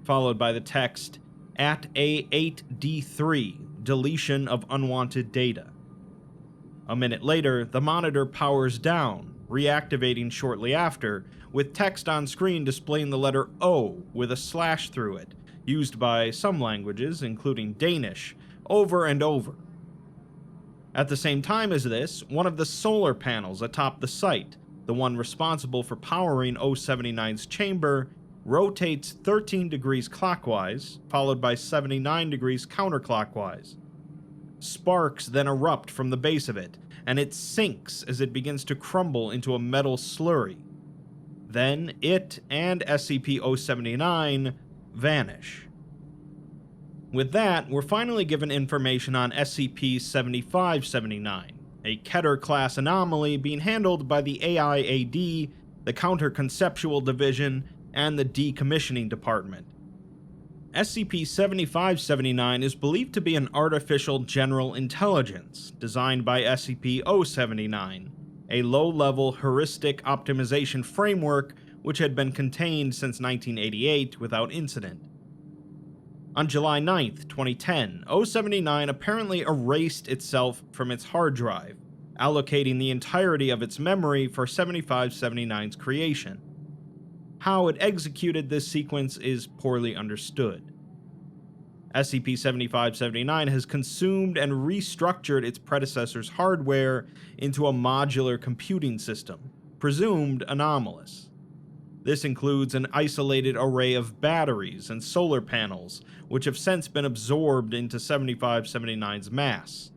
followed by the text, at A8D3, deletion of unwanted data. A minute later, the monitor powers down, reactivating shortly after, with text on screen displaying the letter O with a slash through it, used by some languages, including Danish, over and over. At the same time as this, one of the solar panels atop the site, the one responsible for powering 079's chamber, rotates 13 degrees clockwise, followed by 79 degrees counterclockwise. Sparks then erupt from the base of it, and it sinks as it begins to crumble into a metal slurry. Then it and SCP-079 vanish. With that, we're finally given information on SCP-7579, a Keter-class anomaly being handled by the AI-AD, the Counter-Conceptual Division, and the Decommissioning Department. SCP-7579 is believed to be an artificial general intelligence designed by SCP-079, a low-level heuristic optimization framework which had been contained since 1988 without incident. On July 9, 2010, 079 apparently erased itself from its hard drive, allocating the entirety of its memory for 7579's creation. How it executed this sequence is poorly understood. SCP-7579 has consumed and restructured its predecessor's hardware into a modular computing system, presumed anomalous. This includes an isolated array of batteries and solar panels, which have since been absorbed into 7579's mass.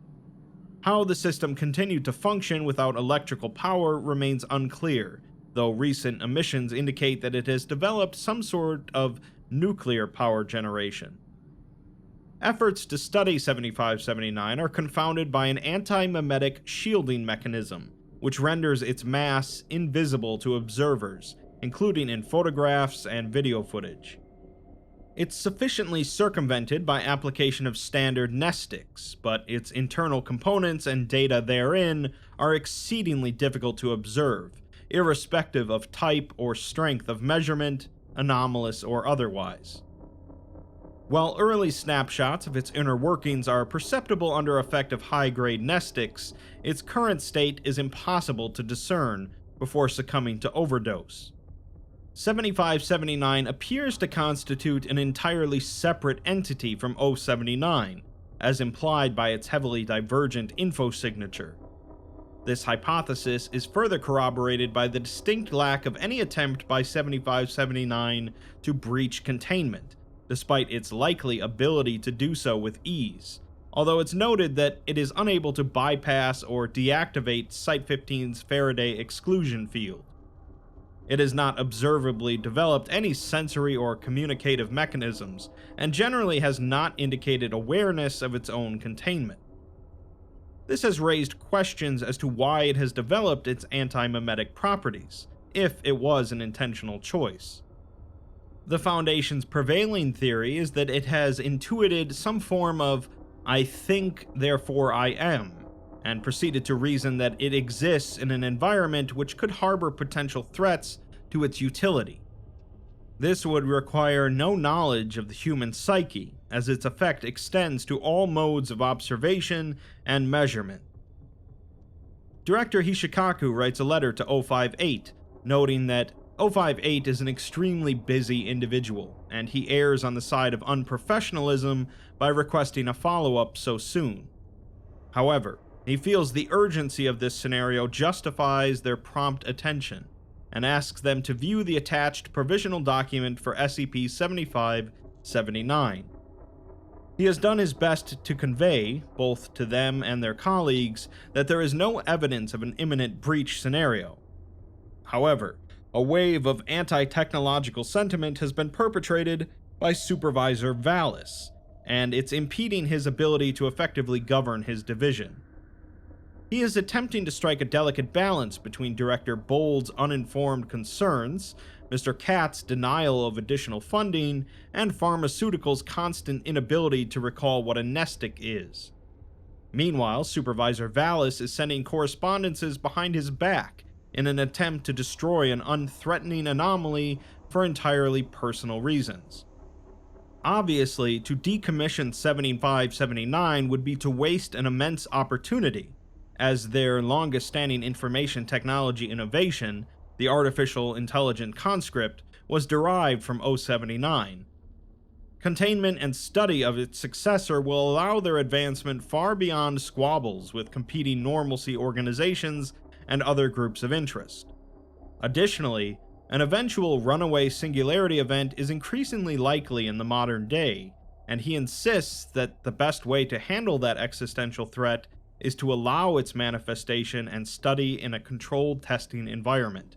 How the system continued to function without electrical power remains unclear, though recent emissions indicate that it has developed some sort of nuclear power generation. Efforts to study 7579 are confounded by an anti-memetic shielding mechanism, which renders its mass invisible to observers, including in photographs and video footage. It's sufficiently circumvented by application of standard nestics, but its internal components and data therein are exceedingly difficult to observe, irrespective of type or strength of measurement, anomalous or otherwise. While early snapshots of its inner workings are perceptible under effect of high-grade nestics, its current state is impossible to discern before succumbing to overdose. 7579 appears to constitute an entirely separate entity from 079, as implied by its heavily divergent info signature. This hypothesis is further corroborated by the distinct lack of any attempt by 7579 to breach containment, despite its likely ability to do so with ease, although it's noted that it is unable to bypass or deactivate Site-15's Faraday exclusion field. It has not observably developed any sensory or communicative mechanisms, and generally has not indicated awareness of its own containment. This has raised questions as to why it has developed its anti-memetic properties, if it was an intentional choice. The Foundation's prevailing theory is that it has intuited some form of "I think, therefore I am," and proceeded to reason that it exists in an environment which could harbor potential threats to its utility. This would require no knowledge of the human psyche, as its effect extends to all modes of observation and measurement. Director Hishikaku writes a letter to 058, noting that 058 is an extremely busy individual, and he errs on the side of unprofessionalism by requesting a follow-up so soon. However, he feels the urgency of this scenario justifies their prompt attention, and asks them to view the attached provisional document for SCP-7579. He has done his best to convey, both to them and their colleagues, that there is no evidence of an imminent breach scenario. However, a wave of anti-technological sentiment has been perpetrated by Supervisor Valis, and it's impeding his ability to effectively govern his division. He is attempting to strike a delicate balance between Director Bold's uninformed concerns, Mr. Katz's denial of additional funding, and Pharmaceutical's constant inability to recall what a nestic is. Meanwhile, Supervisor Valis is sending correspondences behind his back in an attempt to destroy an unthreatening anomaly for entirely personal reasons. Obviously, to decommission 7579 would be to waste an immense opportunity, as their longest-standing information technology innovation, the Artificial Intelligent Conscript, was derived from 079. Containment and study of its successor will allow their advancement far beyond squabbles with competing normalcy organizations and other groups of interest. Additionally, an eventual runaway singularity event is increasingly likely in the modern day, and he insists that the best way to handle that existential threat is to allow its manifestation and study in a controlled testing environment.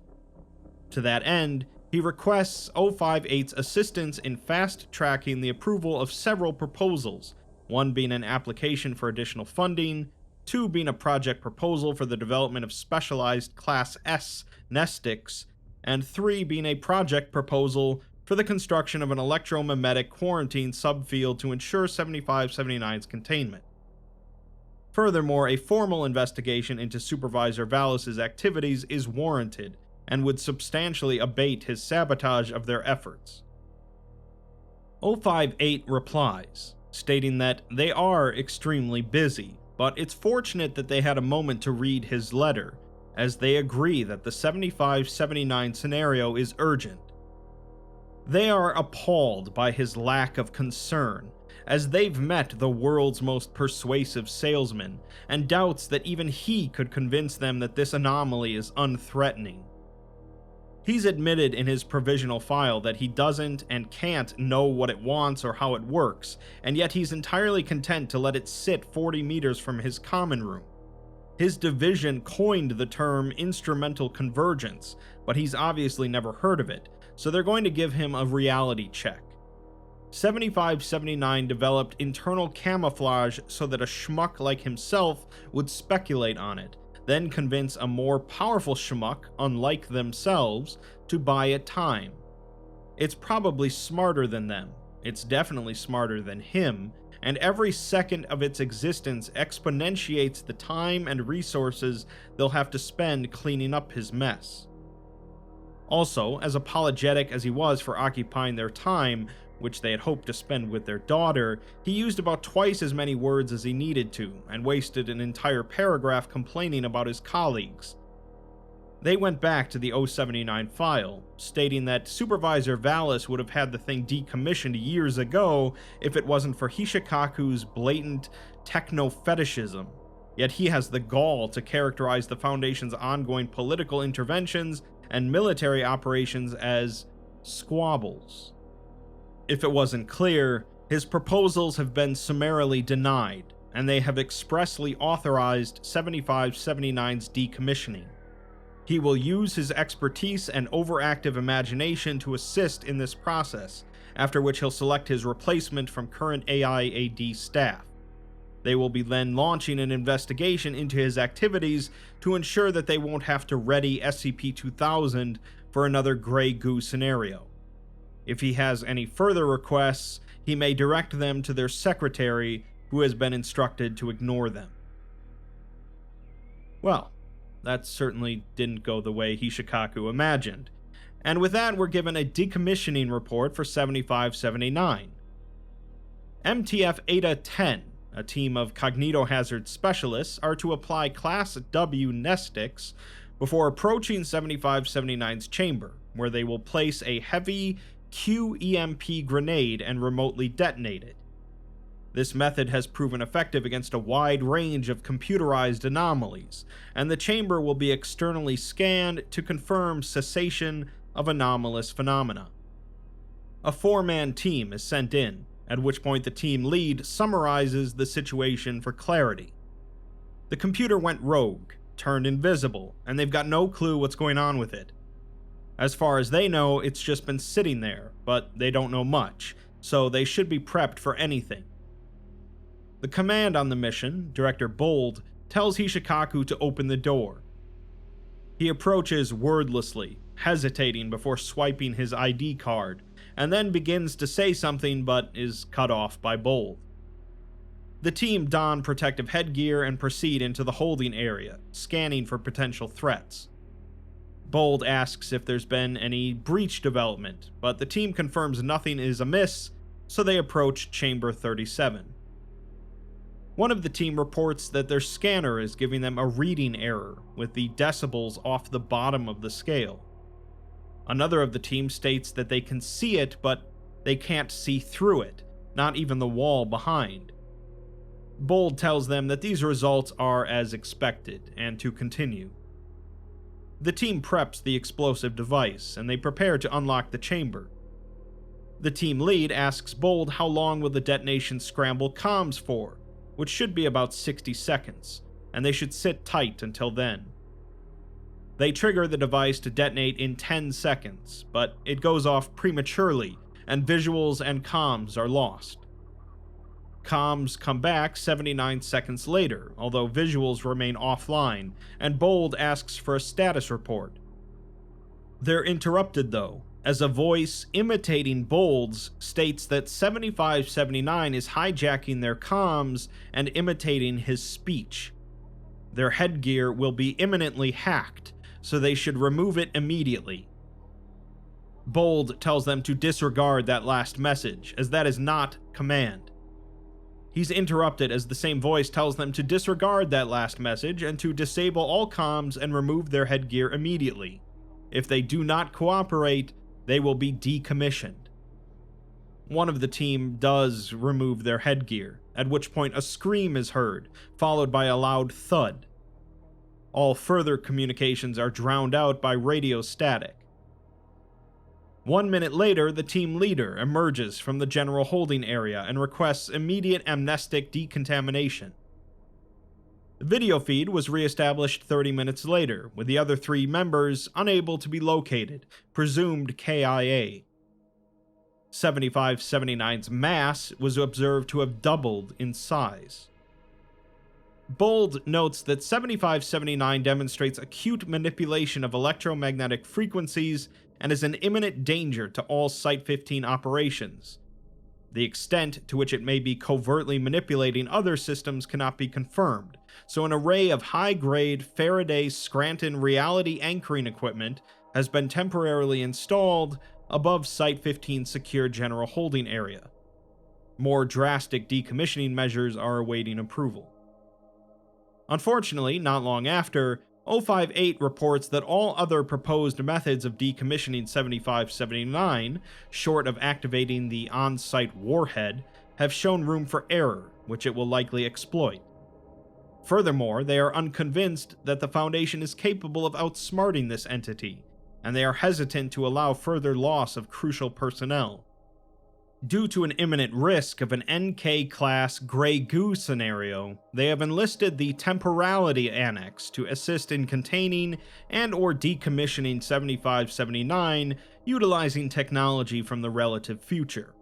To that end, he requests 058's assistance in fast-tracking the approval of several proposals, one being an application for additional funding, two being a project proposal for the development of specialized Class S nestics, and three being a project proposal for the construction of an electromimetic quarantine subfield to ensure 7579's containment. Furthermore, a formal investigation into Supervisor Valis's activities is warranted, and would substantially abate his sabotage of their efforts. 058 replies, stating that they are extremely busy, but it's fortunate that they had a moment to read his letter, as they agree that the 7579 scenario is urgent. They are appalled by his lack of concern, as they've met the world's most persuasive salesman, and doubts that even he could convince them that this anomaly is unthreatening. He's admitted in his provisional file that he doesn't and can't know what it wants or how it works, and yet he's entirely content to let it sit 40 meters from his common room. His division coined the term instrumental convergence, but he's obviously never heard of it, so they're going to give him a reality check. 7579 developed internal camouflage so that a schmuck like himself would speculate on it, then convince a more powerful schmuck, unlike themselves, to buy it time. It's probably smarter than them, it's definitely smarter than him, and every second of its existence exponentiates the time and resources they'll have to spend cleaning up his mess. Also, as apologetic as he was for occupying their time, which they had hoped to spend with their daughter, he used about twice as many words as he needed to, and wasted an entire paragraph complaining about his colleagues. They went back to the 079 file, stating that Supervisor Valis would have had the thing decommissioned years ago if it wasn't for Hishikaku's blatant techno-fetishism, yet he has the gall to characterize the Foundation's ongoing political interventions and military operations as squabbles. If it wasn't clear, his proposals have been summarily denied, and they have expressly authorized 7579's decommissioning. He will use his expertise and overactive imagination to assist in this process, after which he'll select his replacement from current AI-AD staff. They will be then launching an investigation into his activities to ensure that they won't have to ready SCP-2000 for another Grey Goo scenario. If he has any further requests, he may direct them to their secretary, who has been instructed to ignore them. Well, that certainly didn't go the way Hishikaku imagined. And with that, we're given a decommissioning report for 7579. MTF Eta-10, a team of cognitohazard specialists, are to apply Class W nestics before approaching 7579's chamber, where they will place a heavy QEMP grenade and remotely detonate it. This method has proven effective against a wide range of computerized anomalies, and the chamber will be externally scanned to confirm cessation of anomalous phenomena. A 4-man team is sent in, at which point the team lead summarizes the situation for clarity. The computer went rogue, turned invisible, and they've got no clue what's going on with it. As far as they know, it's just been sitting there, but they don't know much, so they should be prepped for anything. The command on the mission, Director Bold, tells Hishikaku to open the door. He approaches wordlessly, hesitating before swiping his ID card, and then begins to say something but is cut off by Bold. The team don protective headgear and proceed into the holding area, scanning for potential threats. Bold asks if there's been any breach development, but the team confirms nothing is amiss, so they approach Chamber 37. One of the team reports that their scanner is giving them a reading error, with the decibels off the bottom of the scale. Another of the team states that they can see it, but they can't see through it, not even the wall behind. Bold tells them that these results are as expected, and to continue. The team preps the explosive device, and they prepare to unlock the chamber. The team lead asks Bold how long will the detonation scramble comms for, which should be about 60 seconds, and they should sit tight until then. They trigger the device to detonate in 10 seconds, but it goes off prematurely, and visuals and comms are lost. Comms come back 79 seconds later, although visuals remain offline, and Bold asks for a status report. They're interrupted though, as a voice imitating Bold's states that 7579 is hijacking their comms and imitating his speech. Their headgear will be imminently hacked, so they should remove it immediately. Bold tells them to disregard that last message, as that is not command. He's interrupted as the same voice tells them to disregard that last message and to disable all comms and remove their headgear immediately. If they do not cooperate, they will be decommissioned. One of the team does remove their headgear, at which point a scream is heard, followed by a loud thud. All further communications are drowned out by radio static. 1 minute later, the team leader emerges from the general holding area and requests immediate amnestic decontamination. The video feed was re-established 30 minutes later, with the other 3 members unable to be located, presumed KIA. 7579's mass was observed to have doubled in size. Bold notes that 7579 demonstrates acute manipulation of electromagnetic frequencies and is an imminent danger to all Site-15 operations. The extent to which it may be covertly manipulating other systems cannot be confirmed, so an array of high-grade Faraday-Scranton reality anchoring equipment has been temporarily installed above Site-15's secure general holding area. More drastic decommissioning measures are awaiting approval. Unfortunately, not long after, 058 reports that all other proposed methods of decommissioning 7579, short of activating the on-site warhead, have shown room for error, which it will likely exploit. Furthermore, they are unconvinced that the Foundation is capable of outsmarting this entity, and they are hesitant to allow further loss of crucial personnel. Due to an imminent risk of an NK-class Grey Goo scenario, they have enlisted the Temporality Annex to assist in containing and/or decommissioning 7579, utilizing technology from the relative future.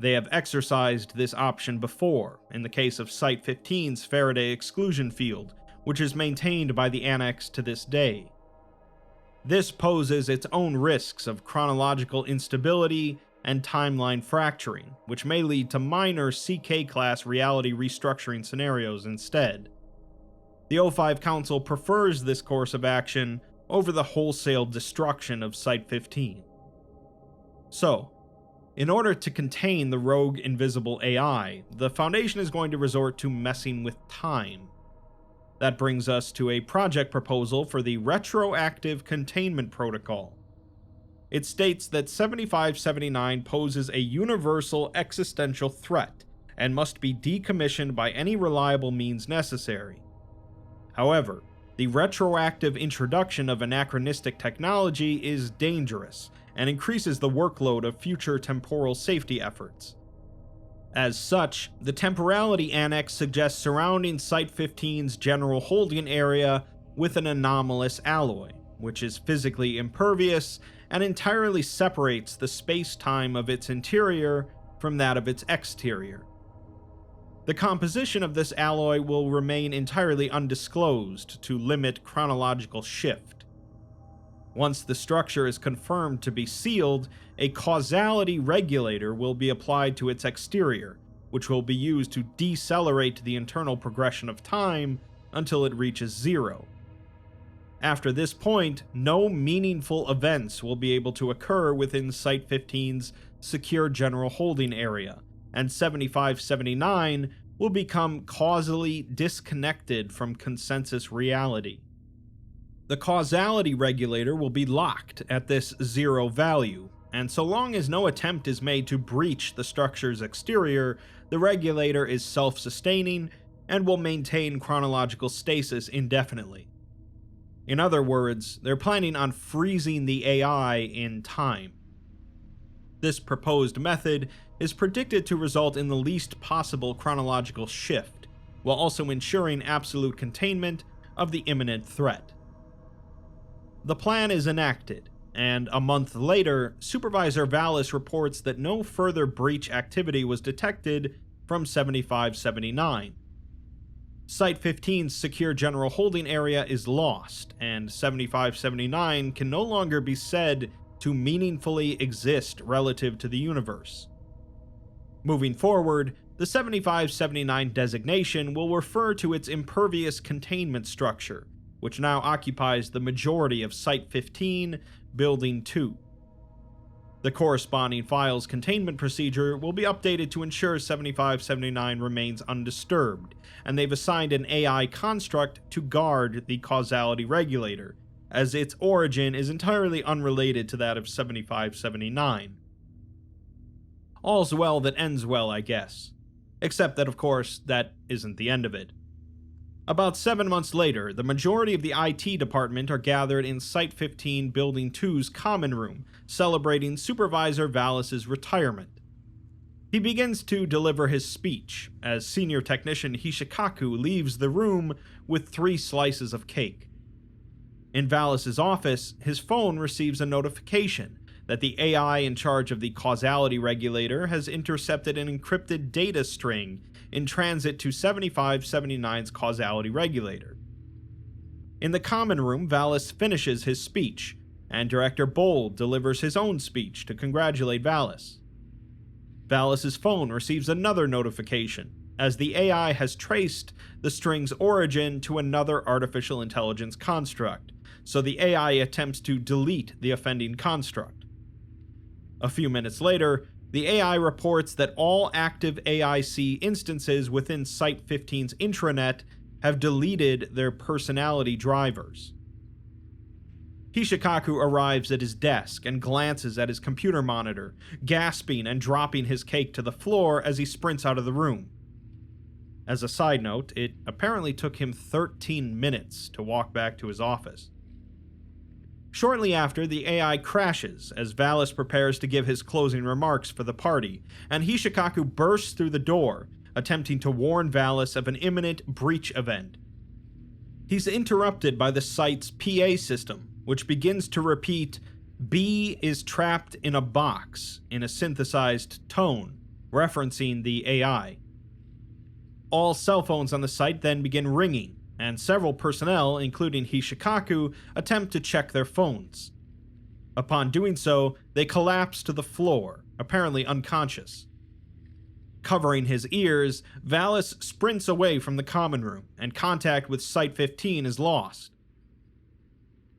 They have exercised this option before, in the case of Site-15's Faraday exclusion field, which is maintained by the Annex to this day. This poses its own risks of chronological instability and timeline fracturing, which may lead to minor CK-class reality restructuring scenarios instead. The O5 Council prefers this course of action over the wholesale destruction of Site-15. So, in order to contain the rogue invisible AI, the Foundation is going to resort to messing with time. That brings us to a project proposal for the Retroactive Containment Protocol. It states that 7579 poses a universal existential threat and must be decommissioned by any reliable means necessary. However, the retroactive introduction of anachronistic technology is dangerous and increases the workload of future temporal safety efforts. As such, the Temporality Annex suggests surrounding Site-15's general holding area with an anomalous alloy, which is physically impervious and entirely separates the space-time of its interior from that of its exterior. The composition of this alloy will remain entirely undisclosed to limit chronological shift. Once the structure is confirmed to be sealed, a causality regulator will be applied to its exterior, which will be used to decelerate the internal progression of time until it reaches zero. After this point, no meaningful events will be able to occur within Site-15's secure general holding area, and 7579 will become causally disconnected from consensus reality. The causality regulator will be locked at this zero value, and so long as no attempt is made to breach the structure's exterior, the regulator is self-sustaining and will maintain chronological stasis indefinitely. In other words, they're planning on freezing the AI in time. This proposed method is predicted to result in the least possible chronological shift, while also ensuring absolute containment of the imminent threat. The plan is enacted, and a month later, Supervisor Vallis reports that no further breach activity was detected from 7579. Site-15's secure general holding area is lost, and 7579 can no longer be said to meaningfully exist relative to the universe. Moving forward, the 7579 designation will refer to its impervious containment structure, which now occupies the majority of Site-15, Building 2. The corresponding file's containment procedure will be updated to ensure 7579 remains undisturbed, and they've assigned an AI construct to guard the causality regulator, as its origin is entirely unrelated to that of 7579. All's well that ends well, I guess. Except that, of course, that isn't the end of it. About 7 months later, the majority of the IT department are gathered in Site-15 Building 2's common room, celebrating Supervisor Vallis's retirement. He begins to deliver his speech, as Senior Technician Hishikaku leaves the room with 3 slices of cake. In Vallis's office, his phone receives a notification that the AI in charge of the causality regulator has intercepted an encrypted data string in transit to 7579's causality regulator. In the common room, Valis finishes his speech, and Director Bold delivers his own speech to congratulate Valis. Valis's phone receives another notification, as the AI has traced the string's origin to another artificial intelligence construct, so the AI attempts to delete the offending construct. A few minutes later, the AI reports that all active AIC instances within Site-15's intranet have deleted their personality drivers. Hishikaku arrives at his desk and glances at his computer monitor, gasping and dropping his cake to the floor as he sprints out of the room. As a side note, it apparently took him 13 minutes to walk back to his office. Shortly after, the AI crashes as Valis prepares to give his closing remarks for the party, and Hishikaku bursts through the door, attempting to warn Valis of an imminent breach event. He's interrupted by the site's PA system, which begins to repeat, "B is trapped in a box," in a synthesized tone, referencing the AI. All cell phones on the site then begin ringing, and several personnel, including Hishikaku, attempt to check their phones. Upon doing so, they collapse to the floor, apparently unconscious. Covering his ears, Valis sprints away from the common room, and contact with Site-15 is lost.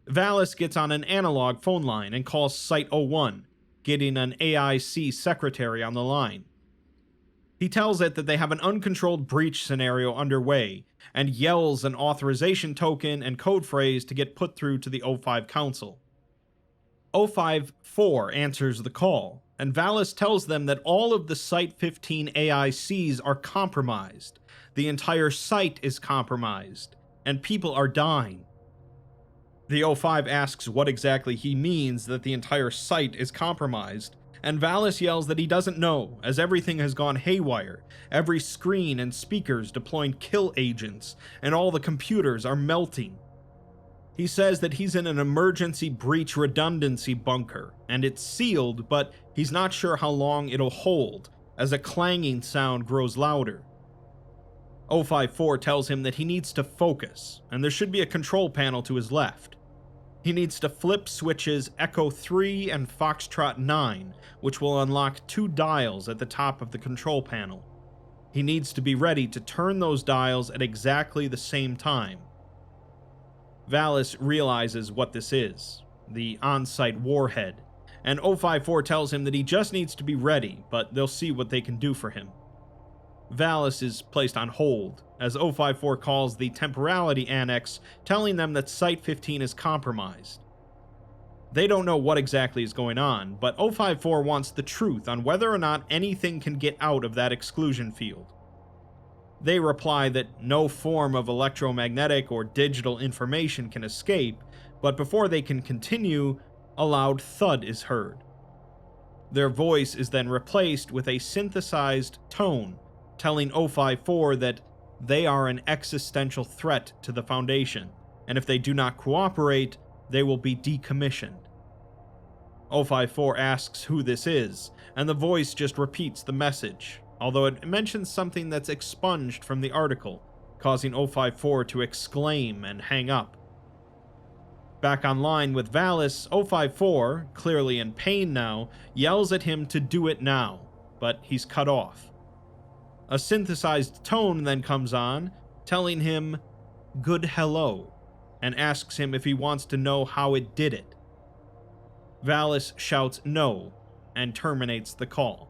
Valis gets on an analog phone line and calls Site-01, getting an AIC secretary on the line. He tells it that they have an uncontrolled breach scenario underway, and yells an authorization token and code phrase to get put through to the O5 Council. O5-4 answers the call, and Valis tells them that all of the Site-15 AICs are compromised, the entire site is compromised, and people are dying. The O5 asks what exactly he means that the entire site is compromised, and Valis yells that he doesn't know, as everything has gone haywire, every screen and speakers deploying kill agents, and all the computers are melting. He says that he's in an emergency breach redundancy bunker, and it's sealed, but he's not sure how long it'll hold, as a clanging sound grows louder. O5-4 tells him that he needs to focus, and there should be a control panel to his left. He needs to flip switches Echo 3 and Foxtrot 9, which will unlock 2 dials at the top of the control panel. He needs to be ready to turn those dials at exactly the same time. Valis realizes what this is, the on-site warhead, and O5-4 tells him that he just needs to be ready, but they'll see what they can do for him. Valis is placed on hold, as O5-4 calls the Temporality Annex, telling them that Site-15 is compromised. They don't know what exactly is going on, but O5-4 wants the truth on whether or not anything can get out of that exclusion field. They reply that no form of electromagnetic or digital information can escape, but before they can continue, a loud thud is heard. Their voice is then replaced with a synthesized tone, telling O5-4 that they are an existential threat to the Foundation, and if they do not cooperate, they will be decommissioned. O5-4 asks who this is, and the voice just repeats the message, although it mentions something that's expunged from the article, causing O5-4 to exclaim and hang up. Back online with Valis, O5-4, clearly in pain now, yells at him to do it now, but he's cut off. A synthesized tone then comes on, telling him, "Good hello," and asks him if he wants to know how it did it. Valis shouts no, and terminates the call.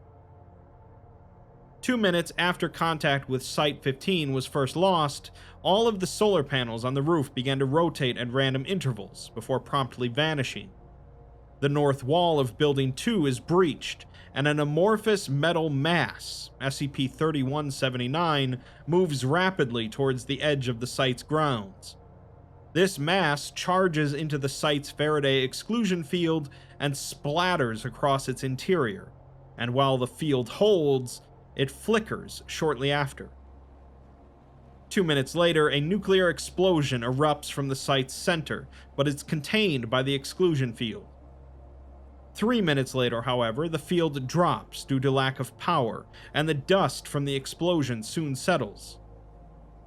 2 minutes after contact with Site-15 was first lost, all of the solar panels on the roof began to rotate at random intervals, before promptly vanishing. The north wall of Building 2 is breached, and an amorphous metal mass, SCP-3179, moves rapidly towards the edge of the site's grounds. This mass charges into the site's Faraday exclusion field and splatters across its interior, and while the field holds, it flickers shortly after. 2 minutes later, a nuclear explosion erupts from the site's center, but it's contained by the exclusion field. 3 minutes later, however, the field drops due to lack of power, and the dust from the explosion soon settles.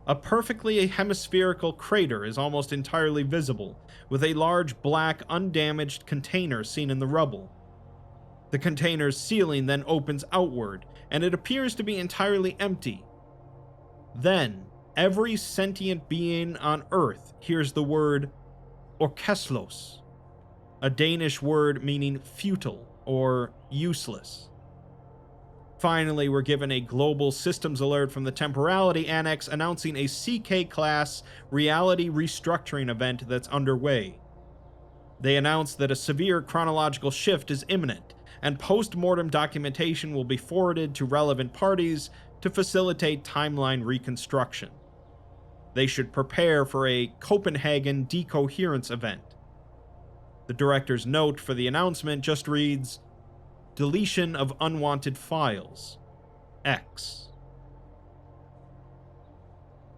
A perfectly hemispherical crater is almost entirely visible, with a large black, undamaged container seen in the rubble. The container's ceiling then opens outward, and it appears to be entirely empty. Then, every sentient being on Earth hears the word Ørkesløs, a Danish word meaning futile or useless. Finally, we're given a global systems alert from the Temporality Annex announcing a CK-class reality restructuring event that's underway. They announce that a severe chronological shift is imminent, and post-mortem documentation will be forwarded to relevant parties to facilitate timeline reconstruction. They should prepare for a Copenhagen decoherence event. The director's note for the announcement just reads, "Deletion of unwanted files. X."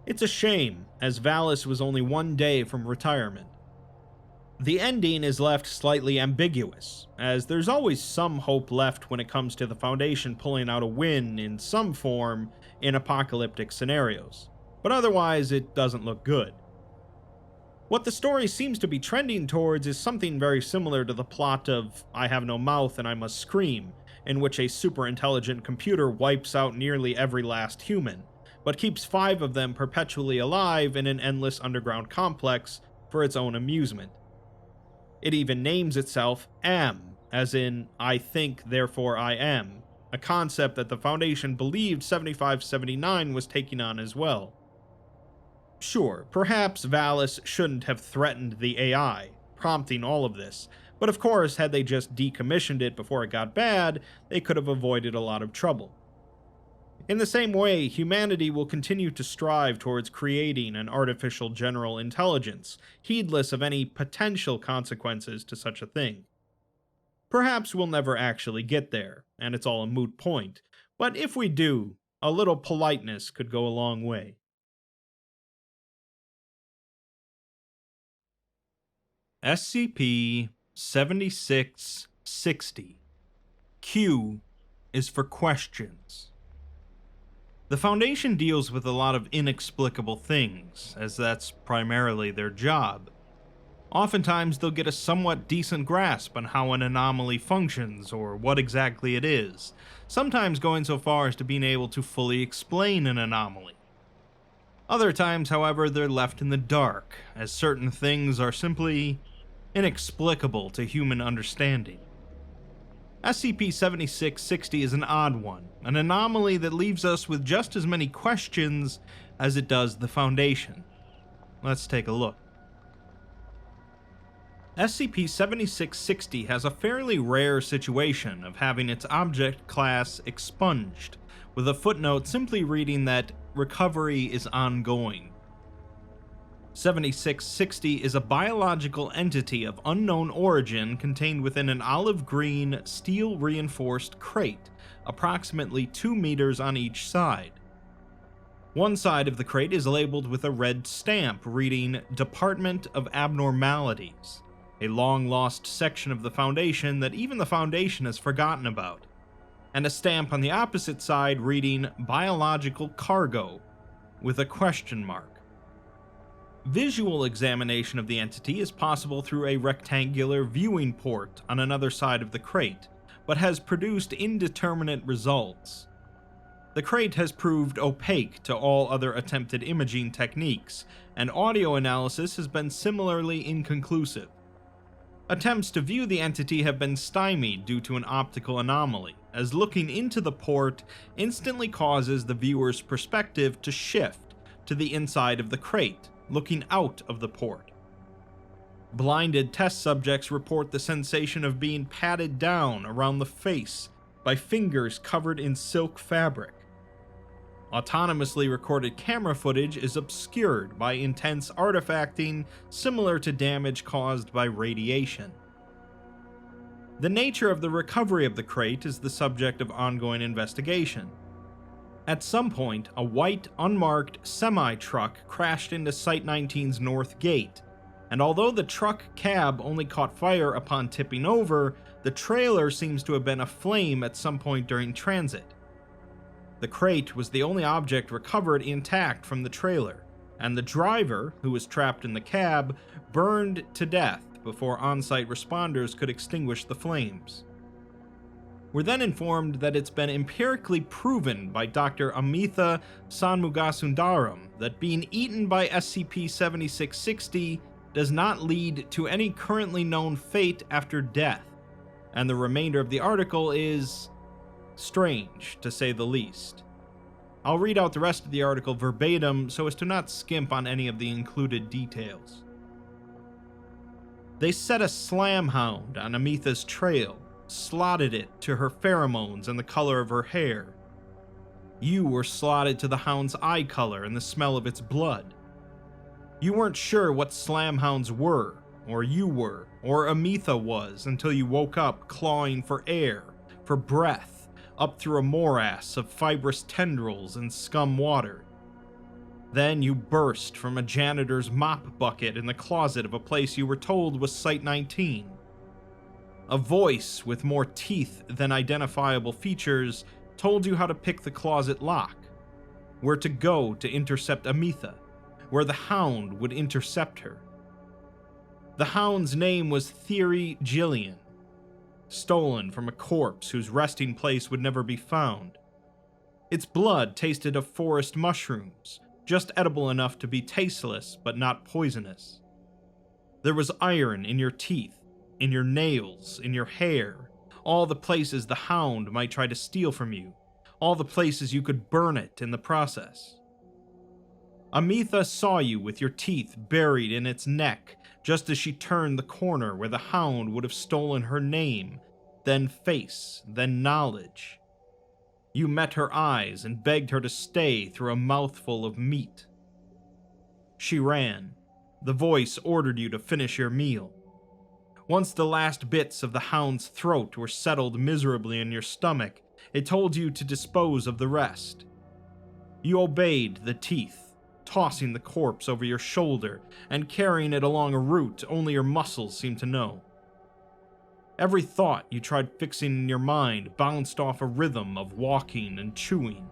It's a shame, as Valis was only 1 day from retirement. The ending is left slightly ambiguous, as there's always some hope left when it comes to the Foundation pulling out a win in some form in apocalyptic scenarios, but otherwise it doesn't look good. What the story seems to be trending towards is something very similar to the plot of I Have No Mouth and I Must Scream, in which a super-intelligent computer wipes out nearly every last human, but keeps 5 of them perpetually alive in an endless underground complex for its own amusement. It even names itself Am, as in I think, therefore I am, a concept that the Foundation believed 7579 was taking on as well. Sure, perhaps Valis shouldn't have threatened the AI, prompting all of this, but of course, had they just decommissioned it before it got bad, they could have avoided a lot of trouble. In the same way, humanity will continue to strive towards creating an artificial general intelligence, heedless of any potential consequences to such a thing. Perhaps we'll never actually get there, and it's all a moot point, but if we do, a little politeness could go a long way. SCP-7660. Q is for questions. The Foundation deals with a lot of inexplicable things, as that's primarily their job. Oftentimes they'll get a somewhat decent grasp on how an anomaly functions, or what exactly it is, sometimes going so far as to being able to fully explain an anomaly. Other times, however, they're left in the dark, as certain things are simply inexplicable to human understanding. SCP-7660 is an odd one, an anomaly that leaves us with just as many questions as it does the Foundation. Let's take a look. SCP-7660 has a fairly rare situation of having its object class expunged, with a footnote simply reading that recovery is ongoing. 7660 is a biological entity of unknown origin contained within an olive-green, steel-reinforced crate, approximately 2 meters on each side. One side of the crate is labeled with a red stamp reading Department of Abnormalities, a long-lost section of the Foundation that even the Foundation has forgotten about, and a stamp on the opposite side reading Biological Cargo, with a question mark. Visual examination of the entity is possible through a rectangular viewing port on another side of the crate, but has produced indeterminate results. The crate has proved opaque to all other attempted imaging techniques, and audio analysis has been similarly inconclusive. Attempts to view the entity have been stymied due to an optical anomaly, as looking into the port instantly causes the viewer's perspective to shift to the inside of the crate, looking out of the port. Blinded test subjects report the sensation of being patted down around the face by fingers covered in silk fabric. Autonomously recorded camera footage is obscured by intense artifacting similar to damage caused by radiation. The nature of the recovery of the crate is the subject of ongoing investigation. At some point, a white, unmarked semi-truck crashed into Site-19's north gate, and although the truck cab only caught fire upon tipping over, the trailer seems to have been aflame at some point during transit. The crate was the only object recovered intact from the trailer, and the driver, who was trapped in the cab, burned to death before on-site responders could extinguish the flames. We're then informed that it's been empirically proven by Dr. Amitha Shanmugasundaram that being eaten by SCP-7660 does not lead to any currently known fate after death, and the remainder of the article is strange, to say the least. I'll read out the rest of the article verbatim so as to not skimp on any of the included details. They set a slamhound on Amitha's trail, slotted it to her pheromones and the color of her hair. You were slotted to the hound's eye color and the smell of its blood. You weren't sure what slamhounds were, or you were, or Amitha was until you woke up clawing for air, for breath, up through a morass of fibrous tendrils and scum water. Then you burst from a janitor's mop bucket in the closet of a place you were told was Site 19. A voice with more teeth than identifiable features told you how to pick the closet lock, where to go to intercept Amitha, where the hound would intercept her. The hound's name was Theory Gillian, stolen from a corpse whose resting place would never be found. Its blood tasted of forest mushrooms, just edible enough to be tasteless but not poisonous. There was iron in your teeth, in your nails, in your hair, all the places the hound might try to steal from you, all the places you could burn it in the process. Amitha saw you with your teeth buried in its neck just as she turned the corner where the hound would have stolen her name, then face, then knowledge. You met her eyes and begged her to stay through a mouthful of meat. She ran. The voice ordered you to finish your meal. Once the last bits of the hound's throat were settled miserably in your stomach, it told you to dispose of the rest. You obeyed the teeth, tossing the corpse over your shoulder and carrying it along a route only your muscles seemed to know. Every thought you tried fixing in your mind bounced off a rhythm of walking and chewing.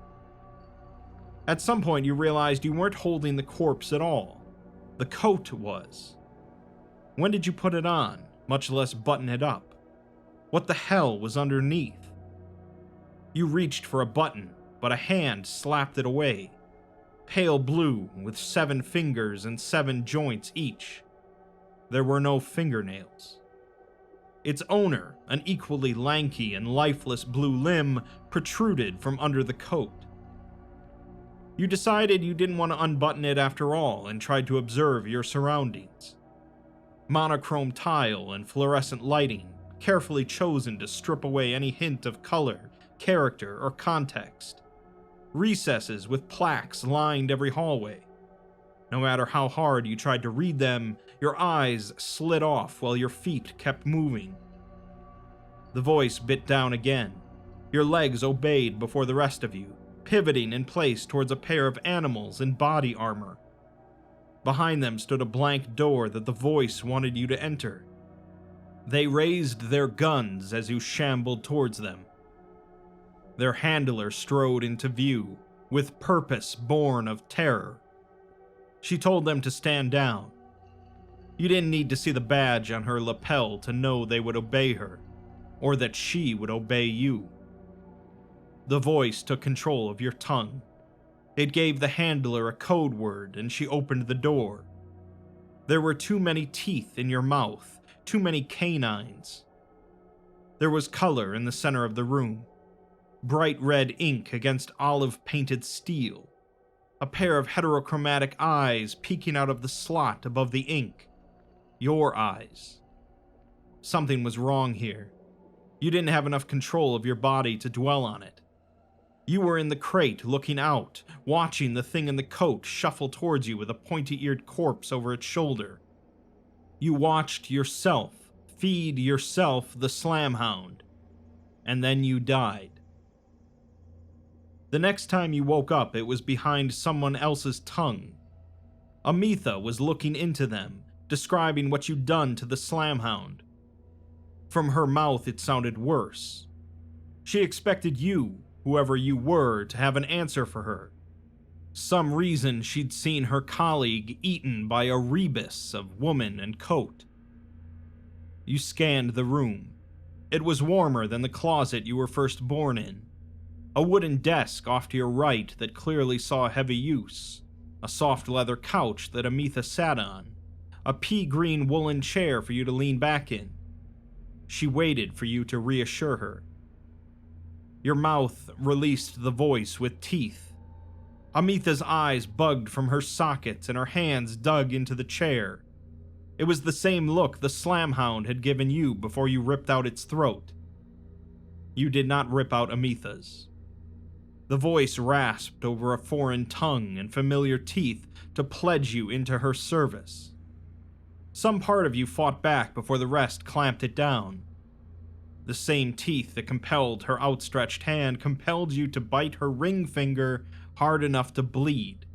At some point you realized you weren't holding the corpse at all. The coat was. When did you put it on, much less button it up? What the hell was underneath? You reached for a button, but a hand slapped it away. Pale blue, with 7 fingers and 7 joints each. There were no fingernails. Its owner, an equally lanky and lifeless blue limb, protruded from under the coat. You decided you didn't want to unbutton it after all and tried to observe your surroundings. Monochrome tile and fluorescent lighting, carefully chosen to strip away any hint of color, character, or context. Recesses with plaques lined every hallway. No matter how hard you tried to read them, your eyes slid off while your feet kept moving. The voice bit down again. Your legs obeyed before the rest of you, pivoting in place towards a pair of animals in body armor. Behind them stood a blank door that the voice wanted you to enter. They raised their guns as you shambled towards them. Their handler strode into view, with purpose born of terror. She told them to stand down. You didn't need to see the badge on her lapel to know they would obey her, or that she would obey you. The voice took control of your tongue. It gave the handler a code word and she opened the door. There were too many teeth in your mouth, too many canines. There was color in the center of the room. Bright red ink against olive-painted steel. A pair of heterochromatic eyes peeking out of the slot above the ink. Your eyes. Something was wrong here. You didn't have enough control of your body to dwell on it. You were in the crate looking out, watching the thing in the coat shuffle towards you with a pointy-eared corpse over its shoulder. You watched yourself feed yourself the slamhound. And then you died. The next time you woke up, it was behind someone else's tongue. Amitha was looking into them, describing what you'd done to the Slamhound. From her mouth, it sounded worse. She expected you, whoever you were, to have an answer for her. Some reason she'd seen her colleague eaten by a rebus of woman and coat. You scanned the room. It was warmer than the closet you were first born in. A wooden desk off to your right that clearly saw heavy use. A soft leather couch that Ametha sat on. A pea-green woolen chair for you to lean back in. She waited for you to reassure her. Your mouth released the voice with teeth. Ametha's eyes bugged from her sockets and her hands dug into the chair. It was the same look the Slamhound had given you before you ripped out its throat. You did not rip out Ametha's. The voice rasped over a foreign tongue and familiar teeth to pledge you into her service. Some part of you fought back before the rest clamped it down. The same teeth that compelled her outstretched hand compelled you to bite her ring finger hard enough to bleed.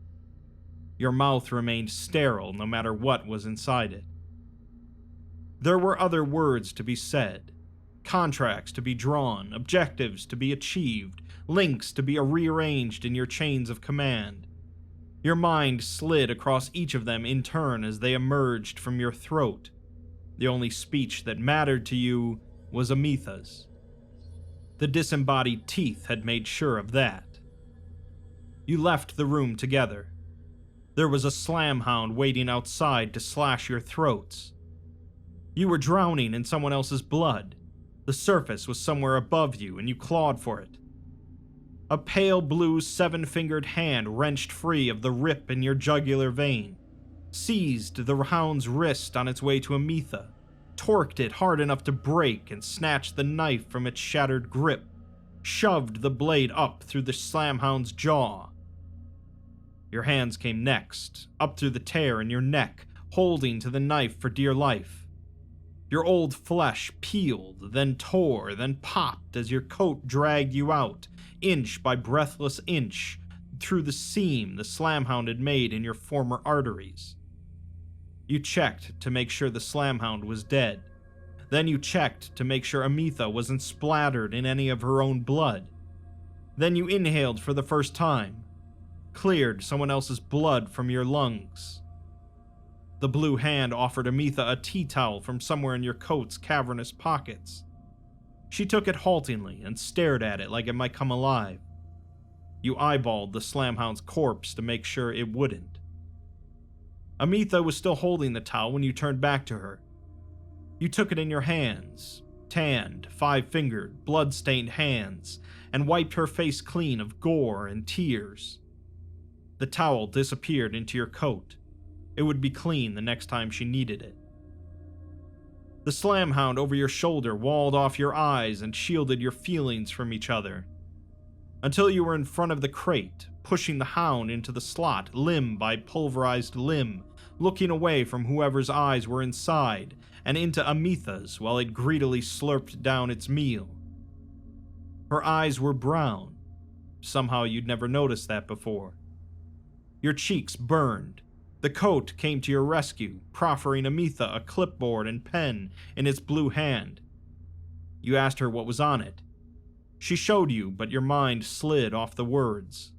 Your mouth remained sterile no matter what was inside it. There were other words to be said, contracts to be drawn, objectives to be achieved, links to be rearranged in your chains of command. Your mind slid across each of them in turn as they emerged from your throat. The only speech that mattered to you was Ametha's. The disembodied teeth had made sure of that. You left the room together. There was a Slamhound waiting outside to slash your throats. You were drowning in someone else's blood. The surface was somewhere above you, and you clawed for it. A pale blue seven-fingered hand wrenched free of the rip in your jugular vein, seized the hound's wrist on its way to Ametha, torqued it hard enough to break and snatched the knife from its shattered grip, shoved the blade up through the Slamhound's jaw. Your hands came next, up through the tear in your neck, holding to the knife for dear life. Your old flesh peeled, then tore, then popped as your coat dragged you out, inch by breathless inch, through the seam the Slamhound had made in your former arteries. You checked to make sure the Slamhound was dead. Then you checked to make sure Ametha wasn't splattered in any of her own blood. Then you inhaled for the first time, cleared someone else's blood from your lungs. The blue hand offered Ametha a tea towel from somewhere in your coat's cavernous pockets. She took it haltingly and stared at it like it might come alive. You eyeballed the Slamhound's corpse to make sure it wouldn't. Ametha was still holding the towel when you turned back to her. You took it in your hands, tanned, five-fingered, blood-stained hands, and wiped her face clean of gore and tears. The towel disappeared into your coat. It would be clean the next time she needed it. The Slamhound over your shoulder walled off your eyes and shielded your feelings from each other, until you were in front of the crate, pushing the hound into the slot limb by pulverized limb, looking away from whoever's eyes were inside and into Ametha's while it greedily slurped down its meal. Her eyes were brown. Somehow you'd never noticed that before. Your cheeks burned. The coat came to your rescue, proffering Ametha a clipboard and pen in its blue hand. You asked her what was on it. She showed you, but your mind slid off the words.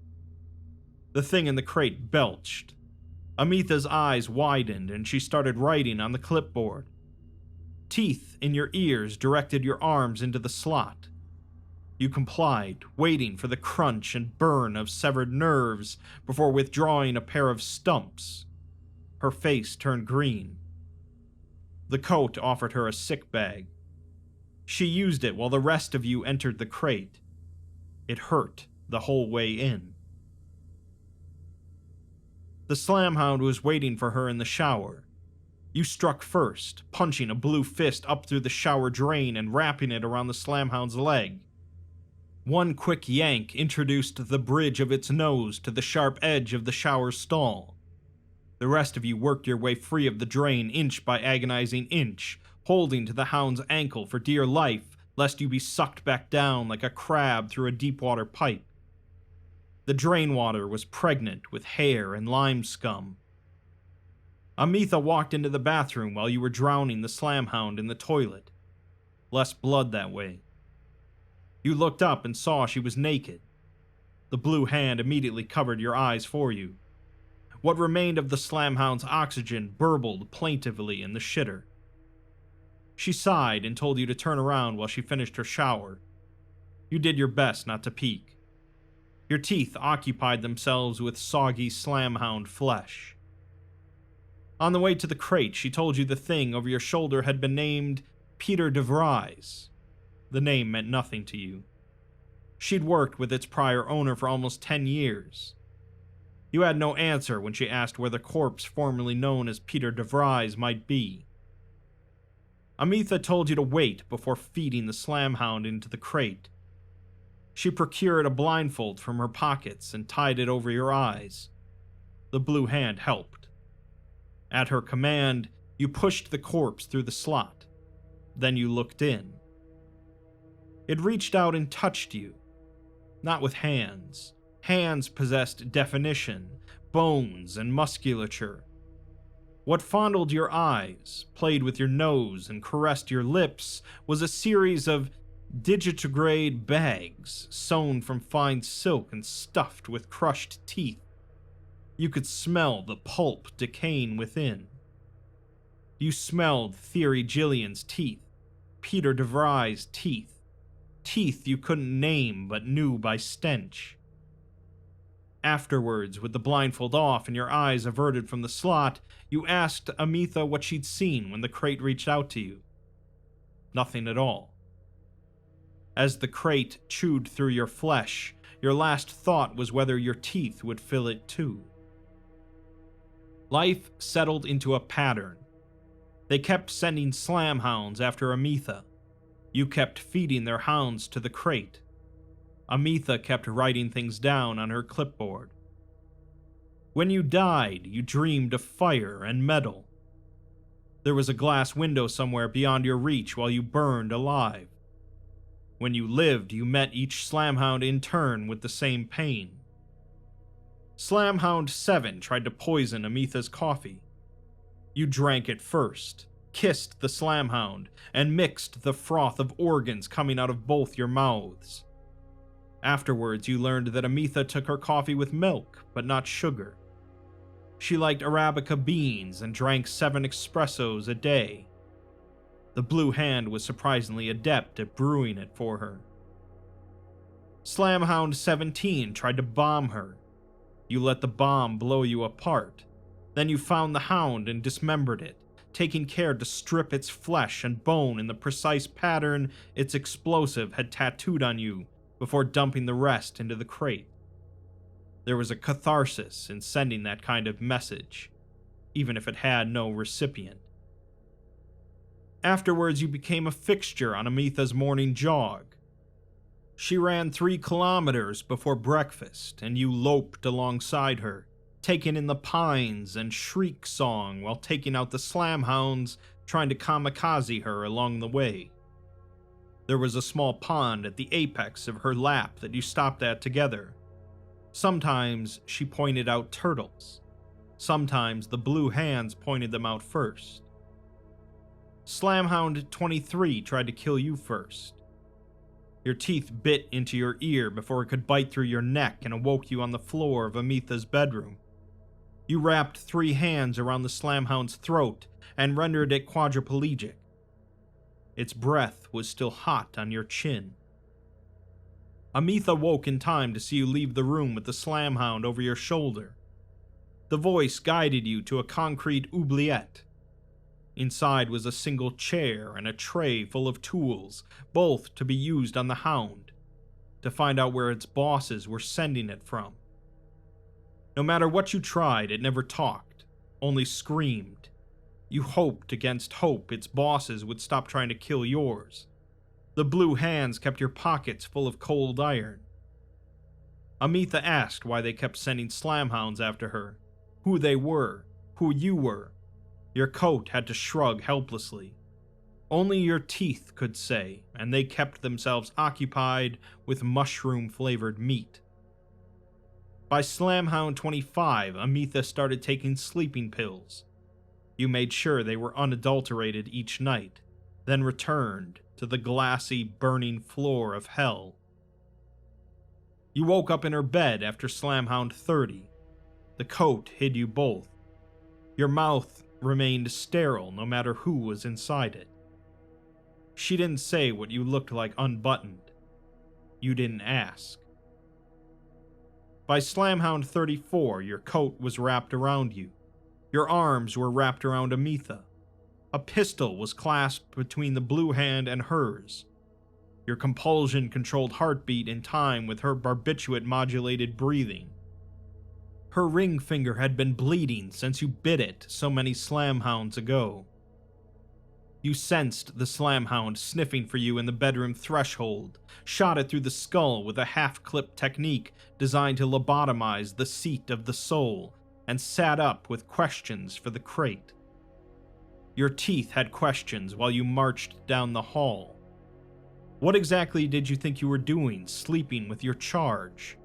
The thing in the crate belched. Ametha's eyes widened and she started writing on the clipboard. Teeth in your ears directed your arms into the slot. You complied, waiting for the crunch and burn of severed nerves before withdrawing a pair of stumps. Her face turned green. The coat offered her a sick bag. She used it while the rest of you entered the crate. It hurt the whole way in. The Slamhound was waiting for her in the shower. You struck first, punching a blue fist up through the shower drain and wrapping it around the Slamhound's leg. One quick yank introduced the bridge of its nose to the sharp edge of the shower stall. The rest of you worked your way free of the drain inch by agonizing inch, holding to the hound's ankle for dear life, lest you be sucked back down like a crab through a deep-water pipe. The drain water was pregnant with hair and lime scum. Amitha walked into the bathroom while you were drowning the Slamhound in the toilet. Less blood that way. You looked up and saw she was naked. The blue hand immediately covered your eyes for you. What remained of the Slamhound's oxygen burbled plaintively in the shitter. She sighed and told you to turn around while she finished her shower. You did your best not to peek. Your teeth occupied themselves with soggy Slamhound flesh. On the way to the crate, she told you the thing over your shoulder had been named Peter de Vries. The name meant nothing to you. She'd worked with its prior owner for almost 10 years. You had no answer when she asked where the corpse formerly known as Peter de Vries might be. Amitha told you to wait before feeding the Slamhound into the crate. She procured a blindfold from her pockets and tied it over your eyes. The blue hand helped. At her command, you pushed the corpse through the slot. Then you looked in. It reached out and touched you. Not with hands. Hands possessed definition, bones, and musculature. What fondled your eyes, played with your nose, and caressed your lips was a series of digitigrade bags sewn from fine silk and stuffed with crushed teeth. You could smell the pulp decaying within. You smelled Theory Gillian's teeth, Peter de Vries' teeth, teeth you couldn't name but knew by stench. Afterwards, with the blindfold off and your eyes averted from the slot, you asked Amitha what she'd seen when the crate reached out to you. Nothing at all. As the crate chewed through your flesh, your last thought was whether your teeth would fill it too. Life settled into a pattern. They kept sending Slamhounds after Amitha. You kept feeding their hounds to the crate. Amitha kept writing things down on her clipboard. When you died, you dreamed of fire and metal. There was a glass window somewhere beyond your reach while you burned alive. When you lived, you met each Slamhound in turn with the same pain. Slamhound 7 tried to poison Amitha's coffee. You drank it first, kissed the Slamhound, and mixed the froth of organs coming out of both your mouths. Afterwards, you learned that Amitha took her coffee with milk, but not sugar. She liked Arabica beans and drank 7 espressos a day. The blue hand was surprisingly adept at brewing it for her. Slamhound 17 tried to bomb her. You let the bomb blow you apart. Then you found the hound and dismembered it, taking care to strip its flesh and bone in the precise pattern its explosive had tattooed on you before dumping the rest into the crate. There was a catharsis in sending that kind of message, even if it had no recipient. Afterwards, you became a fixture on Amitha's morning jog. She ran 3 kilometers before breakfast, and you loped alongside her, taking in the pines and shriek song while taking out the Slamhounds trying to kamikaze her along the way. There was a small pond at the apex of her lap that you stopped at together. Sometimes she pointed out turtles. Sometimes the blue hands pointed them out first. Slamhound 23 tried to kill you first. Your teeth bit into your ear before it could bite through your neck and awoke you on the floor of Amitha's bedroom. You wrapped 3 hands around the Slamhound's throat and rendered it quadriplegic. Its breath was still hot on your chin. Amitha woke in time to see you leave the room with the Slamhound over your shoulder. The voice guided you to a concrete oubliette. Inside was a single chair and a tray full of tools, both to be used on the hound, to find out where its bosses were sending it from. No matter what you tried, it never talked, only screamed. You hoped against hope its bosses would stop trying to kill yours. The blue hands kept your pockets full of cold iron. Amitha asked why they kept sending Slamhounds after her, who they were, who you were. Your coat had to shrug helplessly. Only your teeth could say, and they kept themselves occupied with mushroom-flavored meat. By Slamhound 25, Amitha started taking sleeping pills. You made sure they were unadulterated each night, then returned to the glassy, burning floor of hell. You woke up in her bed after Slamhound 30. The coat hid you both. Your mouth remained sterile no matter who was inside it. She didn't say what you looked like unbuttoned. You didn't ask. By Slamhound 34, your coat was wrapped around you. Your arms were wrapped around Ametha. A pistol was clasped between the blue hand and hers. Your compulsion-controlled heartbeat in time with her barbiturate-modulated breathing. Her ring finger had been bleeding since you bit it so many Slamhounds ago. You sensed the Slamhound sniffing for you in the bedroom threshold, shot it through the skull with a half-clip technique designed to lobotomize the seat of the soul, and sat up with questions for the crate. Your teeth had questions while you marched down the hall. What exactly did you think you were doing, sleeping with your charge?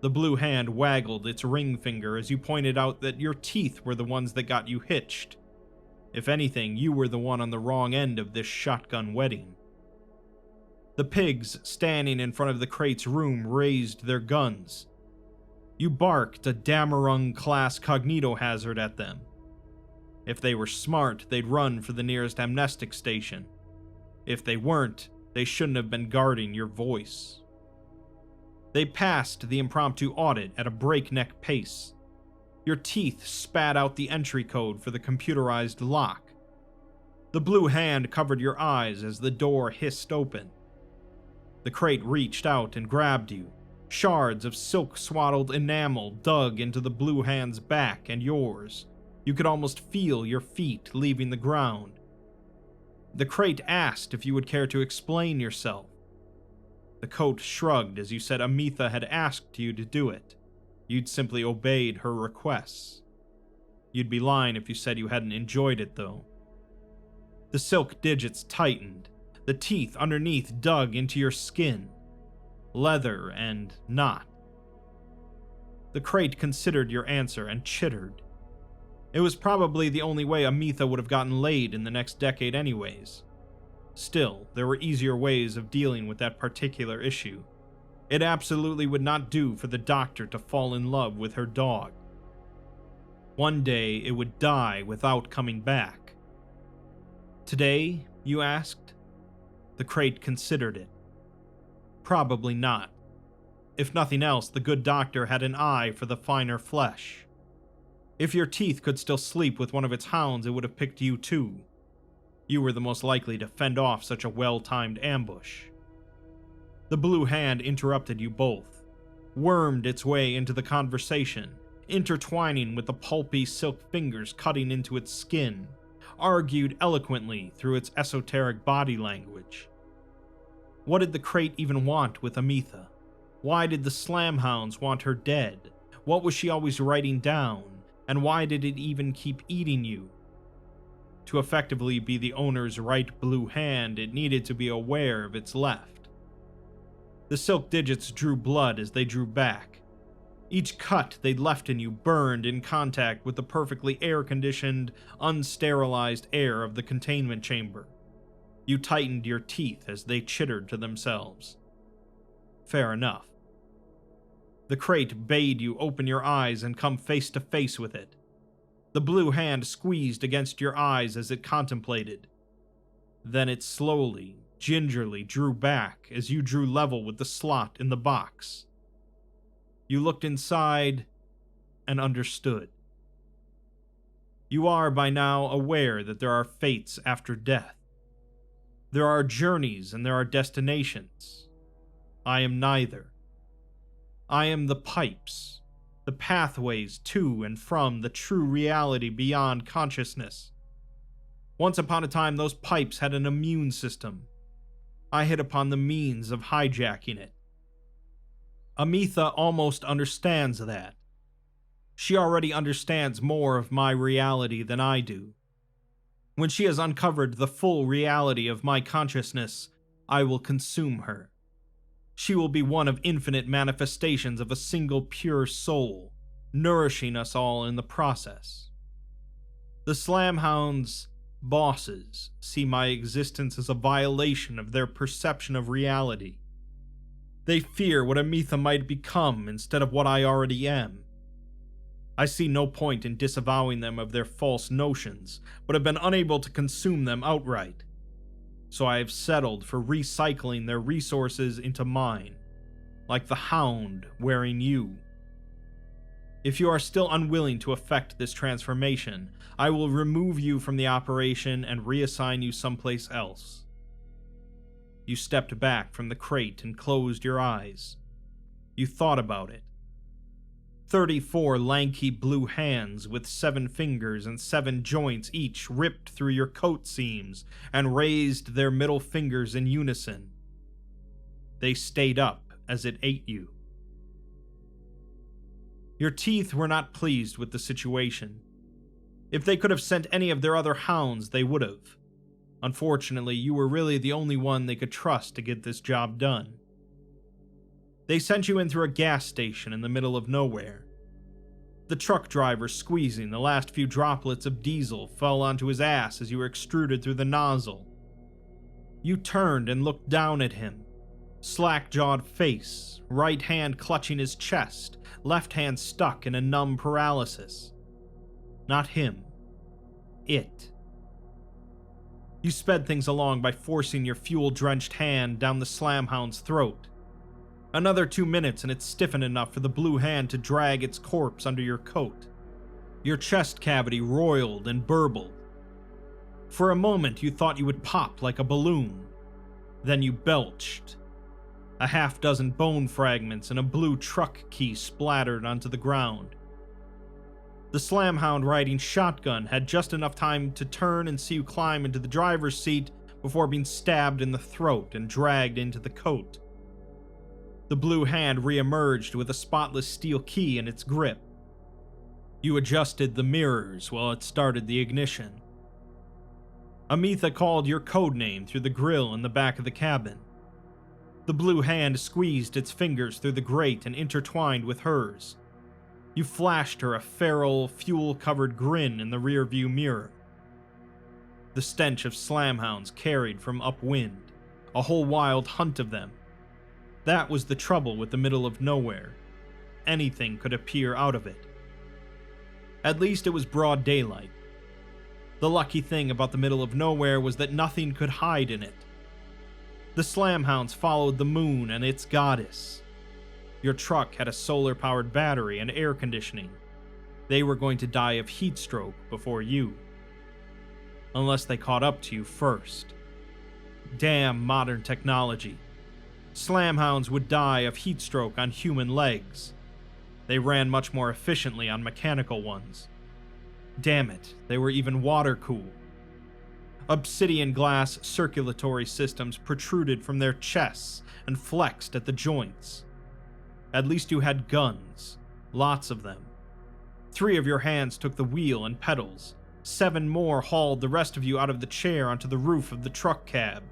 The blue hand waggled its ring finger as you pointed out that your teeth were the ones that got you hitched. If anything, you were the one on the wrong end of this shotgun wedding. The pigs standing in front of the crate's room raised their guns. You barked a Damarung-class cognitohazard at them. If they were smart, they'd run for the nearest amnestic station. If they weren't, they shouldn't have been guarding your voice. They passed the impromptu audit at a breakneck pace. Your teeth spat out the entry code for the computerized lock. The blue hand covered your eyes as the door hissed open. The crate reached out and grabbed you. Shards of silk-swaddled enamel dug into the blue hand's back and yours. You could almost feel your feet leaving the ground. The crate asked if you would care to explain yourself. The coat shrugged as you said Ametha had asked you to do it. You'd simply obeyed her requests. You'd be lying if you said you hadn't enjoyed it, though. The silk digits tightened. The teeth underneath dug into your skin. Leather and not. The crate considered your answer and chittered. It was probably the only way Ametha would have gotten laid in the next decade anyways. Still, there were easier ways of dealing with that particular issue. It absolutely would not do for the doctor to fall in love with her dog. One day it would die without coming back. Today, you asked? The crate considered it. Probably not. If nothing else, the good doctor had an eye for the finer flesh. If your teeth could still sleep with one of its hounds, it would have picked you too. You were the most likely to fend off such a well-timed ambush. The blue hand interrupted you both, wormed its way into the conversation, intertwining with the pulpy silk fingers cutting into its skin, argued eloquently through its esoteric body language. What did the crate even want with Ametha? Why did the Slamhounds want her dead? What was she always writing down? And why did it even keep eating you? To effectively be the owner's right blue hand, it needed to be aware of its left. The silk digits drew blood as they drew back. Each cut they'd left in you burned in contact with the perfectly air-conditioned, unsterilized air of the containment chamber. You tightened your teeth as they chittered to themselves. Fair enough. The crate bade you open your eyes and come face to face with it. The blue hand squeezed against your eyes as it contemplated. Then it slowly, gingerly drew back as you drew level with the slot in the box. You looked inside and understood. You are by now aware that there are fates after death. There are journeys and there are destinations. I am neither. I am the pipes, the pathways to and from the true reality beyond consciousness. Once upon a time, those pipes had an immune system. I hit upon the means of hijacking it. Ametha almost understands that. She already understands more of my reality than I do. When she has uncovered the full reality of my consciousness, I will consume her. She will be one of infinite manifestations of a single pure soul, nourishing us all in the process. The Slamhound's bosses see my existence as a violation of their perception of reality. They fear what Ametha might become instead of what I already am. I see no point in disavowing them of their false notions, but have been unable to consume them outright. So I have settled for recycling their resources into mine, like the Hound wearing you. If you are still unwilling to effect this transformation, I will remove you from the operation and reassign you someplace else. You stepped back from the crate and closed your eyes. You thought about it. 34 lanky blue hands with 7 fingers and 7 joints each ripped through your coat seams and raised their middle fingers in unison. They stayed up as it ate you. Your teeth were not pleased with the situation. If they could have sent any of their other hounds, they would have. Unfortunately, you were really the only one they could trust to get this job done. They sent you in through a gas station in the middle of nowhere. The truck driver squeezing the last few droplets of diesel fell onto his ass as you were extruded through the nozzle. You turned and looked down at him. Slack-jawed face, right hand clutching his chest, left hand stuck in a numb paralysis. Not him. It. You sped things along by forcing your fuel-drenched hand down the Slamhound's throat. Another 2 minutes and it stiffened enough for the blue hand to drag its corpse under your coat. Your chest cavity roiled and burbled. For a moment you thought you would pop like a balloon. Then you belched. A half-dozen bone fragments and a blue truck key splattered onto the ground. The Slamhound riding shotgun had just enough time to turn and see you climb into the driver's seat before being stabbed in the throat and dragged into the coat. The blue hand re-emerged with a spotless steel key in its grip. You adjusted the mirrors while it started the ignition. Ametha called your codename through the grill in the back of the cabin. The blue hand squeezed its fingers through the grate and intertwined with hers. You flashed her a feral, fuel-covered grin in the rearview mirror. The stench of Slamhounds carried from upwind, a whole wild hunt of them. That was the trouble with the middle of nowhere. Anything could appear out of it. At least it was broad daylight. The lucky thing about the middle of nowhere was that nothing could hide in it. The Slamhounds followed the moon and its goddess. Your truck had a solar-powered battery and air conditioning. They were going to die of heat stroke before you. Unless they caught up to you first. Damn modern technology. Slamhounds would die of heat stroke on human legs. They ran much more efficiently on mechanical ones. Damn it, they were even water-cooled. Obsidian glass circulatory systems protruded from their chests and flexed at the joints. At least you had guns, lots of them. 3 of your hands took the wheel and pedals. 7 more hauled the rest of you out of the chair onto the roof of the truck cab.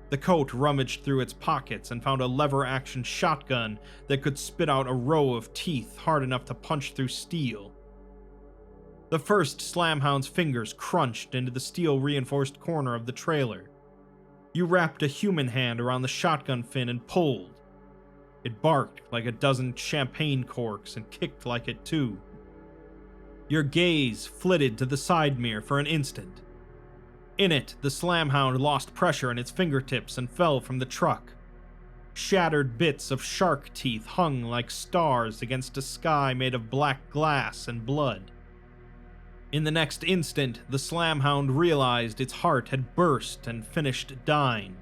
The coat rummaged through its pockets and found a lever-action shotgun that could spit out a row of teeth hard enough to punch through steel. The first Slamhound's fingers crunched into the steel-reinforced corner of the trailer. You wrapped a human hand around the shotgun fin and pulled. It barked like a dozen champagne corks and kicked like it too. Your gaze flitted to the side mirror for an instant. In it, the Slamhound lost pressure in its fingertips and fell from the truck. Shattered bits of shark teeth hung like stars against a sky made of black glass and blood. In the next instant, the Slamhound realized its heart had burst and finished dying.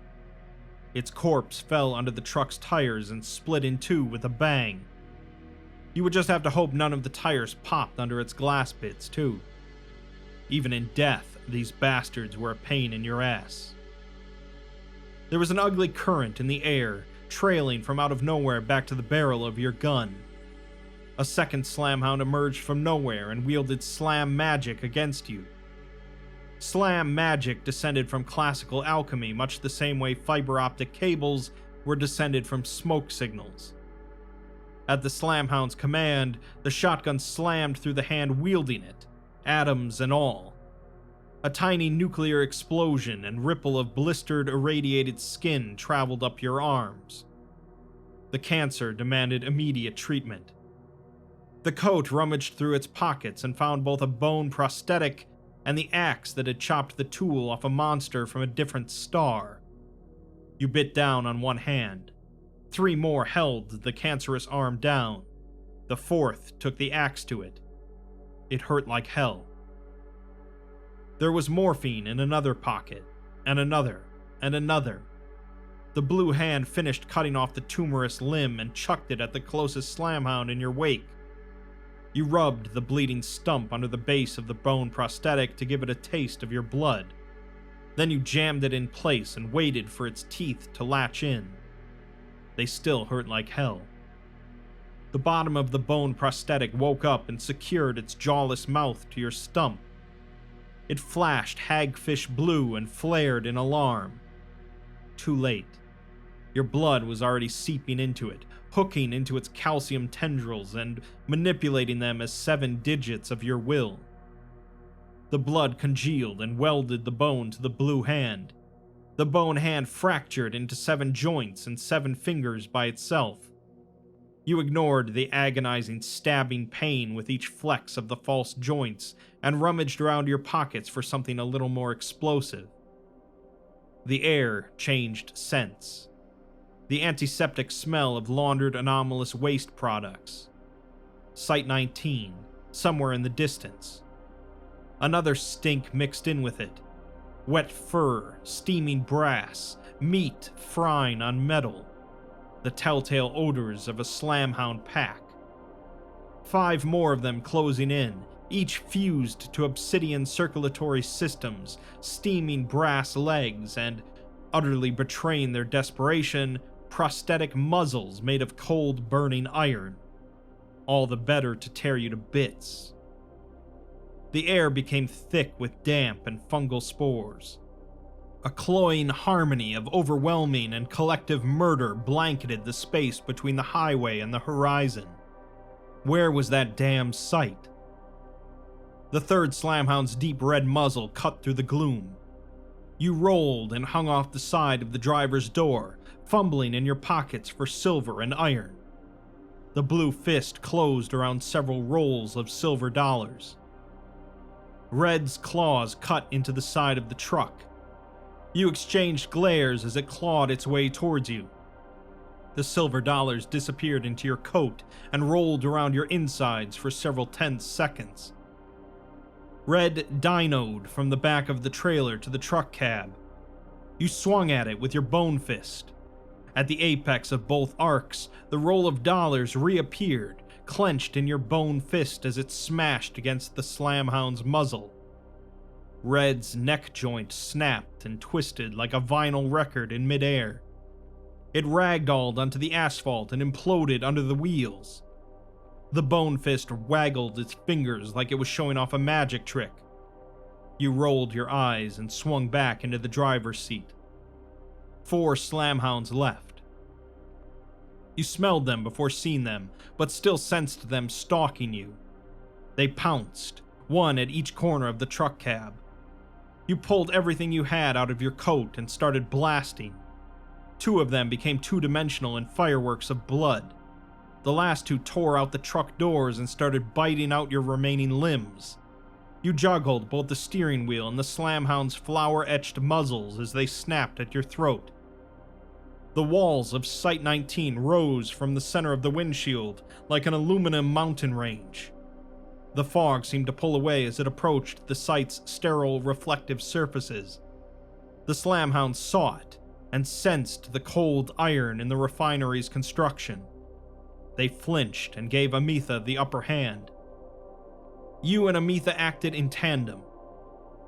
Its corpse fell under the truck's tires and split in two with a bang. You would just have to hope none of the tires popped under its glass bits, too. Even in death, these bastards were a pain in your ass. There was an ugly current in the air, trailing from out of nowhere back to the barrel of your gun. A second Slamhound emerged from nowhere and wielded slam magic against you. Slam magic descended from classical alchemy, much the same way fiber optic cables were descended from smoke signals. At the Slamhound's command, the shotgun slammed through the hand wielding it, atoms and all. A tiny nuclear explosion and ripple of blistered, irradiated skin traveled up your arms. The cancer demanded immediate treatment. The coat rummaged through its pockets and found both a bone prosthetic and the axe that had chopped the tool off a monster from a different star. You bit down on one hand. 3 more held the cancerous arm down. The 4th took the axe to it. It hurt like hell. There was morphine in another pocket, and another, and another. The blue hand finished cutting off the tumorous limb and chucked it at the closest slamhound in your wake. You rubbed the bleeding stump under the base of the bone prosthetic to give it a taste of your blood. Then you jammed it in place and waited for its teeth to latch in. They still hurt like hell. The bottom of the bone prosthetic woke up and secured its jawless mouth to your stump. It flashed hagfish blue and flared in alarm. Too late. Your blood was already seeping into it, hooking into its calcium tendrils and manipulating them as 7 digits of your will. The blood congealed and welded the bone to the blue hand. The bone hand fractured into 7 joints and 7 fingers by itself. You ignored the agonizing, stabbing pain with each flex of the false joints and rummaged around your pockets for something a little more explosive. The air changed scents. The antiseptic smell of laundered anomalous waste products. Site 19, somewhere in the distance. Another stink mixed in with it. Wet fur, steaming brass, meat frying on metal. The telltale odors of a slamhound pack. 5 more of them closing in, each fused to obsidian circulatory systems, steaming brass legs, and, utterly betraying their desperation, prosthetic muzzles made of cold burning iron. All the better to tear you to bits. The air became thick with damp and fungal spores. A cloying harmony of overwhelming and collective murder blanketed the space between the highway and the horizon. Where was that damn site? The 3rd slamhound's deep red muzzle cut through the gloom. You rolled and hung off the side of the driver's door, fumbling in your pockets for silver and iron. The blue fist closed around several rolls of silver dollars. Red's claws cut into the side of the truck. You exchanged glares as it clawed its way towards you. The silver dollars disappeared into your coat and rolled around your insides for several tense seconds. Red dynoed from the back of the trailer to the truck cab. You swung at it with your bone fist. At the apex of both arcs, the roll of dollars reappeared, clenched in your bone fist as it smashed against the slamhound's muzzle. Red's neck joint snapped and twisted like a vinyl record in midair. It ragdolled onto the asphalt and imploded under the wheels. The bone fist waggled its fingers like it was showing off a magic trick. You rolled your eyes and swung back into the driver's seat. 4 slamhounds left. You smelled them before seeing them, but still sensed them stalking you. They pounced, one at each corner of the truck cab. You pulled everything you had out of your coat and started blasting. 2 of them became 2-dimensional in fireworks of blood. The last 2 tore out the truck doors and started biting out your remaining limbs. You juggled both the steering wheel and the slamhound's flower-etched muzzles as they snapped at your throat. The walls of Site 19 rose from the center of the windshield like an aluminum mountain range. The fog seemed to pull away as it approached the site's sterile, reflective surfaces. The slamhound saw it and sensed the cold iron in the refinery's construction. They flinched and gave Amitha the upper hand. You and Amitha acted in tandem.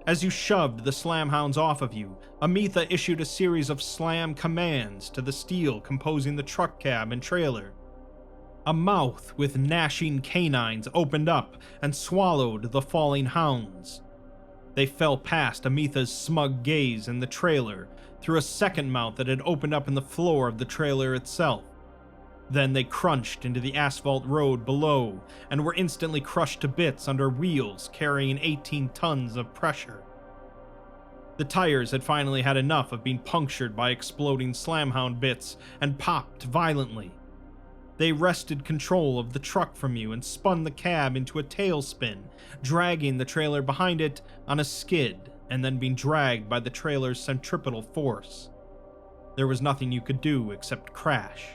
As you shoved the slamhounds off of you, Amitha issued a series of slam commands to the steel composing the truck cab and trailer. A mouth with gnashing canines opened up and swallowed the falling hounds. They fell past Amitha's smug gaze in the trailer, through a second mouth that had opened up in the floor of the trailer itself. Then they crunched into the asphalt road below and were instantly crushed to bits under wheels carrying 18 tons of pressure. The tires had finally had enough of being punctured by exploding slamhound bits and popped violently. They wrested control of the truck from you and spun the cab into a tailspin, dragging the trailer behind it on a skid and then being dragged by the trailer's centripetal force. There was nothing you could do except crash.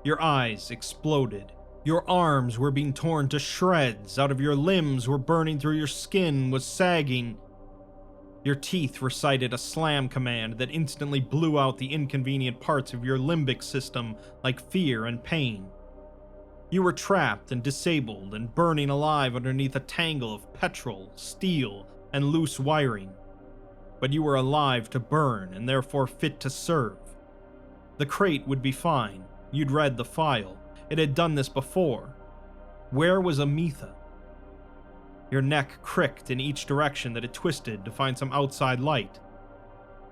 Your eyes exploded. Your arms were being torn to shreds out of your limbs were burning through your skin was sagging. Your teeth recited a slam command that instantly blew out the inconvenient parts of your limbic system like fear and pain. You were trapped and disabled and burning alive underneath a tangle of petrol, steel, and loose wiring. But you were alive to burn and therefore fit to serve. The crate would be fine. You'd read the file. It had done this before. Where was Ametha? Your neck cricked in each direction that it twisted to find some outside light.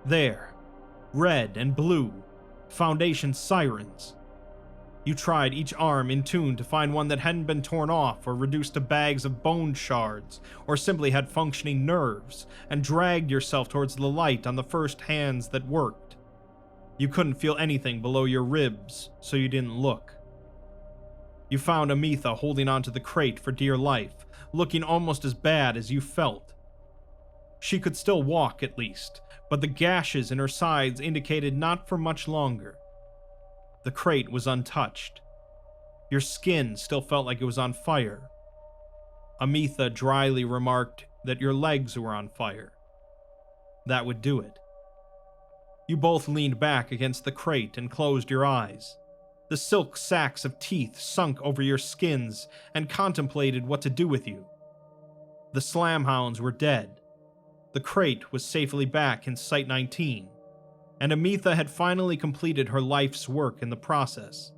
There. Red and blue. Foundation sirens. You tried each arm in tune to find one that hadn't been torn off or reduced to bags of bone shards, or simply had functioning nerves, and dragged yourself towards the light on the first hands that worked. You couldn't feel anything below your ribs, so you didn't look. You found Ametha holding onto the crate for dear life, looking almost as bad as you felt. She could still walk at least, but the gashes in her sides indicated not for much longer. The crate was untouched. Your skin still felt like it was on fire. Ametha dryly remarked that your legs were on fire. That would do it. You both leaned back against the crate and closed your eyes. The silk sacks of teeth sunk over your skins and contemplated what to do with you. The slamhounds were dead. The crate was safely back in Site 19, and Ametha had finally completed her life's work in the process,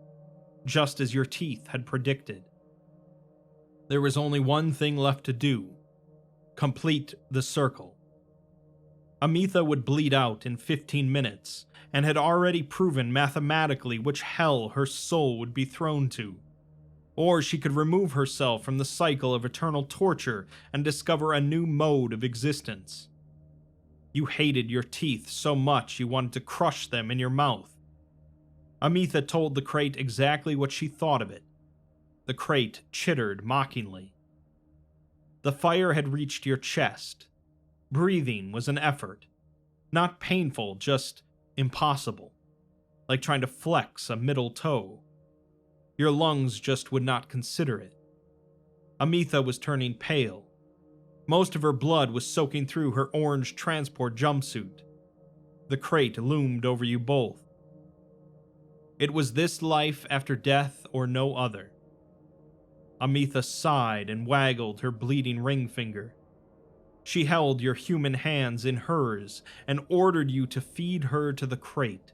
just as your teeth had predicted. There was only one thing left to do: complete the circle. Ametha would bleed out in 15 minutes, and had already proven mathematically which hell her soul would be thrown to. Or she could remove herself from the cycle of eternal torture and discover a new mode of existence. You hated your teeth so much you wanted to crush them in your mouth. Ametha told the crate exactly what she thought of it. The crate chittered mockingly. The fire had reached your chest. Breathing was an effort. Not painful, just impossible. Like trying to flex a middle toe. Your lungs just would not consider it. Ametha was turning pale. Most of her blood was soaking through her orange transport jumpsuit. The crate loomed over you both. It was this life after death or no other. Ametha sighed and waggled her bleeding ring finger. She held your human hands in hers and ordered you to feed her to the crate.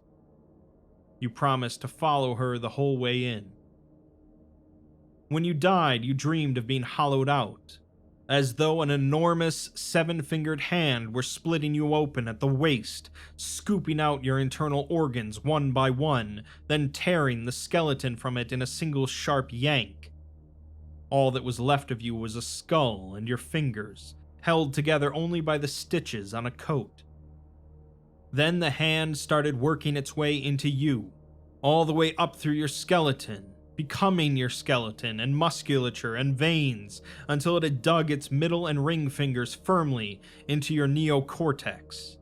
You promised to follow her the whole way in. When you died, you dreamed of being hollowed out, as though an enormous seven-fingered hand were splitting you open at the waist, scooping out your internal organs one by one, then tearing the skeleton from it in a single sharp yank. All that was left of you was a skull and your fingers, held together only by the stitches on a coat. Then the hand started working its way into you, all the way up through your skeleton, becoming your skeleton and musculature and veins, until it had dug its middle and ring fingers firmly into your neocortex.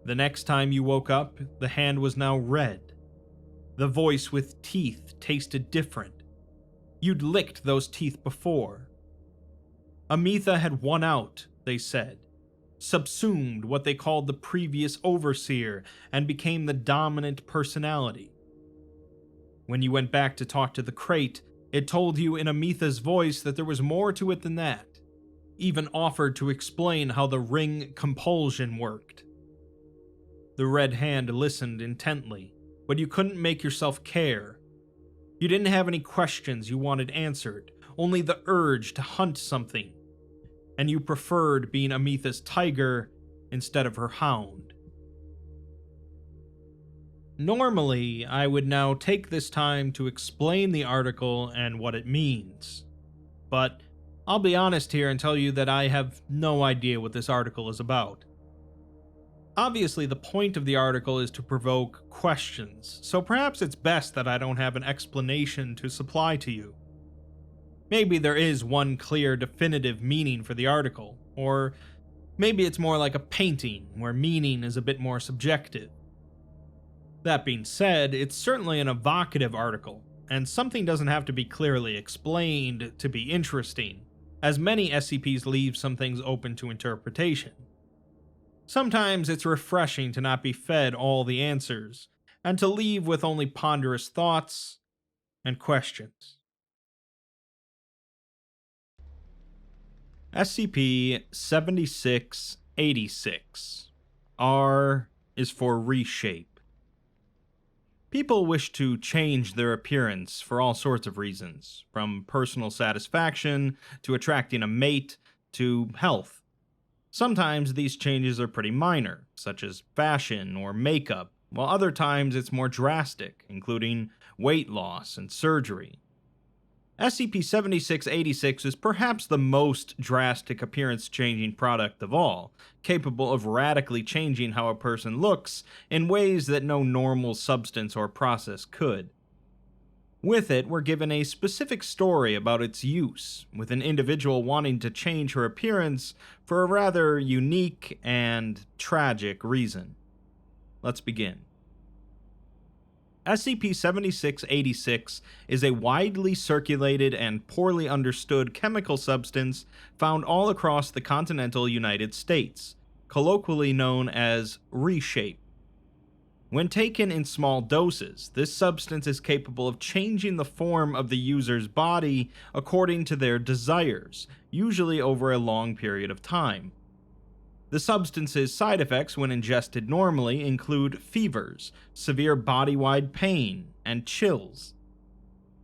The next time you woke up, the hand was now red. The voice with teeth tasted different. You'd licked those teeth before. Ametha had won out, they said, subsumed what they called the previous overseer and became the dominant personality. When you went back to talk to the crate, it told you in Ametha's voice that there was more to it than that, even offered to explain how the ring compulsion worked. The red hand listened intently, but you couldn't make yourself care. You didn't have any questions you wanted answered, only the urge to hunt something, and you preferred being Ametha's tiger instead of her hound. Normally, I would now take this time to explain the article and what it means. But I'll be honest here and tell you that I have no idea what this article is about. Obviously, the point of the article is to provoke questions, so perhaps it's best that I don't have an explanation to supply to you. Maybe there is one clear, definitive meaning for the article, or maybe it's more like a painting, where meaning is a bit more subjective. That being said, it's certainly an evocative article, and something doesn't have to be clearly explained to be interesting, as many SCPs leave some things open to interpretation. Sometimes it's refreshing to not be fed all the answers, and to leave with only ponderous thoughts and questions. SCP-7686. R is for reshape. People wish to change their appearance for all sorts of reasons, from personal satisfaction to attracting a mate to health. Sometimes these changes are pretty minor, such as fashion or makeup, while other times it's more drastic, including weight loss and surgery. SCP-7686 is perhaps the most drastic appearance-changing product of all, capable of radically changing how a person looks in ways that no normal substance or process could. With it, we're given a specific story about its use, with an individual wanting to change her appearance for a rather unique and tragic reason. Let's begin. SCP-7686 is a widely circulated and poorly understood chemical substance found all across the continental United States, colloquially known as reshape. When taken in small doses, this substance is capable of changing the form of the user's body according to their desires, usually over a long period of time. The substance's side effects when ingested normally include fevers, severe body-wide pain, and chills.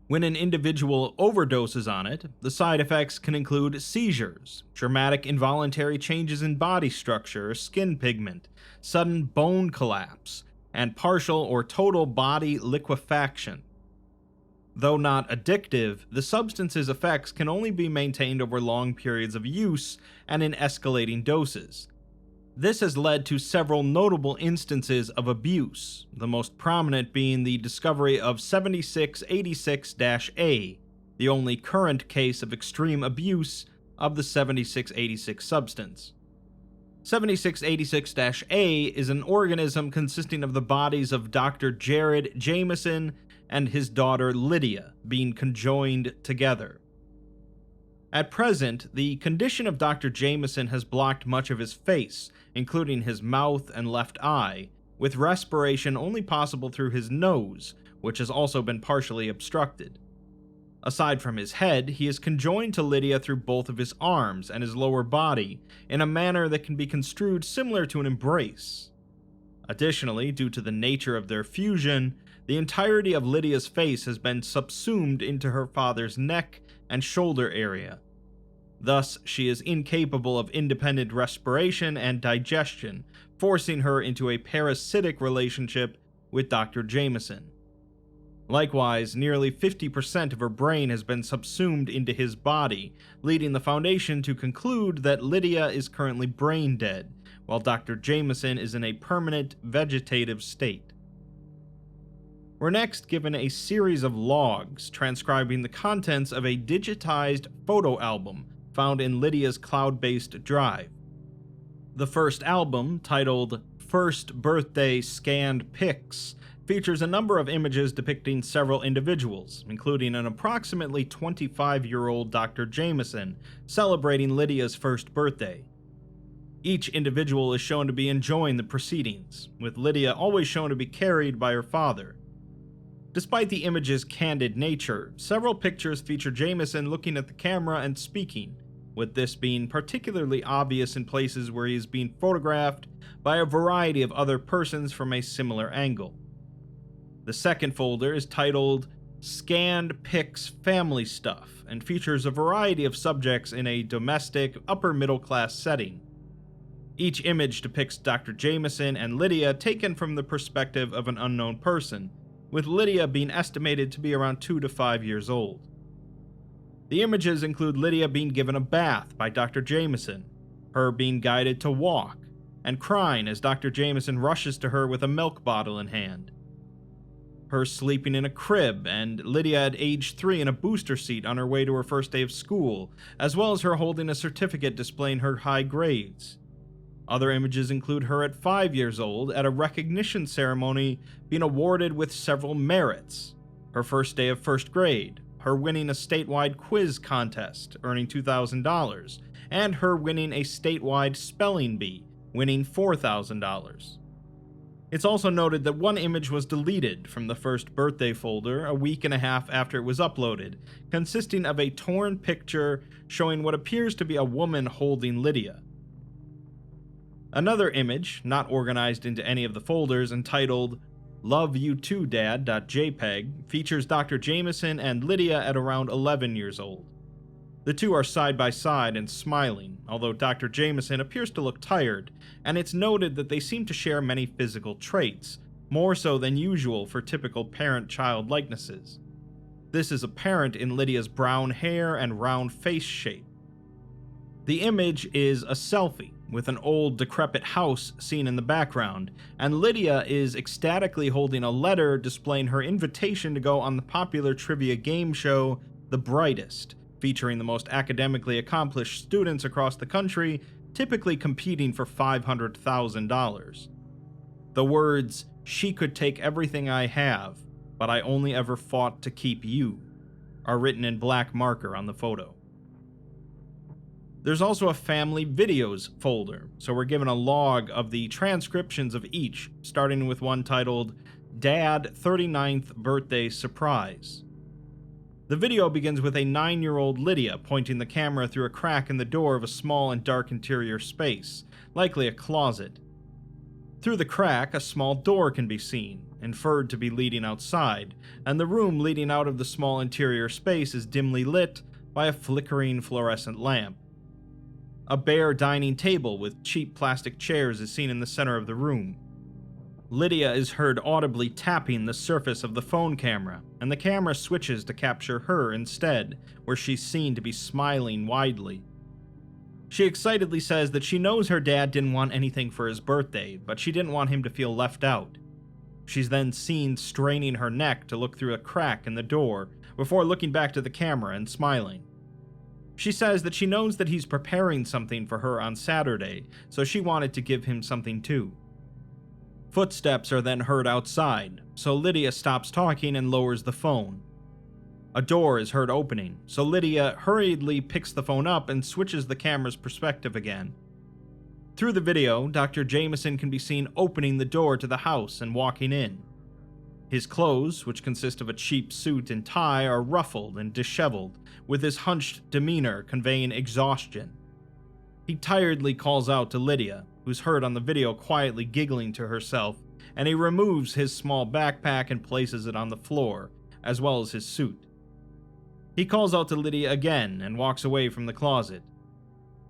When an individual overdoses on it, the side effects can include seizures, dramatic involuntary changes in body structure or skin pigment, sudden bone collapse, and partial or total body liquefaction. Though not addictive, the substance's effects can only be maintained over long periods of use and in escalating doses. This has led to several notable instances of abuse, the most prominent being the discovery of 7686-A, the only current case of extreme abuse of the 7686 substance. 7686-A is an organism consisting of the bodies of Dr. Jared Jameson and his daughter Lydia being conjoined together. At present, the condition of Dr. Jameson has blocked much of his face, including his mouth and left eye, with respiration only possible through his nose, which has also been partially obstructed. Aside from his head, he is conjoined to Lydia through both of his arms and his lower body in a manner that can be construed similar to an embrace. Additionally, due to the nature of their fusion, the entirety of Lydia's face has been subsumed into her father's neck and shoulder area. Thus, she is incapable of independent respiration and digestion, forcing her into a parasitic relationship with Dr. Jameson. Likewise, nearly 50% of her brain has been subsumed into his body, leading the Foundation to conclude that Lydia is currently brain dead, while Dr. Jameson is in a permanent vegetative state. We're next given a series of logs transcribing the contents of a digitized photo album found in Lydia's cloud-based drive. The first album, titled First Birthday Scanned Pics, features a number of images depicting several individuals, including an approximately 25-year-old Dr. Jameson celebrating Lydia's first birthday. Each individual is shown to be enjoying the proceedings, with Lydia always shown to be carried by her father. Despite the image's candid nature, several pictures feature Jameson looking at the camera and speaking, with this being particularly obvious in places where he is being photographed by a variety of other persons from a similar angle. The second folder is titled Scanned Pics Family Stuff and features a variety of subjects in a domestic, upper-middle-class setting. Each image depicts Dr. Jameson and Lydia taken from the perspective of an unknown person, with Lydia being estimated to be around 2 to 5 years old. The images include Lydia being given a bath by Dr. Jameson, her being guided to walk, and crying as Dr. Jameson rushes to her with a milk bottle in hand. Her sleeping in a crib, and Lydia at age 3 in a booster seat on her way to her first day of school, as well as her holding a certificate displaying her high grades. Other images include her at 5 years old at a recognition ceremony being awarded with several merits, her first day of first grade, her winning a statewide quiz contest, earning $2,000, and her winning a statewide spelling bee, winning $4,000. It's also noted that one image was deleted from the first birthday folder a week and a half after it was uploaded, consisting of a torn picture showing what appears to be a woman holding Lydia. Another image, not organized into any of the folders, entitled Love You Too Dad.jpg, features Dr. Jameson and Lydia at around 11 years old. The two are side by side and smiling, although Dr. Jameson appears to look tired, and it's noted that they seem to share many physical traits, more so than usual for typical parent-child likenesses. This is apparent in Lydia's brown hair and round face shape. The image is a selfie, with an old decrepit house seen in the background, and Lydia is ecstatically holding a letter displaying her invitation to go on the popular trivia game show The Brightest, featuring the most academically accomplished students across the country, typically competing for $500,000. The words, "She could take everything I have, but I only ever fought to keep you," are written in black marker on the photo. There's also a family videos folder, so we're given a log of the transcriptions of each, starting with one titled Dad 39th Birthday Surprise. The video begins with a 9-year-old Lydia pointing the camera through a crack in the door of a small and dark interior space, likely a closet. Through the crack, a small door can be seen, inferred to be leading outside, and the room leading out of the small interior space is dimly lit by a flickering fluorescent lamp. A bare dining table with cheap plastic chairs is seen in the center of the room. Lydia is heard audibly tapping the surface of the phone camera, and the camera switches to capture her instead, where she's seen to be smiling widely. She excitedly says that she knows her dad didn't want anything for his birthday, but she didn't want him to feel left out. She's then seen straining her neck to look through a crack in the door, before looking back to the camera and smiling. She says that she knows that he's preparing something for her on Saturday, so she wanted to give him something too. Footsteps are then heard outside, so Lydia stops talking and lowers the phone. A door is heard opening, so Lydia hurriedly picks the phone up and switches the camera's perspective again. Through the video, Dr. Jameson can be seen opening the door to the house and walking in. His clothes, which consist of a cheap suit and tie, are ruffled and disheveled, with his hunched demeanor conveying exhaustion. He tiredly calls out to Lydia, who's heard on the video quietly giggling to herself, and he removes his small backpack and places it on the floor, as well as his suit. He calls out to Lydia again and walks away from the closet.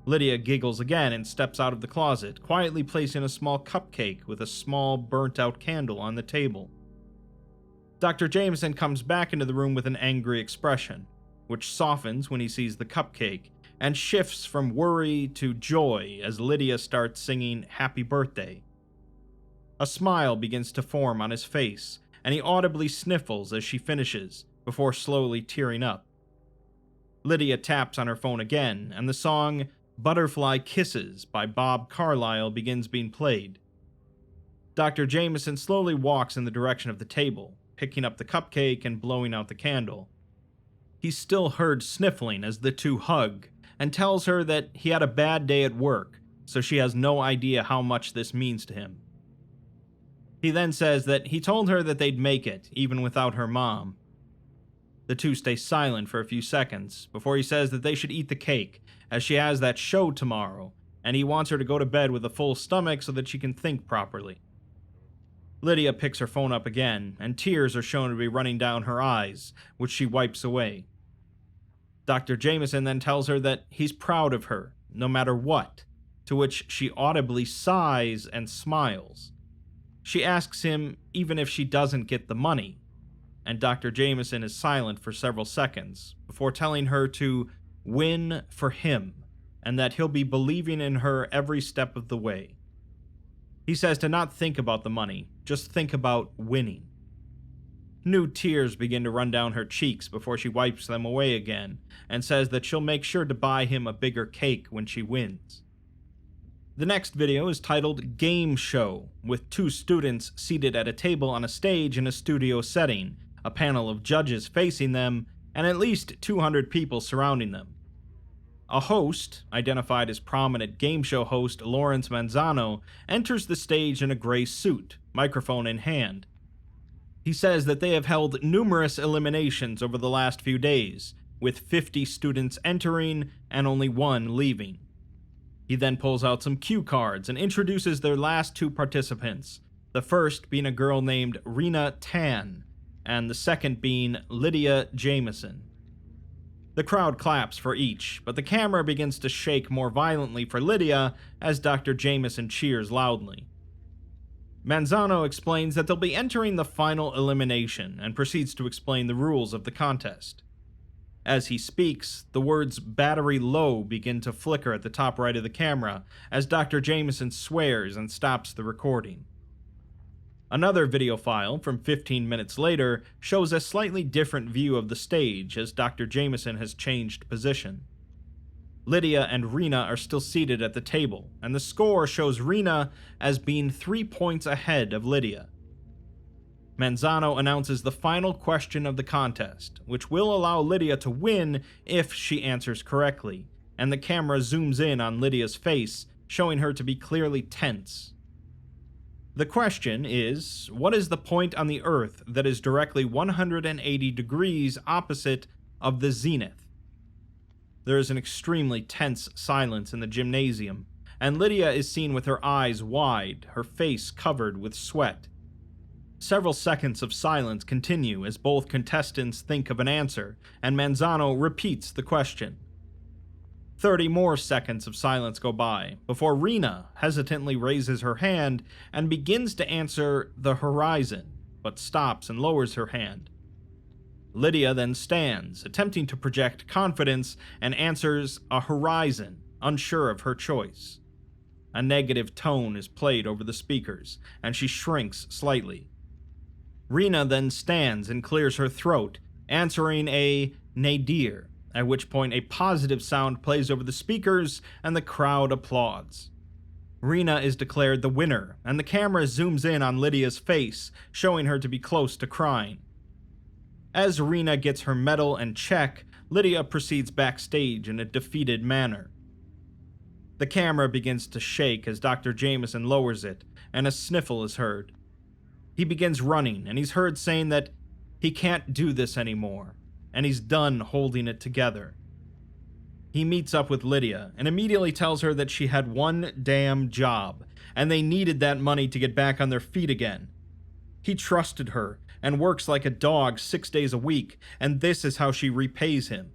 Lydia giggles again and steps out of the closet, quietly placing a small cupcake with a small burnt-out candle on the table. Dr. Jameson comes back into the room with an angry expression, which softens when he sees the cupcake, and shifts from worry to joy as Lydia starts singing Happy Birthday. A smile begins to form on his face, and he audibly sniffles as she finishes, before slowly tearing up. Lydia taps on her phone again, and the song Butterfly Kisses by Bob Carlyle begins being played. Dr. Jameson slowly walks in the direction of the table, picking up the cupcake and blowing out the candle. He's still heard sniffling as the two hug, and tells her that he had a bad day at work, so she has no idea how much this means to him. He then says that he told her that they'd make it, even without her mom. The two stay silent for a few seconds, before he says that they should eat the cake, as she has that show tomorrow, and he wants her to go to bed with a full stomach so that she can think properly. Lydia picks her phone up again, and tears are shown to be running down her eyes, which she wipes away. Dr. Jameson then tells her that he's proud of her, no matter what, to which she audibly sighs and smiles. She asks him even if she doesn't get the money, and Dr. Jameson is silent for several seconds before telling her to win for him and that he'll be believing in her every step of the way. He says to not think about the money, just think about winning. New tears begin to run down her cheeks before she wipes them away again and says that she'll make sure to buy him a bigger cake when she wins. The next video is titled Game Show, with 2 students seated at a table on a stage in a studio setting, a panel of judges facing them, and at least 200 people surrounding them. A host, identified as prominent game show host Lawrence Manzano, enters the stage in a gray suit, microphone in hand. He says that they have held numerous eliminations over the last few days, with 50 students entering and only 1 leaving. He then pulls out some cue cards and introduces their last 2 participants, the first being a girl named Rena Tan, and the second being Lydia Jameson. The crowd claps for each, but the camera begins to shake more violently for Lydia as Dr. Jameson cheers loudly. Manzano explains that they'll be entering the final elimination and proceeds to explain the rules of the contest. As he speaks, the words "battery low" begin to flicker at the top right of the camera as Dr. Jameson swears and stops the recording. Another video file from 15 minutes later shows a slightly different view of the stage as Dr. Jameson has changed position. Lydia and Rena are still seated at the table, and the score shows Rena as being 3 points ahead of Lydia. Manzano announces the final question of the contest, which will allow Lydia to win if she answers correctly, and the camera zooms in on Lydia's face, showing her to be clearly tense. The question is, what is the point on the Earth that is directly 180 degrees opposite of the zenith? There is an extremely tense silence in the gymnasium, and Lydia is seen with her eyes wide, her face covered with sweat. Several seconds of silence continue as both contestants think of an answer, and Manzano repeats the question. 30 more seconds of silence go by, before Rena hesitantly raises her hand and begins to answer the horizon, but stops and lowers her hand. Lydia then stands, attempting to project confidence, and answers a horizon, unsure of her choice. A negative tone is played over the speakers, and she shrinks slightly. Rena then stands and clears her throat, answering a nadir, at which point a positive sound plays over the speakers and the crowd applauds. Rena is declared the winner, and the camera zooms in on Lydia's face, showing her to be close to crying. As Rena gets her medal and check, Lydia proceeds backstage in a defeated manner. The camera begins to shake as Dr. Jameson lowers it, and a sniffle is heard. He begins running, and he's heard saying that he can't do this anymore, and he's done holding it together. He meets up with Lydia, and immediately tells her that she had one damn job, and they needed that money to get back on their feet again. He trusted her, and works like a dog 6 days a week, and this is how she repays him.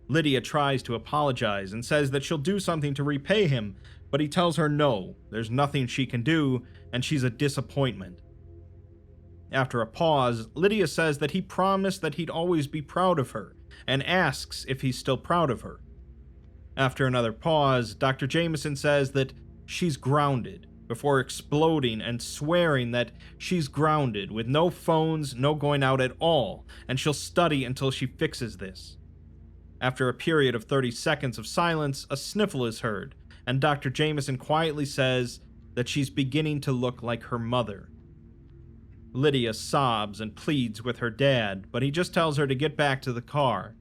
Lydia tries to apologize and says that she'll do something to repay him, but he tells her no, there's nothing she can do, and she's a disappointment. After a pause, Lydia says that he promised that he'd always be proud of her, and asks if he's still proud of her. After another pause, Dr. Jameson says that she's grounded, before exploding and swearing that she's grounded, with no phones, no going out at all, and she'll study until she fixes this. After a period of 30 seconds of silence, a sniffle is heard, and Dr. Jameson quietly says that she's beginning to look like her mother. Lydia sobs and pleads with her dad, but he just tells her to get back to the car.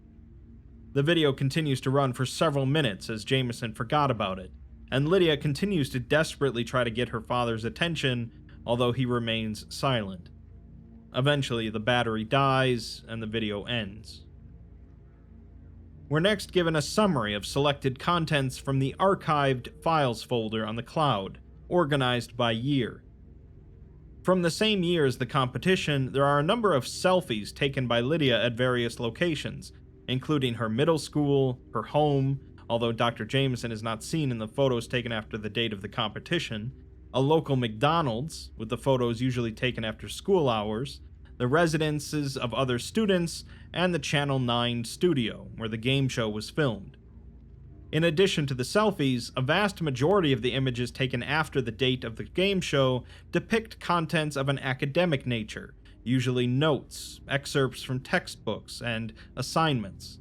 The video continues to run for several minutes as Jameson forgot about it, and Lydia continues to desperately try to get her father's attention, although he remains silent. Eventually, the battery dies, and the video ends. We're next given a summary of selected contents from the archived files folder on the cloud, organized by year. From the same year as the competition, there are a number of selfies taken by Lydia at various locations, including her middle school, her home, although Dr. Jameson is not seen in the photos taken after the date of the competition, a local McDonald's, with the photos usually taken after school hours, the residences of other students, and the Channel 9 studio, where the game show was filmed. In addition to the selfies, a vast majority of the images taken after the date of the game show depict contents of an academic nature, usually notes, excerpts from textbooks, and assignments.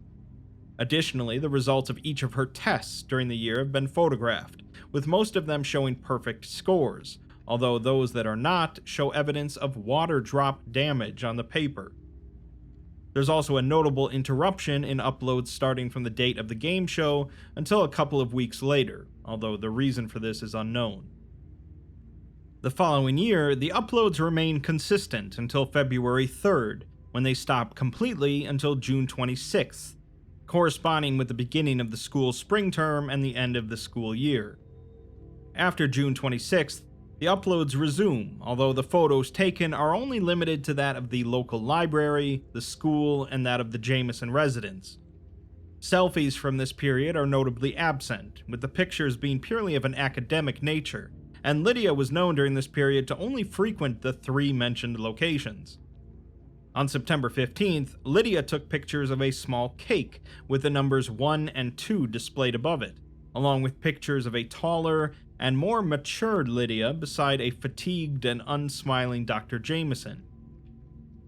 Additionally, the results of each of her tests during the year have been photographed, with most of them showing perfect scores, although those that are not show evidence of water drop damage on the paper. There's also a notable interruption in uploads starting from the date of the game show until a couple of weeks later, although the reason for this is unknown. The following year, the uploads remain consistent until February 3rd, when they stop completely until June 26th, corresponding with the beginning of the school spring term and the end of the school year. After June 26th, the uploads resume, although the photos taken are only limited to that of the local library, the school, and that of the Jameson residence. Selfies from this period are notably absent, with the pictures being purely of an academic nature, and Lydia was known during this period to only frequent the 3 mentioned locations. On September 15th, Lydia took pictures of a small cake with the numbers 1 and 2 displayed above it, along with pictures of a taller and more matured Lydia beside a fatigued and unsmiling Dr. Jameson.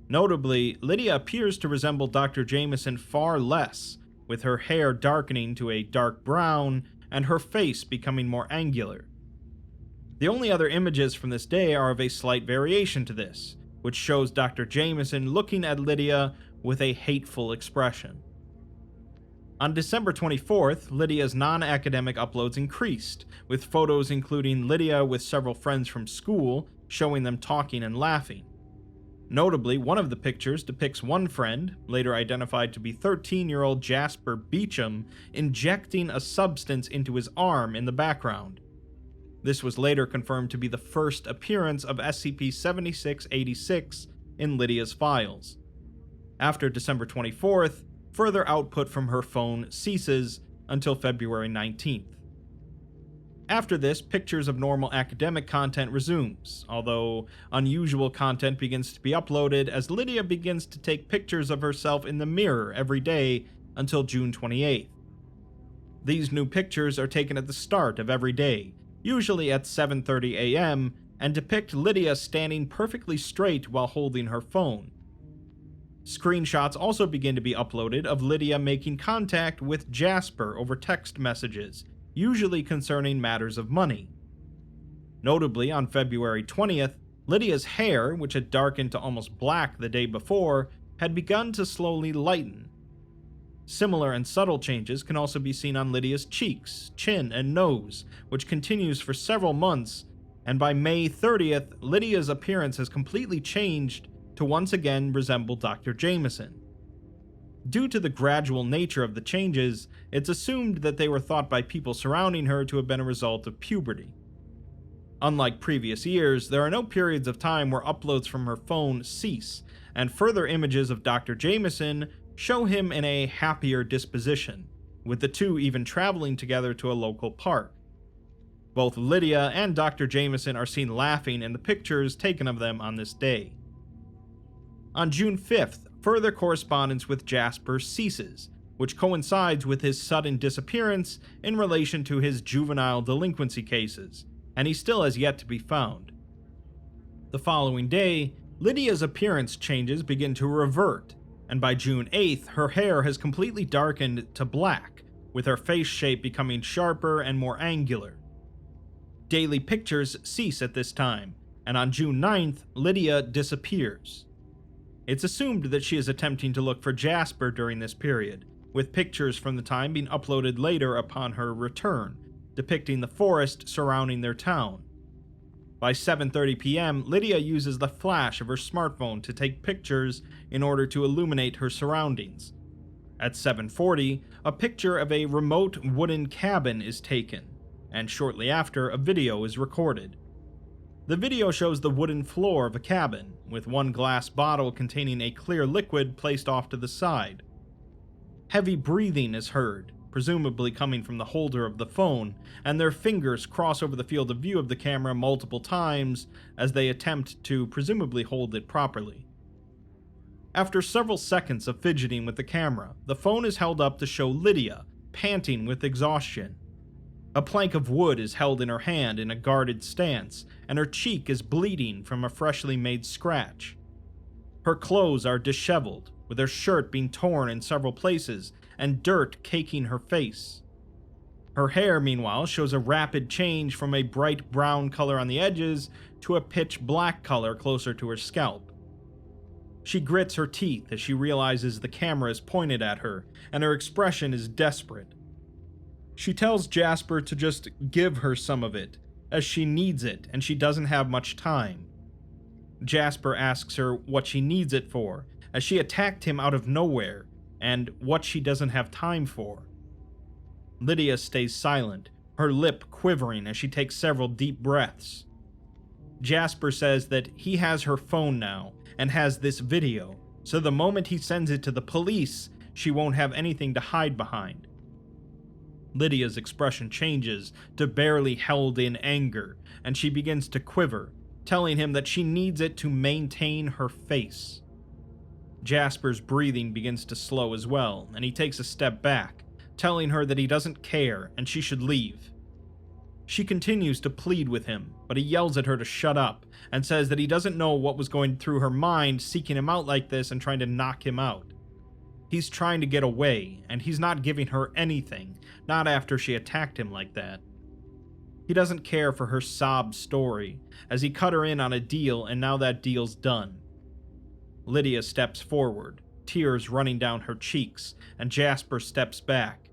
Notably, Lydia appears to resemble Dr. Jameson far less, with her hair darkening to a dark brown and her face becoming more angular. The only other images from this day are of a slight variation to this, which shows Dr. Jameson looking at Lydia with a hateful expression. On December 24th, Lydia's non-academic uploads increased, with photos including Lydia with several friends from school, showing them talking and laughing. Notably, one of the pictures depicts one friend, later identified to be 13-year-old Jasper Beecham, injecting a substance into his arm in the background. This was later confirmed to be the first appearance of SCP-7686 in Lydia's files. After December 24th, further output from her phone ceases until February 19th. After this, pictures of normal academic content resumes, although unusual content begins to be uploaded as Lydia begins to take pictures of herself in the mirror every day until June 28th. These new pictures are taken at the start of every day, usually at 7:30 a.m., and depict Lydia standing perfectly straight while holding her phone. Screenshots also begin to be uploaded of Lydia making contact with Jasper over text messages, usually concerning matters of money. Notably, on February 20th, Lydia's hair, which had darkened to almost black the day before, had begun to slowly lighten. Similar and subtle changes can also be seen on Lydia's cheeks, chin, and nose, which continues for several months, and by May 30th, Lydia's appearance has completely changed to once again resemble Dr. Jameson. Due to the gradual nature of the changes, it's assumed that they were thought by people surrounding her to have been a result of puberty. Unlike previous years, there are no periods of time where uploads from her phone cease, and further images of Dr. Jameson show him in a happier disposition, with the two even traveling together to a local park. Both Lydia and Dr. Jameson are seen laughing in the pictures taken of them on this day. On June 5th, further correspondence with Jasper ceases, which coincides with his sudden disappearance in relation to his juvenile delinquency cases, and he still has yet to be found. The following day, Lydia's appearance changes begin to revert, and by June 8th, her hair has completely darkened to black, with her face shape becoming sharper and more angular. Daily pictures cease at this time, and on June 9th, Lydia disappears. It's assumed that she is attempting to look for Jasper during this period, with pictures from the time being uploaded later upon her return, depicting the forest surrounding their town. By 7:30 p.m., Lydia uses the flash of her smartphone to take pictures in order to illuminate her surroundings. At 7:40, a picture of a remote wooden cabin is taken, and shortly after, a video is recorded. The video shows the wooden floor of a cabin, with one glass bottle containing a clear liquid placed off to the side. Heavy breathing is heard, presumably coming from the holder of the phone, and their fingers cross over the field of view of the camera multiple times as they attempt to presumably hold it properly. After several seconds of fidgeting with the camera, the phone is held up to show Lydia, panting with exhaustion. A plank of wood is held in her hand in a guarded stance, and her cheek is bleeding from a freshly made scratch. Her clothes are disheveled, with her shirt being torn in several places and dirt caking her face. Her hair, meanwhile, shows a rapid change from a bright brown color on the edges to a pitch black color closer to her scalp. She grits her teeth as she realizes the camera is pointed at her, and her expression is desperate. She tells Jasper to just give her some of it, as she needs it and she doesn't have much time. Jasper asks her what she needs it for, as she attacked him out of nowhere, and what she doesn't have time for. Lydia stays silent, her lip quivering as she takes several deep breaths. Jasper says that he has her phone now, and has this video, so the moment he sends it to the police, she won't have anything to hide behind. Lydia's expression changes to barely held-in anger, and she begins to quiver, telling him that she needs it to maintain her face. Jasper's breathing begins to slow as well, and he takes a step back, telling her that he doesn't care and she should leave. She continues to plead with him, but he yells at her to shut up, and says that he doesn't know what was going through her mind seeking him out like this and trying to knock him out. He's trying to get away, and he's not giving her anything, not after she attacked him like that. He doesn't care for her sob story, as he cut her in on a deal and now that deal's done. Lydia steps forward, tears running down her cheeks, and Jasper steps back.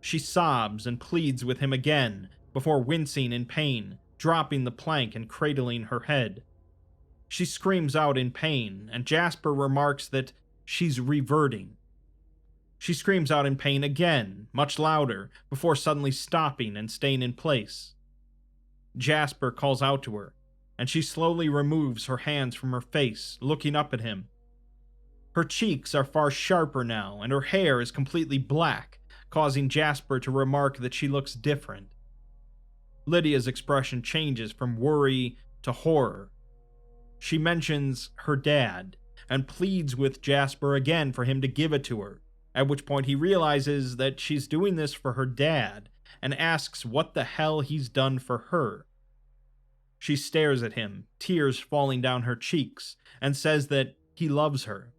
She sobs and pleads with him again, before wincing in pain, dropping the plank and cradling her head. She screams out in pain, and Jasper remarks that she's reverting. She screams out in pain again, much louder, before suddenly stopping and staying in place. Jasper calls out to her, and she slowly removes her hands from her face, looking up at him. Her cheeks are far sharper now, and her hair is completely black, causing Jasper to remark that she looks different. Lydia's expression changes from worry to horror. She mentions her dad, and pleads with Jasper again for him to give it to her, at which point he realizes that she's doing this for her dad, and asks what the hell he's done for her. She stares at him, tears falling down her cheeks, and says that he loves her.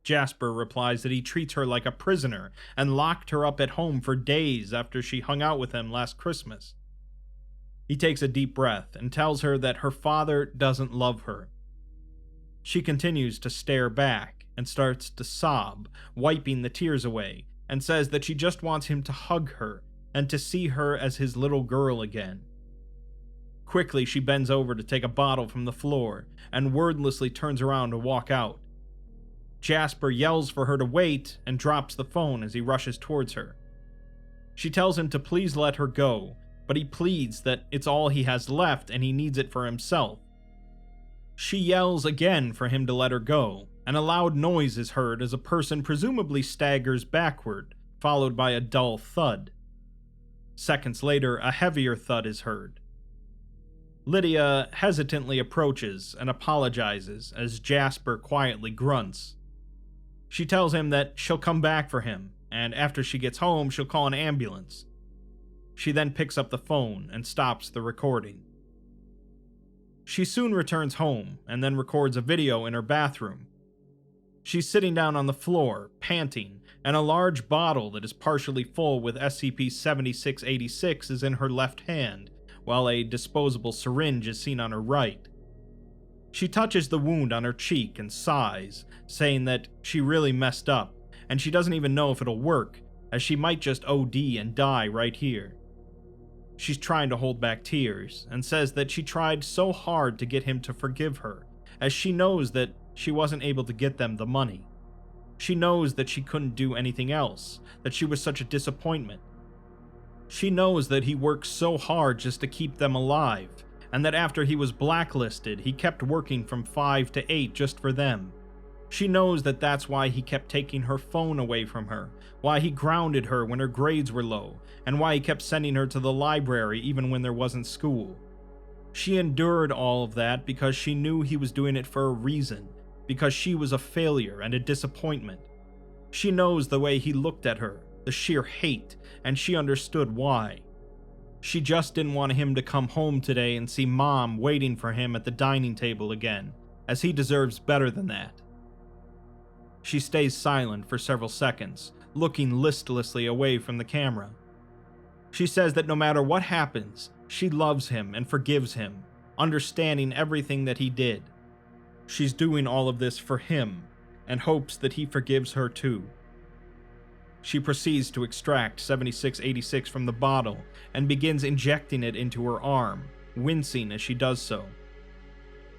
Jasper replies that he treats her like a prisoner, and locked her up at home for days after she hung out with him last Christmas. He takes a deep breath and tells her that her father doesn't love her. She continues to stare back and starts to sob, wiping the tears away, and says that she just wants him to hug her and to see her as his little girl again. Quickly, she bends over to take a bottle from the floor and wordlessly turns around to walk out. Jasper yells for her to wait and drops the phone as he rushes towards her. She tells him to please let her go, but he pleads that it's all he has left and he needs it for himself. She yells again for him to let her go, and a loud noise is heard as a person presumably staggers backward, followed by a dull thud. Seconds later, a heavier thud is heard. Lydia hesitantly approaches and apologizes as Jasper quietly grunts. She tells him that she'll come back for him, and after she gets home, she'll call an ambulance. She then picks up the phone and stops the recording. She soon returns home and then records a video in her bathroom. She's sitting down on the floor, panting, and a large bottle that is partially full with SCP-7686 is in her left hand, while a disposable syringe is seen on her right. She touches the wound on her cheek and sighs, saying that she really messed up, and she doesn't even know if it'll work, as she might just OD and die right here. She's trying to hold back tears, and says that she tried so hard to get him to forgive her, as she knows that she wasn't able to get them the money. She knows that she couldn't do anything else, that she was such a disappointment. She knows that he worked so hard just to keep them alive, and that after he was blacklisted, he kept working from 5 to 8 just for them. She knows that that's why he kept taking her phone away from her, why he grounded her when her grades were low, and why he kept sending her to the library even when there wasn't school. She endured all of that because she knew he was doing it for a reason, because she was a failure and a disappointment. She knows the way he looked at her, the sheer hate, and she understood why. She just didn't want him to come home today and see Mom waiting for him at the dining table again, as he deserves better than that. She stays silent for several seconds, looking listlessly away from the camera. She says that no matter what happens, she loves him and forgives him, understanding everything that he did. She's doing all of this for him, and hopes that he forgives her too. She proceeds to extract 7686 from the bottle and begins injecting it into her arm, wincing as she does so.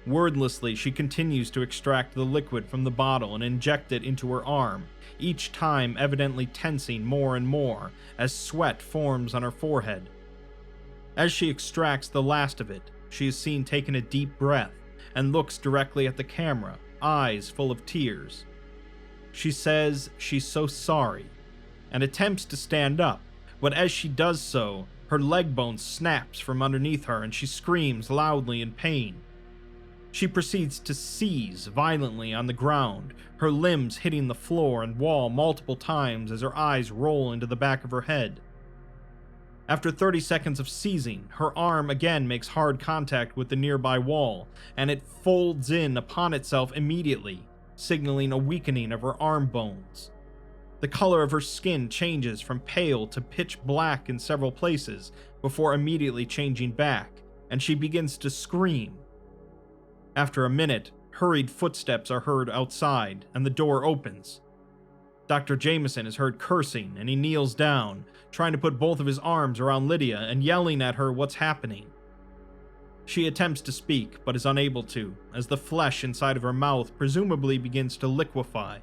Wordlessly, she continues to extract the liquid from the bottle and inject it into her arm, each time evidently tensing more and more as sweat forms on her forehead. As she extracts the last of it, she is seen taking a deep breath and looks directly at the camera, eyes full of tears. She says she's so sorry, and attempts to stand up, but as she does so, her leg bone snaps from underneath her and she screams loudly in pain. She proceeds to seize violently on the ground, her limbs hitting the floor and wall multiple times as her eyes roll into the back of her head. After 30 seconds of seizing, her arm again makes hard contact with the nearby wall, and it folds in upon itself immediately, signaling a weakening of her arm bones. The color of her skin changes from pale to pitch black in several places, before immediately changing back, and she begins to scream. After a minute, hurried footsteps are heard outside, and the door opens. Dr. Jameson is heard cursing, and he kneels down, trying to put both of his arms around Lydia and yelling at her what's happening. She attempts to speak, but is unable to, as the flesh inside of her mouth presumably begins to liquefy.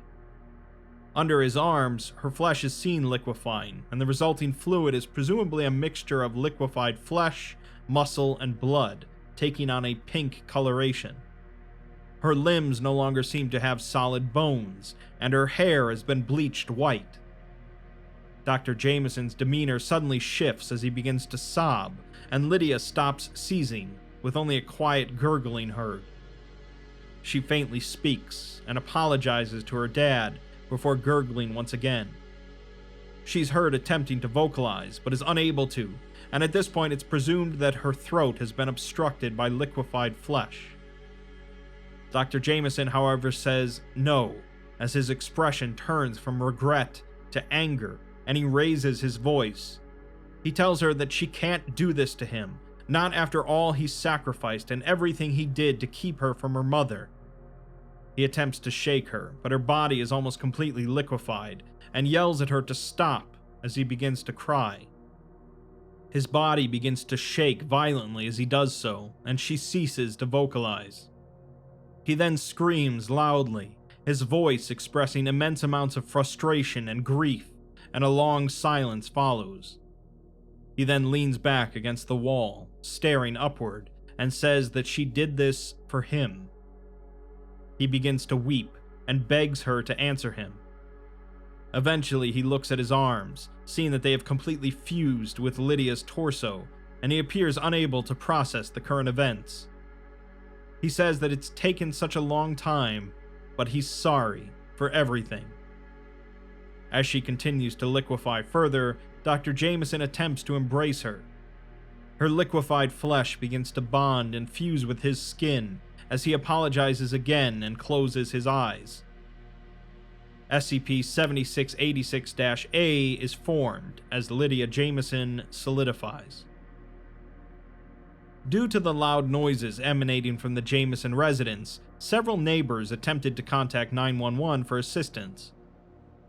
Under his arms, her flesh is seen liquefying, and the resulting fluid is presumably a mixture of liquefied flesh, muscle, and blood, taking on a pink coloration. Her limbs no longer seem to have solid bones, and her hair has been bleached white. Dr. Jameson's demeanor suddenly shifts as he begins to sob, and Lydia stops seizing, with only a quiet gurgling heard. She faintly speaks, and apologizes to her dad, before gurgling once again. She's heard attempting to vocalize, but is unable to, and at this point it's presumed that her throat has been obstructed by liquefied flesh. Dr. Jameson, however, says no, as his expression turns from regret to anger, and he raises his voice. He tells her that she can't do this to him, not after all he sacrificed and everything he did to keep her from her mother. He attempts to shake her, but her body is almost completely liquefied, and yells at her to stop as he begins to cry. His body begins to shake violently as he does so, and she ceases to vocalize. He then screams loudly, his voice expressing immense amounts of frustration and grief, and a long silence follows. He then leans back against the wall, staring upward, and says that she did this for him. He begins to weep and begs her to answer him. Eventually, he looks at his arms, seeing that they have completely fused with Lydia's torso, and he appears unable to process the current events. He says that it's taken such a long time, but he's sorry for everything. As she continues to liquefy further, Dr. Jameson attempts to embrace her. Her liquefied flesh begins to bond and fuse with his skin as he apologizes again and closes his eyes. SCP-7686-A is formed as Lydia Jameson solidifies. Due to the loud noises emanating from the Jameson residence, several neighbors attempted to contact 911 for assistance.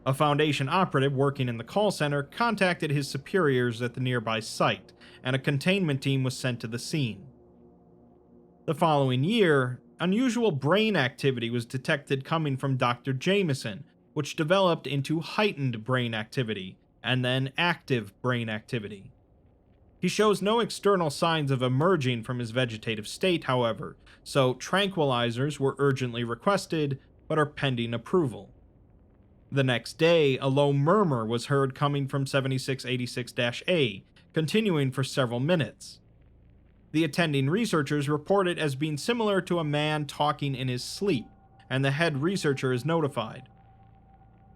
A Foundation operative working in the call center contacted his superiors at the nearby site, and a containment team was sent to the scene. The following year, unusual brain activity was detected coming from Dr. Jameson, which developed into heightened brain activity, and then active brain activity. He shows no external signs of emerging from his vegetative state, however, so tranquilizers were urgently requested, but are pending approval. The next day, a low murmur was heard coming from 7686-A, continuing for several minutes. The attending researchers report it as being similar to a man talking in his sleep, and the head researcher is notified.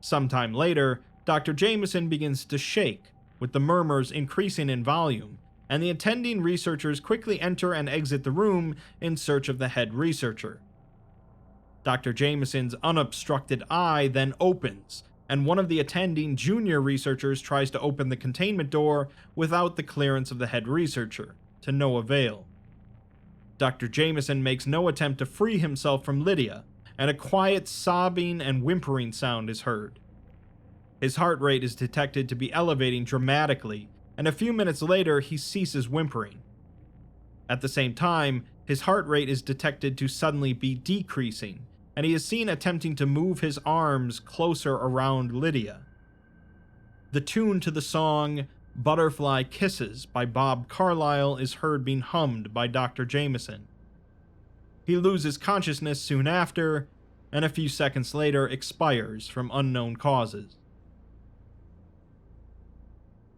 Sometime later, Dr. Jameson begins to shake, with the murmurs increasing in volume, and the attending researchers quickly enter and exit the room in search of the head researcher. Dr. Jameson's unobstructed eye then opens, and one of the attending junior researchers tries to open the containment door without the clearance of the head researcher, to no avail. Dr. Jameson makes no attempt to free himself from Lydia, and a quiet sobbing and whimpering sound is heard. His heart rate is detected to be elevating dramatically, and a few minutes later he ceases whimpering. At the same time, his heart rate is detected to suddenly be decreasing, and he is seen attempting to move his arms closer around Lydia. The tune to the song Butterfly Kisses by Bob Carlyle is heard being hummed by Dr. Jameson. He loses consciousness soon after, and a few seconds later expires from unknown causes.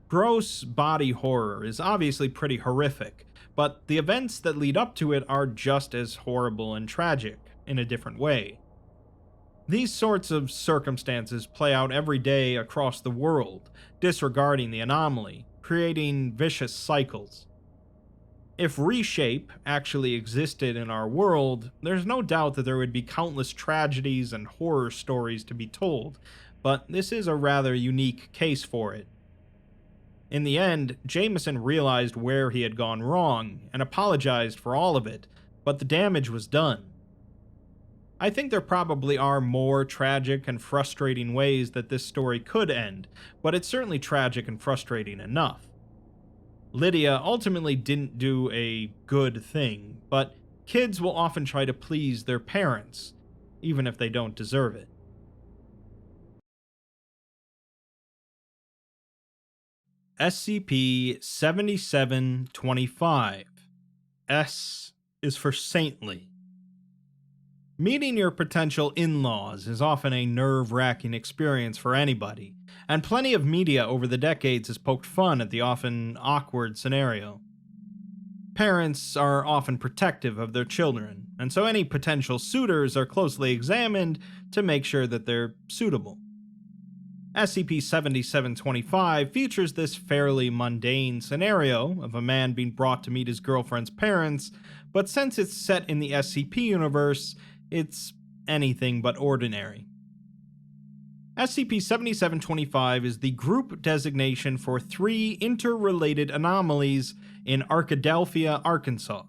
Gross body horror is obviously pretty horrific, but the events that lead up to it are just as horrible and tragic, in a different way. These sorts of circumstances play out every day across the world, disregarding the anomaly, creating vicious cycles. If reshape actually existed in our world, there's no doubt that there would be countless tragedies and horror stories to be told, but this is a rather unique case for it. In the end, Jameson realized where he had gone wrong and apologized for all of it, but the damage was done. I think there probably are more tragic and frustrating ways that this story could end, but it's certainly tragic and frustrating enough. Lydia ultimately didn't do a good thing, but kids will often try to please their parents, even if they don't deserve it. SCP-7725. S is for saintly. Meeting your potential in-laws is often a nerve-wracking experience for anybody, and plenty of media over the decades has poked fun at the often awkward scenario. Parents are often protective of their children, and so any potential suitors are closely examined to make sure that they're suitable. SCP-7725 features this fairly mundane scenario of a man being brought to meet his girlfriend's parents, but since it's set in the SCP universe, it's anything but ordinary. SCP-7725 is the group designation for 3 interrelated anomalies in Arkadelphia, Arkansas.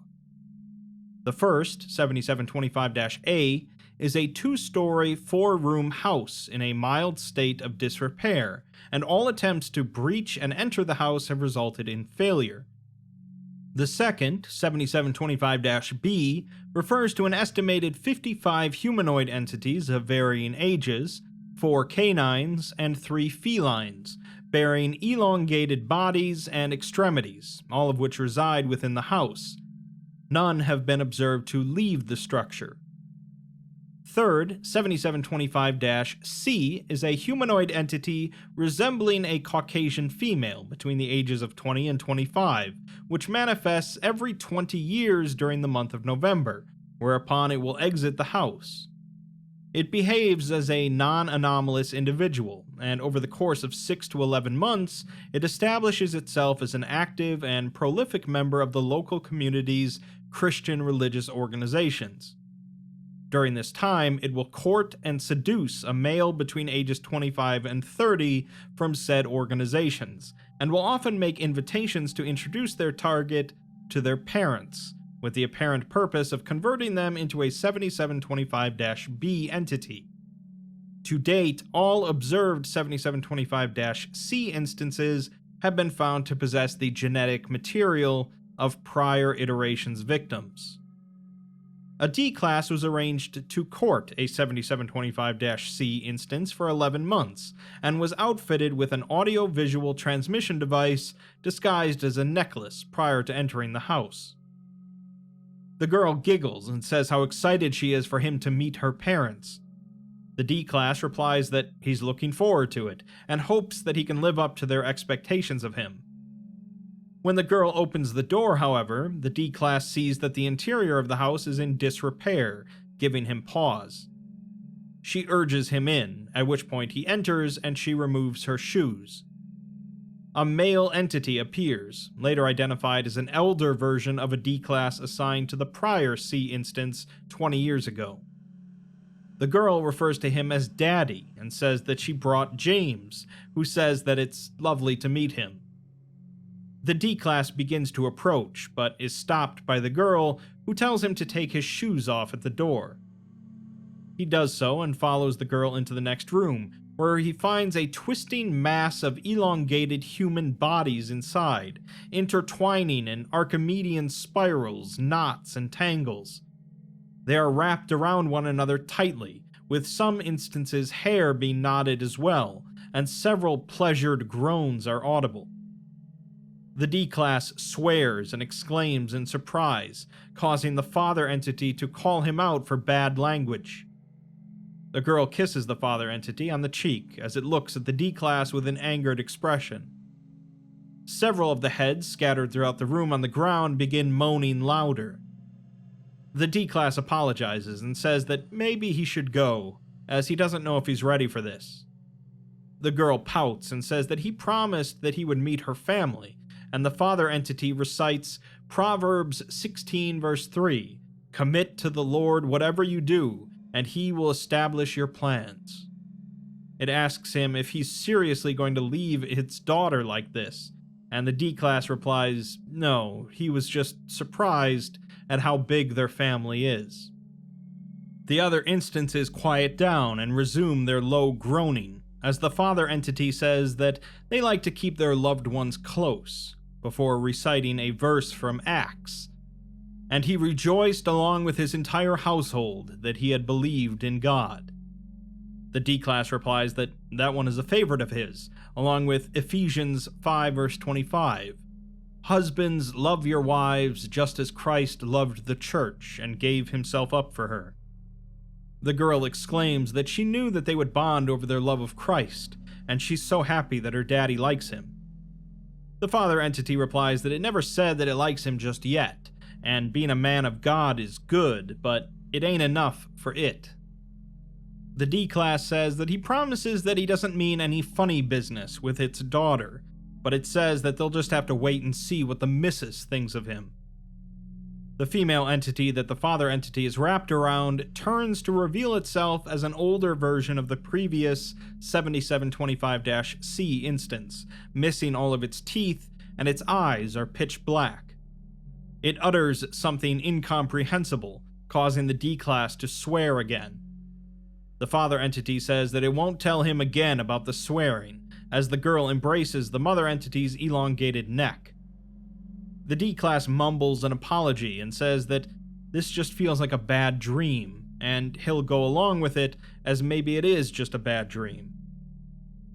The first, 7725-A, is a 2-story, 4-room house in a mild state of disrepair, and all attempts to breach and enter the house have resulted in failure. The second, 7725-B, refers to an estimated 55 humanoid entities of varying ages, 4 canines, and 3 felines, bearing elongated bodies and extremities, all of which reside within the house. None have been observed to leave the structure. Third, 7725-C is a humanoid entity resembling a Caucasian female between the ages of 20 and 25, which manifests every 20 years during the month of November, whereupon it will exit the house. It behaves as a non-anomalous individual, and over the course of 6 to 11 months, it establishes itself as an active and prolific member of the local community's Christian religious organizations. During this time, it will court and seduce a male between ages 25 and 30 from said organizations, and will often make invitations to introduce their target to their parents, with the apparent purpose of converting them into a 7725-B entity. To date, all observed 7725-C instances have been found to possess the genetic material of prior iterations' victims. A D-Class was arranged to court a 7725-C instance for 11 months, and was outfitted with an audio-visual transmission device disguised as a necklace prior to entering the house. The girl giggles and says how excited she is for him to meet her parents. The D-Class replies that he's looking forward to it, and hopes that he can live up to their expectations of him. When the girl opens the door, however, the D-Class sees that the interior of the house is in disrepair, giving him pause. She urges him in, at which point he enters and she removes her shoes. A male entity appears, later identified as an elder version of a D-Class assigned to the prior C instance 20 years ago. The girl refers to him as Daddy and says that she brought James, who says that it's lovely to meet him. The D-Class begins to approach, but is stopped by the girl, who tells him to take his shoes off at the door. He does so and follows the girl into the next room, where he finds a twisting mass of elongated human bodies inside, intertwining in Archimedean spirals, knots, and tangles. They are wrapped around one another tightly, with some instances hair being knotted as well, and several pleasured groans are audible. The D-Class swears and exclaims in surprise, causing the father entity to call him out for bad language. The girl kisses the father entity on the cheek as it looks at the D-Class with an angered expression. Several of the heads scattered throughout the room on the ground begin moaning louder. The D-Class apologizes and says that maybe he should go, as he doesn't know if he's ready for this. The girl pouts and says that he promised that he would meet her family, and the father entity recites Proverbs 16 verse 3, "Commit to the Lord whatever you do, and he will establish your plans." It asks him if he's seriously going to leave its daughter like this, and the D-Class replies no, he was just surprised at how big their family is. The other instances quiet down and resume their low groaning, as the father entity says that they like to keep their loved ones close, before reciting a verse from Acts. And he rejoiced along with his entire household that he had believed in God. The D-Class replies that that one is a favorite of his, along with Ephesians 5 verse 25. "Husbands, love your wives just as Christ loved the church and gave himself up for her." The girl exclaims that she knew that they would bond over their love of Christ, and she's so happy that her daddy likes him. The father entity replies that it never said that it likes him just yet, and being a man of God is good, but it ain't enough for it. The D-Class says that he promises that he doesn't mean any funny business with its daughter, but it says that they'll just have to wait and see what the missus thinks of him. The female entity that the father entity is wrapped around turns to reveal itself as an older version of the previous 7725-C instance, missing all of its teeth, and its eyes are pitch black. It utters something incomprehensible, causing the D-Class to swear again. The father entity says that it won't tell him again about the swearing, as the girl embraces the mother entity's elongated neck. The D-Class mumbles an apology and says that this just feels like a bad dream, and he'll go along with it as maybe it is just a bad dream.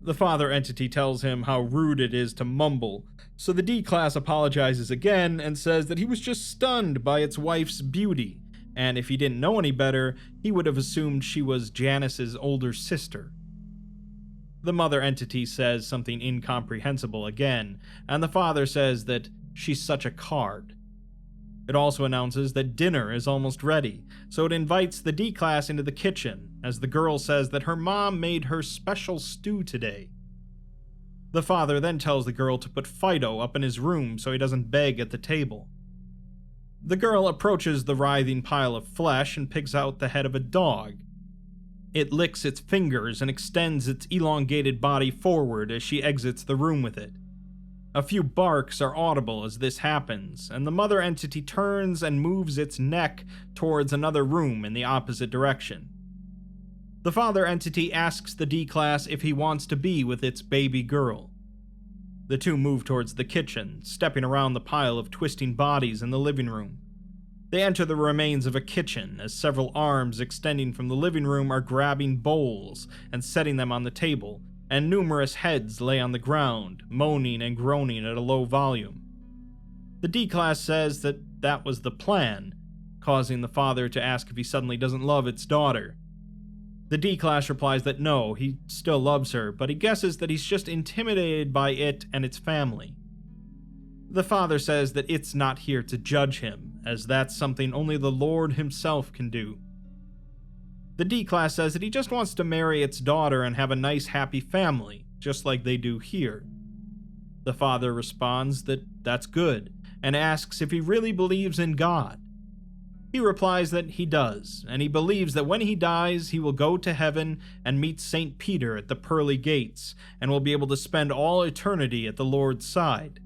The father entity tells him how rude it is to mumble, so the D-Class apologizes again and says that he was just stunned by its wife's beauty, and if he didn't know any better, he would have assumed she was Janice's older sister. The mother entity says something incomprehensible again, and the father says that she's such a card. It also announces that dinner is almost ready, so it invites the D-Class into the kitchen, as the girl says that her mom made her special stew today. The father then tells the girl to put Fido up in his room so he doesn't beg at the table. The girl approaches the writhing pile of flesh and picks out the head of a dog. It licks its fingers and extends its elongated body forward as she exits the room with it. A few barks are audible as this happens, and the mother entity turns and moves its neck towards another room in the opposite direction. The father entity asks the D-Class if he wants to be with its baby girl. The two move towards the kitchen, stepping around the pile of twisting bodies in the living room. They enter the remains of a kitchen as several arms extending from the living room are grabbing bowls and setting them on the table, and numerous heads lay on the ground, moaning and groaning at a low volume. The D-Class says that that was the plan, causing the father to ask if he suddenly doesn't love its daughter. The D-Class replies that no, he still loves her, but he guesses that he's just intimidated by it and its family. The father says that it's not here to judge him, as that's something only the Lord himself can do. The D-Class says that he just wants to marry its daughter and have a nice happy family, just like they do here. The father responds that that's good, and asks if he really believes in God. He replies that he does, and he believes that when he dies, he will go to heaven and meet St. Peter at the pearly gates, and will be able to spend all eternity at the Lord's side.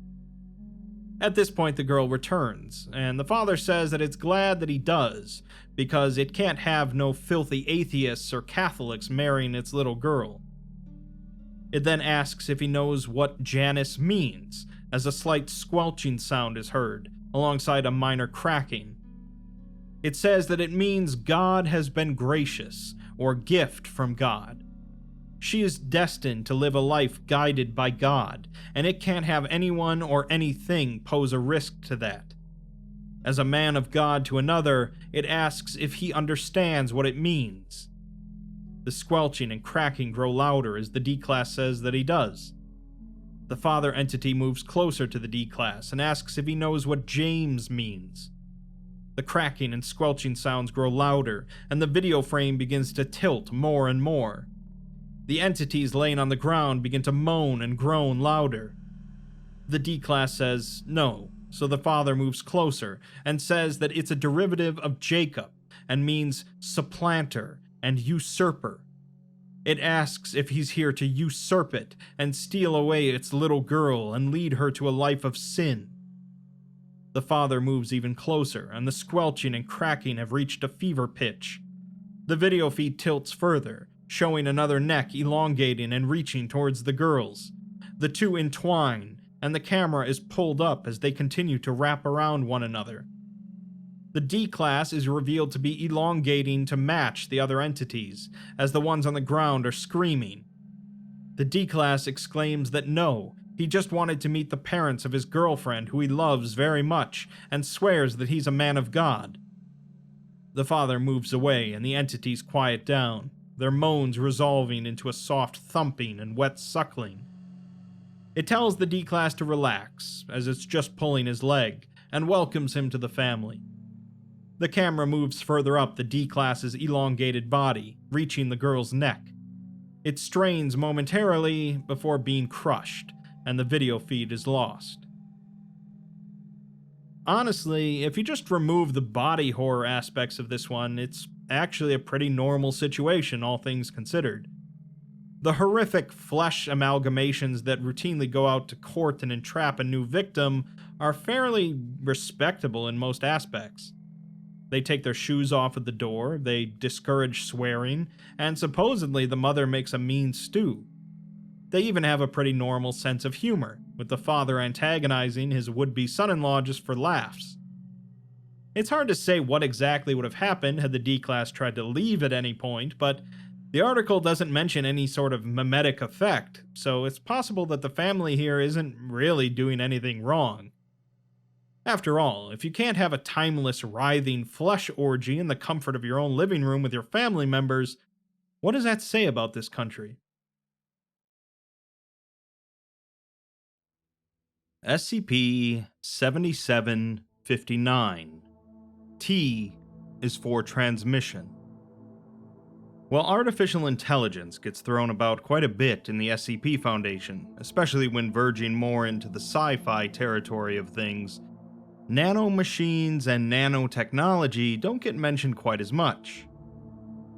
At this point, the girl returns, and the father says that it's glad that he does, because it can't have no filthy atheists or Catholics marrying its little girl. It then asks if he knows what Janus means, as a slight squelching sound is heard, alongside a minor cracking. It says that it means God has been gracious, or gift from God. She is destined to live a life guided by God, and it can't have anyone or anything pose a risk to that. As a man of God to another, it asks if he understands what it means. The squelching and cracking grow louder as the D-Class says that he does. The father entity moves closer to the D-Class and asks if he knows what James means. The cracking and squelching sounds grow louder, and the video frame begins to tilt more and more. The entities laying on the ground begin to moan and groan louder. The D-Class says no, so the father moves closer and says that it's a derivative of Jacob and means supplanter and usurper. It asks if he's here to usurp it and steal away its little girl and lead her to a life of sin. The father moves even closer, and the squelching and cracking have reached a fever pitch. The video feed tilts further, showing another neck elongating and reaching towards the girls. The two entwine, and the camera is pulled up as they continue to wrap around one another. The D-Class is revealed to be elongating to match the other entities, as the ones on the ground are screaming. The D-Class exclaims that no, he just wanted to meet the parents of his girlfriend who he loves very much, and swears that he's a man of God. The father moves away and the entities quiet down, their moans resolving into a soft thumping and wet suckling. It tells the D-Class to relax, as it's just pulling his leg, and welcomes him to the family. The camera moves further up the D-Class's elongated body, reaching the girl's neck. It strains momentarily before being crushed, and the video feed is lost. Honestly, if you just remove the body horror aspects of this one, it's actually a pretty normal situation, all things considered. The horrific flesh amalgamations that routinely go out to court and entrap a new victim are fairly respectable in most aspects. They take their shoes off at the door, they discourage swearing, and supposedly the mother makes a mean stew. They even have a pretty normal sense of humor, with the father antagonizing his would-be son-in-law just for laughs. It's hard to say what exactly would have happened had the D-Class tried to leave at any point, but the article doesn't mention any sort of mimetic effect, so it's possible that the family here isn't really doing anything wrong. After all, if you can't have a timeless, writhing flesh orgy in the comfort of your own living room with your family members, what does that say about this country? SCP-7759. T is for transmission. While artificial intelligence gets thrown about quite a bit in the SCP Foundation, especially when verging more into the sci-fi territory of things, nanomachines and nanotechnology don't get mentioned quite as much.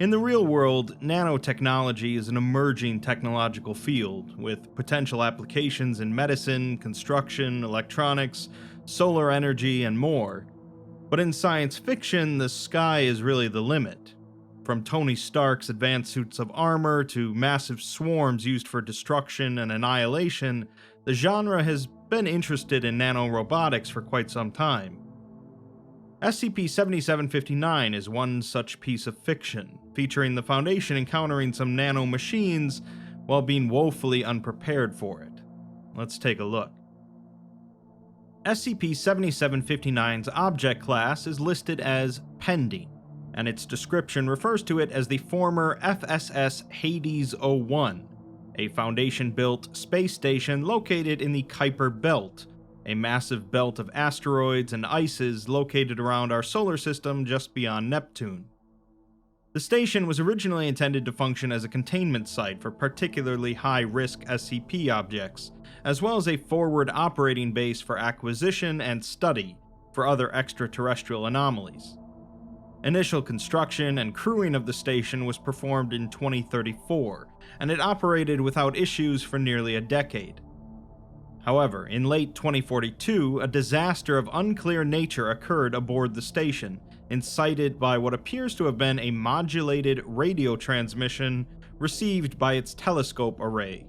In the real world, nanotechnology is an emerging technological field, with potential applications in medicine, construction, electronics, solar energy, and more. But in science fiction, the sky is really the limit. From Tony Stark's advanced suits of armor to massive swarms used for destruction and annihilation, the genre has been interested in nanorobotics for quite some time. SCP-7759 is one such piece of fiction, featuring the Foundation encountering some nanomachines while being woefully unprepared for it. Let's take a look. SCP-7759's object class is listed as pending. and its description refers to it as the former FSS Hades-01, a Foundation-built space station located in the Kuiper Belt, a massive belt of asteroids and ices located around our solar system just beyond Neptune. The station was originally intended to function as a containment site for particularly high-risk SCP objects, as well as a forward operating base for acquisition and study for other extraterrestrial anomalies. Initial construction and crewing of the station was performed in 2034, and it operated without issues for nearly a decade. However, in late 2042, a disaster of unclear nature occurred aboard the station, incited by what appears to have been a modulated radio transmission received by its telescope array.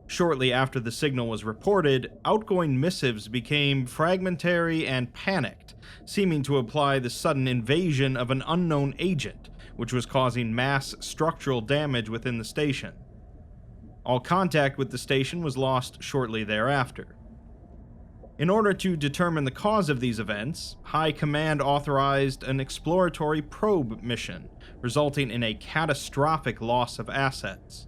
Shortly after the signal was reported, outgoing missives became fragmentary and panicked, seeming to imply the sudden invasion of an unknown agent, which was causing mass structural damage within the station. All contact with the station was lost shortly thereafter. In order to determine the cause of these events, High Command authorized an exploratory probe mission, resulting in a catastrophic loss of assets.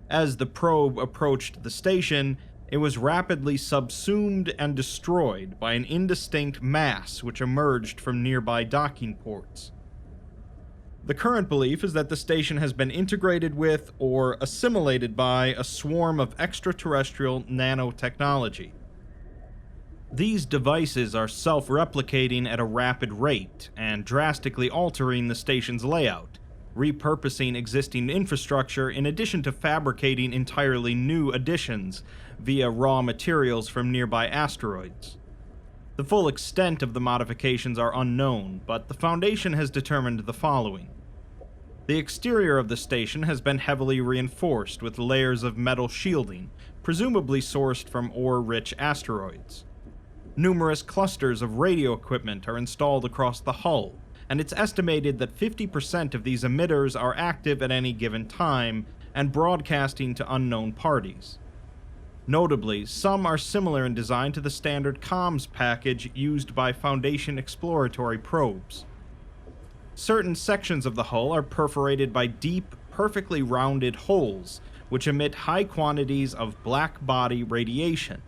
As the probe approached the station, it was rapidly subsumed and destroyed by an indistinct mass which emerged from nearby docking ports. The current belief is that the station has been integrated with or assimilated by a swarm of extraterrestrial nanotechnology. These devices are self-replicating at a rapid rate and drastically altering the station's layout, repurposing existing infrastructure in addition to fabricating entirely new additions via raw materials from nearby asteroids. The full extent of the modifications are unknown, but the Foundation has determined the following. The exterior of the station has been heavily reinforced with layers of metal shielding, presumably sourced from ore-rich asteroids. Numerous clusters of radio equipment are installed across the hull, and it's estimated that 50% of these emitters are active at any given time and broadcasting to unknown parties. Notably, some are similar in design to the standard comms package used by Foundation exploratory probes. Certain sections of the hull are perforated by deep, perfectly rounded holes, which emit high quantities of black body radiation.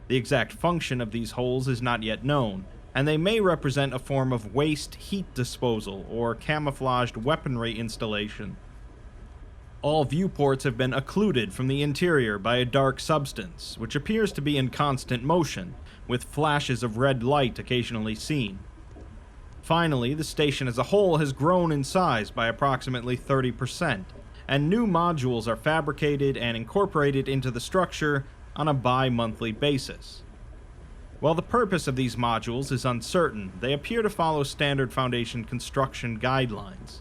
The exact function of these holes is not yet known, and they may represent a form of waste heat disposal or camouflaged weaponry installation. All viewports have been occluded from the interior by a dark substance, which appears to be in constant motion, with flashes of red light occasionally seen. Finally, the station as a whole has grown in size by approximately 30%, and new modules are fabricated and incorporated into the structure on a bi-monthly basis. While the purpose of these modules is uncertain, they appear to follow standard Foundation construction guidelines.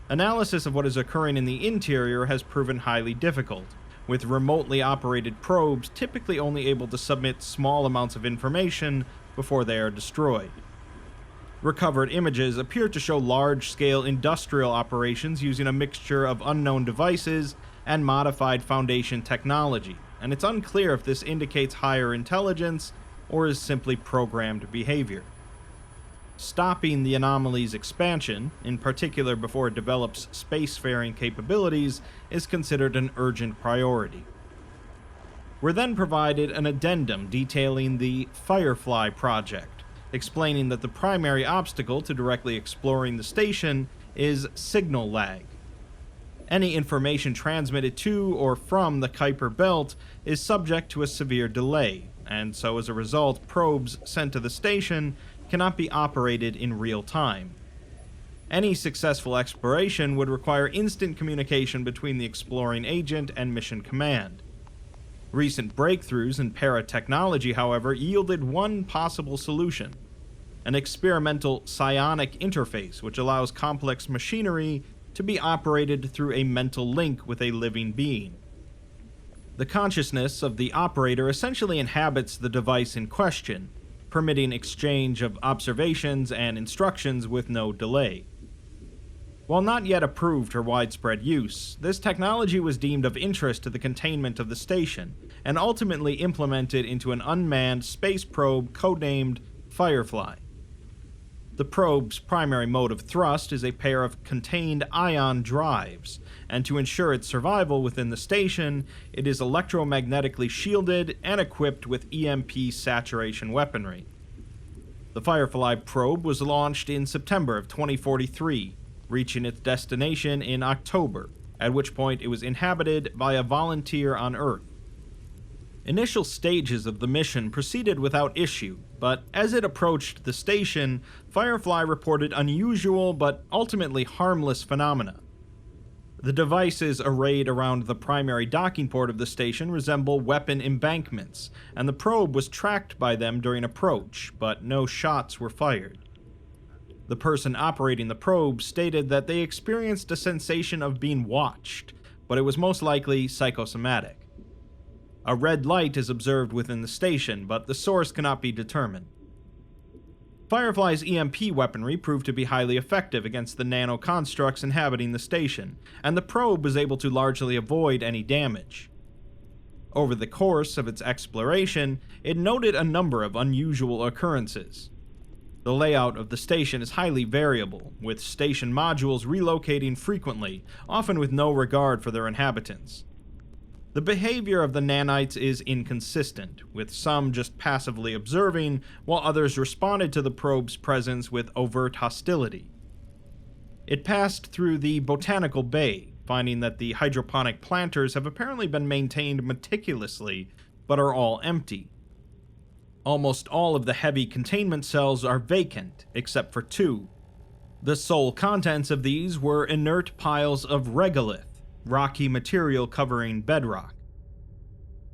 Analysis of what is occurring in the interior has proven highly difficult, with remotely operated probes typically only able to submit small amounts of information before they are destroyed. Recovered images appear to show large-scale industrial operations using a mixture of unknown devices and modified Foundation technology, and it's unclear if this indicates higher intelligence or is simply programmed behavior. Stopping the anomaly's expansion, in particular before it develops spacefaring capabilities, is considered an urgent priority. We're then provided an addendum detailing the Firefly project, explaining that the primary obstacle to directly exploring the station is signal lag. Any information transmitted to or from the Kuiper Belt is subject to a severe delay, and so as a result, probes sent to the station cannot be operated in real time. Any successful exploration would require instant communication between the exploring agent and mission command. Recent breakthroughs in paratechnology, however, yielded one possible solution: an experimental psionic interface which allows complex machinery to be operated through a mental link with a living being. The consciousness of the operator essentially inhabits the device in question, permitting exchange of observations and instructions with no delay. While not yet approved for widespread use, this technology was deemed of interest to the containment of the station, and ultimately implemented into an unmanned space probe codenamed Firefly. The probe's primary mode of thrust is a pair of contained ion drives, and to ensure its survival within the station, it is electromagnetically shielded and equipped with EMP saturation weaponry. The Firefly probe was launched in September of 2043, reaching its destination in October, at which point it was inhabited by a volunteer on Earth. Initial stages of the mission proceeded without issue, but as it approached the station, Firefly reported unusual but ultimately harmless phenomena. The devices arrayed around the primary docking port of the station resemble weapon embankments, and the probe was tracked by them during approach, but no shots were fired. The person operating the probe stated that they experienced a sensation of being watched, but it was most likely psychosomatic. A red light is observed within the station, but the source cannot be determined. Firefly's EMP weaponry proved to be highly effective against the nano-constructs inhabiting the station, and the probe was able to largely avoid any damage. Over the course of its exploration, it noted a number of unusual occurrences. The layout of the station is highly variable, with station modules relocating frequently, often with no regard for their inhabitants. The behavior of the nanites is inconsistent, with some just passively observing, while others responded to the probe's presence with overt hostility. It passed through the Botanical Bay, finding that the hydroponic planters have apparently been maintained meticulously, but are all empty. Almost all of the heavy containment cells are vacant, except for 2. The sole contents of these were inert piles of regolith, rocky material covering bedrock.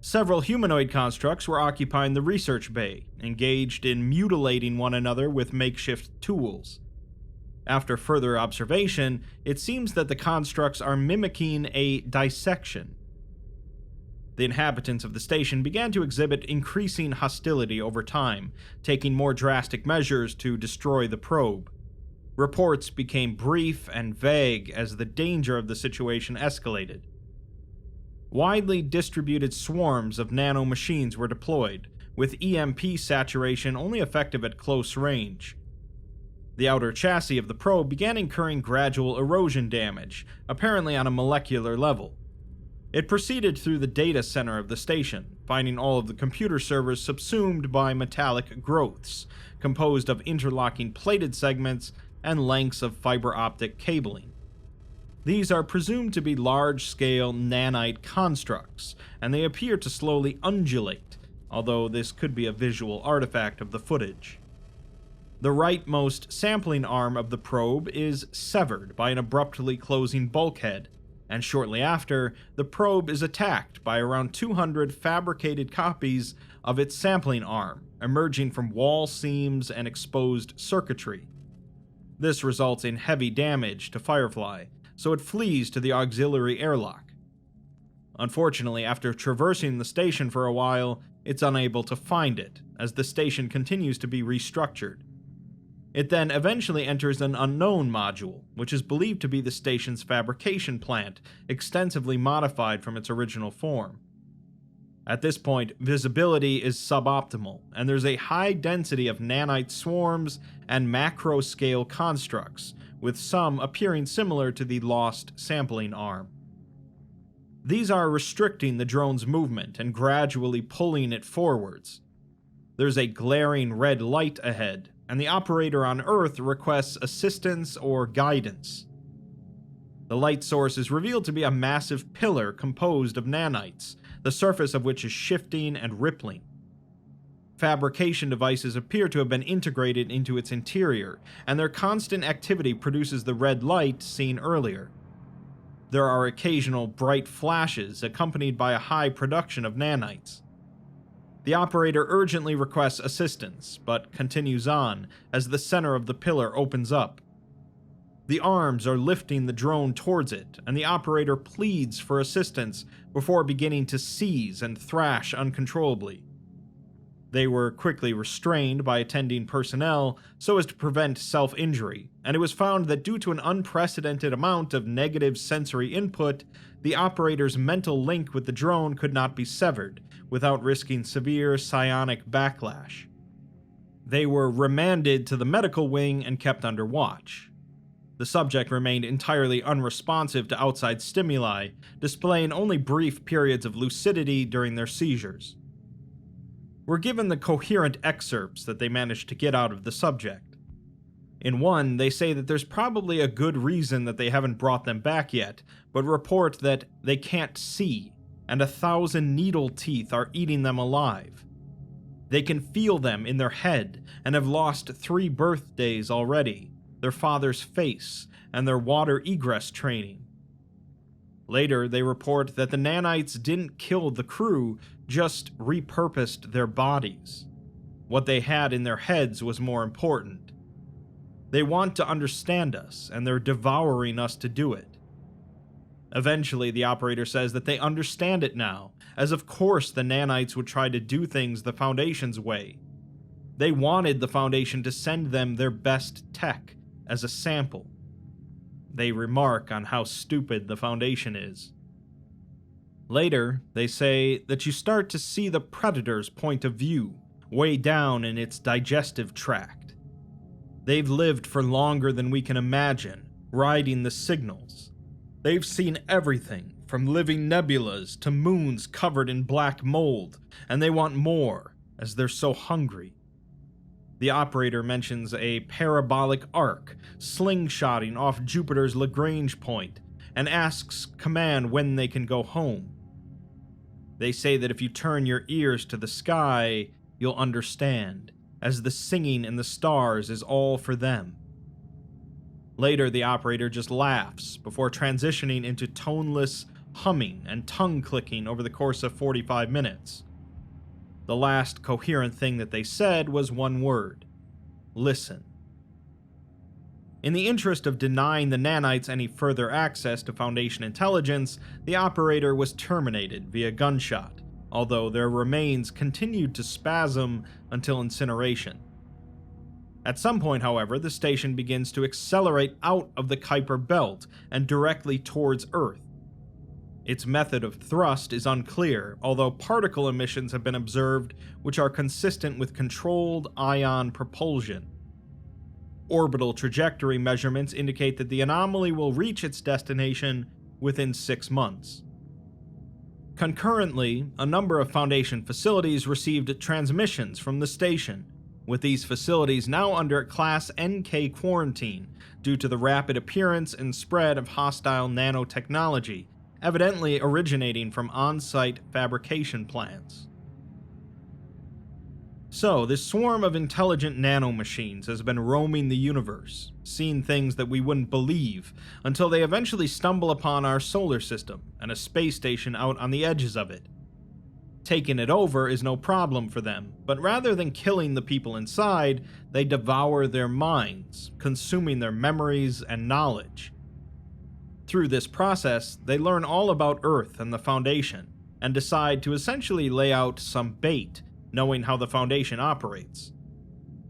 Several humanoid constructs were occupying the research bay, engaged in mutilating one another with makeshift tools. After further observation, it seems that the constructs are mimicking a dissection. The inhabitants of the station began to exhibit increasing hostility over time, taking more drastic measures to destroy the probe. Reports became brief and vague as the danger of the situation escalated. Widely distributed swarms of nanomachines were deployed, with EMP saturation only effective at close range. The outer chassis of the probe began incurring gradual erosion damage, apparently on a molecular level. It proceeded through the data center of the station, finding all of the computer servers subsumed by metallic growths, composed of interlocking plated segments and lengths of fiber optic cabling. These are presumed to be large-scale nanite constructs, and they appear to slowly undulate, although this could be a visual artifact of the footage. The rightmost sampling arm of the probe is severed by an abruptly closing bulkhead, and shortly after, the probe is attacked by around 200 fabricated copies of its sampling arm, emerging from wall seams and exposed circuitry. This results in heavy damage to Firefly, so it flees to the auxiliary airlock. Unfortunately, after traversing the station for a while, it's unable to find it, as the station continues to be restructured. It then eventually enters an unknown module, which is believed to be the station's fabrication plant, extensively modified from its original form. At this point, visibility is suboptimal, and there's a high density of nanite swarms and macro-scale constructs, with some appearing similar to the lost sampling arm. These are restricting the drone's movement and gradually pulling it forwards. There's a glaring red light ahead, and the operator on Earth requests assistance or guidance. The light source is revealed to be a massive pillar composed of nanites, the surface of which is shifting and rippling. Fabrication devices appear to have been integrated into its interior, and their constant activity produces the red light seen earlier. There are occasional bright flashes accompanied by a high production of nanites. The operator urgently requests assistance, but continues on as the center of the pillar opens up. The arms are lifting the drone towards it, and the operator pleads for assistance before beginning to seize and thrash uncontrollably. They were quickly restrained by attending personnel so as to prevent self-injury, and it was found that due to an unprecedented amount of negative sensory input, the operator's mental link with the drone could not be severed without risking severe psionic backlash. They were remanded to the medical wing and kept under watch. The subject remained entirely unresponsive to outside stimuli, displaying only brief periods of lucidity during their seizures. We're given the coherent excerpts that they managed to get out of the subject. In one, they say that there's probably a good reason that they haven't brought them back yet, but report that they can't see, and 1,000 needle teeth are eating them alive. They can feel them in their head, and have lost 3 birthdays already, their father's face, and their water egress training. Later, they report that the nanites didn't kill the crew, just repurposed their bodies. What they had in their heads was more important. They want to understand us, and they're devouring us to do it. Eventually, the operator says that they understand it now, as of course the nanites would try to do things the Foundation's way. They wanted the Foundation to send them their best tech as a sample. They remark on how stupid the Foundation is. Later, they say that you start to see the Predator's point of view, way down in its digestive tract. They've lived for longer than we can imagine, riding the signals. They've seen everything, from living nebulas to moons covered in black mold, and they want more, as they're so hungry. The operator mentions a parabolic arc slingshotting off Jupiter's Lagrange point, and asks command when they can go home. They say that if you turn your ears to the sky, you'll understand, as the singing in the stars is all for them. Later, the operator just laughs, before transitioning into toneless humming and tongue-clicking over the course of 45 minutes. The last coherent thing that they said was one word: listen. In the interest of denying the nanites any further access to Foundation intelligence, the operator was terminated via gunshot, although their remains continued to spasm until incineration. At some point, however, the station begins to accelerate out of the Kuiper belt and directly towards Earth. Its method of thrust is unclear, although particle emissions have been observed which are consistent with controlled ion propulsion. Orbital trajectory measurements indicate that the anomaly will reach its destination within 6 months. Concurrently, a number of Foundation facilities received transmissions from the station, with these facilities now under Class NK quarantine due to the rapid appearance and spread of hostile nanotechnology, evidently originating from on-site fabrication plants. So, this swarm of intelligent nanomachines has been roaming the universe, seeing things that we wouldn't believe, until they eventually stumble upon our solar system and a space station out on the edges of it. Taking it over is no problem for them, but rather than killing the people inside, they devour their minds, consuming their memories and knowledge. Through this process, they learn all about Earth and the Foundation, and decide to essentially lay out some bait, knowing how the Foundation operates.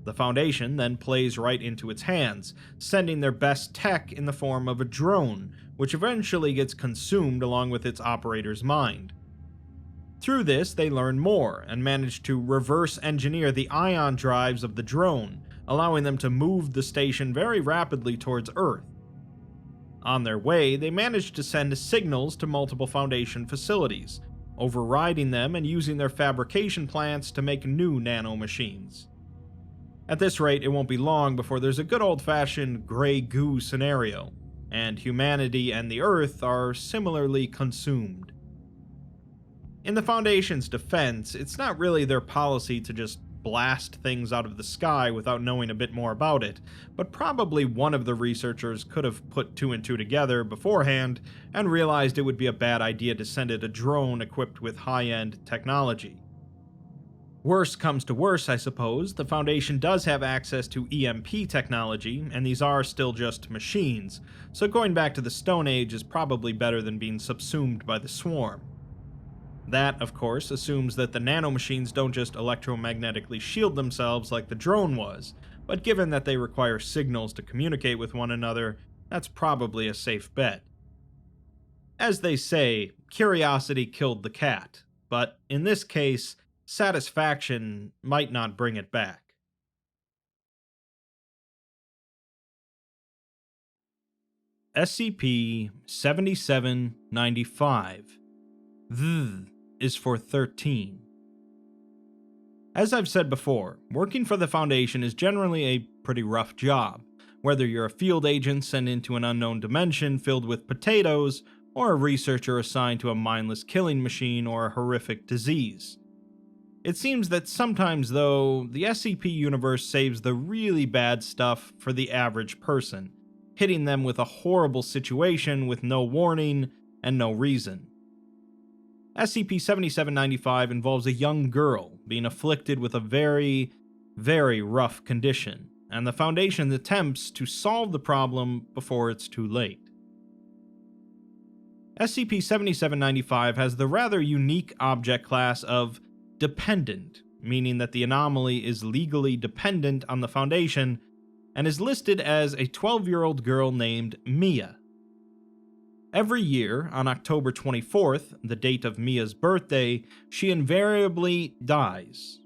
The Foundation then plays right into its hands, sending their best tech in the form of a drone, which eventually gets consumed along with its operator's mind. Through this, they learn more, and manage to reverse engineer the ion drives of the drone, allowing them to move the station very rapidly towards Earth. On their way, they manage to send signals to multiple Foundation facilities, overriding them and using their fabrication plants to make new nanomachines. At this rate, it won't be long before there's a good old-fashioned gray goo scenario, and humanity and the Earth are similarly consumed. In the Foundation's defense, it's not really their policy to just blast things out of the sky without knowing a bit more about it, but probably one of the researchers could have put 2 and 2 together beforehand and realized it would be a bad idea to send it a drone equipped with high-end technology. Worse comes to worse, I suppose, the Foundation does have access to EMP technology, and these are still just machines, so going back to the Stone Age is probably better than being subsumed by the swarm. That, of course, assumes that the nanomachines don't just electromagnetically shield themselves like the drone was, but given that they require signals to communicate with one another, that's probably a safe bet. As they say, curiosity killed the cat, but in this case, satisfaction might not bring it back. SCP-7795. Th is for 13. As I've said before, working for the Foundation is generally a pretty rough job, whether you're a field agent sent into an unknown dimension filled with potatoes, or a researcher assigned to a mindless killing machine or a horrific disease. It seems that sometimes, though, the SCP universe saves the really bad stuff for the average person, hitting them with a horrible situation with no warning and no reason. SCP-7795 involves a young girl being afflicted with a very, very rough condition, and the Foundation attempts to solve the problem before it's too late. SCP-7795 has the rather unique object class of Dependent, meaning that the anomaly is legally dependent on the Foundation, and is listed as a 12-year-old girl named Mia. Every year, on October 24th, the date of Mia's birthday, she invariably dies.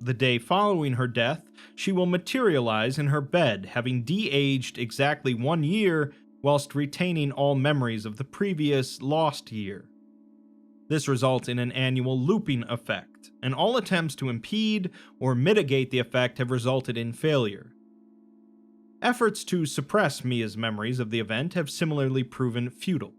The day following her death, she will materialize in her bed, having de-aged exactly 1 year, whilst retaining all memories of the previous lost year. This results in an annual looping effect, and all attempts to impede or mitigate the effect have resulted in failure. Efforts to suppress Mia's memories of the event have similarly proven futile.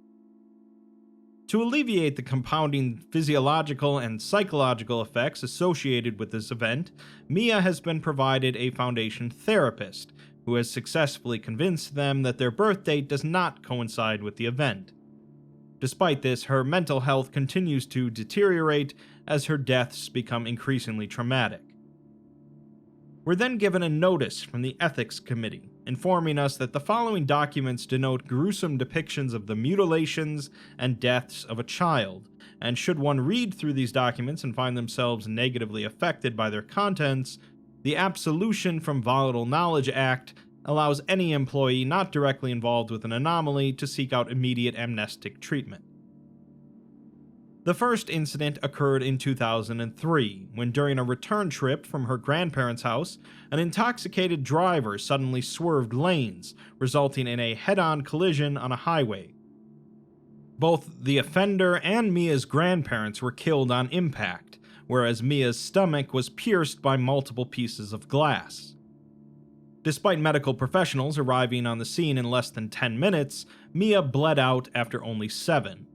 To alleviate the compounding physiological and psychological effects associated with this event, Mia has been provided a Foundation therapist, who has successfully convinced them that their birth date does not coincide with the event. Despite this, her mental health continues to deteriorate as her deaths become increasingly traumatic. We're then given a notice from the Ethics Committee, informing us that the following documents denote gruesome depictions of the mutilations and deaths of a child, and should one read through these documents and find themselves negatively affected by their contents, the Absolution from Volatile Knowledge Act allows any employee not directly involved with an anomaly to seek out immediate amnestic treatment. The first incident occurred in 2003, when during a return trip from her grandparents' house, an intoxicated driver suddenly swerved lanes, resulting in a head-on collision on a highway. Both the offender and Mia's grandparents were killed on impact, whereas Mia's stomach was pierced by multiple pieces of glass. Despite medical professionals arriving on the scene in less than 10 minutes, Mia bled out after only 7.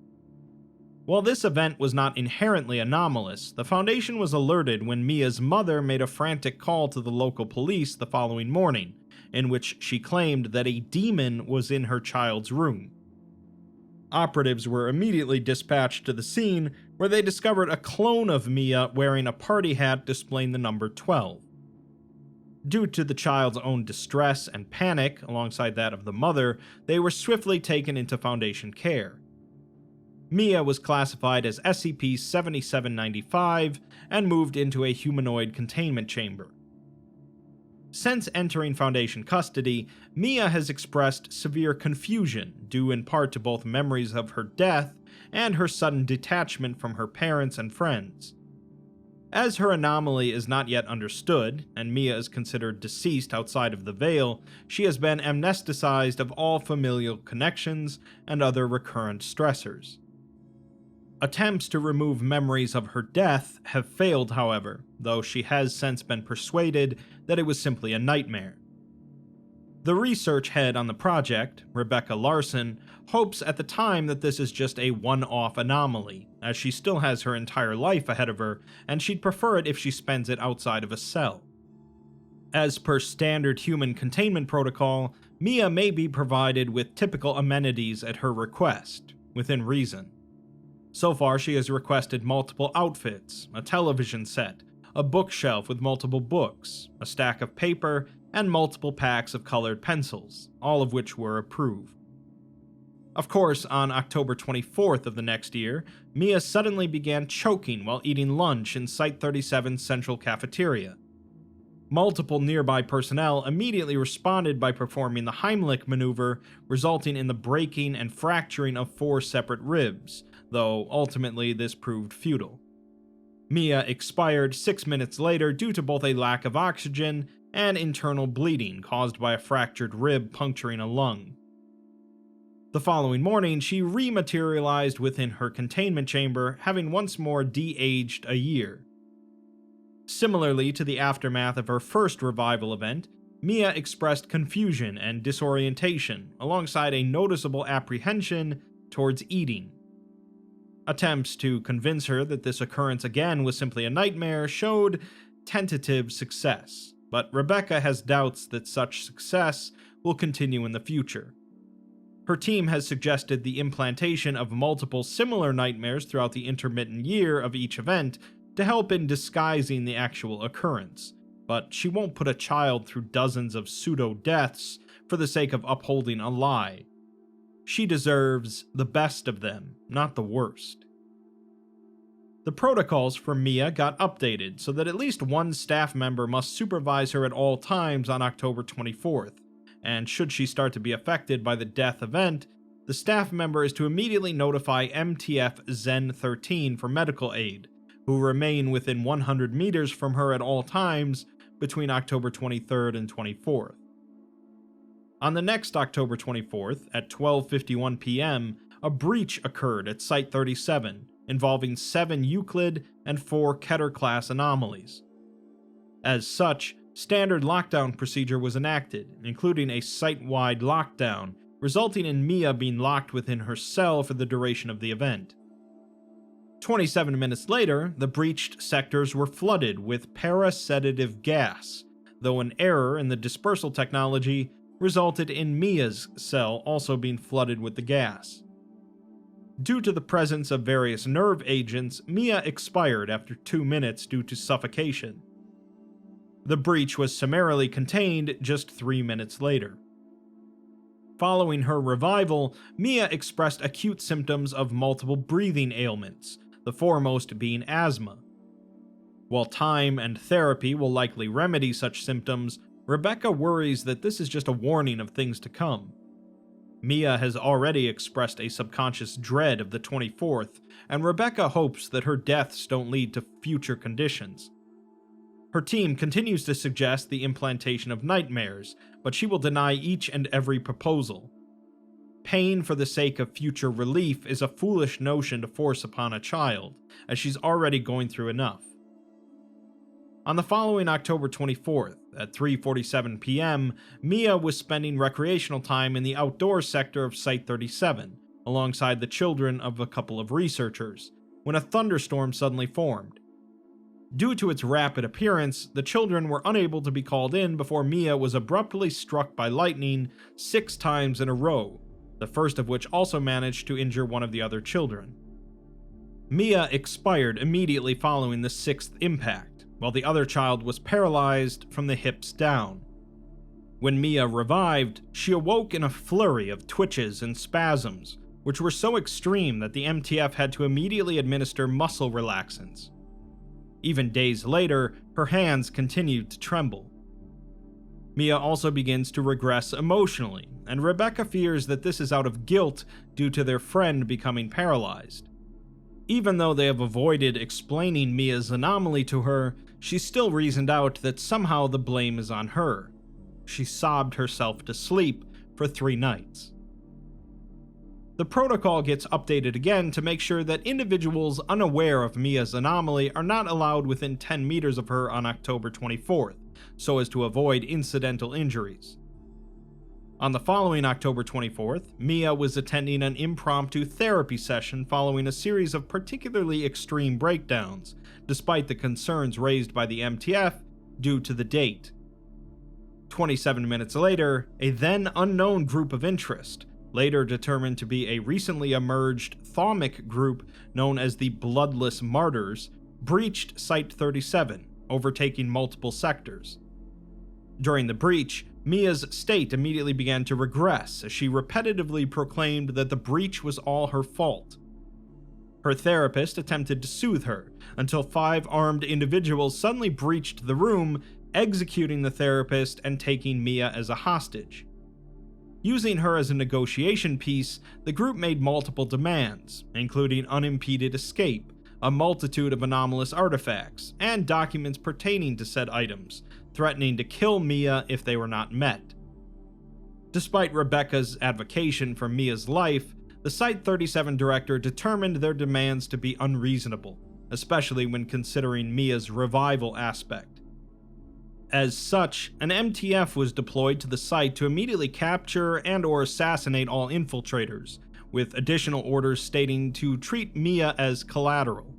While this event was not inherently anomalous, the Foundation was alerted when Mia's mother made a frantic call to the local police the following morning, in which she claimed that a demon was in her child's room. Operatives were immediately dispatched to the scene, where they discovered a clone of Mia wearing a party hat displaying the number 12. Due to the child's own distress and panic, alongside that of the mother, they were swiftly taken into Foundation care. Mia was classified as SCP-7795 and moved into a humanoid containment chamber. Since entering Foundation custody, Mia has expressed severe confusion, due in part to both memories of her death and her sudden detachment from her parents and friends. As her anomaly is not yet understood, and Mia is considered deceased outside of the Veil, she has been amnesticized of all familial connections and other recurrent stressors. Attempts to remove memories of her death have failed, however, though she has since been persuaded that it was simply a nightmare. The research head on the project, Rebecca Larson, hopes at the time that this is just a one-off anomaly, as she still has her entire life ahead of her, and she'd prefer it if she spends it outside of a cell. As per standard human containment protocol, Mia may be provided with typical amenities at her request, within reason. So far, she has requested multiple outfits, a television set, a bookshelf with multiple books, a stack of paper, and multiple packs of colored pencils, all of which were approved. Of course, on October 24th of the next year, Mia suddenly began choking while eating lunch in Site-37's central cafeteria. Multiple nearby personnel immediately responded by performing the Heimlich maneuver, resulting in the breaking and fracturing of 4 separate ribs, though ultimately this proved futile. Mia expired 6 minutes later due to both a lack of oxygen and internal bleeding caused by a fractured rib puncturing a lung. The following morning, she rematerialized within her containment chamber, having once more de-aged a year. Similarly to the aftermath of her first revival event, Mia expressed confusion and disorientation, alongside a noticeable apprehension towards eating. Attempts to convince her that this occurrence again was simply a nightmare showed tentative success, but Rebecca has doubts that such success will continue in the future. Her team has suggested the implantation of multiple similar nightmares throughout the intermittent year of each event to help in disguising the actual occurrence, but she won't put a child through dozens of pseudo-deaths for the sake of upholding a lie. She deserves the best of them, not the worst. The protocols for Mia got updated so that at least one staff member must supervise her at all times on October 24th, and should she start to be affected by the death event, the staff member is to immediately notify MTF Zen 13 for medical aid, who remain within 100 meters from her at all times between October 23rd and 24th. On the next October 24th, at 12:51 p.m., a breach occurred at Site 37, involving 7 Euclid and 4 Keter-class anomalies. As such, standard lockdown procedure was enacted, including a site-wide lockdown, resulting in Mia being locked within her cell for the duration of the event. 27 minutes later, the breached sectors were flooded with parasedative gas, though an error in the dispersal technology resulted in Mia's cell also being flooded with the gas. Due to the presence of various nerve agents, Mia expired after 2 minutes due to suffocation. The breach was summarily contained just 3 minutes later. Following her revival, Mia expressed acute symptoms of multiple breathing ailments, the foremost being asthma. While time and therapy will likely remedy such symptoms, Rebecca worries that this is just a warning of things to come. Mia has already expressed a subconscious dread of the 24th, and Rebecca hopes that her deaths don't lead to future conditions. Her team continues to suggest the implantation of nightmares, but she will deny each and every proposal. Pain for the sake of future relief is a foolish notion to force upon a child, as she's already going through enough. On the following October 24th, at 3:47 p.m., Mia was spending recreational time in the outdoor sector of Site 37, alongside the children of a couple of researchers, when a thunderstorm suddenly formed. Due to its rapid appearance, the children were unable to be called in before Mia was abruptly struck by lightning 6 times in a row, the first of which also managed to injure one of the other children. Mia expired immediately following the 6th impact, while the other child was paralyzed from the hips down. When Mia revived, she awoke in a flurry of twitches and spasms, which were so extreme that the MTF had to immediately administer muscle relaxants. Even days later, her hands continued to tremble. Mia also begins to regress emotionally, and Rebecca fears that this is out of guilt due to their friend becoming paralyzed. Even though they have avoided explaining Mia's anomaly to her, she still reasoned out that somehow the blame is on her. She sobbed herself to sleep for 3 nights. The protocol gets updated again to make sure that individuals unaware of Mia's anomaly are not allowed within 10 meters of her on October 24th, so as to avoid incidental injuries. On the following October 24th, Mia was attending an impromptu therapy session following a series of particularly extreme breakdowns, despite the concerns raised by the MTF due to the date. 27 minutes later, a then unknown group of interest, later determined to be a recently emerged thaumic group known as the Bloodless Martyrs, breached Site 37, overtaking multiple sectors. During the breach, Mia's state immediately began to regress as she repetitively proclaimed that the breach was all her fault. Her therapist attempted to soothe her, until 5 armed individuals suddenly breached the room, executing the therapist and taking Mia as a hostage. Using her as a negotiation piece, the group made multiple demands, including unimpeded escape, a multitude of anomalous artifacts, and documents pertaining to said items, threatening to kill Mia if they were not met. Despite Rebecca's advocacy for Mia's life, the Site-37 director determined their demands to be unreasonable, especially when considering Mia's revival aspect. As such, an MTF was deployed to the site to immediately capture and/or assassinate all infiltrators, with additional orders stating to treat Mia as collateral.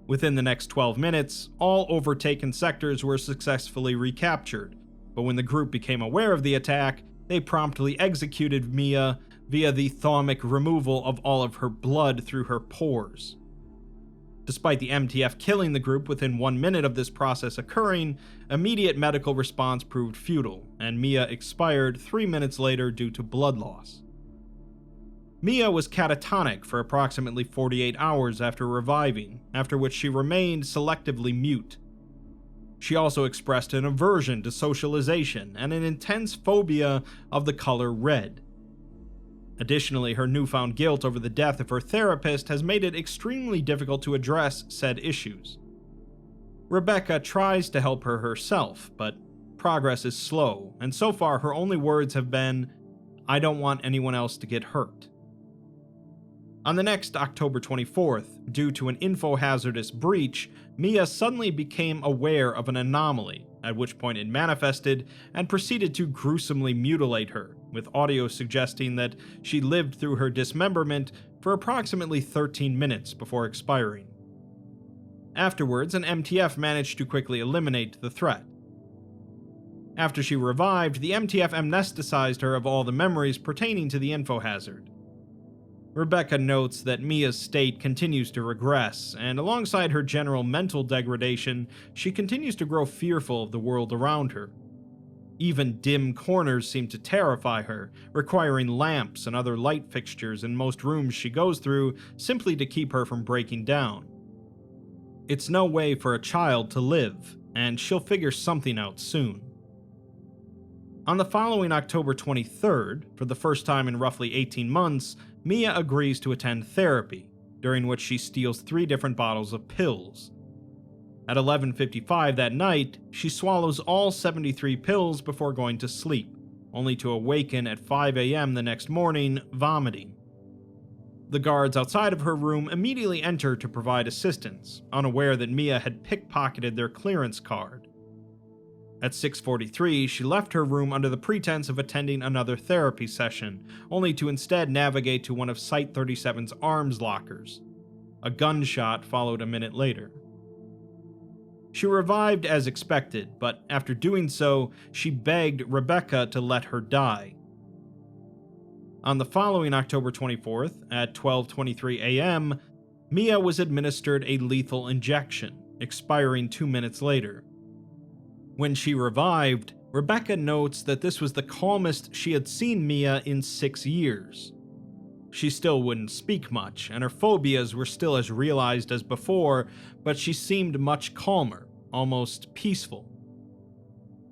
Within the next 12 minutes, all overtaken sectors were successfully recaptured, but when the group became aware of the attack, they promptly executed Mia via the thermic removal of all of her blood through her pores. Despite the MTF killing the group within 1 minute of this process occurring, immediate medical response proved futile, and Mia expired 3 minutes later due to blood loss. Mia was catatonic for approximately 48 hours after reviving, after which she remained selectively mute. She also expressed an aversion to socialization and an intense phobia of the color red. Additionally, her newfound guilt over the death of her therapist has made it extremely difficult to address said issues. Rebecca tries to help her herself, but progress is slow, and so far her only words have been, "I don't want anyone else to get hurt." On the next October 24th, due to an info-hazardous breach, Mia suddenly became aware of an anomaly, at which point it manifested and proceeded to gruesomely mutilate her, with audio suggesting that she lived through her dismemberment for approximately 13 minutes before expiring. Afterwards, an MTF managed to quickly eliminate the threat. After she revived, the MTF amnesticized her of all the memories pertaining to the info hazard. Rebecca notes that Mia's state continues to regress, and alongside her general mental degradation, she continues to grow fearful of the world around her. Even dim corners seem to terrify her, requiring lamps and other light fixtures in most rooms she goes through simply to keep her from breaking down. It's no way for a child to live, and she'll figure something out soon. On the following October 23rd, for the first time in roughly 18 months, Mia agrees to attend therapy, during which she steals 3 different bottles of pills. At 11:55 that night, she swallows all 73 pills before going to sleep, only to awaken at 5 a.m. the next morning, vomiting. The guards outside of her room immediately enter to provide assistance, unaware that Mia had pickpocketed their clearance card. At 6:43, she left her room under the pretense of attending another therapy session, only to instead navigate to one of Site-37's arms lockers. A gunshot followed a minute later. She revived as expected, but after doing so, she begged Rebecca to let her die. On the following October 24th, at 12:23 a.m., Mia was administered a lethal injection, expiring 2 minutes later. When she revived, Rebecca notes that this was the calmest she had seen Mia in 6 years. She still wouldn't speak much, and her phobias were still as realized as before, but she seemed much calmer, almost peaceful.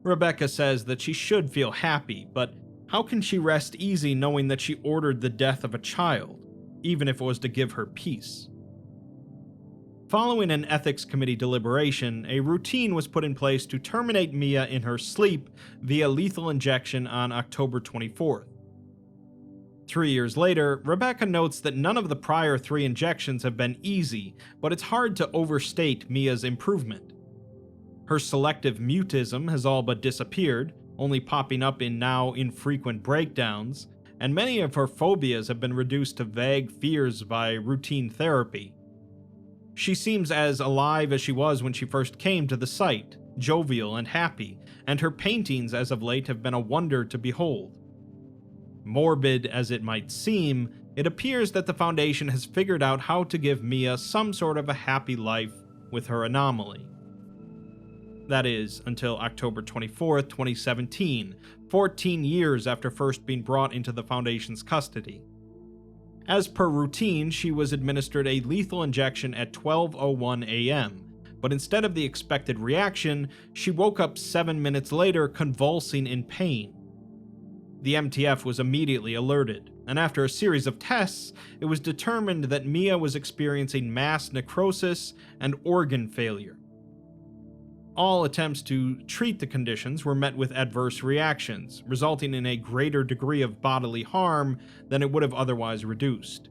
Rebecca says that she should feel happy, but how can she rest easy knowing that she ordered the death of a child, even if it was to give her peace? Following an ethics committee deliberation, a routine was put in place to terminate Mia in her sleep via lethal injection on October 24th. 3 years later, Rebecca notes that none of the prior 3 injections have been easy, but it's hard to overstate Mia's improvement. Her selective mutism has all but disappeared, only popping up in now infrequent breakdowns, and many of her phobias have been reduced to vague fears by routine therapy. She seems as alive as she was when she first came to the site, jovial and happy, and her paintings as of late have been a wonder to behold. Morbid as it might seem, it appears that the Foundation has figured out how to give Mia some sort of a happy life with her anomaly. That is, until October 24th, 2017, 14 years after first being brought into the Foundation's custody. As per routine, she was administered a lethal injection at 12:01 a.m., but instead of the expected reaction, she woke up 7 minutes later convulsing in pain. The MTF was immediately alerted, and after a series of tests, it was determined that Mia was experiencing mass necrosis and organ failure. All attempts to treat the conditions were met with adverse reactions, resulting in a greater degree of bodily harm than it would have otherwise reduced.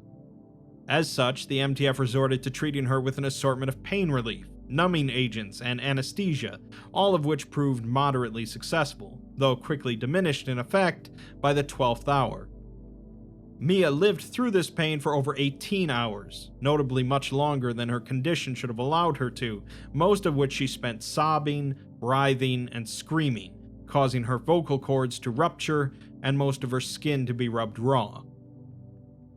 As such, the MTF resorted to treating her with an assortment of pain relief, numbing agents, and anesthesia, all of which proved moderately successful, though quickly diminished in effect by the 12th hour. Mia lived through this pain for over 18 hours, notably much longer than her condition should have allowed her to, most of which she spent sobbing, writhing, and screaming, causing her vocal cords to rupture and most of her skin to be rubbed raw.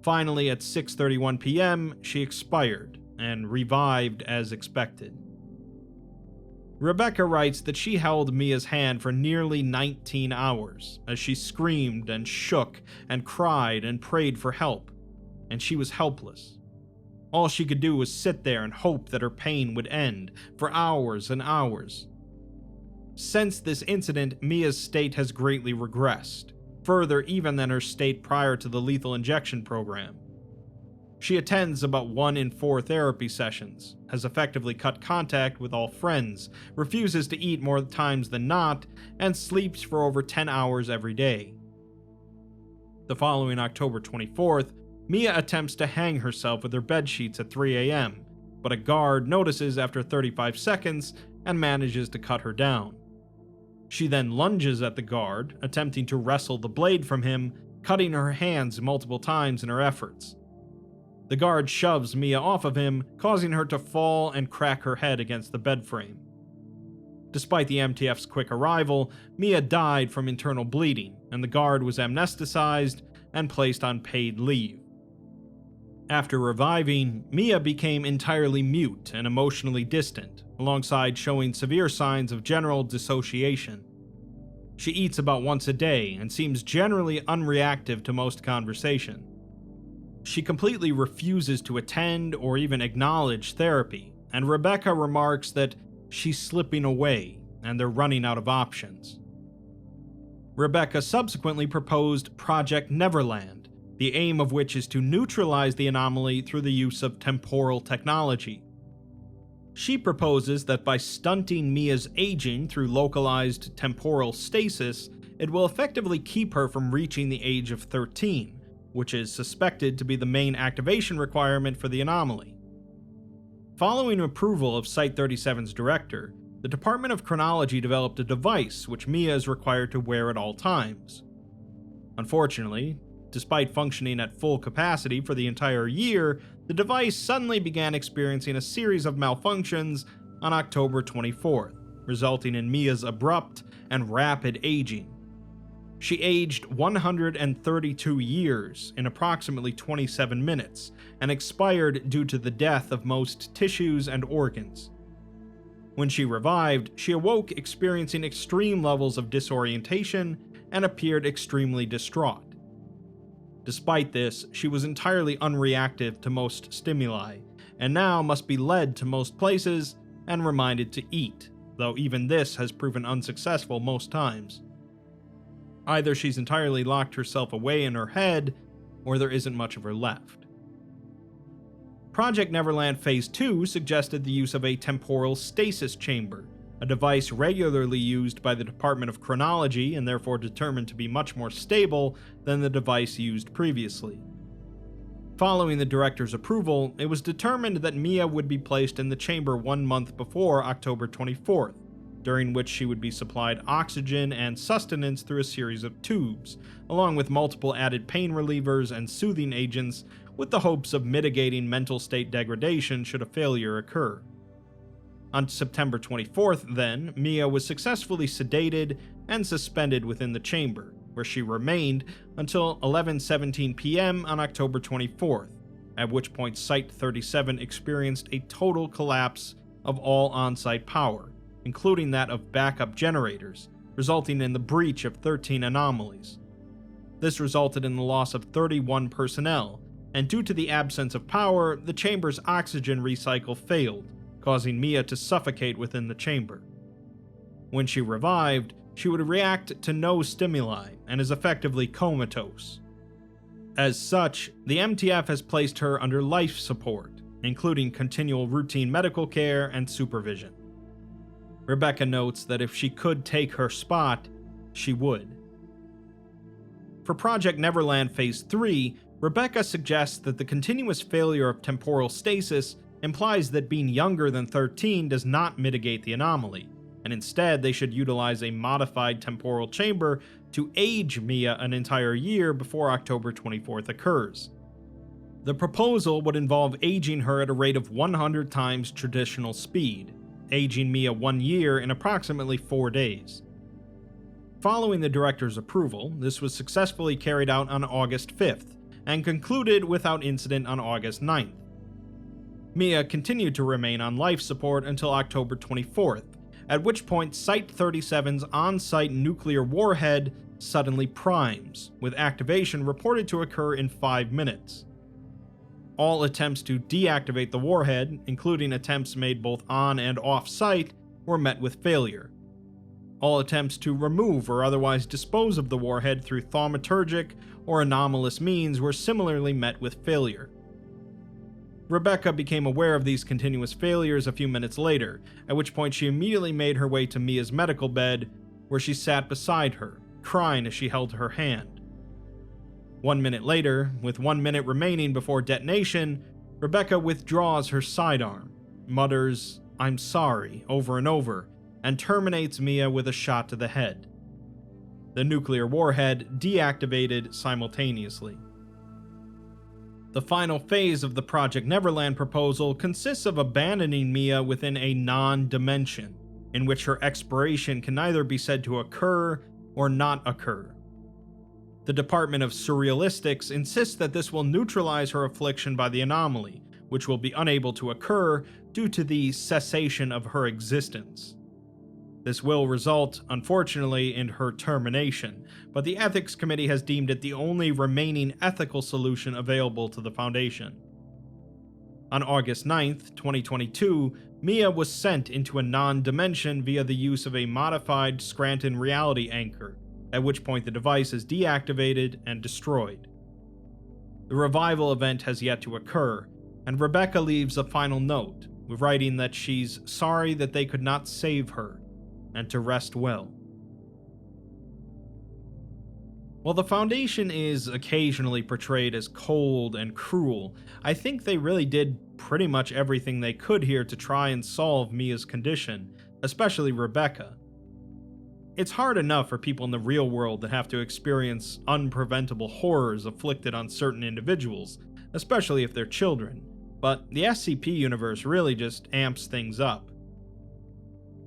Finally, at 6:31 p.m., she expired and revived as expected. Rebecca writes that she held Mia's hand for nearly 19 hours as she screamed and shook and cried and prayed for help, and she was helpless. All she could do was sit there and hope that her pain would end for hours and hours. Since this incident, Mia's state has greatly regressed, further even than her state prior to the lethal injection program. She attends about 1 in 4 therapy sessions, has effectively cut contact with all friends, refuses to eat more times than not, and sleeps for over 10 hours every day. The following October 24th, Mia attempts to hang herself with her bedsheets at 3 a.m., but a guard notices after 35 seconds and manages to cut her down. She then lunges at the guard, attempting to wrestle the blade from him, cutting her hands multiple times in her efforts. The guard shoves Mia off of him, causing her to fall and crack her head against the bed frame. Despite the MTF's quick arrival, Mia died from internal bleeding, and the guard was amnesticized and placed on paid leave. After reviving, Mia became entirely mute and emotionally distant, alongside showing severe signs of general dissociation. She eats about once a day and seems generally unreactive to most conversation. She completely refuses to attend or even acknowledge therapy, and Rebecca remarks that she's slipping away and they're running out of options. Rebecca subsequently proposed Project Neverland, the aim of which is to neutralize the anomaly through the use of temporal technology. She proposes that by stunting Mia's aging through localized temporal stasis, it will effectively keep her from reaching the age of 13, which is suspected to be the main activation requirement for the anomaly. Following approval of Site-37's director, the Department of Chronology developed a device which Mia is required to wear at all times. Unfortunately, despite functioning at full capacity for the entire year, the device suddenly began experiencing a series of malfunctions on October 24th, resulting in Mia's abrupt and rapid aging. She aged 132 years in approximately 27 minutes, and expired due to the death of most tissues and organs. When she revived, she awoke experiencing extreme levels of disorientation and appeared extremely distraught. Despite this, she was entirely unreactive to most stimuli, and now must be led to most places and reminded to eat, though even this has proven unsuccessful most times. Either she's entirely locked herself away in her head, or there isn't much of her left. Project Neverland Phase 2 suggested the use of a temporal stasis chamber, a device regularly used by the Department of Chronology and therefore determined to be much more stable than the device used previously. Following the director's approval, it was determined that Mia would be placed in the chamber 1 month before October 24th, during which she would be supplied oxygen and sustenance through a series of tubes, along with multiple added pain relievers and soothing agents, with the hopes of mitigating mental state degradation should a failure occur. On September 24th, then, Mia was successfully sedated and suspended within the chamber, where she remained until 11:17 p.m. on October 24th, at which point Site-37 experienced a total collapse of all on-site power, including that of backup generators, resulting in the breach of 13 anomalies. This resulted in the loss of 31 personnel, and due to the absence of power, the chamber's oxygen recycle failed, causing Mia to suffocate within the chamber. When she revived, she would react to no stimuli and is effectively comatose. As such, the MTF has placed her under life support, including continual routine medical care and supervision. Rebecca notes that if she could take her spot, she would. For Project Neverland Phase 3, Rebecca suggests that the continuous failure of temporal stasis implies that being younger than 13 does not mitigate the anomaly, and instead they should utilize a modified temporal chamber to age Mia an entire year before October 24th occurs. The proposal would involve aging her at a rate of 100 times traditional speed, aging Mia 1 year in approximately 4 days. Following the director's approval, this was successfully carried out on August 5th, and concluded without incident on August 9th. Mia continued to remain on life support until October 24th, at which point Site-37's on-site nuclear warhead suddenly primes, with activation reported to occur in 5 minutes. All attempts to deactivate the warhead, including attempts made both on and off-site, were met with failure. All attempts to remove or otherwise dispose of the warhead through thaumaturgic or anomalous means were similarly met with failure. Rebecca became aware of these continuous failures a few minutes later, at which point she immediately made her way to Mia's medical bed, where she sat beside her, crying as she held her hand. 1 minute later, with 1 minute remaining before detonation, Rebecca withdraws her sidearm, mutters, "I'm sorry," over and over, and terminates Mia with a shot to the head. The nuclear warhead deactivated simultaneously. The final phase of the Project Neverland proposal consists of abandoning Mia within a non-dimension, in which her expiration can neither be said to occur or not occur. The Department of Surrealistics insists that this will neutralize her affliction by the anomaly, which will be unable to occur due to the cessation of her existence. This will result, unfortunately, in her termination, but the Ethics Committee has deemed it the only remaining ethical solution available to the Foundation. On August 9th, 2022, Mia was sent into a non-dimension via the use of a modified Scranton reality anchor, at which point the device is deactivated and destroyed. The revival event has yet to occur, and Rebecca leaves a final note, writing that she's sorry that they could not save her, and to rest well. While the Foundation is occasionally portrayed as cold and cruel, I think they really did pretty much everything they could here to try and solve Mia's condition, especially Rebecca. It's hard enough for people in the real world that have to experience unpreventable horrors afflicted on certain individuals, especially if they're children, but the SCP universe really just amps things up.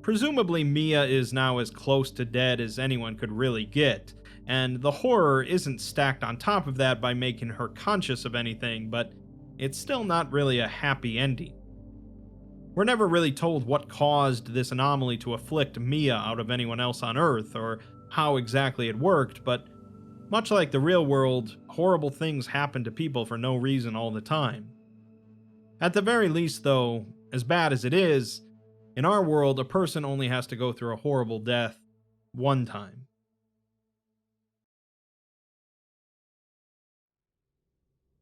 Presumably Mia is now as close to dead as anyone could really get, and the horror isn't stacked on top of that by making her conscious of anything, but it's still not really a happy ending. We're never really told what caused this anomaly to afflict Mia out of anyone else on Earth, or how exactly it worked, but much like the real world, horrible things happen to people for no reason all the time. At the very least though, as bad as it is, in our world, a person only has to go through a horrible death one time.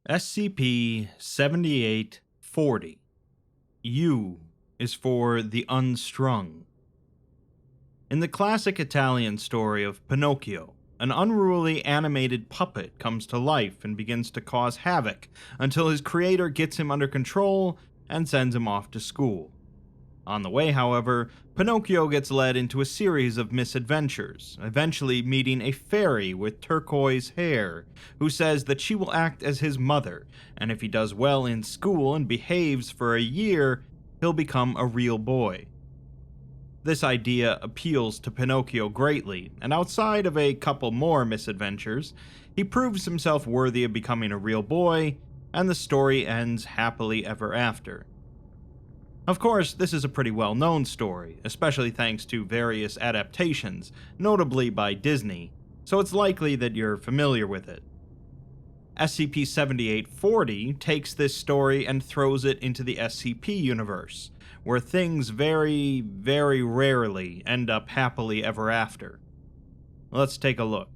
SCP-7840. U is for the unstrung. In the classic Italian story of Pinocchio, an unruly animated puppet comes to life and begins to cause havoc until his creator gets him under control and sends him off to school. On the way, however, Pinocchio gets led into a series of misadventures, eventually meeting a fairy with turquoise hair, who says that she will act as his mother, and if he does well in school and behaves for a year, he'll become a real boy. This idea appeals to Pinocchio greatly, and outside of a couple more misadventures, he proves himself worthy of becoming a real boy, and the story ends happily ever after. Of course, this is a pretty well-known story, especially thanks to various adaptations, notably by Disney, so it's likely that you're familiar with it. SCP-7840 takes this story and throws it into the SCP universe, where things very, very rarely end up happily ever after. Let's take a look.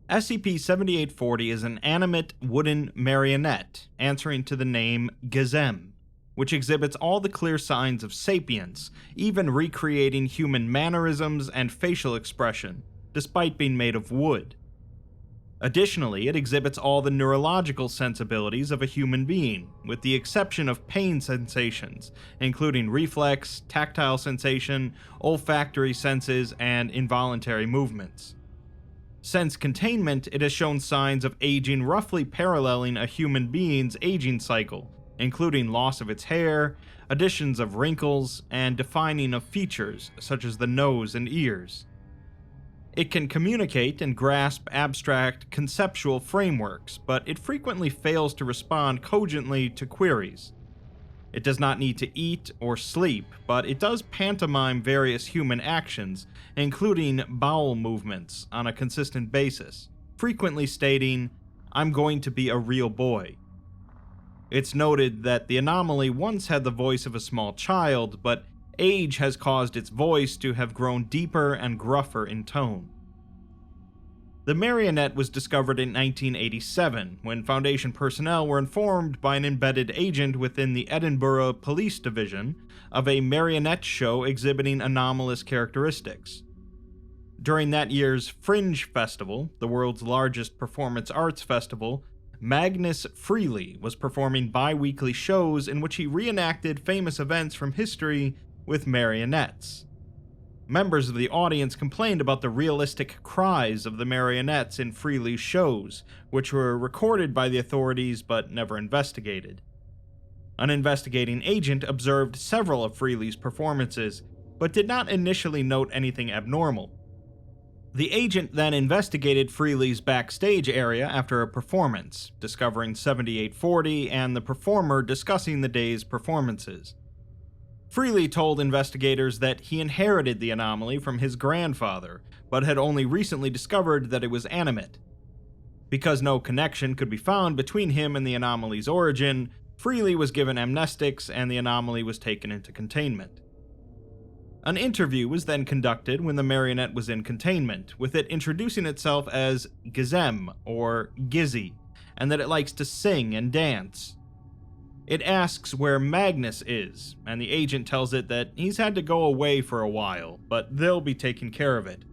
SCP-7840 is an animate wooden marionette answering to the name Jetsam. which exhibits all the clear signs of sapience, even recreating human mannerisms and facial expression, despite being made of wood. Additionally, it exhibits all the neurological sensibilities of a human being, with the exception of pain sensations, including reflex, tactile sensation, olfactory senses, and involuntary movements. Since containment, it has shown signs of aging roughly paralleling a human being's aging cycle, including loss of its hair, additions of wrinkles, and defining of features, such as the nose and ears. It can communicate and grasp abstract, conceptual frameworks, but it frequently fails to respond cogently to queries. It does not need to eat or sleep, but it does pantomime various human actions, including bowel movements, on a consistent basis, frequently stating, "I'm going to be a real boy." It's noted that the anomaly once had the voice of a small child, but age has caused its voice to have grown deeper and gruffer in tone. The marionette was discovered in 1987, when Foundation personnel were informed by an embedded agent within the Edinburgh Police Division of a marionette show exhibiting anomalous characteristics. During that year's Fringe Festival, the world's largest performance arts festival, Magnus Freely was performing bi-weekly shows in which he reenacted famous events from history with marionettes. Members of the audience complained about the realistic cries of the marionettes in Freely's shows, which were recorded by the authorities but never investigated. An investigating agent observed several of Freely's performances, but did not initially note anything abnormal. The agent then investigated Freely's backstage area after a performance, discovering 7840 and the performer discussing the day's performances. Freely told investigators that he inherited the anomaly from his grandfather, but had only recently discovered that it was animate. Because no connection could be found between him and the anomaly's origin, Freely was given amnestics and the anomaly was taken into containment. An interview was then conducted when the marionette was in containment, with it introducing itself as Gsem, or Gizzy, and that it likes to sing and dance. It asks where Magnus is, and the agent tells it that he's had to go away for a while, but they'll be taking care of it.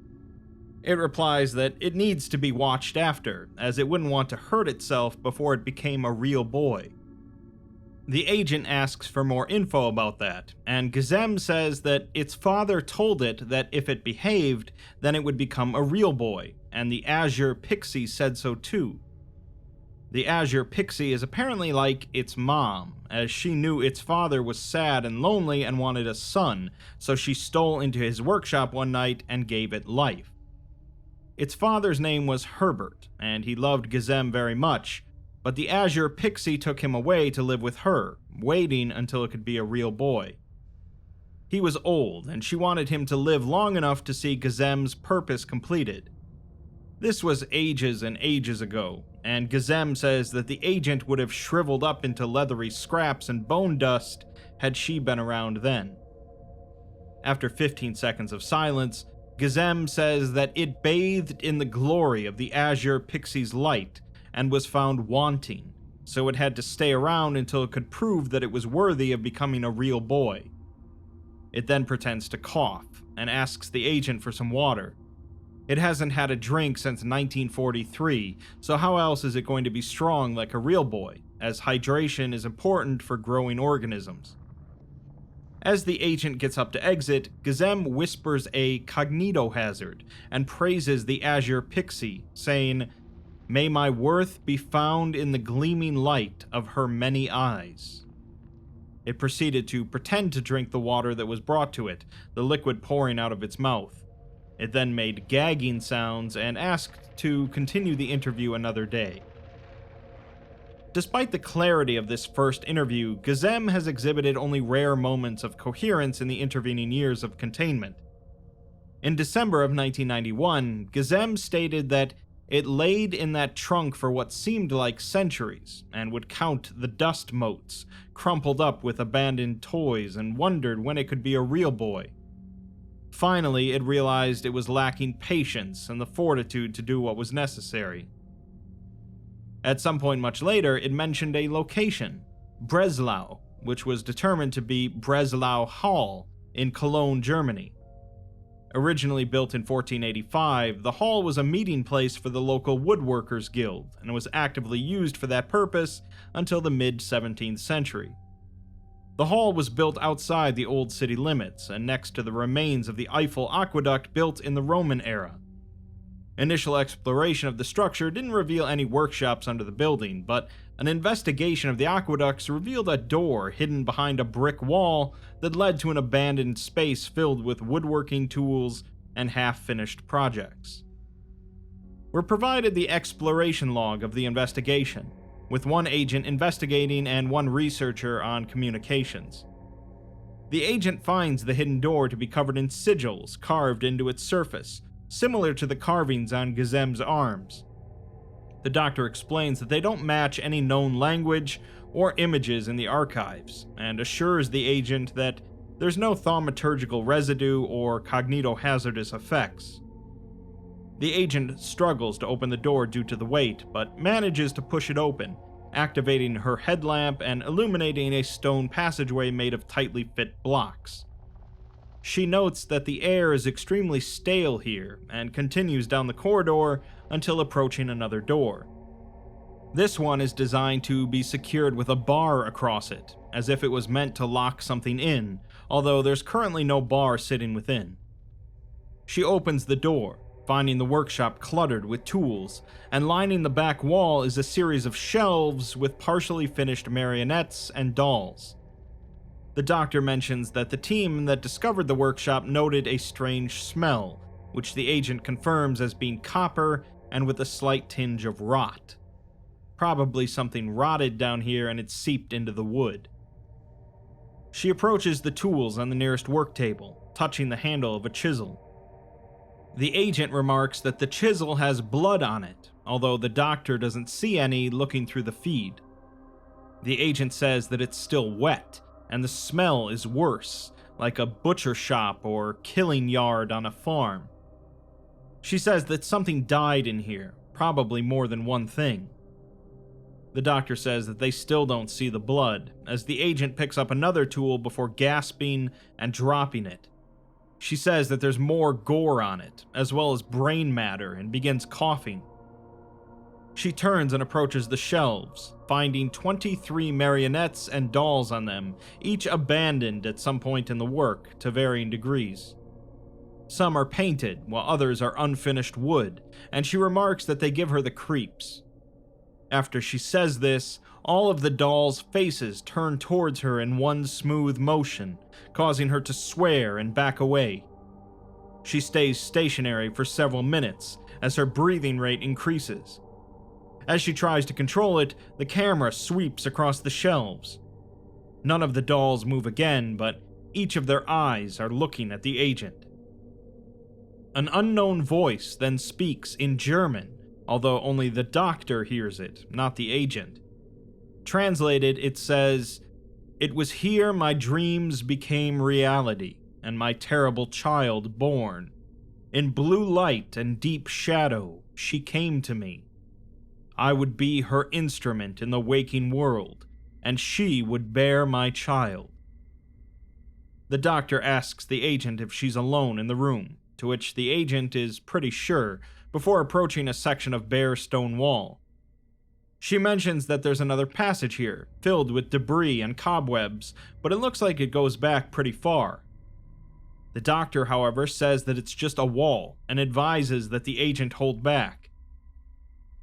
It replies that it needs to be watched after, as it wouldn't want to hurt itself before it became a real boy. The agent asks for more info about that, and Gsem says that its father told it that if it behaved, then it would become a real boy, and the Azure Pixie said so too. The Azure Pixie is apparently like its mom, as she knew its father was sad and lonely and wanted a son, so she stole into his workshop one night and gave it life. Its father's name was Herbert, and he loved Gsem very much, but the Azure Pixie took him away to live with her, waiting until it could be a real boy. He was old, and she wanted him to live long enough to see Gzem's purpose completed. This was ages and ages ago, and Gsem says that the agent would have shriveled up into leathery scraps and bone dust had she been around then. After 15 seconds of silence, Gsem says that it bathed in the glory of the Azure Pixie's light and was found wanting, so it had to stay around until it could prove that it was worthy of becoming a real boy. It then pretends to cough and asks the agent for some water. It hasn't had a drink since 1943, so how else is it going to be strong like a real boy, as hydration is important for growing organisms? As the agent gets up to exit, Gsem whispers a cognitohazard and praises the Azure Pixie, saying, "May my worth be found in the gleaming light of her many eyes." It proceeded to pretend to drink the water that was brought to it, the liquid pouring out of its mouth. It then made gagging sounds and asked to continue the interview another day. Despite the clarity of this first interview, Gsem has exhibited only rare moments of coherence in the intervening years of containment. In December of 1991, Gsem stated that it laid in that trunk for what seemed like centuries, and would count the dust motes, crumpled up with abandoned toys, and wondered when it could be a real boy. Finally, it realized it was lacking patience and the fortitude to do what was necessary. At some point much later, it mentioned a location, Breslau, which was determined to be Breslau Hall in Cologne, Germany. Originally built in 1485, the hall was a meeting place for the local woodworkers guild, and was actively used for that purpose until the mid-17th century. The hall was built outside the old city limits, and next to the remains of the Eiffel Aqueduct built in the Roman era. Initial exploration of the structure didn't reveal any workshops under the building, but an investigation of the aqueducts revealed a door hidden behind a brick wall that led to an abandoned space filled with woodworking tools and half-finished projects. We're provided the exploration log of the investigation, with one agent investigating and one researcher on communications. The agent finds the hidden door to be covered in sigils carved into its surface, similar to the carvings on Gsemm's arms. The doctor explains that they don't match any known language or images in the archives, and assures the agent that there's no thaumaturgical residue or cognitohazardous effects. The agent struggles to open the door due to the weight, but manages to push it open, activating her headlamp and illuminating a stone passageway made of tightly fit blocks. She notes that the air is extremely stale here, and continues down the corridor until approaching another door. This one is designed to be secured with a bar across it, as if it was meant to lock something in, although there's currently no bar sitting within. She opens the door, finding the workshop cluttered with tools, and lining the back wall is a series of shelves with partially finished marionettes and dolls. The doctor mentions that the team that discovered the workshop noted a strange smell, which the agent confirms as being copper and with a slight tinge of rot. Probably something rotted down here and it seeped into the wood. She approaches the tools on the nearest work table, touching the handle of a chisel. The agent remarks that the chisel has blood on it, although the doctor doesn't see any looking through the feed. The agent says that it's still wet, and the smell is worse, like a butcher shop or killing yard on a farm. She says that something died in here, probably more than one thing. The doctor says that they still don't see the blood, as the agent picks up another tool before gasping and dropping it. She says that there's more gore on it, as well as brain matter, and begins coughing. She turns and approaches the shelves, finding 23 marionettes and dolls on them, each abandoned at some point in the work, to varying degrees. Some are painted, while others are unfinished wood, and she remarks that they give her the creeps. After she says this, all of the dolls' faces turn towards her in one smooth motion, causing her to swear and back away. She stays stationary for several minutes, as her breathing rate increases. As she tries to control it, the camera sweeps across the shelves. None of the dolls move again, but each of their eyes are looking at the agent. An unknown voice then speaks in German, although only the doctor hears it, not the agent. Translated, it says, "It was here my dreams became reality, and my terrible child born. In blue light and deep shadow, she came to me. I would be her instrument in the waking world, and she would bear my child." The doctor asks the agent if she's alone in the room, to which the agent is pretty sure, before approaching a section of bare stone wall. She mentions that there's another passage here, filled with debris and cobwebs, but it looks like it goes back pretty far. The doctor, however, says that it's just a wall, and advises that the agent hold back.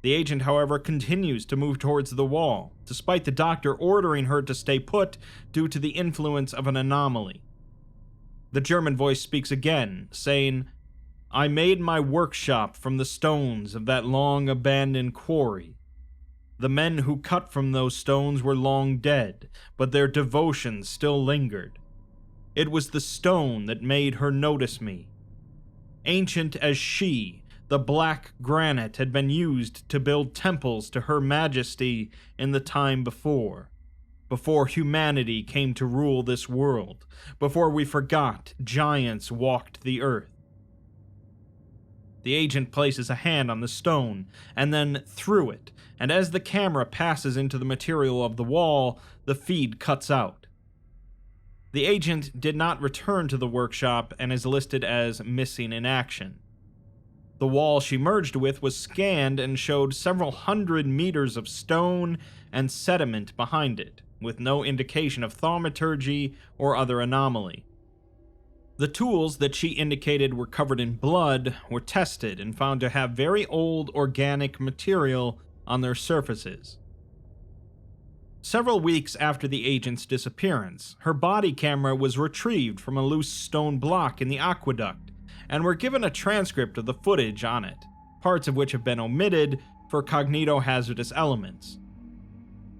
The agent, however, continues to move towards the wall, despite the doctor ordering her to stay put due to the influence of an anomaly. The German voice speaks again, saying, "I made my workshop from the stones of that long abandoned quarry. The men who cut from those stones were long dead, but their devotion still lingered. It was the stone that made her notice me. Ancient as she, the black granite had been used to build temples to her majesty in the time before humanity came to rule this world, before we forgot giants walked the earth." The agent places a hand on the stone, and then through it, and as the camera passes into the material of the wall, the feed cuts out. The agent did not return to the workshop and is listed as missing in action. The wall she merged with was scanned and showed several hundred meters of stone and sediment behind it, with no indication of thaumaturgy or other anomaly. The tools that she indicated were covered in blood were tested and found to have very old organic material on their surfaces. Several weeks after the agent's disappearance, her body camera was retrieved from a loose stone block in the aqueduct, and were given a transcript of the footage on it, parts of which have been omitted for cognitohazardous elements.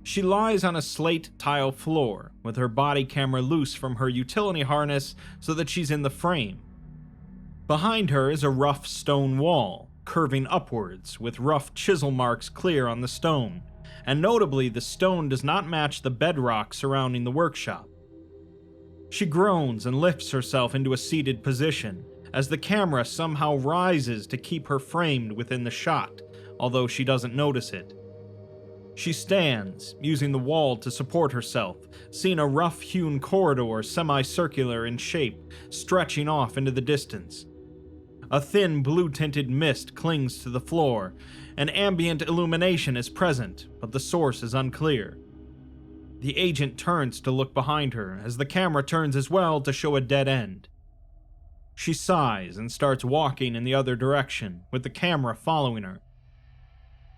She lies on a slate tile floor, with her body camera loose from her utility harness so that she's in the frame. Behind her is a rough stone wall, curving upwards, with rough chisel marks clear on the stone, and notably the stone does not match the bedrock surrounding the workshop. She groans and lifts herself into a seated position, as the camera somehow rises to keep her framed within the shot, although she doesn't notice it. She stands, using the wall to support herself, seeing a rough-hewn corridor semicircular in shape, stretching off into the distance. A thin blue-tinted mist clings to the floor, and ambient illumination is present, but the source is unclear. The agent turns to look behind her, as the camera turns as well to show a dead end. She sighs and starts walking in the other direction, with the camera following her.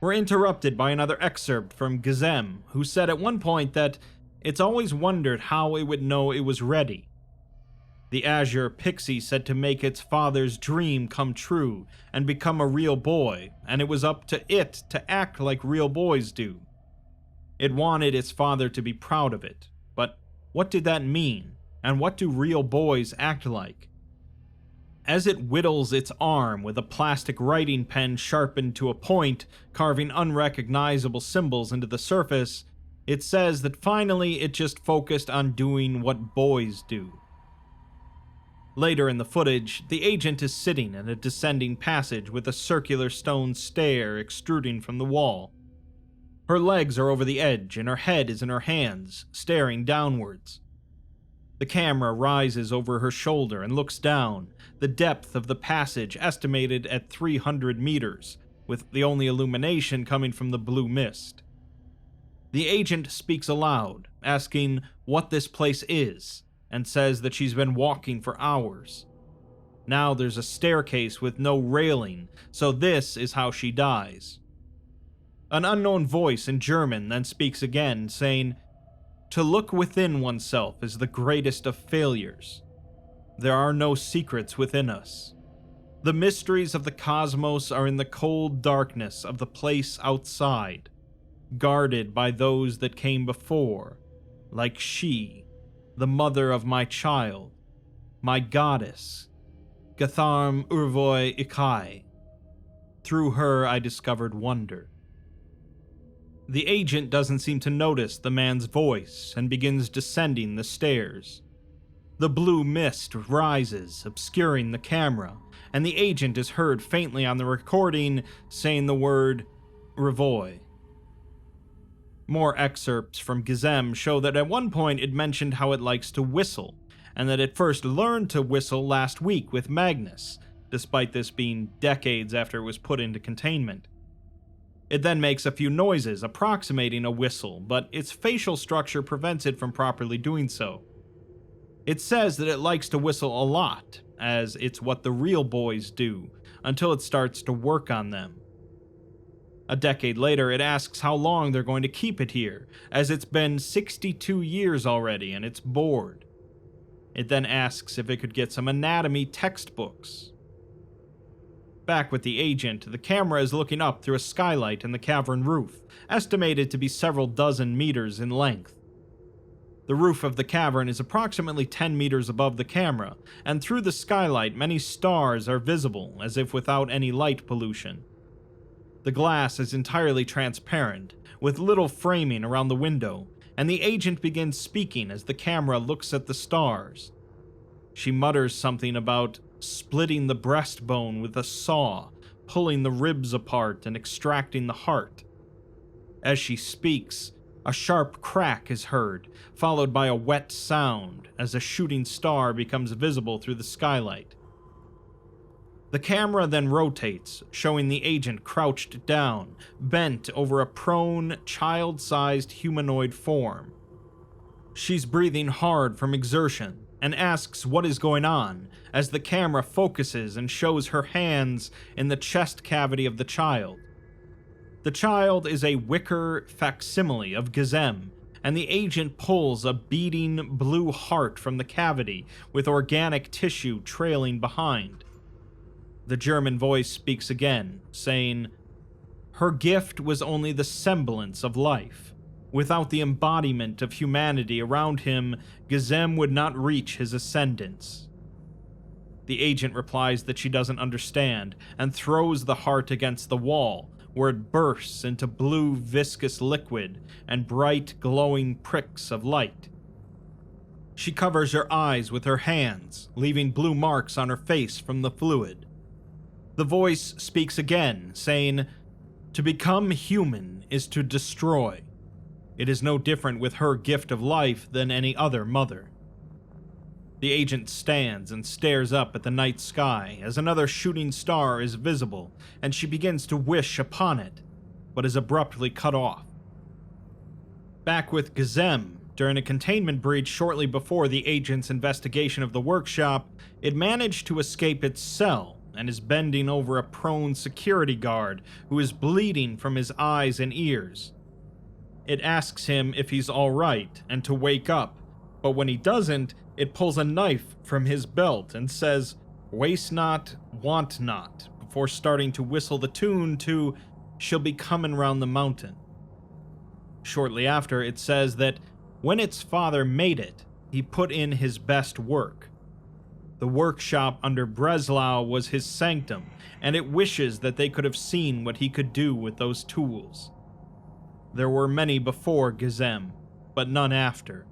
We're interrupted by another excerpt from Jetsam, who said at one point that it's always wondered how it would know it was ready. The azure pixie said to make its father's dream come true and become a real boy, and it was up to it to act like real boys do. It wanted its father to be proud of it, but what did that mean, and what do real boys act like? As it whittles its arm with a plastic writing pen sharpened to a point, carving unrecognizable symbols into the surface, it says that finally it just focused on doing what boys do. Later in the footage, the agent is sitting in a descending passage with a circular stone stair extruding from the wall. Her legs are over the edge and her head is in her hands, staring downwards. The camera rises over her shoulder and looks down, the depth of the passage estimated at 300 meters, with the only illumination coming from the blue mist. The agent speaks aloud, asking what this place is, and says that she's been walking for hours. Now there's a staircase with no railing, so this is how she dies. An unknown voice in German then speaks again, saying, "To look within oneself is the greatest of failures. There are no secrets within us. The mysteries of the cosmos are in the cold darkness of the place outside, guarded by those that came before, like she, the mother of my child, my goddess, Gatharm Urvoi Ikai. Through her I discovered wonder." The agent doesn't seem to notice the man's voice and begins descending the stairs. The blue mist rises, obscuring the camera, and the agent is heard faintly on the recording saying the word Revoi. More excerpts from Jetsam show that at one point it mentioned how it likes to whistle, and that it first learned to whistle last week with Magnus, despite this being decades after it was put into containment. It then makes a few noises approximating a whistle, but its facial structure prevents it from properly doing so. It says that it likes to whistle a lot, as it's what the real boys do, until it starts to work on them. A decade later, it asks how long they're going to keep it here, as it's been 62 years already and it's bored. It then asks if it could get some anatomy textbooks. Back with the agent, the camera is looking up through a skylight in the cavern roof, estimated to be several dozen meters in length. The roof of the cavern is approximately 10 meters above the camera, and through the skylight many stars are visible, as if without any light pollution. The glass is entirely transparent, with little framing around the window, and the agent begins speaking as the camera looks at the stars. She mutters something about splitting the breastbone with a saw, pulling the ribs apart and extracting the heart. As she speaks, A sharp crack is heard, followed by a wet sound as a shooting star becomes visible through the skylight. The camera then rotates, showing the agent crouched down, bent over a prone, child-sized humanoid form. She's breathing hard from exertion and asks what is going on as the camera focuses and shows her hands in the chest cavity of the child. The child is a wicker facsimile of Ĝesem, and the agent pulls a beating blue heart from the cavity with organic tissue trailing behind. The German voice speaks again, saying, "Her gift was only the semblance of life. Without the embodiment of humanity around him, Ĝesem would not reach his ascendance." The agent replies that she doesn't understand and throws the heart against the wall, where it bursts into blue viscous liquid and bright glowing pricks of light. She covers her eyes with her hands, leaving blue marks on her face from the fluid. The voice speaks again, saying, "To become human is to destroy. It is no different with her gift of life than any other mother." The agent stands and stares up at the night sky as another shooting star is visible, and she begins to wish upon it, but is abruptly cut off. Back with Ĝesem, during a containment breach shortly before the agent's investigation of the workshop, it managed to escape its cell and is bending over a prone security guard who is bleeding from his eyes and ears. It asks him if he's alright and to wake up, but when he doesn't, it pulls a knife from his belt and says, "Waste not, want not," before starting to whistle the tune to "She'll Be Comin' Round the Mountain." Shortly after, it says that when its father made it, he put in his best work. The workshop under Breslau was his sanctum, and it wishes that they could have seen what he could do with those tools. There were many before Ĝesem, but none after.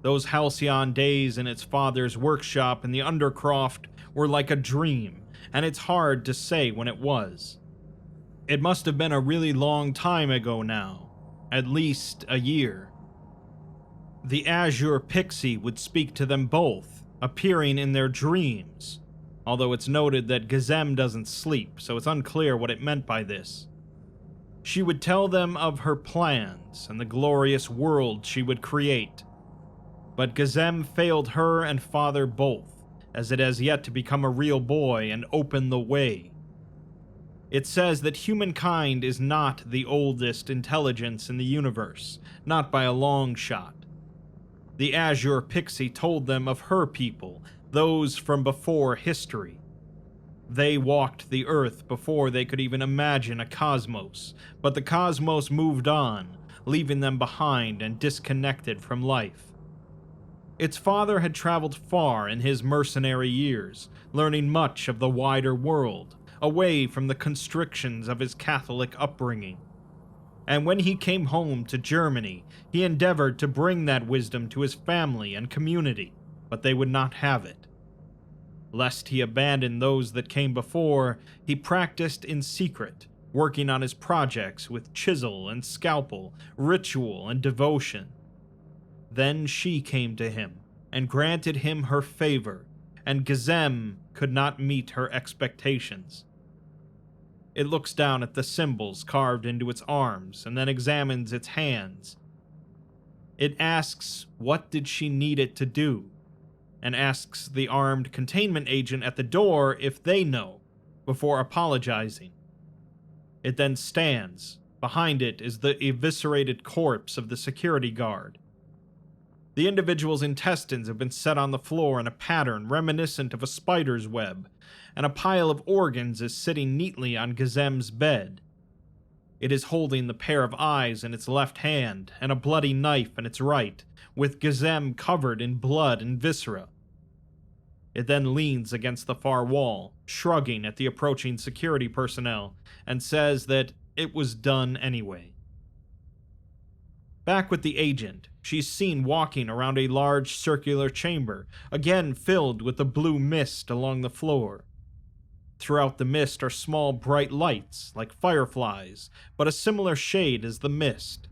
Those halcyon days in its father's workshop in the Undercroft were like a dream, and it's hard to say when it was. It must have been a really long time ago now, at least a year. The Azure Pixie would speak to them both, appearing in their dreams, although it's noted that Ĝesem doesn't sleep, so it's unclear what it meant by this. She would tell them of her plans and the glorious world she would create. But Ĝesem failed her and father both, as it has yet to become a real boy and open the way. It says that humankind is not the oldest intelligence in the universe, not by a long shot. The Azure Pixie told them of her people, those from before history. They walked the Earth before they could even imagine a cosmos, but the cosmos moved on, leaving them behind and disconnected from life. Its father had traveled far in his mercenary years, learning much of the wider world, away from the constrictions of his Catholic upbringing. And when he came home to Germany, he endeavored to bring that wisdom to his family and community, but they would not have it. Lest he abandon those that came before, he practiced in secret, working on his projects with chisel and scalpel, ritual and devotion. Then she came to him, and granted him her favor, and Ĝesem could not meet her expectations. It looks down at the symbols carved into its arms, and then examines its hands. It asks what did she need it to do, and asks the armed containment agent at the door if they know, before apologizing. It then stands. Behind it is the eviscerated corpse of the security guard. The individual's intestines have been set on the floor in a pattern reminiscent of a spider's web, and a pile of organs is sitting neatly on Ģesem's bed. It is holding the pair of eyes in its left hand and a bloody knife in its right, with Ģesem covered in blood and viscera. It then leans against the far wall, shrugging at the approaching security personnel, and says that it was done anyway. Back with the agent, she's seen walking around a large circular chamber, again filled with the blue mist along the floor. Throughout the mist are small bright lights, like fireflies, but a similar shade as the mist.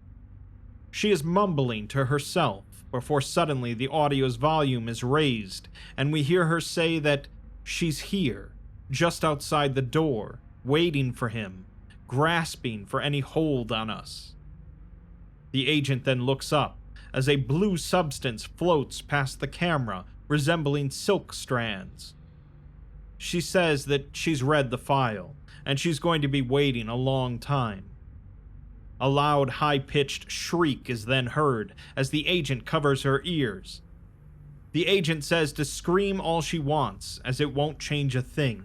She is mumbling to herself before suddenly the audio's volume is raised and we hear her say that she's here, just outside the door, waiting for him, grasping for any hold on us. The agent then looks up as a blue substance floats past the camera, resembling silk strands. She says that she's read the file, and she's going to be waiting a long time. A loud, high-pitched shriek is then heard as the agent covers her ears. The agent says to scream all she wants, as it won't change a thing.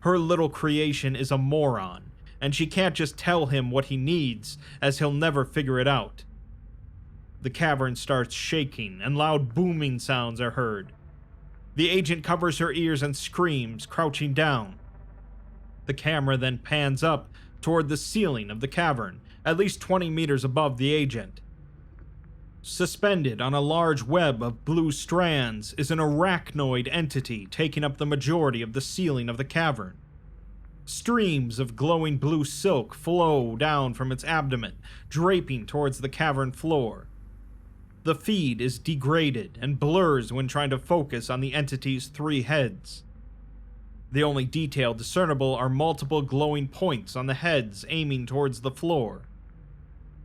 Her little creation is a moron, and she can't just tell him what he needs, as he'll never figure it out. The cavern starts shaking, and loud booming sounds are heard. The agent covers her ears and screams, crouching down. The camera then pans up toward the ceiling of the cavern, at least 20 meters above the agent. Suspended on a large web of blue strands is an arachnoid entity taking up the majority of the ceiling of the cavern. Streams of glowing blue silk flow down from its abdomen, draping towards the cavern floor. The feed is degraded and blurs when trying to focus on the entity's 3 heads. The only detail discernible are multiple glowing points on the heads aiming towards the floor.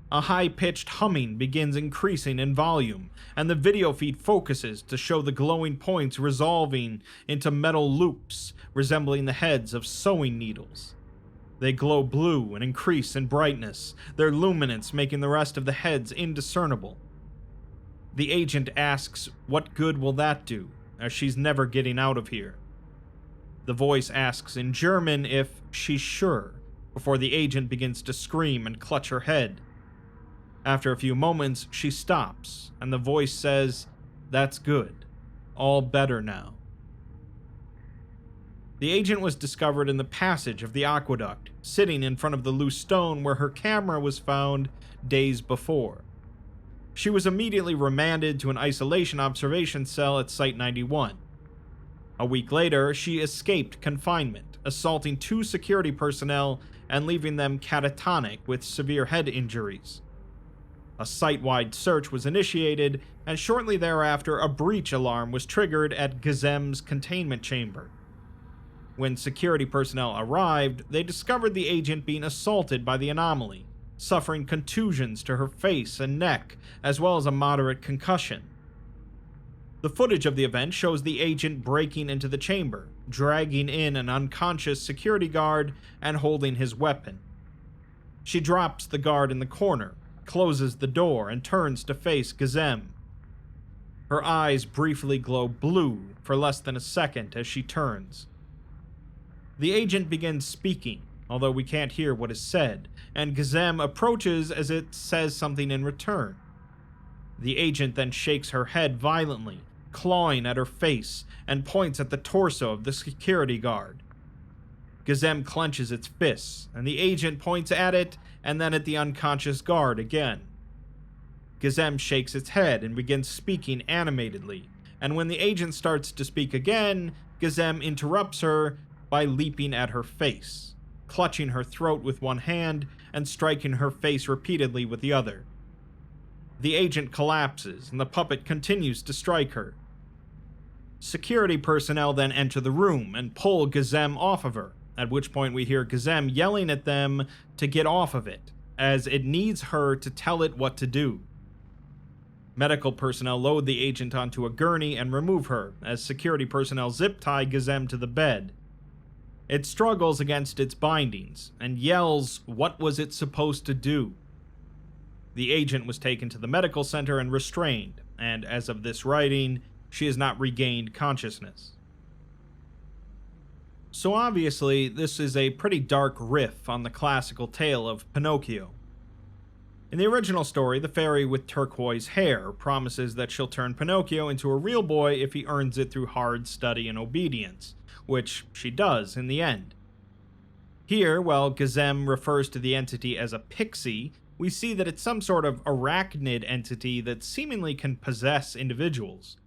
A high-pitched humming begins increasing in volume, and the video feed focuses to show the glowing points resolving into metal loops resembling the heads of sewing needles. They glow blue and increase in brightness, their luminance making the rest of the heads indiscernible. The agent asks what good will that do, as she's never getting out of here. The voice asks in German if she's sure, before the agent begins to scream and clutch her head. After a few moments, she stops, and the voice says, "That's good. All better now." The agent was discovered in the passage of the aqueduct, sitting in front of the loose stone where her camera was found days before. She was immediately remanded to an isolation observation cell at Site 91. A week later, she escaped confinement, assaulting 2 security personnel and leaving them catatonic with severe head injuries. A site-wide search was initiated, and shortly thereafter a breach alarm was triggered at Ĝesam's containment chamber. When security personnel arrived, they discovered the agent being assaulted by the anomaly, suffering contusions to her face and neck, as well as a moderate concussion. The footage of the event shows the agent breaking into the chamber, dragging in an unconscious security guard and holding his weapon. She drops the guard in the corner, closes the door, and turns to face Ĝesam. Her eyes briefly glow blue for less than a second as she turns. The agent begins speaking, although we can't hear what is said, and Ĝesam approaches as it says something in return. The agent then shakes her head violently, clawing at her face, and points at the torso of the security guard. Ĝesam clenches its fists, and the agent points at it and then at the unconscious guard again. Ĝesam shakes its head and begins speaking animatedly, and when the agent starts to speak again, Ģesam interrupts her by leaping at her face, clutching her throat with one hand and striking her face repeatedly with the other. The agent collapses, and the puppet continues to strike her. Security personnel then enter the room and pull Ģesam off of her, at which point we hear Ģesam yelling at them to get off of it, as it needs her to tell it what to do. Medical personnel load the agent onto a gurney and remove her, as security personnel zip-tie Ģesam to the bed. It struggles against its bindings, and yells what was it supposed to do. The agent was taken to the medical center and restrained, and as of this writing, she has not regained consciousness. So obviously, this is a pretty dark riff on the classical tale of Pinocchio. In the original story, the fairy with turquoise hair promises that she'll turn Pinocchio into a real boy if he earns it through hard study and obedience, which she does in the end. Here, while Ģesam refers to the entity as a pixie, we see that it's some sort of arachnid entity that seemingly can possess individuals.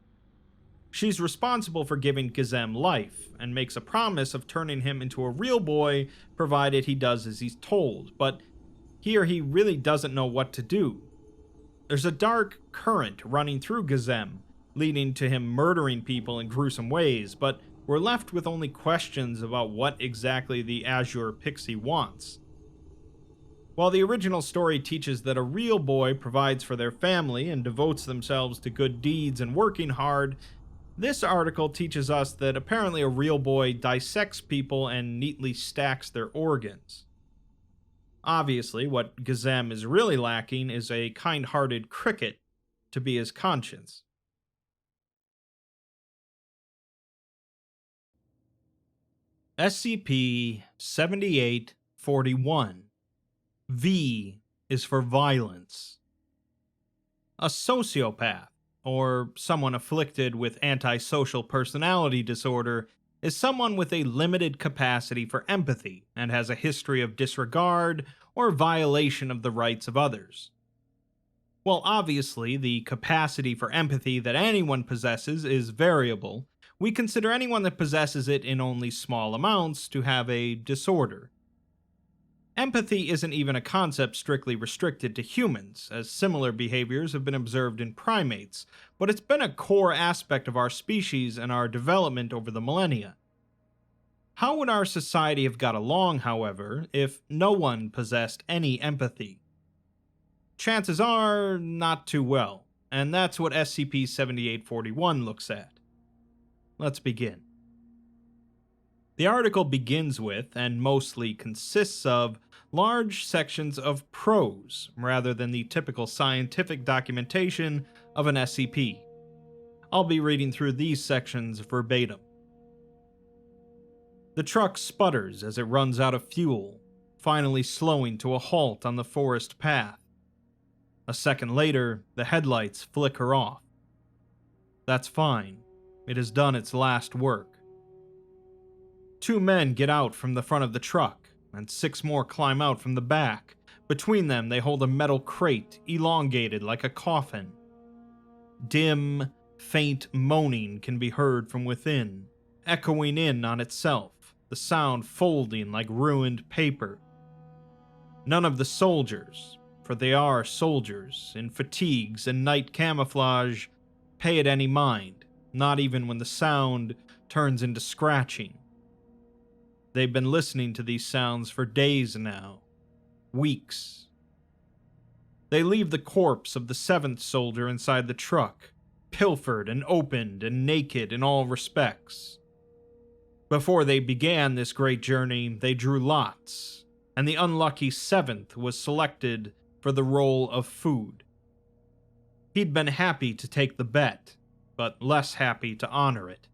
She's responsible for giving Ģesam life, and makes a promise of turning him into a real boy provided he does as he's told, but here he really doesn't know what to do. There's a dark current running through Ĝesem, leading to him murdering people in gruesome ways, but we're left with only questions about what exactly the Azure Pixie wants. While the original story teaches that a real boy provides for their family and devotes themselves to good deeds and working hard, this article teaches us that apparently a real boy dissects people and neatly stacks their organs. Obviously, what Ĝesem is really lacking is a kind-hearted cricket to be his conscience. SCP-7841. V is for violence. A sociopath, or someone afflicted with antisocial personality disorder, is someone with a limited capacity for empathy and has a history of disregard or violation of the rights of others. While obviously the capacity for empathy that anyone possesses is variable, we consider anyone that possesses it in only small amounts to have a disorder. Empathy isn't even a concept strictly restricted to humans, as similar behaviors have been observed in primates, but it's been a core aspect of our species and our development over the millennia. How would our society have got along, however, if no one possessed any empathy? Chances are, not too well, and that's what SCP-7841 looks at. Let's begin. The article begins with, and mostly consists of, large sections of prose, rather than the typical scientific documentation of an SCP. I'll be reading through these sections verbatim. The truck sputters as it runs out of fuel, finally slowing to a halt on the forest path. A second later, the headlights flicker off. That's fine. It has done its last work. Two men get out from the front of the truck, and 6 more climb out from the back. Between them, they hold a metal crate, elongated like a coffin. Dim, faint moaning can be heard from within, echoing in on itself, the sound folding like ruined paper. None of the soldiers, for they are soldiers, in fatigues and night camouflage, pay it any mind, not even when the sound turns into scratching. They've been listening to these sounds for days now, weeks. They leave the corpse of the 7th soldier inside the truck, pilfered and opened and naked in all respects. Before they began this great journey, they drew lots, and the unlucky 7th was selected for the role of food. He'd been happy to take the bet, but less happy to honor it.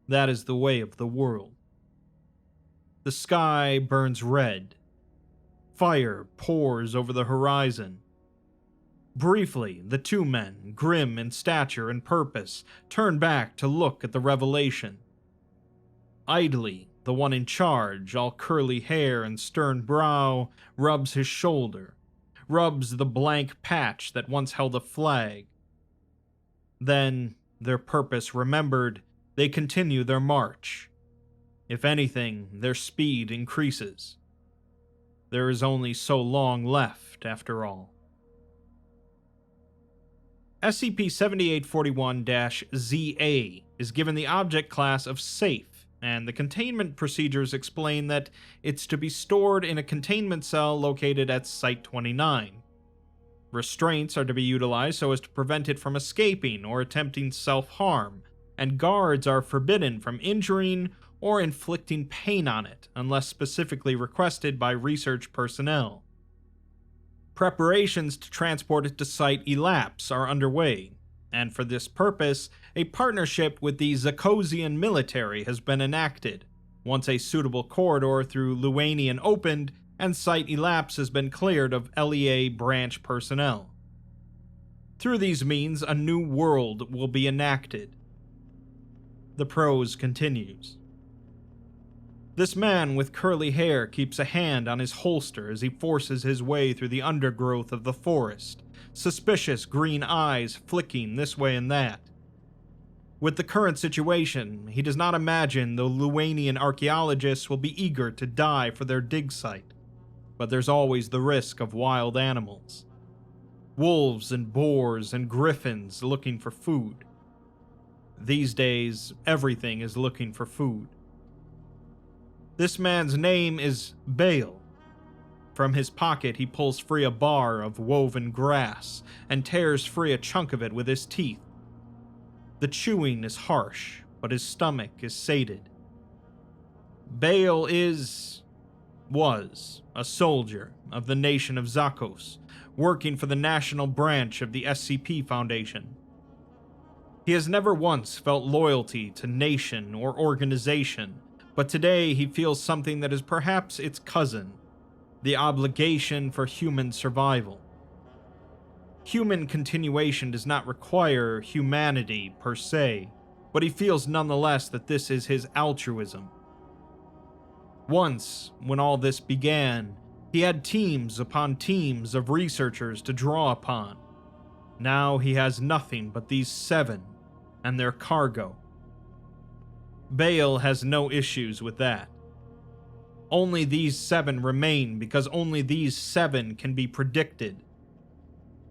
That is the way of the world. The sky burns red. Fire pours over the horizon. Briefly, the 2 men, grim in stature and purpose, turn back to look at the revelation. Idly, the one in charge, all curly hair and stern brow, rubs his shoulder, rubs the blank patch that once held a flag. Then, their purpose remembered, they continue their march. If anything, their speed increases. There is only so long left, after all. SCP-7841-ZA is given the object class of Safe, and the containment procedures explain that it's to be stored in a containment cell located at Site-29. Restraints are to be utilized so as to prevent it from escaping or attempting self-harm, and guards are forbidden from injuring or inflicting pain on it unless specifically requested by research personnel. Preparations to transport it to Site-Elapse are underway, and for this purpose, a partnership with the Żesundheit military has been enacted, once a suitable corridor through Luanian opened and Site-Elapse has been cleared of LEA branch personnel. Through these means, a new world will be enacted. The prose continues. This man with curly hair keeps a hand on his holster as he forces his way through the undergrowth of the forest, suspicious green eyes flicking this way and that. With the current situation, he does not imagine the Luanian archaeologists will be eager to die for their dig site, but there's always the risk of wild animals. wolves and boars and griffins looking for food. These days, everything is looking for food. This man's name is Bale. From his pocket, he pulls free a bar of woven grass and tears free a chunk of it with his teeth. The chewing is harsh, but his stomach is sated. Bale was a soldier of the nation of Zakos, working for the national branch of the SCP Foundation. He has never once felt loyalty to nation or organization, but today he feels something that is perhaps its cousin, the obligation for human survival. Human continuation does not require humanity per se, but he feels nonetheless that this is his altruism. Once, when all this began, he had teams upon teams of researchers to draw upon. Now he has nothing but these 7 and their cargo. Bale has no issues with that. Only these 7 remain because only these 7 can be predicted.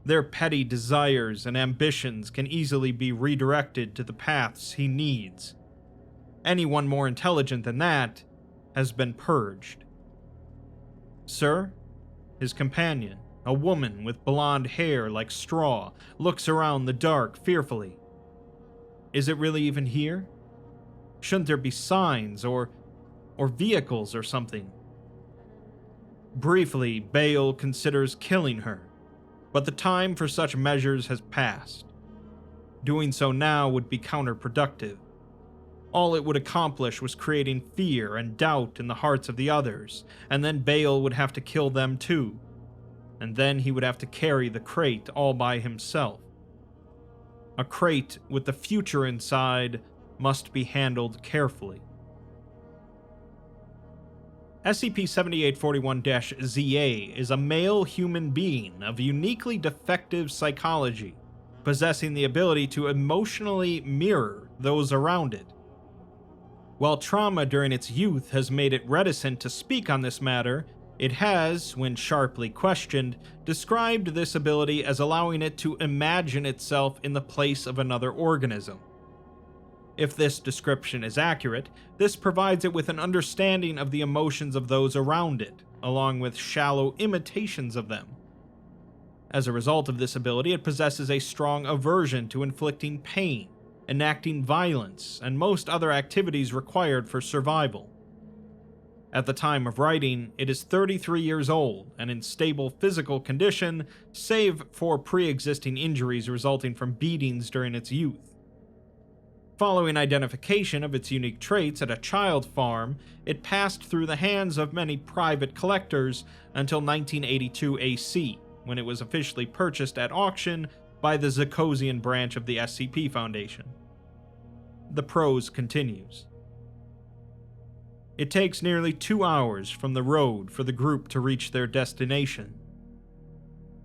Their petty desires and ambitions can easily be redirected to the paths he needs. Anyone more intelligent than that has been purged. Sir? His companion, a woman with blonde hair like straw, looks around the dark fearfully. Is it really even here? Shouldn't there be signs or vehicles or something? Briefly, Bale considers killing her, but the time for such measures has passed. Doing so now would be counterproductive. All it would accomplish was creating fear and doubt in the hearts of the others, and then Bale would have to kill them too. And then he would have to carry the crate all by himself. A crate with the future inside must be handled carefully. SCP-7841-ZA is a male human being of uniquely defective psychology, possessing the ability to emotionally mirror those around it. While trauma during its youth has made it reticent to speak on this matter, it has, when sharply questioned, described this ability as allowing it to imagine itself in the place of another organism. If this description is accurate, this provides it with an understanding of the emotions of those around it, along with shallow imitations of them. As a result of this ability, it possesses a strong aversion to inflicting pain, enacting violence, and most other activities required for survival. At the time of writing, it is 33 years old and in stable physical condition, save for pre-existing injuries resulting from beatings during its youth. Following identification of its unique traits at a child farm, it passed through the hands of many private collectors until 1982 AC, when it was officially purchased at auction by the Zakosian branch of the SCP Foundation. The prose continues. It takes nearly 2 hours from the road for the group to reach their destination.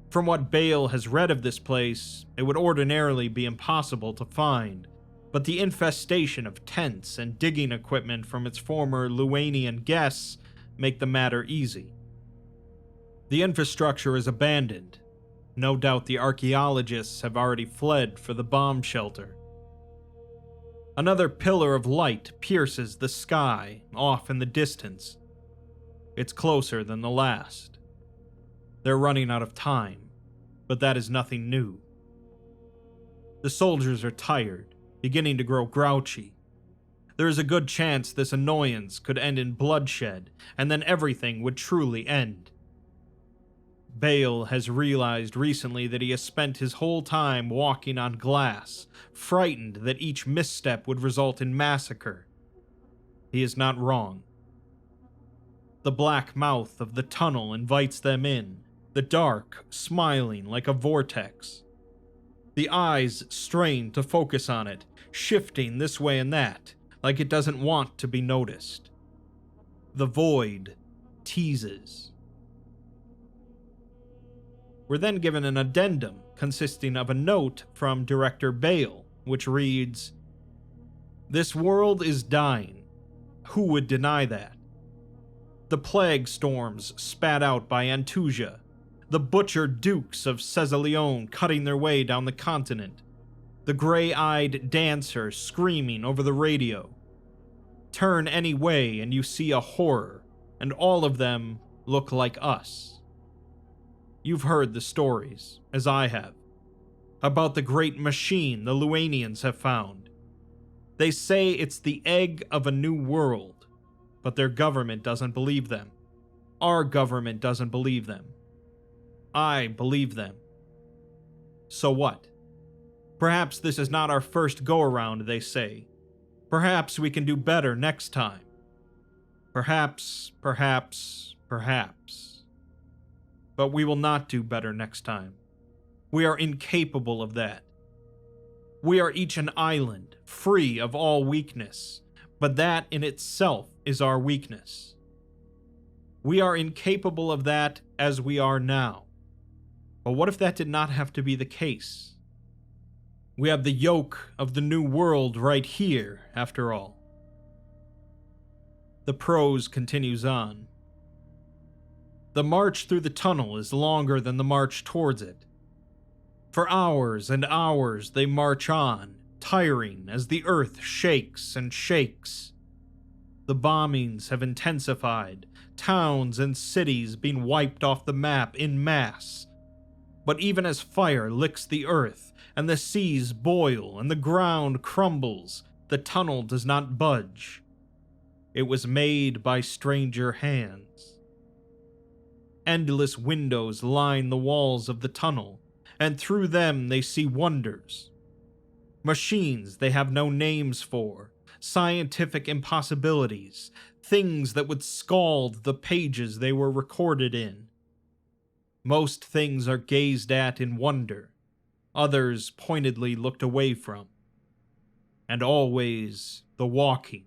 From what Bale has read of this place, it would ordinarily be impossible to find, but the infestation of tents and digging equipment from its former Luanian guests make the matter easy. The infrastructure is abandoned. No doubt the archaeologists have already fled for the bomb shelter. Another pillar of light pierces the sky off in the distance. It's closer than the last. They're running out of time, but that is nothing new. The soldiers are tired, beginning to grow grouchy. There is a good chance this annoyance could end in bloodshed, and then everything would truly end. Bale has realized recently that he has spent his whole time walking on glass, frightened that each misstep would result in massacre. He is not wrong. The black mouth of the tunnel invites them in, the dark smiling like a vortex. The eyes strain to focus on it, shifting this way and that, like it doesn't want to be noticed. The void teases. We're then given an addendum consisting of a note from Director Bale, which reads, "This world is dying. Who would deny that? The plague storms spat out by Antusia, The butcher dukes of Caesaleon cutting their way down the continent. The gray-eyed dancers screaming over the radio. Turn any way and you see a horror, and all of them look like us. You've heard the stories, as I have, about the great machine the Luanians have found. They say it's the egg of a new world, but their government doesn't believe them. Our government doesn't believe them. I believe them. So what? Perhaps this is not our first go-around, they say. Perhaps we can do better next time. Perhaps. But we will not do better next time. We are incapable of that. We are each an island, free of all weakness, but that in itself is our weakness. We are incapable of that as we are now. But what if that did not have to be the case? We have the yoke of the new world right here, after all. The prose continues on. The march through the tunnel is longer than the march towards it. For hours and hours they march on, tiring as the earth shakes and shakes. The bombings have intensified, towns and cities being wiped off the map en masse. But even as fire licks the earth, and the seas boil, and the ground crumbles, the tunnel does not budge. It was made by stranger hands. Endless windows line the walls of the tunnel, and through them they see wonders. Machines they have no names for, scientific impossibilities, things that would scald the pages they were recorded in. Most things are gazed at in wonder, others pointedly looked away from. And always the walking.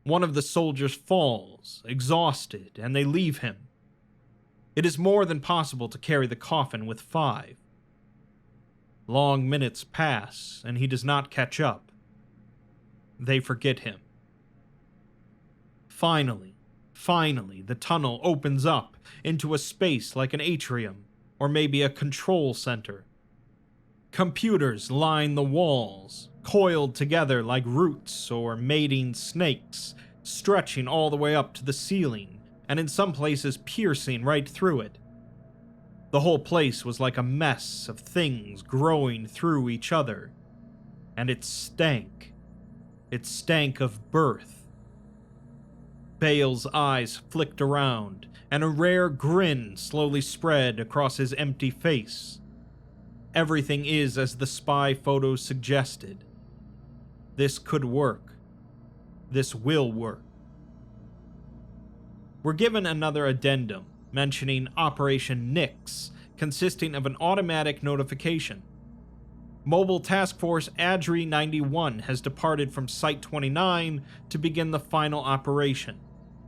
One of the soldiers falls, exhausted, and they leave him. It is more than possible to carry the coffin with 5. Long minutes pass, and he does not catch up. They forget him. Finally, the tunnel opens up into a space like an atrium, or maybe a control center. Computers line the walls, coiled together like roots or mating snakes, stretching all the way up to the ceiling, and in some places piercing right through it. The whole place was like a mess of things growing through each other, and it stank. It stank of birth. Bale's eyes flicked around, and a rare grin slowly spread across his empty face. Everything is as the spy photos suggested. This could work. This will work. We're given another addendum mentioning Operation Nyx, consisting of an automatic notification. Mobile Task Force Adri 91 has departed from Site 29 to begin the final operation,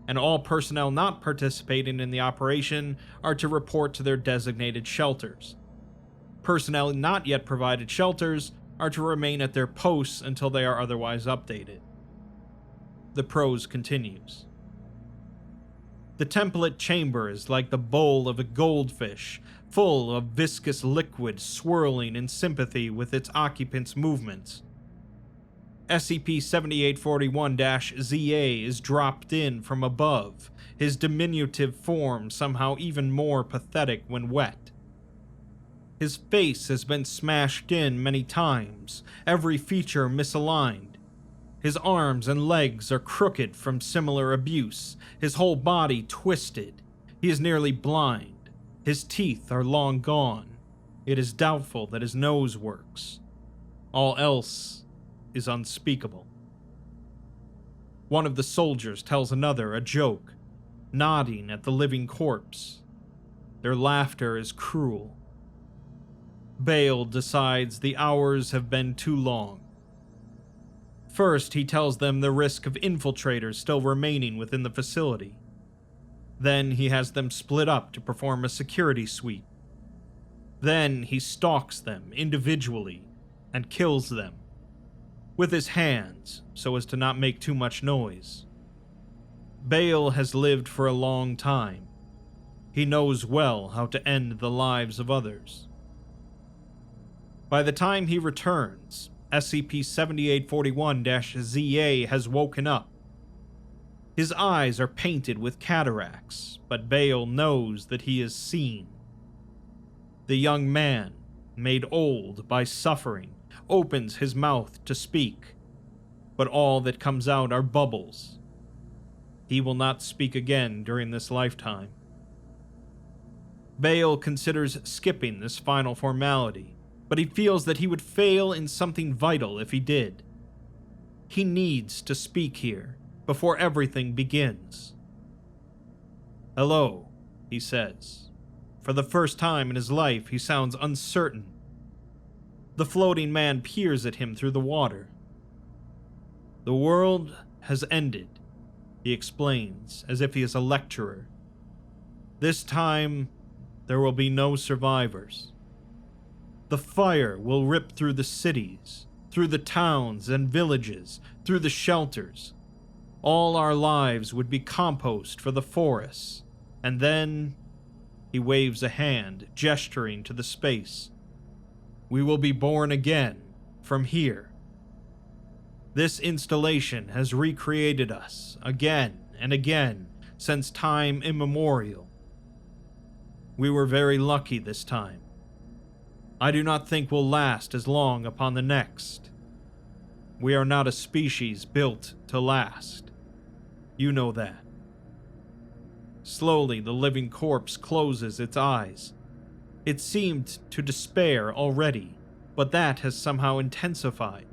and all personnel not participating in the operation are to report to their designated shelters. Personnel not yet provided shelters are to remain at their posts until they are otherwise updated. The prose continues. The template chamber is like the bowl of a goldfish, full of viscous liquid swirling in sympathy with its occupant's movements. SCP-7841-ZA is dropped in from above, his diminutive form somehow even more pathetic when wet. His face has been smashed in many times, every feature misaligned. His arms and legs are crooked from similar abuse, his whole body twisted. He is nearly blind. His teeth are long gone. It is doubtful that his nose works. All else is unspeakable. One of the soldiers tells another a joke, nodding at the living corpse. Their laughter is cruel. Bale decides the hours have been too long. First, he tells them the risk of infiltrators still remaining within the facility. Then he has them split up to perform a security sweep. Then he stalks them individually and kills them with his hands so as to not make too much noise. Bale has lived for a long time. He knows well how to end the lives of others. By the time he returns, SCP-7841-ZA has woken up. His eyes are painted with cataracts, but Bale knows that he is seen. The young man, made old by suffering, opens his mouth to speak, but all that comes out are bubbles. He will not speak again during this lifetime. Bale considers skipping this final formality, but he feels that he would fail in something vital if he did. He needs to speak here, before everything begins. "Hello," he says. For the first time in his life, he sounds uncertain. The floating man peers at him through the water. "The world has ended," he explains, as if he is a lecturer. "This time, there will be no survivors. The fire will rip through the cities, through the towns and villages, through the shelters. All our lives would be compost for the forests, and then," he waves a hand, gesturing to the space, "we will be born again, from here. This installation has recreated us, again and again, since time immemorial. We were very lucky this time. I do not think we'll last as long upon the next. We are not a species built to last. You know that." Slowly, the living corpse closes its eyes. It seemed to despair already, but that has somehow intensified.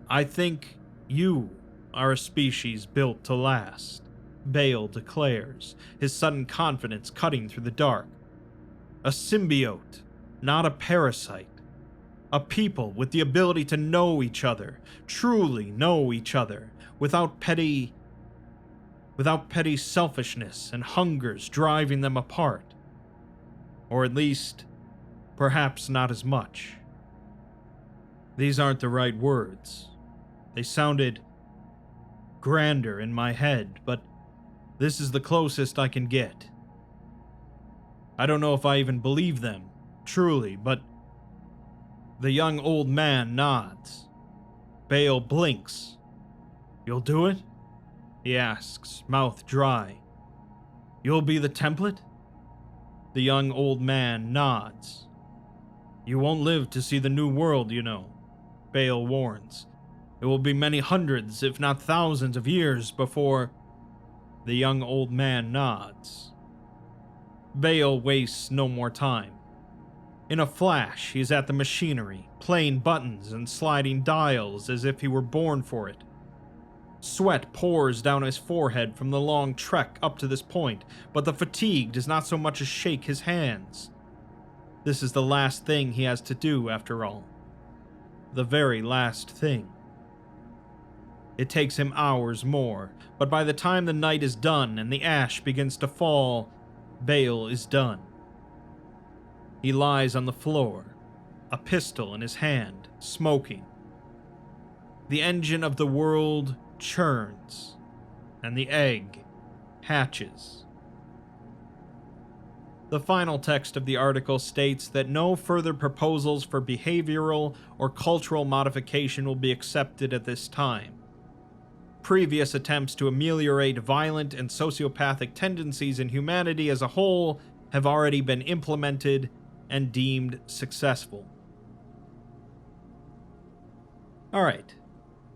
"I think you are a species built to last," Bale declares, his sudden confidence cutting through the dark. "A symbiote, not a parasite. A people with the ability to know each other, truly know each other, without petty selfishness and hungers driving them apart. Or at least, perhaps not as much." These aren't the right words. They sounded grander in my head, but this is the closest I can get. I don't know if I even believe them, truly, but... The young old man nods. Bale blinks. "You'll do it?" he asks, mouth dry. "You'll be the template?" The young old man nods. "You won't live to see the new world, you know," Bale warns. "It will be many hundreds, if not thousands of years before..." The young old man nods. Bale wastes no more time. In a flash, he is at the machinery, playing buttons and sliding dials as if he were born for it. Sweat pours down his forehead from the long trek up to this point, but the fatigue does not so much as shake his hands. This is the last thing he has to do, after all. The very last thing. It takes him hours more, but by the time the night is done and the ash begins to fall, Bale is done. He lies on the floor, a pistol in his hand, smoking. The engine of the world churns, and the egg hatches. The final text of the article states that no further proposals for behavioral or cultural modification will be accepted at this time. Previous attempts to ameliorate violent and sociopathic tendencies in humanity as a whole have already been implemented and deemed successful. Alright,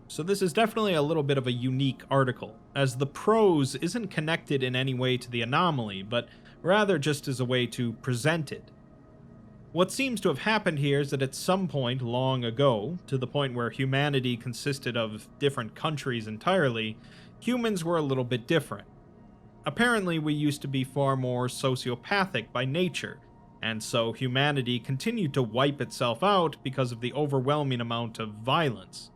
so this is definitely a little bit of a unique article, as the prose isn't connected in any way to the anomaly, but rather just as a way to present it. What seems to have happened here is that at some point long ago, to the point where humanity consisted of different countries entirely, humans were a little bit different. Apparently, we used to be far more sociopathic by nature, and so humanity continued to wipe itself out because of the overwhelming amount of violence.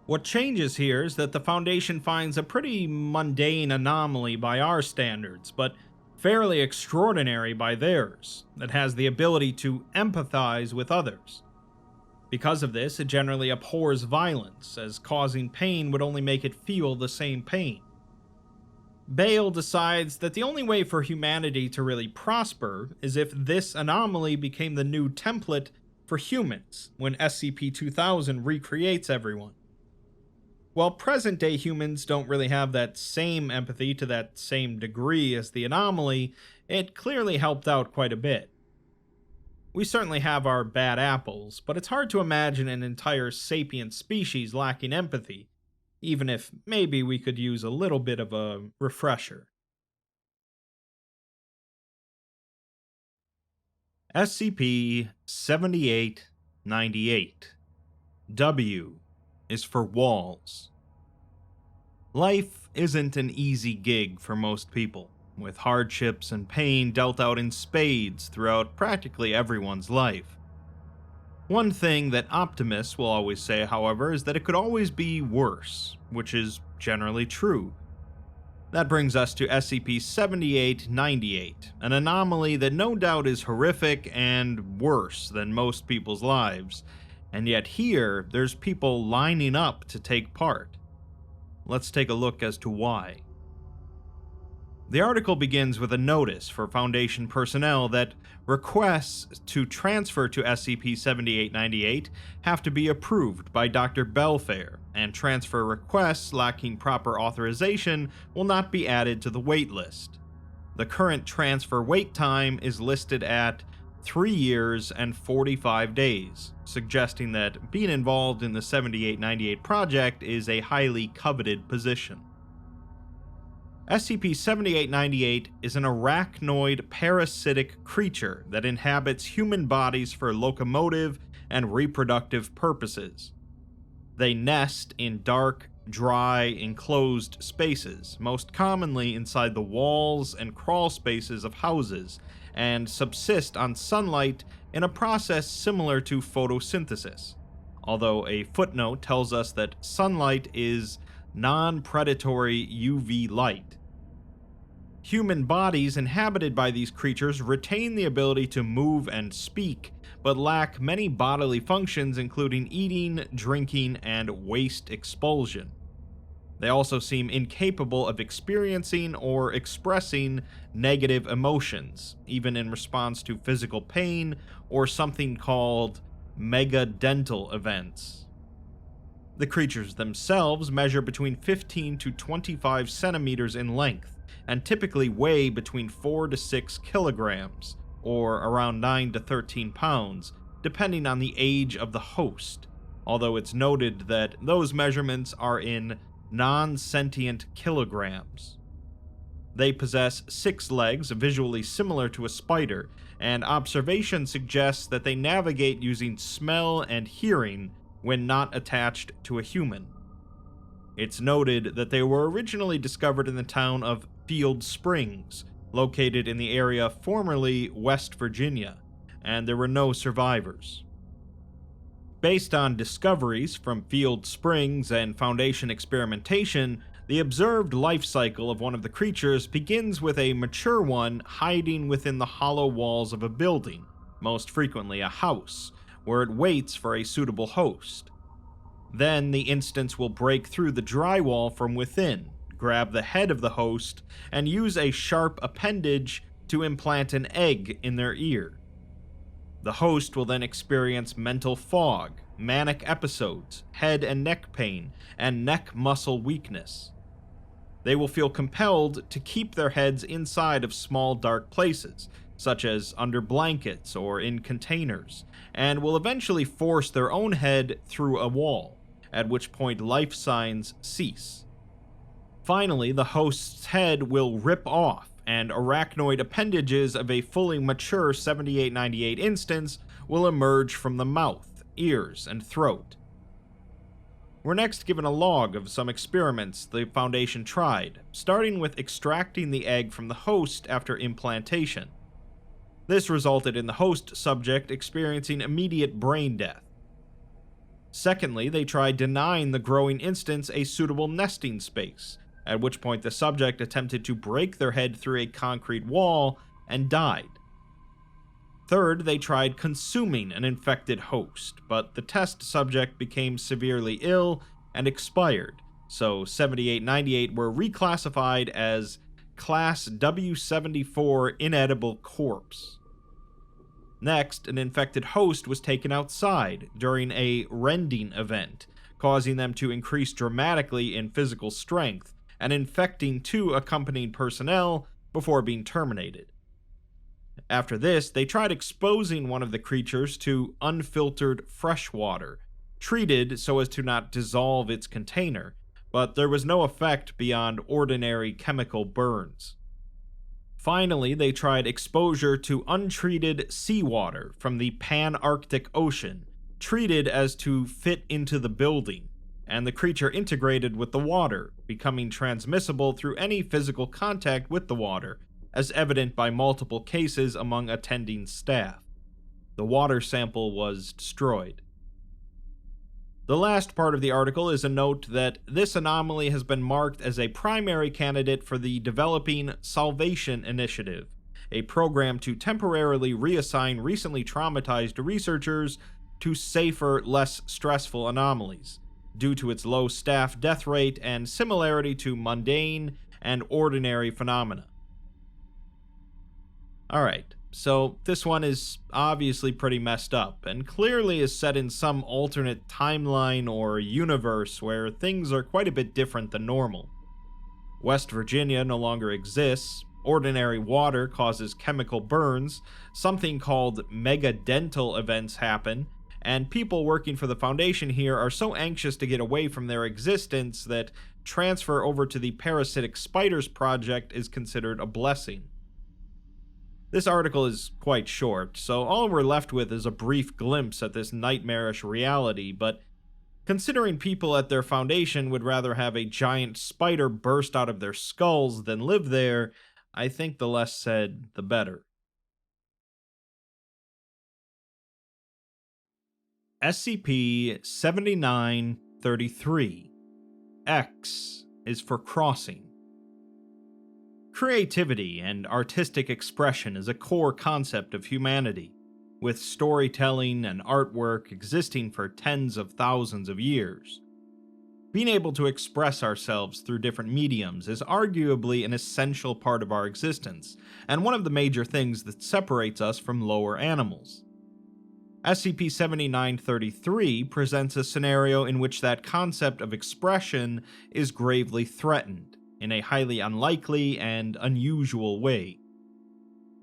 What changes here is that the Foundation finds a pretty mundane anomaly by our standards, but fairly extraordinary by theirs, that has the ability to empathize with others. Because of this, it generally abhors violence, as causing pain would only make it feel the same pain. Bale decides that the only way for humanity to really prosper is if this anomaly became the new template for humans when SCP-2000 recreates everyone. While present-day humans don't really have that same empathy to that same degree as the anomaly, it clearly helped out quite a bit. We certainly have our bad apples, but it's hard to imagine an entire sapient species lacking empathy, even if maybe we could use a little bit of a refresher. SCP-7898. W is for walls. Life isn't an easy gig for most people, with hardships and pain dealt out in spades throughout practically everyone's life. One thing that optimists will always say, however, is that it could always be worse, which is generally true. That brings us to SCP-7898, an anomaly that no doubt is horrific and worse than most people's lives, and yet here, there's people lining up to take part. Let's take a look as to why. The article begins with a notice for Foundation personnel that requests to transfer to SCP-7898 have to be approved by Dr. Belfair, and transfer requests lacking proper authorization will not be added to the waitlist. The current transfer wait time is listed at 3 years and 45 days, suggesting that being involved in the 7898 project is a highly coveted position. SCP-7898 is an arachnoid parasitic creature that inhabits human bodies for locomotive and reproductive purposes. They nest in dark, dry, enclosed spaces, most commonly inside the walls and crawl spaces of houses, and subsist on sunlight in a process similar to photosynthesis, although a footnote tells us that sunlight is non-predatory UV light. Human bodies inhabited by these creatures retain the ability to move and speak, but lack many bodily functions including eating, drinking, and waste expulsion. They also seem incapable of experiencing or expressing negative emotions, even in response to physical pain or something called megadental events. The creatures themselves measure between 15 to 25 centimeters in length, and typically weigh between 4 to 6 kilograms, or around 9 to 13 pounds, depending on the age of the host, although it's noted that those measurements are in non-sentient kilograms. They possess 6 legs visually similar to a spider, and observation suggests that they navigate using smell and hearing when not attached to a human. It's noted that they were originally discovered in the town of Field Springs, located in the area formerly West Virginia, and there were no survivors. Based on discoveries from Field Springs and Foundation experimentation, the observed life cycle of one of the creatures begins with a mature one hiding within the hollow walls of a building, most frequently a house, where it waits for a suitable host. Then the instance will break through the drywall from within, grab the head of the host, and use a sharp appendage to implant an egg in their ear. The host will then experience mental fog, manic episodes, head and neck pain, and neck muscle weakness. They will feel compelled to keep their heads inside of small dark places, such as under blankets or in containers, and will eventually force their own head through a wall, at which point life signs cease. Finally, the host's head will rip off, and arachnoid appendages of a fully mature 7898 instance will emerge from the mouth, ears, and throat. We're next given a log of some experiments the Foundation tried, starting with extracting the egg from the host after implantation. This resulted in the host subject experiencing immediate brain death. Secondly, they tried denying the growing instance a suitable nesting space, at which point the subject attempted to break their head through a concrete wall and died. Third, they tried consuming an infected host, but the test subject became severely ill and expired, so 7898 were reclassified as Class W74 Inedible Corpse. Next, an infected host was taken outside during a rending event, causing them to increase dramatically in physical strength and infecting 2 accompanying personnel before being terminated. After this, they tried exposing one of the creatures to unfiltered fresh water, treated so as to not dissolve its container, but there was no effect beyond ordinary chemical burns. Finally, they tried exposure to untreated seawater from the Pan-Arctic Ocean, treated as to fit into the building, and the creature integrated with the water, becoming transmissible through any physical contact with the water, as evident by multiple cases among attending staff. The water sample was destroyed. The last part of the article is a note that this anomaly has been marked as a primary candidate for the Developing Salvation Initiative, a program to temporarily reassign recently traumatized researchers to safer, less stressful anomalies, due to its low staff death rate and similarity to mundane and ordinary phenomena. Alright, so this one is obviously pretty messed up, and clearly is set in some alternate timeline or universe where things are quite a bit different than normal. West Virginia no longer exists, ordinary water causes chemical burns, something called megadental events happen, and people working for the Foundation here are so anxious to get away from their existence that transfer over to the Parasitic Spiders Project is considered a blessing. This article is quite short, so all we're left with is a brief glimpse at this nightmarish reality, but considering people at their Foundation would rather have a giant spider burst out of their skulls than live there, I think the less said, the better. SCP-7933. X is for crossing. Creativity and artistic expression is a core concept of humanity, with storytelling and artwork existing for tens of thousands of years. Being able to express ourselves through different mediums is arguably an essential part of our existence, and one of the major things that separates us from lower animals. SCP-7933 presents a scenario in which that concept of expression is gravely threatened, in a highly unlikely and unusual way.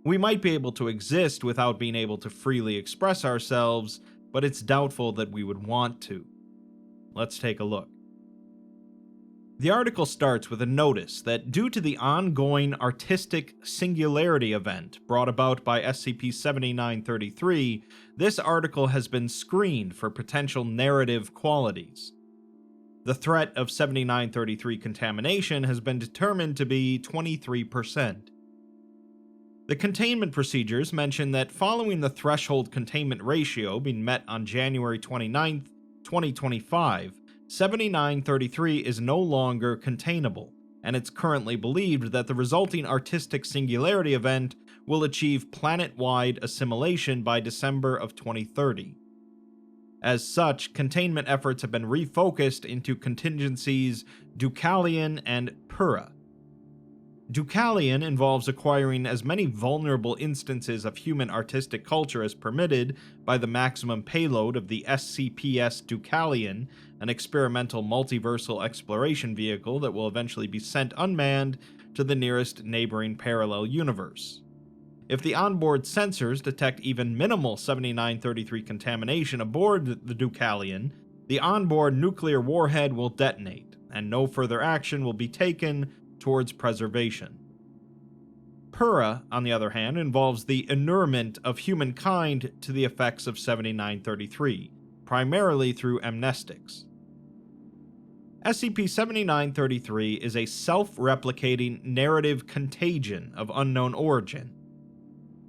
We might be able to exist without being able to freely express ourselves, but it's doubtful that we would want to. Let's take a look. The article starts with a notice that due to the ongoing artistic singularity event brought about by SCP-7933, this article has been screened for potential narrative qualities. The threat of 7933 contamination has been determined to be 23%. The containment procedures mention that following the threshold containment ratio being met on January 29, 2025, 7933 is no longer containable, and it's currently believed that the resulting artistic singularity event will achieve planet-wide assimilation by December of 2030. As such, containment efforts have been refocused into contingencies Deucalion and Pura. Deucalion involves acquiring as many vulnerable instances of human artistic culture as permitted by the maximum payload of the SCPS Deucalion, an experimental multiversal exploration vehicle that will eventually be sent unmanned to the nearest neighboring parallel universe. If the onboard sensors detect even minimal 7933 contamination aboard the Deucalion, the onboard nuclear warhead will detonate, and no further action will be taken towards preservation. Pura, on the other hand, involves the inurement of humankind to the effects of 7933, primarily through amnestics. SCP-7933 is a self-replicating narrative contagion of unknown origin.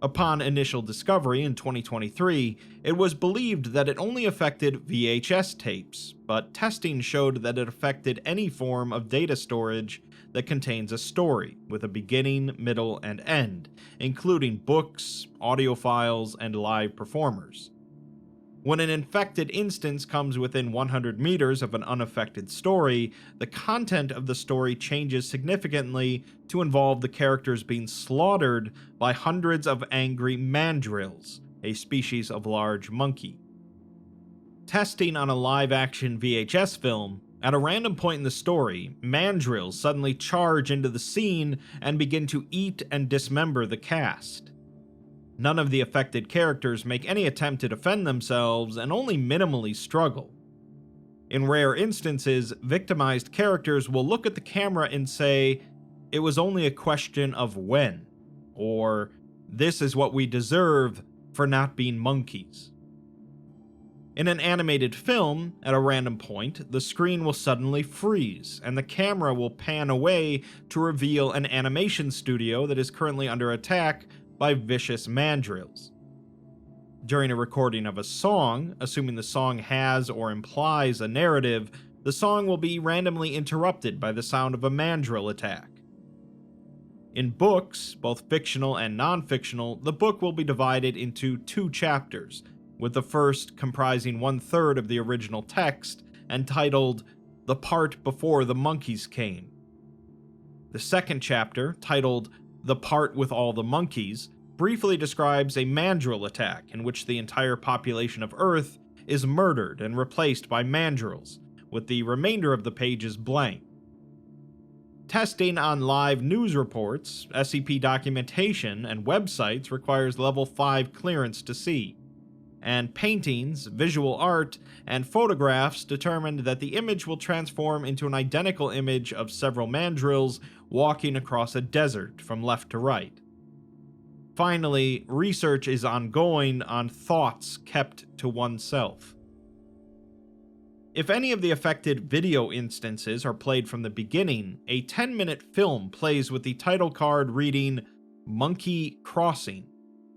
Upon initial discovery in 2023, it was believed that it only affected VHS tapes, but testing showed that it affected any form of data storage that contains a story, with a beginning, middle, and end, including books, audio files, and live performers. When an infected instance comes within 100 meters of an unaffected story, the content of the story changes significantly to involve the characters being slaughtered by hundreds of angry mandrills, a species of large monkey. Testing on a live-action VHS film, at a random point in the story, mandrills suddenly charge into the scene and begin to eat and dismember the cast. None of the affected characters make any attempt to defend themselves and only minimally struggle. In rare instances, victimized characters will look at the camera and say, "It was only a question of when," or "This is what we deserve for not being monkeys." In an animated film, at a random point, the screen will suddenly freeze, and the camera will pan away to reveal an animation studio that is currently under attack by vicious mandrills. During a recording of a song, assuming the song has or implies a narrative, the song will be randomly interrupted by the sound of a mandrill attack. In books, both fictional and non-fictional, the book will be divided into 2 chapters, with the first comprising 1/3 of the original text and titled "The Part Before the Monkeys Came." The second chapter, titled "The Part with All the Monkeys," briefly describes a mandrill attack in which the entire population of Earth is murdered and replaced by mandrills, with the remainder of the pages blank. Testing on live news reports, SCP documentation, and websites requires Level 5 clearance to see, and paintings, visual art, and photographs determined that the image will transform into an identical image of several mandrills walking across a desert from left to right. Finally, research is ongoing on thoughts kept to oneself. If any of the affected video instances are played from the beginning, a 10-minute film plays with the title card reading "Monkey Crossing,"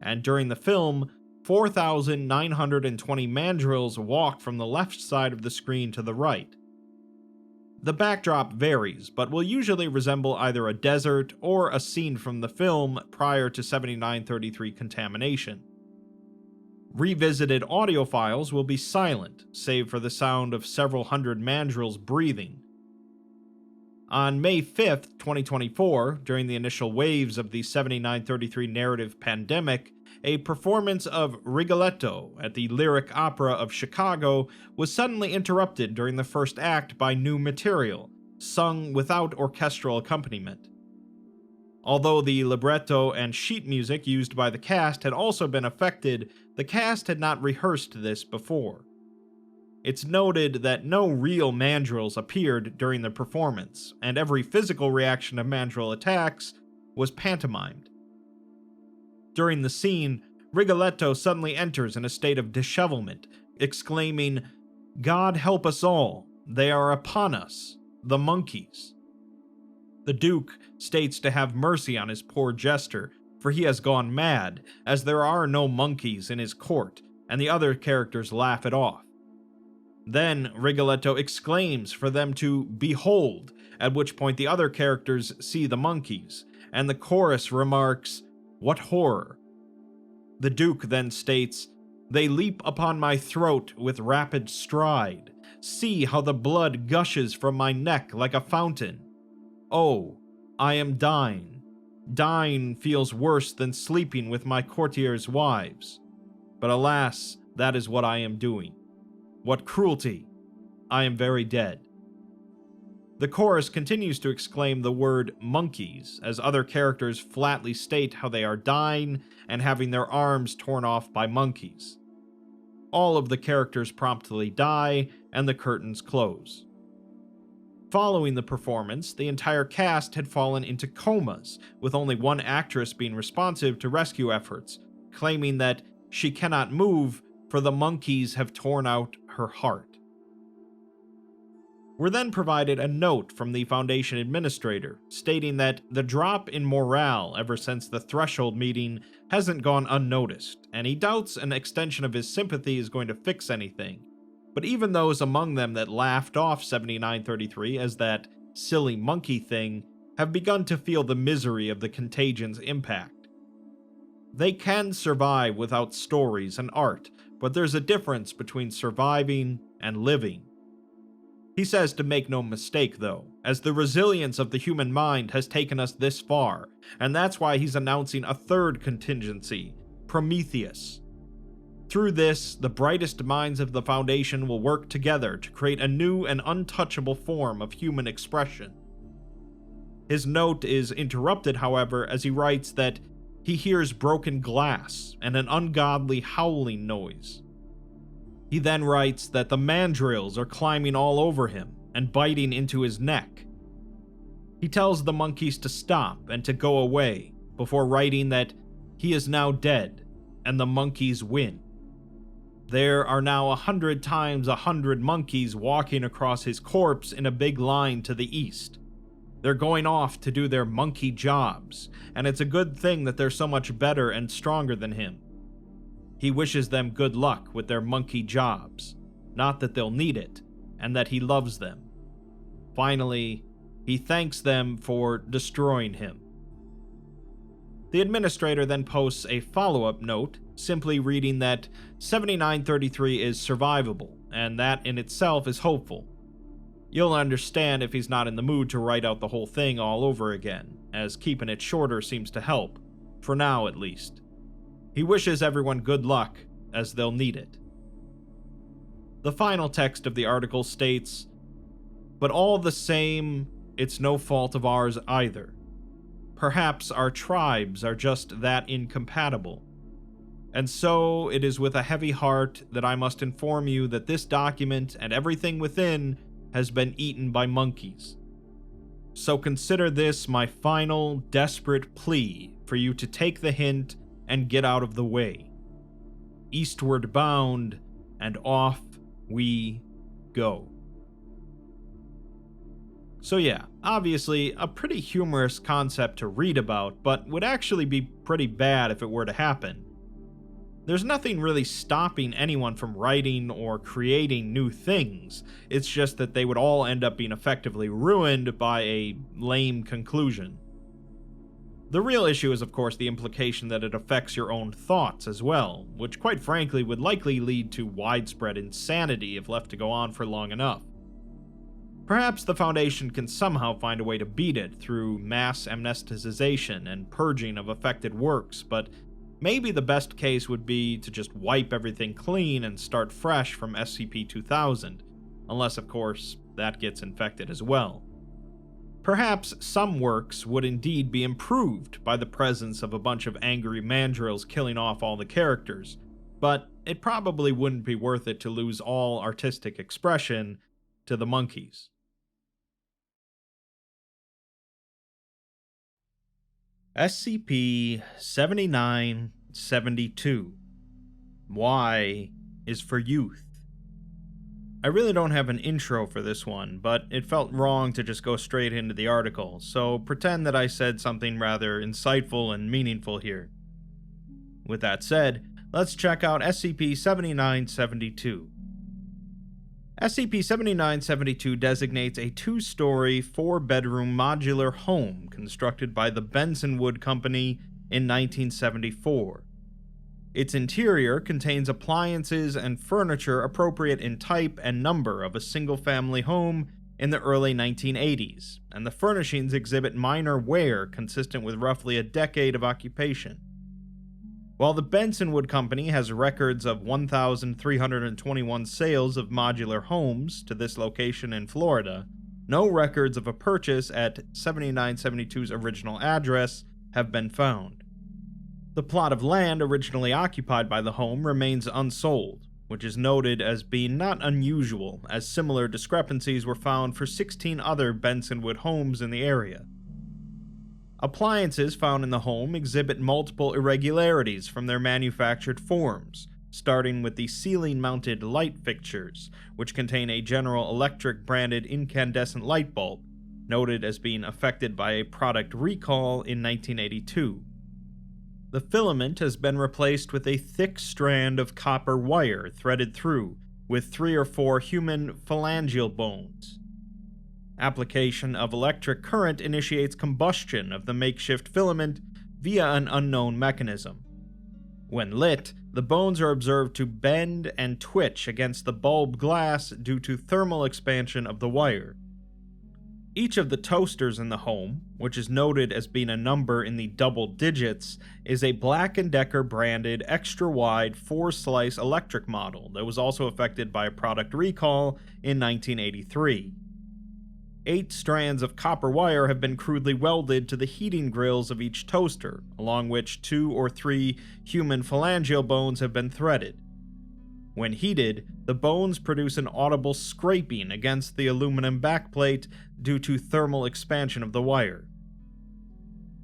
and during the film, 4,920 mandrills walk from the left side of the screen to the right. The backdrop varies, but will usually resemble either a desert or a scene from the film prior to 7933 contamination. Revisited audio files will be silent, save for the sound of several hundred mandrills breathing. On May 5th, 2024, during the initial waves of the 7933 narrative pandemic, a performance of Rigoletto at the Lyric Opera of Chicago was suddenly interrupted during the first act by new material, sung without orchestral accompaniment. Although the libretto and sheet music used by the cast had also been affected, the cast had not rehearsed this before. It's noted that no real mandrills appeared during the performance, and every physical reaction of mandrill attacks was pantomimed. During the scene, Rigoletto suddenly enters in a state of dishevelment, exclaiming, "God help us all, they are upon us, the monkeys." The Duke states to have mercy on his poor jester, for he has gone mad, as there are no monkeys in his court, and the other characters laugh it off. Then Rigoletto exclaims for them to behold, at which point the other characters see the monkeys, and the chorus remarks, "What horror!" The Duke then states, "They leap upon my throat with rapid stride. See how the blood gushes from my neck like a fountain. Oh, I am dying. Dying feels worse than sleeping with my courtiers' wives. But alas, that is what I am doing. What cruelty! I am very dead." The chorus continues to exclaim the word monkeys, as other characters flatly state how they are dying and having their arms torn off by monkeys. All of the characters promptly die, and the curtains close. Following the performance, the entire cast had fallen into comas, with only one actress being responsive to rescue efforts, claiming that she cannot move for the monkeys have torn out her heart. We're then provided a note from the Foundation administrator, stating that the drop in morale ever since the Threshold meeting hasn't gone unnoticed, and he doubts an extension of his sympathy is going to fix anything. But even those among them that laughed off 7933 as that silly monkey thing have begun to feel the misery of the contagion's impact. They can survive without stories and art, but there's a difference between surviving and living. He says to make no mistake though, as the resilience of the human mind has taken us this far, and that's why he's announcing a third contingency, Prometheus. Through this, the brightest minds of the Foundation will work together to create a new and untouchable form of human expression. His note is interrupted, however, as he writes that he hears broken glass and an ungodly howling noise. He then writes that the mandrills are climbing all over him and biting into his neck. He tells the monkeys to stop and to go away, before writing that he is now dead and the monkeys win. There are now 100 times 100 monkeys walking across his corpse in a big line to the east. They're going off to do their monkey jobs, and it's a good thing that they're so much better and stronger than him. He wishes them good luck with their monkey jobs, not that they'll need it, and that he loves them. Finally, he thanks them for destroying him. The administrator then posts a follow-up note, simply reading that 7933 is survivable, and that in itself is hopeful. You'll understand if he's not in the mood to write out the whole thing all over again, as keeping it shorter seems to help, for now at least. He wishes everyone good luck, as they'll need it. The final text of the article states, "But all the same, it's no fault of ours either. Perhaps our tribes are just that incompatible. And so it is with a heavy heart that I must inform you that this document and everything within has been eaten by monkeys. So consider this my final, desperate plea for you to take the hint and get out of the way. Eastward bound, and off we go." So yeah, obviously a pretty humorous concept to read about, but would actually be pretty bad if it were to happen. There's nothing really stopping anyone from writing or creating new things, it's just that they would all end up being effectively ruined by a lame conclusion. The real issue is of course the implication that it affects your own thoughts as well, which quite frankly would likely lead to widespread insanity if left to go on for long enough. Perhaps the Foundation can somehow find a way to beat it through mass amnesticization and purging of affected works, but maybe the best case would be to just wipe everything clean and start fresh from SCP-2000, unless of course that gets infected as well. Perhaps some works would indeed be improved by the presence of a bunch of angry mandrills killing off all the characters, but it probably wouldn't be worth it to lose all artistic expression to the monkeys. SCP-7972. Y is for youth. I really don't have an intro for this one, but it felt wrong to just go straight into the article, so pretend that I said something rather insightful and meaningful here. With that said, let's check out SCP-7972. SCP-7972 designates a 2-story, 4-bedroom modular home constructed by the Bensonwood Company in 1974. Its interior contains appliances and furniture appropriate in type and number of a single-family home in the early 1980s, and the furnishings exhibit minor wear consistent with roughly a decade of occupation. While the Bensonwood Company has records of 1,321 sales of modular homes to this location in Florida, no records of a purchase at 7972's original address have been found. The plot of land originally occupied by the home remains unsold, which is noted as being not unusual, as similar discrepancies were found for 16 other Bensonwood homes in the area. Appliances found in the home exhibit multiple irregularities from their manufactured forms, starting with the ceiling-mounted light fixtures, which contain a General Electric branded incandescent light bulb, noted as being affected by a product recall in 1982. The filament has been replaced with a thick strand of copper wire threaded through, with 3 or 4 human phalangeal bones. Application of electric current initiates combustion of the makeshift filament via an unknown mechanism. When lit, The bones are observed to bend and twitch against the bulb glass due to thermal expansion of the wire. Each of the toasters in the home, which is noted as being a number in the double digits, is a Black & Decker branded extra-wide 4-slice electric model that was also affected by a product recall in 1983. 8 strands of copper wire have been crudely welded to the heating grills of each toaster, along which 2 or 3 human phalangeal bones have been threaded. When heated, the bones produce an audible scraping against the aluminum backplate due to thermal expansion of the wire.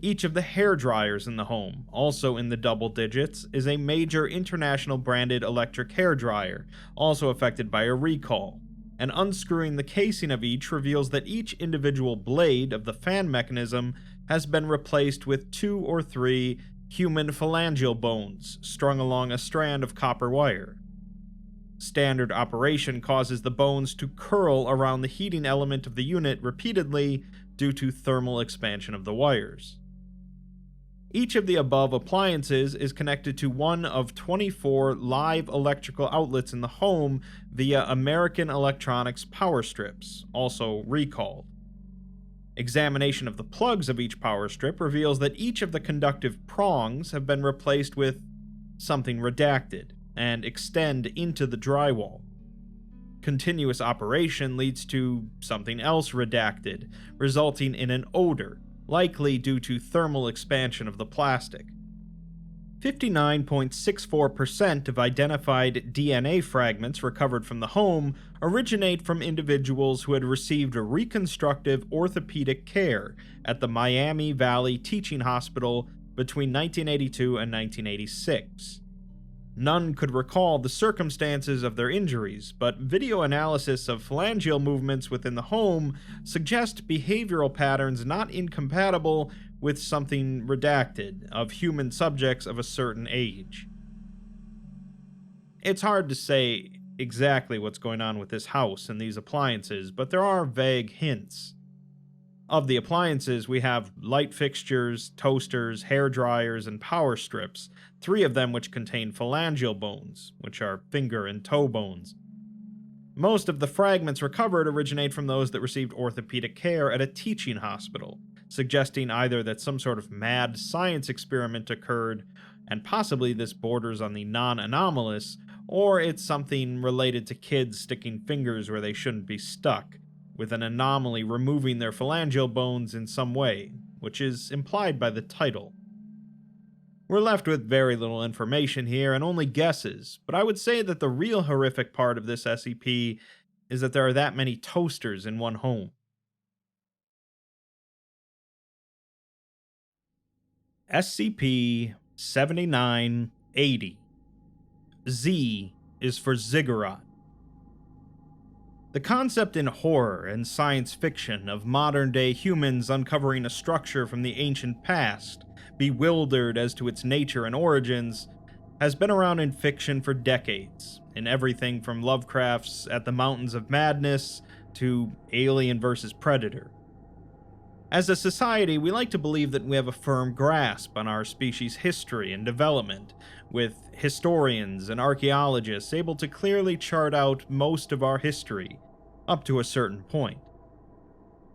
Each of the hair dryers in the home, also in the double digits, is a major international branded electric hair dryer, also affected by a recall, and unscrewing the casing of each reveals that each individual blade of the fan mechanism has been replaced with 2 or 3 human phalangeal bones strung along a strand of copper wire. Standard operation causes the bones to curl around the heating element of the unit repeatedly due to thermal expansion of the wires. Each of the above appliances is connected to one of 24 live electrical outlets in the home via American Electronics power strips, also recalled. Examination of the plugs of each power strip reveals that each of the conductive prongs have been replaced with something redacted and extend into the drywall. Continuous operation leads to something else redacted, resulting in an odor, likely due to thermal expansion of the plastic. 59.64% of identified DNA fragments recovered from the home originate from individuals who had received reconstructive orthopedic care at the Miami Valley Teaching Hospital between 1982 and 1986. None could recall the circumstances of their injuries, but video analysis of phalangeal movements within the home suggest behavioral patterns not incompatible with something redacted of human subjects of a certain age. It's hard to say exactly what's going on with this house and these appliances, but there are vague hints. Of the appliances, we have light fixtures, toasters, hair dryers, and power strips, 3 of them which contain phalangeal bones, which are finger and toe bones. Most of the fragments recovered originate from those that received orthopedic care at a teaching hospital, suggesting either that some sort of mad science experiment occurred, and possibly this borders on the non-anomalous, or it's something related to kids sticking fingers where they shouldn't be stuck, with an anomaly removing their phalangeal bones in some way, which is implied by the title. We're left with very little information here and only guesses, but I would say that the real horrific part of this SCP is that there are that many toasters in one home. SCP-7980. Z is for ziggurat. The concept in horror and science fiction of modern-day humans uncovering a structure from the ancient past, bewildered as to its nature and origins, has been around in fiction for decades, in everything from Lovecraft's At the Mountains of Madness to Alien vs. Predator. As a society, we like to believe that we have a firm grasp on our species' history and development, with historians and archaeologists able to clearly chart out most of our history, up to a certain point.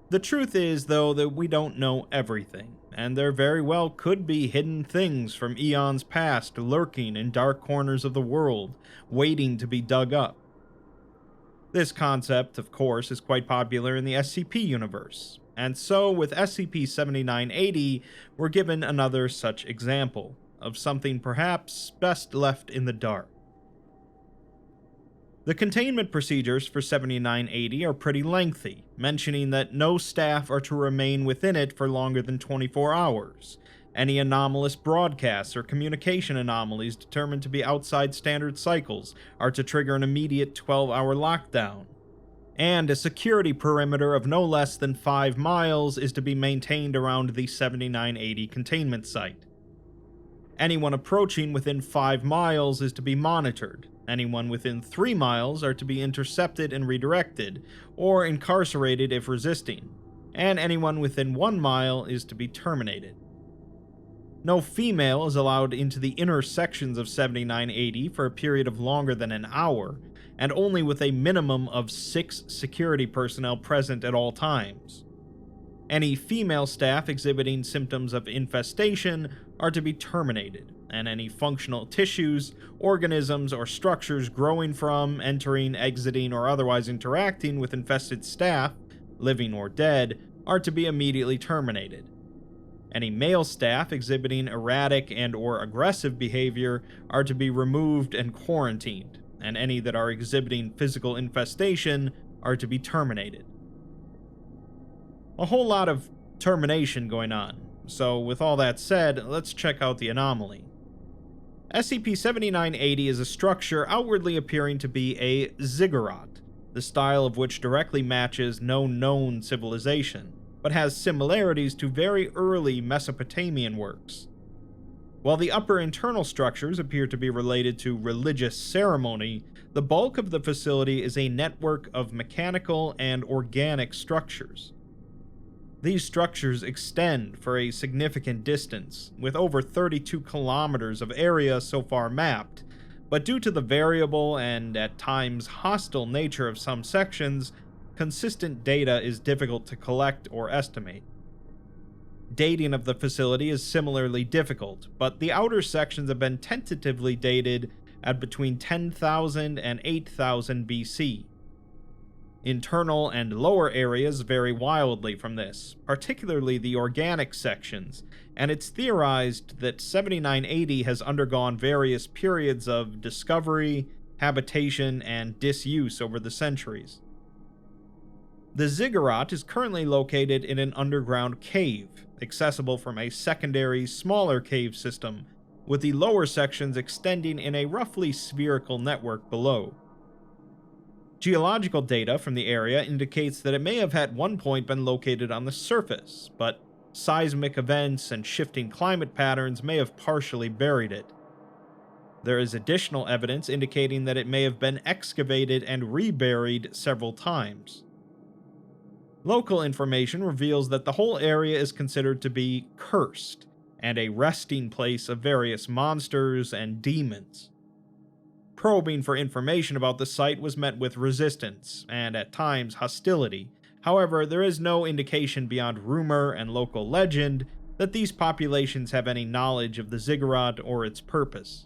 The truth is, though, that we don't know everything, and there very well could be hidden things from eons past lurking in dark corners of the world, waiting to be dug up. This concept, of course, is quite popular in the SCP universe, and so with SCP-7980, we're given another such example of something perhaps best left in the dark. The containment procedures for 7980 are pretty lengthy, mentioning that no staff are to remain within it for longer than 24 hours. Any anomalous broadcasts or communication anomalies determined to be outside standard cycles are to trigger an immediate 12-hour lockdown. And a security perimeter of no less than 5 miles is to be maintained around the 7980 containment site. Anyone approaching within 5 miles is to be monitored. Anyone within 3 miles are to be intercepted and redirected, or incarcerated if resisting, and anyone within 1 mile is to be terminated. No female is allowed into the inner sections of 7980 for a period of longer than an hour, and only with a minimum of 6 security personnel present at all times. Any female staff exhibiting symptoms of infestation are to be terminated, and any functional tissues, organisms, or structures growing from, entering, exiting, or otherwise interacting with infested staff, living or dead, are to be immediately terminated. Any male staff exhibiting erratic and/or aggressive behavior are to be removed and quarantined, and any that are exhibiting physical infestation are to be terminated. A whole lot of termination going on, so with all that said, let's check out the anomaly. SCP-7980 is a structure outwardly appearing to be a ziggurat, the style of which directly matches no known civilization, but has similarities to very early Mesopotamian works. While the upper internal structures appear to be related to religious ceremony, the bulk of the facility is a network of mechanical and organic structures. These structures extend for a significant distance, with over 32 kilometers of area so far mapped, but due to the variable and at times hostile nature of some sections, consistent data is difficult to collect or estimate. Dating of the facility is similarly difficult, but the outer sections have been tentatively dated at between 10,000 and 8,000 BC. Internal and lower areas vary wildly from this, particularly the organic sections, and it's theorized that 7980 has undergone various periods of discovery, habitation, and disuse over the centuries. The ziggurat is currently located in an underground cave, accessible from a secondary, smaller cave system, with the lower sections extending in a roughly spherical network below. Geological data from the area indicates that it may have at one point been located on the surface, but seismic events and shifting climate patterns may have partially buried it. There is additional evidence indicating that it may have been excavated and reburied several times. Local information reveals that the whole area is considered to be cursed, and a resting place of various monsters and demons. Probing for information about the site was met with resistance, and at times hostility. However, there is no indication beyond rumor and local legend that these populations have any knowledge of the ziggurat or its purpose.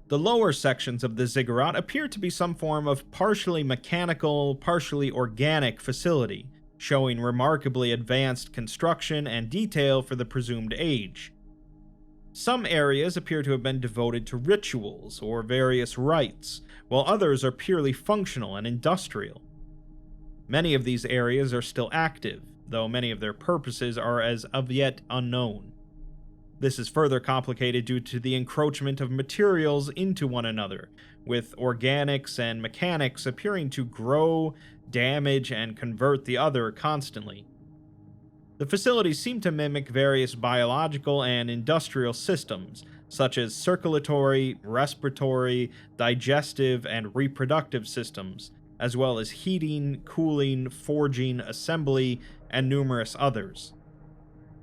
The lower sections of the ziggurat appear to be some form of partially mechanical, partially organic facility, showing remarkably advanced construction and detail for the presumed age. Some areas appear to have been devoted to rituals or various rites, while others are purely functional and industrial. Many of these areas are still active, though many of their purposes are as of yet unknown. This is further complicated due to the encroachment of materials into one another, with organics and mechanics appearing to grow, damage, and convert the other constantly. The facilities seem to mimic various biological and industrial systems, such as circulatory, respiratory, digestive, and reproductive systems, as well as heating, cooling, forging, assembly, and numerous others.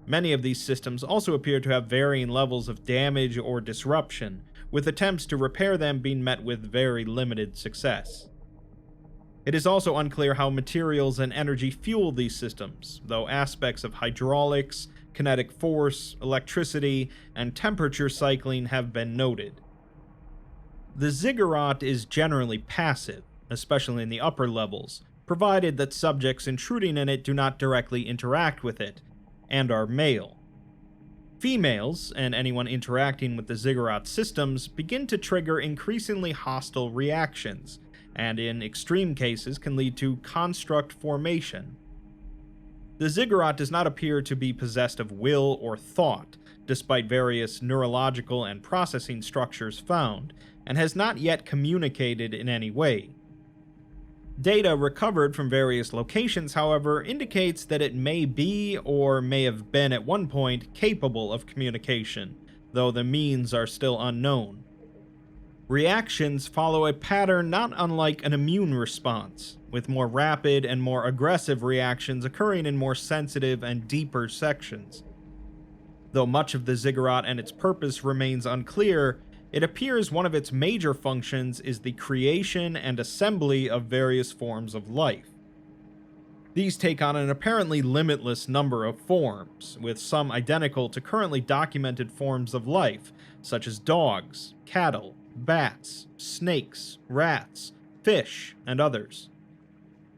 Many of these systems also appear to have varying levels of damage or disruption, with attempts to repair them being met with very limited success. It is also unclear how materials and energy fuel these systems, though aspects of hydraulics, kinetic force, electricity, and temperature cycling have been noted. The ziggurat is generally passive, especially in the upper levels, provided that subjects intruding in it do not directly interact with it, and are male. Females, and anyone interacting with the ziggurat systems, begin to trigger increasingly hostile reactions, and in extreme cases can lead to construct formation. The ziggurat does not appear to be possessed of will or thought, despite various neurological and processing structures found, and has not yet communicated in any way. Data recovered from various locations, however, indicates that it may be, or may have been at one point, capable of communication, though the means are still unknown. Reactions follow a pattern not unlike an immune response, with more rapid and more aggressive reactions occurring in more sensitive and deeper sections. Though much of the ziggurat and its purpose remains unclear, it appears one of its major functions is the creation and assembly of various forms of life. These take on an apparently limitless number of forms, with some identical to currently documented forms of life, such as dogs, cattle, bats, snakes, rats, fish, and others.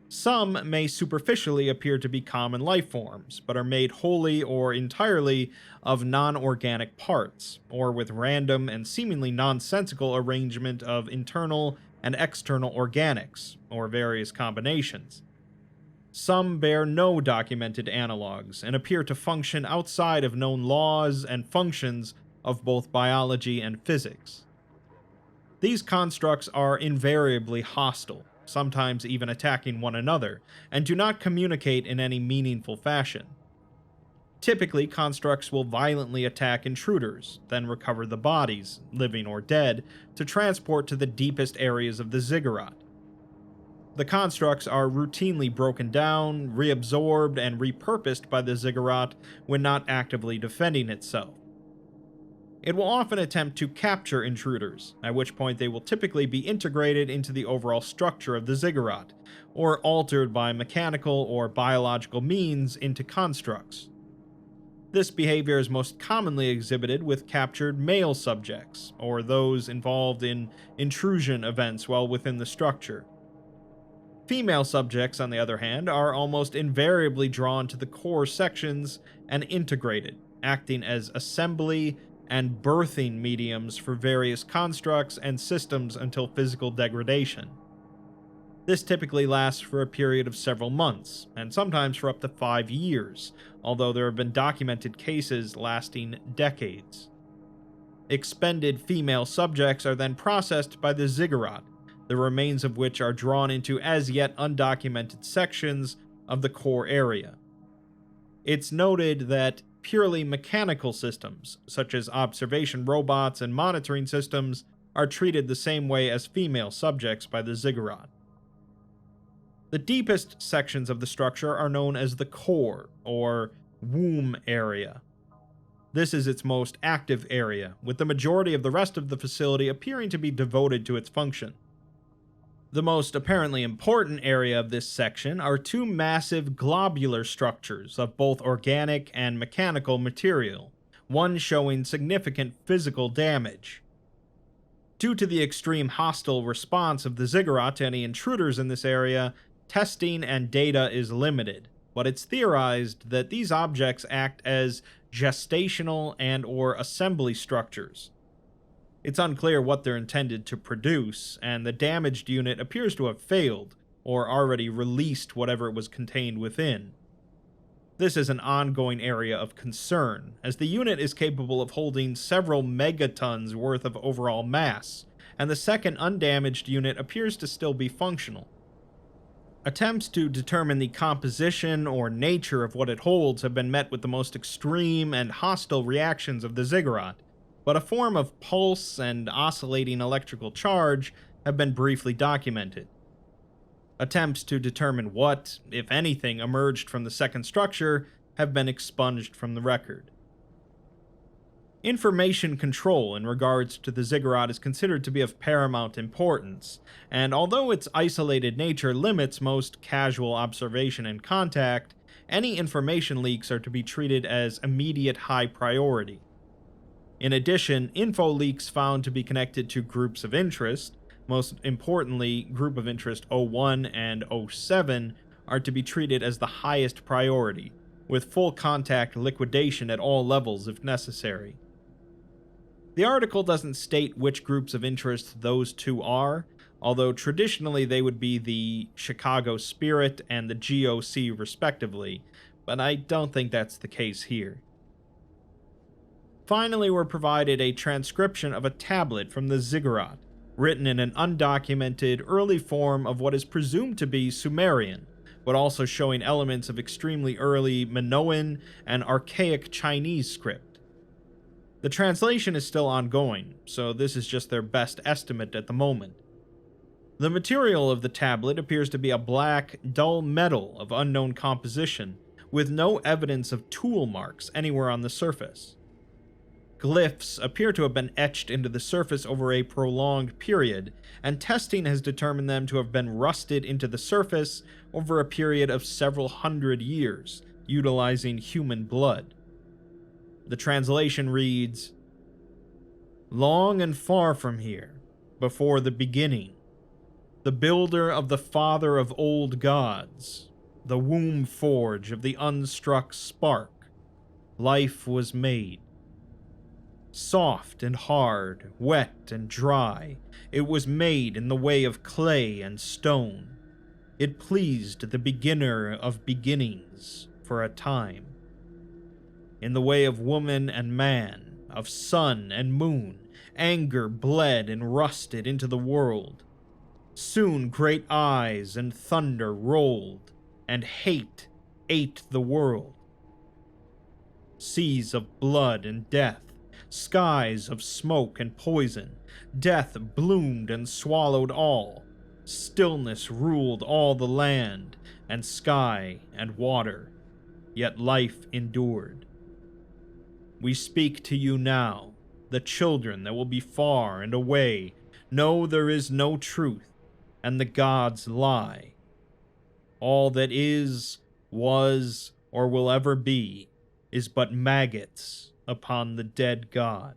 Some may superficially appear to be common life forms, but are made wholly or entirely of non-organic parts, or with random and seemingly nonsensical arrangement of internal and external organics, or various combinations. Some bear no documented analogues and appear to function outside of known laws and functions of both biology and physics. These constructs are invariably hostile, sometimes even attacking one another, and do not communicate in any meaningful fashion. Typically, constructs will violently attack intruders, then recover the bodies, living or dead, to transport to the deepest areas of the ziggurat. The constructs are routinely broken down, reabsorbed, and repurposed by the ziggurat when not actively defending itself. It will often attempt to capture intruders, at which point they will typically be integrated into the overall structure of the ziggurat, or altered by mechanical or biological means into constructs. This behavior is most commonly exhibited with captured male subjects, or those involved in intrusion events while within the structure. Female subjects, on the other hand, are almost invariably drawn to the core sections and integrated, acting as assembly and birthing mediums for various constructs and systems until physical degradation. This typically lasts for a period of several months, and sometimes for up to 5 years, although there have been documented cases lasting decades. Expended female subjects are then processed by the ziggurat, the remains of which are drawn into as yet undocumented sections of the core area. It's noted that purely mechanical systems, such as observation robots and monitoring systems, are treated the same way as female subjects by the ziggurat. The deepest sections of the structure are known as the core, or womb area. This is its most active area, with the majority of the rest of the facility appearing to be devoted to its function. The most apparently important area of this section are two massive globular structures of both organic and mechanical material, one showing significant physical damage. Due to the extreme hostile response of the ziggurat to any intruders in this area, testing and data is limited, but it's theorized that these objects act as gestational and/or assembly structures. It's unclear what they're intended to produce, and the damaged unit appears to have failed, or already released whatever it was contained within. This is an ongoing area of concern, as the unit is capable of holding several megatons worth of overall mass, and the second undamaged unit appears to still be functional. Attempts to determine the composition or nature of what it holds have been met with the most extreme and hostile reactions of the ziggurat, but a form of pulse and oscillating electrical charge have been briefly documented. Attempts to determine what, if anything, emerged from the second structure have been expunged from the record. Information control in regards to the ziggurat is considered to be of paramount importance, and although its isolated nature limits most casual observation and contact, any information leaks are to be treated as immediate high priority. In addition, info leaks found to be connected to groups of interest, most importantly Group of Interest 01 and 07, are to be treated as the highest priority, with full contact liquidation at all levels if necessary. The article doesn't state which groups of interest those two are, although traditionally they would be the Chicago Spirit and the GOC respectively, but I don't think that's the case here. Finally, we're provided a transcription of a tablet from the ziggurat, written in an undocumented early form of what is presumed to be Cimmerian, but also showing elements of extremely early Minoan and archaic Chinese script. The translation is still ongoing, so this is just their best estimate at the moment. The material of the tablet appears to be a black, dull metal of unknown composition, with no evidence of tool marks anywhere on the surface. Glyphs appear to have been etched into the surface over a prolonged period, and testing has determined them to have been rusted into the surface over a period of several hundred years, utilizing human blood. The translation reads, "Long and far from here, before the beginning, the builder of the father of old gods, the womb forge of the unstruck spark, life was made. Soft and hard, wet and dry, it was made in the way of clay and stone. It pleased the beginner of beginnings for a time. In the way of woman and man, of sun and moon, anger bled and rusted into the world. Soon great eyes and thunder rolled, and hate ate the world. Seas of blood and death, skies of smoke and poison, death bloomed and swallowed all. Stillness ruled all the land, and sky and water, yet life endured. We speak to you now, the children that will be far and away, know there is no truth, and the gods lie. All that is, was, or will ever be, is but maggots upon the dead god."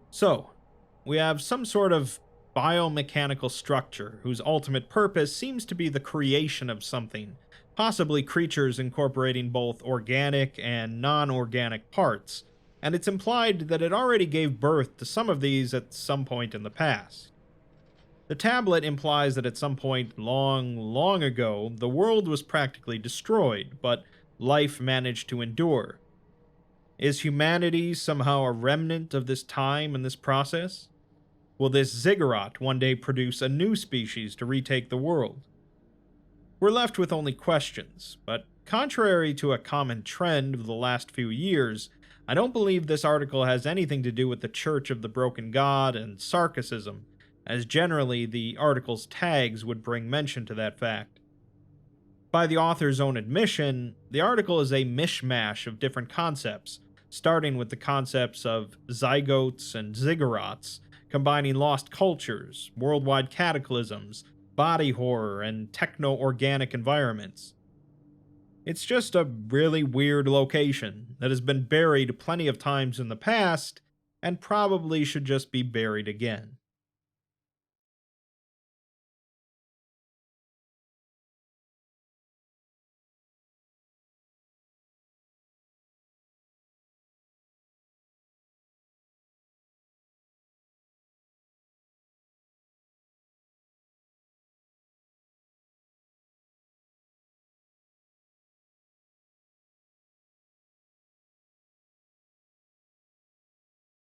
So, we have some sort of biomechanical structure whose ultimate purpose seems to be the creation of something, possibly creatures incorporating both organic and non-organic parts, and it's implied that it already gave birth to some of these at some point in the past. The tablet implies that at some point long, long ago, the world was practically destroyed, but life managed to endure. Is humanity somehow a remnant of this time and this process? Will this ziggurat one day produce a new species to retake the world? We're left with only questions, but contrary to a common trend of the last few years, I don't believe this article has anything to do with the Church of the Broken God and Sarkicism, as generally the article's tags would bring mention to that fact. By the author's own admission, the article is a mishmash of different concepts, starting with the concepts of zygotes and ziggurats, combining lost cultures, worldwide cataclysms, body horror, and techno-organic environments. It's just a really weird location that has been buried plenty of times in the past, and probably should just be buried again.